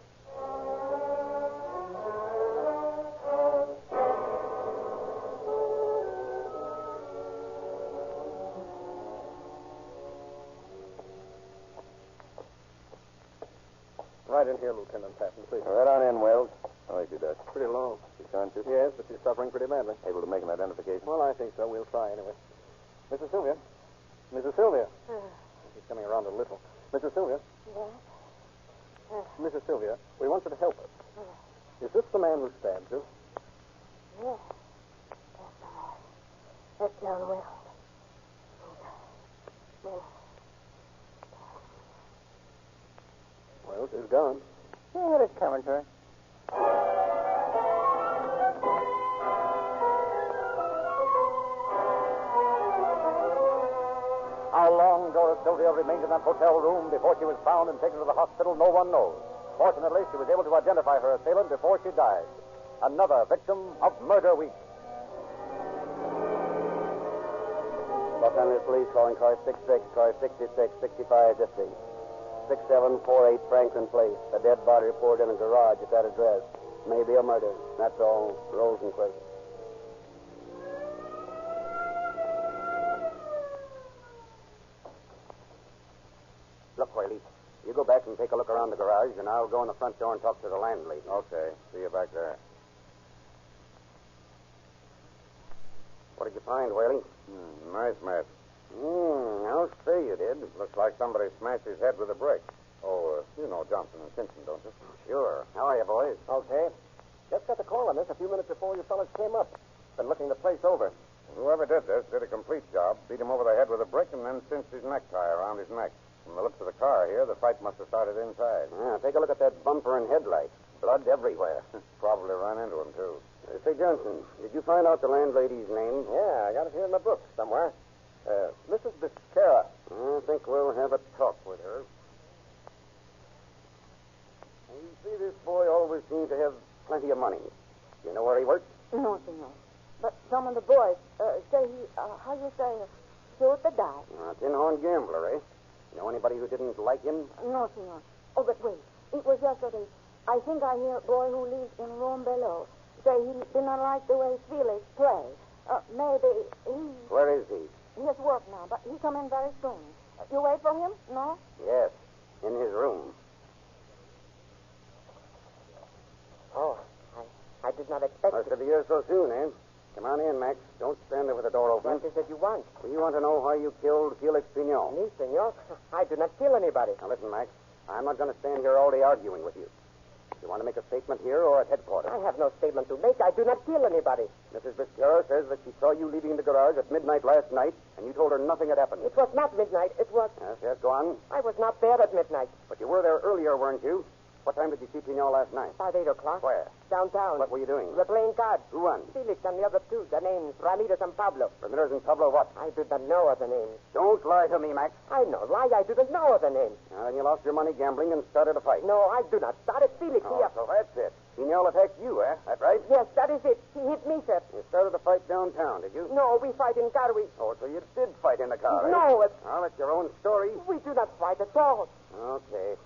Right in here, Lieutenant Patton, please. Right on in, Wells. How is she, Doc? Pretty low. She's conscious? Yes, but she's suffering pretty badly. Able to make an identification? Well, I think so. We'll try anyway. Mrs. Sylvia. Mrs. Sylvia. She's coming around a little. Mrs. Sylvia. Yes? Mrs. Sylvia, we want you to help us. Is this the man who stabbed you? Yes. That's the man. That's John Wells. Wells is gone. Yeah, it's coming, sir. How long Doris Sylvia remained in that hotel room before she was found and taken to the hospital, no one knows. Fortunately, she was able to identify her assailant before she died. Another victim of Murder Week. Los Angeles Police calling car 66, car 66, 6550. 6748 Franklin Place. A dead body reported in a garage at that address. Maybe a murder. That's all. Rosenquist. Look, Whaley, you go back and take a look around the garage, and I'll go in the front door and talk to the landlady. Okay. See you back there. What did you find, Whaley? Nice mess. I'll say you did. Looks like somebody smashed his head with a brick. Oh, you know Johnson and Simpson, don't you? Sure. How are you, boys? Okay. Just got the call on this a few minutes before you fellas came up. Been looking the place over. Whoever did this did a complete job. Beat him over the head with a brick and then cinched his necktie around his neck. From the looks of the car here, the fight must have started inside. Yeah, take a look at that bumper and headlight. Blood everywhere. Probably ran into him, too. Say, Johnson, did you find out the landlady's name? Yeah, I got it here in my book somewhere. Mrs. Biscara. I think we'll have a talk with her. You see, this boy always seems to have plenty of money. You know where he works? No, senor. But some of the boys say he, how you say, shoot the die. Tin-horn gambler, eh? Know anybody who didn't like him? No, senor. Oh, but wait. It was yesterday. I think I hear a boy who lives in room below say he did not like the way Felix played. Maybe he... Where is he? He has work now, but he come in very soon. You wait for him? No? Yes, in his room. Oh, I did not expect Must have been here so soon, eh? Come on in, Max. Don't stand there with the door open. What is it you want? We want to know why you killed Felix Pignon. Me, senor? I did not kill anybody. Now, listen, Max. I'm not going to stand here all day arguing with you. You want to make a statement here or at headquarters? I have no statement to make. I do not kill anybody. Mrs. Biscara says that she saw you leaving the garage at midnight last night, and you told her nothing had happened. It was not midnight. It was... Yes, go on. I was not there at midnight. But you were there earlier, weren't you? What time did you see Pignon last night? About 8 o'clock. Where? Downtown. What were you doing? We were playing cards. Who won? Felix and the other two. The names, Ramirez and Pablo. Ramirez and Pablo what? I did not know of the names. Don't lie to me, Max. I know. Lie, I do not know of the names. Then you lost your money gambling and started a fight. No, I do not. Started Felix here. So that's it. Pignon attacked you, eh? That right? Yes, that is it. He hit me, sir. You started a fight downtown, did you? No, No, we fight in car. Oh, so you did fight in the car, eh? No, Well, it's your own story. we do not fight at all. Okay.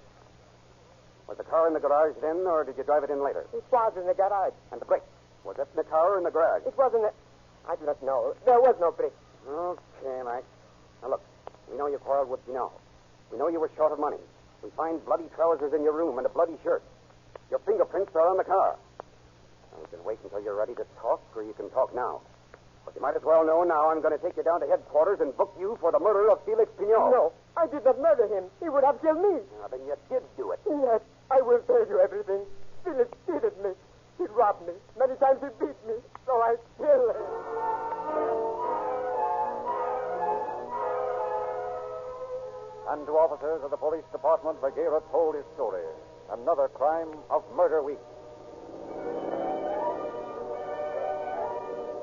Was the car in the garage then, or did you drive it in later? It was in the garage. And the brake? Was it in the car or in the garage? It was in the... I do not know. There was no brick. Okay, Mike. Now, look, we know you quarreled with Pinot. We know you were short of money. We find bloody trousers in your room and a bloody shirt. Your fingerprints are on the car. Now, you can wait until you're ready to talk, or you can talk now. But you might as well know now I'm going to take you down to headquarters and book you for the murder of Felix Pinot. No, I did not murder him. He would have killed me. Now, then you did do it. Yes, I will tell you everything. Felix cheated me. He robbed me. Many times he beat me. So I killed him. And to officers of the police department, Bagheera told his story. Another crime of Murder Week.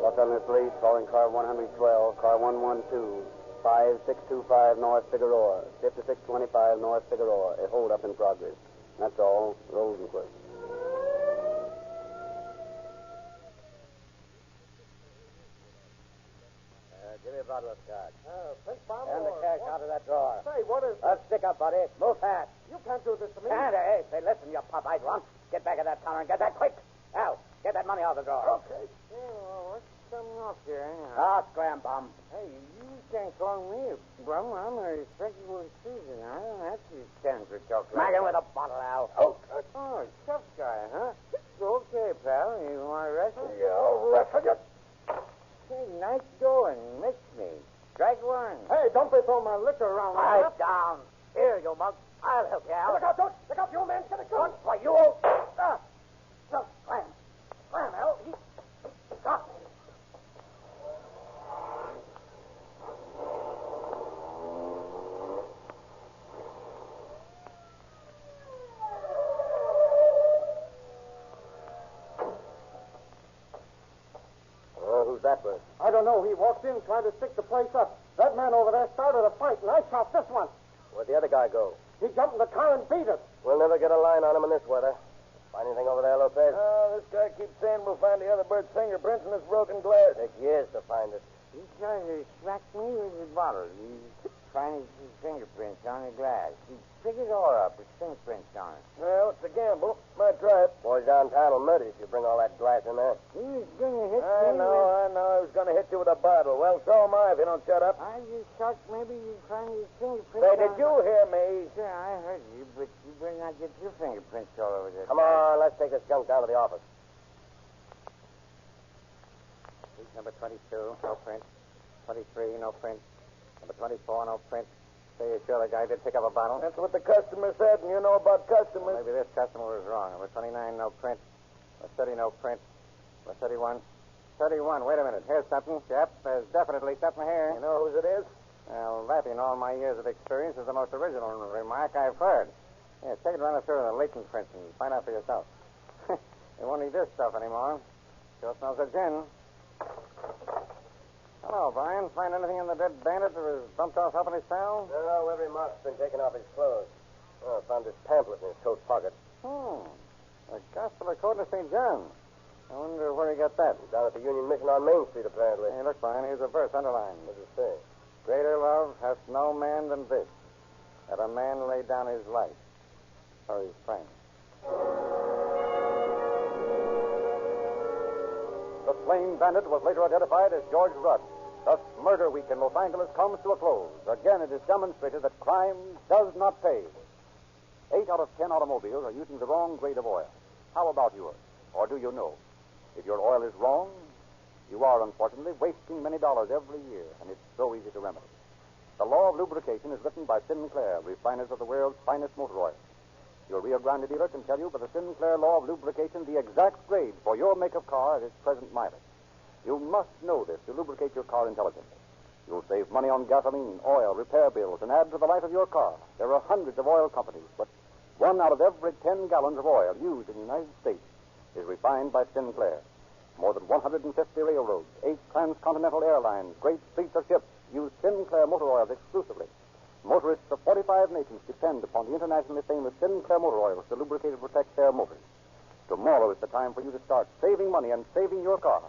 Los Angeles Police calling car 112, car 112, 5625 North Figueroa, 5625 North Figueroa. A hold-up in progress. That's all. Rosenquist. Give me a bottle of scotch. Pink bottle. And the cash out of that drawer. Say, what is... Let's stick up, buddy. Move fast. You can't do this to me. Can't, hey, say, listen, you pop-eyed runt. Get back of that counter and get that quick. Al, get that money out of the drawer. Okay. Yeah, well, what's coming off here, anyhow? Scram bum. Hey, you can't call me a bum. I'm a respectable citizen. I don't have to stand for talk Smack like him with a bottle, Al. Oh, tough guy, huh? Okay, pal. You want to wrestle? Yeah, I'll wrestle you. Hey, nice going. Mix me. Strike one. Hey, don't be throwing my liquor around like Pipe down. Here, you mug. I'll help you, Al. Look out, Turk. Look out, you old man. Get a gun. Why, you old... Slam. Slam, Al. He got me. Who's that, Bert? I don't know. He walked in trying to stick the place up. That man over there started a fight, and I shot this one. Where'd the other guy go? He jumped in the car and beat us. We'll never get a line on him in this weather. Find anything over there, Lopez? This guy keeps saying we'll find the other bird's fingerprints in this broken glass. Take years to find it. He's trying to smack me with the bottle. He's trying to see fingerprints on the glass. He picked it all up with fingerprints on it. Well, it's a gamble. Might try it. Boys downtown will murder you if you bring all that glass in there. He was going to hit I me. know. He was going to hit you with a bottle. Well, so am I if you don't shut up. I just thought maybe you'd find his fingerprints. Say, did you hear me? Sure, I heard you, but you better not get your fingerprints all over this. Come on, let's take this junk down to the office. Sheet number 22, no print. 23, no print. Number 24, no print. Say, you sure the guy did pick up a bottle? That's what the customer said, and you know about customers. Maybe this customer was wrong. Number 29, no print. Number 30, no print. Number 31. 31, wait a minute. Here's something, chap. There's definitely something here. You know whose it is? Well, that, in all my years of experience, is the most original remark I've heard. Here, take it run it through the latent prints and find out for yourself. They won't need this stuff anymore. Sure smells of gin. Hello, Brian. Find anything in the dead bandit that was bumped off helping his pal? No, every mark's been taken off his clothes. Oh, I found this pamphlet in his coat pocket. The Gospel according to St. John. I wonder where he got that. Down at the Union Mission on Main Street, apparently. Hey, look, Brian, here's a verse underlined. What does it say? Greater love hath no man than this, that a man lay down his life for his friend. The slain bandit was later identified as George Rudd. Thus, Murder Week in Los Angeles comes to a close. Again, it is demonstrated that crime does not pay. 8 out of 10 automobiles are using the wrong grade of oil. How about yours? Or do you know? If your oil is wrong, you are, unfortunately, wasting many dollars every year, and it's so easy to remedy. The Law of Lubrication is written by Sinclair, refiners of the world's finest motor oil. Your Rio Grande dealer can tell you by the Sinclair Law of Lubrication the exact grade for your make of car at its present mileage. You must know this to lubricate your car intelligently. You'll save money on gasoline, oil, repair bills, and add to the life of your car. There are hundreds of oil companies, but 1 out of every 10 gallons of oil used in the United States is refined by Sinclair. More than 150 railroads, 8 transcontinental airlines, great fleets of ships use Sinclair motor oils exclusively. Motorists of 45 nations depend upon the internationally famous Sinclair motor oils to lubricate and protect their motors. Tomorrow is the time for you to start saving money and saving your car.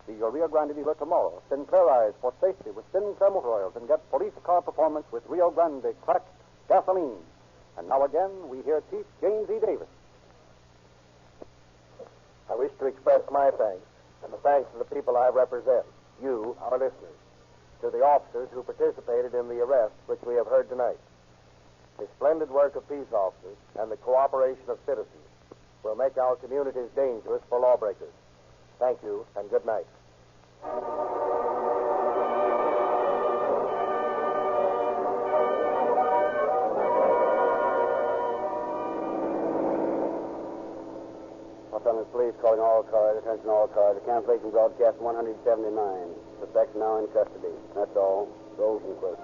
Be your Rio Grande dealer tomorrow. Sinclair eyes for safety with Sinclair motor oils and get police car performance with Rio Grande cracked gasoline. And now again, we hear Chief James E. Davis. I wish to express my thanks and the thanks of the people I represent, you, our listeners, to the officers who participated in the arrest which we have heard tonight. The splendid work of peace officers and the cooperation of citizens will make our communities dangerous for lawbreakers. Thank you, and good night. Los Angeles Police calling all cars, attention all cars. A cancellation broadcast 179. Suspect now in custody. That's all. Rosenquist.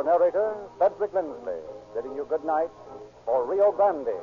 Narrator, Cedric Lindsley, bidding you good night for Rio Grande.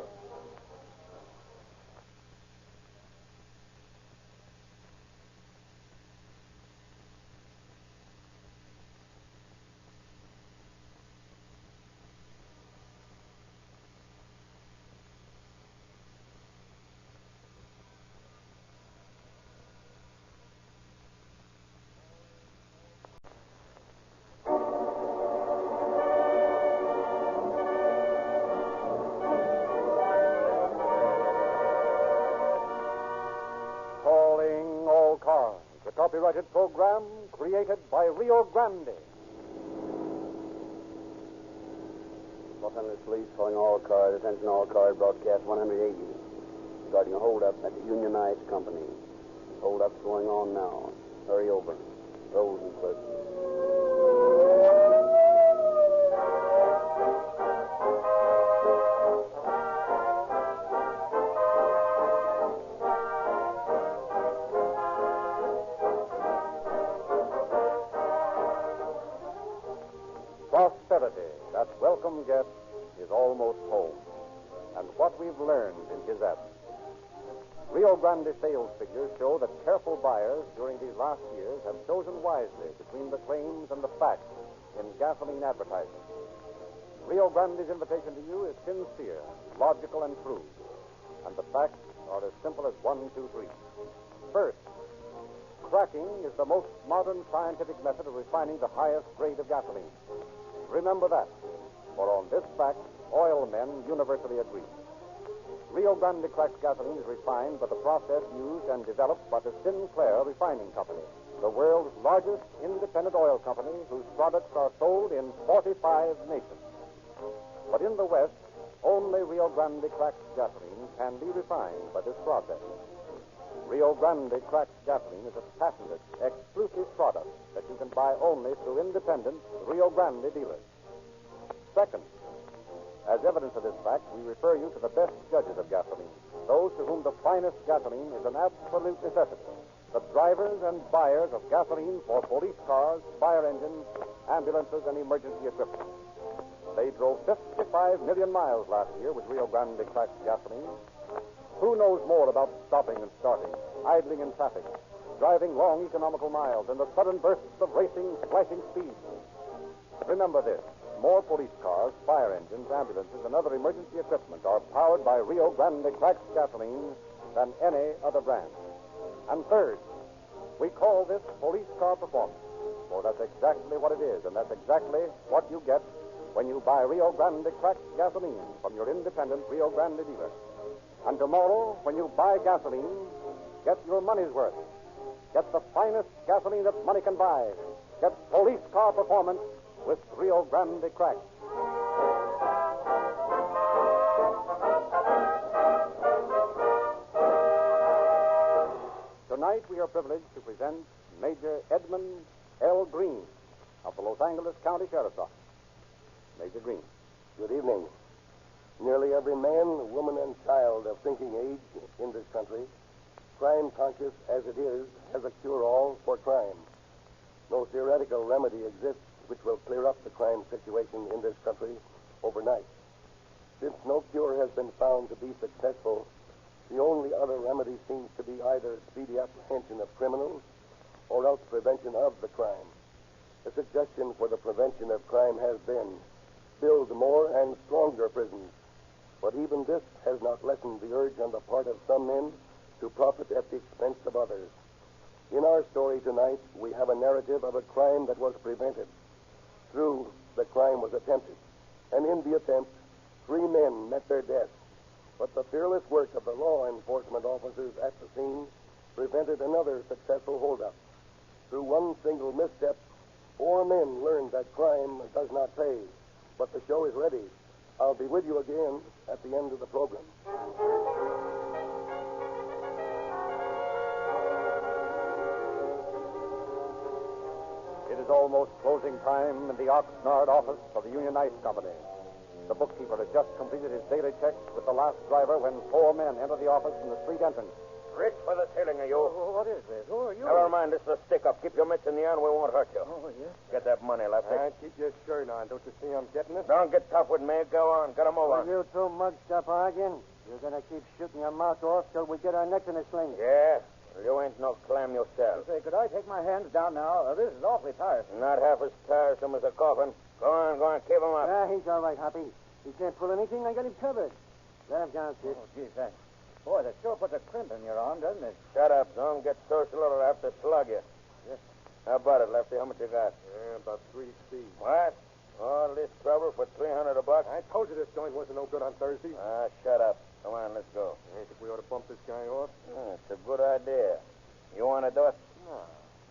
Copyrighted program created by Rio Grande. Los Angeles Police calling all cars, attention all cars, broadcast 180. Regarding a holdup at the Union Ice Company. Holdup's going on now. Hurry over. Rosenquist. Prosperity, that welcome guest, is almost home. And what we've learned in Gazette. Rio Grande sales figures show that careful buyers during these last years have chosen wisely between the claims and the facts in gasoline advertising. Rio Grande's invitation to you is sincere, logical, and true. And the facts are as simple as 1, 2, 3. First, cracking is the most modern scientific method of refining the highest grade of gasoline. Remember that, for on this fact, oil men universally agree. Rio Grande cracked gasoline is refined by the process used and developed by the Sinclair Refining Company, the world's largest independent oil company whose products are sold in 45 nations. But in the West, only Rio Grande cracked gasoline can be refined by this process. Rio Grande cracked gasoline is a patented, exclusive product that you can buy only through independent Rio Grande dealers. Second, as evidence of this fact, we refer you to the best judges of gasoline, those to whom the finest gasoline is an absolute necessity, the drivers and buyers of gasoline for police cars, fire engines, ambulances, and emergency equipment. They drove 55 million miles last year with Rio Grande cracked gasoline. Who knows more about stopping and starting, idling in traffic, driving long economical miles, and the sudden bursts of racing, flashing speed? Remember this. More police cars, fire engines, ambulances, and other emergency equipment are powered by Rio Grande cracked gasoline than any other brand. And third, we call this police car performance, for that's exactly what it is, and that's exactly what you get when you buy Rio Grande cracked gasoline from your independent Rio Grande dealer. And tomorrow, when you buy gasoline, get your money's worth. Get the finest gasoline that money can buy. Get police car performance with Rio Grande cracked. Tonight we are privileged to present Major Edmund L. Green of the Los Angeles County Sheriff's Office. Major Green. Good evening. Nearly every man, woman, and child of thinking age in this country, crime conscious as it is, has a cure-all for crime. No theoretical remedy exists which will clear up the crime situation in this country overnight. Since no cure has been found to be successful, the only other remedy seems to be either speedy apprehension of criminals or else prevention of the crime. The suggestion for the prevention of crime has been build more and stronger prisons. But even this has not lessened the urge on the part of some men to profit at the expense of others. In our story tonight, we have a narrative of a crime that was prevented. True, the crime was attempted, and in the attempt, 3 men met their death. But the fearless work of the law enforcement officers at the scene prevented another successful holdup. Through one single misstep, 4 men learned that crime does not pay. But the show is ready. I'll be with you again at the end of the program. It is almost closing time in the Oxnard office of the Union Ice Company. The bookkeeper has just completed his daily checks with the last driver when 4 men enter the office from the street entrance. Rich for the stealing of you. What is this? Who are you? Never mind, this is a stick-up. Keep your mitts in the air and we won't hurt you. Oh, yes? Get that money, Lefty. Keep your shirt on. Don't you see I'm getting it? Don't get tough with me. Go on. Get 'em over. You two mugs stop arguing. You're going to keep shooting your mouth off till we get our necks in a sling. Yeah? Well, you ain't no clam yourself. Say, could I take my hands down now? This is awfully tiresome. Not half as tiresome as a coffin. Go on. Keep him up. He's all right, Hoppy. He can't pull anything. I got him covered. Let him down, Sid. Oh, gee, thanks. Boy, that sure puts a crimp in your arm, doesn't it? Shut up. Don't get social or I'll have to slug you. Yes. How about it, Lefty? How much you got? About 3 C's. What? All this trouble for $300 bucks? I told you this joint wasn't no good on Thursday. Shut up. Come on, let's go. I think we ought to bump this guy off. It's a good idea. You want to do it? No.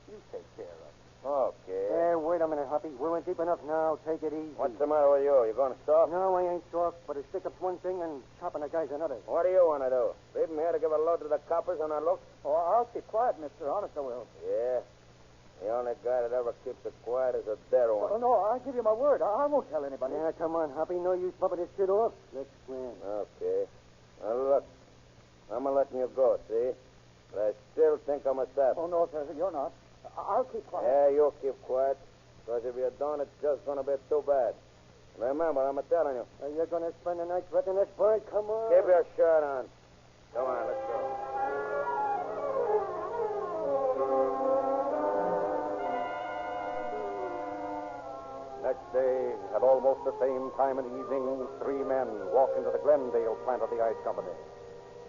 You take care of it. Okay. Hey, wait a minute, Hoppy. We're in deep enough now. Take it easy. What's the matter with you? You going to stop? No, I ain't soft, but a stick-up's one thing and chopping a guy's another. What do you want to do? Leave him here to give a load to the coppers and I look? Oh, I'll keep quiet, mister. Honest, I will. Yeah? The only guy that ever keeps it quiet is a dead one. Oh, no, I'll give you my word. I won't tell anybody. Yeah, come on, Hoppy. No use bumping this shit off. Let's swim. Okay. Now, look. I'm letting you go, see? But I still think I'm a sap. Oh, no, sir. You're not. I'll keep quiet. Yeah, you'll keep quiet. Because if you don't, it's just going to be too bad. Remember, I'm telling you. You're going to spend the night wrecking this boy? Come on. Keep your shirt on. Come on, let's go. Next day, at almost the same time in the evening, 3 men walk into the Glendale plant of the Ice Company.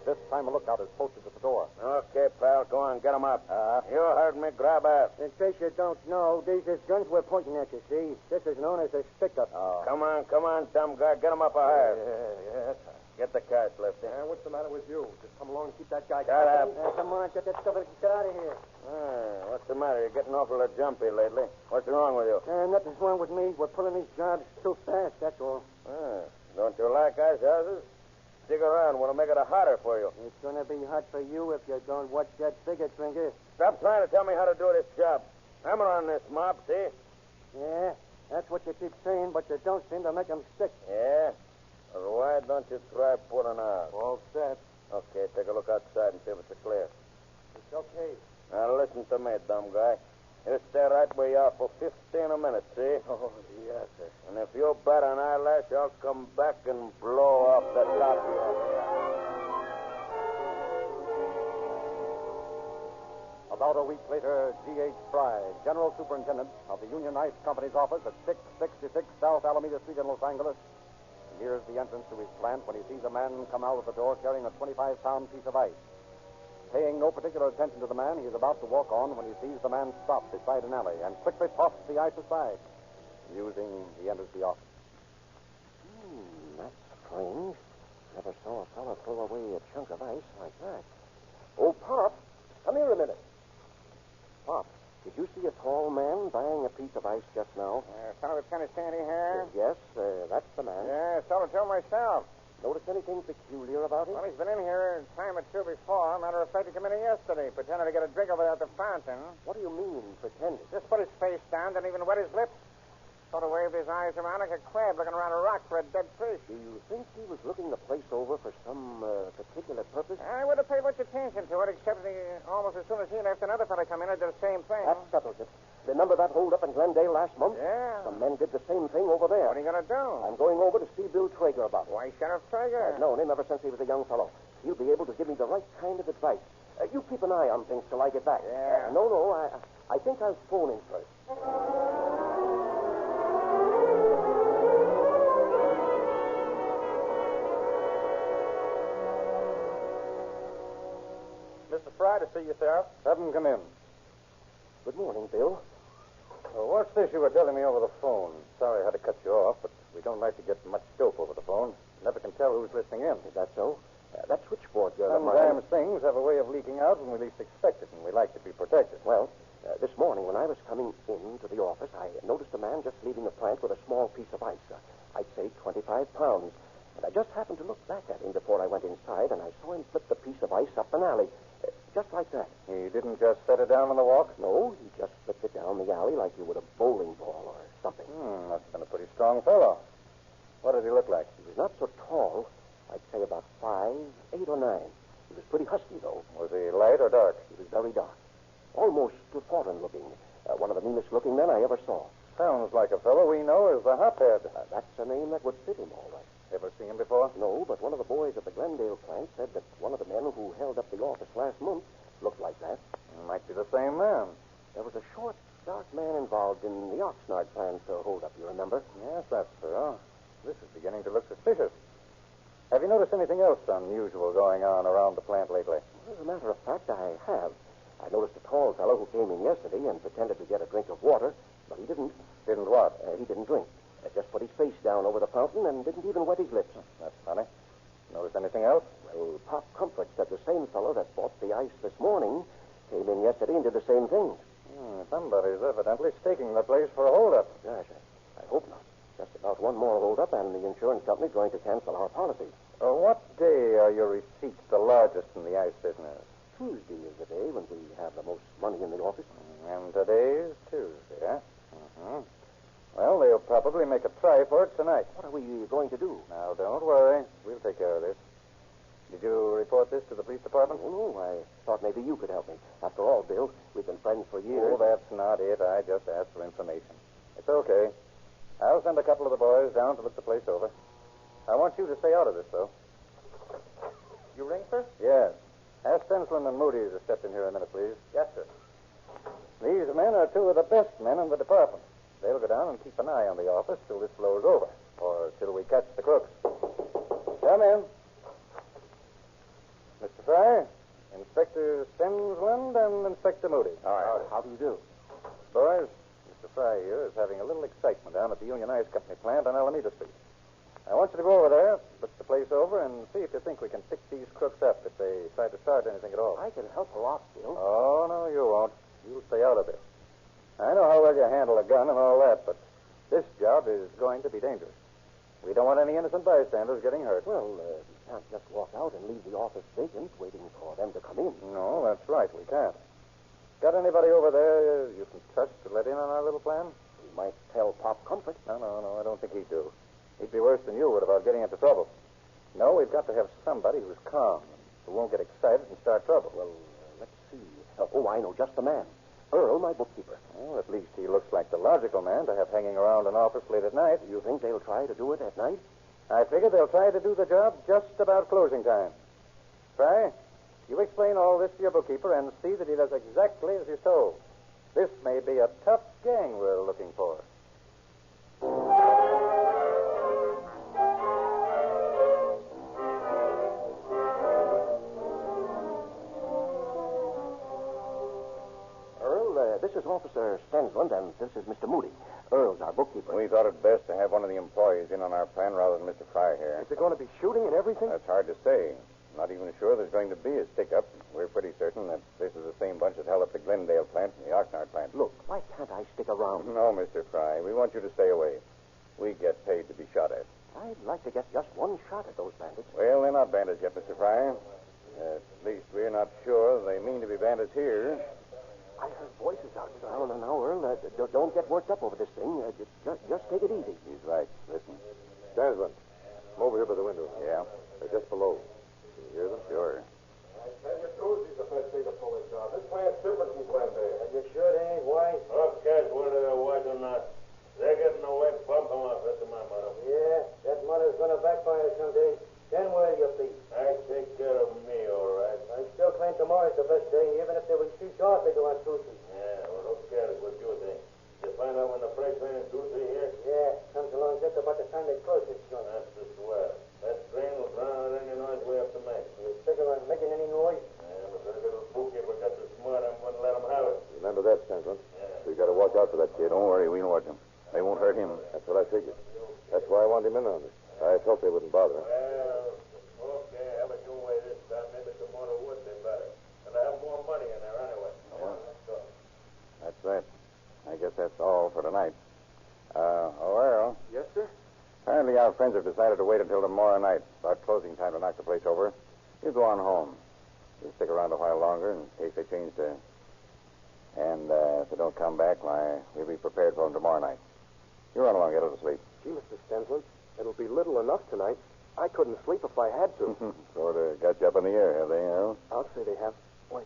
This time a lookout is posted at the door. Okay, pal, go on, get him up. You heard me, grab ass. In case you don't know, these is guns we're pointing at, you see. This is known as a stick-up. Oh. Come on, dumb guy. Get him up higher. Yes. Get the cash, Lefty. What's the matter with you? Just come along and keep that guy... Shut up. Come on, get that stuff and get out of here. What's the matter? You're getting awful jumpy lately. What's wrong with you? Nothing's wrong with me. We're pulling these jobs too fast, that's all. Don't you like ice houses? Stick around. We'll make it hotter for you. It's going to be hot for you if you don't watch that figure, finger. Stop trying to tell me how to do this job. I'm on this mob, see? Yeah, that's what you keep saying, but you don't seem to make them stick. Yeah? Well, why don't you try pulling out? All set. Okay, take a look outside and see if it's clear. It's okay. Now, listen to me, dumb guy. You stay right where you are for 15 minutes, see? Oh, yes, sir. And if you bat an eyelash, I'll come back and blow off the top of your head. About a week later, G.H. Fry, General Superintendent of the Union Ice Company's office at 666 South Alameda Street in Los Angeles, nears the entrance to his plant when he sees a man come out of the door carrying a 25-pound piece of ice. Paying no particular attention to the man he is about to walk on when he sees the man stop beside an alley and quickly tosses the ice aside. Musing, he enters the office. That's strange. Never saw a fellow throw away a chunk of ice like that. Oh, Pop, come here a minute. Pop, did you see a tall man buying a piece of ice just now? Fellow with kind of sandy hair? Yes, that's the man. Yeah, saw it too myself. Notice anything peculiar about him? Well, he's been in here a time or two before. Matter of fact, he came in here yesterday, pretending to get a drink over there at the fountain. What do you mean, pretending? Just put his face down, didn't even wet his lips. sort of waved his eyes around like a crab looking around a rock for a dead fish. Do you think he was looking the place over for some particular purpose? I would have paid much attention to it, except almost as soon as he left, another fellow come in and did the same thing. That settles it. Remember that hold up in Glendale last month? Yeah. Some men did the same thing over there. What are you going to do? I'm going over to see Bill Traeger about it. Why, Sheriff Traeger? I've known him ever since he was a young fellow. He'll be able to give me the right kind of advice. You keep an eye on things till I get back. Yeah. No, I think I'll phone him first. Mr. Fry to see you, Sheriff. Have him come in. Good morning, Bill. What's this you were telling me over the phone? Sorry I had to cut you off, but we don't like to get much dope over the phone. Never can tell who's listening in. Is that so? That switchboard girl of mine... Sometimes things have a way of leaking out when we least expect it, and we like to be protected. Well, this morning when I was coming into the office, I noticed a man just leaving the plant with a small piece of ice. I'd say 25 pounds. And I just happened to look back at him before I went inside, and I saw him flip the piece of ice up an alley. Just like that. He didn't just set it down on the walk? No, he just flipped it down the alley like you would a bowling ball or something. Must have been a pretty strong fellow. What did he look like? He was not so tall. I'd say about 5'8" or 9. He was pretty husky, though. Was he light or dark? He was very dark. Almost foreign-looking. One of the meanest-looking men I ever saw. Sounds like a fellow we know as the Hophead. That's a name that would fit him all right. Ever seen him before? No, but one of the boys at the Glendale plant said that one of the men who held up the office last month looked like that. Might be the same man. There was a short, dark man involved in the Oxnard plant hold-up, you remember? Yes, that's so. This is beginning to look suspicious. Have you noticed anything else unusual going on around the plant lately? As a matter of fact, I have. I noticed a tall fellow who came in yesterday and pretended to get a drink of water, but he didn't. Didn't what? He didn't drink. Just put his face down over the fountain and didn't even wet his lips. That's funny. Notice anything else? Well, Pop Comfort said the same fellow that bought the ice this morning came in yesterday and did the same thing. Somebody's evidently staking the place for a holdup. Gosh, I hope not. Just about one more holdup, and the insurance company's going to cancel our policy. What day are your receipts the largest in the ice business? Tuesday is the day when we have the most money in the office. And today's Tuesday, eh? Mm-hmm. Well, they'll probably make a try for it tonight. What are we going to do? Now, don't worry. We'll take care of this. Did you report this to the police department? Oh, no. I thought maybe you could help me. After all, Bill, we've been friends for years. Oh, that's not it. I just asked for information. It's okay. I'll send a couple of the boys down to look the place over. I want you to stay out of this, though. You ring, sir? Yes. Ask Stensland and Moody to step in here a minute, please. Yes, sir. These men are two of the best men in the department. They'll go down and keep an eye on the office till this blows over, or till we catch the crooks. Come in. Mr. Fry, Inspector Stensland and Inspector Moody. All right. How do you do? Boys, Mr. Fry here is having a little excitement down at the Union Ice Company plant on Alameda Street. I want you to go over there, look the place over, and see if you think we can pick these crooks up if they try to start anything at all. I can help a lot, Bill. Oh, no, you won't. You'll stay out of it. I know how well you handle a gun and all that, but this job is going to be dangerous. We don't want any innocent bystanders getting hurt. Well, we can't just walk out and leave the office vacant waiting for them to come in. No, that's right. We can't. Got anybody over there you can trust to let in on our little plan? We might tell Pop Comfort. No, I don't think he'd do. He'd be worse than you would about getting into trouble. No, we've got to have somebody who's calm, who won't get excited and start trouble. Well, let's see. Oh, I know just the man. Earl, my bookkeeper. Well, at least he looks like the logical man to have hanging around an office late at night. You think they'll try to do it at night? I figure they'll try to do the job just about closing time. Fry, you explain all this to your bookkeeper and see that he does exactly as he's told. This may be a tough gang we're looking for. This is Officer Stensland, and this is Mr. Moody. Earl's our bookkeeper. We thought it best to have one of the employees in on our plan rather than Mr. Fry here. Is there going to be shooting and everything? That's hard to say. Not even sure there's going to be a stick-up. We're pretty certain that this is the same bunch that held up the Glendale plant and the Oxnard plant. Look, why can't I stick around? No, Mr. Fry. We want you to stay away. We get paid to be shot at. I'd like to get just one shot at those bandits. Well, they're not bandits yet, Mr. Fry. At least we're not sure they mean to be bandits here. I heard voices outside. No, Earl. Don't get worked up over this thing. Just take it easy. He's right. Listen. Stansman, come over here by the window. Yeah? They're just below. Can you hear them? Sure. I tell you, Tuesday's the best day to pull this job. This plant's different from Plan B. Are you sure they ain't white? Who cares whether they're white or not? They're getting away, bump them off. That's my motto. Yeah, that mother's gonna backfire someday. Then where you be? I take care of me, all right. I still claim tomorrow's the best day, even if they were too short to do on Tuesday. Yeah, well, who cares what you think? You find out when the freight train is due to here? Yeah, comes along just about the time they close this joint. That's the swell. That train will drown out any noise we have to make. You figure on making any noise? Yeah, but that little bookkeeper got the smart. I'm going to let him have it. Remember that, Stansman. Yeah. We got to watch out for that kid. Don't worry, we'll watch him. They won't hurt him. That's what I figured. That's why I wanted him in on this. I felt they wouldn't bother him. Well, okay, have it your way this time. Maybe tomorrow would be better. And I have more money in there anyway. Yeah. That's right. I guess that's all for tonight. Earl. Yes, sir? Apparently our friends have decided to wait until tomorrow night, about closing time, to knock the place over. You go on home. You'll stick around a while longer in case they change their... And if they don't come back, why, we'll be prepared for them tomorrow night. You run along, get to sleep. Gee, Mr. Stansman, it'll be little enough tonight. I couldn't sleep if I had to. Sort of got you up in the air, have they, Earl? I'll say they have. Why,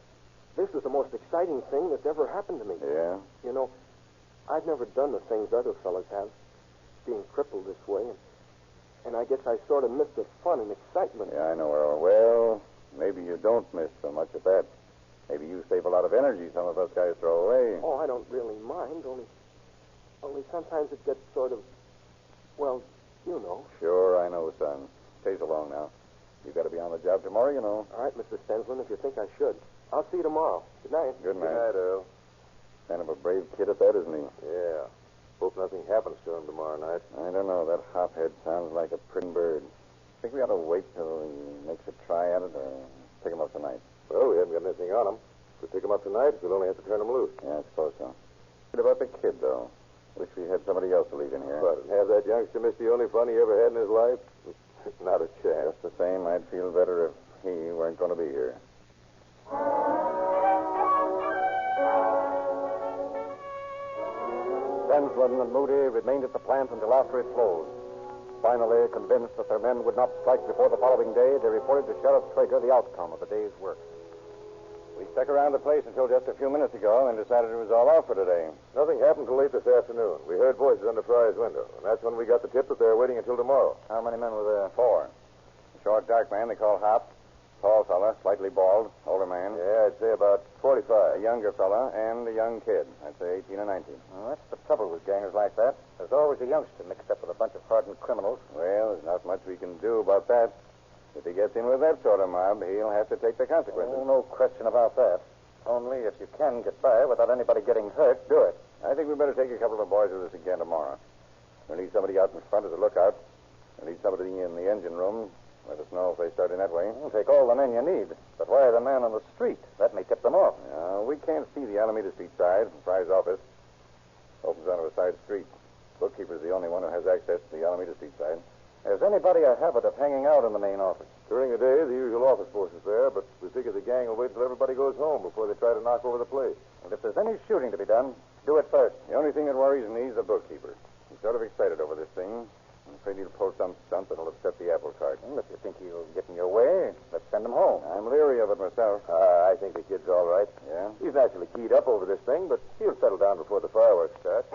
this is the most exciting thing that's ever happened to me. Yeah? You know, I've never done the things other fellas have, being crippled this way, and I guess I sort of missed the fun and excitement. Yeah, I know, Earl. Well, maybe you don't miss so much of that. Maybe you save a lot of energy some of us guys throw away. Oh, I don't really mind, only sometimes it gets sort of, well, you know. Sure, I know, son. Stay so long now. You got to be on the job tomorrow, you know. All right, Mr. Stansman, if you think I should. I'll see you tomorrow. Good night. Good night. Good night, Earl. Kind of a brave kid at that, isn't he? Yeah. Hope nothing happens to him tomorrow night. I don't know. That hophead sounds like a pretty bird. Think we ought to wait till he makes a try at it or pick him up tonight? Well, we haven't got anything on him. If we pick him up tonight, we'll only have to turn him loose. Yeah, I suppose so. What about the kid, though? Wish we had somebody else to leave in here. But have that youngster miss the only fun he ever had in his life? Not a chance. Just the same, I'd feel better if he weren't going to be here. Stansman and Moody remained at the plant until after it closed. Finally, convinced that their men would not strike before the following day, they reported to Sheriff Traeger the outcome of the day's work. We stuck around the place until just a few minutes ago and decided it was all off for today. Nothing happened till late this afternoon. We heard voices under Fry's window, and that's when we got the tip that they were waiting until tomorrow. How many men were there? 4. A short, dark man they call Hop. Tall fella, slightly bald, older man. Yeah, I'd say about 45. A younger fella and a young kid. I'd say 18 or 19. Well, that's the trouble with gangers like that. There's always a youngster mixed up with a bunch of hardened criminals. Well, there's not much we can do about that. If he gets in with that sort of mob, he'll have to take the consequences. Oh, no question about that. Only if you can get by without anybody getting hurt, do it. I think we better take a couple of boys with us again tomorrow. We'll need somebody out in front as a lookout. We'll need somebody in the engine room. Let us know if they start in that way. We'll take all the men you need. But why the man on the street? That may tip them off. We can't see the Alameda Street side from Fry's office. Opens onto a side street. Bookkeeper's the only one who has access to the Alameda Street side. Has anybody a habit of hanging out in the main office? During the day, the usual office force is there, but we figure the gang will wait till everybody goes home before they try to knock over the place. And if there's any shooting to be done, do it first. The only thing that worries me is the bookkeeper. He's sort of excited over this thing. I'm afraid he'll pull some stunt that'll upset the apple cart. Well, if you think he'll get in your way, let's send him home. I'm leery of it myself. I think the kid's all right. Yeah? He's naturally keyed up over this thing, but he'll settle down before the fireworks start.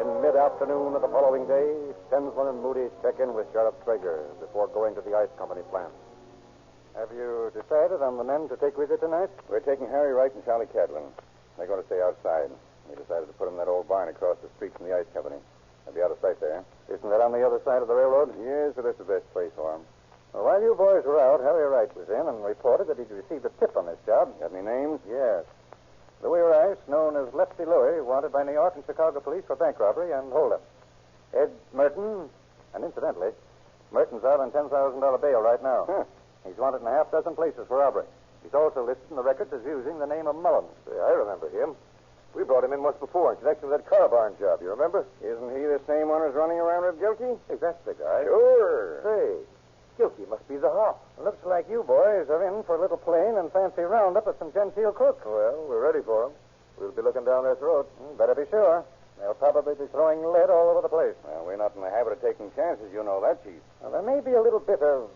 In mid-afternoon of the following day, Stansman and Moody check in with Sheriff Traeger before going to the ice company plant. Have you decided on the men to take with you tonight? We're taking Harry Wright and Charlie Cadlin. They're going to stay outside. We decided to put them in that old barn across the street from the ice company. They'll be out of sight there. Isn't that on the other side of the railroad? Yes, so that's the best place for them. Well, while you boys were out, Harry Wright was in and reported that he'd received a tip on this job. Got any names? Yes. Louis Rice, known as Lefty Louis, wanted by New York and Chicago police for bank robbery and holdup. Ed Merton, and incidentally, Merton's out on $10,000 bail right now. Huh. He's wanted in a half dozen places for robbery. He's also listed in the records as using the name of Mullins. I remember him. We brought him in once before in connection with that car barn job. You remember? Isn't he the same one who's running around with guilty? Hey, that's the guy. Sure. Say, Guilty must be the hop. Looks like you boys are in for a little plain and fancy roundup of some genteel crooks. Well, we're ready for them. We'll be looking down their throats. Better be sure. They'll probably be throwing lead all over the place. Well, we're not in the habit of taking chances, you know that, Chief. Well, there may be a little bit of,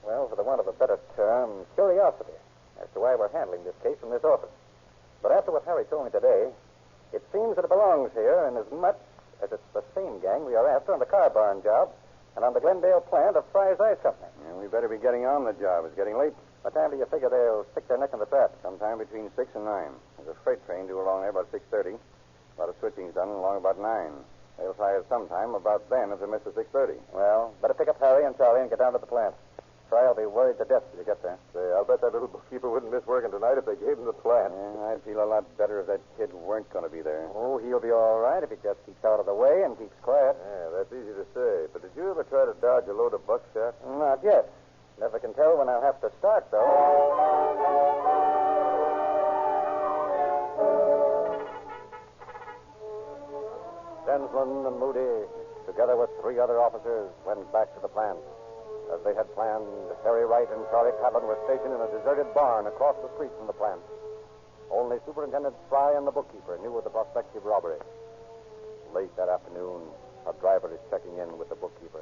well, for the want of a better term, curiosity as to why we're handling this case from this office. But after what Harry told me today, it seems that it belongs here in as much as it's the same gang we are after on the car barn job and on the Glendale plant of Fry's Ice Company. Yeah, we better be getting on the job. It's getting late. What time do you figure they'll stick their neck in the trap? Sometime between 6 and 9. There's a freight train due along there about 6:30. A lot of switching's done along about 9. They'll try us sometime about then if they miss the 6:30. Well, better pick up Harry and Charlie and get down to the plant. Fry will be worried to death till you get there. Say, I'll bet that little bookkeeper wouldn't miss working tonight if they gave him the plant. Yeah, I'd feel a lot better if that kid weren't going to be there. Oh, he'll be all right if he just keeps out of the way and keeps quiet. Yeah, that's easy to say. But did you ever try to dodge a load of buckshot? Not yet. Never can tell when I'll have to start, though. Densmond and Moody, together with 3 other officers, went back to the plant. As they had planned, Harry Wright and Charlie Cabin were stationed in a deserted barn across the street from the plant. Only Superintendent Fry and the bookkeeper knew of the prospective robbery. Late that afternoon, a driver is checking in with the bookkeeper.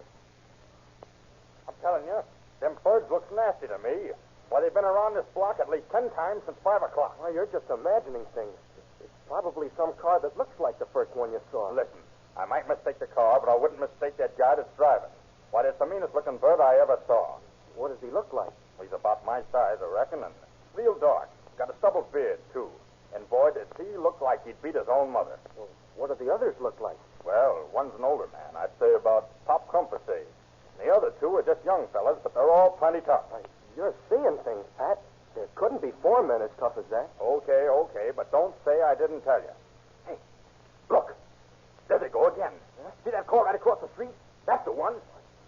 I'm telling you, them birds look nasty to me. Why, they've been around this block at least 10 times since 5 o'clock. Well, you're just imagining things. It's probably some car that looks like the first one you saw. Listen, I might mistake the car, but I wouldn't mistake that guy that's driving. Why, it's the meanest-looking bird I ever saw. What does he look like? He's about my size, I reckon, and real dark. Got a stubble beard, too. And, boy, does he look like he'd beat his own mother. Well, what do the others look like? Well, one's an older man. I'd say about Pop Crumpus age. And the other 2 are just young fellas, but they're all plenty tough. You're seeing things, Pat. There couldn't be 4 men as tough as that. Okay, but don't say I didn't tell you. Hey, look. There they go again. Huh? See that car right across the street? That's the one.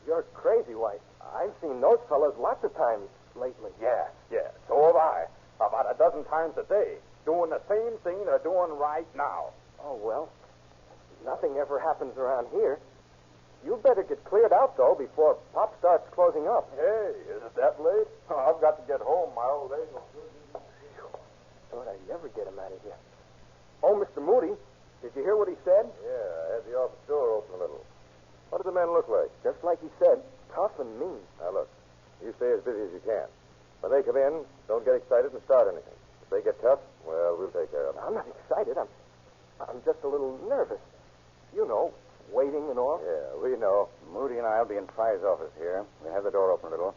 You're crazy, White. I've seen those fellas lots of times lately. Yeah. So have I. About a dozen times a day. Doing the same thing they're doing right now. Oh, well, nothing ever happens around here. You'd better get cleared out, though, before Pop starts closing up. Hey, is it that late? Oh, I've got to get home. My old age will soon be... Thought I'd never get him out of here. Oh, Mr. Moody, did you hear what he said? Yeah, I had the office door open a little. What did the man look like? Just like he said, tough and mean. Now, look, you stay as busy as you can. When they come in, don't get excited and start anything. If they get tough, well, we'll take care of them. I'm not excited. I'm just a little nervous. You know, waiting and all. Yeah, we know. Moody and I'll be in Fry's office here. We'll have the door open a little.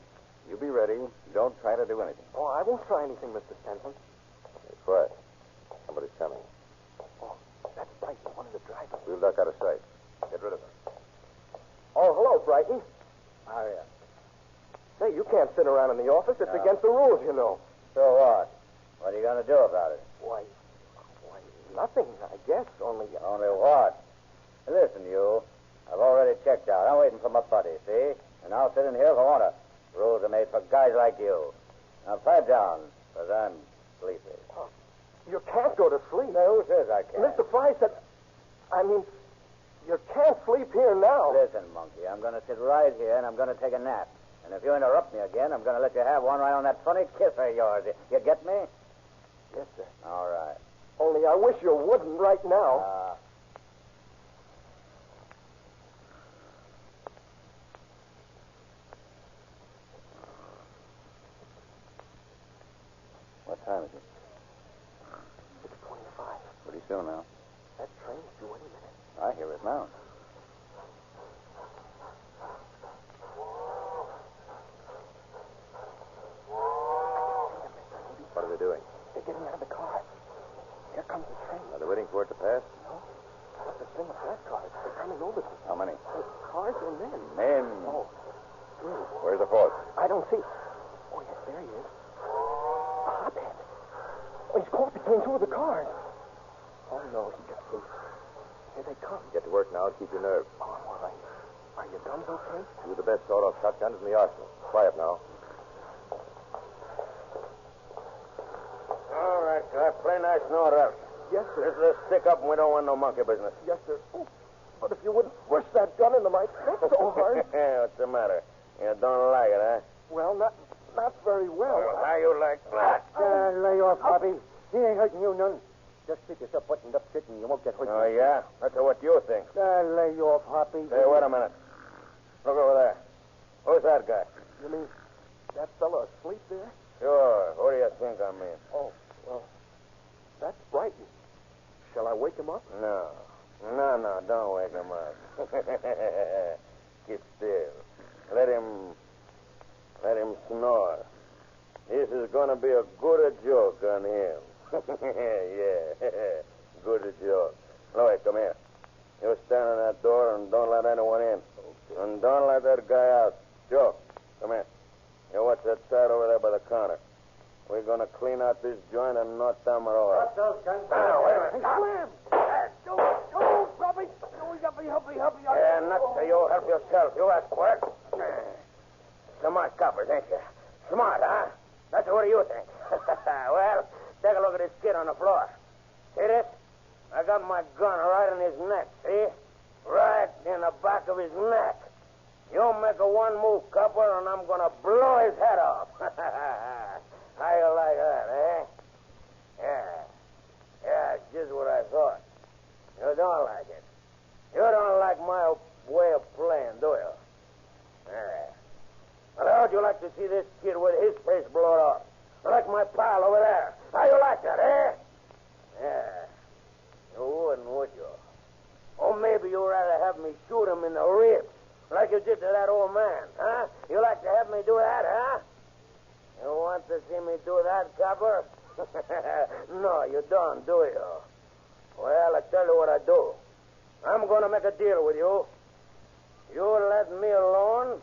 You be ready. Don't try to do anything. Oh, I won't try anything, Mr. Stenson. Hey, quiet. Somebody's coming. Oh, that's Brighton, one of the drivers. We'll duck out of sight. Get rid of him. Oh, hello, Brighton. Oh, yeah. Say, you can't sit around in the office. It's against the rules, you know. So what? What are you going to do about it? Why, nothing, I guess. Only what? Listen, you. I've already checked out. I'm waiting for my buddy, see? And I'll sit in here if I want to. Rules are made for guys like you. Now, pipe down, because I'm sleepy. Oh, you can't go to sleep. Now, who says I can't? Mr. Fry said... you can't sleep here now. Listen, monkey, I'm going to sit right here, and I'm going to take a nap. And if you interrupt me again, I'm going to let you have one right on that funny kiss of yours. You get me? Yes, sir. All right. Only I wish you wouldn't right now. What time is it? 6:25. Pretty soon now. That train's due any minute. I hear it now. What are they doing? They're getting out of the car. Here comes the train. Are they waiting for it to pass? No. That's a string of flat cars. They're coming over to us. How many? Cars or men? Men. Oh, 3. Where's the fourth? I don't see. Oh, yes, there he is. A hothead. Oh, he's caught between 2 of the cars. Oh, no, he got loose. Here they come. Get to work now and keep your nerve. Oh, I'm all right. Are your guns okay? Two of the best sawed-off shotguns in the arsenal. Quiet now. All right, sir. Play nice and order out. Yes, sir. This is a stick-up, and we don't want no monkey business. Yes, sir. Oh, but if you wouldn't push that gun into my face so hard. What's the matter? You don't like it, huh? think? Lay you off, Hoppy. Hey, wait a minute. Look over there. Who's that guy? You mean that fella asleep there? Sure. Who do you think I mean? Oh, well, that's Brighton. Shall I wake him up? No, don't wake him up. Keep still. Let him snore. This is going to be a good joke on him. Yeah, good joke. Louis, come here. You stand on that door and don't let anyone in. Okay. And don't let that guy out. Joe, come here. You watch that side over there by the counter. We're going to clean out this joint and no time at all. What's those guns? Now, wait a minute. Slam! Don't, Robbie. Help me. Yeah, nuts to you. Help yourself. You ask for it. Smart coppers, ain't you? Smart, huh? That's what do you think? Well, take a look at this kid on the floor. See this? I got my gun right in his neck, see? Right in the back of his neck. You make a one move, copper, and I'm going to blow his head off. How you like that, eh? Yeah, just what I thought. You don't like it. You don't like my way of playing, do you? Yeah. Well, how'd you like to see this kid with his face blown off? Like my pal over there. How you like that, eh? Yeah. You wouldn't, would you? Or maybe you'd rather have me shoot him in the ribs, like you did to that old man, huh? You like to have me do that, huh? You want to see me do that, copper? No, you don't, do you? Well, I tell you what I do. I'm going to make a deal with you. You let me alone,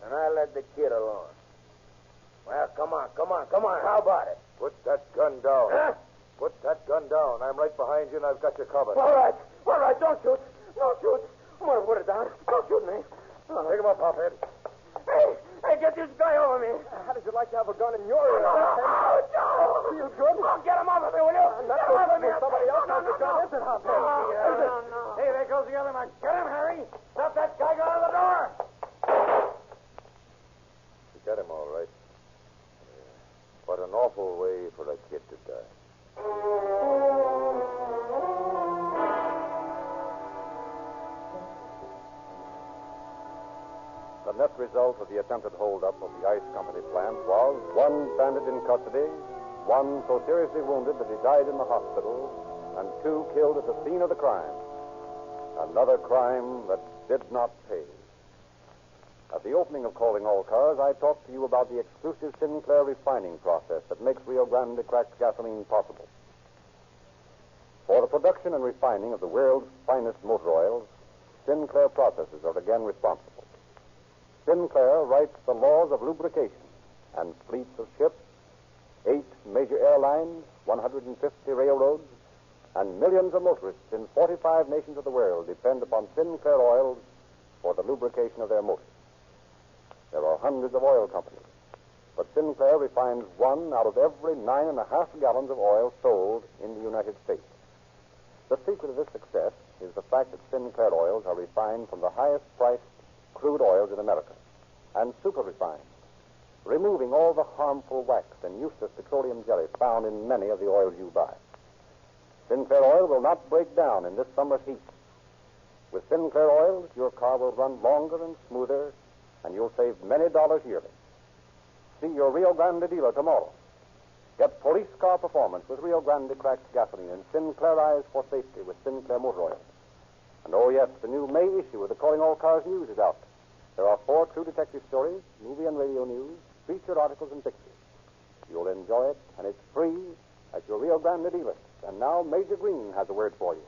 and I let the kid alone. Well, come on. How about it? Put that gun down. Huh? Put that gun down. I'm right behind you, and I've got you covered. All right. Don't shoot. I'm going to put it down. Don't shoot me. Take him up, Hophead. Hey, get this guy over me. How did you like to have a gun in your ear? No. Feel good? Oh, get him off of me, will you? Not Get him off of me. somebody else has the gun, is it, Hophead? No. Hey, there goes the other man. Get him, Harry. Stop that guy going to the door. You got him all right. What an awful way for a kid to die. The net result of the attempted holdup of the ice company plant was one bandit in custody, one so seriously wounded that he died in the hospital, and two killed at the scene of the crime. Another crime that did not pay. At the opening of Calling All Cars, I talked to you about the exclusive Sinclair refining process that makes Rio Grande cracked gasoline possible. For the production and refining of the world's finest motor oils, Sinclair processes are again responsible. Sinclair writes the laws of lubrication, and fleets of ships, 8 major airlines, 150 railroads, and millions of motorists in 45 nations of the world depend upon Sinclair oils for the lubrication of their motors. There are hundreds of oil companies, but Sinclair refines 1 out of every 9.5 gallons of oil sold in the United States. The secret of this success is the fact that Sinclair oils are refined from the highest-priced crude oils in America and super-refined, removing all the harmful wax and useless petroleum jelly found in many of the oils you buy. Sinclair oil will not break down in this summer's heat. With Sinclair oils, your car will run longer and smoother, and you'll save many dollars yearly. See your Rio Grande dealer tomorrow. Get police car performance with Rio Grande cracked gasoline and Sinclair eyes for safety with Sinclair motor oil. And oh yes, the new May issue of the Calling All Cars News is out. There are 4 true detective stories, movie and radio news, featured articles and pictures. You'll enjoy it, and it's free at your Rio Grande dealer. And now Major Green has a word for you.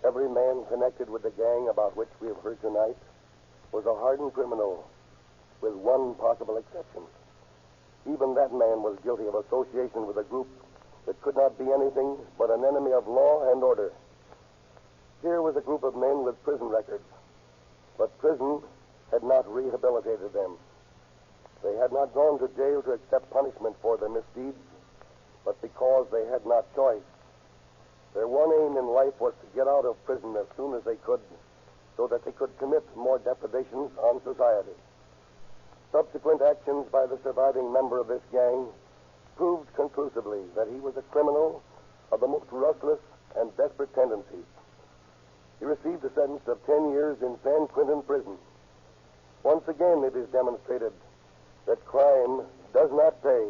Every man connected with the gang about which we have heard tonight was a hardened criminal, with one possible exception. Even that man was guilty of association with a group that could not be anything but an enemy of law and order. Here was a group of men with prison records, but prison had not rehabilitated them. They had not gone to jail to accept punishment for their misdeeds, but because they had not choice. Their one aim in life was to get out of prison as soon as they could, so that they could commit more depredations on society. Subsequent actions by the surviving member of this gang proved conclusively that he was a criminal of the most ruthless and desperate tendencies. received a sentence of 10 years in San Quentin prison. Once again, it is demonstrated that crime does not pay.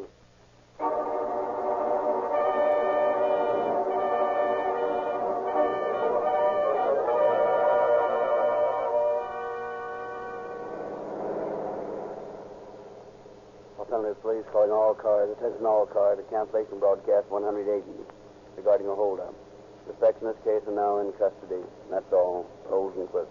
Los Angeles Police calling all cars. Attention all cars. The cancellation broadcast 180 regarding a holdup. Suspects in this case are now in custody. That's all. Olds and Quist.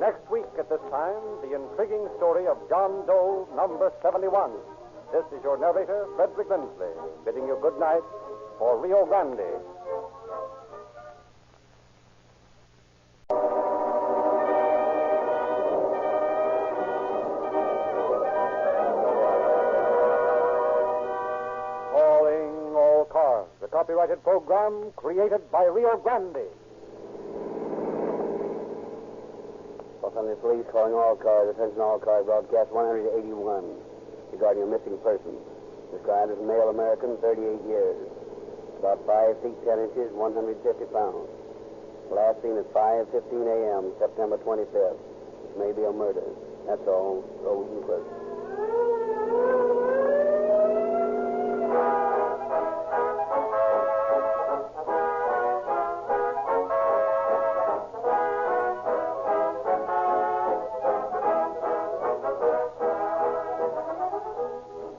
Next week at this time, the intriguing story of John Doe, number 71. This is your narrator, Frederick Lindsley, bidding you good night for Rio Grande. Calling all cars, the copyrighted program created by Rio Grande. Los Angeles Police calling all cars. Attention all cars. Broadcast 181 regarding a missing person. Described as a male American, 38 years. About 5 feet 10 inches, 150 pounds. Last seen at 5:15 a.m., September 25th. This may be a murder. That's all. Olds and Quist.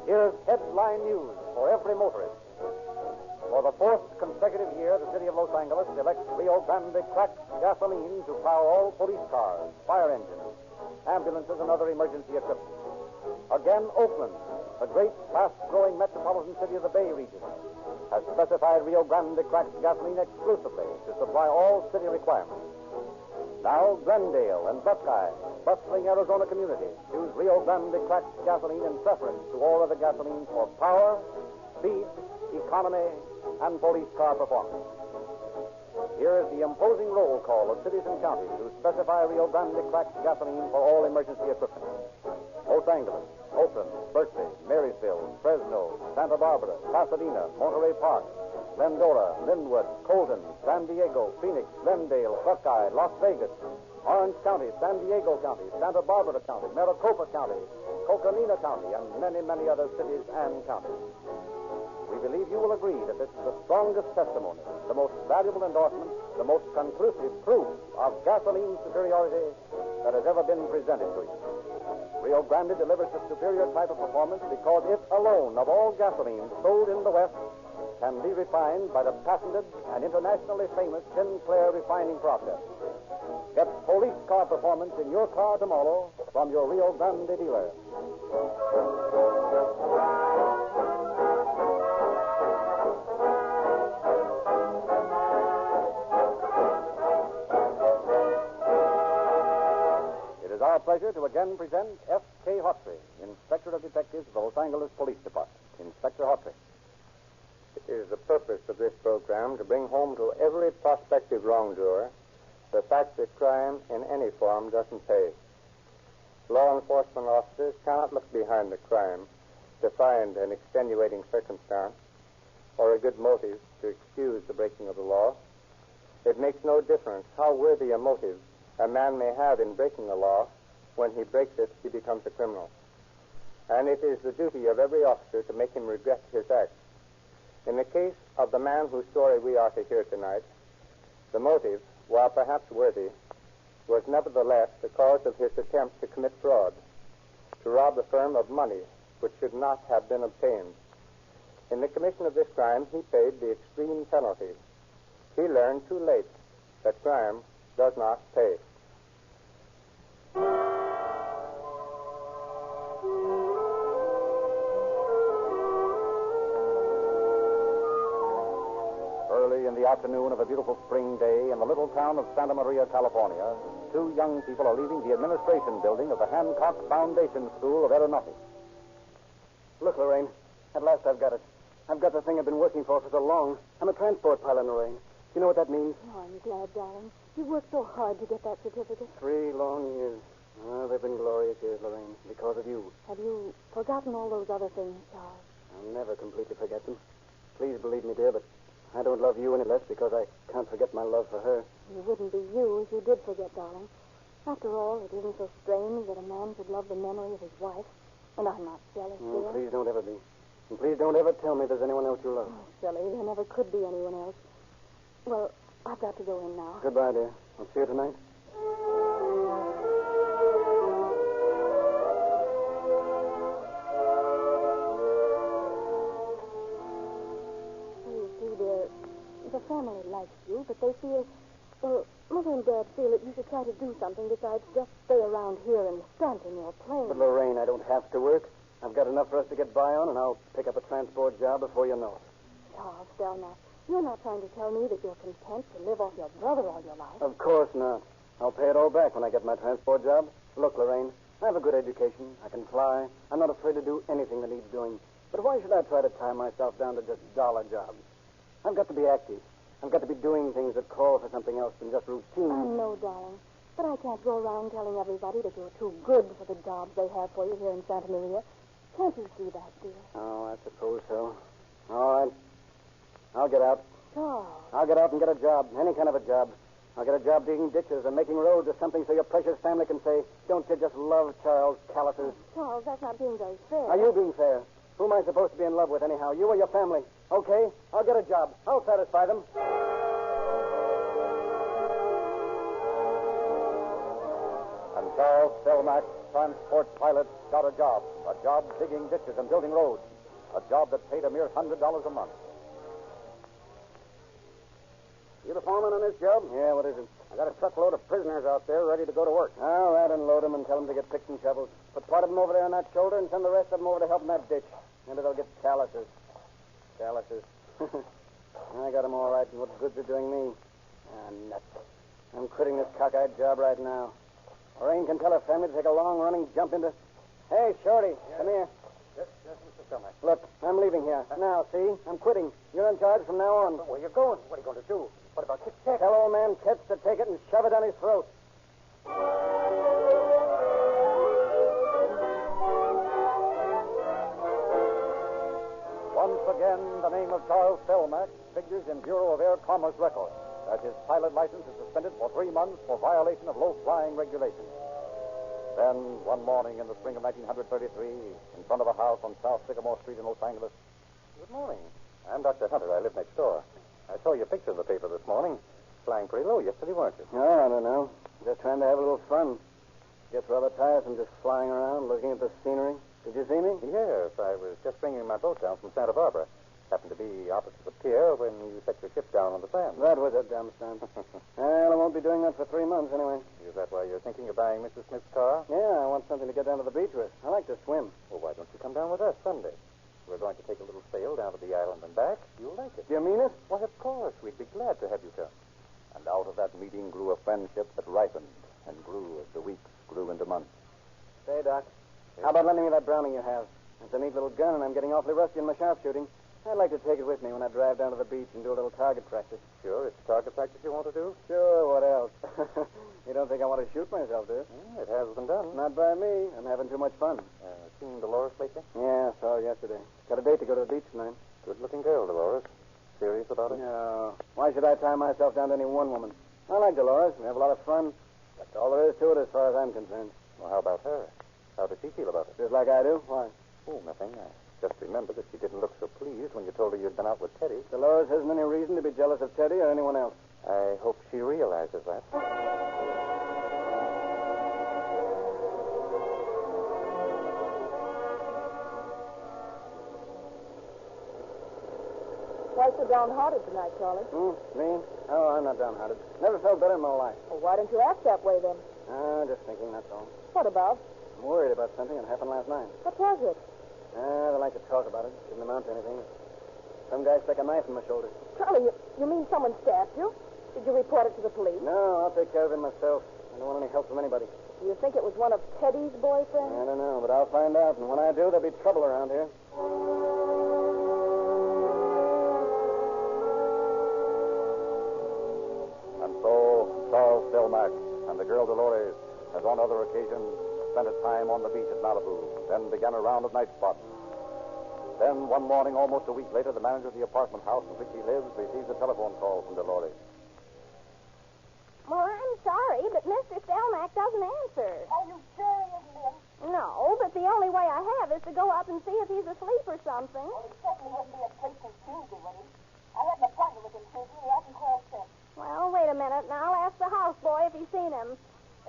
Here's headline news for every motorist. For the fourth consecutive year, the city of Los Angeles elects Rio Grande cracked gasoline to power all police cars, fire engines, ambulances, and other emergency equipment. Again, Oakland, the great, fast-growing metropolitan city of the Bay region, has specified Rio Grande cracked gasoline exclusively to supply all city requirements. Now, Glendale and Buckeye, bustling Arizona communities, choose Rio Grande cracked gasoline in preference to all other gasoline for power, speed, economy, and police car performance. Here is the imposing roll call of cities and counties who specify Rio Grande cracked gasoline for all emergency equipment. Los Angeles, Oakland, Berkeley, Marysville, Fresno, Santa Barbara, Pasadena, Monterey Park, Glendora, Linwood, Colton, San Diego, Phoenix, Glendale, Buckeye, Las Vegas, Orange County, San Diego County, Santa Barbara County, Maricopa County, Coconina County, and many, many other cities and counties. We believe you will agree that this is the strongest testimony, the most valuable endorsement, the most conclusive proof of gasoline superiority that has ever been presented to you. Rio Grande delivers the superior type of performance because it alone, of all gasoline sold in the West, can be refined by the patented and internationally famous Sinclair refining process. Get police car performance in your car tomorrow from your Rio Grande dealer. It is our pleasure to again present F.K. Hawtrey, Inspector of Detectives of the Los Angeles Police Department. Inspector Hawtrey. It is the purpose of this program to bring home to every prospective wrongdoer the fact that crime in any form doesn't pay. Law enforcement officers cannot look behind the crime to find an extenuating circumstance or a good motive to excuse the breaking of the law. It makes no difference how worthy a motive a man may have in breaking the law. When he breaks it, he becomes a criminal. And it is the duty of every officer to make him regret his act. In the case of the man whose story we are to hear tonight, the motive, while perhaps worthy, was nevertheless the cause of his attempt to commit fraud, to rob the firm of money which should not have been obtained. In the commission of this crime, he paid the extreme penalty. He learned too late that crime does not pay. Early in the afternoon of a beautiful spring day in the little town of Santa Maria, California, two young people are leaving the administration building of the Hancock Foundation School of Aeronautics. Look, Lorraine, at last I've got it. I've got the thing I've been working for so long. I'm a transport pilot, Lorraine. Do you know what that means? Oh, I'm glad, darling. You worked so hard to get that certificate. 3 long years. Oh, they've been glorious years, Lorraine, because of you. Have you forgotten all those other things, Charles? I'll never completely forget them. Please believe me, dear, but I don't love you any less because I can't forget my love for her. You wouldn't be you if you did forget, darling. After all, it isn't so strange that a man should love the memory of his wife. And I'm not jealous, Oh, dear. please don't ever be. And please don't ever tell me there's anyone else you love. Oh, silly. There never could be anyone else. Well, I've got to go in now. Goodbye, dear. I'll see you tonight. You see, dear, the family likes you, but they feel, well, Mother and Dad feel that you should try to do something besides just stay around here and stunt in your plane. But, Lorraine, I don't have to work. I've got enough for us to get by on, and I'll pick up a transport job before you know it. Charles, Delma, you're not trying to tell me that you're content to live off your brother all your life. Of course not. I'll pay it all back when I get my transport job. Look, Lorraine, I have a good education. I can fly. I'm not afraid to do anything that needs doing. But why should I try to tie myself down to just dollar jobs? I've got to be active. I've got to be doing things that call for something else than just routine. I know, darling. But I can't go around telling everybody that you're too good for the jobs they have for you here in Santa Maria. Can't you see that, dear? Oh, I suppose so. All right. I'll get out. Charles. I'll get out and get a job, any kind of a job. I'll get a job digging ditches or making roads or something so your precious family can say, don't you just love Charles Callises? Charles, that's not being very fair. Are you being fair? Who am I supposed to be in love with anyhow, you or your family? Okay, I'll get a job. I'll satisfy them. And Charles Stelmack, transport pilot, got a job digging ditches and building roads, a job that paid a mere $100 a month. You the foreman on this job? Yeah, what is it? I got a truckload of prisoners out there ready to go to work. All right, unload them and tell them to get picks and shovels. Put part of them over there on that shoulder and send the rest of them over to help in that ditch. Maybe they'll get calluses. Calluses. I got them all right, and what good's it doing me? Ah, nuts. I'm quitting this cockeyed job right now. Lorraine can tell her family to take a long-running jump into... Hey, Shorty, come here. Yes, Mr. Stelmack. Look, I'm leaving here. Now, see? I'm quitting. You're in charge from now on. Where are you going? What are you going to do? What about Kit Kat? Tell old man Ketz to take it and shove it down his throat. Once again, the name of Charles Stelmack figures in Bureau of Air Commerce records as his pilot license is suspended for 3 months for violation of low-flying regulations. Then, one morning in the spring of 1933, in front of a house on South Sycamore Street in Los Angeles. Good morning. I'm Dr. Hunter. I live next door. I saw your picture in the paper this morning. Flying pretty low yesterday, weren't you? Oh, I don't know. Just trying to have a little fun. Gets rather tiresome just flying around, looking at the scenery. Did you see me? Yes, I was just bringing my boat down from Santa Barbara. Happened to be opposite the pier when you set your ship down on the sand. That was a dumb stunt. Well, I won't be doing that for 3 months anyway. Is that why you're thinking of buying Mrs. Smith's car? Yeah, I want something to get down to the beach with. I like to swim. Well, why don't you come down with us Sunday? We're going to take a little sail down to the island and back. You'll like it. Do you mean it? Why, of course. We'd be glad to have you come. And out of that meeting grew a friendship that ripened and grew as the weeks grew into months. Say, Doc, how about lending me that Browning you have? It's a neat little gun, and I'm getting awfully rusty in my sharpshooting. I'd like to take it with me when I drive down to the beach and do a little target practice. Sure, it's target practice you want to do? Sure, what else? You don't think I want to shoot myself, do you? It has been done. Not by me. I'm having too much fun. Seen Dolores lately? Yeah, saw her yesterday. Got a date to go to the beach tonight. Good-looking girl, Dolores. Serious about it? No. Why should I tie myself down to any one woman? I like Dolores. We have a lot of fun. That's all there is to it as far as I'm concerned. Well, how about her? How does she feel about it? Just like I do. Why? Oh, nothing. I just remember that she didn't look so pleased when you told her you'd been out with Teddy. Dolores hasn't any reason to be jealous of Teddy or anyone else. I hope she realizes that. Why so downhearted tonight, Charlie? Me? Oh, I'm not downhearted. Never felt better in my life. Well, why don't you act that way, then? Just thinking, that's all. What about? I'm worried about something that happened last night. What was it? They like to talk about it. Didn't amount to anything. Some guy stuck a knife in my shoulder. Charlie, you mean someone stabbed you? Did you report it to the police? No, I'll take care of him myself. I don't want any help from anybody. Do you think it was one of Teddy's boyfriends? I don't know, but I'll find out. And when I do, there'll be trouble around here. And so, Charles Stelmack and the girl Dolores, as on other occasion, spent a time on the beach at Malibu, then began a round of night spots. Then, one morning, almost a week later, the manager of the apartment house in which he lives receives a telephone call from Dolores. Well, I'm sorry, but Mr. Stelmack doesn't answer. Are you sure he isn't in? No, but the only way I have is to go up and see if he's asleep or something. Well, he certainly wouldn't be asleep till Tuesday, would he? I had an appointment with him Tuesday, and he hasn't called since. Well, wait a minute, and I'll ask the houseboy if he's seen him.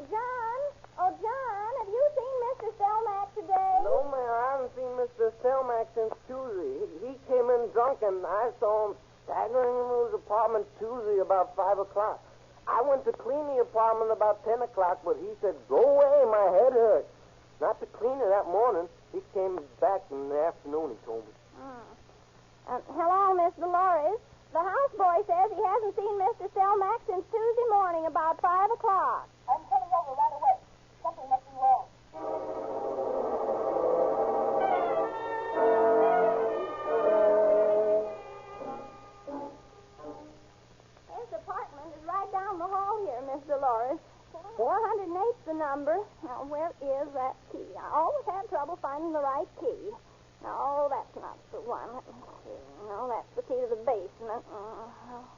John? Oh, John, have you seen Mr. Stelmack today? No, ma'am, I haven't seen Mr. Stelmack since Tuesday. He came in drunk, and I saw him staggering into his apartment Tuesday about 5 o'clock. I went to clean the apartment about 10 o'clock, but he said, go away, my head hurts. Not to clean it that morning. He came back in the afternoon, he told me. Hello, Miss Dolores. The houseboy says he hasn't seen Mr. Stelmack since Tuesday morning about 5 o'clock. I'm coming over right away. Something must be wrong. His apartment is right down the hall here, Miss Dolores. 408's the number. Now, where is that key? I always have trouble finding the right key. No, that's not the one. Let me see. No, that's the key to the basement.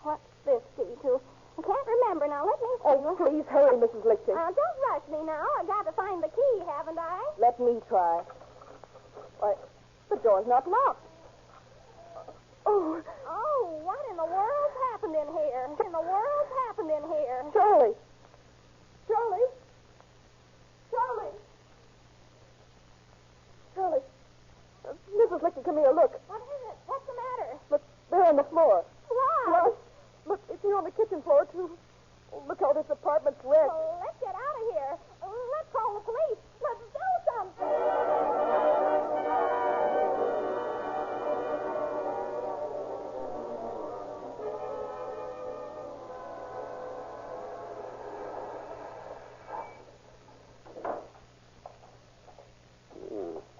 What's this key to? I can't remember. Now, let me see. Oh, please hurry, Mrs. Lichten. Don't rush me now. I got to find the key, haven't I? Let me try. Why, the door's not locked. Oh. Oh, what in the world's happened in here? What in the world's happened in here? Charlie. Charlie. Charlie. Charlie. Mrs. Lichten, come here. Look. What is it? What's the matter? Look, there on the floor. What? Well, look, it's here on the kitchen floor, too. Oh, look how this apartment's wrecked. Well, let's get out of here. Let's call the police. Let's do something.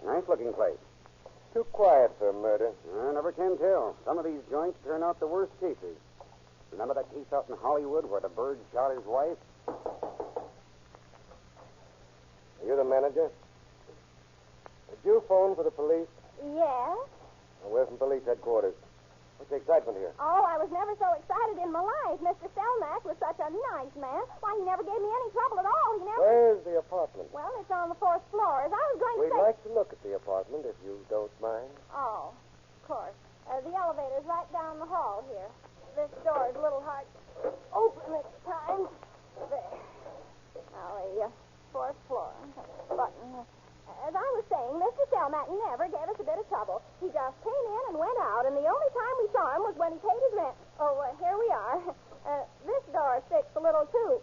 Nice-looking place. Too quiet for murder. I never can tell. Some of these joints turn out the worst cases. Remember that case out in Hollywood where the bird shot his wife? Are you the manager? Did you phone for the police? Yes? We're from police headquarters. What's the excitement here? Oh, I was never so excited in my life. Mr. Stelmack was such a nice man. Why, he never gave me any trouble at all. He never... Where's the apartment? Well, it's on the 4th floor. As I was going to We'd say... like to look at the apartment, if you don't mind. Oh, of course. The elevator's right down the hall here. This door is a little hard to open at times. There. Now, the 4th floor. Button. As I was saying, Mr. Stelmack never gave us a bit of trouble. He just came in and went out, and the only time we saw him was when he paid his rent. Oh, here we are. This door sticks a little, too.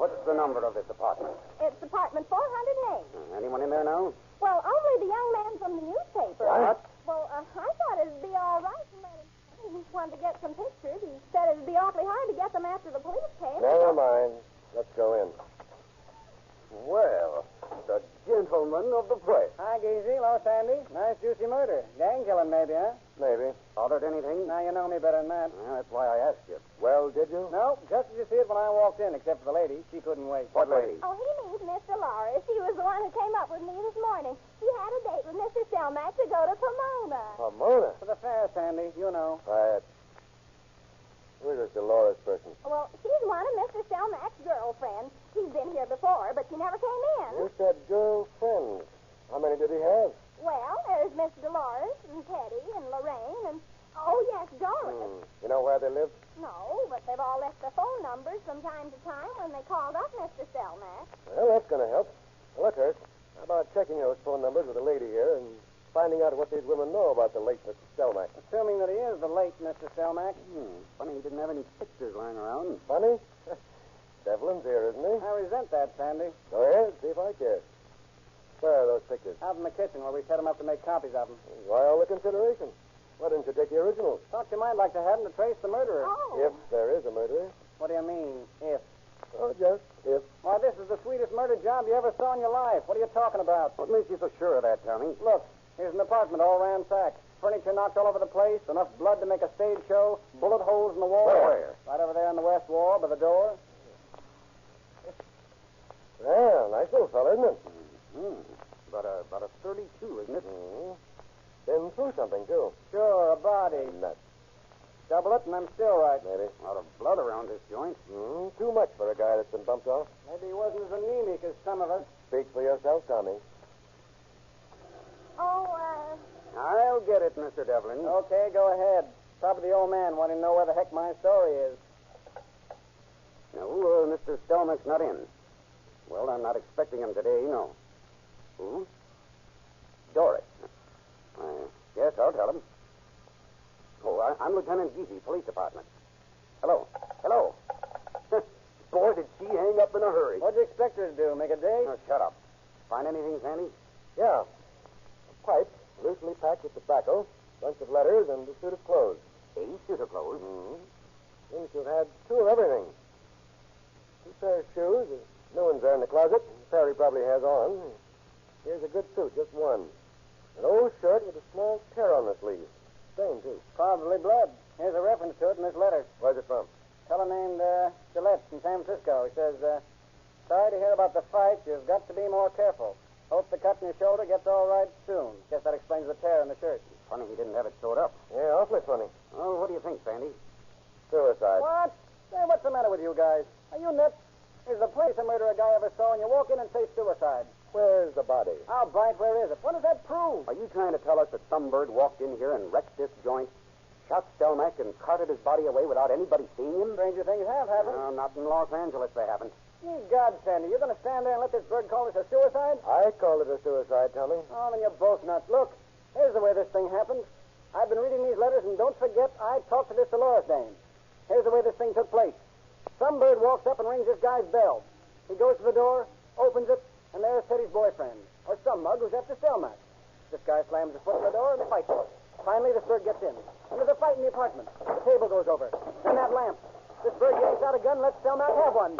What's the number of this apartment? It's apartment 408. Anyone in there now? Well, only the young man from the newspaper. What? Well, I thought it'd be all right to let him. He wanted to get some pictures. He said it'd be awfully hard to get them after the police came. Never mind. Let's go in. Well, the gentleman of the press. Hi, Geezy. Hello, Sandy. Nice, juicy murder. Gang killing, maybe, huh? Maybe. Bothered anything? Now you know me better than that. Well, that's why I asked you. Well, did you? No, just as you see it when I walked in, except for the lady. She couldn't wait. What lady? Oh, he means Miss Dolores. She was the one who came up with me this morning. She had a date with Mr. Stelmack to go to Pomona. Pomona? For the fair, Sandy. You know. Quiet. Who is this Dolores person? Well, she's one of Mr. Stelmack's girlfriends. She's been here before, but she never came in. You said girlfriend. How many did he have? Well, there's Miss Dolores and Teddy and Lorraine and, oh, yes, Doris. You know where they live? No, but they've all left their phone numbers from time to time when they called up Mr. Stelmack. Well, that's going to help. Look, Turk, how about checking those phone numbers with the lady here and finding out what these women know about the late Mr. Stelmack? Assuming that he is the late Mr. Stelmack. Funny he didn't have any pictures lying around. Funny? Devlin's here, isn't he? I resent that, Sandy. Go ahead, see if I care. Where are those pictures? Out in the kitchen where we set them up to make copies of them. Why all the consideration? Why didn't you take the originals? Thought you might like to have them to trace the murderer. Oh. If there is a murderer. What do you mean, if? Oh, just if. Why, this is the sweetest murder job you ever saw in your life. What are you talking about? What makes you so sure of that, Tommy? Look, here's an apartment all ransacked. Furniture knocked all over the place. Enough blood to make a stage show. Bullet holes in the wall. Where? Right over there on the west wall by the door. Well, nice little fella, isn't it? Mm-hmm. About a 32, isn't it? Mm-hmm. Been through something, too. Sure, a body. Nuts. Double it, and I'm still right. Maybe. A lot of blood around this joint. Too much for a guy that's been bumped off. Maybe he wasn't as anemic as some of us. Speak for yourself, Tommy. Oh, I'll get it, Mr. Devlin. Okay, go ahead. Probably the old man wanting to know where the heck my story is. No, Mr. Stelmack's not in. Well, I'm not expecting him today, no. Who? Doris. Yes, I'll tell him. Oh, I'm Lieutenant Geesey, Police Department. Hello. Boy, did she hang up in a hurry. What'd you expect her to do, make a date? Oh, shut up. Find anything, Sandy? Yeah. A pipe, loosely packed with tobacco, bunch of letters, and a suit of clothes. A suit of clothes? Seems to have had two of everything. Two pair of shoes, new ones are in the closet. The pair he probably has on. Here's a good suit, just one. An old shirt with a small tear on the sleeve. Stain, too. Probably blood. Here's a reference to it in this letter. Where's it from? Fellow named Gillette from San Francisco. He says, sorry to hear about the fight. You've got to be more careful. Hope the cut in your shoulder gets all right soon. Guess that explains the tear in the shirt. Funny he didn't have it sewed up. Yeah, awfully funny. Oh, what do you think, Sandy? Suicide. What? Hey, what's the matter with you guys? Are you nuts? Is the place a murder a guy ever saw, and you walk in and say suicide? Where's the body? I'll bite. Where is it? What does that prove? Are you trying to tell us that some bird walked in here and wrecked this joint, shot Stelmack, and carted his body away without anybody seeing him? Stranger things have happened. No, not in Los Angeles, they haven't. Ye God, Sandy, you're going to stand there and let this bird call this a suicide? I call it a suicide, Tommy. Oh, then you're both nuts. Look, here's the way this thing happened. I've been reading these letters, and don't forget, I talked to this Dolores dame. Here's the way this thing took place. Some bird walks up and rings this guy's bell. He goes to the door, opens it, and there's Teddy's boyfriend, or some mug who's after Stelmack. This guy slams his foot in the door, and they fight for it. Finally, this bird gets in. And there's a fight in the apartment. The table goes over. Then that lamp. This bird yanks out a gun and lets Stelmack have one.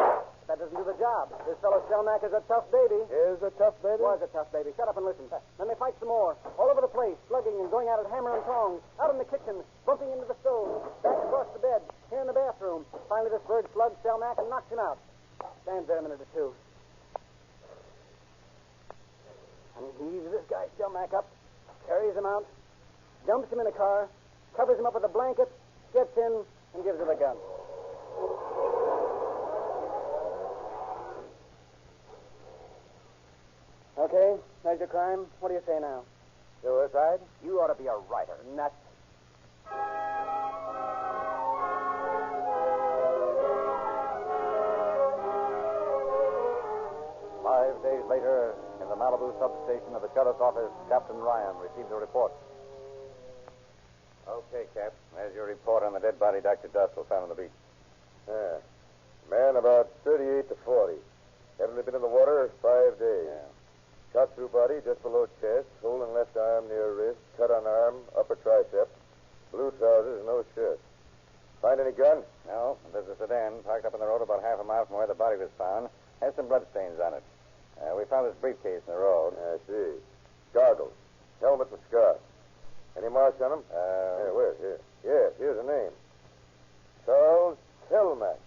That doesn't do the job. This fellow Stelmack is a tough baby. Is a tough baby? Was a tough baby. Shut up and listen. Then they fight some more. All over the place, slugging and going at it hammer and tongs. Out in the kitchen, bumping into the stove. Back across the bed. Here in the bathroom. Finally, this bird slugs Stelmack and knocks him out. Stands there a minute or two. And he heaves this guy Stelmack up, carries him out, dumps him in a car, covers him up with a blanket, gets in, and gives her the gun. Okay, there's your crime. What do you say now? Suicide? You ought to be a writer. Nuts. 5 days later, in the Malibu substation of the sheriff's office, Captain Ryan received a report. Okay, Cap. There's your report on the dead body Dr. Dussel found on the beach. Yeah. Man about 38 to 40. Haven't been in the water 5 days. Yeah. Shot through body just below chest, hole in left arm near wrist, cut on arm, upper tricep, blue trousers, no shirt. Find any gun? No. There's a sedan parked up on the road about half a mile from where the body was found. Has some bloodstains on it. We found his briefcase in the road. I see. Goggles, helmet and scarf. Any marks on him? Where? Here. Yes, here's a name. Charles Telmack.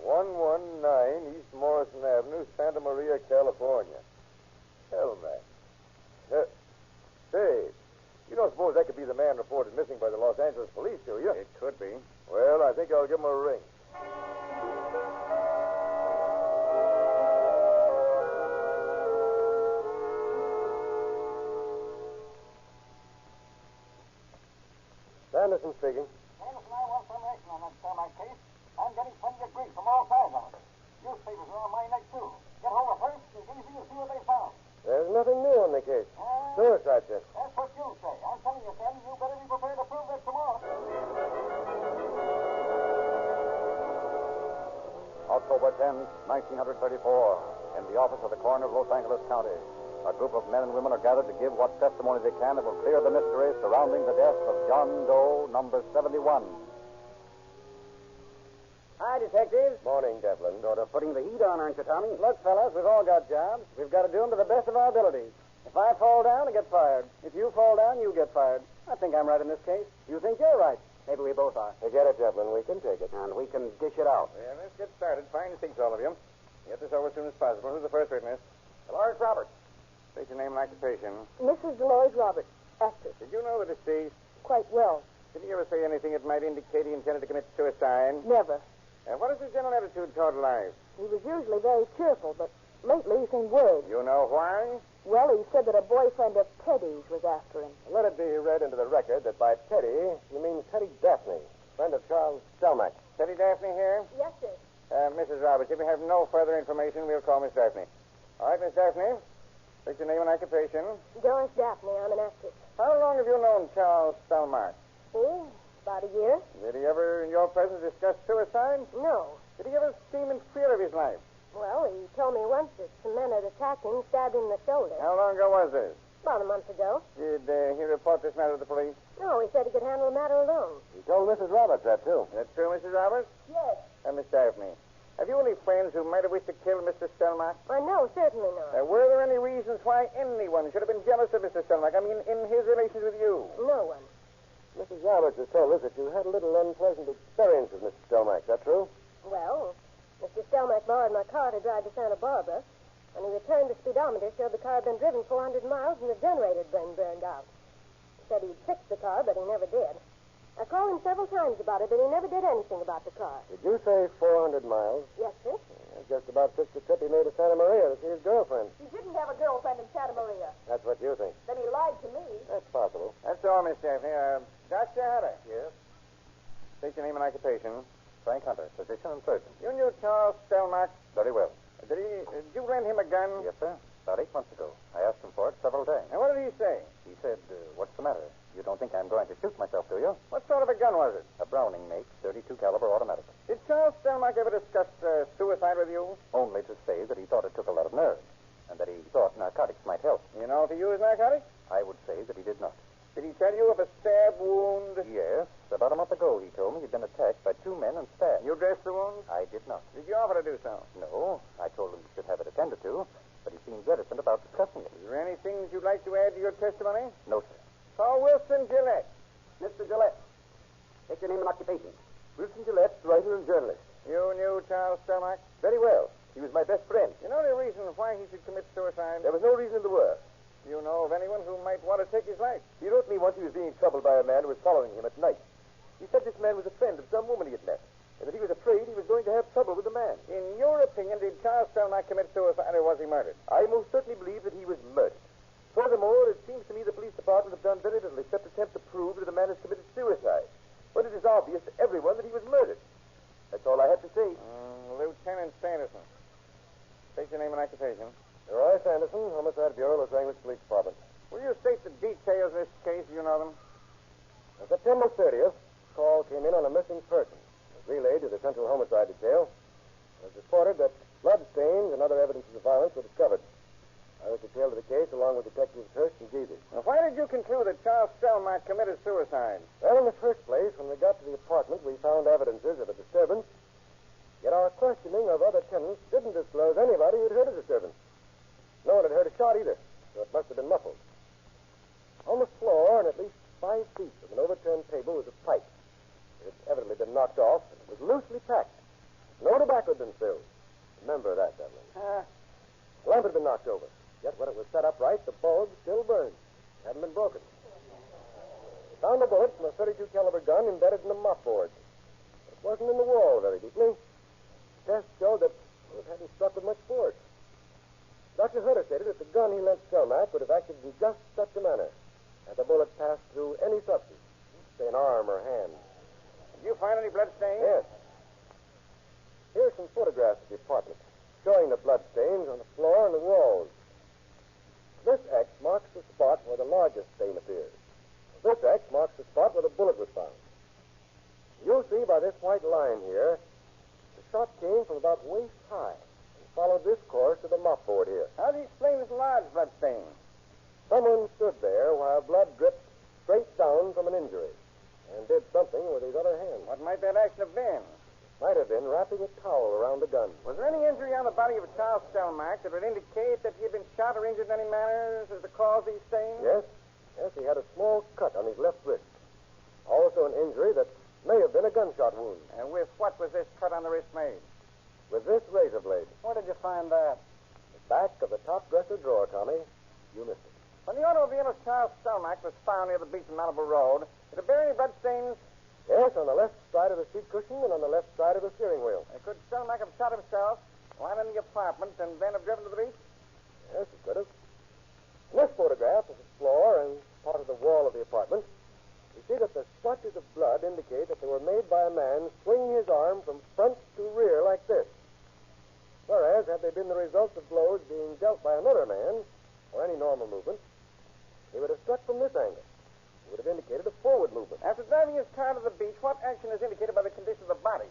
119 East Morrison Avenue, Santa Maria, California. Telmack. Say, you don't suppose that could be the man reported missing by the Los Angeles police, do you? It could be. Well, I think I'll give him a ring. Anderson speaking. Anderson, I want some action on that Stelmack case. I'm getting plenty of grief from all sides of it. Newspapers are on my neck, too. Get hold of Hearst and Geesey and see what they found. There's nothing new on the case. Suicide, sir. That's what you say. I'm telling you, Sandy, you better be prepared to prove that tomorrow. October 10th, 1934, in the office of the coroner of Los Angeles County, a group of men and women are gathered to give what testimony they can that will clear the mystery surrounding the death of John Doe, number 71. Hi, detectives. Morning, Devlin. Sort of putting the heat on, aren't you, Tommy? Look, fellas, we've all got jobs. We've got to do them to the best of our abilities. If I fall down, I get fired. If you fall down, you get fired. I think I'm right in this case. You think you're right. Maybe we both are. Forget it, Devlin. We can take it. And we can dish it out. Yeah, let's get started. Fine seats, all of you. Get this over as soon as possible. Who's the first witness? Dolores Roberts. State your name and occupation. Mrs. Dolores Roberts, actress. Did you know the deceased? Quite well. Did he ever say anything that might indicate he intended to commit suicide? Never. What is his general attitude toward life? He was usually very cheerful, but lately he seemed worried. You know why? Well, he said that a boyfriend of Teddy's was after him. Let it be read into the record that by Teddy, you mean Teddy Daphne, friend of Charles Stelmach. Teddy Daphne here? Yes, sir. Mrs. Roberts, if we have no further information, we'll call Miss Daphne. All right, Miss Daphne. State your name and occupation. Doris Daphne. I'm an actress. How long have you known Charles Stelmach? Oh, about a year. Did he ever, in your presence, discuss suicide? No. Did he ever seem in fear of his life? Well, he told me once that some men had attacked him, stabbed him in the shoulder. How long ago was this? About a month ago. Did he report this matter to the police? No, he said he could handle the matter alone. He told Mrs. Roberts that, too. That's true, Mrs. Roberts? Yes. Miss Daphne, have you any friends who might have wished to kill Mr. Stelmach? No, certainly not. Were there any reasons why anyone should have been jealous of Mr. Stelmach? I mean, in his relations with you? No one. Mrs. Roberts has told us that you had a little unpleasant experience with Mr. Stelmach. Is that true? Well, Mr. Stelmach borrowed my car to drive to Santa Barbara. When he returned, the speedometer showed the car had been driven 400 miles and the generator had been burned out. He said he'd fix the car, but he never did. I called him several times about it, but he never did anything about the car. Did you say 400 miles? Yes, sir. That's just about fixed the trip he made to Santa Maria to see his girlfriend. He didn't have a girlfriend in Santa Maria. That's what you think. Then he lied to me. That's possible. That's all, Miss Daphne. Dr. Hatter. Yes? State your name and occupation. Frank Hunter, physician and surgeon. You knew Charles Stelmach? Very well. Did you lend him a gun? Yes, sir. About 8 months ago. I asked him for it several times. And what did he say? He said, what's the matter? You don't think I'm going to shoot myself, do you? What sort of a gun was it? A Browning make, 32 caliber automatic. Did Charles Stelmach ever discuss suicide with you? Only to say that he thought it took a lot of nerve, and that he thought narcotics might help. You know if he used narcotics? I would say that he did not. Did he tell you of a stab wound? Yes. About a month ago, he told me he'd been attacked by 2 men and stabbed. You dressed the wound? I did not. Did you offer to do so? No. I told him he should have it attended to, but he seemed reticent about discussing it. Is there anything you'd like to add to your testimony? No, sir. Call Wilson Gillette. Mr. Gillette. Take your name and occupation. Wilson Gillette, writer and journalist. You knew Charles Stelmach? Very well. He was my best friend. You know the reason why he should commit suicide? There was no reason in the world. You know of anyone who might want to take his life? He wrote me once he was being troubled by a man who was following him at night. He said this man was a friend of some woman he had met, and that he was afraid he was going to have trouble with the man. In your opinion, did Charles Stelmach commit suicide or was he murdered? I most certainly believe that he was murdered. Furthermore, it seems to me the police department have done very little except attempt to prove that the man has committed suicide. But it is obvious to everyone that he was murdered. That's all I have to say. Lieutenant Sanderson. State your name and occupation. Roy Sanderson, Homicide Bureau, Los Angeles Police Department. Will you state the details of this case? Do you know them? On September 30th, a call came in on a missing person. It was relayed to the Central Homicide Detail. It was reported that blood stains and other evidences of violence were discovered. I was detailed to the case along with Detectives Turk and Geezy. Now, why did you conclude that Charles Stelmach committed suicide? Well, in the first place, when we got to the apartment, we found evidences of a disturbance. Yet our questioning of other tenants didn't disclose anybody who'd heard a disturbance. No one had heard a shot either, so it must have been muffled. On the floor, and at least 5 feet of an overturned table, was a pipe. It had evidently been knocked off, and it was loosely packed. No tobacco had been filled. Remember that, Devlin. The lamp had been knocked over. Yet when it was set upright, the bulb still burned. It hadn't been broken. We found a bullet from a 32 caliber gun embedded in the mopboard. It wasn't in the wall very deeply. Tests showed that it hadn't struck with much force. Dr. Hutter stated that the gun he lent Stelmach would have acted in just such a manner had the bullet passed through any substance, say an arm or hand. Did you find any blood stains? Yes. Here are some photographs of the apartment showing the blood stains on the floor and the walls. This X marks the spot where the largest stain appears. This X marks the spot where the bullet was found. You'll see by this white line here, the shot came from about waist high and followed this course to the mopboard here. How do you explain this large blood stain? Someone stood there while blood dripped straight down from an injury and did something with his other hand. What might that action have been? Might have been wrapping a towel around the gun. Was there any injury on the body of Charles Stelmach that would indicate that he had been shot or injured in any manner as the cause of these stains? Yes. Yes, he had a small cut on his left wrist. Also an injury that may have been a gunshot wound. And with what was this cut on the wrist made? with this razor blade. Where did you find that? The back of the top dresser drawer, Tommy. You missed it. When the automobile of Charles Stelmack was found near the beach in Malibu Road, did it bear any blood stains? Yes, on the left side of the seat cushion and on the left side of the steering wheel. Could Stelmack have shot himself, gone in the apartment, and then have driven to the beach? Yes, it could have. In this photograph of the floor and part of the wall of the apartment, you see that the splotches of blood indicate that they were made by a man swinging his arm from front to rear like this. Whereas, had they been the result of blows being dealt by another man, or any normal movement, he would have struck from this angle. It would have indicated a forward movement. After driving his car to the beach, what action is indicated by the condition of the body?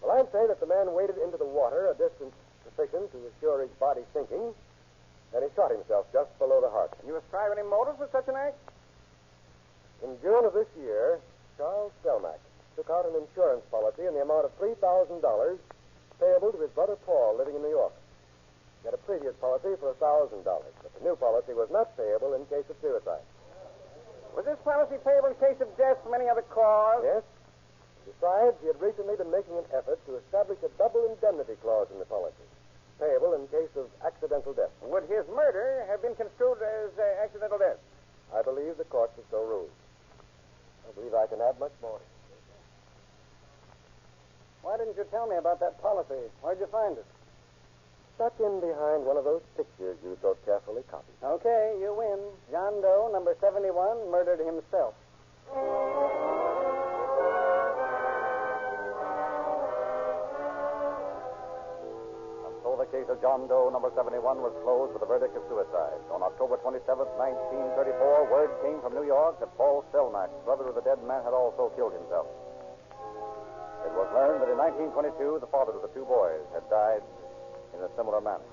Well, I'd say that the man waded into the water a distance sufficient to assure his body sinking, and he shot himself just below the heart. Can you ascribe any motive for such an act? In June of this year, Charles Stelmack took out an insurance policy in the amount of $3,000 payable to his brother Paul living in New York. He had a previous policy for $1,000, but the new policy was not payable in case of suicide. Was this policy payable in case of death from any other cause? Yes. Besides, he had recently been making an effort to establish a double indemnity clause in the policy, payable in case of accidental death. Would his murder have been construed as accidental death? I believe the courts have so ruled. I believe I can add much more. Why didn't you tell me about that policy? Where'd you find it? Stuck in behind one of those pictures you so carefully copied. Okay, you win. John Doe, number 71, murdered himself. So the case of John Doe, number 71, was closed with a verdict of suicide. On October 27th, 1934, word came from New York that Paul Stelmack, brother of the dead man, had also killed himself. It was learned that in 1922, the father of the two boys had died in a similar manner.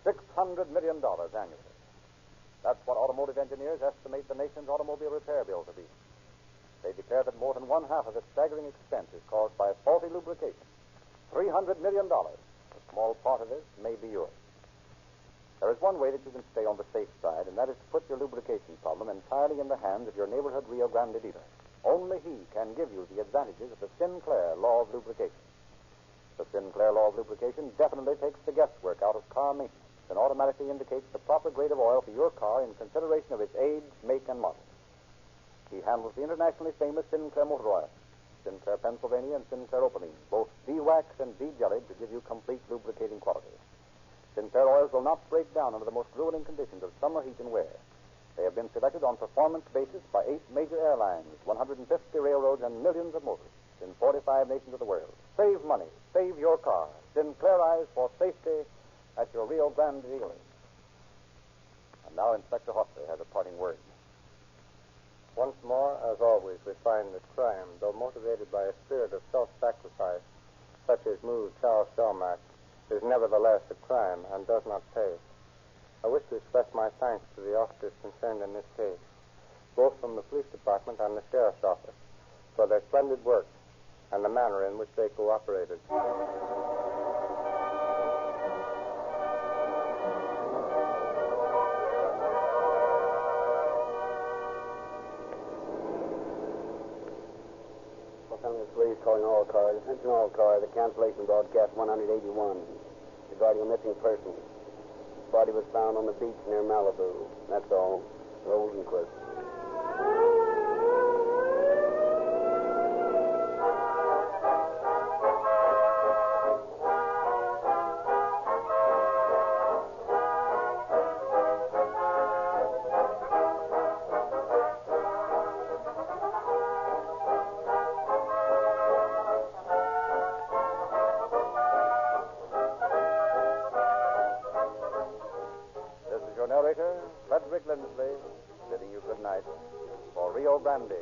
$600 million annually. That's what automotive engineers estimate the nation's automobile repair bill to be. They declare that more than one half of its staggering expense is caused by faulty lubrication. $300 million. A small part of this may be yours. There is one way that you can stay on the safe side, and that is to put your lubrication problem entirely in the hands of your neighborhood Rio Grande dealer. Only he can give you the advantages of the Sinclair law of lubrication. The Sinclair law of lubrication definitely takes the guesswork out of car maintenance and automatically indicates the proper grade of oil for your car in consideration of its age, make, and model. He handles the internationally famous Sinclair motor oil, Sinclair Pennsylvania and Sinclair Opaline, both de-waxed and de-jellied to give you complete lubricating quality. Sinclair oils will not break down under the most grueling conditions of summer heat and wear. They have been selected on performance basis by 8 major airlines, 150 railroads, and millions of motorists in 45 nations of the world. Save money. Save your car. Sinclairize for safety at your Rio Grande dealers. And now Inspector Hotley has a parting word. Once more, as always, we find that crime, though motivated by a spirit of self-sacrifice, such as moved Charles Stelmack, is nevertheless a crime and does not pay. I wish to express my thanks to the officers concerned in this case, both from the police department and the sheriff's office, for their splendid work and the manner in which they cooperated. Los Angeles Police calling all cars. Attention all cars. The cancellation broadcast 181 regarding a missing person. Body was found on the beach near Malibu. That's all. Rosenquist. Narrator, Frederick Lindsley, bidding you good night for Rio Grande.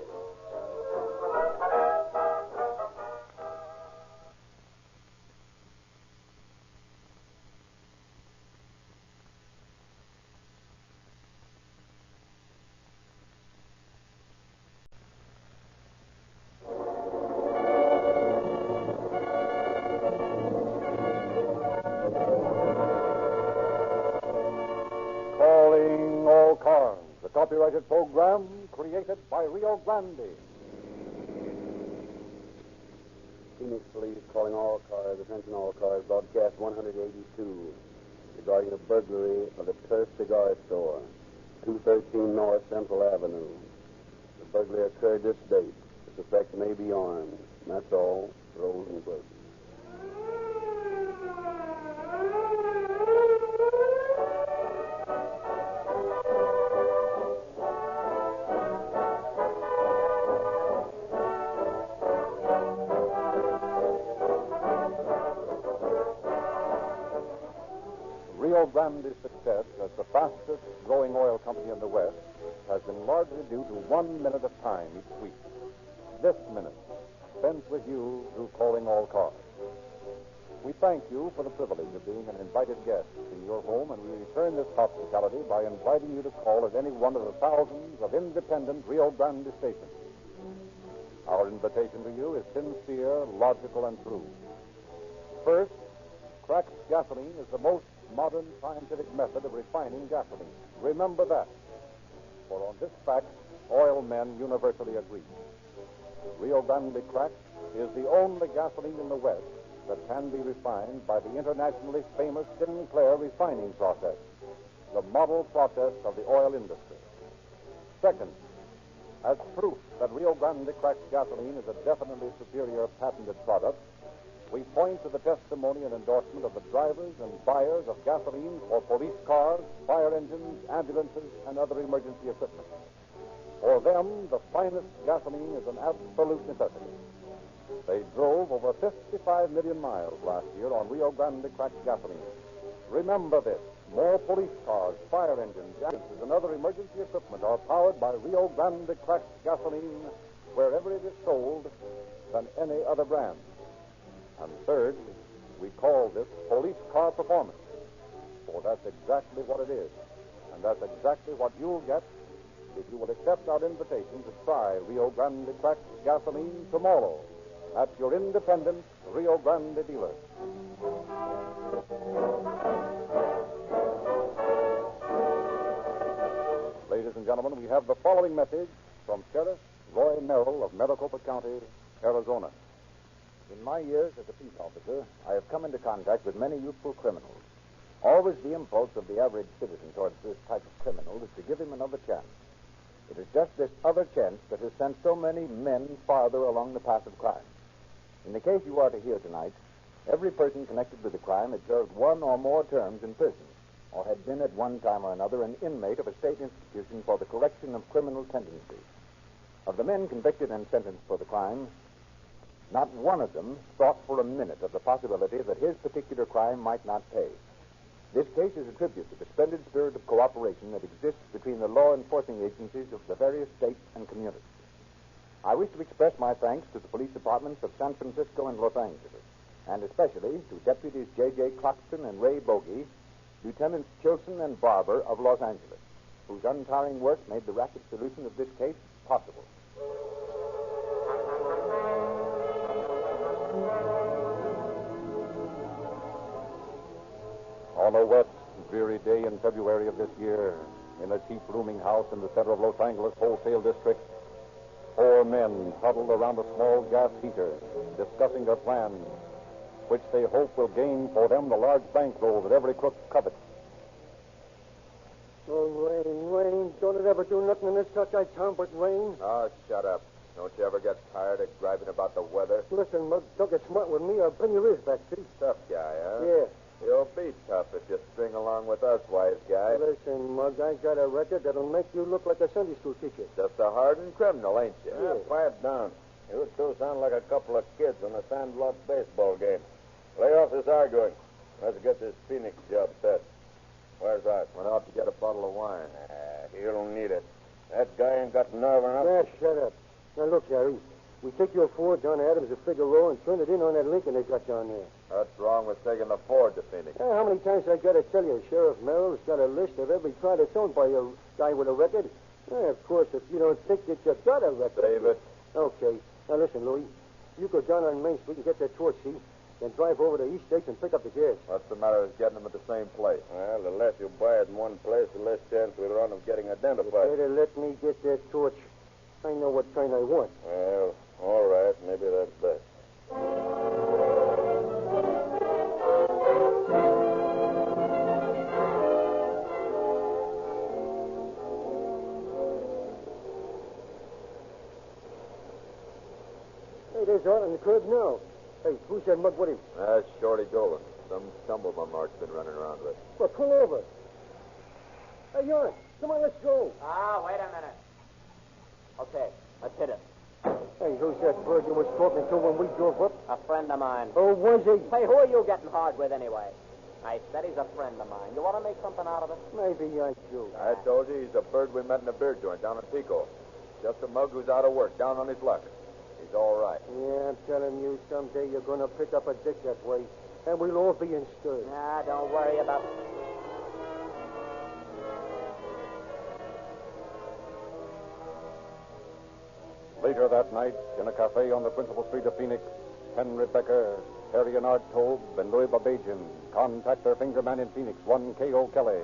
Copyrighted program created by Rio Grande. Phoenix Police calling all cars, attention all cars, broadcast 182 regarding a burglary of the Turk cigar store, 213 North Central Avenue. The burglary occurred this date. The suspect may be armed. And that's all. Rolls and closes. Rio Grande's success as the fastest growing oil company in the West has been largely due to 1 minute of time each week. This minute, spent with you through calling all cars. We thank you for the privilege of being an invited guest in your home, and we return this hospitality by inviting you to call at any one of the thousands of independent Rio Grande stations. Our invitation to you is sincere, logical, and true. First, cracked gasoline is the most modern scientific method of refining gasoline. Remember that. For on this fact, oil men universally agree. Rio Grande cracked is the only gasoline in the West that can be refined by the internationally famous Sinclair refining process, the model process of the oil industry. Second, as proof that Rio Grande cracked gasoline is a definitely superior patented product, we point to the testimony and endorsement of the drivers and buyers of gasoline for police cars, fire engines, ambulances, and other emergency equipment. For them, the finest gasoline is an absolute necessity. They drove over 55 million miles last year on Rio Grande cracked gasoline. Remember this. More police cars, fire engines, ambulances, and other emergency equipment are powered by Rio Grande cracked gasoline wherever it is sold than any other brand. And third, we call this police car performance. For that's exactly what it is. And that's exactly what you'll get if you will accept our invitation to try Rio Grande cracked gasoline tomorrow at your independent Rio Grande dealer. Ladies and gentlemen, we have the following message from Sheriff Roy Merrill of Maricopa County, Arizona. In my years as a peace officer, I have come into contact with many youthful criminals. Always the impulse of the average citizen towards this type of criminal is to give him another chance. It is just this other chance that has sent so many men farther along the path of crime. In the case you are to hear tonight, every person connected with the crime had served one or more terms in prison, or had been at one time or another an inmate of a state institution for the correction of criminal tendencies. Of the men convicted and sentenced for the crime, not one of them thought for a minute of the possibility that his particular crime might not pay. This case is a tribute to the splendid spirit of cooperation that exists between the law enforcing agencies of the various states and communities. I wish to express my thanks to the police departments of San Francisco and Los Angeles, and especially to Deputies J.J. Croxton and Ray Bogey, Lieutenants Chilson and Barber of Los Angeles, whose untiring work made the rapid solution of this case possible. On a wet, dreary day in February of this year, in a cheap rooming house in the center of Los Angeles wholesale district, 4 men huddled around a small gas heater, discussing their plans, which they hope will gain for them the large bankroll that every crook covets. Oh, rain. Don't it ever do nothing in this such-eyed town but rain? Oh, shut up. Don't you ever get tired of griping about the weather? Listen, Mug, don't get smart with me. I'll bring your ears back, see? Tough guy, huh? Yeah. You'll be tough if you string along with us, wise guy. Listen, Mug, I got a record that'll make you look like a Sunday school teacher. Just a hardened criminal, ain't you? Yeah. Quiet down. You two sound like a couple of kids on a sandlot baseball game. Lay off this arguing. Let's get this Phoenix job set. Where's Art? Went out to get a bottle of wine. He'll need it. That guy ain't got nerve enough. Yeah, shut up. Now, look, Harry. We take your Ford down to Adams at Figueroa and turn it in on that Lincoln they got down there. What's wrong with taking the Ford to Phoenix? How many times I got to tell you, Sheriff Merrill's got a list of every car that's owned by a guy with a record? Of course, if you don't think that you've got a record. Save it. Okay. Now, listen, Louis. You go down on Main Street and get that torch, see? Then drive over to East States and pick up the gas. What's the matter with getting them at the same place? Well, the less you buy it in one place, the less chance we run of getting identified. You better let me get that torch. I know what kind I want. Well, all right. Maybe that's best. there's Art on the curb now. Hey, who's that mug with him? That's Shorty Dolan. Some stumblebum Art's been running around with. Well, pull over. Hey, Art, come on, let's go. Wait a minute. Okay, let's hit it. Hey, who's that bird you was talking to when we drove up? A friend of mine. Oh, was he? Hey, who are you getting hard with anyway? I said he's a friend of mine. You want to make something out of it? Maybe I do. I told you he's a bird we met in a beer joint down in Pico. Just a mug who's out of work, down on his luck. He's all right. Yeah, I'm telling you, someday you're going to pick up a dick that way, and we'll all be in stir. Nah, don't worry about it. Later that night, in a cafe on the principal street of Phoenix, Henry Becker, Harry and Art Tobe, and Louis Babajian contact their finger man in Phoenix, one K.O. Kelly,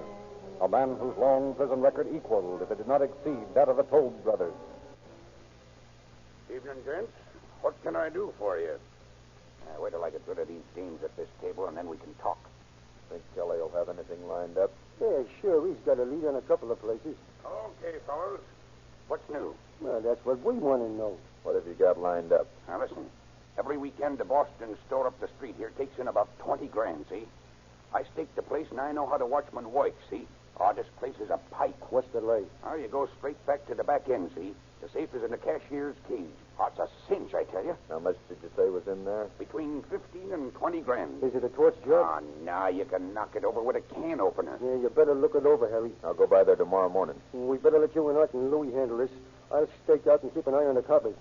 a man whose long prison record equaled, if it did not exceed, that of the Tobe brothers. Evening, gents. What can I do for you? Wait till I get rid of these dames at this table, and then we can talk. Think Kelly will have anything lined up? Yeah, sure. He's got a lead on a couple of places. Okay, fellows. What's new? Well, that's what we want to know. What have you got lined up? Now, listen. Every weekend, the Boston store up the street here takes in about 20 grand, see? I stake the place, and I know how the watchman works, see? Oh, this place is a pipe. What's the lay? Oh, you go straight back to the back end, see? The safe is in the cashier's cage. Oh, it's a cinch, I tell you. How much did you say was in there? Between 15 and 20 grand. Is it a torch job? Oh, no, you can knock it over with a can opener. Yeah, you better look it over, Harry. I'll go by there tomorrow morning. We better let you and Art and Louis handle this. I'll stake out and keep an eye on the coppers.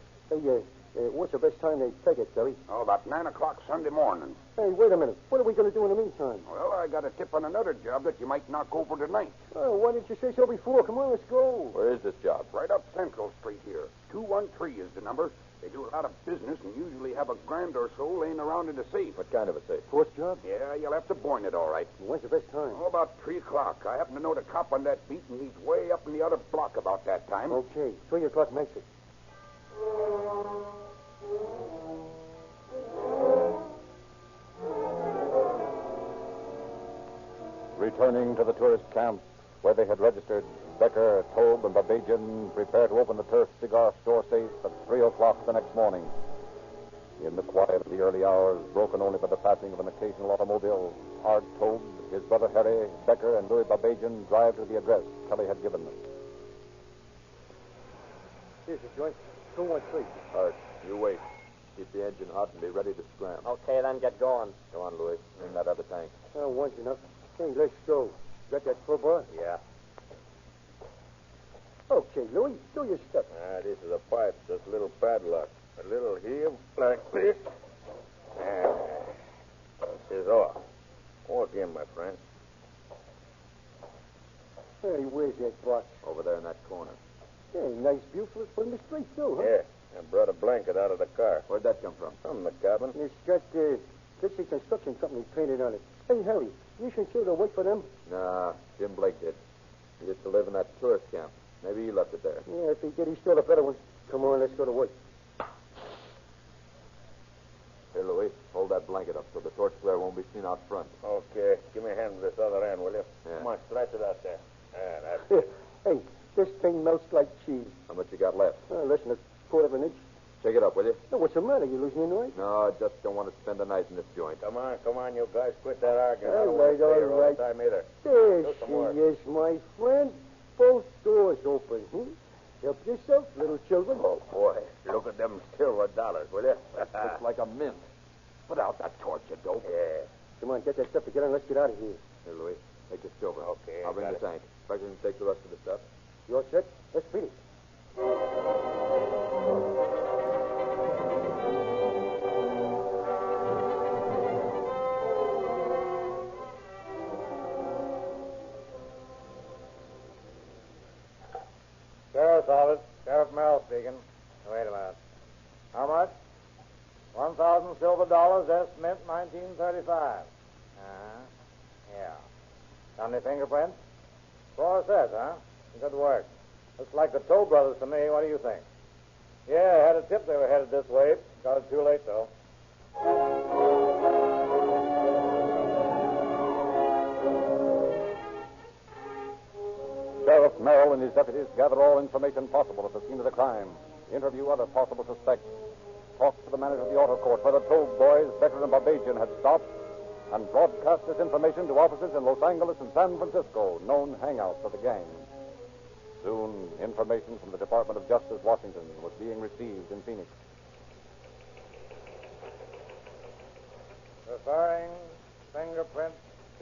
Hey, what's the best time they take it, Terry? Oh, about 9 o'clock Sunday morning. Hey, wait a minute. What are we going to do in the meantime? Well, I got a tip on another job that you might knock over tonight. Oh, why didn't you say so before? Come on, let's go. Where is this job? Right up Central Street here. 213 is the number. They do a lot of business and usually have a grand or so laying around in the safe. What kind of a safe? Torch job? Yeah, you'll have to burn it all right. When's the best time? Oh, about 3 o'clock. I happen to know the cop on that beat, and he's way up in the other block about that time. Okay, 3 o'clock makes it. Returning to the tourist camp where they had registered, Becker, Tobe, and Babajian prepare to open the Turk cigar store safe at 3 o'clock the next morning. In the quiet of the early hours, broken only by the passing of an occasional automobile, Art Tobe, his brother Harry, Becker, and Louis Babajian drive to the address Kelly had given them. Here's the joint. 213. Art, you wait. Keep the engine hot and be ready to scram. Okay, then get going. Go on, Louis. Bring that other tank. One's enough. Hey, let's go. Got that crowbar? Yeah. Okay, Louis, do your stuff. This is a pipe, just a little padlock. A little heel like this. This is off. Walk in, my friend. Hey, where's that box? Over there in that corner. Hey, nice view from the street, too, huh? Yeah. I brought a blanket out of the car. Where'd that come from? From the cabin. It's got Dixie Construction Company painted on it. Hey, Harry, you should sure to wait for them. Nah, Jim Blake did. He used to live in that tourist camp. Maybe he left it there. Yeah, if he did, he stole a better one. Come on, let's go to work. Here, Louis, hold that blanket up so the torch flare won't be seen out front. Okay. Give me a hand with this other end, will you? Yeah. Come on, stretch it out there. That's it. Hey, this thing melts like cheese. How much you got left? Less than a quarter of an inch. Take it up, will you? Hey, what's the matter? You losing your noise? No, I just don't want to spend the night in this joint. Come on, you guys. Quit that arguing. I All don't want to right, stay here all all right. the time either. There Do some she work. is, my friend. Both doors open. Help yourself, little children. Oh, boy. Look at them silver dollars, will you? Looks like a mint. Put out that torch, you dope. Yeah. Come on, get that stuff together and let's get out of here. Here, Louis, take this silver. Okay, I'll bring got the it. tank. If I can take the rest of the stuff. You all set? Let's beat it. Sheriff's office. Sheriff Merrill speaking. Wait a minute. How much? 1,000 silver dollars, estimate 1935. Yeah. Got any fingerprints? 4 sets, huh? Good work. Looks like the Toll brothers to me. What do you think? Yeah, I had a tip they were headed this way. Got it too late, though. Sheriff Merrill and his deputies gather all information possible at the scene of the crime, interview other possible suspects, talked to the manager of the auto court where the Tobe boys, Becker and Babajian, had stopped and broadcast this information to officers in Los Angeles and San Francisco, known hangouts of the gang. Soon, information from the Department of Justice, Washington, was being received in Phoenix. Referring fingerprint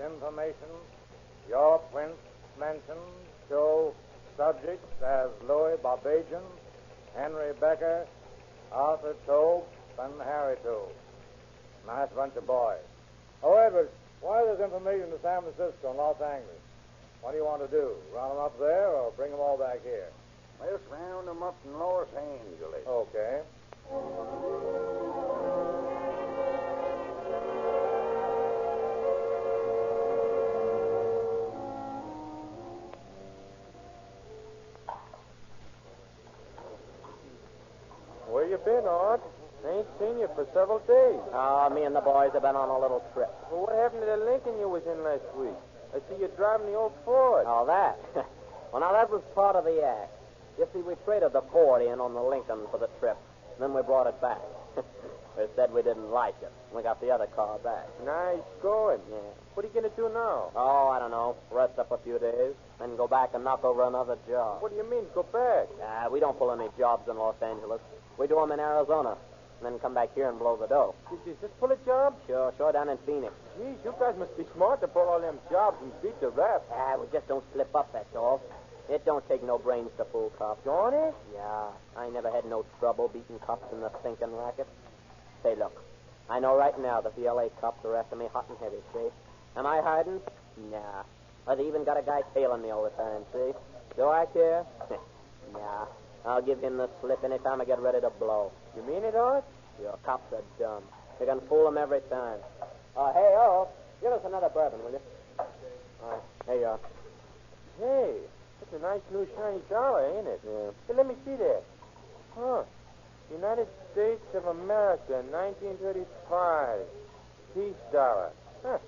information, your prints mentioned show subjects as Louis Babajian, Henry Becker, Arthur Tobe, and Harry Tobe. Nice bunch of boys. Oh, Edwards, why this information to San Francisco and Los Angeles? What do you want to do? Round them up there or bring them all back here? Let's round them up in Los Angeles. Okay. Where you been, Art? Ain't seen you for several days. Me and the boys have been on a little trip. Well, what happened to the Lincoln you was in last week? I see you driving the old Ford. Oh, that? Well, now, that was part of the act. You see, we traded the Ford in on the Lincoln for the trip. Then we brought it back. They said we didn't like it. We got the other car back. Nice going. Yeah. What are you going to do now? Oh, I don't know. Rest up a few days, then go back and knock over another job. What do you mean, go back? We don't pull any jobs in Los Angeles. We do them in Arizona, and then come back here and blow the dough. Did you just pull a job? Sure, down in Phoenix. Geez, you guys must be smart to pull all them jobs and beat the rap. We just don't slip up, that's all. It don't take no brains to fool cops. Don't it? Yeah, I never had no trouble beating cops in the stinking racket. Say, look, I know right now that the L.A. cops are after me hot and heavy, see? Am I hiding? Nah. They even got a guy tailing me all the time, see? Do I care? Nah. I'll give him the slip any time I get ready to blow. You mean it, Art? Your cops are dumb. You can fool them every time. Hey, give us another bourbon, will you? All right, here you are. Hey, that's a nice new shiny dollar, ain't it? Yeah. Hey, let me see that. Huh. United States of America, 1935. Peace dollar. Huh.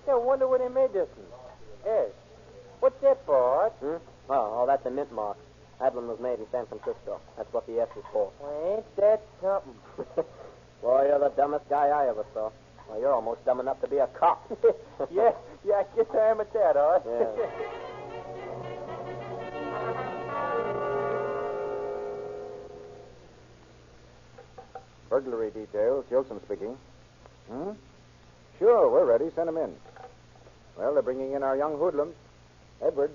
Yeah, I wonder where they made this one. Yes. What's that for, Art? Oh, that's a mint mark. That one was made in San Francisco. That's what the S is for. Well, ain't that something? Boy, you're the dumbest guy I ever saw. Well, you're almost dumb enough to be a cop. yeah, I guess I am at that, Art. Yeah. Burglary details. Gilson speaking. Sure, we're ready. Send them in. Well, they're bringing in our young hoodlum. Edward,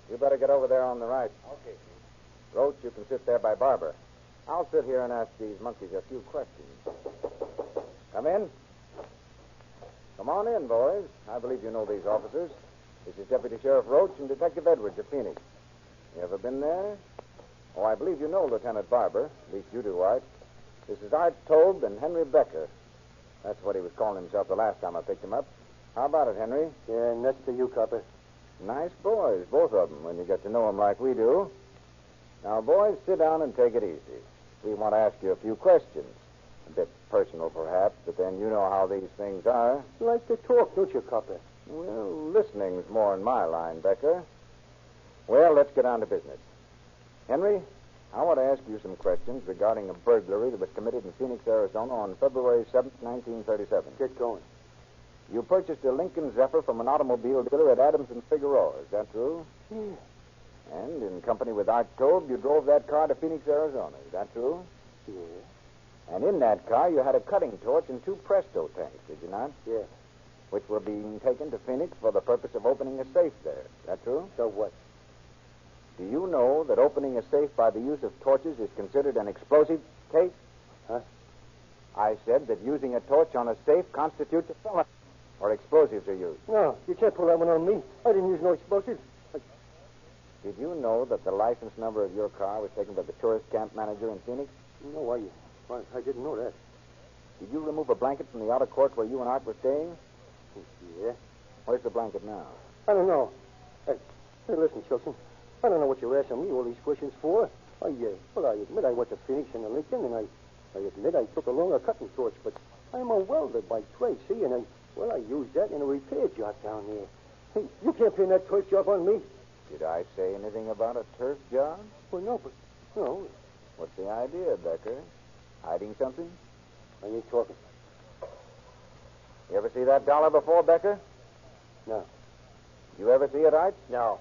you better get over there on the right. Okay. Roach, you can sit there by Barbara. I'll sit here and ask these monkeys a few questions. Come in. Come on in, boys. I believe you know these officers. This is Deputy Sheriff Roach and Detective Edwards of Phoenix. You ever been there? Oh, I believe you know Lieutenant Barber. At least you do, Art. This is Art Tobe and Henry Becker. That's what he was calling himself the last time I picked him up. How about it, Henry? Yeah, next to you, copper. Nice boys, both of them, when you get to know them like we do. Now, boys, sit down and take it easy. We want to ask you a few questions. A bit personal, perhaps, but then you know how these things are. You like to talk, don't you, copper? Well, listening's more in my line, Becker. Well, let's get down to business. Henry, I want to ask you some questions regarding a burglary that was committed in Phoenix, Arizona on February 7th, 1937. Get going. You purchased a Lincoln Zephyr from an automobile dealer at Adams and Figueroa. Is that true? Yeah. And in company with Art Tobe, you drove that car to Phoenix, Arizona. Is that true? Yeah. And in that car, you had a cutting torch and 2 Presto tanks, did you not? Yeah. Which were being taken to Phoenix for the purpose of opening a safe there. Is that true? So what? Do you know that opening a safe by the use of torches is considered an explosive case? Huh? I said that using a torch on a safe constitutes a felony, or explosives are used. No, you can't pull that one on me. I didn't use no explosives. Did you know that the license number of your car was taken by the tourist camp manager in Phoenix? No, I didn't know that. Did you remove a blanket from the outer court where you and Art were staying? Yeah. Where's the blanket now? I don't know. Hey, listen, Chilson. I don't know what you're asking me all these questions for. I admit I went to Phoenix in the Lincoln, and I admit I took along a cutting torch, but I'm a welder by trade, see, and I used that in a repair job down there. Hey, you can't pin that torch job on me. Did I say anything about a turf job? Well, no, but, no. What's the idea, Becker? Hiding something? I ain't talking. You ever see that dollar before, Becker? No. You ever see it, Art? No.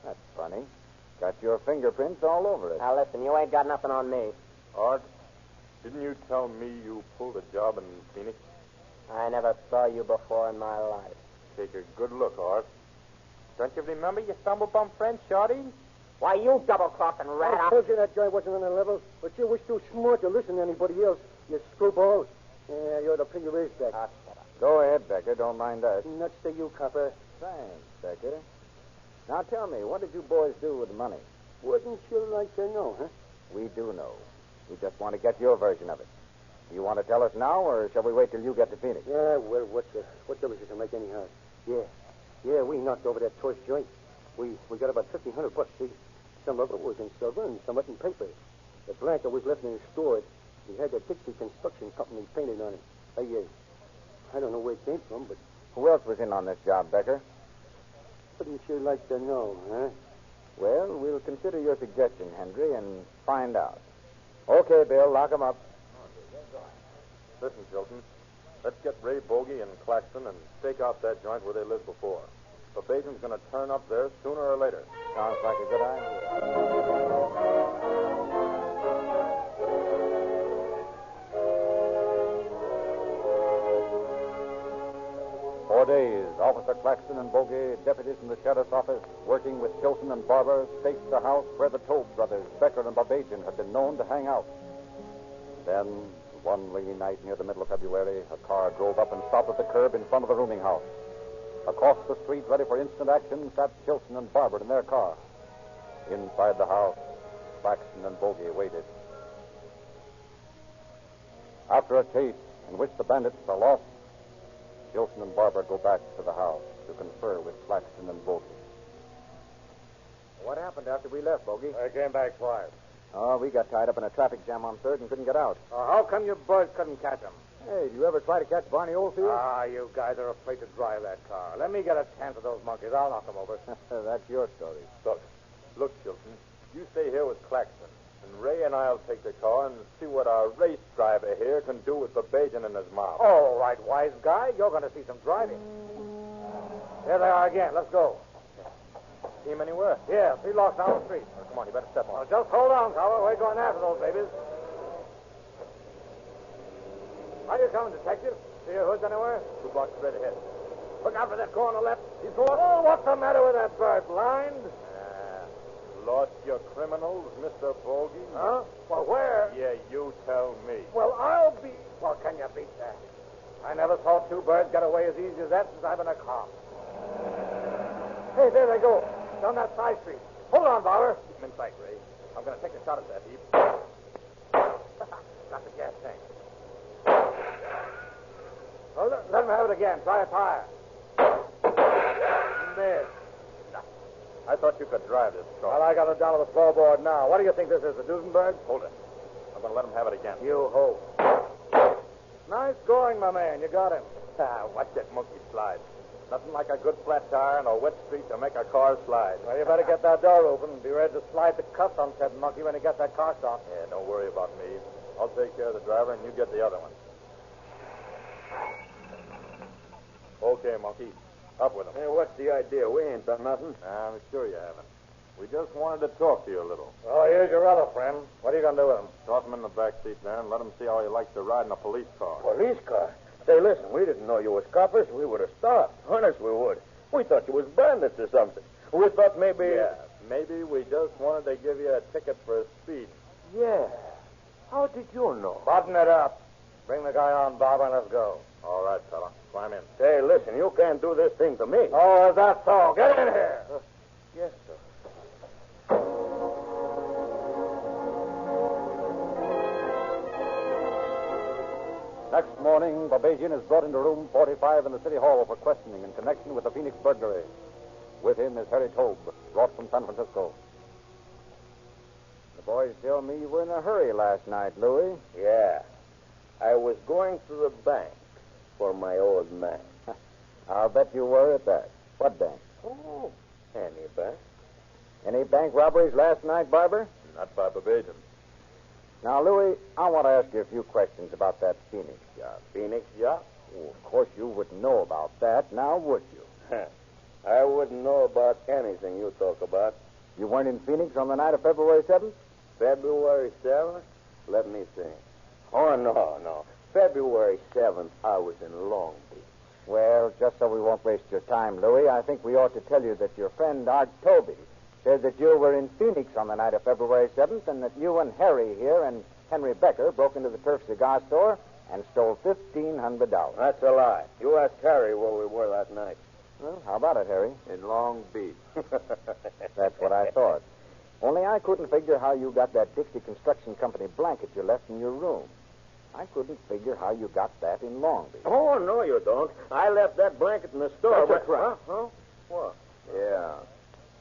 That's funny. Got your fingerprints all over it. Now, listen, you ain't got nothing on me. Art, didn't you tell me you pulled a job in Phoenix? I never saw you before in my life. Take a good look, Art. Don't you remember your stumble-bum friend, Shorty? Why, you double-crossing rat. I told you that guy wasn't on the level, but you was too smart to listen to anybody else. You screwball. Yeah, you ought to pay your ears back. Go ahead, Becker. Don't mind us. Nuts to you, copper. Thanks, Becker. Now tell me, what did you boys do with the money? Wouldn't you like to know, huh? We do know. We just want to get your version of it. You want to tell us now, or shall we wait till you get to Phoenix? Yeah, well, what difference does it make anyhow? Yeah, we knocked over that torch joint. We got about $1,500, see? Some of it was in silver and some of it in paper. The blanket was left in the store. He had the Dixie Construction Company painted on it. I don't know where it came from, but... Who else was in on this job, Becker? Wouldn't you like to know, huh? Well, we'll consider your suggestion, Henry, and find out. Okay, Bill, lock 'em up. Listen, Chilton. Let's get Ray Bogey and Claxton and stake out that joint where they lived before. The Bajan's going to turn up there sooner or later. Sounds like a good idea. For days, Officer Claxton and Bogey, deputies from the sheriff's office, working with Chilton and Barber, staked the house where the Tobe brothers, Becker and Babajan, had been known to hang out. Then, one rainy night near the middle of February, a car drove up and stopped at the curb in front of the rooming house. Across the street, ready for instant action, sat Chilton and Barber in their car. Inside the house, Claxton and Bogey waited. After a chase in which the bandits are lost, Chilton and Barber go back to the house to confer with Claxton and Bogey. What happened after we left, Bogey? I came back twice. Oh, we got tied up in a traffic jam on 3rd and couldn't get out. How come your birds couldn't catch him? Hey, do you ever try to catch Barney Oldfield? You guys are afraid to drive that car. Let me get a chance at those monkeys. I'll knock them over. That's your story. Look, Chilton. You stay here with Claxton, and Ray and I'll take the car and see what our race driver here can do with Babajan and his mom. All right, wise guy. You're going to see some driving. There they are again. Let's go. See him anywhere? Yeah, 3 blocks down the street. Come on, you better step on. Just hold on, Collar. We're going after those babies. Are you coming, detective? See your hoods anywhere? 2 blocks straight ahead. Look out for that car on the left. He's going. Oh, what's the matter with that bird? Blind? Lost your criminals, Mr. Bogey? Huh? Well, where? Yeah, you tell me. Well, I'll be... Well, can you beat that? I never saw 2 birds get away as easy as that since I've been a cop. Hey, there they go. Down that side street. Hold on, Barber. Keep him in sight, Ray. I'm going to take a shot at that heap. Got the gas tank. Well, let him have it again. Try a tire. There. I thought you could drive this car. Well, I got it down to the floorboard now. What do you think this is, the Duesenberg? Hold it. I'm going to let him have it again. You hope. Nice going, my man. You got him. Watch that monkey slide. Nothing like a good flat tire and a wet street to make a car slide. Well, you better get that door open and be ready to slide the cuffs on said monkey when he gets that car stopped. Yeah, don't worry about me. I'll take care of the driver and you get the other one. Okay, monkey. Up with him. Hey, what's the idea? We ain't done nothing. I'm sure you haven't. We just wanted to talk to you a little. Oh, here's your other friend. What are you going to do with him? Toss him in the back seat there and let him see how he likes to ride in a police car. Police car? Say, listen, we didn't know you was coppers. We would have stopped. Honest, we would. We thought you was bandits or something. We thought maybe... Yeah, maybe we just wanted to give you a ticket for speed. Yeah. How did you know? Button it up. Bring the guy on, Barber, and let's go. All right, fella. Climb in. Say, listen, you can't do this thing to me. Oh, is that so? Get in here. Yes, sir. Next morning, Babajan is brought into room 45 in the City Hall for questioning in connection with the Phoenix burglary. With him is Harry Tobe, brought from San Francisco. The boys tell me you were in a hurry last night, Louis. Yeah. I was going to the bank for my old man. I'll bet you were at that. What bank? Oh, any bank. Any bank robberies last night, Barber? Not by Babajan. Now, Louis, I want to ask you a few questions about that Phoenix job. Phoenix job? Oh, of course, you wouldn't know about that, now would you? I wouldn't know about anything you talk about. You weren't in Phoenix on the night of February 7th? February 7th? Let me think. Oh, no. February 7th, I was in Long Beach. Well, just so we won't waste your time, Louis, I think we ought to tell you that your friend Art Toby said that you were in Phoenix on the night of February 7th and that you and Harry here and Henry Becker broke into the Turk cigar store and stole $1,500. That's a lie. You asked Harry where we were that night. Well, how about it, Harry? In Long Beach. That's what I thought. Only I couldn't figure how you got that Dixie Construction Company blanket you left in your room. I couldn't figure how you got that in Long Beach. Oh, no, you don't. I left that blanket in the store. That's right. Huh? What? Yeah.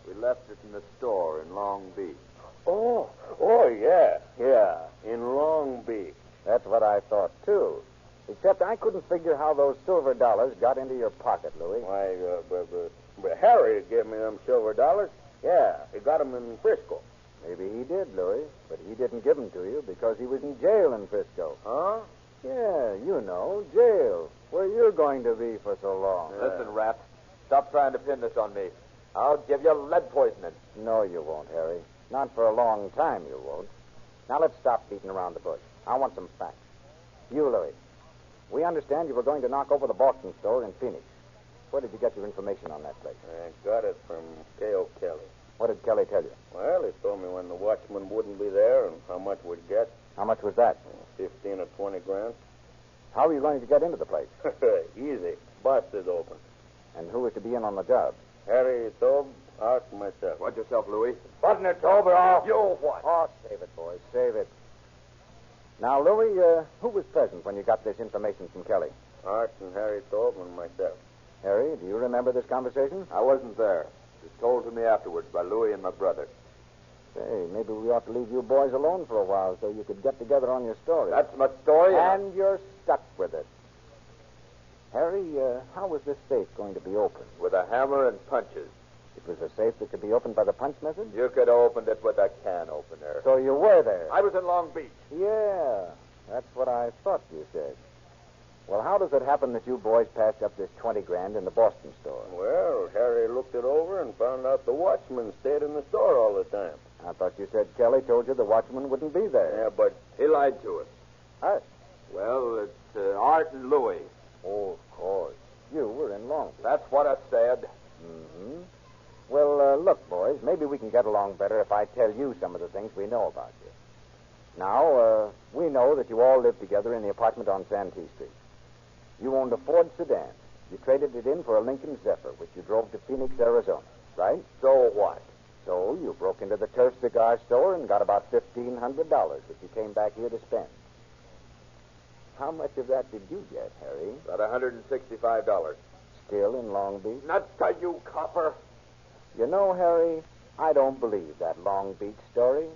We left it in the store in Long Beach. Oh, yeah. In Long Beach. That's what I thought, too. Except I couldn't figure how those silver dollars got into your pocket, Louis. Why, but Harry gave me them silver dollars. Yeah, he got them in Frisco. Maybe he did, Louis, but he didn't give them to you because he was in jail in Frisco. Huh? Yeah, you know, jail, where you're going to be for so long. Listen, Rat, stop trying to pin this on me. I'll give you lead poisoning. No, you won't, Harry. Not for a long time, you won't. Now, let's stop beating around the bush. I want some facts. You, Louis, we understand you were going to knock over the Boston store in Phoenix. Where did you get your information on that place? I got it from K.O. Kelly. What did Kelly tell you? Well, he told me when the watchman wouldn't be there and how much we'd get. How much was that? 15 or 20 grand. How are you going to get into the place? Easy. Busted open. And who was to be in on the job? Harry Tobe, Art, and myself. Watch yourself, Louis. Button it, Tobe, or off. You what? Oh, save it, boys. Save it. Now, Louis, who was present when you got this information from Kelly? Art and Harry Tobe and myself. Harry, do you remember this conversation? I wasn't there. It was told to me afterwards by Louis and my brother. Say, maybe we ought to leave you boys alone for a while so you could get together on your story. That's my story. And you're stuck with it. Harry, how was this safe going to be opened? With a hammer and punches. It was a safe that could be opened by the punch method? You could have opened it with a can opener. So you were there? I was in Long Beach. Yeah, that's what I thought you said. Well, how does it happen that you boys passed up this 20 grand in the Boston store? Well, Harry looked it over and found out the watchman stayed in the store all the time. I thought you said Kelly told you the watchman wouldn't be there. Yeah, but he lied to us. Us? Well, it's Art and Louis. Oh, of course. You were in Long Beach. That's what I said. Mm-hmm. Well, look, boys, maybe we can get along better if I tell you some of the things we know about you. Now, we know that you all live together in the apartment on Santee Street. You owned a Ford sedan. You traded it in for a Lincoln Zephyr, which you drove to Phoenix, Arizona, right? So what? So you broke into the Turf cigar store and got about $1,500, which you came back here to spend. How much of that did you get, Harry? About $165. Still in Long Beach? Nuts to you, copper. You know, Harry, I don't believe that Long Beach story.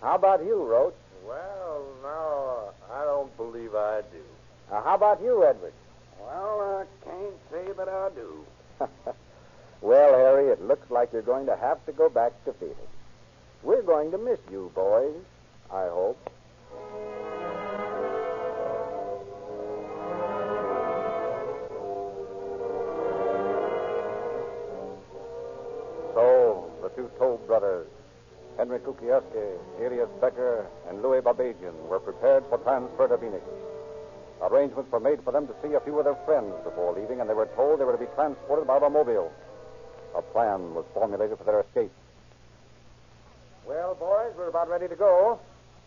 How about you, Roach? Well, no, I don't believe I do. How about you, Edward? Well, I can't say that I do. Well, Harry, it looks like you're going to have to go back to Phoenix. We're going to miss you, boys, I hope. So, the two Tobe brothers, Henry Kukieski, Elias Becker, and Louis Babajian, were prepared for transfer to Phoenix. Arrangements were made for them to see a few of their friends before leaving, and they were told they were to be transported by automobile. A plan was formulated for their escape. Well, boys, we're about ready to go.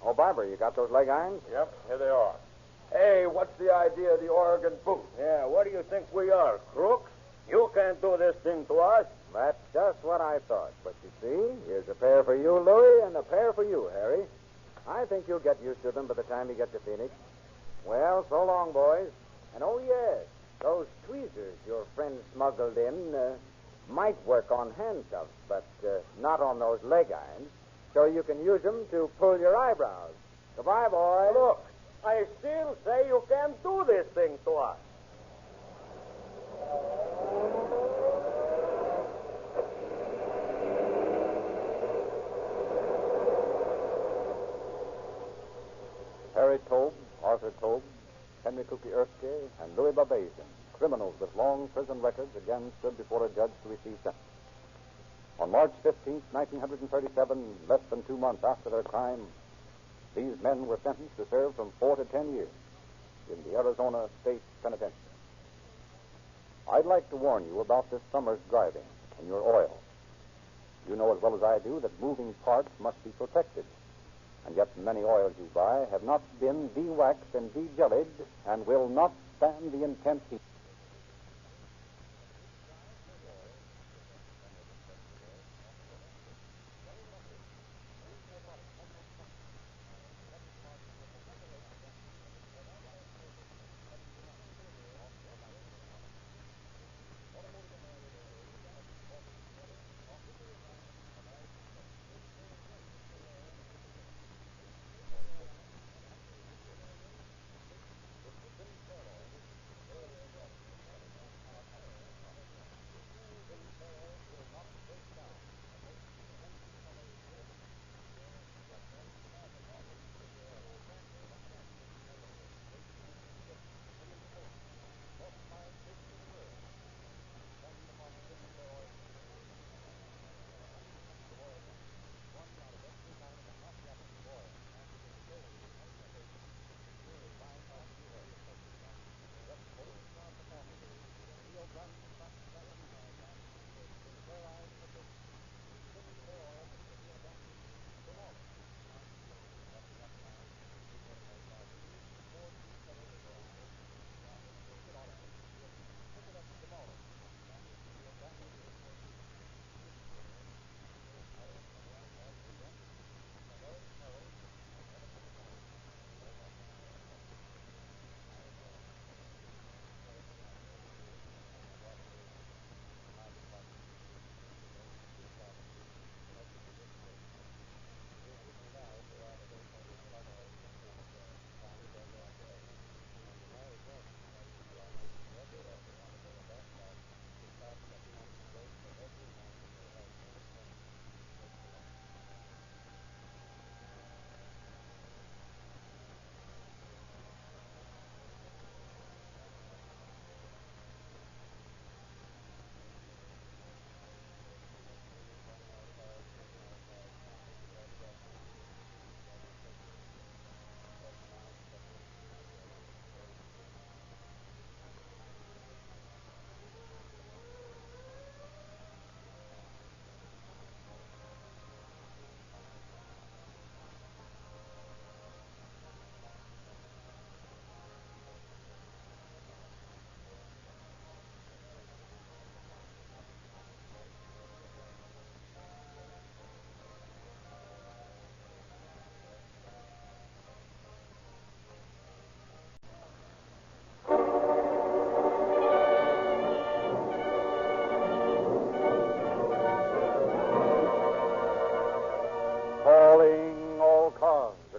Oh, Barbara, you got those leg irons? Yep, here they are. Hey, what's the idea of the Oregon boot? Yeah, what do you think we are, crooks? You can't do this thing to us. That's just what I thought. But you see, here's a pair for you, Louis, and a pair for you, Harry. I think you'll get used to them by the time you get to Phoenix. Well, so long, boys. And oh, yes, those tweezers your friend smuggled in might work on handcuffs, but not on those leg irons. So you can use them to pull your eyebrows. Goodbye, boys. Look, I still say you can't do this thing to us. Arthur Tobe, Henry Cookie Erskine, and Louis Babasian, criminals with long prison records, again stood before a judge to receive sentence. On March 15, 1937, less than 2 months after their crime, these men were sentenced to serve from 4 to 10 years in the Arizona State Penitentiary. I'd like to warn you about this summer's driving in your oil. You know as well as I do that moving parts must be protected, and yet many oils you buy have not been de-waxed and de-jellied and will not stand the intense heat.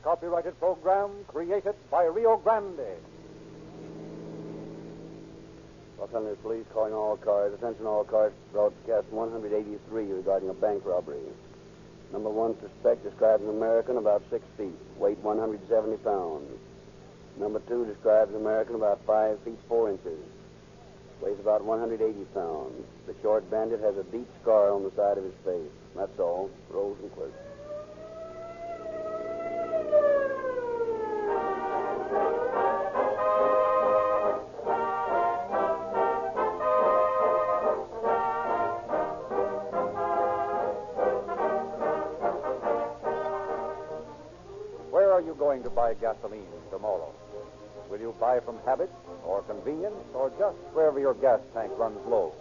Copyrighted program created by Rio Grande. Los Angeles Police calling all cars. Attention all cars. Broadcast 183 regarding a bank robbery. Number 1 suspect describes an American about 6 feet, weight 170 pounds. Number 2 describes an American about 5 feet 4 inches, weighs about 180 pounds. The short bandit has a deep scar on the side of his face. That's all. Rosenquist. Going to buy gasoline tomorrow? Will you buy from habit or convenience or just wherever your gas tank runs low?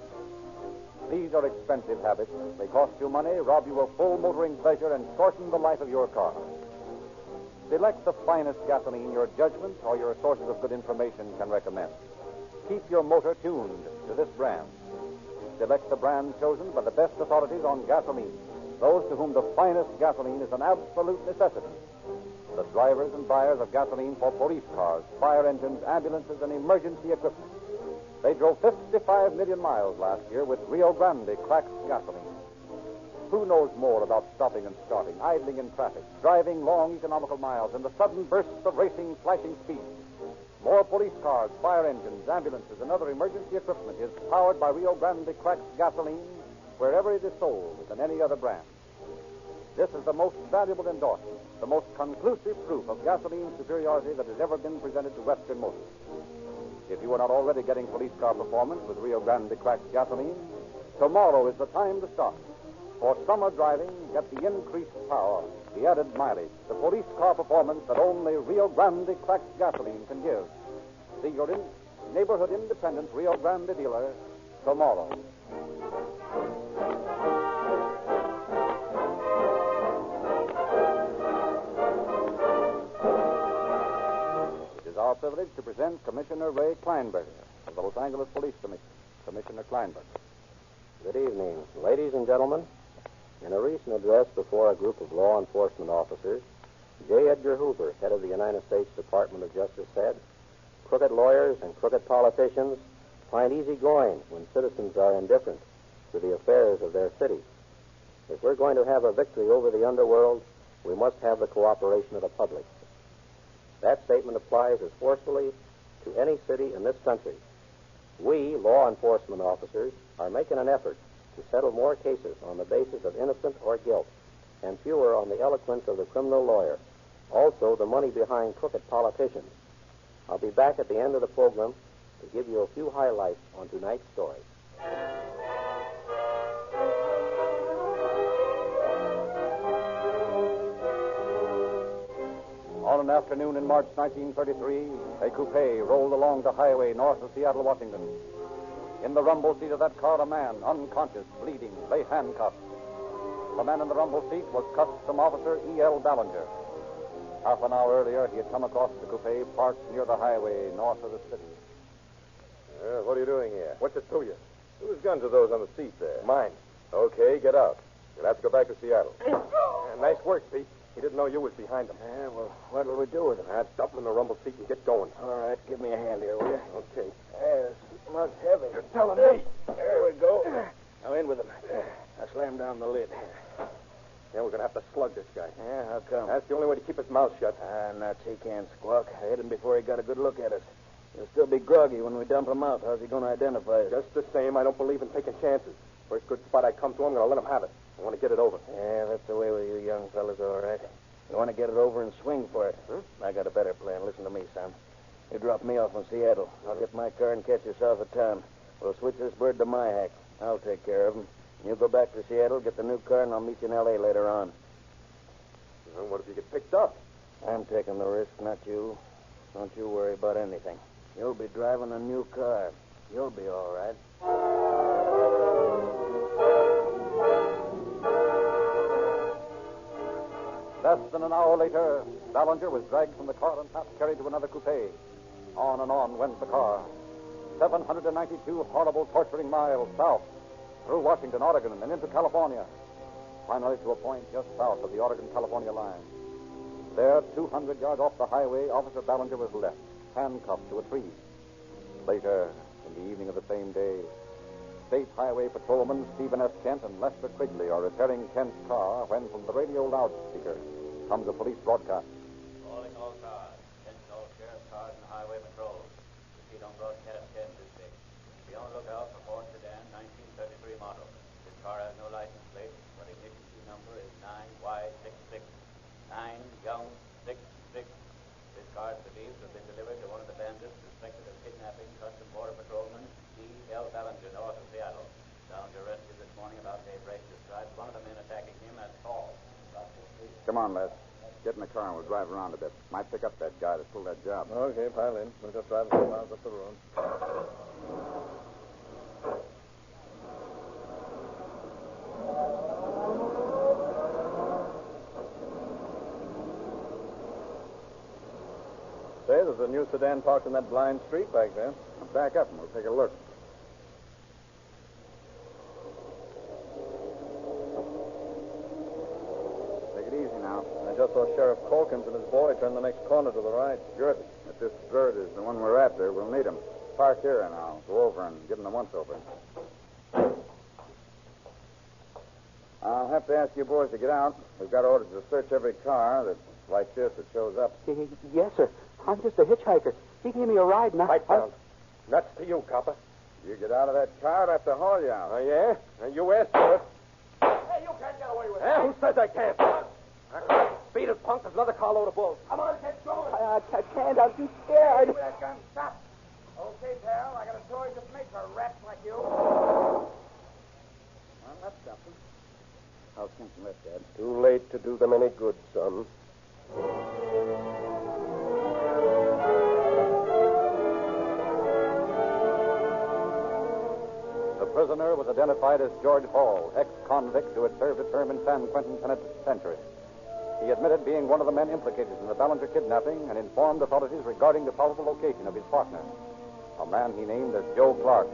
These are expensive habits. They cost you money, rob you of full motoring pleasure, and shorten the life of your car. Select the finest gasoline your judgment or your sources of good information can recommend. Keep your motor tuned to this brand. Select the brand chosen by the best authorities on gasoline, those to whom the finest gasoline is an absolute necessity. The drivers and buyers of gasoline for police cars, fire engines, ambulances, and emergency equipment. They drove 55 million miles last year with Rio Grande cracked gasoline. Who knows more about stopping and starting, idling in traffic, driving long economical miles, and the sudden bursts of racing, flashing speed More police cars, fire engines, ambulances, and other emergency equipment is powered by Rio Grande cracked gasoline wherever it is sold than any other brand. This is the most valuable endorsement, the most conclusive proof of gasoline superiority that has ever been presented to Western Motors. If you are not already getting police car performance with Rio Grande cracked gasoline, tomorrow is the time to start. For summer driving, get the increased power, the added mileage, the police car performance that only Rio Grande cracked gasoline can give. See your neighborhood independent Rio Grande dealer tomorrow. It is our privilege to present Commissioner Ray Kleinberger of the Los Angeles Police Commission. Commissioner Kleinberger. Good evening, ladies and gentlemen. In a recent address before a group of law enforcement officers, J. Edgar Hoover, head of the United States Department of Justice, said, "Crooked lawyers and crooked politicians find easy going when citizens are indifferent to the affairs of their city. If we're going to have a victory over the underworld, we must have the cooperation of the public." That statement applies as forcefully to any city in this country. We, law enforcement officers, are making an effort to settle more cases on the basis of innocence or guilt, and fewer on the eloquence of the criminal lawyer. Also, the money behind crooked politicians. I'll be back at the end of the program to give you a few highlights on tonight's story. On an afternoon in March 1933, a coupe rolled along the highway north of Seattle, Washington. In the rumble seat of that car, a man, unconscious, bleeding, lay handcuffed. The man in the rumble seat was Custom Officer E.L. Ballinger. Half an hour earlier, he had come across the coupe parked near the highway north of the city. What are you doing here? What's it to you? Whose guns are those on the seat there? Mine. Okay, get out. You'll have to go back to Seattle. Nice work, Pete. He didn't know you was behind him. Yeah, well, what'll we do with him? Dump him in the rumble seat and get going. All right, give me a hand here, will you? Okay. Yes, much heavy. You're telling me. There we go. Now in with him. I slammed down the lid. Yeah, we're going to have to slug this guy. Yeah, how come? That's the only way to keep his mouth shut. Nuts, he can't squawk. I hit him before he got a good look at us. He'll still be groggy when we dump him out. How's he going to identify us? Just the same, I don't believe in taking chances. First good spot I come to, I'm going to let him have it. I want to get it over. Yeah, that's the way with you young fellas, all right. You want to get it over and swing for it. I got a better plan. Listen to me, son. You drop me off in Seattle. I'll get my car and catch you south of town. We'll switch this bird to my hack. I'll take care of him. You go back to Seattle, get the new car, and I'll meet you in L.A. later on. Well, what if you get picked up? I'm taking the risk, not you. Don't you worry about anything. You'll be driving a new car. You'll be all right. Less than an hour later, Ballinger was dragged from the car and half carried to another coupe. On and on went the car. 792 horrible, torturing miles south, through Washington, Oregon, and into California. Finally to a point just south of the Oregon-California line. There, 200 yards off the highway, Officer Ballinger was left, handcuffed to a tree. Later, in the evening of the same day, State Highway Patrolman Stephen S. Kent and Lester Quigley are repairing Kent's car when from the radio loudspeaker comes a police broadcast. Calling all cars. Attention all sheriff's cars and highway patrols. Proceed on broadcast 10 this day. Be on lookout for Ford sedan 1933 model. This car has no license plate, but ignition key number is 9Y66. 9-Young-66. This car is believed to have been delivered to one of the bandits suspected of kidnapping Customs Border Patrolman E.L. Ballinger north of Seattle. Ballinger arrested this morning about daybreak. Describes one of the men attacking him as tall. Come on, Les. Get in the car and we'll drive around a bit. Might pick up that guy that pulled that job. Okay, pile in. We'll just drive a few miles up the road. Say, there's a new sedan parked in that blind street back there. Now back up and we'll take a look. Take it easy now. I just saw Sheriff Calkins and his boy turn the next corner to the right. Good. If this bird is the one we're after, we'll need him. Park here and I'll go over and give him the once-over. I'll have to ask you boys to get out. We've got orders to search every car that's like this that shows up. Yes, sir. I'm just a hitchhiker. He gave me a ride, and Pipe down. Nuts to you, copper. You get out of that car, I'd have to haul you out. Oh, yeah? And you asked for it. Hey, you can't get away with it. Who says I can't? Beat it, punk. There's another carload of bulls. Come on, get going. I can't. I'm too scared. Give me that gun. Stop. Okay, pal. I got a toy just made for rats like you. Well, that's something. How's Simpson left, Dad? Too late to do them any good, son. The prisoner was identified as George Hall, ex-convict who had served a term in San Quentin Penitentiary. He admitted being one of the men implicated in the Ballinger kidnapping and informed authorities regarding the probable location of his partner, a man he named as Joe Clark.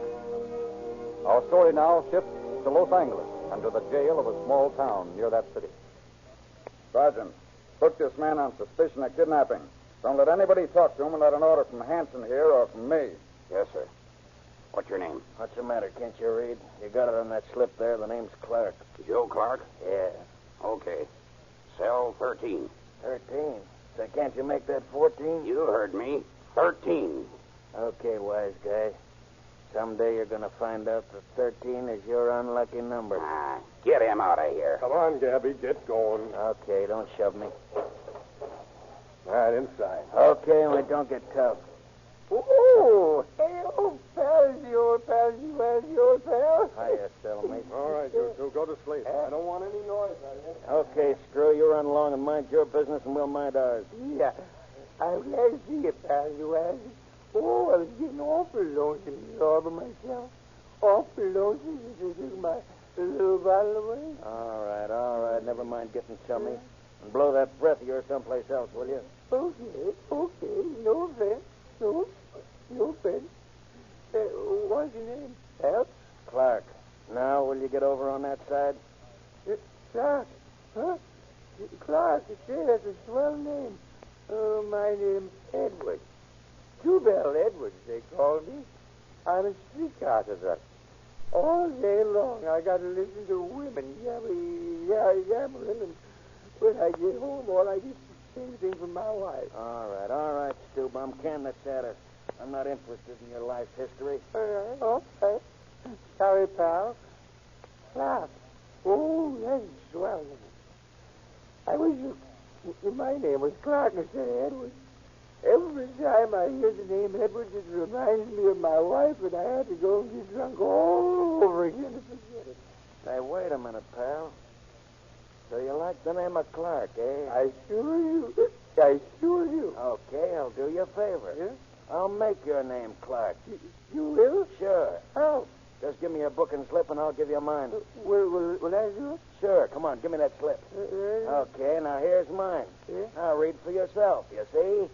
Our story now shifts to Los Angeles and to the jail of a small town near that city. Sergeant, book this man on suspicion of kidnapping. Don't let anybody talk to him without an order from Hanson here or from me. Yes, sir. What's your name? What's the matter? Can't you read? You got it on that slip there. The name's Clark. Joe Clark? Yeah. Okay. Cell 13. 13? So can't you make that 14? You heard me. 13. Okay, wise guy. Someday you're going to find out that 13 is your unlucky number. Ah, get him out of here. Come on, Gabby. Get going. Okay, don't shove me. All right, inside. Okay, only don't get tough. Oh, hey, old pal, you old pal. Hiya, cellmate. All right, you two, go to sleep. I don't want any noise out here. Okay, Screw, you run along and mind your business, and we'll mind ours. Yeah. I'm glad to see you, pal, you ass. Oh, I was getting awful lonesome all by myself. Awful lonesome. You took my little bottle away. All right. Never mind getting chummy. And blow that breath of yours someplace else, will you? Okay. No offense. No offense. What's your name, pal? Clark. Now, will you get over on that side? Clark. Huh? Clark, that's a swell name. My name's Edward. Two-Bell Edwards, they call me. I'm a streetcar conductor. All day long, I got to listen to women yammering, and when I get home, all I get is the same thing from my wife. All right, Stu Bum. Can the chatter. I'm not interested in your life history. Okay. Sorry, pal. Clark. Oh, that's a swell name. I wish my name was Clark instead of Edwards. Every time I hear the name Edwards, it reminds me of my wife, and I have to go and get drunk all over again to forget it. Hey, wait a minute, pal. So you like the name of Clark, eh? I sure do. Okay, I'll do you a favor. Yeah? I'll make your name Clark. You will? Sure. How? Just give me your booking slip, and I'll give you mine. Will I do it? Sure. Come on, give me that slip. Okay, now here's mine. Yeah? Now read for yourself, you see?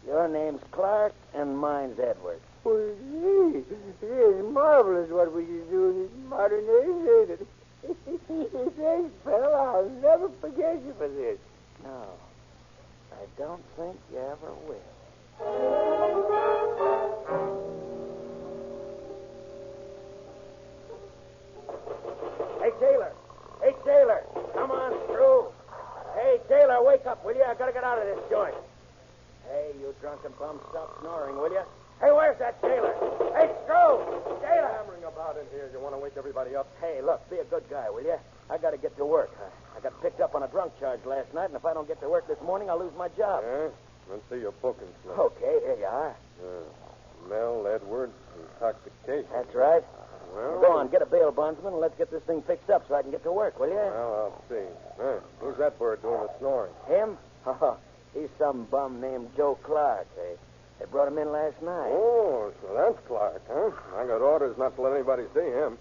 Your name's Clark, and mine's Edward. Well, gee, it is marvelous what we can do in this modern age, ain't it? Thanks, pal. I'll never forget you for this. No, I don't think you ever will. Hey, Taylor. Come on, Screw. Hey, Taylor, wake up, will you? I gotta get out of this joint. Hey, you drunken bum, stop snoring, will you? Hey, where's that Taylor? Hey, Screw! Taylor! Hammering about in here. You want to wake everybody up? Hey, look, be a good guy, will you? I got to get to work. I got picked up on a drunk charge last night, and if I don't get to work this morning, I'll lose my job. Yeah? Let's see your booking slip. Okay, here you are. Mel Edwards, intoxication. That's right. Well, Go on, get a bail bondsman, and let's get this thing fixed up so I can get to work, will you? Well, I'll see. Who's that bird doing the snoring? Him? Oh, he's some bum named Joe Clark. They brought him in last night. Oh, so that's Clark, huh? I got orders not to let anybody see him.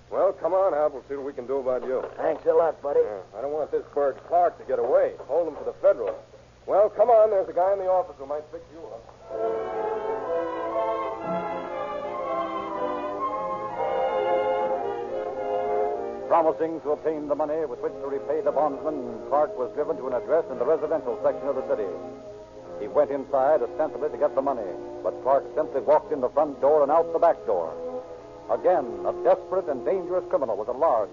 Well, come on out. We'll see what we can do about you. Thanks a lot, buddy. I don't want this bird Clark to get away. Hold him for the Federal. Well, come on. There's a guy in the office who might fix you up. Promising to obtain the money with which to repay the bondsman, Clark was driven to an address in the residential section of the city. He went inside ostensibly to get the money, but Clark simply walked in the front door and out the back door. Again, a desperate and dangerous criminal was at large.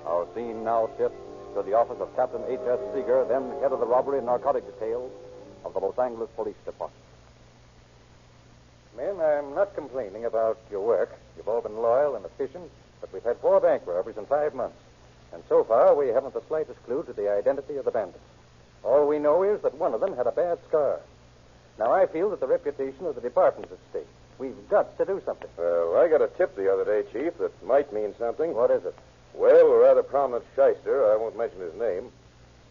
Our scene now shifts to the office of Captain H.S. Seeger, then head of the robbery and narcotic detail of the Los Angeles Police Department. Men, I'm not complaining about your work. You've all been loyal and efficient, but we've had 4 bank robberies in 5 months. And so far, we haven't the slightest clue to the identity of the bandits. All we know is that one of them had a bad scar. Now, I feel that the reputation of the department's at stake. We've got to do something. Well, I got a tip the other day, Chief, that might mean something. What is it? Well, a rather prominent shyster, I won't mention his name,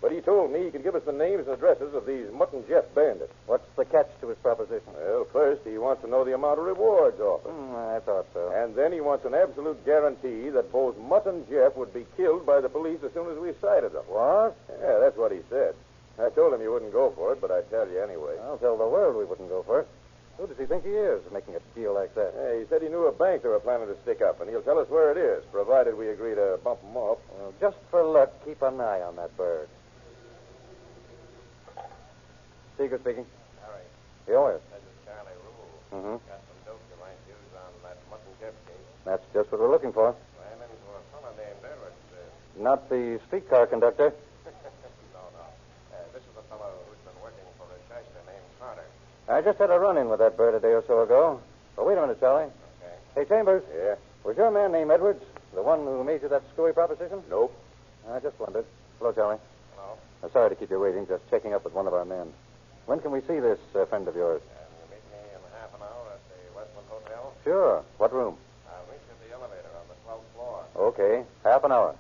but he told me he could give us the names and addresses of these Mutt and Jeff bandits. What's the catch to his proposition? Well, first, he wants to know the amount of rewards offered. I thought so. And then he wants an absolute guarantee that both Mutt and Jeff would be killed by the police as soon as we sighted them. What? Yeah, that's what he said. I told him you wouldn't go for it, but I'd tell you anyway. I'll tell the world we wouldn't go for it. Who does he think he is, making a deal like that? Yeah, he said he knew a bank they were planning to stick up, and he'll tell us where it is, provided we agree to bump them off. Well, just for luck, keep an eye on that bird. Seeger speaking. Harry. Yes. This is Charlie Rule. Mm-hmm. Got some dope you might use on that Mutt and Jeff case. That's just what we're looking for. Ran into a fellow named Edwards. Not the streetcar conductor. No. This is the fellow who's been working for a shyster named Carter. I just had a run-in with that bird a day or so ago. But wait a minute, Charlie. Okay. Hey, Chambers. Yeah? Was your man named Edwards the one who made you that screwy proposition? Nope. I just wondered. Hello, Charlie. Hello. Sorry to keep you waiting. Just checking up with one of our men. When can we see this friend of yours? You meet me in half an hour at the Westland Hotel. Sure. What room? I'll meet you at the elevator on the 12th floor. Okay. Half an hour.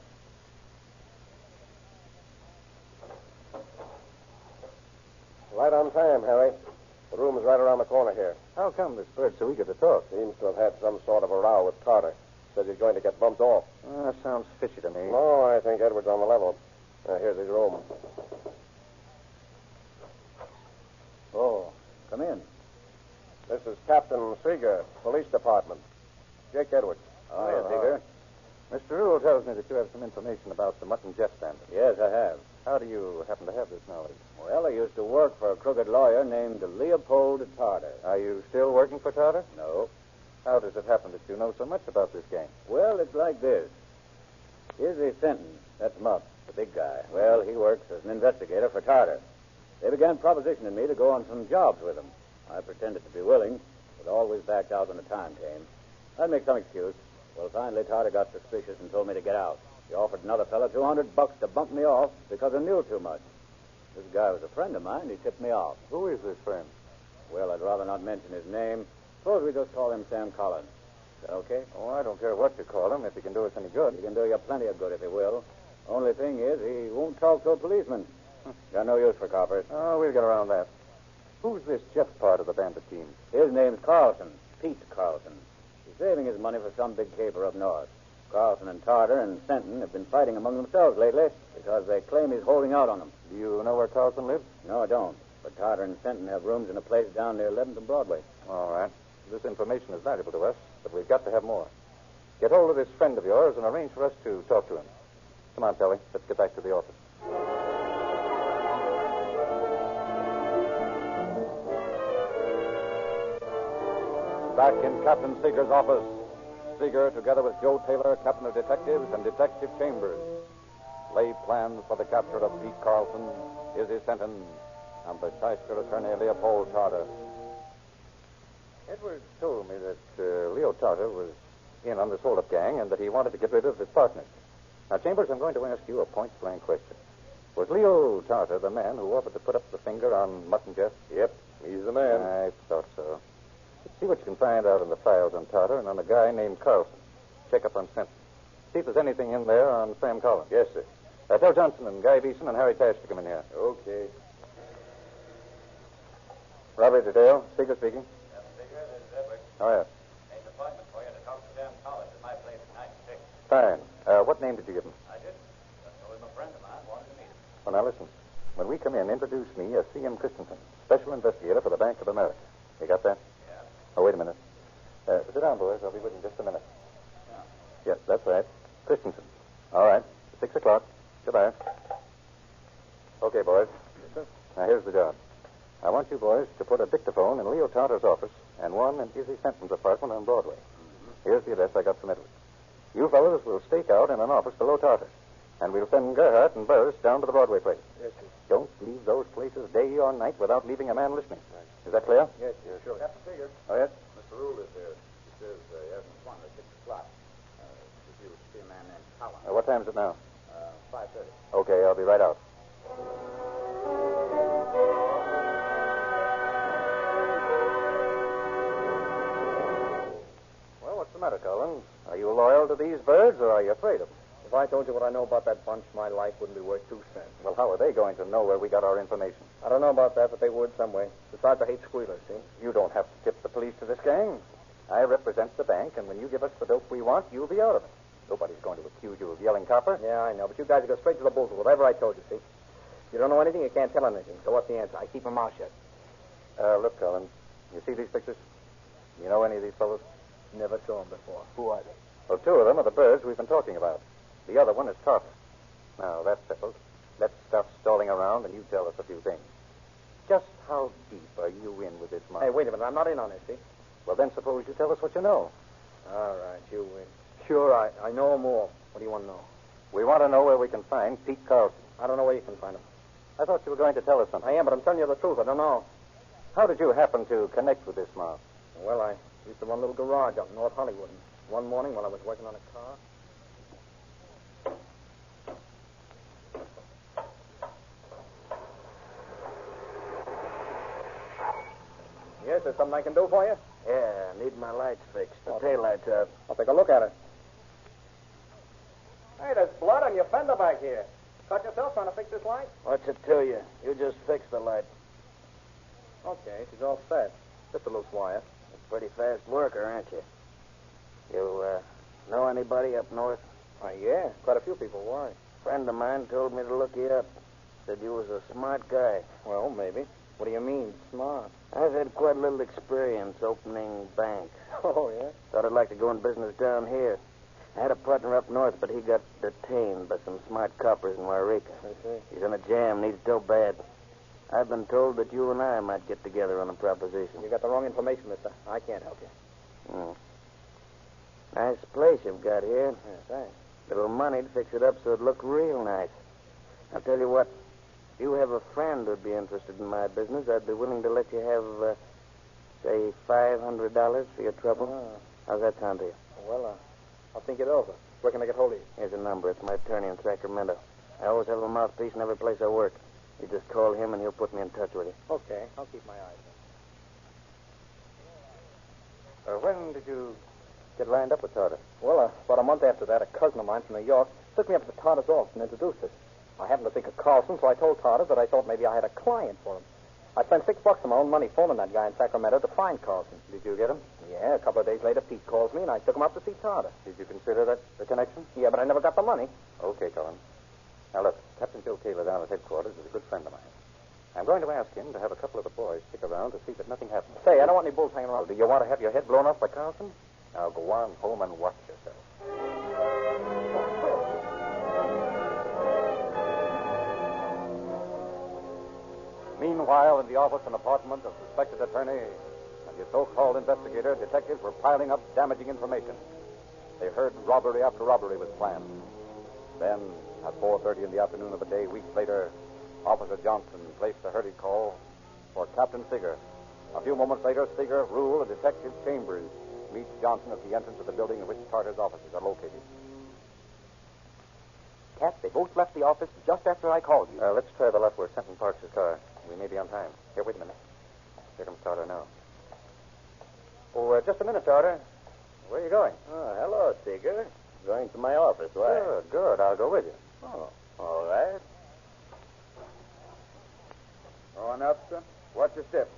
Right on time, Harry. The room is right around the corner here. How come this bird's so eager to talk? Seems to have had some sort of a row with Carter. Says he's going to get bumped off. That sounds fishy to me. No, I think Edward's on the level. Here's his room. Oh, come in. This is Captain Seeger, Police Department. Jake Edwards. Oh, yes, Seeger. Mr. Rule tells me that you have some information about the Mutt and Jeff bandit. Yes, I have. How do you happen to have this knowledge? Well, I used to work for a crooked lawyer named Leopold Tarter. Are you still working for Tarter? No. How does it happen that you know so much about this gang? Well, it's like this. Here's the sentence. That's Mutt, the big guy. Well, he works as an investigator for Tarter. They began propositioning me to go on some jobs with them. I pretended to be willing, but always backed out when the time came. I'd make some excuse. Well, finally, Tarter got suspicious and told me to get out. He offered another fellow $200 to bump me off because I knew too much. This guy was a friend of mine. He tipped me off. Who is this friend? Well, I'd rather not mention his name. Suppose we just call him Sam Collins. Is that okay? Oh, I don't care what you call him, if he can do us any good. He can do you plenty of good if he will. Only thing is, he won't talk to a policeman. Got no use for coppers. Oh, we'll get around that. Who's this Jeff part of the bandit team? His name's Carlson. Pete Carlson. He's saving his money for some big caper up north. Carlson and Tarter and Fenton have been fighting among themselves lately because they claim he's holding out on them. Do you know where Carlson lives? No, I don't. But Tarter and Fenton have rooms in a place down near 11th and Broadway. All right. This information is valuable to us, but we've got to have more. Get hold of this friend of yours and arrange for us to talk to him. Come on, Telly. Let's get back to the office. Back in Captain Seeger's office, Seeger, together with Joe Taylor, Captain of Detectives, and Detective Chambers, lay plans for the capture of Pete Carlson, Izzy Fenton, and the shyster attorney Leopold Tarter. Edwards told me that Leo Tarter was in on this hold-up gang and that he wanted to get rid of his partners. Now, Chambers, I'm going to ask you a point-blank question. Was Leo Tarter the man who offered to put up the finger on Mutt and Jeff? Yep, he's the man. I thought so. See what you can find out in the files on Tarter and on a guy named Carlson. Check up on Fenton. See if there's anything in there on Sam Collins. Yes, sir. Tell Johnson and Guy Beeson and Harry Tash to come in here. Okay. Robbery detail. Seeger speaking. Seeger, this is Edwards. Oh, yes. Made an appointment for you to talk to Sam Collins at my place at 9 to 6. Fine. What name did you give him? I did. Just told him a friend of mine wanted to meet him. Well, now listen. When we come in, introduce me as C.M. Christensen, special investigator for the Bank of America. You got that? Yeah. Oh, wait a minute. Sit down, boys. I'll be with you in just a minute. Yeah, that's right. Christensen. All right. 6 o'clock. Goodbye. Okay, boys. Yes, sir. Now, here's the job. I want you boys to put a dictaphone in Leo Tarter's office and one in Izzy Fenton's apartment on Broadway. Here's the address I got from Edwards. You fellows will stake out in an office below Tarter's, and we'll send Gerhardt and Burris down to the Broadway place. Yes, sir. Don't leave those places day or night without leaving a man listening. Is that clear? Yes, sir. Sure. Captain Seeger. Oh, yes? The rule is there. He says he hasn't swung at 6 o'clock. If you see a man named Collins. What time is it now? 5:30. Okay, I'll be right out. Well, what's the matter, Collins? Are you loyal to these birds, or are you afraid of them? If I told you what I know about that bunch, my life wouldn't be worth 2 cents. Well, how are they going to know where we got our information? I don't know about that, but they would some way. Besides, I hate squealers, see? You don't have to tip the police to this gang. I represent the bank, and when you give us the dope we want, you'll be out of it. Nobody's going to accuse you of yelling copper. Yeah, I know, but you guys go straight to the bulls with whatever I told you, see? You don't know anything, you can't tell anything. So what's the answer? I keep my mouth shut. Look, Collins, you see these pictures? You know any of these fellows? Never saw them before. Who are they? Well, 2 of them are the birds we've been talking about. The other one is Tark. Now, that's settled. Let's stop stalling around, and you tell us a few things. Just how deep are you in with this mob? Hey, wait a minute. I'm not in on this, see? Well, then suppose you tell us what you know. All right, you win. Sure, I know more. What do you want to know? We want to know where we can find Pete Carlson. I don't know where you can find him. I thought you were going to tell us something. I am, but I'm telling you the truth. I don't know. How did you happen to connect with this mob? Well, I used to run a little garage up in North Hollywood. And one morning while I was working on a car... Yes, there's something I can do for you? Yeah, I need my lights fixed. The taillight's out. I'll take a look at it. Hey, there's blood on your fender back here. Cut yourself trying to fix this light? What's it to you? You just fix the light. Okay, she's all set. Just a loose wire. You're a pretty fast worker, aren't you? You, know anybody up north? Yeah, quite a few people. Why? A friend of mine told me to look you up. Said you was a smart guy. Well, maybe. What do you mean, smart? I've had quite a little experience opening banks. Oh, yeah? Thought I'd like to go in business down here. I had a partner up north, but he got detained by some smart coppers in Wairika. I see. He's in a jam, needs dough bad. I've been told that you and I might get together on a proposition. You got the wrong information, mister. I can't help you. Nice place you've got here. Yeah, thanks. Little money to fix it up so it'd look real nice. I'll tell you what. If you have a friend who'd be interested in my business, I'd be willing to let you have, say, $500 for your trouble. Oh. How's that sound to you? Well, I'll think it over. Where can I get hold of you? Here's a number. It's my attorney in Sacramento. I always have a mouthpiece in every place I work. You just call him and he'll put me in touch with you. Okay, I'll keep my eyes on. When did you get lined up with Tarter? Well, about a month after that, a cousin of mine from New York took me up to Tarter's office and introduced us. I happened to think of Carlson, so I told Tarter that I thought maybe I had a client for him. I spent $6 of my own money phoning that guy in Sacramento to find Carlson. Did you get him? Yeah, a couple of days later, Pete calls me, and I took him up to see Tarter. Did you consider that the connection? Yeah, but I never got the money. Okay, Collins. Now, look, Captain Joe Taylor down at headquarters is a good friend of mine. I'm going to ask him to have a couple of the boys stick around to see that nothing happens. Say, I don't want any bulls hanging around. Well, do you want to have your head blown off by Carlson? Now, go on home and watch yourself. Meanwhile, in the office and apartment of suspected attorney and his so-called investigator, detectives were piling up damaging information. They heard robbery after robbery was planned. Then, at 4:30 in the afternoon of the day, weeks later, Officer Johnson placed a hurried call for Captain Seeger. A few moments later, Seeger, Rule, and Detective Chambers meet Johnson at the entrance of the building in which Tarter's offices are located. Cap, they both left the office just after I called you. Let's try the left where Fenton parks his car. We may be on time. Here, wait a minute. Here comes Tarter now. Oh, just a minute, Tarter. Where are you going? Oh, hello, Seeger. Going to my office. Why? Good, good. I'll go with you. Oh, all right. On up, sir. Watch your step.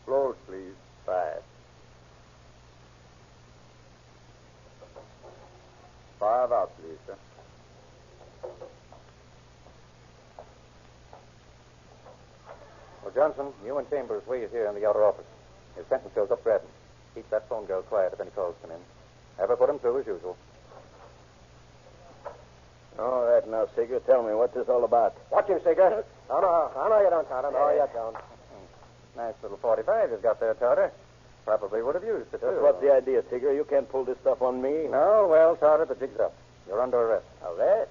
Close, please. 5. 5 out, please, sir. Well, Johnson, you and Chambers wait here in the outer office. If Fenton shows up, grab him. Keep that phone girl quiet if any calls come in. Have her put him through as usual. All right, now, Seeger, tell me, what's this all about? Watch him, Seeger. I know you don't, Tarter. No, you don't. Nice little 45 you've got there, Tarter. Probably would have used it, too. Just what's the idea, Seeger? You can't pull this stuff on me. No, well, Tarter, the jig's up. You're under arrest. Arrest?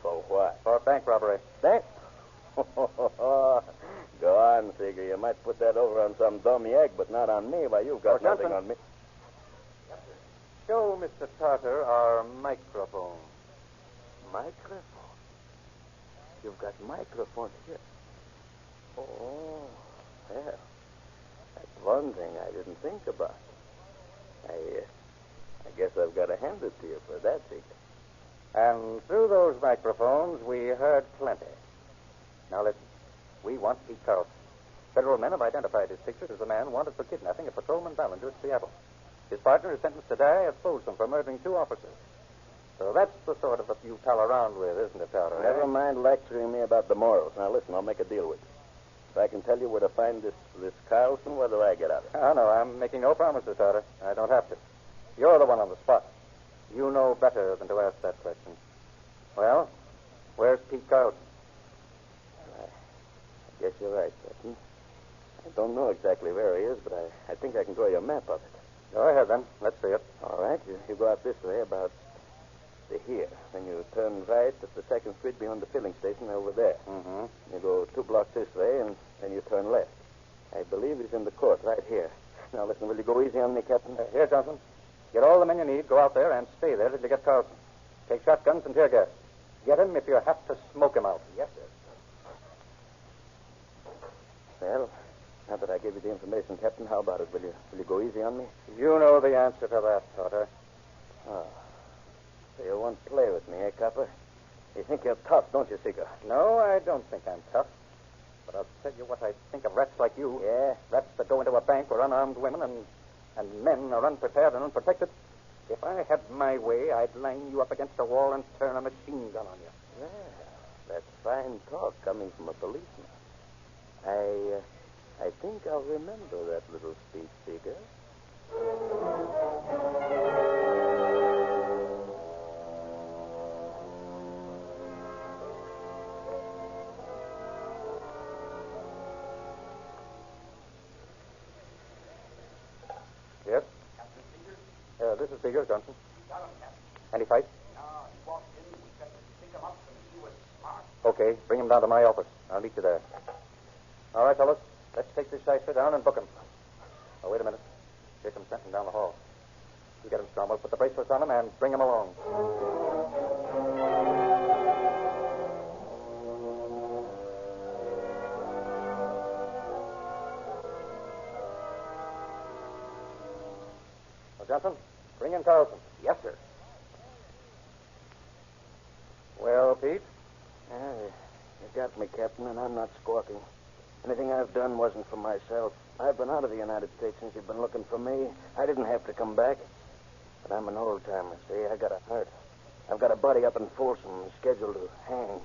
For what? For bank robbery. Bank? Go on, Seeger. You might might put that over on some dumb yak, but not on me. Why, you've got nothing on me. Show Mr. Tartar our microphone. Microphone? You've got microphones here. Oh, well, that's one thing I didn't think about. I guess I've got to hand it to you for that, Seeker. And through those microphones, we heard plenty. Now listen. We want Pete Carlson. Federal men have identified his picture as the man wanted for kidnapping a patrolman Ballinger at Seattle. His partner is sentenced to die at Folsom for murdering 2 officers. So that's the sort of a you pal around with, isn't it, Tartar? Never mind lecturing me about the morals. Now, listen, I'll make a deal with you. If I can tell you where to find this Carlson, what do I get out of it? Oh, no, I'm making no promises, Tartar. I don't have to. You're the one on the spot. You know better than to ask that question. Well, where's Pete Carlson? I guess you're right, Captain. I don't know exactly where he is, but I think I can draw you a map of it. Go ahead, then. Let's see it. All right. You go out this way about to here. Then you turn right at the 2nd Street beyond the filling station over there. Mm-hmm. You go 2 blocks this way, and then you turn left. I believe he's in the court right here. Now, listen, will you go easy on me, Captain? Here, Johnson. Get all the men you need, go out there, and stay there till you get Carlson. Take shotguns and tear gas. Get him if you have to smoke him out. Yes, sir. Well, now that I gave you the information, Captain, how about it? Will you go easy on me? You know the answer to that, Tartar. Oh. So you won't play with me, eh, Copper? You think you're tough, don't you, Seeker? No, I don't think I'm tough. But I'll tell you what I think of rats like you. Yeah? Rats that go into a bank where unarmed women and men are unprepared and unprotected. If I had my way, I'd line you up against a wall and turn a machine gun on you. Well, that's fine talk coming from a policeman. I think I'll remember that little speech, Seeker. Yes? This is Seeger, Johnson. Any fight? No, he walked in. We got to pick him up, and he was smart. Okay, bring him down to my office. I'll meet you there. All right, fellas. Let's take this shyster down and book him. Oh, wait a minute. Here comes Fenton down the hall. You get him, Storm. We'll put the bracelets on him and bring him along. Well, Johnson, bring in Carlson. Yes, sir. Well, Pete? You got me, Captain, and I'm not squawking. Anything I've done wasn't for myself. I've been out of the United States since you've been looking for me. I didn't have to come back. But I'm an old-timer, see? I got a heart. I've got a buddy up in Folsom scheduled to hang.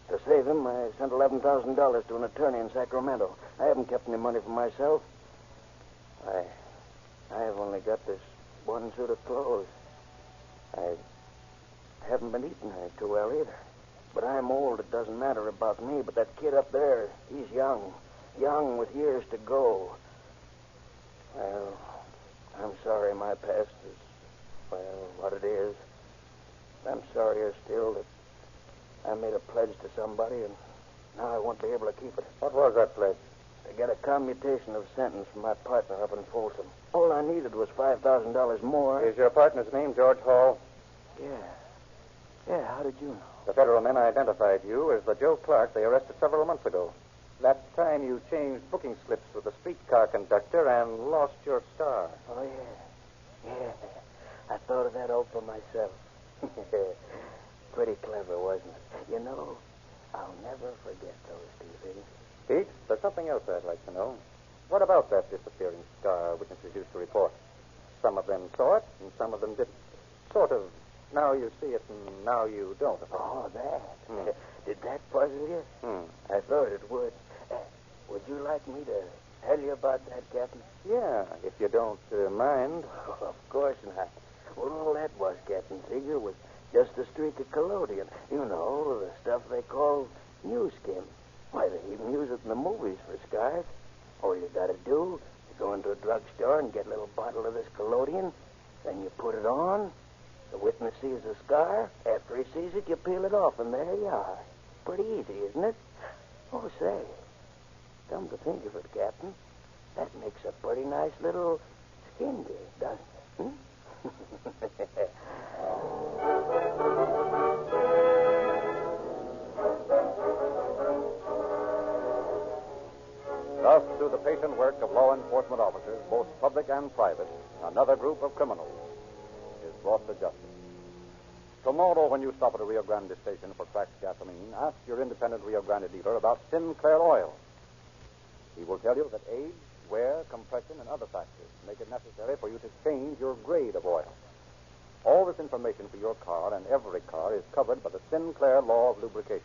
To save him, I sent $11,000 to an attorney in Sacramento. I haven't kept any money for myself. I've only got this one suit of clothes. I haven't been eating too well either. But I'm old. It doesn't matter about me. But that kid up there, he's young. Young with years to go. Well, I'm sorry my past is, well, what it is. I'm sorrier still that I made a pledge to somebody, and now I won't be able to keep it. What was that pledge? To get a commutation of sentence from my partner up in Folsom. All I needed was $5,000 more. Is your partner's name George Hall? Yeah, how did you know? The federal men identified you as the Joe Clark they arrested several months ago. That time you changed booking slips with a streetcar conductor and lost your star. Oh, yeah. I thought of that all for myself. Pretty clever, wasn't it? You know, I'll never forget those 2 things. Pete, there's something else I'd like to know. What about that disappearing star witnesses used to report? Some of them saw it, and some of them didn't. Sort of, now you see it, and now you don't. Oh, that. Did that puzzle you? I thought it would. Would you like me to tell you about that, Captain? Yeah, if you don't mind. Oh, of course not. Well, all that was, Captain Seeger, was just a streak of collodion. You know, the stuff they call new skin. Why, they even use it in the movies for scars. All you got to do is go into a drugstore and get a little bottle of this collodion. Then you put it on. The witness sees the scar. After he sees it, you peel it off, and there you are. Pretty easy, isn't it? Oh, say, Come to think of it, Captain, that makes a pretty nice little Cinder, doesn't it? Hmm? Thus, through the patient work of law enforcement officers, both public and private, another group of criminals is brought to justice. Tomorrow, when you stop at a Rio Grande station for cracked gasoline, ask your independent Rio Grande dealer about Sinclair Oil. He will tell you that age, wear, compression, and other factors make it necessary for you to change your grade of oil. All this information for your car and every car is covered by the Sinclair law of lubrication.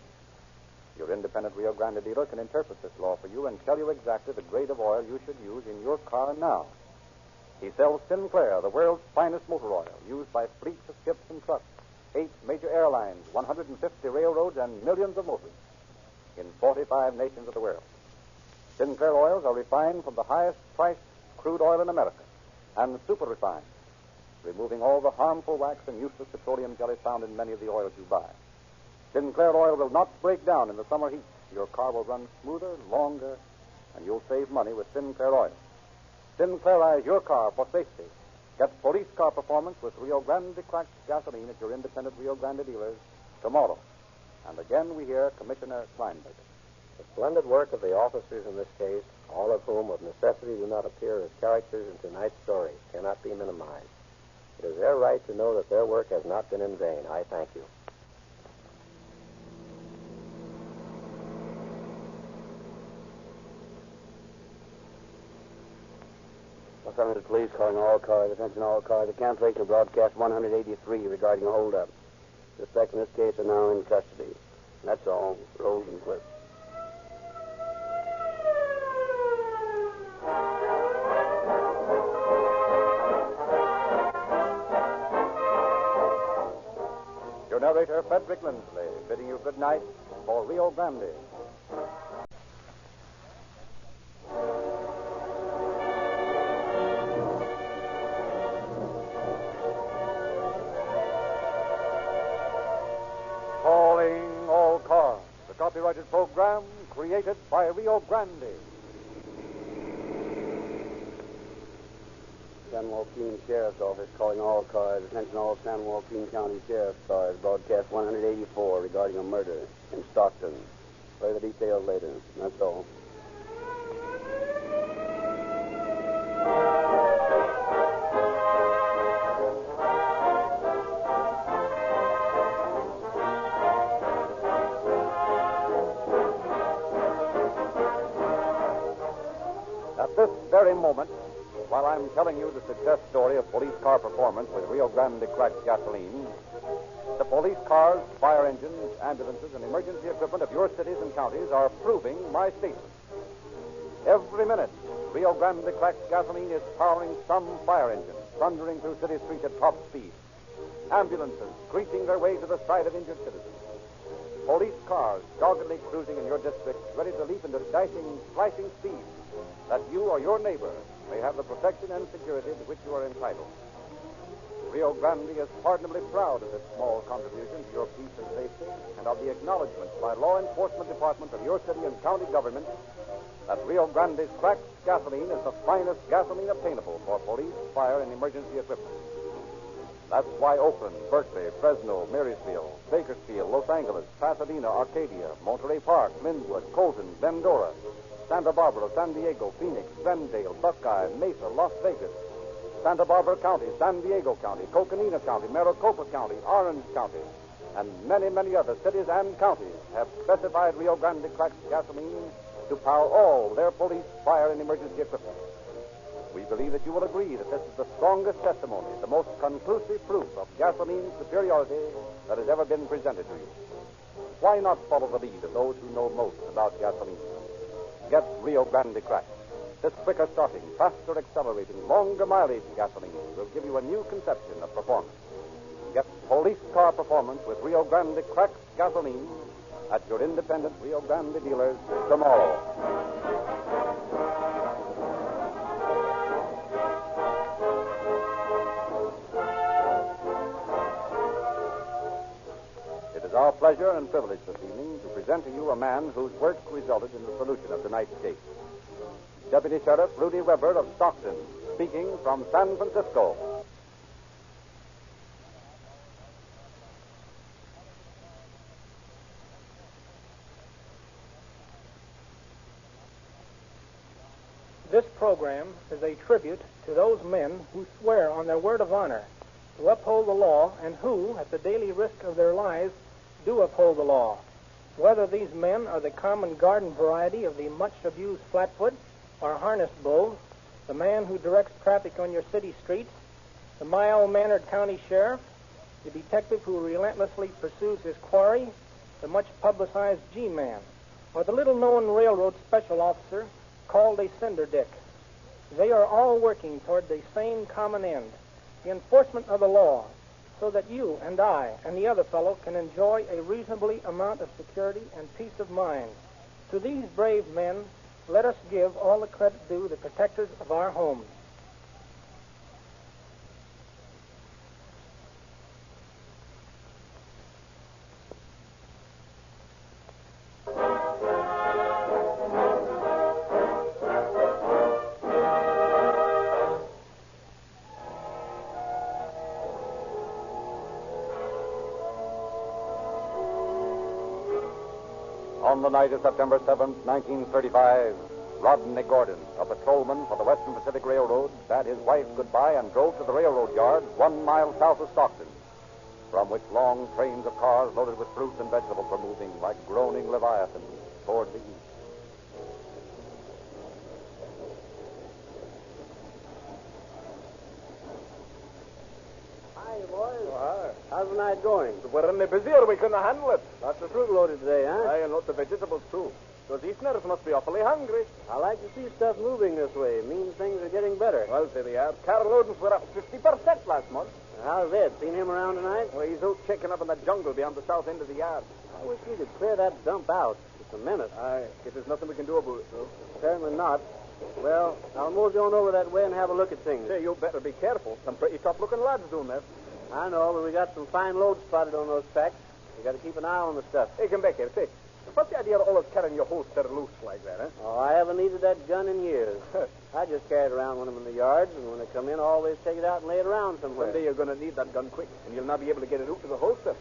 Your independent Rio Grande dealer can interpret this law for you and tell you exactly the grade of oil you should use in your car now. He sells Sinclair, the world's finest motor oil, used by fleets of ships and trucks, 8 major airlines, 150 railroads, and millions of motorists in 45 nations of the world. Sinclair oils are refined from the highest priced crude oil in America and super refined, removing all the harmful wax and useless petroleum jelly found in many of the oils you buy. Sinclair oil will not break down in the summer heat. Your car will run smoother, longer, and you'll save money with Sinclair oil. Sinclairize your car for safety. Get police car performance with Rio Grande cracked gasoline at your independent Rio Grande dealers tomorrow. And again we hear Commissioner Kleinberg. The splendid work of the officers in this case, all of whom of necessity do not appear as characters in tonight's story, cannot be minimized. It is their right to know that their work has not been in vain. I thank you. Los Angeles Police calling all cars. Attention all cars. The cancellation of broadcast 183 regarding a holdup. Suspects in this case are now in custody. That's all. Rolls and clips. Your narrator, Frederick Lindsley, bidding you good night for Rio Grande. Calling all cars, the copyrighted program created by Rio Grande. San Joaquin Sheriff's Office calling all cars. Attention all San Joaquin County Sheriff's cars. Broadcast 184 regarding a murder in Stockton. Further details later. That's all. At this very moment, while I'm telling you the success story of police car performance with Rio Grande cracked gasoline, the police cars, fire engines, ambulances, and emergency equipment of your cities and counties are proving my statement. Every minute, Rio Grande cracked gasoline is powering some fire engine, thundering through city streets at top speed. Ambulances screeching their way to the side of injured citizens. Police cars doggedly cruising in your district, ready to leap into dashing, flashing speed, that you or your neighbor may have the protection and security to which you are entitled. Rio Grande is pardonably proud of this small contribution to your peace and safety, and of the acknowledgement by law enforcement departments of your city and county government that Rio Grande's cracked gasoline is the finest gasoline obtainable for police, fire, and emergency equipment. That's why Oakland, Berkeley, Fresno, Marysville, Bakersfield, Los Angeles, Pasadena, Arcadia, Monterey Park, Linwood, Colton, Glendora, Santa Barbara, San Diego, Phoenix, Glendale, Buckeye, Mesa, Las Vegas, Santa Barbara County, San Diego County, Coconina County, Maricopa County, Orange County, and many, many other cities and counties have specified Rio Grande cracked gasoline to power all their police, fire, and emergency equipment. We believe that you will agree that this is the strongest testimony, the most conclusive proof of gasoline superiority that has ever been presented to you. Why not follow the lead of those who know most about gasoline? Get Rio Grande cracked. This quicker starting, faster accelerating, longer mileage gasoline will give you a new conception of performance. Get police car performance with Rio Grande cracked gasoline at your independent Rio Grande dealers tomorrow. It is our our pleasure and privilege this evening to present to you a man whose work resulted in the solution of tonight's case. Deputy Sheriff Rudy Weber of Stockton, speaking from San Francisco. This program is a tribute to those men who swear on their word of honor to uphold the law and who, at the daily risk of their lives, do uphold the law. Whether these men are the common garden variety of the much-abused flatfoot or harnessed bull, the man who directs traffic on your city streets, the mild-mannered county sheriff, the detective who relentlessly pursues his quarry, the much-publicized G-man, or the little-known railroad special officer called a Cinder Dick. They are all working toward the same common end, the enforcement of the law, so that you and I and the other fellow can enjoy a reasonably amount of security and peace of mind. To these brave men, let us give all the credit due the protectors of our homes. On the night of September 7th, 1935, Rodney Gordon, a patrolman for the Western Pacific Railroad, bade his wife goodbye and drove to the railroad yard 1 mile south of Stockton, from which long trains of cars loaded with fruits and vegetables were moving like groaning leviathans toward the east. Hi, boys. How's the night going? We're in the busy or we couldn't handle it. Lots of fruit loaded today, huh? Aye, and lots of vegetables, too. Those Easterners must be awfully hungry. I like to see stuff moving this way. It means things are getting better. Well, say they are. Car loadings were up 50% last month. How's Ed? Seen him around tonight? Well, he's out checking up in the jungle beyond the south end of the yard. I wish we could clear that dump out. It's a menace. Aye, guess there's nothing we can do about it, though. Certainly not. Well, I'll mosey on over that way and have a look at things. Say, you better be careful. Some pretty tough-looking lads doing that. I know, but we got some fine loads spotted on those tracks. We got to keep an eye on the stuff. Hey, come back here. Say, what's the idea of always carrying your holster loose like that, huh? Oh, I haven't needed that gun in years. I just carry it around when I'm in the yards, and when they come in, I always take it out and lay it around somewhere. One day you're going to need that gun quick, and you'll not be able to get it out to the holster.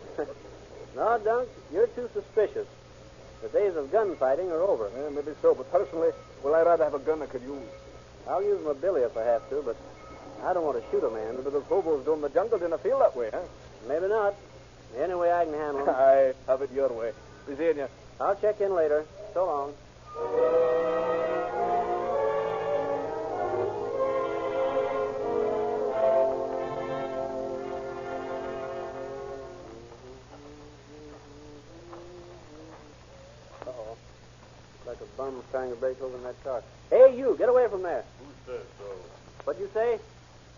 No, Dunk, you're too suspicious. The days of gunfighting are over. Yeah, maybe so, but personally, well, I'd rather have a gun I could use. I'll use my billy if I have to, but I don't want to shoot a man. Maybe those hobos down the jungle didn't feel that way, huh? Maybe not. Any way I can handle them. Aye, have it your way. Be seeing you. I'll check in later. So long. Uh-oh. Like a bum's trying to break open that car. Hey, you, get away from there. Who says so? What'd you say?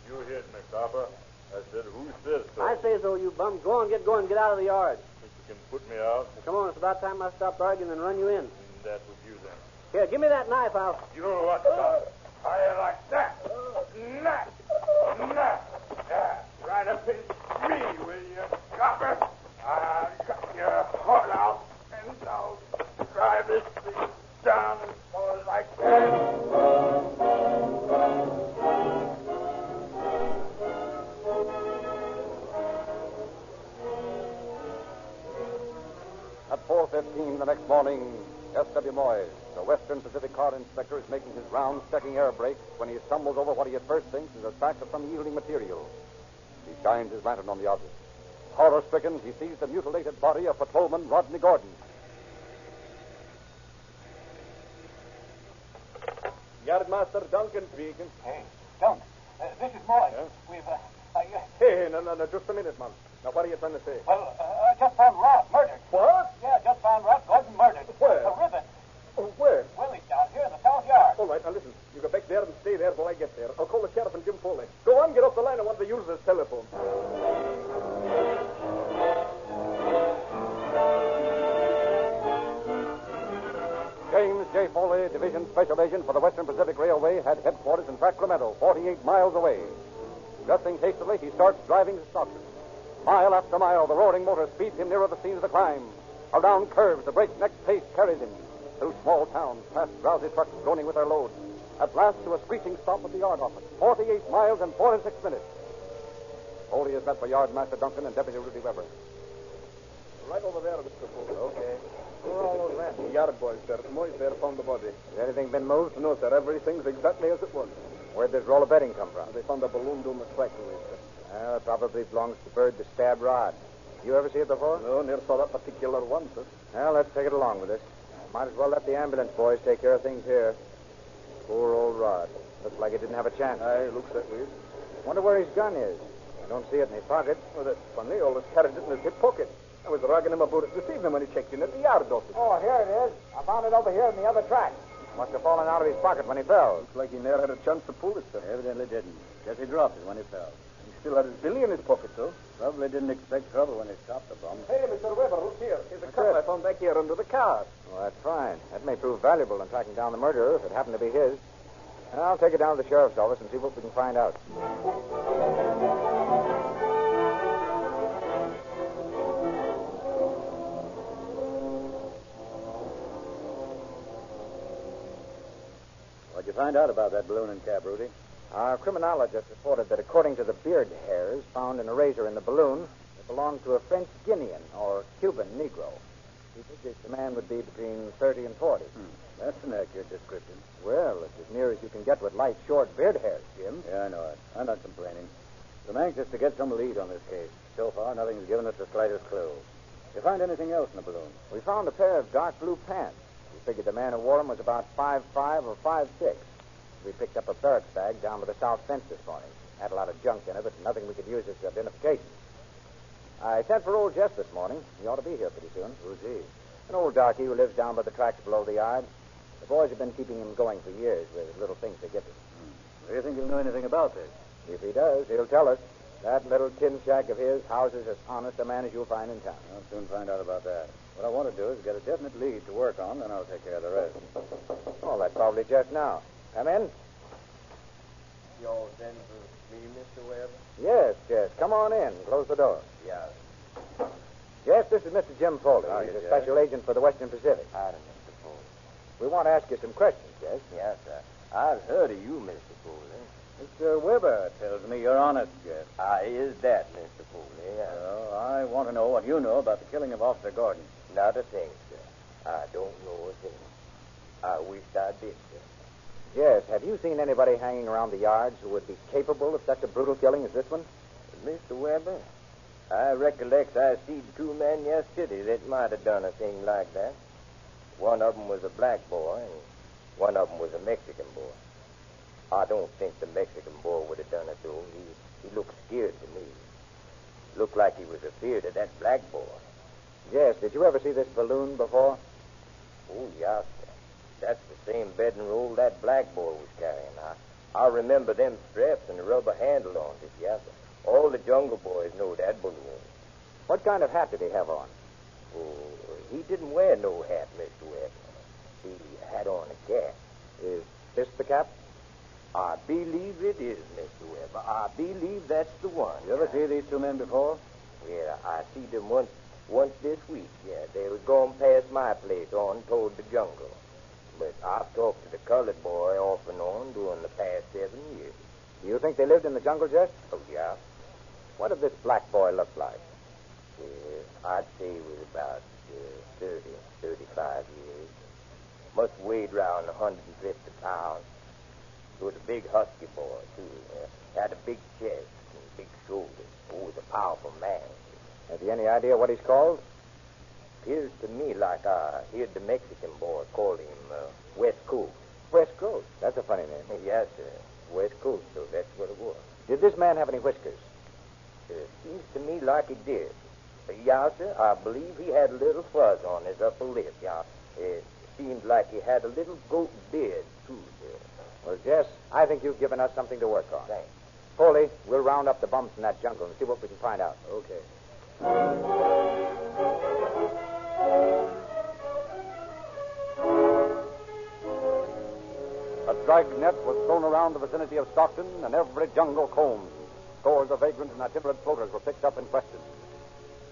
You hit me, copper. I said, who says so? I say so, you bum. Go on, get going. Get out of the yard. Think you can put me out? Now, come on, it's about time I stopped arguing and run you in. That was you then. Here, give me that knife, I'll... You know what, copper? How you like that? Nah. Yeah, right up in me, will you, copper? I'll cut your heart out, and I'll drive this thing down as far as I can. At 4:15 the next morning, S.W. Moyes, the Western Pacific Car Inspector, is making his rounds checking air brakes when he stumbles over what he at first thinks is a sack of some yielding material. He shines his lantern on the object. Horror-stricken, he sees the mutilated body of patrolman Rodney Gordon. Yardmaster Duncan speaking. Hey, Dunk, this is Moyes. Yeah? We've, Hey, no, just a minute, man. Now, what are you trying to say? Well, just found Rod murdered. What? Yeah, just found Rod Gordon murdered. Where? A ribbon. Where? Well, he's down here in the south yard. All right, now listen. You go back there and stay there while I get there. I'll call the sheriff and Jim Foley. Go on, get off the line. I want to use this telephone. James J. Foley, Division Special Agent for the Western Pacific Railway, had headquarters in Sacramento, 48 miles away. Dressing hastily, he starts driving to Stockton. Mile after mile, the roaring motor speeds him nearer the scene of the crime. Around curves, the breakneck pace carries him. Through small towns, past drowsy trucks groaning with their loads. At last, to a screeching stop at the yard office. 48 miles and 46 minutes. Foley is met by Yardmaster Duncan and Deputy Rudy Weber. Right over there, Mr. Fuller. Okay. Who are all those men? The yard boys, sir. Moyes there found the body. Has anything been moved? No, sir. Everything's exactly as it was. Where'd this roll of bedding come from? They found a balloon down the trackway, sir. Well, it probably belongs to the bird that stabbed Rod. You ever see it before? No, never saw that particular one, sir. Well, let's take it along with us. Might as well let the ambulance boys take care of things here. Poor old Rod. Looks like he didn't have a chance. Aye, looks that way. Wonder where his gun is. I don't see it in his pocket. Oh, that's funny. Always carried it in his hip pocket. I was ragging him about it this evening when he checked in at the yard office. Oh, here it is. I found it over here in the other track. Must have fallen out of his pocket when he fell. Looks like he never had a chance to pull it, sir. Evidently didn't. Guess he dropped it when he fell. He still had his billy in his pocket, though. Probably didn't expect trouble when he stopped the bomb. Hey, Mr. Weber, look here. Here's a cup I found back here under the car. Well, that's fine. That may prove valuable in tracking down the murderer if it happened to be his. I'll take it down to the sheriff's office and see what we can find out. What'd you find out about that balloon and cab, Rudy? Our criminologist reported that according to the beard hairs found in a razor in the balloon, it belonged to a French Guinean or Cuban Negro. He figures the man would be between 30 and 40. That's an accurate description. Well, it's as near as you can get with light, short beard hairs, Jim. Yeah, I know it. I'm not complaining. I'm anxious to get some lead on this case. So far, nothing's given us the slightest clue. Did you find anything else in the balloon? We found a pair of dark blue pants. We figured the man who wore them was about 5'5" or 5'6". We picked up a barracks bag down by the south fence this morning. Had a lot of junk in it, but nothing we could use as identification. I sent for old Jess this morning. He ought to be here pretty soon. Who's he? An old darky who lives down by the tracks below the yard. The boys have been keeping him going for years with little things they give him. Do you think he'll know anything about this? If he does, he'll tell us. That little tin shack of his houses as honest a man as you'll find in town. I'll soon find out about that. What I want to do is get a definite lead to work on, then I'll take care of the rest. Oh, that's probably just now. Come in. Y'all send for me, Mr. Webb? Yes, Jess. Come on in. Close the door. Yeah. Jess, this is Mr. Jim Foley. He's a Jess. special agent for the Western Pacific. Howdy, Mr. Foley. We want to ask you some questions, Jess. Yes, sir. I've heard of you, Mr. Foley. Mr. Weber tells me you're honest, Jeff. Is that, Mr. Foley? Well, I want to know what you know about the killing of Officer Gordon. Not a thing, sir. I don't know a thing. I wish I did, sir. Yes. Have you seen anybody hanging around the yards who would be capable of such a brutal killing as this one? Mr. Weber, I recollect I seen two men yesterday that might have done a thing like that. One of them was a black boy, and one of them was a Mexican boy. I don't think the Mexican boy would have done it, though. He looked scared to me. Looked like he was afeard of that black boy. Yes. Did you ever see this balloon before? Oh, yes, sir. That's the same bed and roll that black boy was carrying. I remember them straps and the rubber handle on it, yes, sir. All the jungle boys know that balloon. What kind of hat did he have on? Oh, he didn't wear no hat, Mr. Webb. He had on a cap. Is this the cap? I believe it is, Mr. Webb. I believe that's the one. You ever see these two men before? Yeah, I see them once this week. Yeah, they was going past my place on toward the jungle. But I've talked to the colored boy off and on during the past 7 years. Do you think they lived in the jungle, Jess? Oh, yeah. What did this black boy look like? I'd say he was about 30, 35 years. Must have weighed around 150 pounds. He was a big husky boy, too. Had a big chest and big shoulders. Oh, was a powerful man. Have you any idea what he's called? Appears to me like I heard the Mexican boy call him West Coast. West Coast? That's a funny name. Yes, sir. West Coast, so that's what it was. Did this man have any whiskers? Seems to me like he did. Yes, sir. I believe he had a little fuzz on his upper lip. Yeah. It seemed like he had a little goat beard, too, sir. Well, Jess, I think you've given us something to work on. Thanks. Foley, we'll round up the bumps in that jungle and see what we can find out. Okay. A dragnet was thrown around the vicinity of Stockton, and every jungle combed. Scores of vagrant and itinerant floaters were picked up and questioned.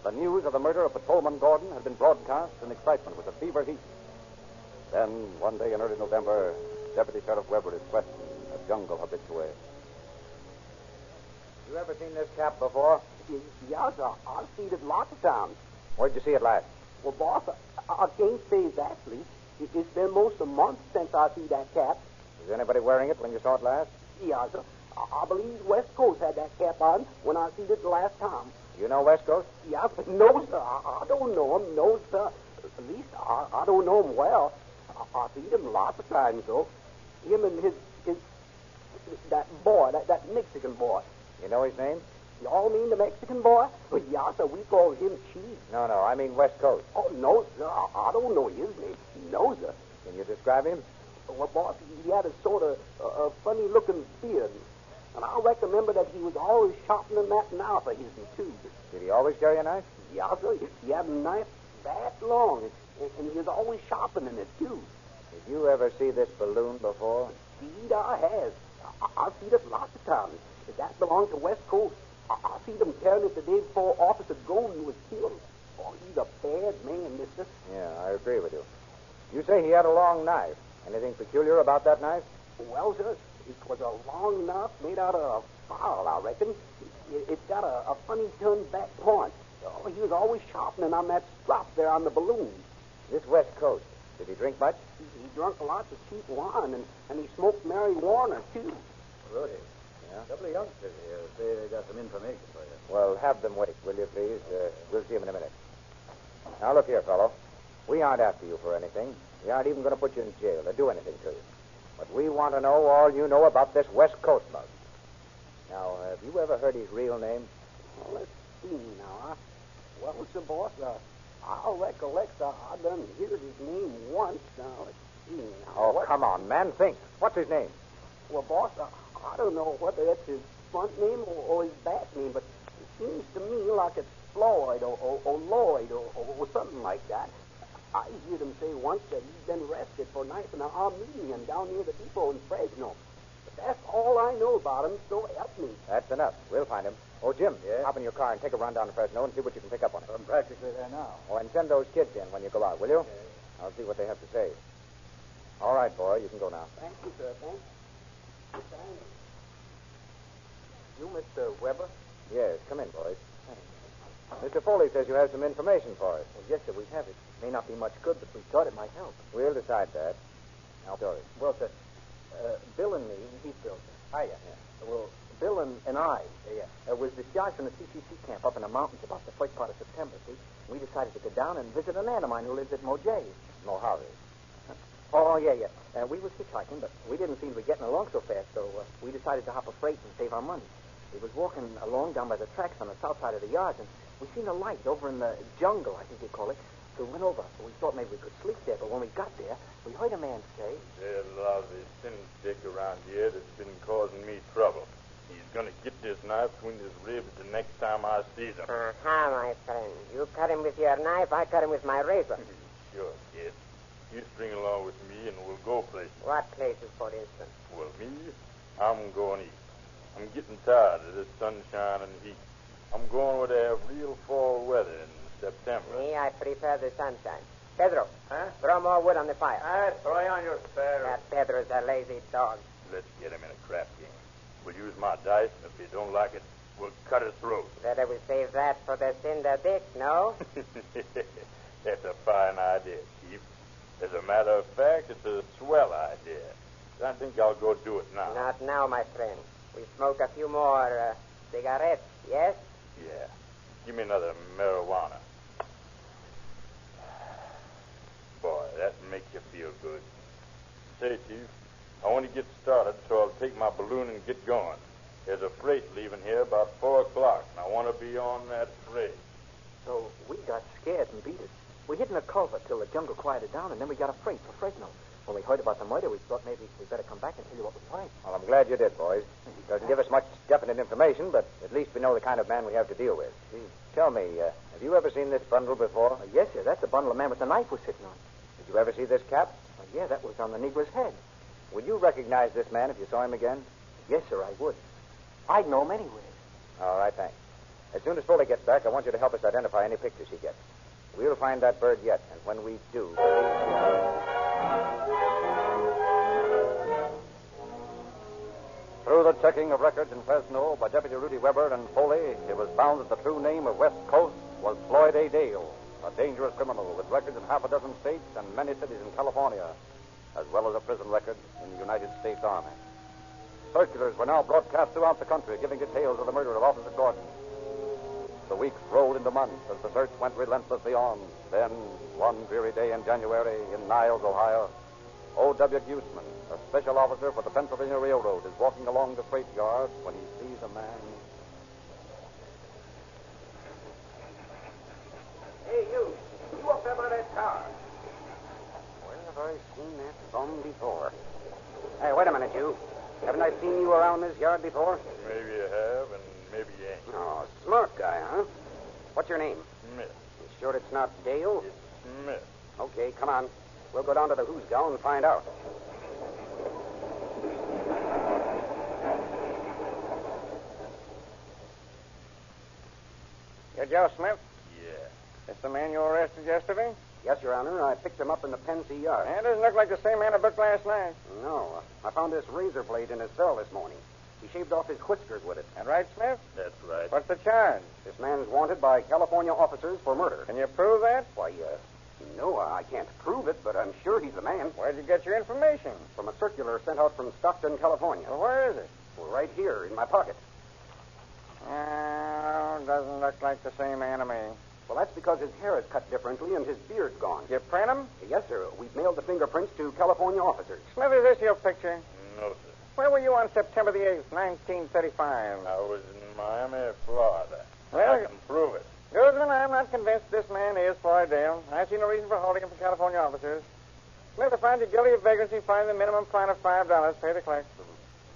The news of the murder of Patrolman Gordon had been broadcast, and excitement was at fever heat. Then, one day in early November, Deputy Sheriff Weber is questioned, a jungle habitué. You ever seen this cap before? Yes, sir. I've seen it lots of times. Where'd you see it last? Well, boss, I can't say exactly. It's been most a month since I see that cap. Was anybody wearing it when you saw it last? Yes, sir. I believe West Coast had that cap on when I seen it the last time. You know West Coast? Yes, no, sir. I don't know him. No, sir. At least I don't know him well. I've seen him lots of times, though. Him and his that boy, that Mexican boy. You know his name? Y'all mean the Mexican boy? Well, yes, sir. We call him Chief. No, I mean West Coast. Oh, no, sir. I don't know his name. No, sir. Can you describe him? Well, boss, he had a sort of a funny-looking beard. And I remember that he was always sharpening that knife of his, too. Did he always carry a knife? Yes, sir. He had a knife that long, and he was always sharpening it, too. Did you ever see this balloon before? Indeed, I have. I've seen it lots of times. That belonged to West Coast. I seen them carrying it the day before Officer Golden was killed. Oh, he's a bad man, mister. Yeah, I agree with you. You say he had a long knife. Anything peculiar about that knife? Well, sir, it was a long knife made out of file, I reckon. It's got a funny turned back point. Oh, he was always sharpening on that strap there on the balloon. This West Coast, did he drink much? He drank lots of cheap wine, and he smoked marijuana, too. Rudy. Yeah? A couple of youngsters here say they got some information for you. Well, have them wait, will you, please? We'll see them in a minute. Now, look here, fellow. We aren't after you for anything. We aren't even going to put you in jail or do anything to you. But we want to know all you know about this West Coast bug. Now, have you ever heard his real name? Well, let's see now. Well, sir, boss, I'll recollect I done heard his name once. Now, let's see now. Oh, come on, man. Think. What's his name? Well, boss, I don't know whether that's his front name or his back name, but it seems to me like it's Floyd or Lloyd or something like that. I heard him say once that he's been arrested for knifing an Armenian down near the depot in Fresno. But that's all I know about him, so help me. That's enough. We'll find him. Oh, Jim, yeah? Hop in your car and take a run down to Fresno and see what you can pick up on it. I'm practically there now. Oh, and send those kids in when you go out, will you? Okay. I'll see what they have to say. All right, boy, you can go now. Thank you, sir. Thanks. You, Mr. Weber? Yes, come in, boys. Mr. Foley says you have some information for us. Well, yes, sir, we have it. May not be much good, but we thought it might help. We'll decide that. Now, Dory. Well, sir, Bill and me, he's Bill, sir. Hiya. Yeah. Well, Bill and I was discharged from the CCC camp up in the mountains about the first part of September, see? We decided to go down and visit an aunt of mine who lives at Mojave. Mojave. Oh, yeah. We was hitchhiking, but we didn't seem to be getting along so fast, so we decided to hop a freight and save our money. We was walking along down by the tracks on the south side of the yards, and we seen a light over in the jungle, I think they call it. So we went over. We thought maybe we could sleep there, but when we got there, we heard a man say... There's a lousy sin stick around here that's been causing me trouble. He's going to get this knife between his ribs the next time I see him. My friend. You cut him with your knife, I cut him with my razor. Sure, kid. You string along with me and we'll go places. What places, for instance? Well, me, I'm going east. I'm getting tired of this sunshine and heat. I'm going where they have real fall weather in September. Me, I prefer the sunshine. Pedro, throw more wood on the fire. Throw on your spare. That Pedro's a lazy dog. Let's get him in a crap game. We'll use my dice, and if he don't like it, we'll cut his throat. Better we save that for the Cinder dick, no? That's a fine idea, Chief. As a matter of fact, it's a swell idea. I think I'll go do it now. Not now, my friend. We smoke a few more cigarettes, yes? Yeah. Give me another marijuana. Boy, that makes you feel good. Say, Chief, I want to get started, so I'll take my balloon and get going. There's a freight leaving here about 4 o'clock, and I want to be on that freight. So we got scared and beat it. We hid in a culvert till the jungle quieted down, and then we got a freight for Fresno. When we heard about the murder, we thought maybe we better come back and tell you what we find. Well, I'm glad you did, boys. Doesn't give us much definite information, but at least we know the kind of man we have to deal with. Tell me, have you ever seen this bundle before? Yes, sir. That's the bundle a man with the knife was sitting on. Did you ever see this cap? Yeah, that was on the Negro's head. Would you recognize this man if you saw him again? Yes, sir, I would. I'd know him anyway. All right, thanks. As soon as Foley gets back, I want you to help us identify any pictures he gets. We'll find that bird yet, and when we do... Through the checking of records in Fresno by Deputy Rudy Weber and Foley, it was found that the true name of West Coast was Floyd A. Dale, a dangerous criminal with records in half a dozen states and many cities in California, as well as a prison record in the United States Army. Circulars were now broadcast throughout the country, giving details of the murder of Officer Gordon. The weeks rolled into months as the search went relentlessly on. Then, one dreary day in January in Niles, Ohio, O.W. Gusman, a special officer for the Pennsylvania Railroad, is walking along the freight yard when he sees a man. Hey, you up there by that car. Where have I seen that bum before? Hey, wait a minute, you. Haven't I seen you around this yard before? Maybe you have, and maybe you ain't. Oh, smart guy, huh? What's your name? Smith. You sure it's not Dale? It's Smith. Okay, come on. We'll go down to the Who's Gal and find out. You're Joe Smith? Yeah. This the man you arrested yesterday? Yes, Your Honor. I picked him up in the Pensy yard. That doesn't look like the same man I booked last night. No. I found this razor blade in his cell this morning. He shaved off his whiskers with it. That right, Smith? That's right. What's the charge? This man's wanted by California officers for murder. Can you prove that? Why, no, I can't prove it, but I'm sure he's the man. Where'd you get your information? From a circular sent out from Stockton, California. Well, where is it? Well, right here in my pocket. Doesn't look like the same man to me. Well, that's because his hair is cut differently and his beard's gone. You print him? Yes, sir. We've mailed the fingerprints to California officers. Smith, is this your picture? No, sir. Where were you on September the 8th, 1935? I was in Miami, Florida. Well, I can prove it. Guzman, I'm not convinced this man is Floyd Dale. I see no reason for holding him for California officers. Smith, if I find you guilty of vagrancy, fine the minimum fine of $5. Pay the clerk.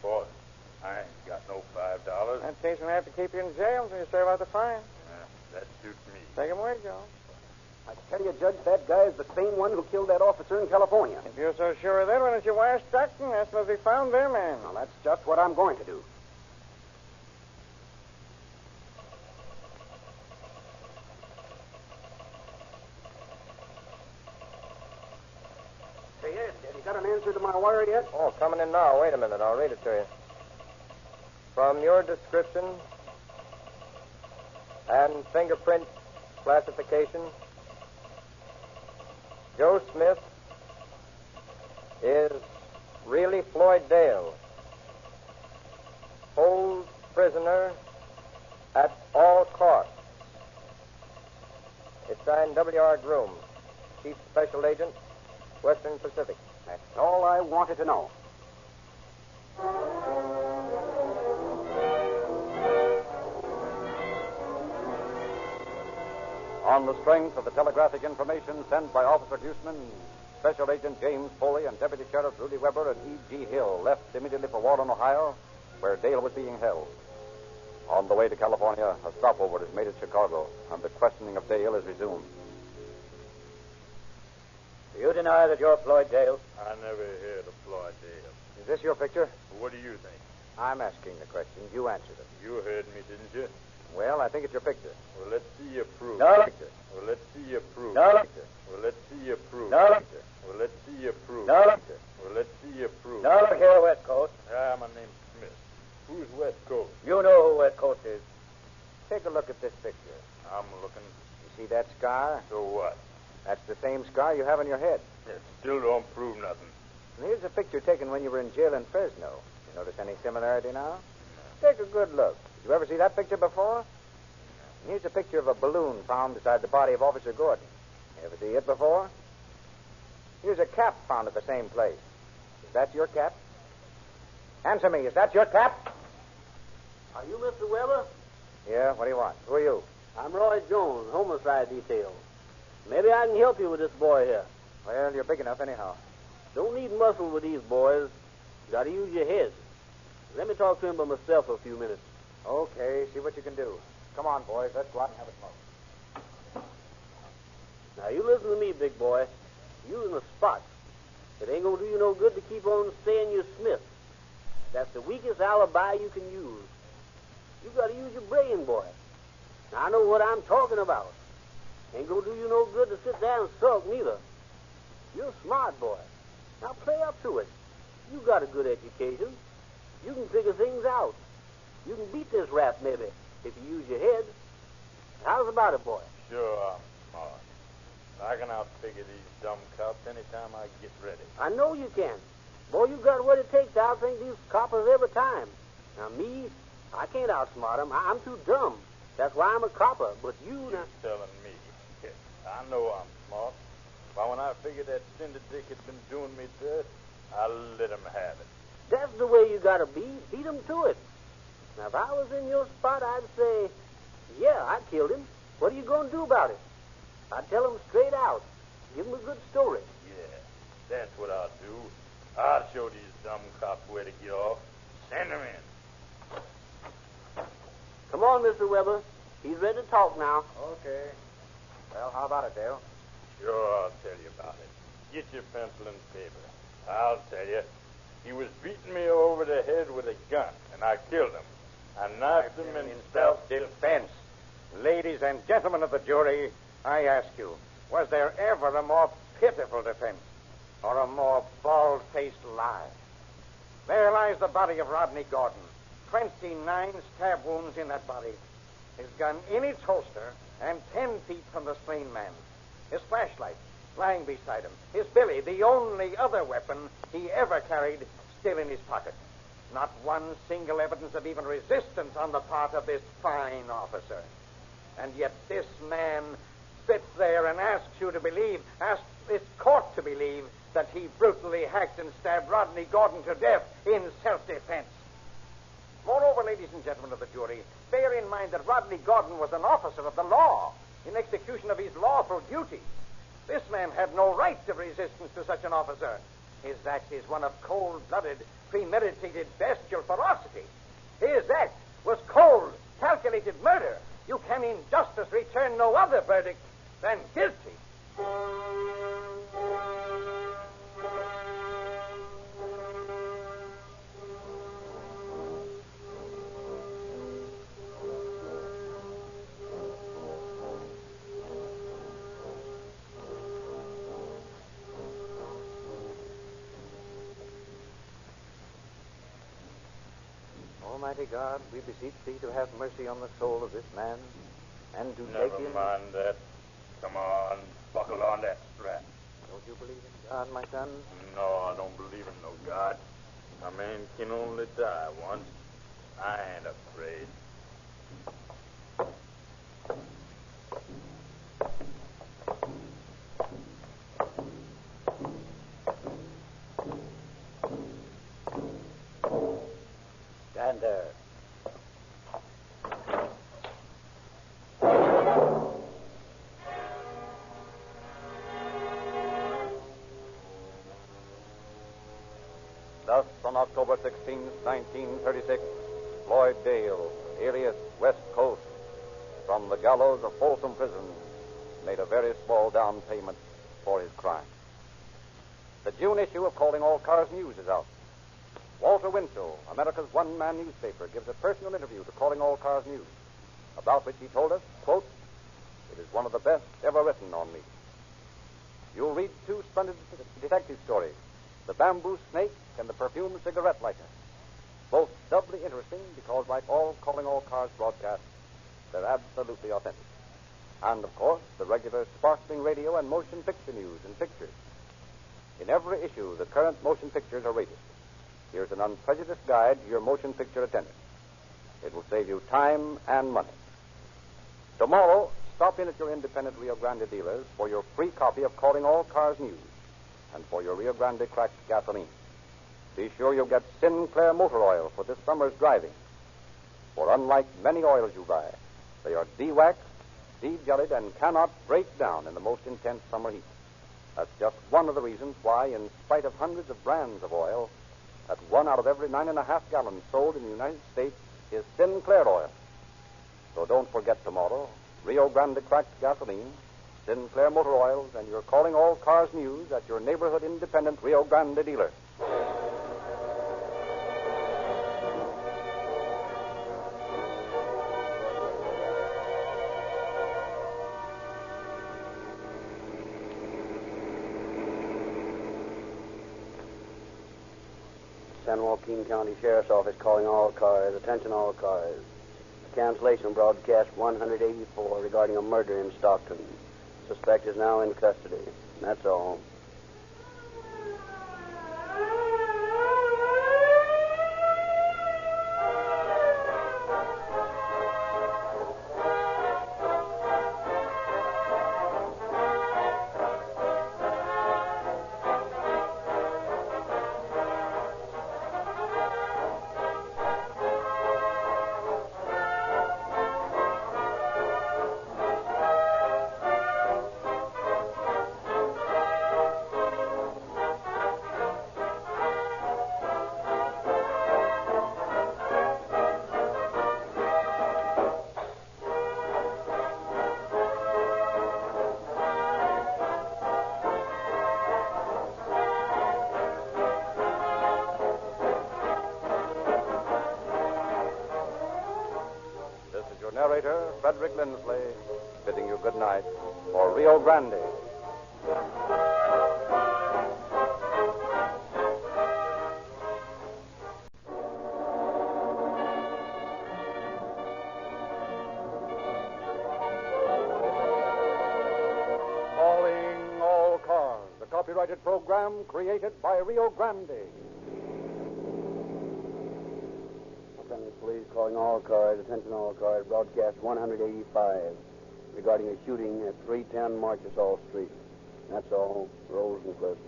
Boss, I ain't got no $5. In that case, we'll have to keep you in jail until you serve out the fine. That suits me. Take him away, Joe. I tell you, Judge, that guy is the same one who killed that officer in California. If you're so sure of that, why don't you wire Stockton and ask them if they found their man? Well, that's just what I'm going to do. Say, Ed, have you got an answer to my wire yet? Oh, coming in now. Wait a minute. I'll read it to you. From your description and fingerprint classification, Joe Smith is really Floyd Dale, hold prisoner at all costs. It's signed W.R. Groom, Chief Special Agent, Western Pacific. That's all I wanted to know. On the strength of the telegraphic information sent by Officer Gusman, Special Agent James Foley and Deputy Sheriff Rudy Weber and E.G. Hill left immediately for Warren, Ohio, where Dale was being held. On the way to California, a stopover is made at Chicago, and the questioning of Dale is resumed. Do you deny that you're Floyd Dale? I never heard of Floyd Dale. Is this your picture? What do you think? I'm asking the question. You answered it. You heard me, didn't you? Well, I think it's your picture. Well, let's see your proof. No. Picture. Well, let's see your proof. No. Well, let's see your proof. No. Well, let's see your proof. No. Well, let's see your proof. Now look here, West Coast. My name's Smith. Who's West Coast? You know who West Coast is. Take a look at this picture. I'm looking. You see that scar? So what? That's the same scar you have on your head. It still don't prove nothing. And here's a picture taken when you were in jail in Fresno. You notice any similarity now? Take a good look. Did you ever see that picture before? And here's a picture of a balloon found beside the body of Officer Gordon. You ever see it before? Here's a cap found at the same place. Is that your cap? Answer me. Is that your cap? Are you Mr. Weber? Yeah, what do you want? Who are you? I'm Roy Jones, homicide detail. Maybe I can help you with this boy here. Well, you're big enough anyhow. Don't need muscle with these boys. Got to use your head. Let me talk to him by myself for a few minutes. Okay, see what you can do. Come on, boys. Let's go out and have a smoke. Now, you listen to me, big boy. Using the spot. It ain't going to do you no good to keep on saying you're Smith. That's the weakest alibi you can use. You got to use your brain, boy. I know what I'm talking about. Ain't gonna do you no good to sit there and sulk, neither. You're a smart boy. Now play up to it. You got a good education. You can figure things out. You can beat this rap, maybe, if you use your head. How's about it, boy? Sure, I'm smart. I can outfigure these dumb cops anytime I get ready. I know you can. Boy, you got what it takes to outthink these coppers every time. Now, me, I can't outsmart them. I'm too dumb. That's why I'm a copper. But you now... telling me. I know I'm smart. But when I figured that Cinder Dick had been doing me dirt, I let him have it. That's the way you gotta be. Beat him to it. Now, if I was in your spot, I'd say, yeah, I killed him. What are you going to do about it? I'd tell him straight out. Give him a good story. Yeah, that's what I'll do. I'll show these dumb cops where to get off. Send them in. Come on, Mr. Weber. He's ready to talk now. Okay. Well, how about it, Dale? Sure, I'll tell you about it. Get your pencil and paper. I'll tell you. He was beating me over the head with a gun, and I killed him. I knifed him in self-defense. Ladies and gentlemen of the jury, I ask you, was there ever a more pitiful defense or a more bald-faced lie? There lies the body of Rodney Gordon. 29 stab wounds in that body. His gun in its holster and 10 feet from the slain man. His flashlight lying beside him. His billy, the only other weapon he ever carried, still in his pocket. Not one single evidence of even resistance on the part of this fine officer. And yet this man sits there and asks you to believe, asks this court to believe, that he brutally hacked and stabbed Rodney Gordon to death in self-defense. Moreover, ladies and gentlemen of the jury, bear in mind that Rodney Gordon was an officer of the law in execution of his lawful duty. This man had no right of resistance to such an officer. His act is one of cold-blooded, premeditated, bestial ferocity. His act was cold, calculated murder. You can in justice return no other verdict than guilty. Almighty God, we beseech thee to have mercy on the soul of this man, and to Never take him... mind that. Come on, buckle on that strap. Don't you believe in God, my son? No, I don't believe in no God. A man can only die once. I ain't afraid. Cinder. Thus, on October 16, 1936, Floyd Dale, alias West Coast, from the gallows of Folsom Prison, made a very small down payment for his crime. The June issue of Calling All Cars News is out. Walter Winchell, America's one-man newspaper, gives a personal interview to Calling All Cars News, about which he told us, quote, "It is one of the best ever written on me." You'll read two splendid detective stories, The Bamboo Snake and The Perfumed Cigarette Lighter, both doubly interesting because, like all Calling All Cars broadcasts, they're absolutely authentic. And, of course, the regular sparkling radio and motion picture news and pictures. In every issue, the current motion pictures are rated. Here's an unprejudiced guide to your motion picture attendant. It will save you time and money. Tomorrow, stop in at your independent Rio Grande dealers for your free copy of Calling All Cars News and for your Rio Grande cracked gasoline. Be sure you'll get Sinclair motor oil for this summer's driving. For unlike many oils you buy, they are de-waxed, de-jellied, and cannot break down in the most intense summer heat. That's just one of the reasons why, in spite of hundreds of brands of oil, that 1 out of every 9.5 gallons sold in the United States is Sinclair oil. So don't forget tomorrow, Rio Grande cracked gasoline, Sinclair motor oils, and you're Calling All Cars News at your neighborhood independent Rio Grande dealer. San Joaquin County Sheriff's Office calling all cars. Attention all cars. Cancellation broadcast 184 regarding a murder in Stockton. Suspect is now in custody. That's all. Narrator Frederick Lindsley, bidding you good night for Rio Grande. Calling all cars, the copyrighted program created by Rio Grande. Police calling all cars. Attention all cars. Broadcast 185 regarding a shooting at 310 Marchesall Street. That's all. Rosencliff.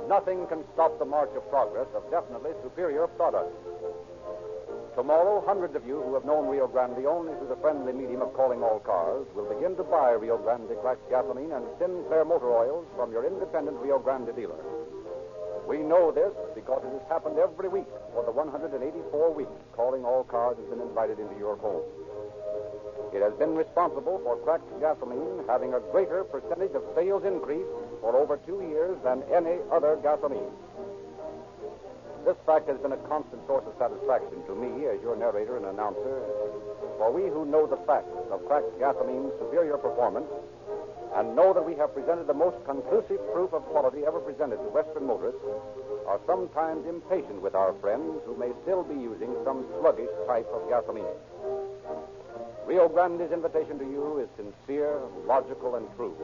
Nothing can stop the march of progress of definitely superior products. Tomorrow, hundreds of you who have known Rio Grande only through the friendly medium of calling all cars will begin to buy Rio Grande cracked gasoline and Sinclair motor oils from your independent Rio Grande dealer. We know this because it has happened every week for the 184 weeks calling all cars has been invited into your home. It has been responsible for cracked gasoline having a greater percentage of sales increase for over 2 years than any other gasoline. This fact has been a constant source of satisfaction to me as your narrator and announcer, for we who know the facts of cracked gasoline's superior performance and know that we have presented the most conclusive proof of quality ever presented to Western motorists are sometimes impatient with our friends who may still be using some sluggish type of gasoline. Rio Grande's invitation to you is sincere, logical, and true.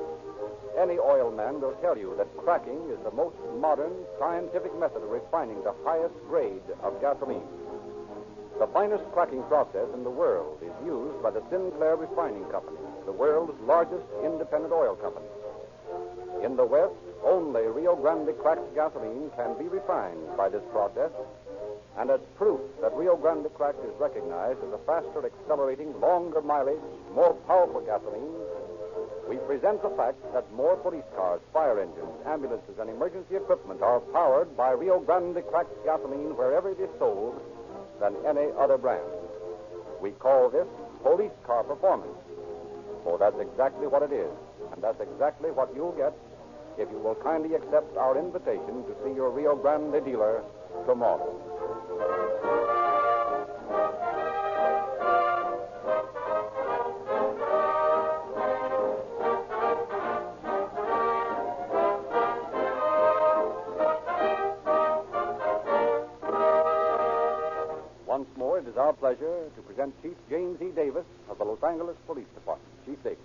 Any oil man will tell you that cracking is the most modern, scientific method of refining the highest grade of gasoline. The finest cracking process in the world is used by the Sinclair Refining Company, the world's largest independent oil company. In the West, only Rio Grande cracked gasoline can be refined by this process, and as proof that Rio Grande cracked is recognized as a faster accelerating, longer mileage, more powerful gasoline, we present the fact that more police cars, fire engines, ambulances, and emergency equipment are powered by Rio Grande cracked gasoline wherever it is sold than any other brand. We call this police car performance. Oh, that's exactly what it is, and that's exactly what you'll get if you will kindly accept our invitation to see your Rio Grande dealer tomorrow. Once more, it is our pleasure to present Chief James E. Davis of the Los Angeles Police Department. Chief Davis.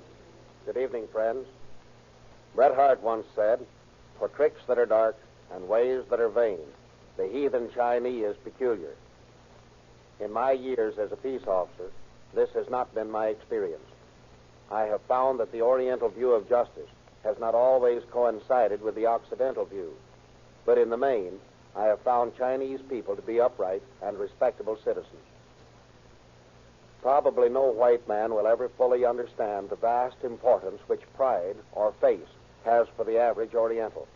Good evening, friends. Bret Harte once said, "For tricks that are dark and ways that are vain, the heathen Chinese is peculiar." In my years as a peace officer, this has not been my experience. I have found that the Oriental view of justice has not always coincided with the Occidental view, but in the main, I have found Chinese people to be upright and respectable citizens. Probably no white man will ever fully understand the vast importance which pride or face has for the average Oriental.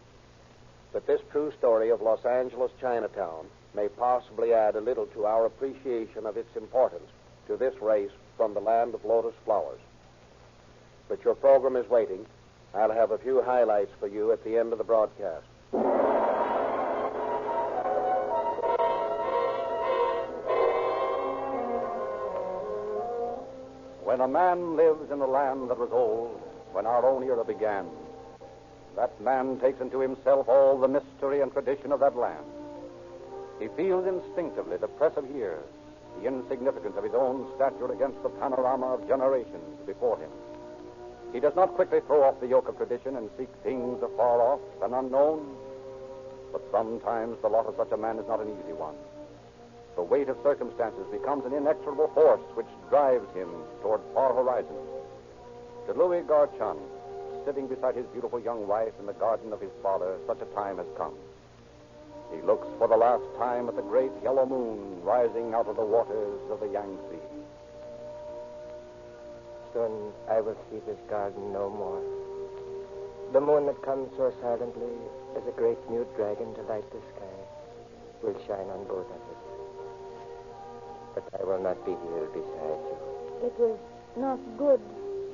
But this true story of Los Angeles Chinatown may possibly add a little to our appreciation of its importance to this race from the land of lotus flowers. But your program is waiting. I'll have a few highlights for you at the end of the broadcast. When a man lives in a land that was old, when our own era began, that man takes into himself all the mystery and tradition of that land. He feels instinctively the press of years, the insignificance of his own stature against the panorama of generations before him. He does not quickly throw off the yoke of tradition and seek things afar off and unknown, but sometimes the lot of such a man is not an easy one. The weight of circumstances becomes an inexorable force which drives him toward far horizons. To Louis Garchon, sitting beside his beautiful young wife in the garden of his father, such a time has come. He looks for the last time at the great yellow moon rising out of the waters of the Yangtze. Soon I will see this garden no more. The moon that comes so silently as a great mute dragon to light the sky will shine on both of us. But I will not be here beside you. It was not good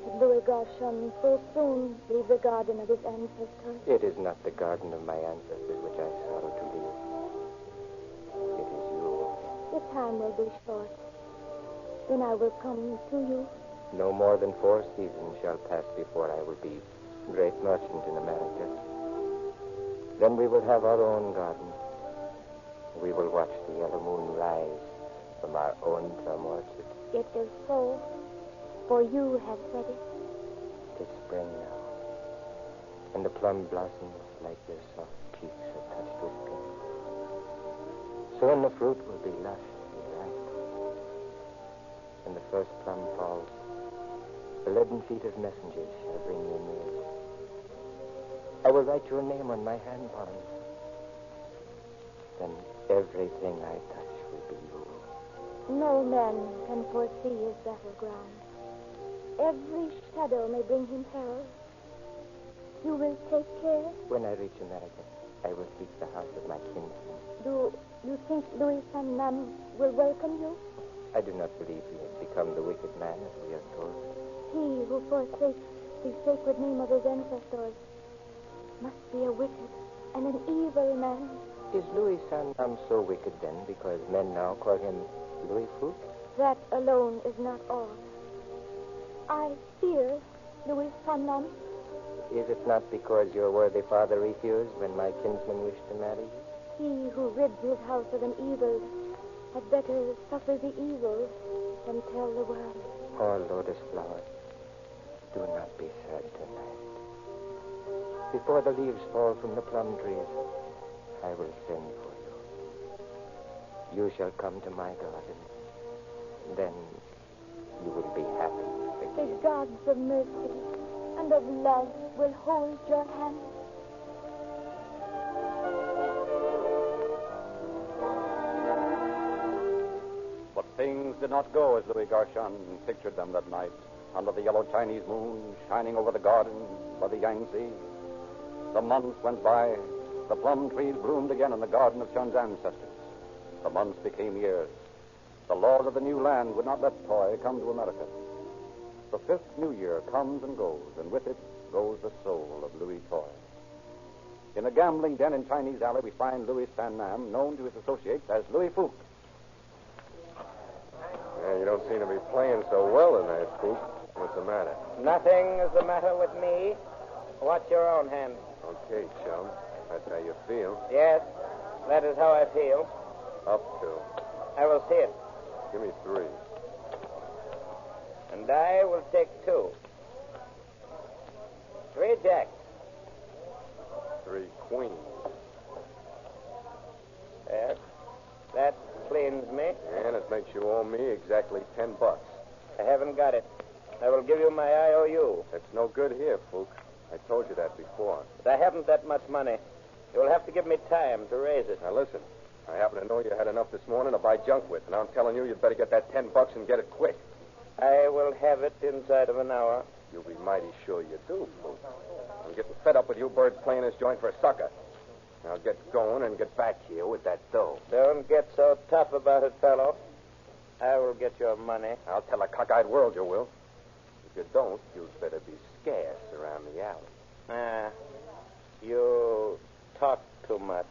that Louis Garchon so soon leave the garden of his ancestors. It is not the garden of my ancestors which I sorrow to leave. It is you. The time will be short. Then I will come to you. No more than 4 seasons shall pass before I will be great merchant in America. Then we will have our own garden. We will watch the yellow moon rise from our own plum orchard. It is so, for you have said it. It is spring now, and the plum blossoms like their soft cheeks are touched with pink. Soon the fruit will be lush and ripe. When the first plum falls, the leaden feet of messengers shall bring you news. I will write your name on my hand palms. Then everything I touch will be yours. No man can foresee his battleground. Every shadow may bring him peril. You will take care? When I reach America, I will seek the house of my kinsman. Do you think Louis San Nam will welcome you? I do not believe he has become the wicked man as we are told. He who forsakes the sacred name of his ancestors must be a wicked and an evil man. Is Louis San Nam so wicked then because men now call him Louis Fouque? That alone is not all. I fear Louis San Nam. Is it not because your worthy father refused when my kinsman wished to marry you? He who rids his house of an evil had better suffer the evil than tell the world. Oh, lotus flower, do not be sad tonight. Before the leaves fall from the plum trees, I will send for you. You shall come to my garden. Then you will be happy again. The gods of mercy and of love will hold your hand. But things did not go as Louis Garchon pictured them that night, under the yellow Chinese moon shining over the garden by the Yangtze. The months went by. The plum trees bloomed again in the garden of Chun's ancestors. The months became years. The laws of the new land would not let Toy come to America. The 5th New Year comes and goes, and with it goes the soul of Louis Toy. In a gambling den in Chinese Alley, we find Louis San Nam, known to his associates as Louis Fouque. Yeah, you don't seem to be playing so well tonight, Fouque. What's the matter? Nothing is the matter with me. Watch your own hand. Okay, chum. That's how you feel. Yes, that is how I feel. Up to. I will see it. Give me 3. And I will take 2. 3 jacks. 3 queens. Yes, that cleans me. And it makes you owe me exactly $10. I haven't got it. I will give you my IOU. It's no good here, Fouque. I told you that before. But I haven't that much money. You will have to give me time to raise it. Now, listen. I happen to know you had enough this morning to buy junk with, and I'm telling you, you'd better get that $10 and get it quick. I will have it inside of an hour. You'll be mighty sure you do, Fouque. I'm getting fed up with you birds playing this joint for a sucker. Now get going and get back here with that dough. Don't get so tough about it, fellow. I will get your money. I'll tell a cockeyed world you will. If you don't, you'd better be scarce around the alley. You talk much.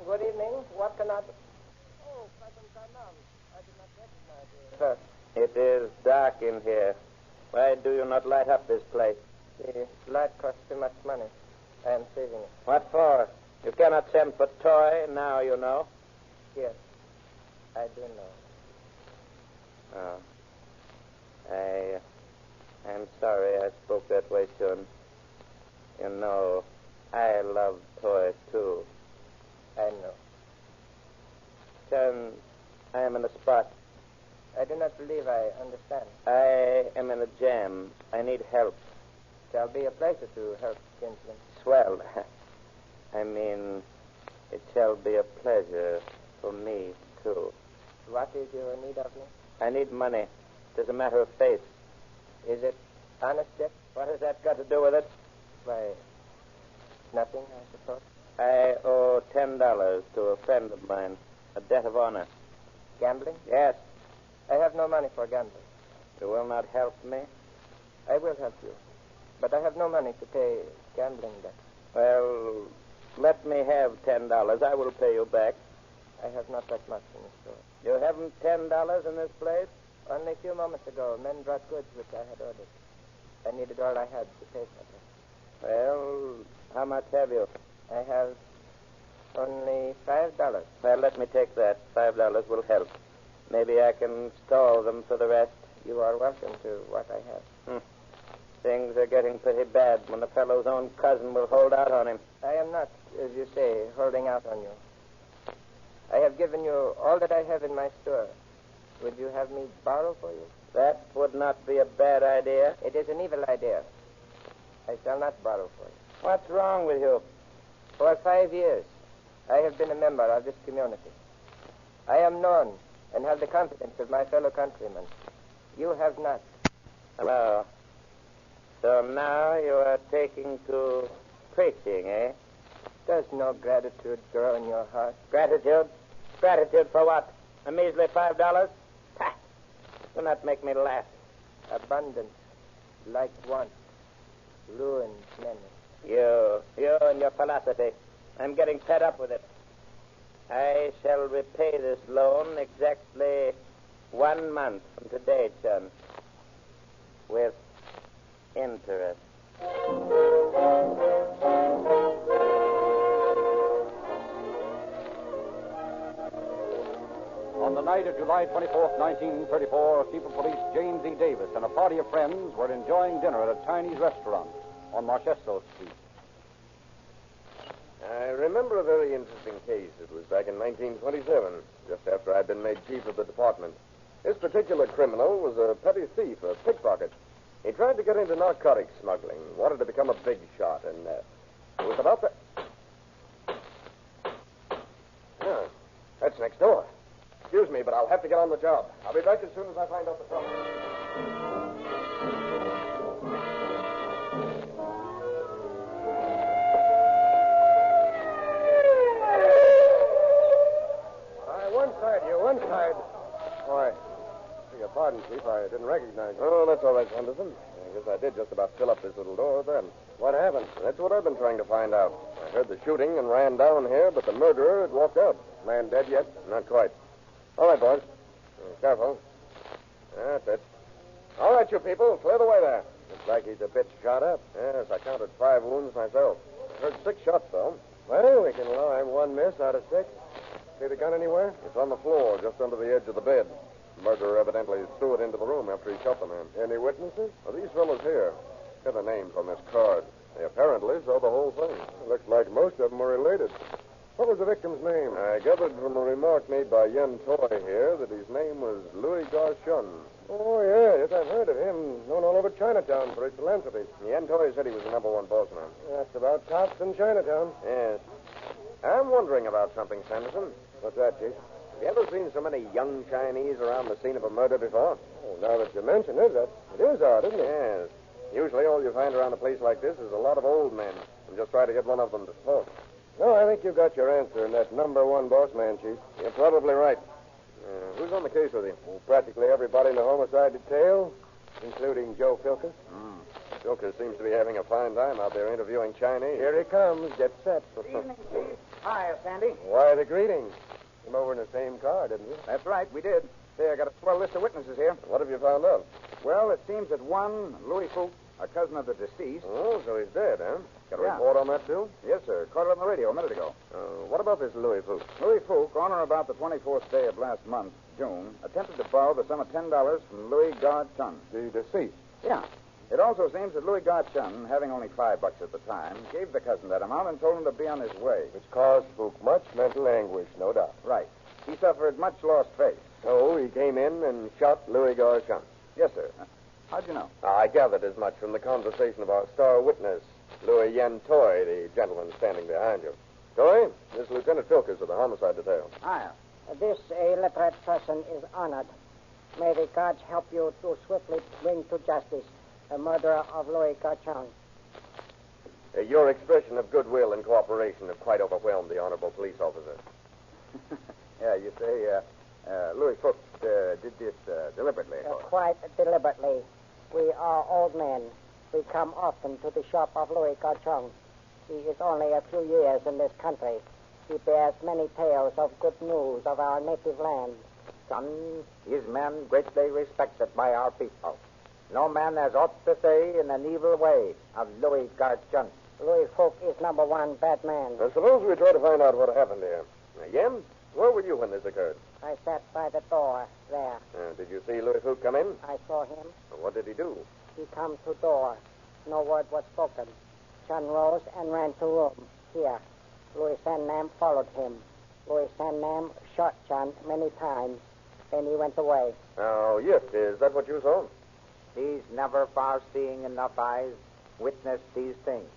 Good evening. What can I do? Oh, Captain Salam. I did not recognize you. Sir. It is dark in here. Why do you not light up this place? The light costs too much money. I am saving it. What for? You cannot send for toy now, you know. Yes, I do know. Oh. I'm sorry I spoke that way, son. You know, I love toys, too. I know. Son, I am in a spot. I do not believe I understand. I am in a jam. I need help. It shall be a pleasure to help, kinsman. Swell. I mean, it shall be a pleasure for me, too. What is your need of me? I need money. It is a matter of faith. Is it honest debt? What has that got to do with it? Why, nothing, I suppose. I owe $10 to a friend of mine, a debt of honor. Gambling? Yes. I have no money for gambling. You will not help me? I will help you, but I have no money to pay gambling debt. Well, let me have $10. I will pay you back. I have not that much in the store. You haven't $10 in this place? Only a few moments ago, men brought goods which I had ordered. I needed all I had to pay for them. Well, how much have you? I have only $5. Well, let me take that. $5 will help. Maybe I can stall them for the rest. You are welcome to what I have. Things are getting pretty bad when a fellow's own cousin will hold out on him. I am not, as you say, holding out on you. I have given you all that I have in my store. Would you have me borrow for you? That would not be a bad idea. It is an evil idea. I shall not borrow for you. What's wrong with you? For 5 years, I have been a member of this community. I am known and have the confidence of my fellow countrymen. You have not. Well, so now you are taking to preaching, eh? Does no gratitude grow in your heart? Gratitude? Gratitude for what? A measly $5? Ha! Do not make me laugh. Abundance, like want, ruins many. You and your philosophy. I'm getting fed up with it. I shall repay this loan exactly 1 month from today, son. With interest. On the night of July 24th, 1934, Chief of Police James E. Davis and a party of friends were enjoying dinner at a Chinese restaurant on Marchesto Street. I remember a very interesting case. It was back in 1927, just after I'd been made chief of the department. This particular criminal was a petty thief, a pickpocket. He tried to get into narcotics smuggling, wanted to become a big shot, and it was about the... Oh, that's next door. Excuse me, but I'll have to get on the job. I'll be back as soon as I find out the trouble. One side. Why, beg your pardon, Chief. I didn't recognize you. Oh, that's all right, Sanderson. I guess I did just about fill up this little door then. What happened? That's what I've been trying to find out. I heard the shooting and ran down here, but the murderer had walked out. Man dead yet? Not quite. All right, boys. Careful. That's it. All right, you people. Clear the way there. Looks like he's a bit shot up. Yes, I counted 5 wounds myself. I heard 6 shots, though. Well, we can allow him 1 miss out of 6. See the gun anywhere? It's on the floor, just under the edge of the bed. The murderer evidently threw it into the room after he shot the man. Any witnesses? Well, these fellows here. Got the names on this card. They apparently saw the whole thing. Looks like most of them were related. What was the victim's name? I gathered from a remark made by Yen Toy here that his name was Louis Garchon. Oh, yes, I've heard of him. Known all over Chinatown for his philanthropy. Yen Toy said he was the #1 boss man. That's about tops in Chinatown. Yes. I'm wondering about something, Sanderson. What's that, Chief? Have you ever seen so many young Chinese around the scene of a murder before? Oh, now that you mention it, it is odd, isn't it? Yes. Usually all you find around a place like this is a lot of old men. And just try to get one of them to talk. No, I think think you got your answer in that number one boss man, Chief. You're probably right. Who's on the case with you? Well, practically everybody in the homicide detail, including Joe Filkers. Filkers seems to be having a fine time out there interviewing Chinese. Here he comes. Get set. Evening, Chief. Hi, Sandy. Why the greetings? Came over in the same car, didn't you? That's right, we did. Say, I got a swell list of witnesses here. What have you found out? Well, it seems that one, Louis Fuchs, a cousin of the deceased. Oh, so he's dead, huh? Got a Yeah. report on that, too? Yes, sir. Caught it on the radio a minute ago. What about this Louis Fuchs? Louis Fuchs, on or about the 24th day of last month, June, attempted to borrow the sum of $10 from Louis Gard-Chun. The deceased? Yeah. It also seems that Louis Gard-Chun, having only $5 at the time, gave the cousin that amount and told him to be on his way. Which caused Fuchs much mental anguish, no doubt. Right. He suffered much lost faith. So he came in and shot Louis Gard-Chun? Yes, sir. How'd you know? I gathered as much from the conversation of our star witness, Louis Yen Toy, the gentleman standing behind you. Toy, this is Lieutenant Filkers of the homicide detail. Hiya. This illiterate person is honored. May the gods help you to swiftly bring to justice the murderer of Louis Gard-Chun. Your expression of goodwill and cooperation have quite overwhelmed the honorable police officer. Yeah, you say Louis Fuchs did this deliberately. Quite deliberately. We are old men. We come often to the shop of Louis Gard-Chun. He is only a few years in this country. He bears many tales of good news of our native land. Son, is man greatly respected by our people. No man has aught to say in an evil way of Louis Gard-Chun. Louis Fuchs is number one bad man. Now, suppose we try to find out what happened here. Now, Yen, where were you when this occurred? I sat by the door there. Did you see Louis Fuchs come in? I saw him. What did he do? He come to door. No word was spoken. Chun rose and ran to room. Here. Louis Sannam followed him. Louis Sannam shot Chun many times. Then he went away. Oh, yes. Is that what you saw? These never far-seeing enough eyes witnessed these things.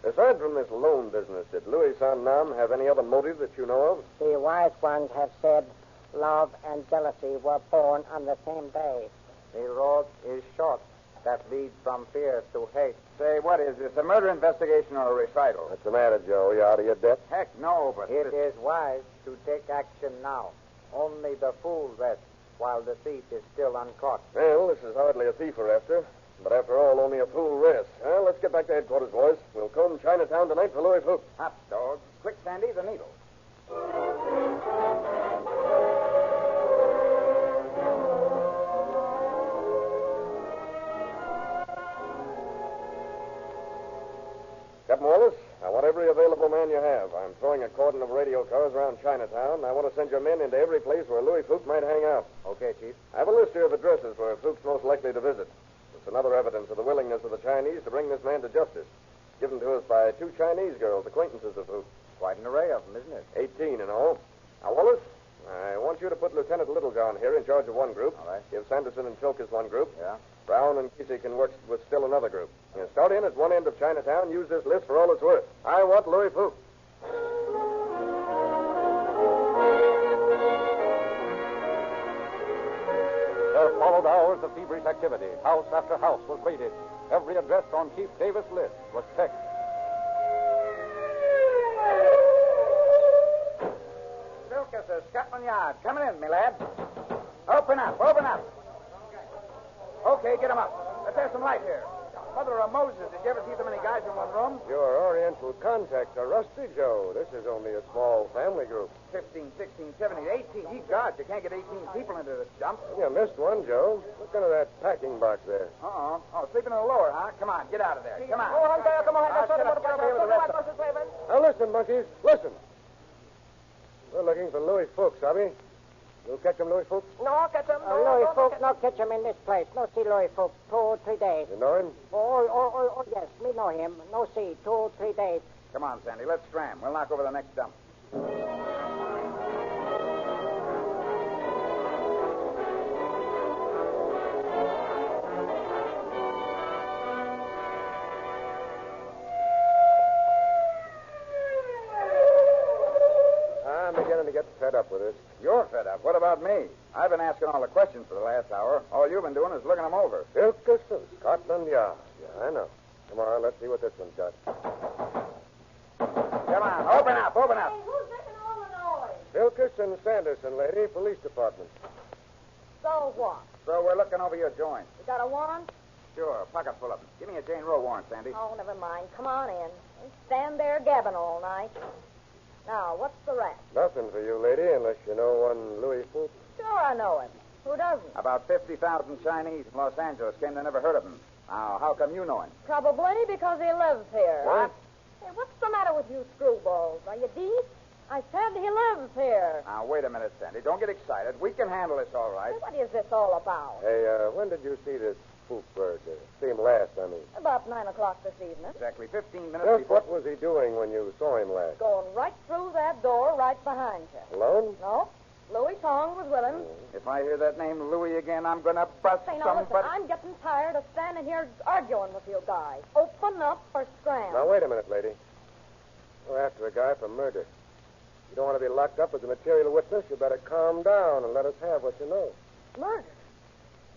Aside from this loan business, did Louis Sannam have any other motive that you know of? The wise ones have said love and jealousy were born on the same day. The road is short that leads from fear to hate. Say, what is this, a murder investigation or a recital? What's the matter, Joe? You out of your depth? Heck, no, but... It is wise to take action now. Only the fool rests while the thief is still uncaught. Well, this is hardly a thief we're after. But after all, only a fool rests. Well, let's get back to headquarters, boys. We'll comb Chinatown tonight for Louis Fuchs. Hot dog. Quick, Sandy, the needle. Captain Wallace, I want every available man you have. I'm throwing a cordon of radio cars around Chinatown. I want to send your men into every place where Louis Fuchs might hang out. Okay, Chief. I have a list here of addresses where Fuchs most likely to visit. It's another evidence of the willingness of the Chinese to bring this man to justice. Given to us by two Chinese girls, acquaintances of Fuchs. Quite an array of them, isn't it? 18 in all. Now, Wallace, I want you to put Lieutenant Littlejohn here in charge of one group. All right. Give Sanderson and Filkers one group. Yeah. Brown and Kesey can work with still another group. You start in at one end of Chinatown. Use this list for all it's worth. I want Louis Fuchs. There followed hours of feverish activity. House after house was raided. Every address on Chief Davis' list was checked. Filkers, Scotland Yard. Coming in, me lad. Open up, open up. Okay, get 'em up. Let's have some light here. Mother of Moses, did you ever see so many guys in one room? Your Oriental contacts are rusty, Joe. This is only a small family group. 15, 16, 17, 18. Ye gods, you can't get 18 people into this dump. You missed one, Joe. Look under that packing box there. Uh-oh. Oh, sleeping in the lower, huh? Come on, get out of there. Come on. Come on, girl, come on. Get up here with the rest of them. Now listen, monkeys. Listen. We're looking for Louis Fuchs, Abby. You'll catch him, Louis Fuchs? No, catch him. Louis Fuchs, no catch him in this place. No see Louis Fuchs. 2 or 3 days. You know him? Oh, yes. Me know him. No see. 2 or 3 days. Come on, Sandy. Let's scram. We'll knock over the next dump. I'm beginning to get fed up with this. You're fed up. What about me? I've been asking all the questions for the last hour. All you've been doing is looking them over. Filkers from Scotland Yard. Yeah, I know. Come on, let's see what this one's got. Come on. Open up, open up. Hey, who's making all the noise? Vilkus and Sanderson, lady, police department. So what? So we're looking over your joint. You got a warrant? Sure, pocket full of them. Give me a Jane Roe warrant, Sandy. Oh, never mind. Come on in. Don't stand there gabbing all night. Now, what's the rest? Nothing for you, lady, unless you know one Louis Fuchs. Sure, I know him. Who doesn't? About 50,000 Chinese in Los Angeles came to never heard of him. Now, how come you know him? Probably because he lives here. What? Hey, what's the matter with you screwballs? Are you deep? I said he lives here. Now, wait a minute, Sandy. Don't get excited. We can handle this all right. Hey, what is this all about? Hey, when did you see this Fuchs bird? See him last, I mean. About 9 o'clock this evening. Exactly 15 minutes Just before... what was he doing when you saw him last? Going right through that door right behind you. Alone? No. Louis Tong was with him. If I hear that name Louis again, I'm going to bust Hey, now somebody... listen, I'm getting tired of standing here arguing with you guys. Open up or scram. Now, wait a minute, lady. We're after a guy for murder. You don't want to be locked up as a material witness. You better calm down and let us have what you know. Murder?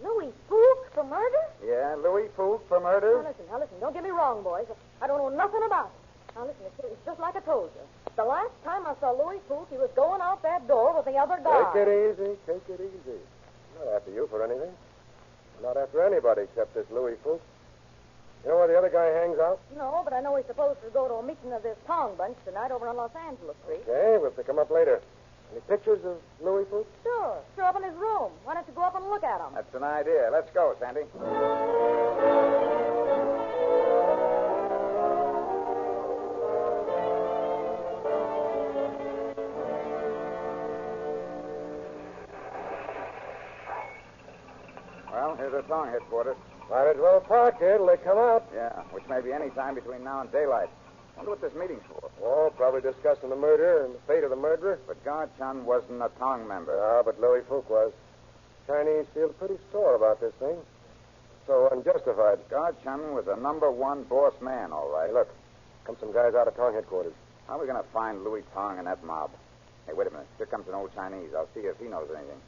Louis Fuchs for murder? Yeah, Louis Fuchs for murder. Now listen. Don't get me wrong, boys. I don't know nothing about it. Now listen, it's just like I told you. The last time I saw Louis Fuchs, he was going out that door with the other guy. Take it easy. I'm not after you for anything. I'm not after anybody except this Louis Fuchs. You know where the other guy hangs out? No, but I know he's supposed to go to a meeting of this Tong bunch tonight over on Los Angeles Street. Okay, we'll pick him up later. Any pictures of Louis Fuchs? Sure up in his room. Why don't you go up and look at him? That's an idea. Let's go, Sandy. Well, here's our Tong headquarters. Might as well park here till they come out. Yeah, which may be any time between now and daylight. Wonder what this meeting's for. Oh, probably discussing the murder and the fate of the murderer. But Chun wasn't a Tong member. Ah, but Louis Fuchs was. Chinese feel pretty sore about this thing. So unjustified. Chun was a number one boss man, all right. Hey, look. Come some guys out of Tong headquarters. How are we going to find Louis Tong and that mob? Hey, wait a minute. Here comes an old Chinese. I'll see if he knows anything.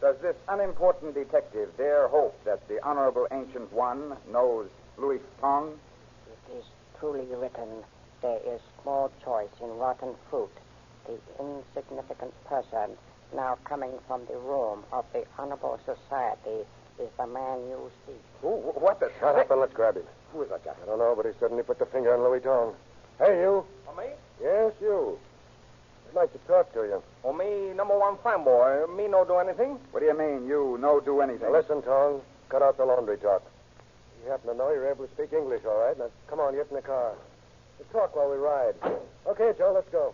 Does this unimportant detective dare hope that the Honorable Ancient One knows Louis Tong? It is truly written, there is small choice in rotten fruit. The insignificant person now coming from the room of the Honorable Society is the man you seek. What the... Shut up and let's grab him. Who is that guy? I don't know, but he suddenly put the finger on Louis Tong. Hey, you. Oh, me? Yes, you. I'd like to talk to you. Oh, me number one fanboy. Me no do anything? What do you mean, you no do anything? Now, listen, Tong. Cut out the laundry talk. You happen to know you're able to speak English, all right? Now, come on, get in the car. We'll talk while we ride. Okay, Joe, let's go.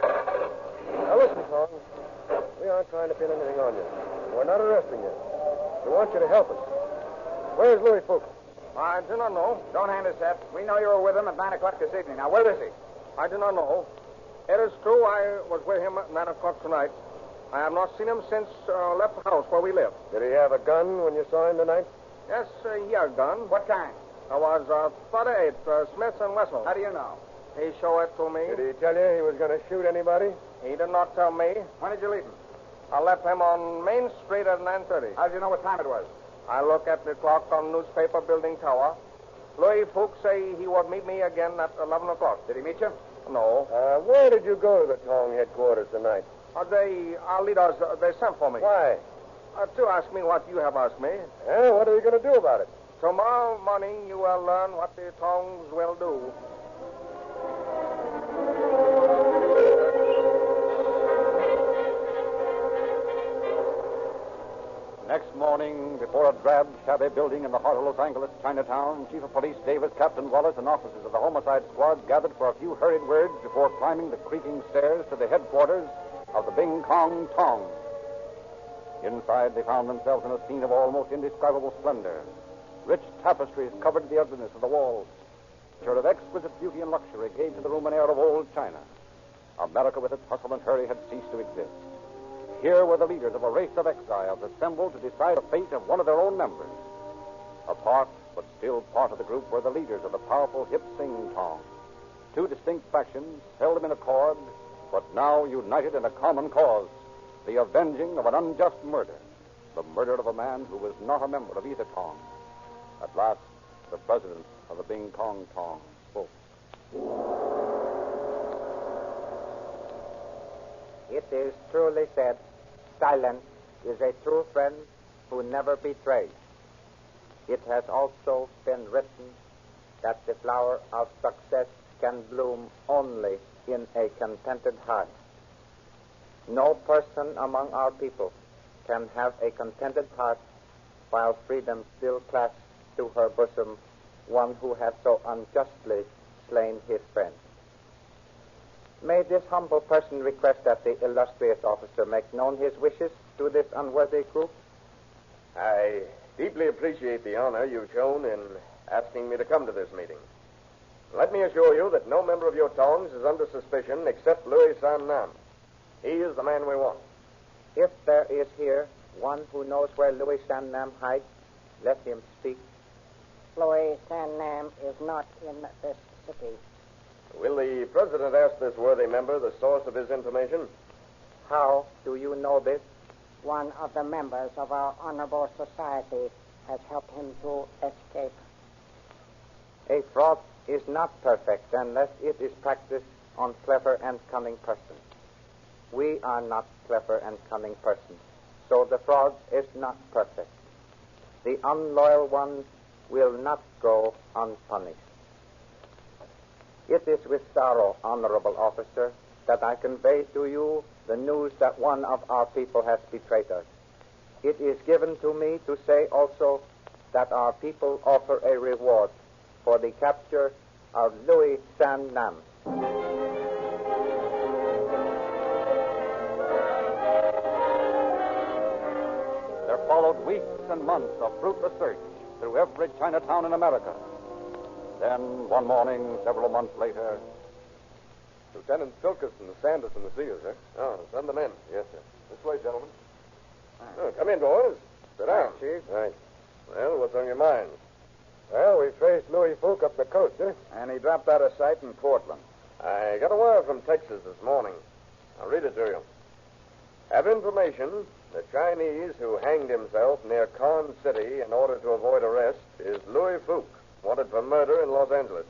Now, listen, Tong. We aren't trying to pin anything on you. We're not arresting you. We want you to help us. Where's Louis Fuchs? I do not know. Don't hand us that. We know you were with him at 9 o'clock this evening. Now, where is he? I do not know. It is true I was with him at 9 o'clock tonight. I have not seen him since left the house where we live. Did he have a gun when you saw him tonight? Yes, he had a gun. What kind? I was 38, Smith & Wesson. How do you know? He showed it to me. Did he tell you he was going to shoot anybody? He did not tell me. When did you leave him? I left him on Main Street at 9:30. How did you know what time it was? I look at the clock on newspaper building tower. Louis Fuchs say he would meet me again at 11 o'clock. Did he meet you? No. Where did you go to the Tong headquarters tonight? Our leaders, they sent for me. Why? To ask me what you have asked me. What are you going to do about it? Tomorrow morning you will learn what the Tongs will do. Next morning, before a drab, shabby building in the heart of Los Angeles, Chinatown, Chief of Police Davis, Captain Wallace, and officers of the homicide squad gathered for a few hurried words before climbing the creaking stairs to the headquarters of the Bing Kong Tong. Inside, they found themselves in a scene of almost indescribable splendor. Rich tapestries covered the ugliness of the walls. A picture of exquisite beauty and luxury gave to the room an air of old China. America, with its hustle and hurry, had ceased to exist. Here were the leaders of a race of exiles assembled to decide the fate of one of their own members. Apart, but still part of the group, were the leaders of the powerful Hip Sing Tong. Two distinct factions, seldom in accord, but now united in a common cause, the avenging of an unjust murder, the murder of a man who was not a member of either Tong. At last, the president of the Bing Kong Tong spoke. It is truly said, silence is a true friend who never betrays. It has also been written that the flower of success can bloom only in a contented heart. No person among our people can have a contented heart while freedom still clasps to her bosom one who has so unjustly slain his friend. May this humble person request that the illustrious officer make known his wishes to this unworthy group? I deeply appreciate the honor you've shown in asking me to come to this meeting. Let me assure you that no member of your tongs is under suspicion except Louis San Nam. He is the man we want. If there is here one who knows where Louis San Nam hides, let him speak. Louis San Nam is not in this city. Will the president ask this worthy member the source of his information? How do you know this? One of the members of our honorable society has helped him to escape. A fraud is not perfect unless it is practiced on clever and cunning persons. We are not clever and cunning persons, so the fraud is not perfect. The unloyal ones will not go unpunished. It is with sorrow, honorable officer, that I convey to you the news that one of our people has betrayed us. It is given to me to say also that our people offer a reward for the capture of Louis San Nam. There followed weeks and months of fruitless search through every Chinatown in America. Then, one morning, several months later... Lieutenant Silkerson, the Sanderson, to see you, sir. Oh, send them in. Yes, sir. This way, gentlemen. Oh, come in, boys. Sit down. Chief. Right. Well, what's on your minds? Well, we traced Louis Fook up the coast, sir. And he dropped out of sight in Portland. I got a wire from Texas this morning. I'll read it to you. Have information the Chinese who hanged himself near Con City in order to avoid arrest is Louis Fook, wanted for murder in Los Angeles.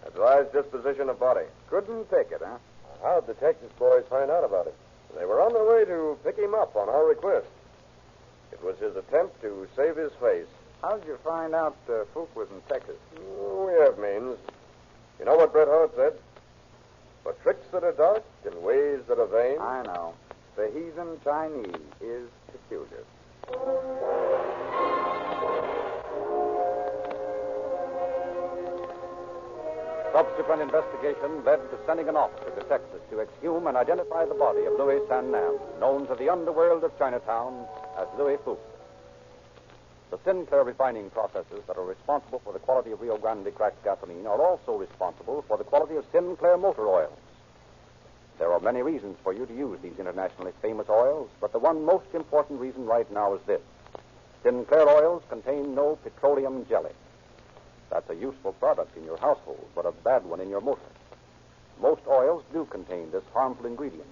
Advised disposition of body. Couldn't take it, huh? How'd the Texas boys find out about it? They were on their way to pick him up on our request. It was his attempt to save his face. How'd you find out Fook was in Texas? Oh, we have means. You know what Bret Hart said? For tricks that are dark and ways that are vain. I know. The heathen Chinese is peculiar. Subsequent investigation led to sending an officer to Texas to exhume and identify the body of Louis San Nam, known to the underworld of Chinatown as Louis Fook. The Sinclair refining processes that are responsible for the quality of Rio Grande cracked gasoline are also responsible for the quality of Sinclair motor oils. There are many reasons for you to use these internationally famous oils, but the one most important reason right now is this. Sinclair oils contain no petroleum jelly. That's a useful product in your household, but a bad one in your motor. Most oils do contain this harmful ingredient,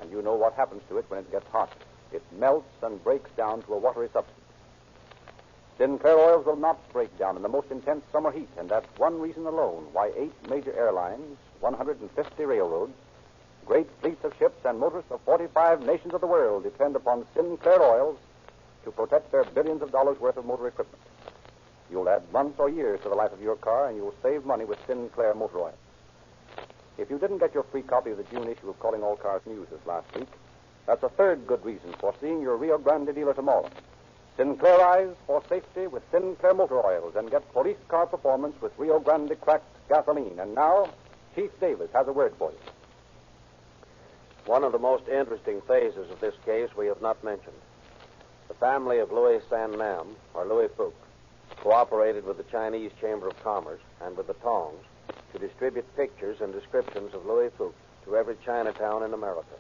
and you know what happens to it when it gets hot. It melts and breaks down to a watery substance. Sinclair oils will not break down in the most intense summer heat, and that's one reason alone why 8 major airlines, 150 railroads, great fleets of ships, and motorists of 45 nations of the world depend upon Sinclair oils to protect their billions of dollars worth of motor equipment. You'll add months or years to the life of your car, and you'll save money with Sinclair motor oil. If you didn't get your free copy of the June issue of Calling All Cars News this last week, that's a third good reason for seeing your Rio Grande dealer tomorrow. Sinclairize for safety with Sinclair motor oils and get police car performance with Rio Grande cracked gasoline. And now, Chief Davis has a word for you. One of the most interesting phases of this case we have not mentioned. The family of Louis San Nam, or Louis Fook, cooperated with the Chinese Chamber of Commerce and with the Tongs to distribute pictures and descriptions of Louis Fook to every Chinatown in America.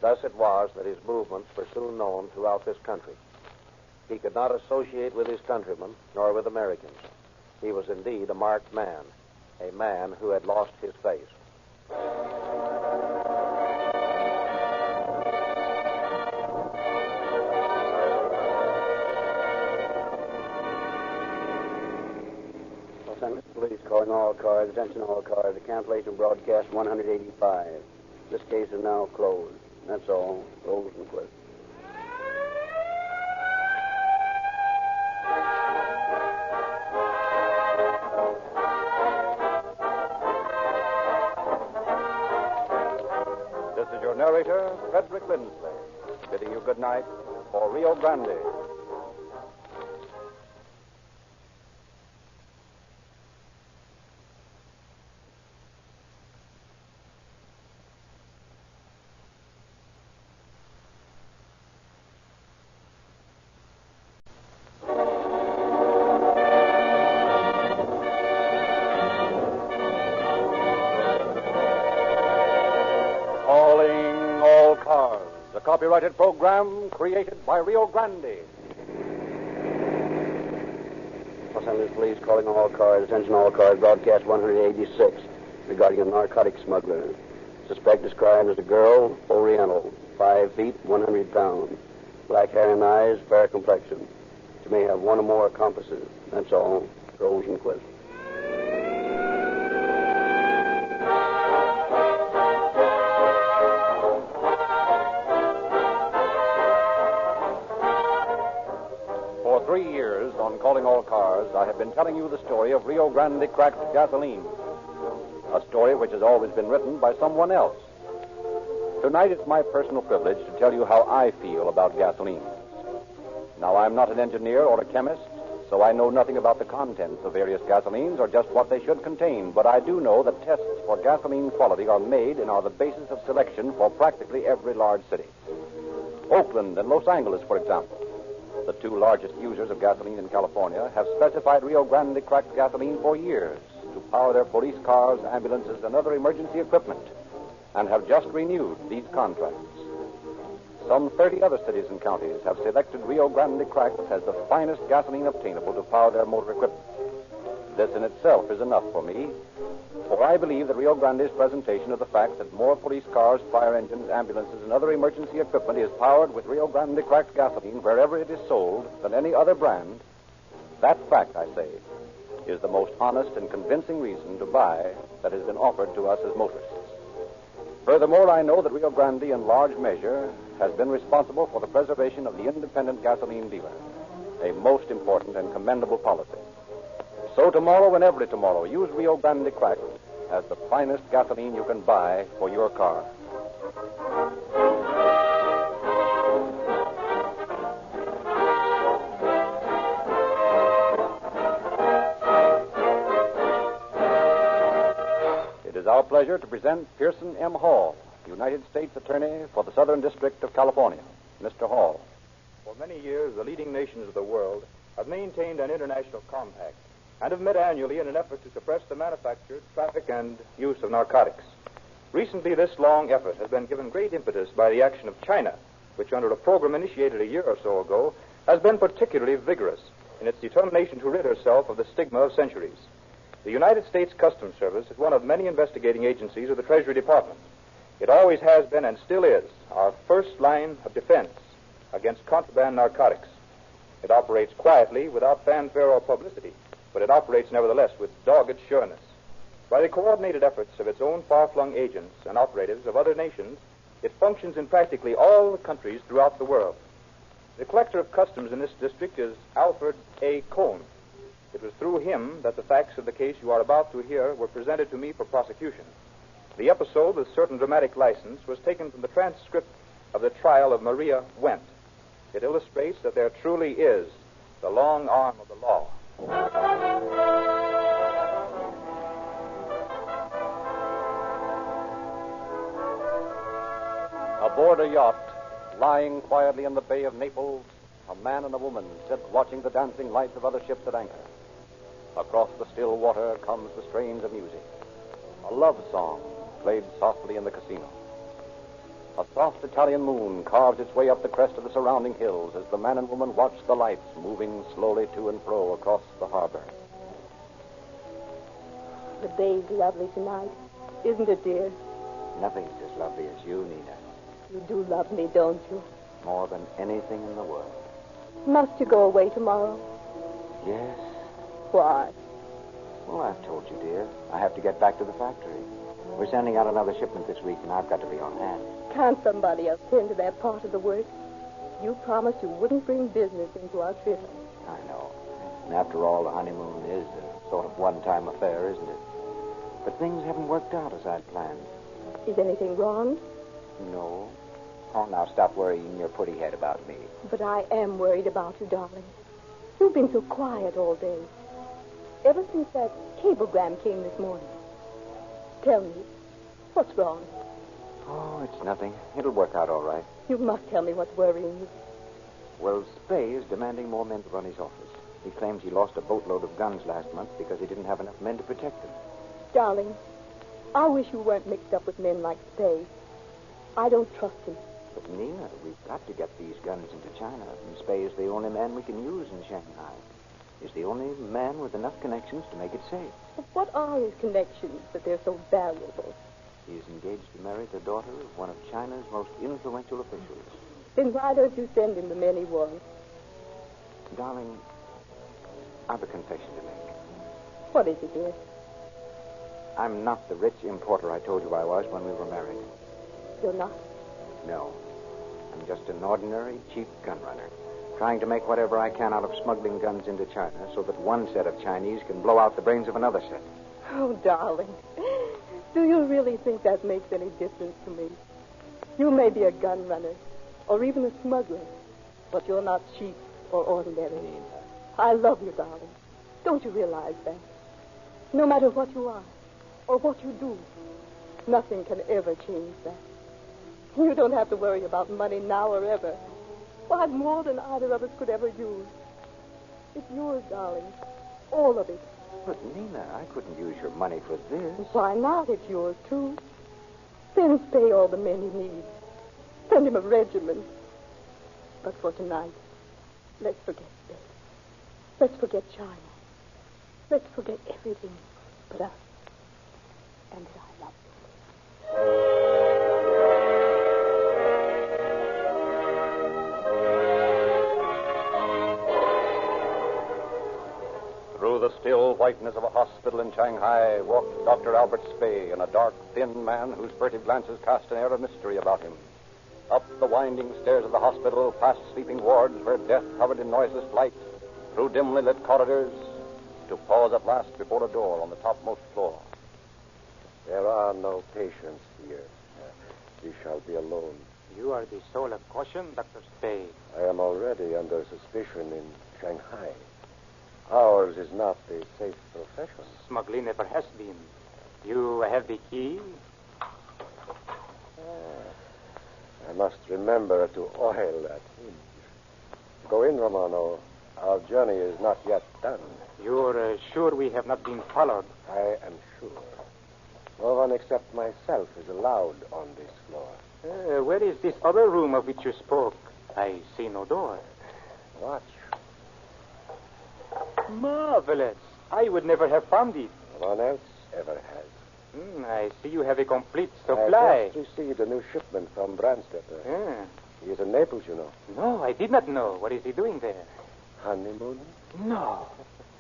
Thus it was that his movements were soon known throughout this country. He could not associate with his countrymen nor with Americans. He was indeed a marked man, a man who had lost his face. calling all cars. Attention all cars. The cancellation broadcast 185. This case is now closed. That's all. Rosenquist. This is your narrator, Frederick Lindsley, bidding you good night for Rio Grande. Copyrighted program created by Rio Grande. Los Angeles Police calling all cars. Attention all cars. Broadcast 186 regarding a narcotic smuggler. Suspect described as a girl, Oriental, 5 feet, 100 pounds. Black hair and eyes, fair complexion. She may have one or more accomplices. That's all. Rosenquist. For 3 years on Calling All Cars, I have been telling you the story of Rio Grande cracked gasoline. A story which has always been written by someone else. Tonight it's my personal privilege to tell you how I feel about gasoline. Now, I'm not an engineer or a chemist, so I know nothing about the contents of various gasolines or just what they should contain, but I do know that tests for gasoline quality are made and are the basis of selection for practically every large city. Oakland and Los Angeles, for example, the 2 largest users of gasoline in California, have specified Rio Grande cracked gasoline for years to power their police cars, ambulances, and other emergency equipment, and have just renewed these contracts. Some 30 other cities and counties have selected Rio Grande cracked as the finest gasoline obtainable to power their motor equipment. This in itself is enough for me, for I believe that Rio Grande's presentation of the fact that more police cars, fire engines, ambulances, and other emergency equipment is powered with Rio Grande cracked gasoline wherever it is sold than any other brand, that fact, I say, is the most honest and convincing reason to buy that has been offered to us as motorists. Furthermore, I know that Rio Grande, in large measure, has been responsible for the preservation of the independent gasoline dealer, a most important and commendable policy. So tomorrow and every tomorrow, use Rio Grande cracked as the finest gasoline you can buy for your car. It is our pleasure to present Pearson M. Hall, United States Attorney for the Southern District of California. Mr. Hall. For many years, the leading nations of the world have maintained an international compact and have met annually in an effort to suppress the manufacture, traffic, and use of narcotics. Recently, this long effort has been given great impetus by the action of China, which, under a program initiated a year or so ago, has been particularly vigorous in its determination to rid herself of the stigma of centuries. The United States Customs Service is one of many investigating agencies of the Treasury Department. It always has been and still is our first line of defense against contraband narcotics. It operates quietly without fanfare or publicity, but it operates nevertheless with dogged sureness. By the coordinated efforts of its own far-flung agents and operatives of other nations, it functions in practically all the countries throughout the world. The collector of customs in this district is Alfred A. Cohn. It was through him that the facts of the case you are about to hear were presented to me for prosecution. The episode, with certain dramatic license, was taken from the transcript of the trial of Maria Wendt. It illustrates that there truly is the long arm of the law. Aboard a yacht, lying quietly in the Bay of Naples, a man and a woman sit watching the dancing lights of other ships at anchor. Across the still water comes the strains of music, a love song played softly in the casino. A soft Italian moon carves its way up the crest of the surrounding hills as the man and woman watch the lights moving slowly to and fro across the harbor. The day's lovely tonight, isn't it, dear? Nothing's as lovely as you, Nina. You do love me, don't you? More than anything in the world. Must you go away tomorrow? Yes. Why? Well, I've told you, dear. I have to get back to the factory. We're sending out another shipment this week, and I've got to be on hand. Can't somebody else tend to that part of the work? You promised you wouldn't bring business into our trip. I know. And after all, the honeymoon is a sort of one-time affair, isn't it? But things haven't worked out as I'd planned. Is anything wrong? No. Oh, now stop worrying your pretty head about me. But I am worried about you, darling. You've been so quiet all day. Ever since that cablegram came this morning. Tell me, what's wrong? Oh, it's nothing. It'll work out all right. You must tell me what's worrying you. Well, Spay is demanding more men to run his office. He claims he lost a boatload of guns last month because he didn't have enough men to protect them. Darling, I wish you weren't mixed up with men like Spay. I don't trust him. But, Nina, we've got to get these guns into China. And Spay is the only man we can use in Shanghai. He's the only man with enough connections to make it safe. But what are his connections that they're so valuable? He is engaged to marry the daughter of one of China's most influential officials. Then why don't you send him the men he wants? Darling, I've a confession to make. What is it, dear? I'm not the rich importer I told you I was when we were married. You're not? No. I'm just an ordinary, cheap gun runner, trying to make whatever I can out of smuggling guns into China so that one set of Chinese can blow out the brains of another set. Oh, darling. Do you really think that makes any difference to me? You may be a gun runner, or even a smuggler, but you're not cheap or ordinary. I love you, darling. Don't you realize that? No matter what you are, or what you do, nothing can ever change that. You don't have to worry about money now or ever. Why, more than either of us could ever use. It's yours, darling. All of it. But, Nina, I couldn't use your money for this. Why not? It's yours, too. Then pay all the men he needs. Send him a regiment. But for tonight, let's forget this. Let's forget China. Let's forget everything but us. And that I love you. Through the still whiteness of a hospital in Shanghai walked Dr. Albert Spay, in a dark, thin man whose furtive glances cast an air of mystery about him. Up the winding stairs of the hospital, past sleeping wards where death hovered in noiseless flight, through dimly lit corridors, to pause at last before a door on the topmost floor. There are no patients here. We shall be alone. You are the soul of caution, Dr. Spay. I am already under suspicion in Shanghai. Ours is not a safe profession. Smuggling never has been. You have the key? I must remember to oil that hinge. Go in, Romano. Our journey is not yet done. You're sure we have not been followed? I am sure. No one except myself is allowed on this floor. Where is this other room of which you spoke? I see no door. Watch. Marvelous. I would never have found it. No one else ever has. I see you have a complete supply. I just received a new shipment from Brandstetter. He is in Naples, you know. No, I did not know. What is he doing there? Honeymoon? No.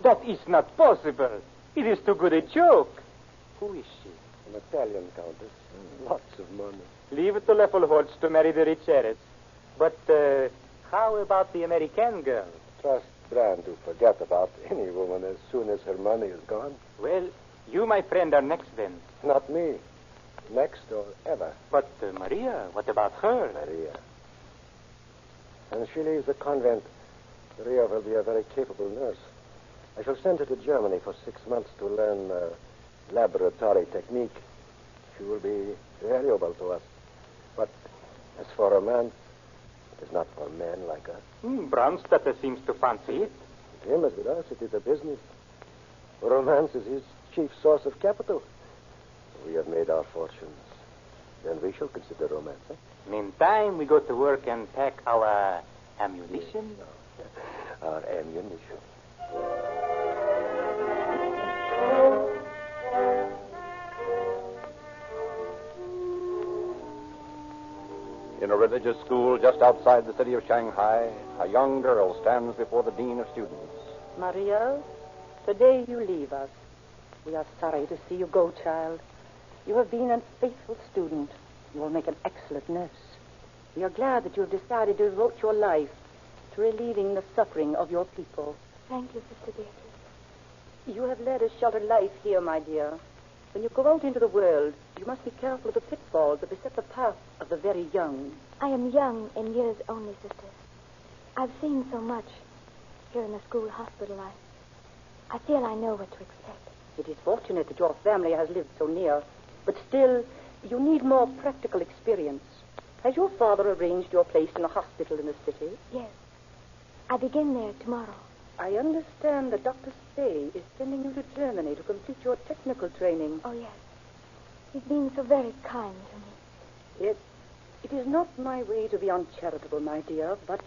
That is not possible. It is too good a joke. Who is she? An Italian countess. Lots of money. Leave it to Lefelholtz to marry the rich heiress. But how about the American girl? Trust Brand to forget about any woman as soon as her money is gone. Well, you, my friend, are next then. Not me. Next or ever. But Maria, what about her? Maria. When she leaves the convent, Maria will be a very capable nurse. I shall send her to Germany for 6 months to learn laboratory technique. She will be valuable to us. But as for romance, it is not for men like us. Brandstetter seems to fancy it. With him as with us, it is a business. Romance is his chief source of capital. We have made our fortunes. Then we shall consider romance, eh? Meantime, we go to work and pack our ammunition. Our ammunition. In a religious school just outside the city of Shanghai, a young girl stands before the dean of students. Maria, today you leave us. We are sorry to see you go, child. You have been a faithful student. You will make an excellent nurse. We are glad that you have decided to devote your life to relieving the suffering of your people. Thank you, Sister Beatrice. You have led a sheltered life here, my dear. When you go out into the world, you must be careful of the pitfalls that beset the path of the very young. I am young in years only, Sister. I've seen so much here in the school hospital. I feel I know what to expect. It is fortunate that your family has lived so near, but still, you need more practical experience. Has your father arranged your place in a hospital in the city? Yes. I begin there tomorrow. I understand that Dr. Spey is sending you to Germany to complete your technical training. Oh, yes. He's been so very kind to me. It is not my way to be uncharitable, my dear, but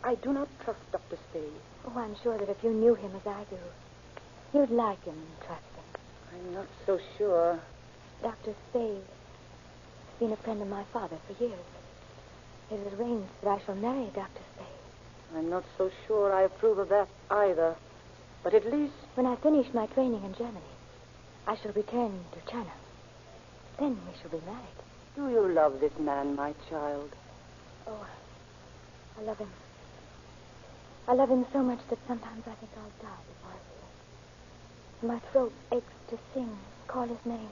I do not trust Dr. Spey. Oh, I'm sure that if you knew him as I do, you'd like him and trust him. I'm not so sure. Dr. Spey has been a friend of my father for years. It is arranged that I shall marry Dr. Spey. I'm not so sure I approve of that either. But at least... When I finish my training in Germany, I shall return to China. Then we shall be married. Do you love this man, my child? Oh, I love him. I love him so much that sometimes I think I'll die before I see him. My throat aches to sing, call his name.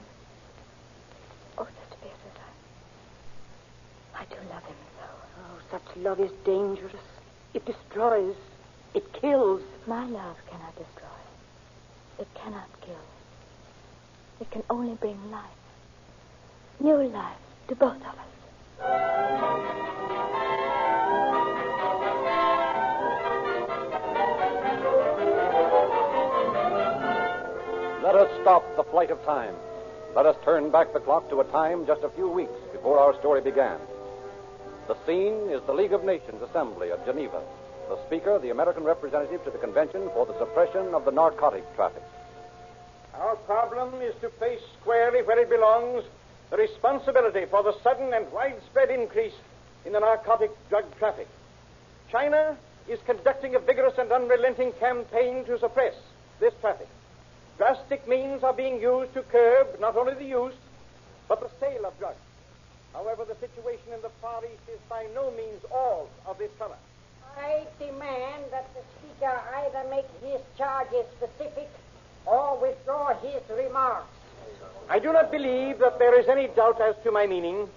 Oh, Sister Beatrice, I do love him so. Oh, such love is dangerous. It destroys. It kills. My love cannot destroy. It cannot kill. It can only bring life. New life to both of us. Let us stop the flight of time. Let us turn back the clock to a time just a few weeks before our story began. The scene is the League of Nations Assembly at Geneva. The speaker, the American representative to the Convention for the Suppression of the Narcotic Traffic. Our problem is to place squarely where it belongs the responsibility for the sudden and widespread increase in the narcotic drug traffic. China is conducting a vigorous and unrelenting campaign to suppress this traffic. Drastic means are being used to curb not only the use, but the sale of drugs. However, the situation in the Far East is by no means all of this color. I demand that the Speaker either make his charges specific or withdraw his remarks. I do not believe that there is any doubt as to my meaning.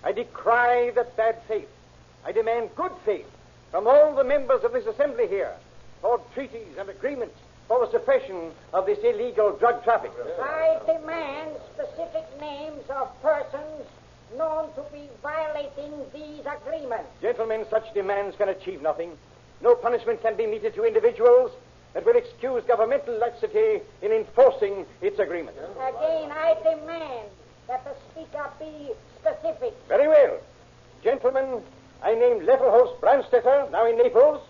I decry that bad faith. I demand good faith from all the members of this assembly here toward treaties and agreements for the suppression of this illegal drug traffic. I demand specific names of persons known to be violating these agreements. Gentlemen, such demands can achieve nothing. No punishment can be meted to individuals that will excuse governmental laxity in enforcing its agreements. Again, I demand that the Speaker be specific. Very well. Gentlemen, I name Letterhost Brandstetter, now in Naples.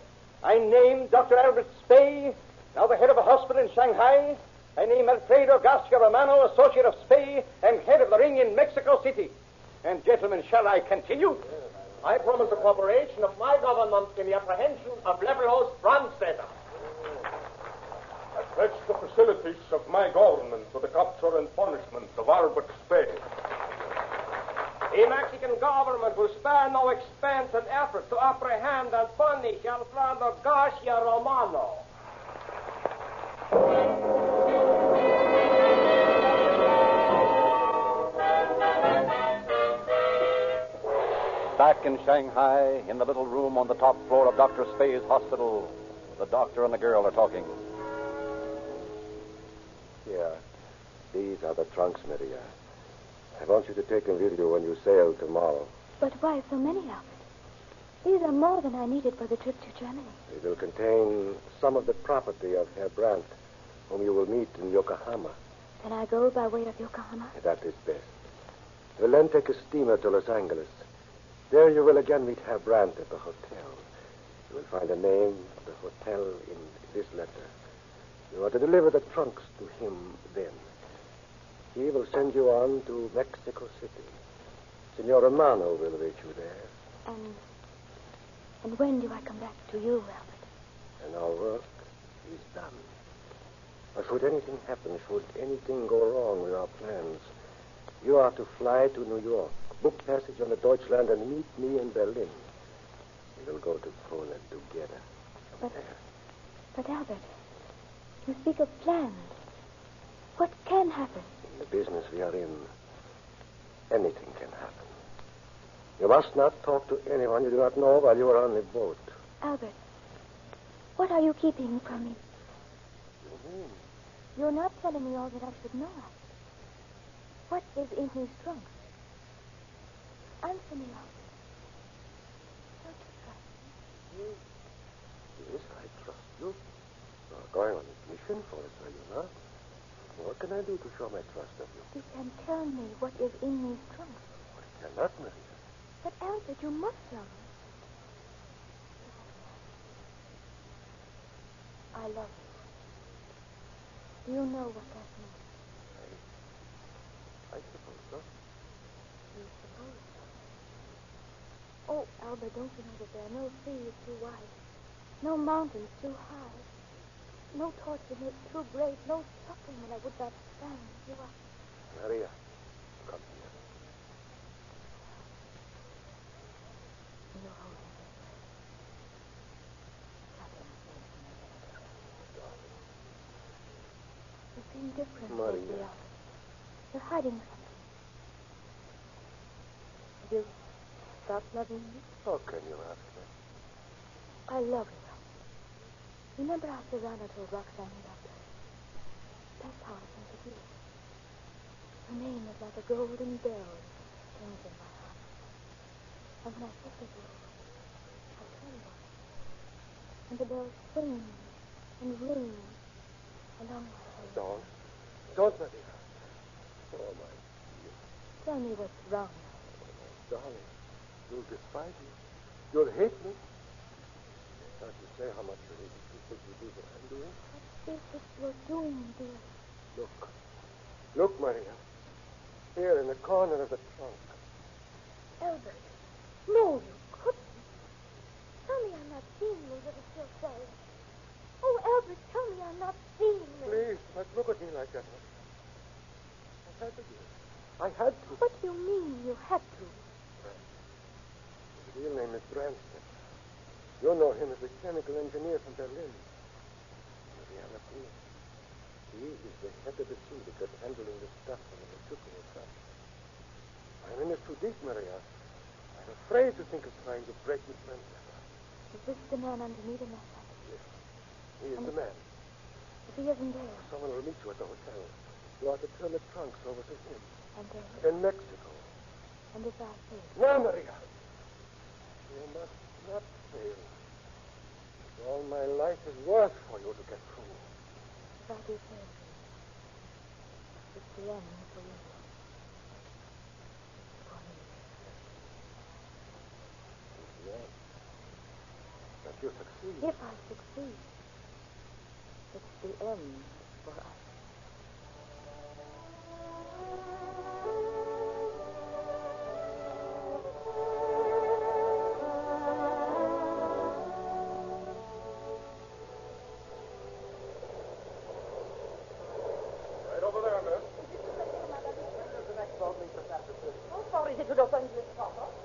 I name Dr. Albert Spey, now the head of a hospital in Shanghai. I name Alfredo Garcia Romano, associate of Spey and head of the ring in Mexico City. And, gentlemen, shall I continue? I promise the cooperation of my government in the apprehension of Letterhost Brandstetter. I pledge the facilities of my government for the capture and punishment of Albert Spey. The Mexican government will spare no expense and effort to apprehend and punish Alfredo Garcia Romano. Back in Shanghai, in the little room on the top floor of Dr. Spey's hospital, the doctor and the girl are talking. Here, these are the trunks, Maria. I want you to take them with you when you sail tomorrow. But why so many of it? These are more than I needed for the trip to Germany. They will contain some of the property of Herr Brandt, whom you will meet in Yokohama. Can I go by way of Yokohama? That is best. You will then take a steamer to Los Angeles. There you will again meet Herr Brandt at the hotel. You will find the name of the hotel in this letter. You are to deliver the trunks to him then. He will send you on to Mexico City. Senor Romano will await you there. And when do I come back to you, Albert? And our work is done. But should anything happen, should anything go wrong with our plans, you are to fly to New York, book passage on the Deutschland, and meet me in Berlin. We will go to Poland together. But Albert, you speak of plans. What can happen? In the business we are in, anything can happen. You must not talk to anyone you do not know while you are on the boat. Albert, what are you keeping from me? You mean? You're not telling me all that I should know, Albert. What is in his trunk? Answer me, Albert. Don't you trust me? Yes, I trust you. You are going on a mission for us, are you not? What can I do to show my trust of you? You can tell me what is in these trunks. I cannot, Maria. But Albert, you must tell me. I love you. Do you know what that means? I suppose so. You suppose so? Oh, Albert, don't you know that there are no seas too wide, no mountains too high, no torture made too great, no suffering that I would not stand you up. Maria, come here. You hold me. You seem different Maria. lately, Albert. You're hiding something. Have you stopped loving me? How can you ask that? I love you. Remember how Serrano told Roxanne he loved her? That's how I think of you. Your name is like a golden bell that rings in my heart. And when I think of you, I tremble. And the bells swing and ring along my way. Don't, Maria. Oh, my dear. Tell me what's wrong. Darling, you'll despise me. You'll hate me. Can't you say how much you hate the people you do what I'm doing? What is it you're doing, dear? Look, Maria. Here in the corner of the trunk. Albert. No, you couldn't. Tell me I'm not seeing those little silk bells. Oh, Albert, tell me I'm not seeing them. Please, don't look at me like that. I had to do it. I had to. What do you mean you had to? His real name is Ransom. You know him as a chemical engineer from Berlin. In reality, he is the head of the syndicate handling the stuff from the Mexican front. I'm in this too deep, Maria. I'm afraid to think of trying to break this man's neck. Is this the man underneath in that hat? Yes. He is the man. If he isn't there. Someone will meet you at the hotel. You are to turn the trunks over to him. And then? In Mexico. And if I fail? No, Maria. You must not fail. All my life is worth for you to get through. If I do fail, it's the end for you. For me. It's the end. But you succeed. If I succeed, it's the end for us.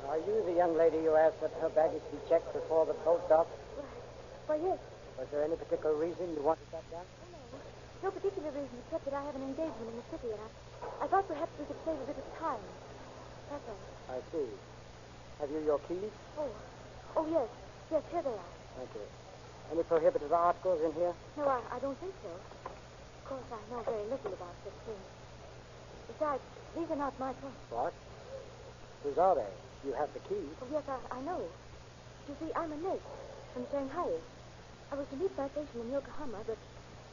Are you the young lady you asked that her baggage be checked before the boat docked? Why, yes. Was there any particular reason you wanted that done? No particular reason except that I have an engagement in the city, and I thought perhaps we could save a bit of time. That's all. I see. Have you your keys? Oh, yes. Yes, here they are. Thank you. Any prohibited articles in here? No, I don't think so. Of course, I know very little about such things. Besides, these are not my trunks. What? Whose are they? You have the keys. Oh, yes, I know. You see, I'm a nurse from Shanghai. I was to meet my patient in Yokohama, but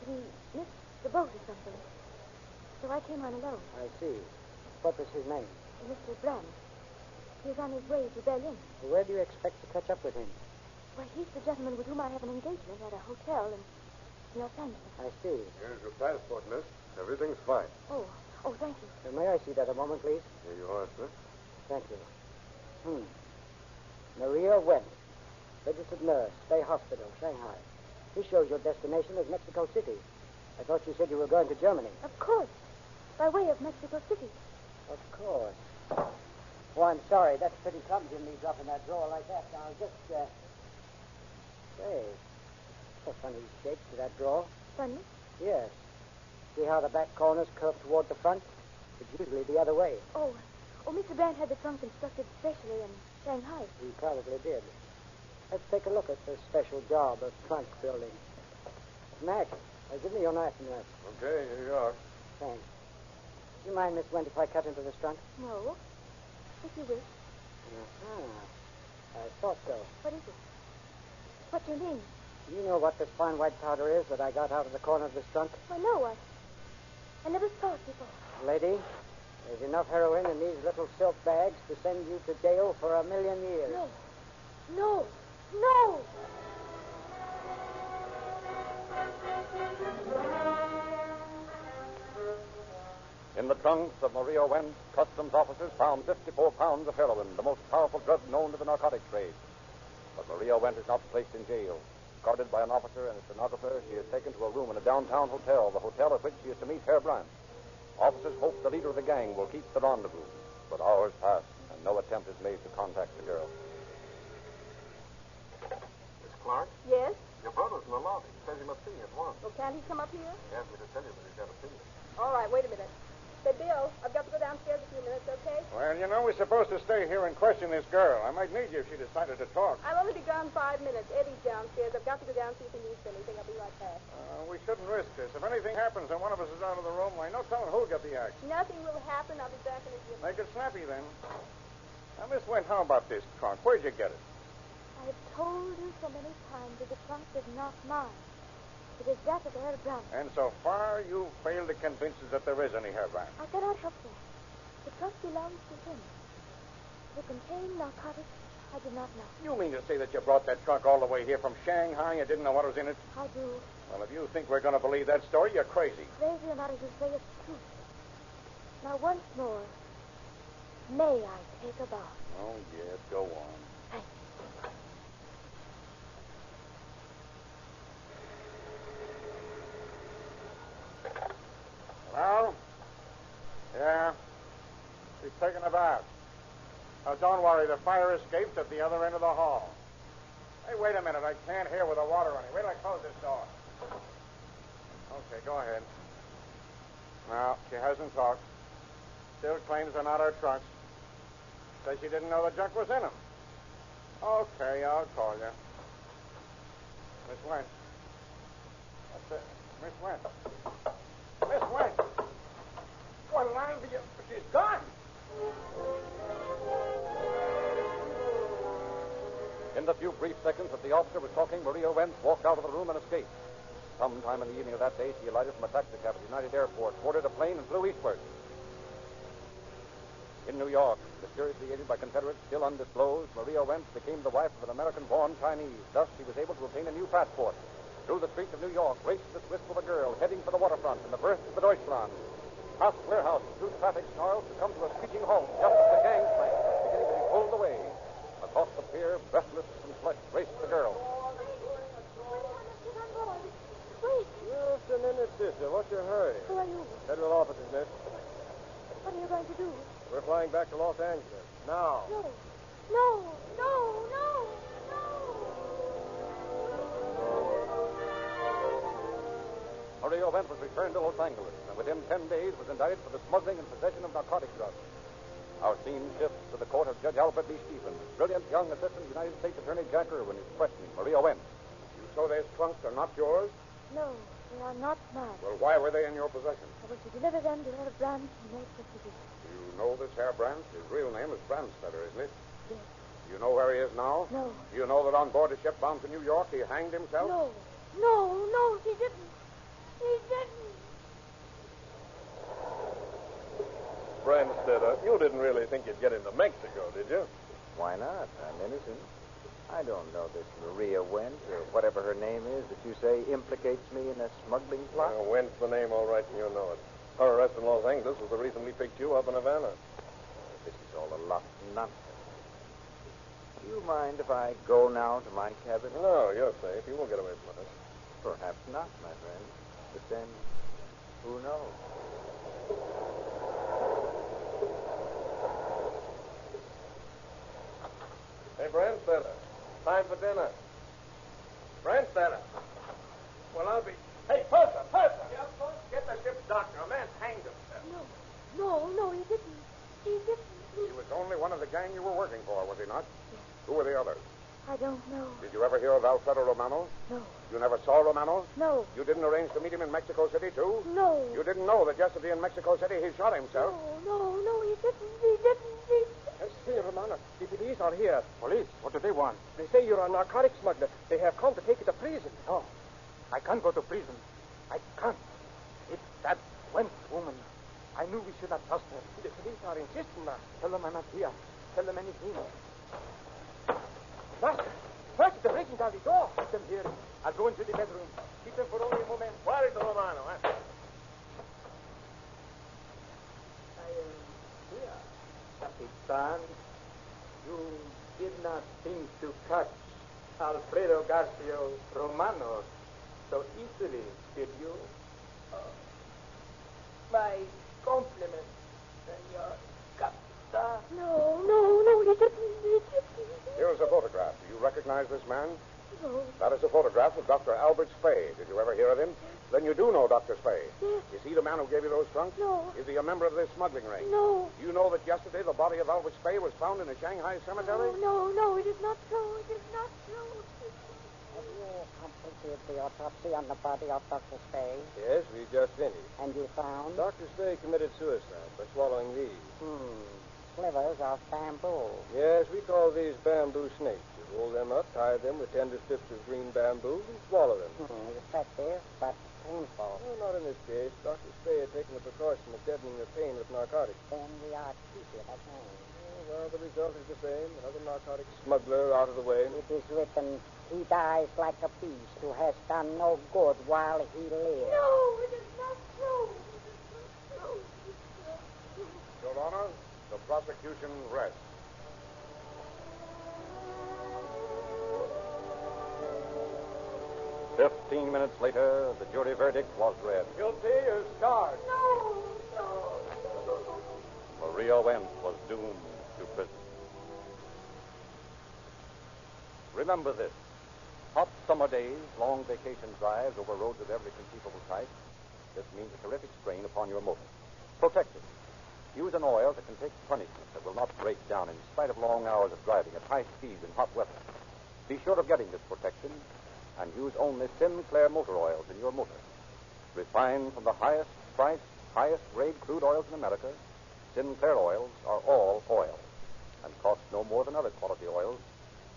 he missed the boat or something. So I came on alone. I see. What was his name? Mr. Brand. He is on his way to Berlin. Where do you expect to catch up with him? Why, he's the gentleman with whom I have an engagement at a hotel in Los Angeles. I see. Here's your passport, miss. Everything's fine. Oh, thank you. May I see that a moment, please? Here you are, sir. Thank you. Maria Wen, registered nurse, Bay Hospital, Shanghai. This shows your destination as Mexico City. I thought you said you were going to Germany. Of course. By way of Mexico City. Of course. Oh, I'm sorry. That's pretty clumsy of me dropping that drawer like that. Now, just, Say, a funny shape to that drawer. Funny? Yes. See how the back corners curve toward the front? It's usually the other way. Oh, Mr. Brandt had the trunk constructed specially in Shanghai. He probably did. Let's take a look at this special job of trunk building. Mac, give me your knife and that. Okay, here you are. Thanks. Do you mind, Miss Wendt, if I cut into this trunk? No. If you wish. I thought so. What is it? What do you mean? Do you know what this fine white powder is that I got out of the corner of this trunk? Well, no, I never saw it before. Lady, there's enough heroin in these little silk bags to send you to jail for 1,000,000 years. No. No. No! In the trunks of Maria Wendt, customs officers found 54 pounds of heroin, the most powerful drug known to the narcotic trade. But Maria Wendt is not placed in jail. Guarded by an officer and a stenographer, she is taken to a room in a downtown hotel, the hotel at which she is to meet Herr Brandt. Officers hope the leader of the gang will keep the rendezvous. But hours pass, and no attempt is made to contact the girl. Miss Clark? Yes? Your brother's in the lobby. He says you must see me at once. Well, can't he come up here? He asked me to tell you that he's got a opinion. All right, wait a minute. Say, Bill, I've got to go downstairs a few minutes, okay? Well, you know, we're supposed to stay here and question this girl. I might need you if she decided to talk. I'll only be gone 5 minutes. Eddie's downstairs. I've got to go down and see if he needs anything. I'll be right back. We shouldn't risk this. If anything happens and one of us is out of the room, why, no telling who'll get the axe. Nothing will happen. I'll be back in a few minutes. Make it snappy, then. Now, Miss Wendt, how about this trunk? Where'd you get it? I have told you so many times that the trunk is not mine. It is that of Herr Brandt. And so far, you failed to convince us that there is any Herr Brandt. I cannot help that. The trunk belongs to him. To contain narcotics, I do not know. You mean to say that you brought that trunk all the way here from Shanghai and didn't know what was in it? I do. Well, if you think we're going to believe that story, you're crazy. Crazy or not, as you say, it's true. Now, once more, may I take a bow? Oh, yes, go on. Thank Well? Yeah. She's taking a bath. Now, don't worry. The fire escaped at the other end of the hall. Hey, wait a minute. I can't hear with the water running. Wait till I close this door. Okay, go ahead. No, she hasn't talked. Still claims they're not her trunks. Says she didn't know the junk was in them. Okay, I'll call you. Miss Wendt. That's it. Miss Wendt. Miss Wendt. What line did you... She's gone. In the few brief seconds that the officer was talking, Maria Wendt walked out of the room and escaped. Sometime in the evening of that day, she alighted from a taxicab at the United Airport, boarded a plane, and flew eastward. In New York, mysteriously aided by Confederates still undisclosed, Maria Wendt became the wife of an American-born Chinese. Thus, she was able to obtain a new passport. Through the streets of New York raced this wisp of a girl heading for the waterfront in the berth of the Deutschland. Past warehouses, through traffic snarls, to come to a screeching halt just as the gangplank was beginning to be pulled away. Across the pier, breathless and flushed, raced the girl. Wait. Just a minute, sister. What's your hurry? Who are you? Federal officers, miss. What are you going to do? We're flying back to Los Angeles. Now. No. No. No. No. Maria Wendt was returned to Los Angeles, and within 10 days was indicted for the smuggling and possession of narcotic drugs. Our scene shifts to the court of Judge Albert B. Stephens. Brilliant young Assistant United States Attorney Jack Irwin is questioning Maria Wendt. You so those trunks are not yours? No, they are not mine. Well, why were they in your possession? I was to deliver them to Herr Brandt in Mexico City. You know this Herr Brandt? His real name is Brandstetter, isn't it? Yes. You know where he is now? No. You know that on board a ship bound to New York he hanged himself? No. No, he didn't. He didn't. Brandstetter, you didn't really think you'd get into Mexico, did you? Why not? I'm innocent. I don't know this Maria Wendt, or whatever her name is that you say implicates me in a smuggling plot. Well, Wendt's the name, all right, and you know it. Her arrest in Los Angeles was the reason we picked you up in Havana. This is all a lot of nonsense. Do you mind if I go now to my cabin? No, you're safe. You won't get away from us. Perhaps not, my friend. But then, who knows? Hey, Branstetter. Time for dinner. Branstetter. Well, I'll be... Hey, Purser! Yes, sir? Get the ship's doctor. A man hanged himself. No, he didn't. He didn't. He was only one of the gang you were working for, was he not? Yes. Who were the others? I don't know. Did you ever hear of Alfredo Romano? No. You never saw Romano? No. You didn't arrange to meet him in Mexico City, too? No. You didn't know that yesterday in Mexico City he shot himself? No, he didn't. Senor Romano, the police are here. Police? What do they want? They say you're a narcotic smuggler. They have come to take you to prison. No. I can't go to prison. I can't. It's that wench woman. I knew we should not trust her. The police are insisting now. Tell them I'm not here. Tell them anything. Master, they're breaking down the door. Keep them here. I'll go into the bedroom. Keep them for only a moment. Where is Romano, eh? I am here, Capitan. You did not think to catch Alfredo Garcia Romano so easily, did you? My compliments, Senor Capitan. No, he didn't. Here's a photograph. Do you recognize this man? No. That is a photograph of Dr. Albert Spade. Did you ever hear of him? Then you do know Dr. Spade. Yes. Is he the man who gave you those trunks? No. Is he a member of this smuggling ring? No. You know that yesterday the body of Albert Spade was found in a Shanghai cemetery? No, it is not true. It is not true. Have you completed the autopsy on the body of Dr. Spade? Yes, we just finished. And you found? Dr. Spade committed suicide by swallowing these. Slivers of bamboo. Yes, we call these bamboo snakes. You roll them up, tie them with tender strips of green bamboo, and swallow them. Effective, but painful. Well, not in this case. Dr. Spade had taken the precaution of deadening the pain with narcotics. Then we are treated again. Well, the result is the same. Another narcotic smuggler out of the way. It is written, he dies like a beast who has done no good while he lives. No, it is not true. It is not true. Your Honor, the prosecution rests. "15 minutes later, the jury verdict was read. Guilty as charged. No. Maria Wendt was doomed to prison. Remember this. Hot summer days, long vacation drives over roads of every conceivable type. This means a terrific strain upon your motor. Protect it. Use an oil that can take punishment, that will not break down in spite of long hours of driving at high speeds in hot weather. Be sure of getting this protection and use only Sinclair motor oils in your motor. Refined from the highest priced, highest grade crude oils in America, Sinclair oils are all oil and cost no more than other quality oils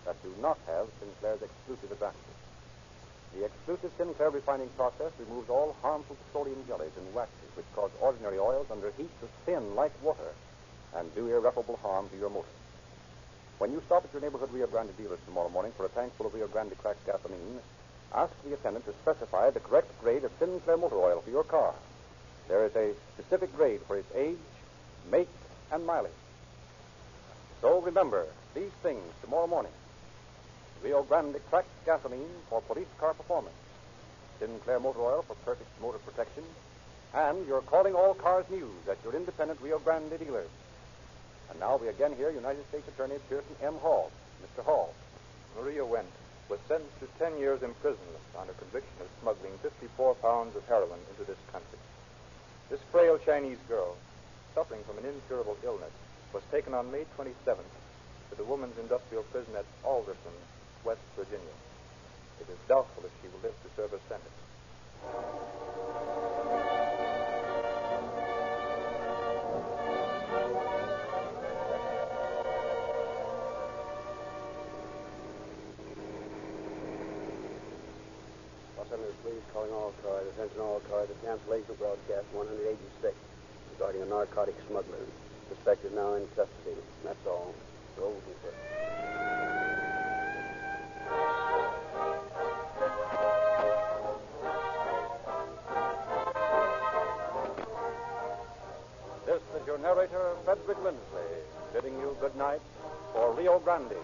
that do not have Sinclair's exclusive advantages. The exclusive Sinclair refining process removes all harmful petroleum jellies and waxes which cause ordinary oils under heat to thin like water and do irreparable harm to your motor. When you stop at your neighborhood Rio Grande dealers tomorrow morning for a tank full of Rio Grande cracked gasoline, ask the attendant to specify the correct grade of Sinclair motor oil for your car. There is a specific grade for its age, make, and mileage. So remember these things tomorrow morning. Rio Grande cracked gasoline for police car performance, Sinclair motor oil for perfect motor protection, and your Calling All Cars news at your independent Rio Grande dealers. And now we again hear United States Attorney Pearson M. Hall. Mr. Hall. Maria Wendt was sentenced to 10 years imprisonment on a conviction of smuggling 54 pounds of heroin into this country. This frail Chinese girl, suffering from an incurable illness, was taken on May 27th to the women's industrial prison at Alderson, West Virginia. It is doubtful if she will live to serve her sentence. Los Angeles Police calling all cars. Attention all cars. A cancellation of broadcast 186 regarding a narcotic smuggler. Suspect is now in custody. That's all. Roll for This is your narrator, Frederick Lindsley, bidding you good night for Rio Grande.